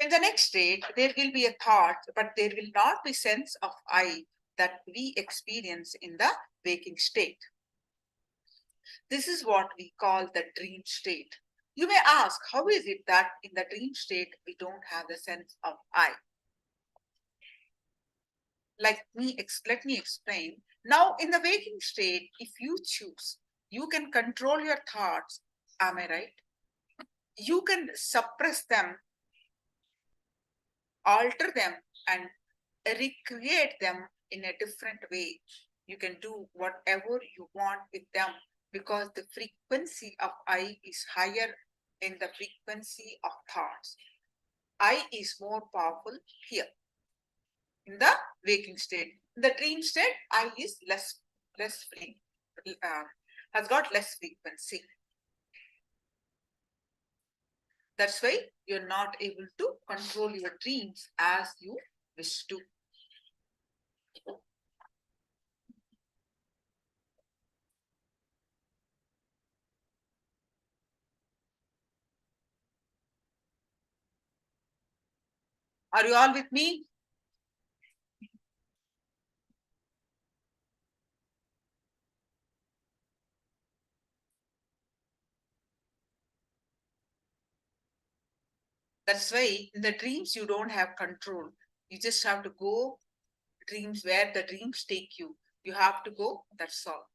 F: In the next state, there will be a thought, but there will not be sense of I that we experience in the waking state. This is what we call the dream state. You may ask, how is it that in the dream state we don't have the sense of I? Let me explain. Now, in the waking state, if you choose, you can control your thoughts. Am I right? You can suppress them, alter them, and recreate them in a different way. You can do whatever you want with them because the frequency of I is higher in the frequency of thoughts. I is more powerful here in the waking state. In the dream state, I is less free, has got less frequency. That's why you're not able to control your dreams as you wish to. Are you all with me? That's why in the dreams you don't have control. You just have to go dreams where the dreams take you. You have to go, that's all.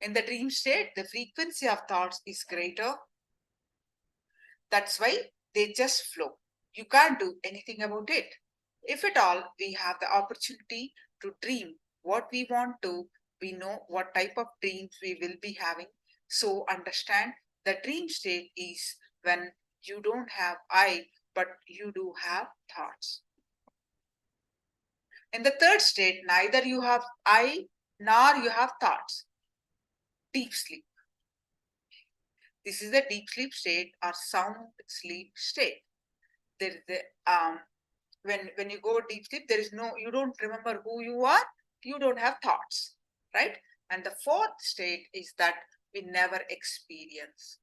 F: In the dream state, the frequency of thoughts is greater. That's why they just flow. You can't do anything about it. If at all we have the opportunity to dream what we want to, we know what type of dreams we will be having. So understand the dream state is when you don't have I, but you do have thoughts. In the third state, neither you have I nor you have thoughts. Deep sleep. This is the deep sleep state or sound sleep state. There is the when you go deep sleep, there is no, you don't remember who you are, you don't have thoughts, right? And the fourth state is that we never experience.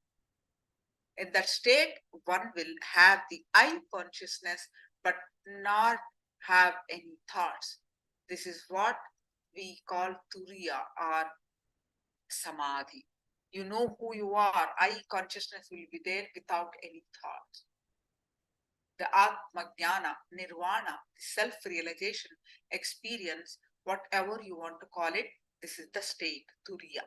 F: In that state, one will have the I consciousness, but not have any thoughts. This is what we call Turiya or Samadhi. You know who you are. I consciousness will be there without any thoughts. the Atma Jnana, Nirvana, self-realization, experience, whatever you want to call it, this is the state, Turiya.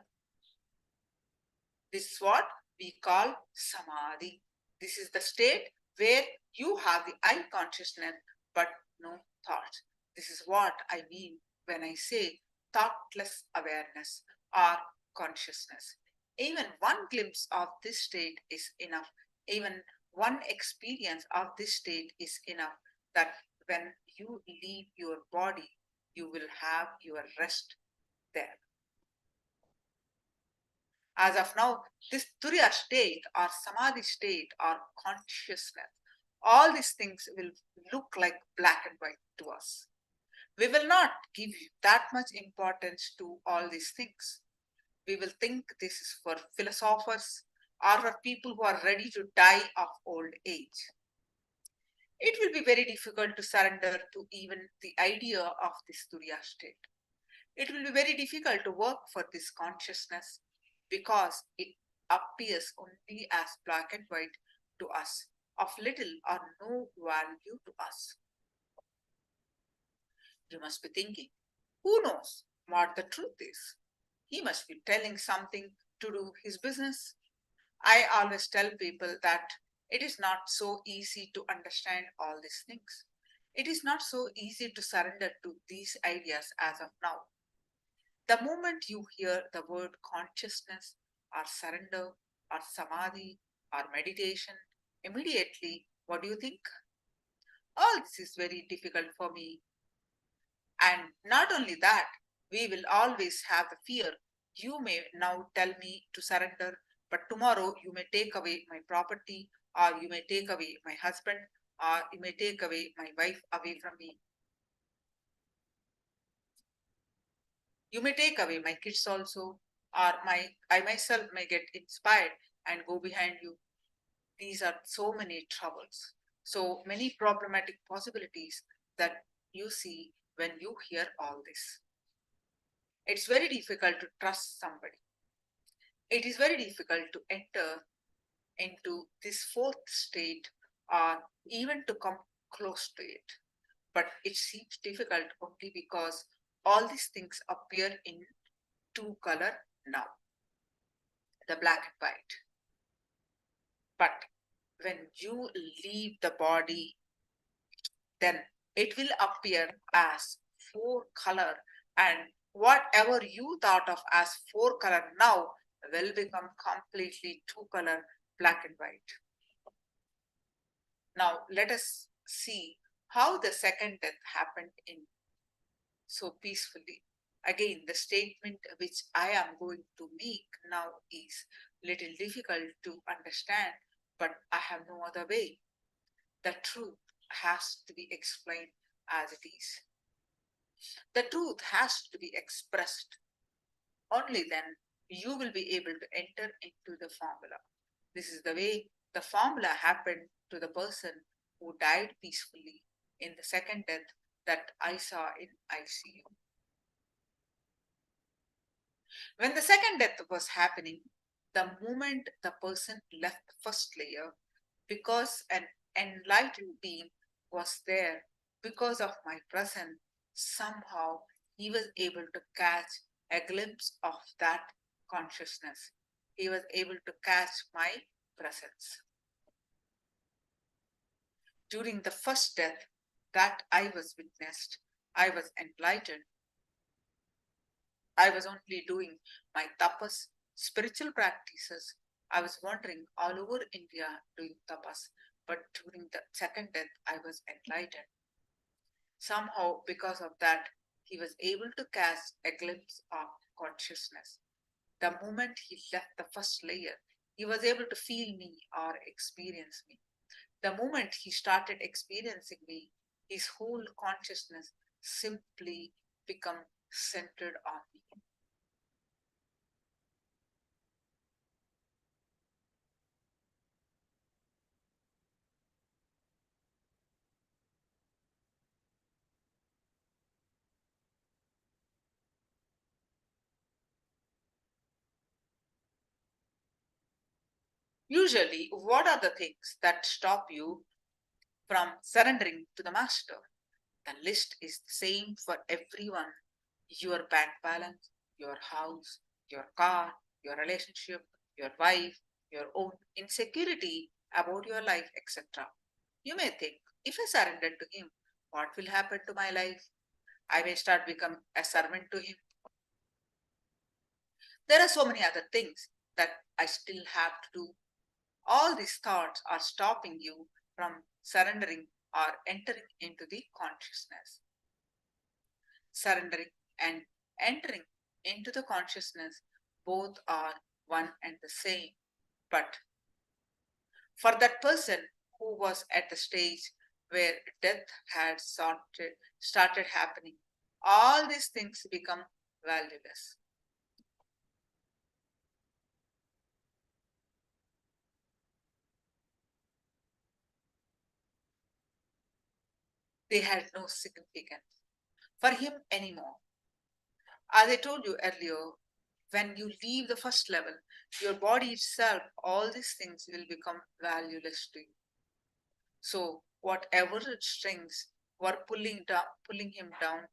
F: This is what we call Samadhi. This is the state where you have the I consciousness but no thoughts. This is what I mean when I say thoughtless awareness or consciousness. Even one glimpse of this state is enough. Even one experience of this state is enough, that when you leave your body, you will have your rest there. As of now, this Turiya state or Samadhi state or consciousness, all these things will look like black and white to us. We will not give that much importance to all these things. We will think this is for philosophers or for people who are ready to die of old age. It will be very difficult to surrender to even the idea of this Turiya state. It will be very difficult to work for this consciousness because it appears only as black and white to us, of little or no value to us. You must be thinking, who knows what the truth is? He must be telling something to do his business. I always tell people that it is not so easy to understand all these things. It is not so easy to surrender to these ideas as of now. The moment you hear the word consciousness or surrender or samadhi or meditation, immediately, what do you think? All this is very difficult for me. And not only that, we will always have the fear. You may now tell me to surrender, but tomorrow you may take away my property, or you may take away my husband, or you may take away my wife away from me. You may take away my kids also, or I myself may get inspired and go behind you. These are so many troubles, so many problematic possibilities that you see when you hear all this. It's very difficult to trust somebody. It is very difficult to enter into this fourth state or even to come close to it. But it seems difficult only because all these things appear in two color now, the black and white. But when you leave the body, then it will appear as four color, and whatever you thought of as four color now will become completely two color, black and white. Now let us see how the second death happened in so peacefully. Again, the statement which I am going to make now is little difficult to understand, but I have no other way. The truth has to be explained as it is. The truth has to be expressed. Only then you will be able to enter into the formula. This is the way the formula happened to the person who died peacefully in the second death that I saw in ICU. When the second death was happening, the moment the person left the first layer, because an enlightened being was there, because of my presence, somehow he was able to catch a glimpse of that consciousness. He was able to catch my presence. During the first death that I was witnessed, I was enlightened. I was only doing my tapas, spiritual practices. I was wandering all over India doing tapas, but during the second death, I was enlightened. Somehow, because of that, he was able to catch a glimpse of consciousness. The moment he left the first layer, he was able to feel me or experience me. The moment he started experiencing me, his whole consciousness simply became centered on me. Usually, what are the things that stop you from surrendering to the Master. The list is the same for everyone. Your bank balance, your house, your car, your relationship, your wife, your own insecurity about your life, etc. You may think, if I surrender to Him, what will happen to my life? I may start become a servant to Him. There are so many other things that I still have to do. All these thoughts are stopping you from surrendering or entering into the consciousness. Surrendering and entering into the consciousness both are one and the same. But for that person who was at the stage where death had started happening, all these things become valueless. They had no significance for him anymore. As I told you earlier, when you leave the first level, your body itself, all these things will become valueless to you. So whatever strings were pulling him down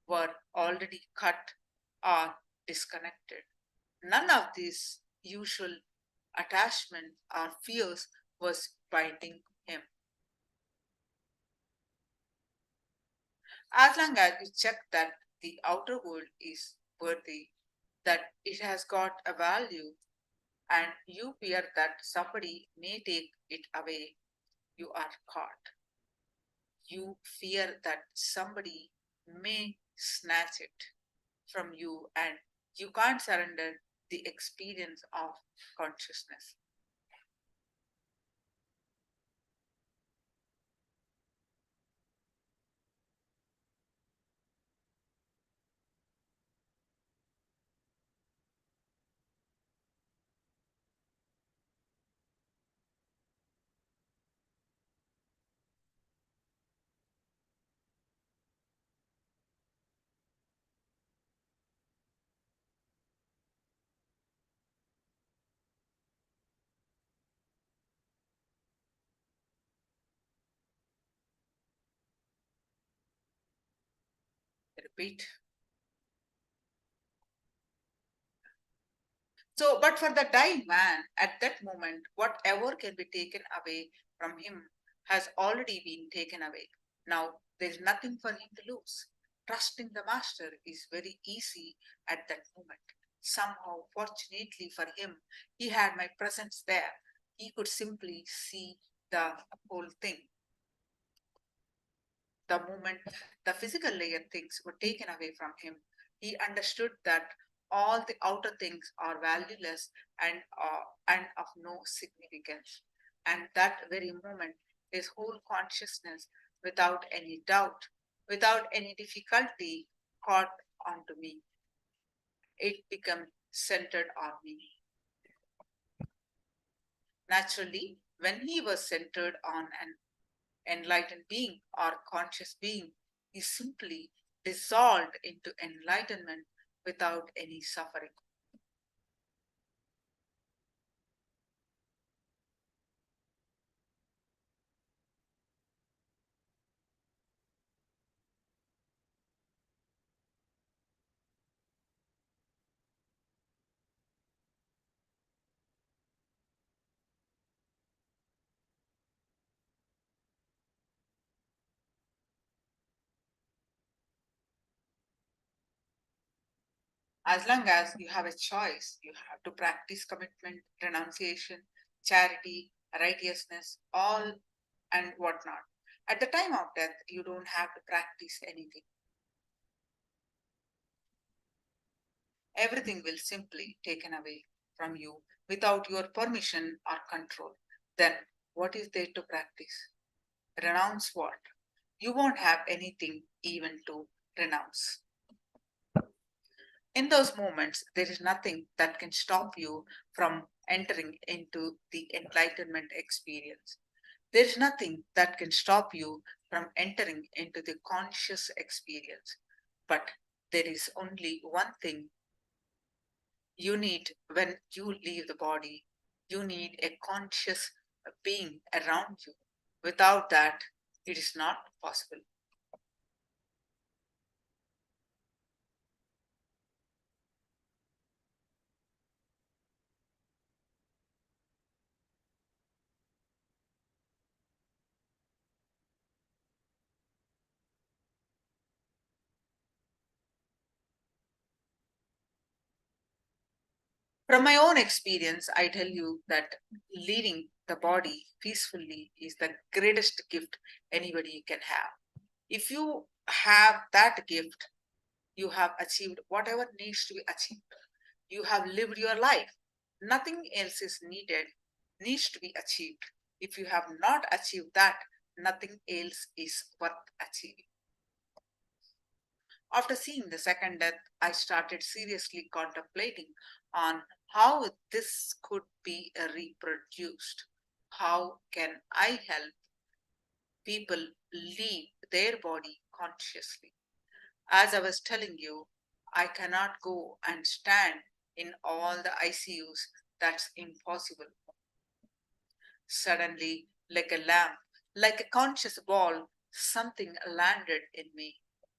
F: were already cut or disconnected. None of these usual attachment or fears was binding him. As long as you check that the outer world is worthy, that it has got a value, and you fear that somebody may take it away, you are caught. You fear that somebody may snatch it from you, and you can't surrender the experience of consciousness. Repeat. So, but for the dying man, at that moment, whatever can be taken away from him has already been taken away. Now, there is nothing for him to lose. Trusting the Master is very easy at that moment. Somehow, fortunately for him, he had my presence there. He could simply see the whole thing. The moment the physical layer things were taken away from him, he understood that all the outer things are valueless and of no significance. And that very moment, his whole consciousness, without any doubt, without any difficulty, caught onto me. It became centered on me. Naturally, when he was centered on an enlightened being or conscious being, he simply dissolved into enlightenment without any suffering. As long as you have a choice, you have to practice commitment, renunciation, charity, righteousness, all and whatnot. At the time of death, you don't have to practice anything. Everything will simply taken away from you without your permission or control. Then what is there to practice? Renounce what? You won't have anything even to renounce. In those moments, there is nothing that can stop you from entering into the enlightenment experience. There is nothing that can stop you from entering into the conscious experience. But there is only one thing you need when you leave the body. You need a conscious being around you. Without that, It is not possible. From my own experience, I tell you that leaving the body peacefully is the greatest gift anybody can have. If you have that gift, you have achieved whatever needs to be achieved. You have lived your life. Nothing else is needs to be achieved. If you have not achieved that, nothing else is worth achieving. After seeing the second death, I started seriously contemplating on how this could be reproduced. How can I help people leave their body consciously? As I was telling you, I cannot go and stand in all the ICUs. That's impossible. Suddenly, like a lamp, like a conscious ball, something landed in me.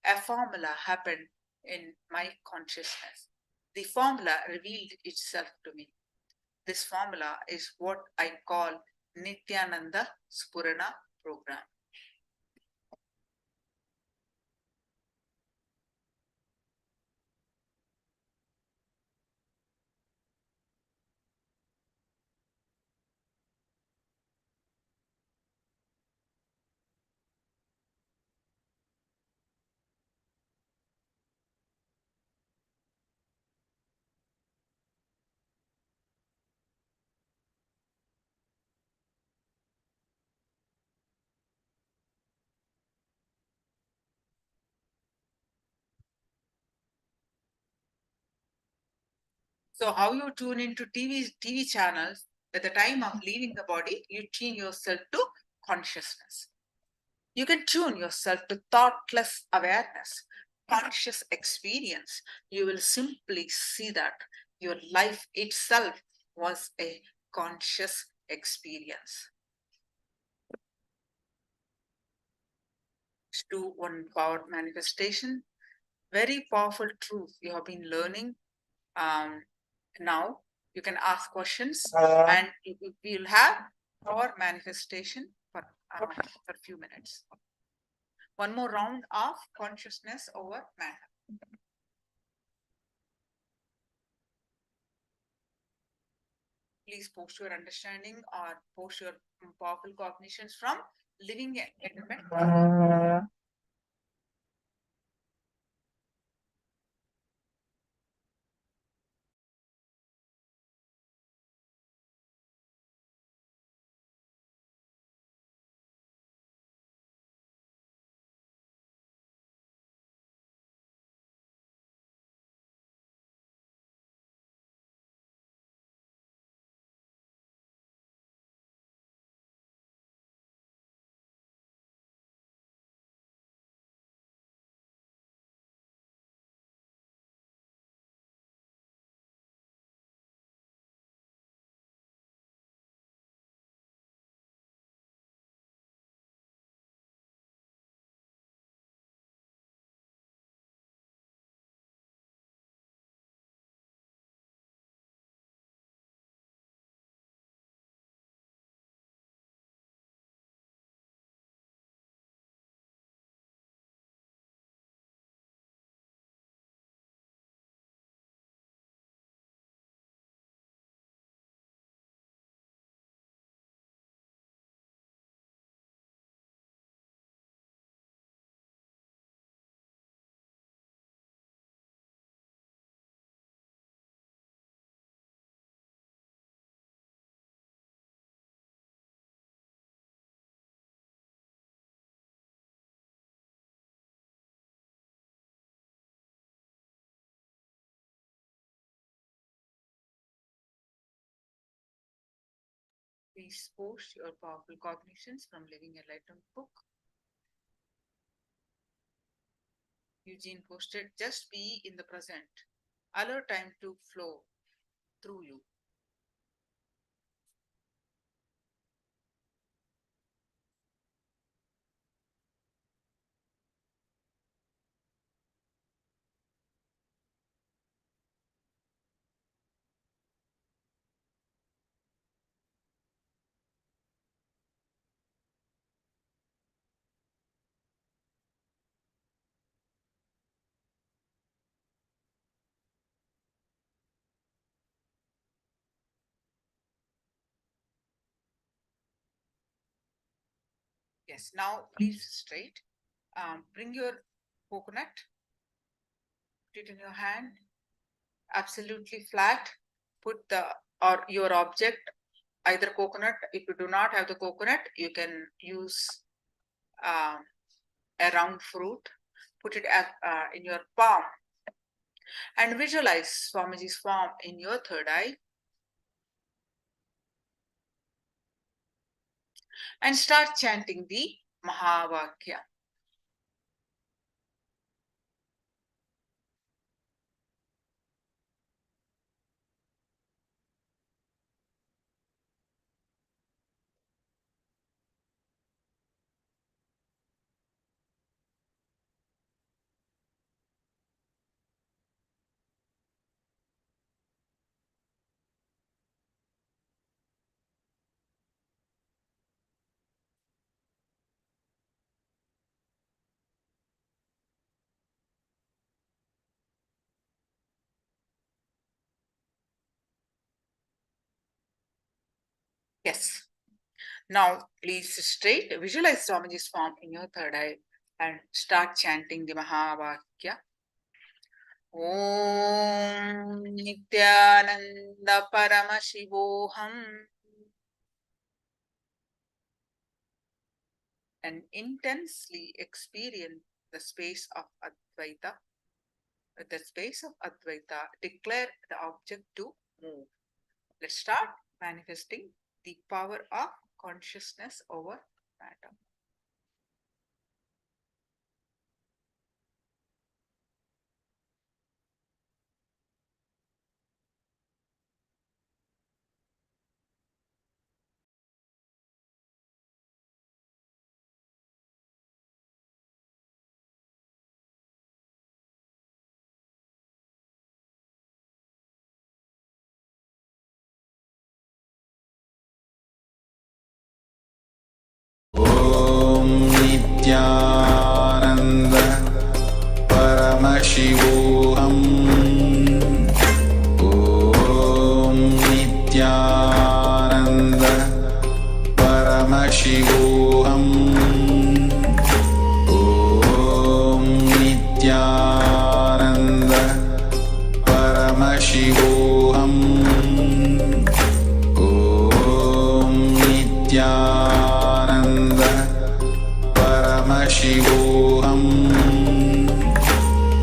F: A formula happened in my consciousness. The formula revealed itself to me. This formula is what I call Nithyananda Spurana program. So how you tune into TV channels at the time of leaving the body, you tune yourself to consciousness. You can tune yourself to thoughtless awareness, conscious experience. You will simply see that your life itself was a conscious experience. Let's do one power manifestation. Very powerful truth you have been learning. Now you can ask questions and we'll have power manifestation for a few minutes. One more round of consciousness over matter. Please post your understanding or post your powerful cognitions from living enlightenment. Please post your powerful cognitions from Living Enlightenment book. Eugene posted, just be in the present. Allow time to flow through you. Yes, now please straight. Bring your coconut, put it in your hand, absolutely flat. Put your object, either coconut. If you do not have the coconut, you can use a round fruit. Put it in your palm and visualize Swamiji's form in your third eye. And start chanting the Mahavakya. Yes. Now, please straight visualize Swamiji's form in your third eye and start chanting the Mahavakya. Om Nithyananda Paramashivoham. And intensely experience the space of Advaita. With the space of Advaita, declare the object to move. Let's start manifesting the power of consciousness over matter.
L: Nithyananda Paramashivoham. Om Nithyananda Paramashivoham. Om Nithyananda Paramashivoham. Om Nithyananda Paramashivoham. Om Nithyananda Paramashivoham.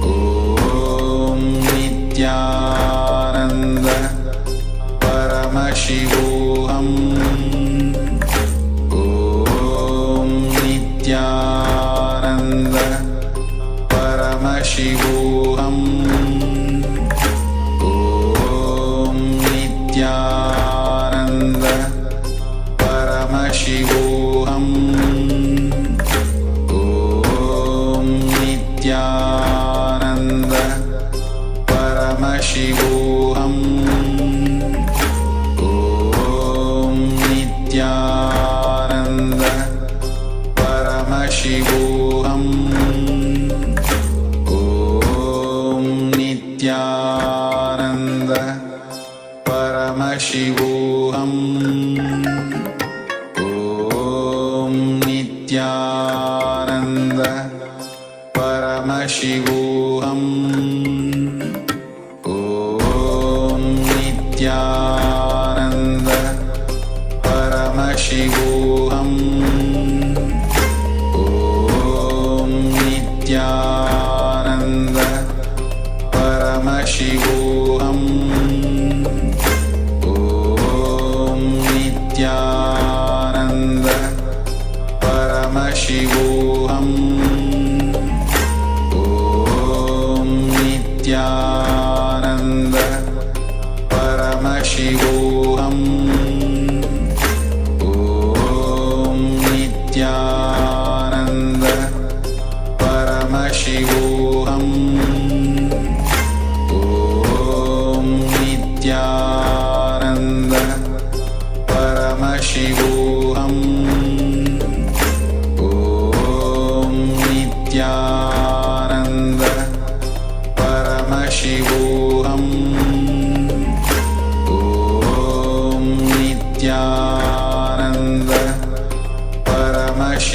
L: Om Nithyananda Paramashivoham. Om Nithyananda Paramashivoham. Om Nithyananda Paramashivoham. Om Nithyananda Paramashivoham. Om Nithyananda Paramashivoham. Om Nithyananda Paramashivoham. Om Nithyananda Paramashivoham. Om Nithyananda Paramashivoham. Om Nithyananda Paramashivoham. Om Nithyananda Paramashivoham. Om Nithyananda Paramashivoham. Om Nithyananda Paramashivoham. Om Nithyananda Paramashivoham. Om Nithyananda Paramashivoham.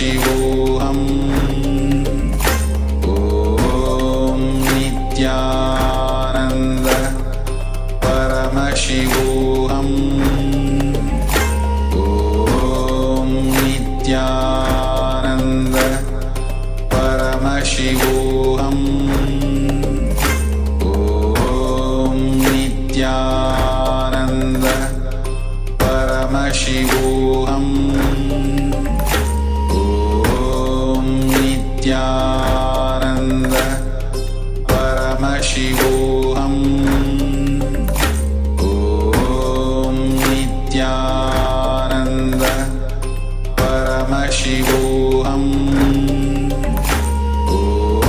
L: Paramashivoham. Om Nithyananda Paramashivoham. Om Nithyananda Paramashivoham. Om Nithyananda Paramashivoham. Om Nithyananda Paramashivoham. Om Nithyananda Paramashivoham.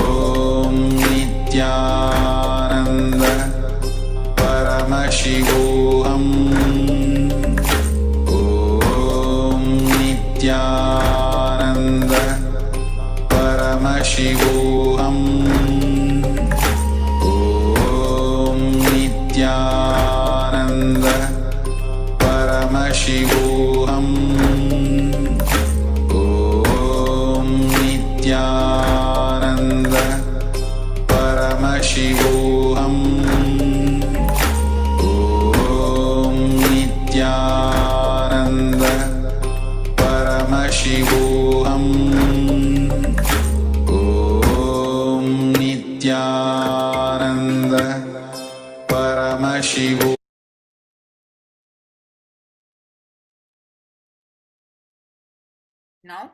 L: Om Nithyananda Paramashivoham. Om Nithyananda Paramashivoham. Om Nithyananda Paramashivoham. Om Nithyananda Paramashivoham. Om Nithyananda Paramashivoham. Om Nithyananda Paramashivoham.
F: Now,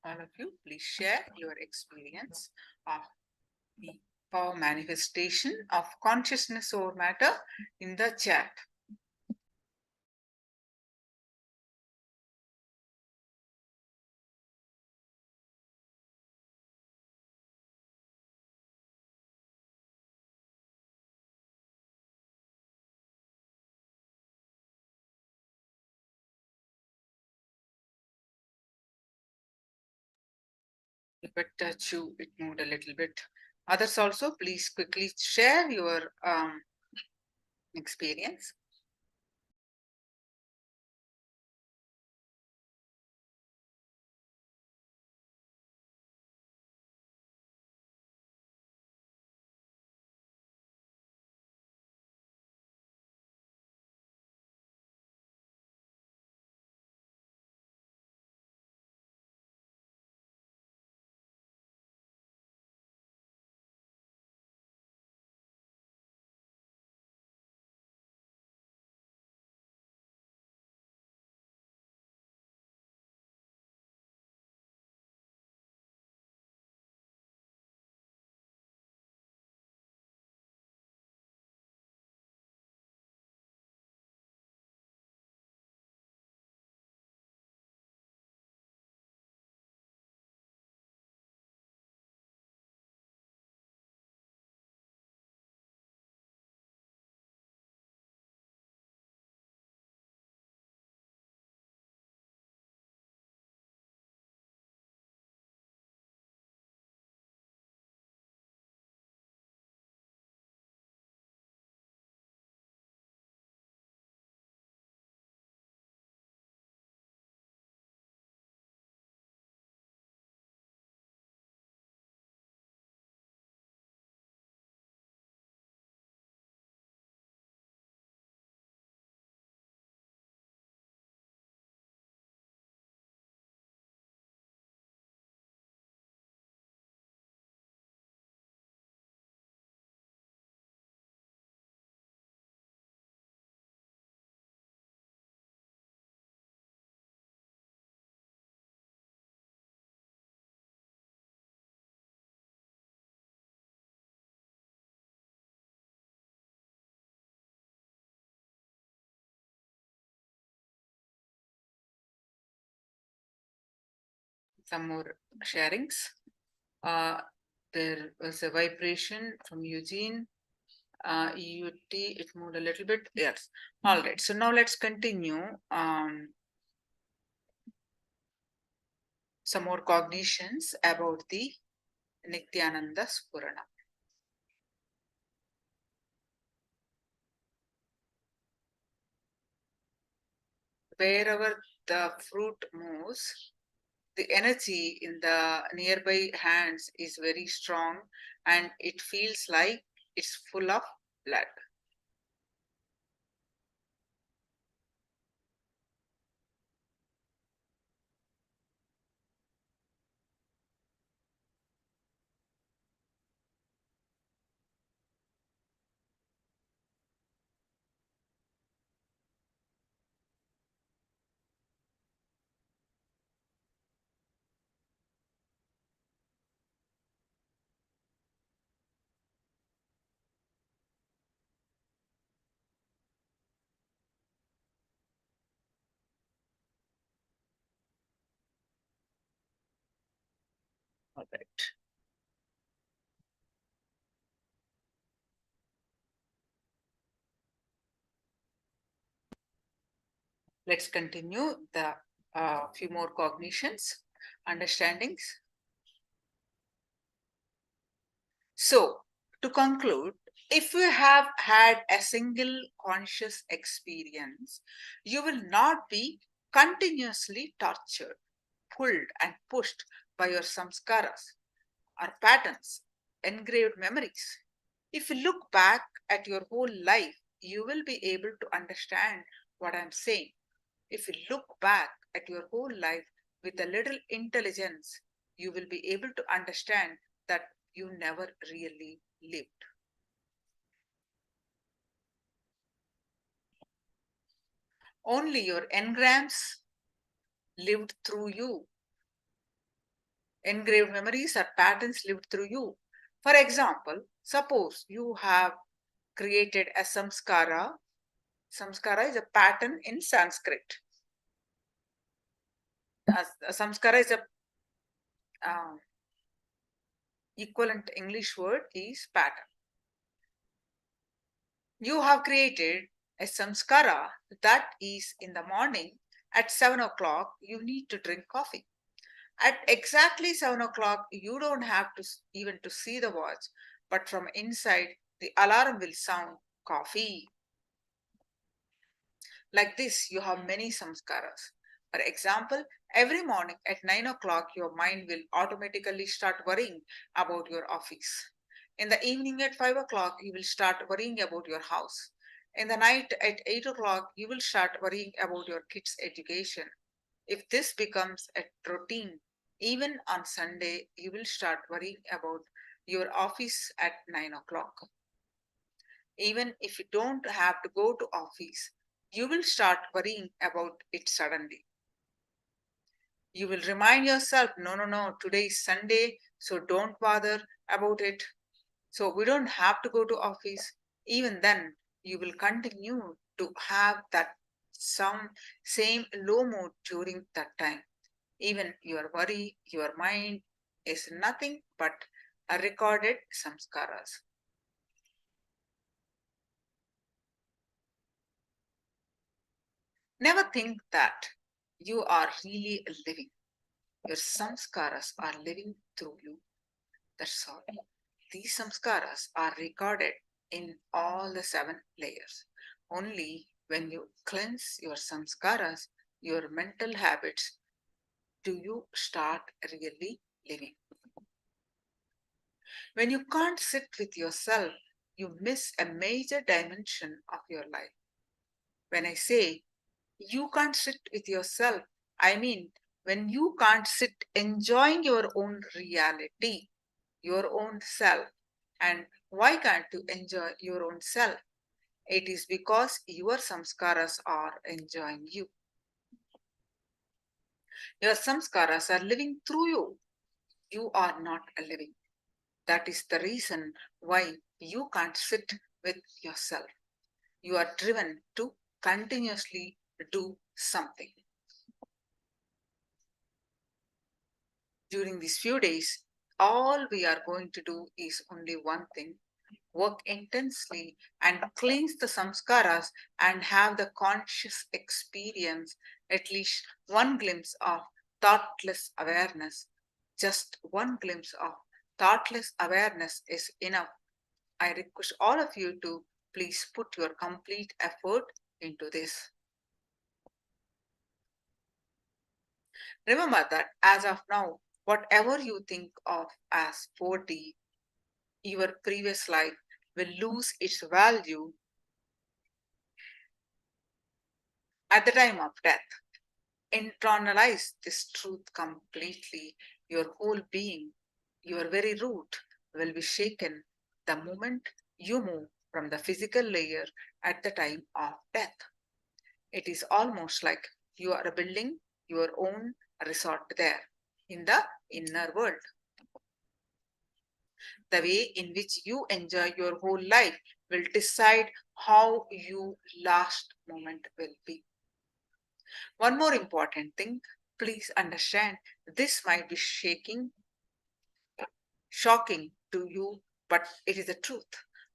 F: all of you, please share your experience of the power manifestation of consciousness over matter in the chat. If it touched you, it moved a little bit. Others also, please quickly share your experience. Some more sharings. There was a vibration from Eugene. EUT, it moved a little bit. Yes. All right. So now let's continue. Some more cognitions about the Nithyananda Spurana. Wherever the fruit moves, the energy in the nearby hands is very strong and it feels like it's full of blood. All right. Let's continue the few more cognitions, understandings. So, to conclude, if you have had a single conscious experience, you will not be continuously tortured, pulled, and pushed by your samskaras or patterns, engraved memories. If you look back at your whole life, you will be able to understand what I'm saying. If you look back at your whole life with a little intelligence, you will be able to understand that you never really lived. Only your engrams lived through you. Engraved memories or patterns lived through you. For example, suppose you have created a samskara. Samskara is a pattern in Sanskrit. A samskara is a equivalent English word is pattern. You have created a samskara that is in the morning at 7 o'clock, you need to drink coffee. At exactly 7 o'clock, you don't have to even to see the watch, but from inside, the alarm will sound coffee. Like this, you have many samskaras. For example, every morning at 9 o'clock, your mind will automatically start worrying about your office. In the evening at 5 o'clock, you will start worrying about your house. In the night at 8 o'clock, you will start worrying about your kids' education. If this becomes a routine, even on Sunday, you will start worrying about your office at 9 o'clock. Even if you don't have to go to office, you will start worrying about it suddenly. You will remind yourself, no, today is Sunday, so don't bother about it. So we don't have to go to office. Even then, you will continue to have that same low mood during that time. Even your worry, your mind is nothing but a recorded samskaras. Never think that you are really living. Your samskaras are living through you. That's all. These samskaras are recorded in all the 7 layers. Only when you cleanse your samskaras, your mental habits, do you start really living. When you can't sit with yourself, you miss a major dimension of your life. When I say you can't sit with yourself, I mean when you can't sit enjoying your own reality, your own self. And why can't you enjoy your own self? It is because your samskaras are enjoying you. Your samskaras are living through you. You are not living. That is the reason why you can't sit with yourself. You are driven to continuously do something. During these few days, all we are going to do is only one thing: work intensely and cleanse the samskaras and have the conscious experience, at least one glimpse of thoughtless awareness. Just one glimpse of thoughtless awareness is enough. I request all of you to please put your complete effort into this. Remember that as of now, whatever you think of as 4D, your previous life will lose its value at the time of death. Internalize this truth completely. Your whole being, your very root, will be shaken the moment you move from the physical layer at the time of death. It is almost like you are building your own resort there in the inner world. The way in which you enjoy your whole life will decide how your last moment will be. One more important thing, please understand, this might be shocking to you, but it is the truth.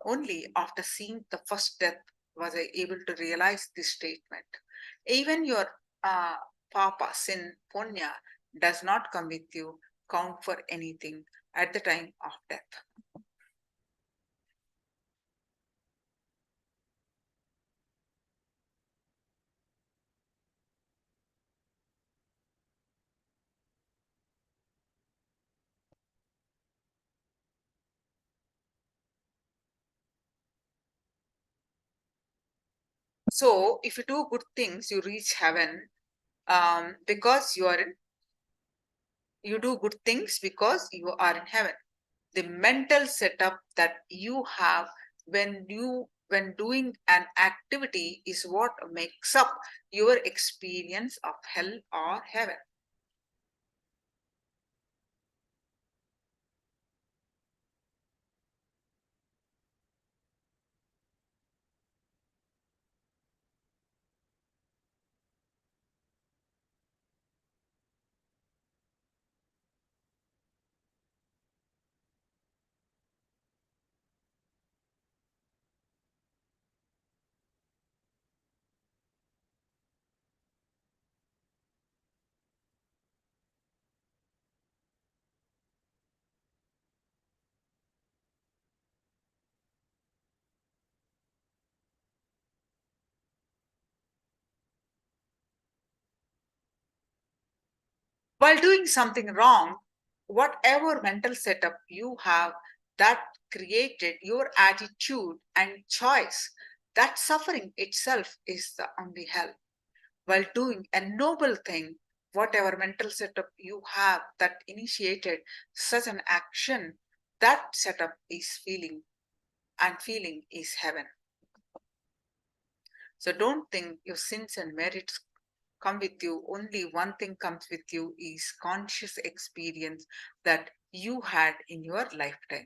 F: Only after seeing the first death was I able to realize this statement. Even your papa, sin, punya, does not come with you, count for anything at the time of death. So, if you do good things, you reach heaven because you do good things because you are in heaven. The mental setup that you have when doing an activity is what makes up your experience of hell or heaven. While doing something wrong, whatever mental setup you have that created your attitude and choice, that suffering itself is the only hell. While doing a noble thing, whatever mental setup you have that initiated such an action, that setup is feeling, and feeling is heaven. So don't think your sins and merits come with you. Only one thing comes with you is conscious experience that you had in your lifetime.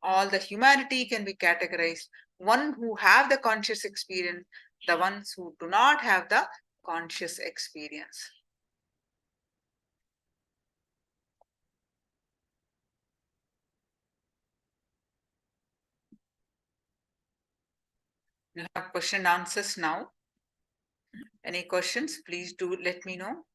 F: All the humanity can be categorized. One who have the conscious experience, the ones who do not have the conscious experience. You have question answers now. Any questions? Please do let me know.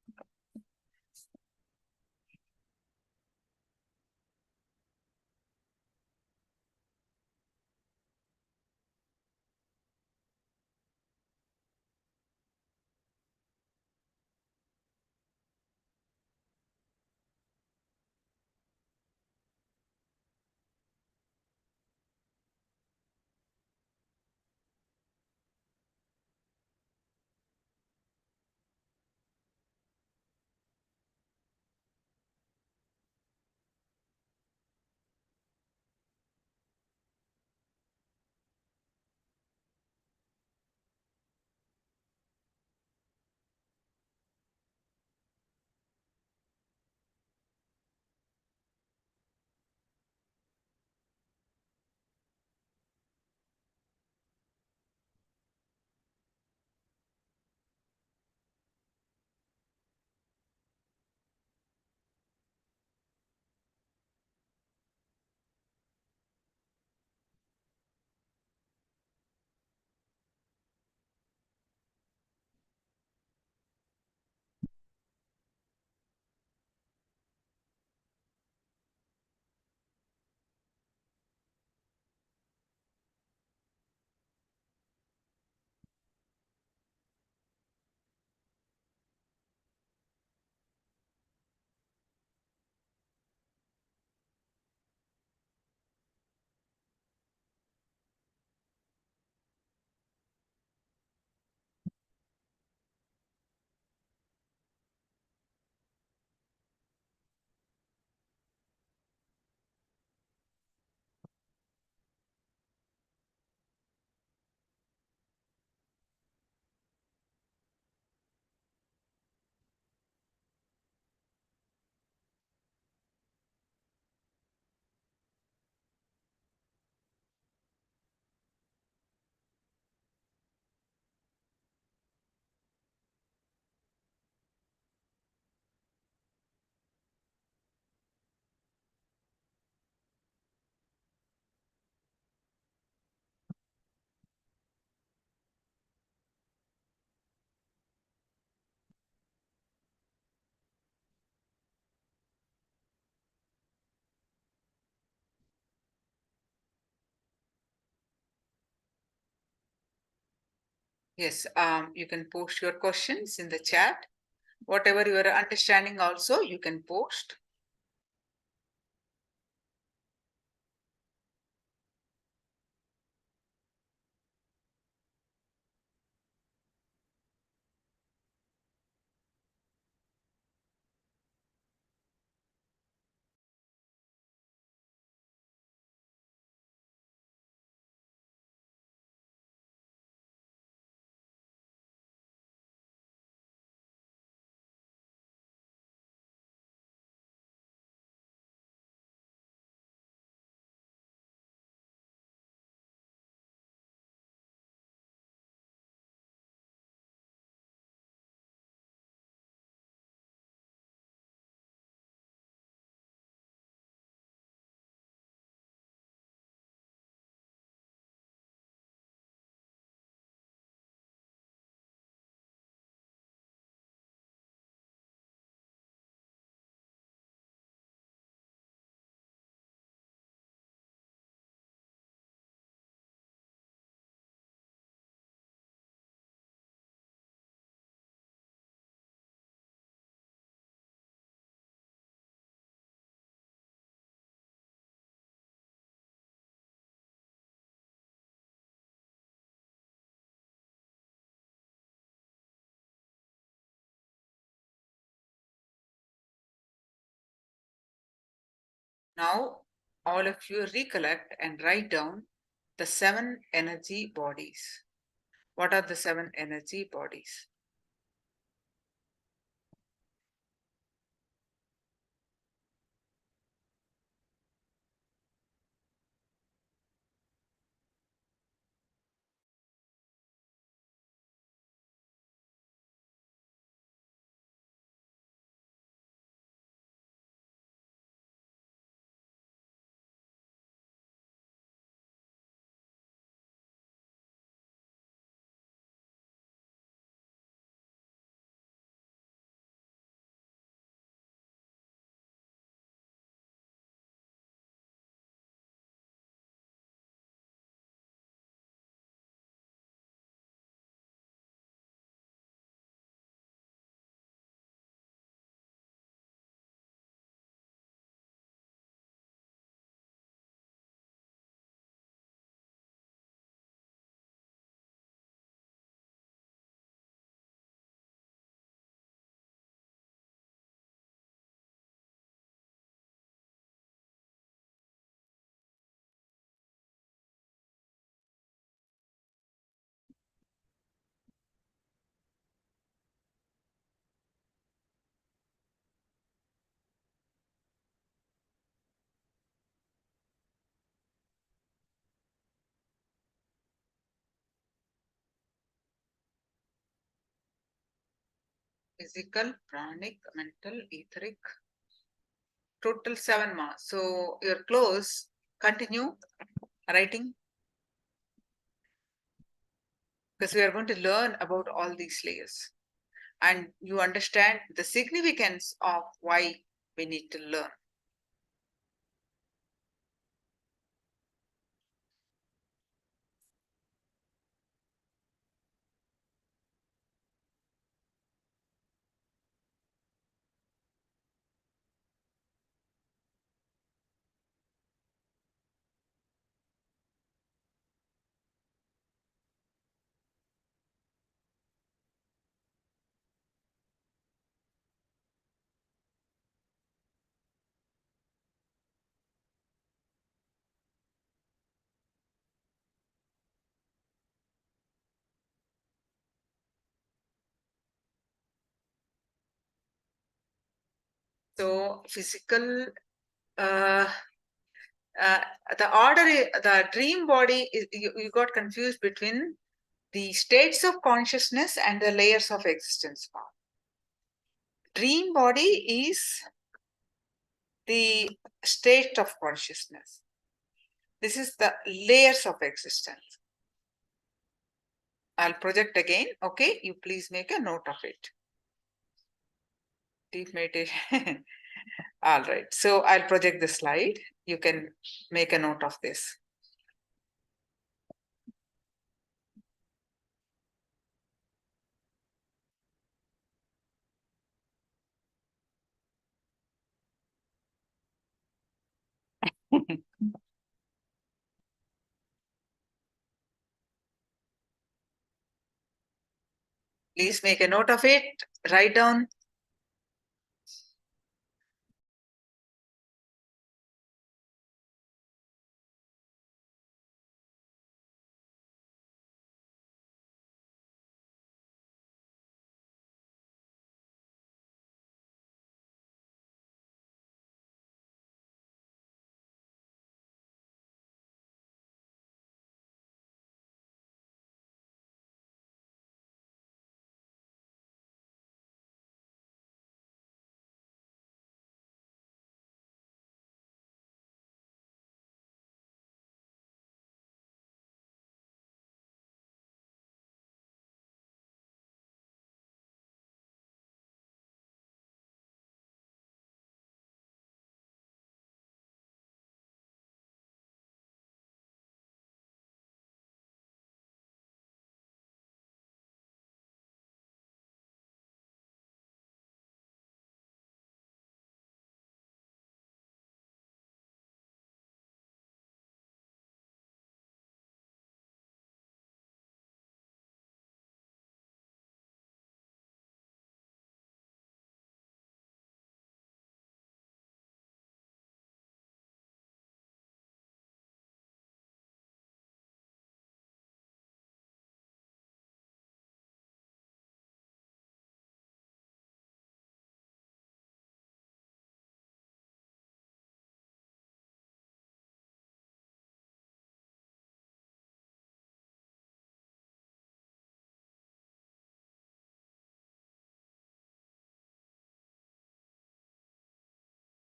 F: Yes, you can post your questions in the chat. Whatever your understanding also, you can post. Now, all of you recollect and write down the 7 energy bodies. What are the 7 energy bodies? Physical, pranic, mental, etheric, total 7 marks. So you're close. Continue writing, because we are going to learn about all these layers and you understand the significance of why we need to learn. So physical, the order, the dream body, you got confused between the states of consciousness and the layers of existence. Dream body is the state of consciousness. This is the layers of existence. I'll project again. Okay, you please make a note of it. Deep meditation. All right, so I'll project the slide. You can make a note of this. Please make a note of it, write down.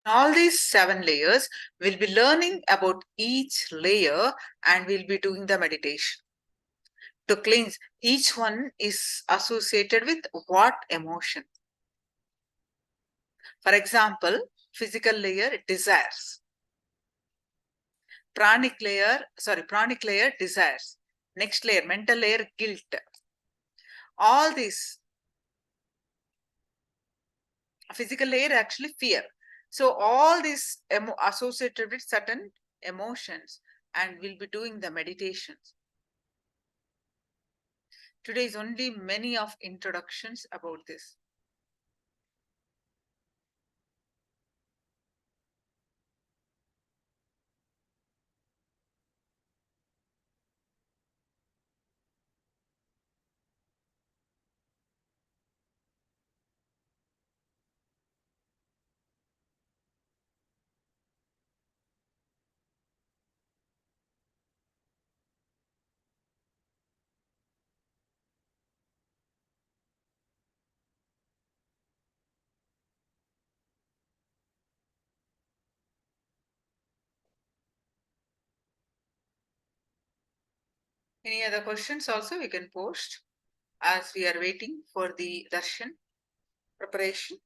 F: All these 7 layers, we'll be learning about each layer and we'll be doing the meditation. To cleanse, each one is associated with what emotion? For example, physical layer, desires. Pranic layer, desires. Next layer, mental layer, guilt. All these, physical layer actually fear. So all these associated with certain emotions, and we'll be doing the meditations. Today is only many of introductions about this. Any other questions also we can post as we are waiting for the darshan preparation.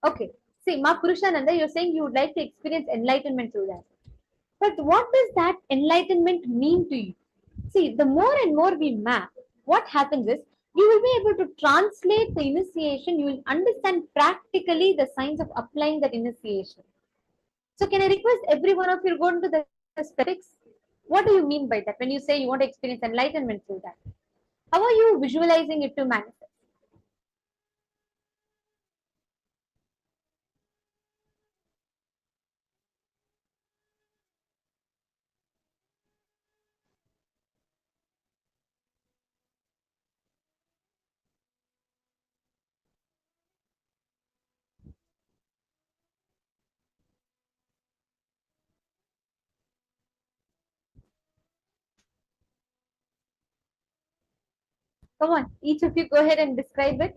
N: Okay. See, Ma Purushananda, you're saying you would like to experience enlightenment through that. But what does that enlightenment mean to you? See, the more and more we map, what happens is you will be able to translate the initiation, you will understand practically the signs of applying that initiation. So, can I request every one of you to go into the specifics? What do you mean by that when you say you want to experience enlightenment through that? How are you visualizing it to manifest? Come on, each of you go ahead and describe it.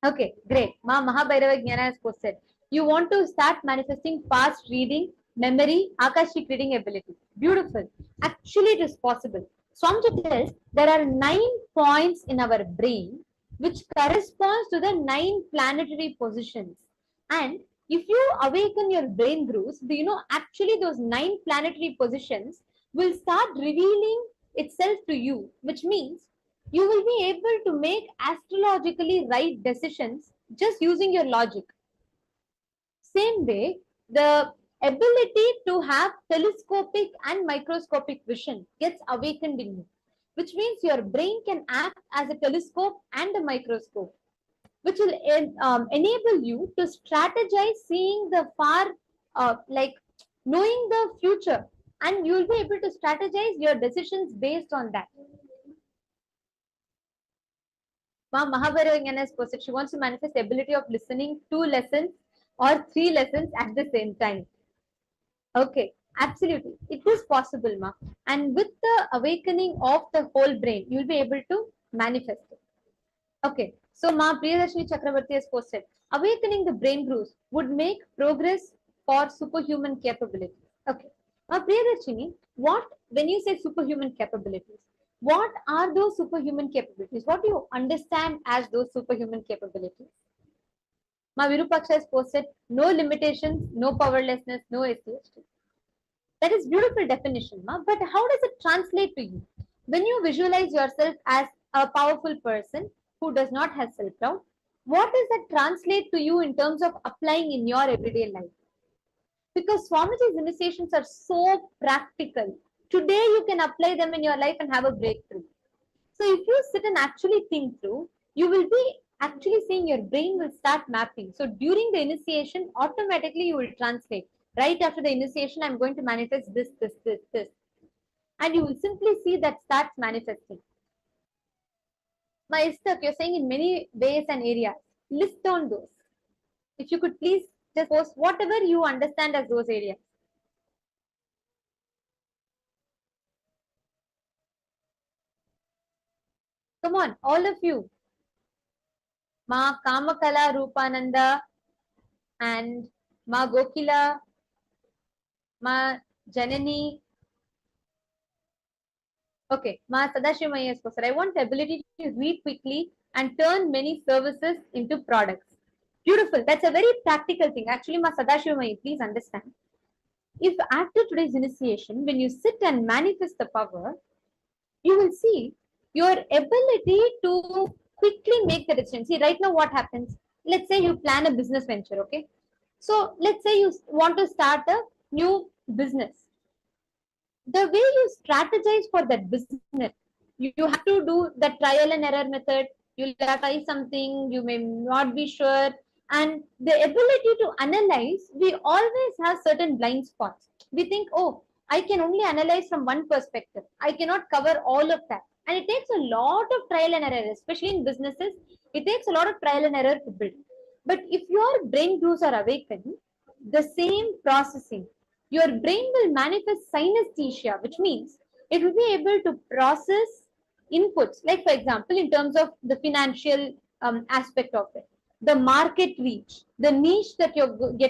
N: Okay, great. Ma Mahabhairava Jnana has posted. You want to start manifesting fast reading, memory, Akashic reading ability. Beautiful. Actually, it is possible. Swamiji tells there are 9 points in our brain which corresponds to the 9 planetary positions. And if you awaken your brain grooves, do you know actually those 9 planetary positions will start revealing itself to you, which means you will be able to make astrologically right decisions just using your logic. Same way, the ability to have telescopic and microscopic vision gets awakened in you, which means your brain can act as a telescope and a microscope, which will enable you to strategize seeing the far, like knowing the future, and you will be able to strategize your decisions based on that. Ma Mahabharata has posted she wants to manifest the ability of listening 2 lessons or 3 lessons at the same time. Okay, absolutely. It is possible, Ma. And with the awakening of the whole brain, you'll be able to manifest it. Okay, so Ma Priyadarshini Chakravarti has posted awakening the brain grooves would make progress for superhuman capabilities. Okay, Ma Priyadarshini, what when you say superhuman capabilities? What are those superhuman capabilities? What do you understand as those superhuman capabilities? Ma Virupaksha has posted no limitations, no powerlessness, no ACHT. That is beautiful definition, Ma. But how does it translate to you? When you visualize yourself as a powerful person who does not have self-doubt, what does that translate to you in terms of applying in your everyday life? Because Swamiji's initiations are so practical. Today you can apply them in your life and have a breakthrough. So if you sit and actually think through, you will be actually seeing your brain will start mapping. So during the initiation, automatically you will translate. Right after the initiation, I'm going to manifest this, this, this, this. And you will simply see that starts manifesting. My Istak, you're saying in many ways and areas. List down those. If you could please just post whatever you understand as those areas. Come on, all of you. Ma Kamakala Rupananda and Ma Gokila, Ma Janani. Okay, Ma Sadashivamaya has posted. I want the ability to read quickly and turn many services into products. Beautiful. That's a very practical thing. Actually, Ma Sadashivamaya, please understand. If after today's initiation, when you sit and manifest the power, you will see your ability to quickly make the decision. See, right now what happens? Let's say you plan a business venture, okay? So let's say you want to start a new business. The way you strategize for that business, you have to do the trial and error method. You'll try something, you may not be sure. And the ability to analyze, we always have certain blind spots. We think, oh, I can only analyze from one perspective. I cannot cover all of that. And it takes a lot of trial and error, especially in businesses. It takes a lot of trial and error to build. But if your brain grooves are awakened, the same processing, your brain will manifest synesthesia, which means it will be able to process inputs. Like, for example, in terms of the financial aspect of it, the market reach, the niche that you're getting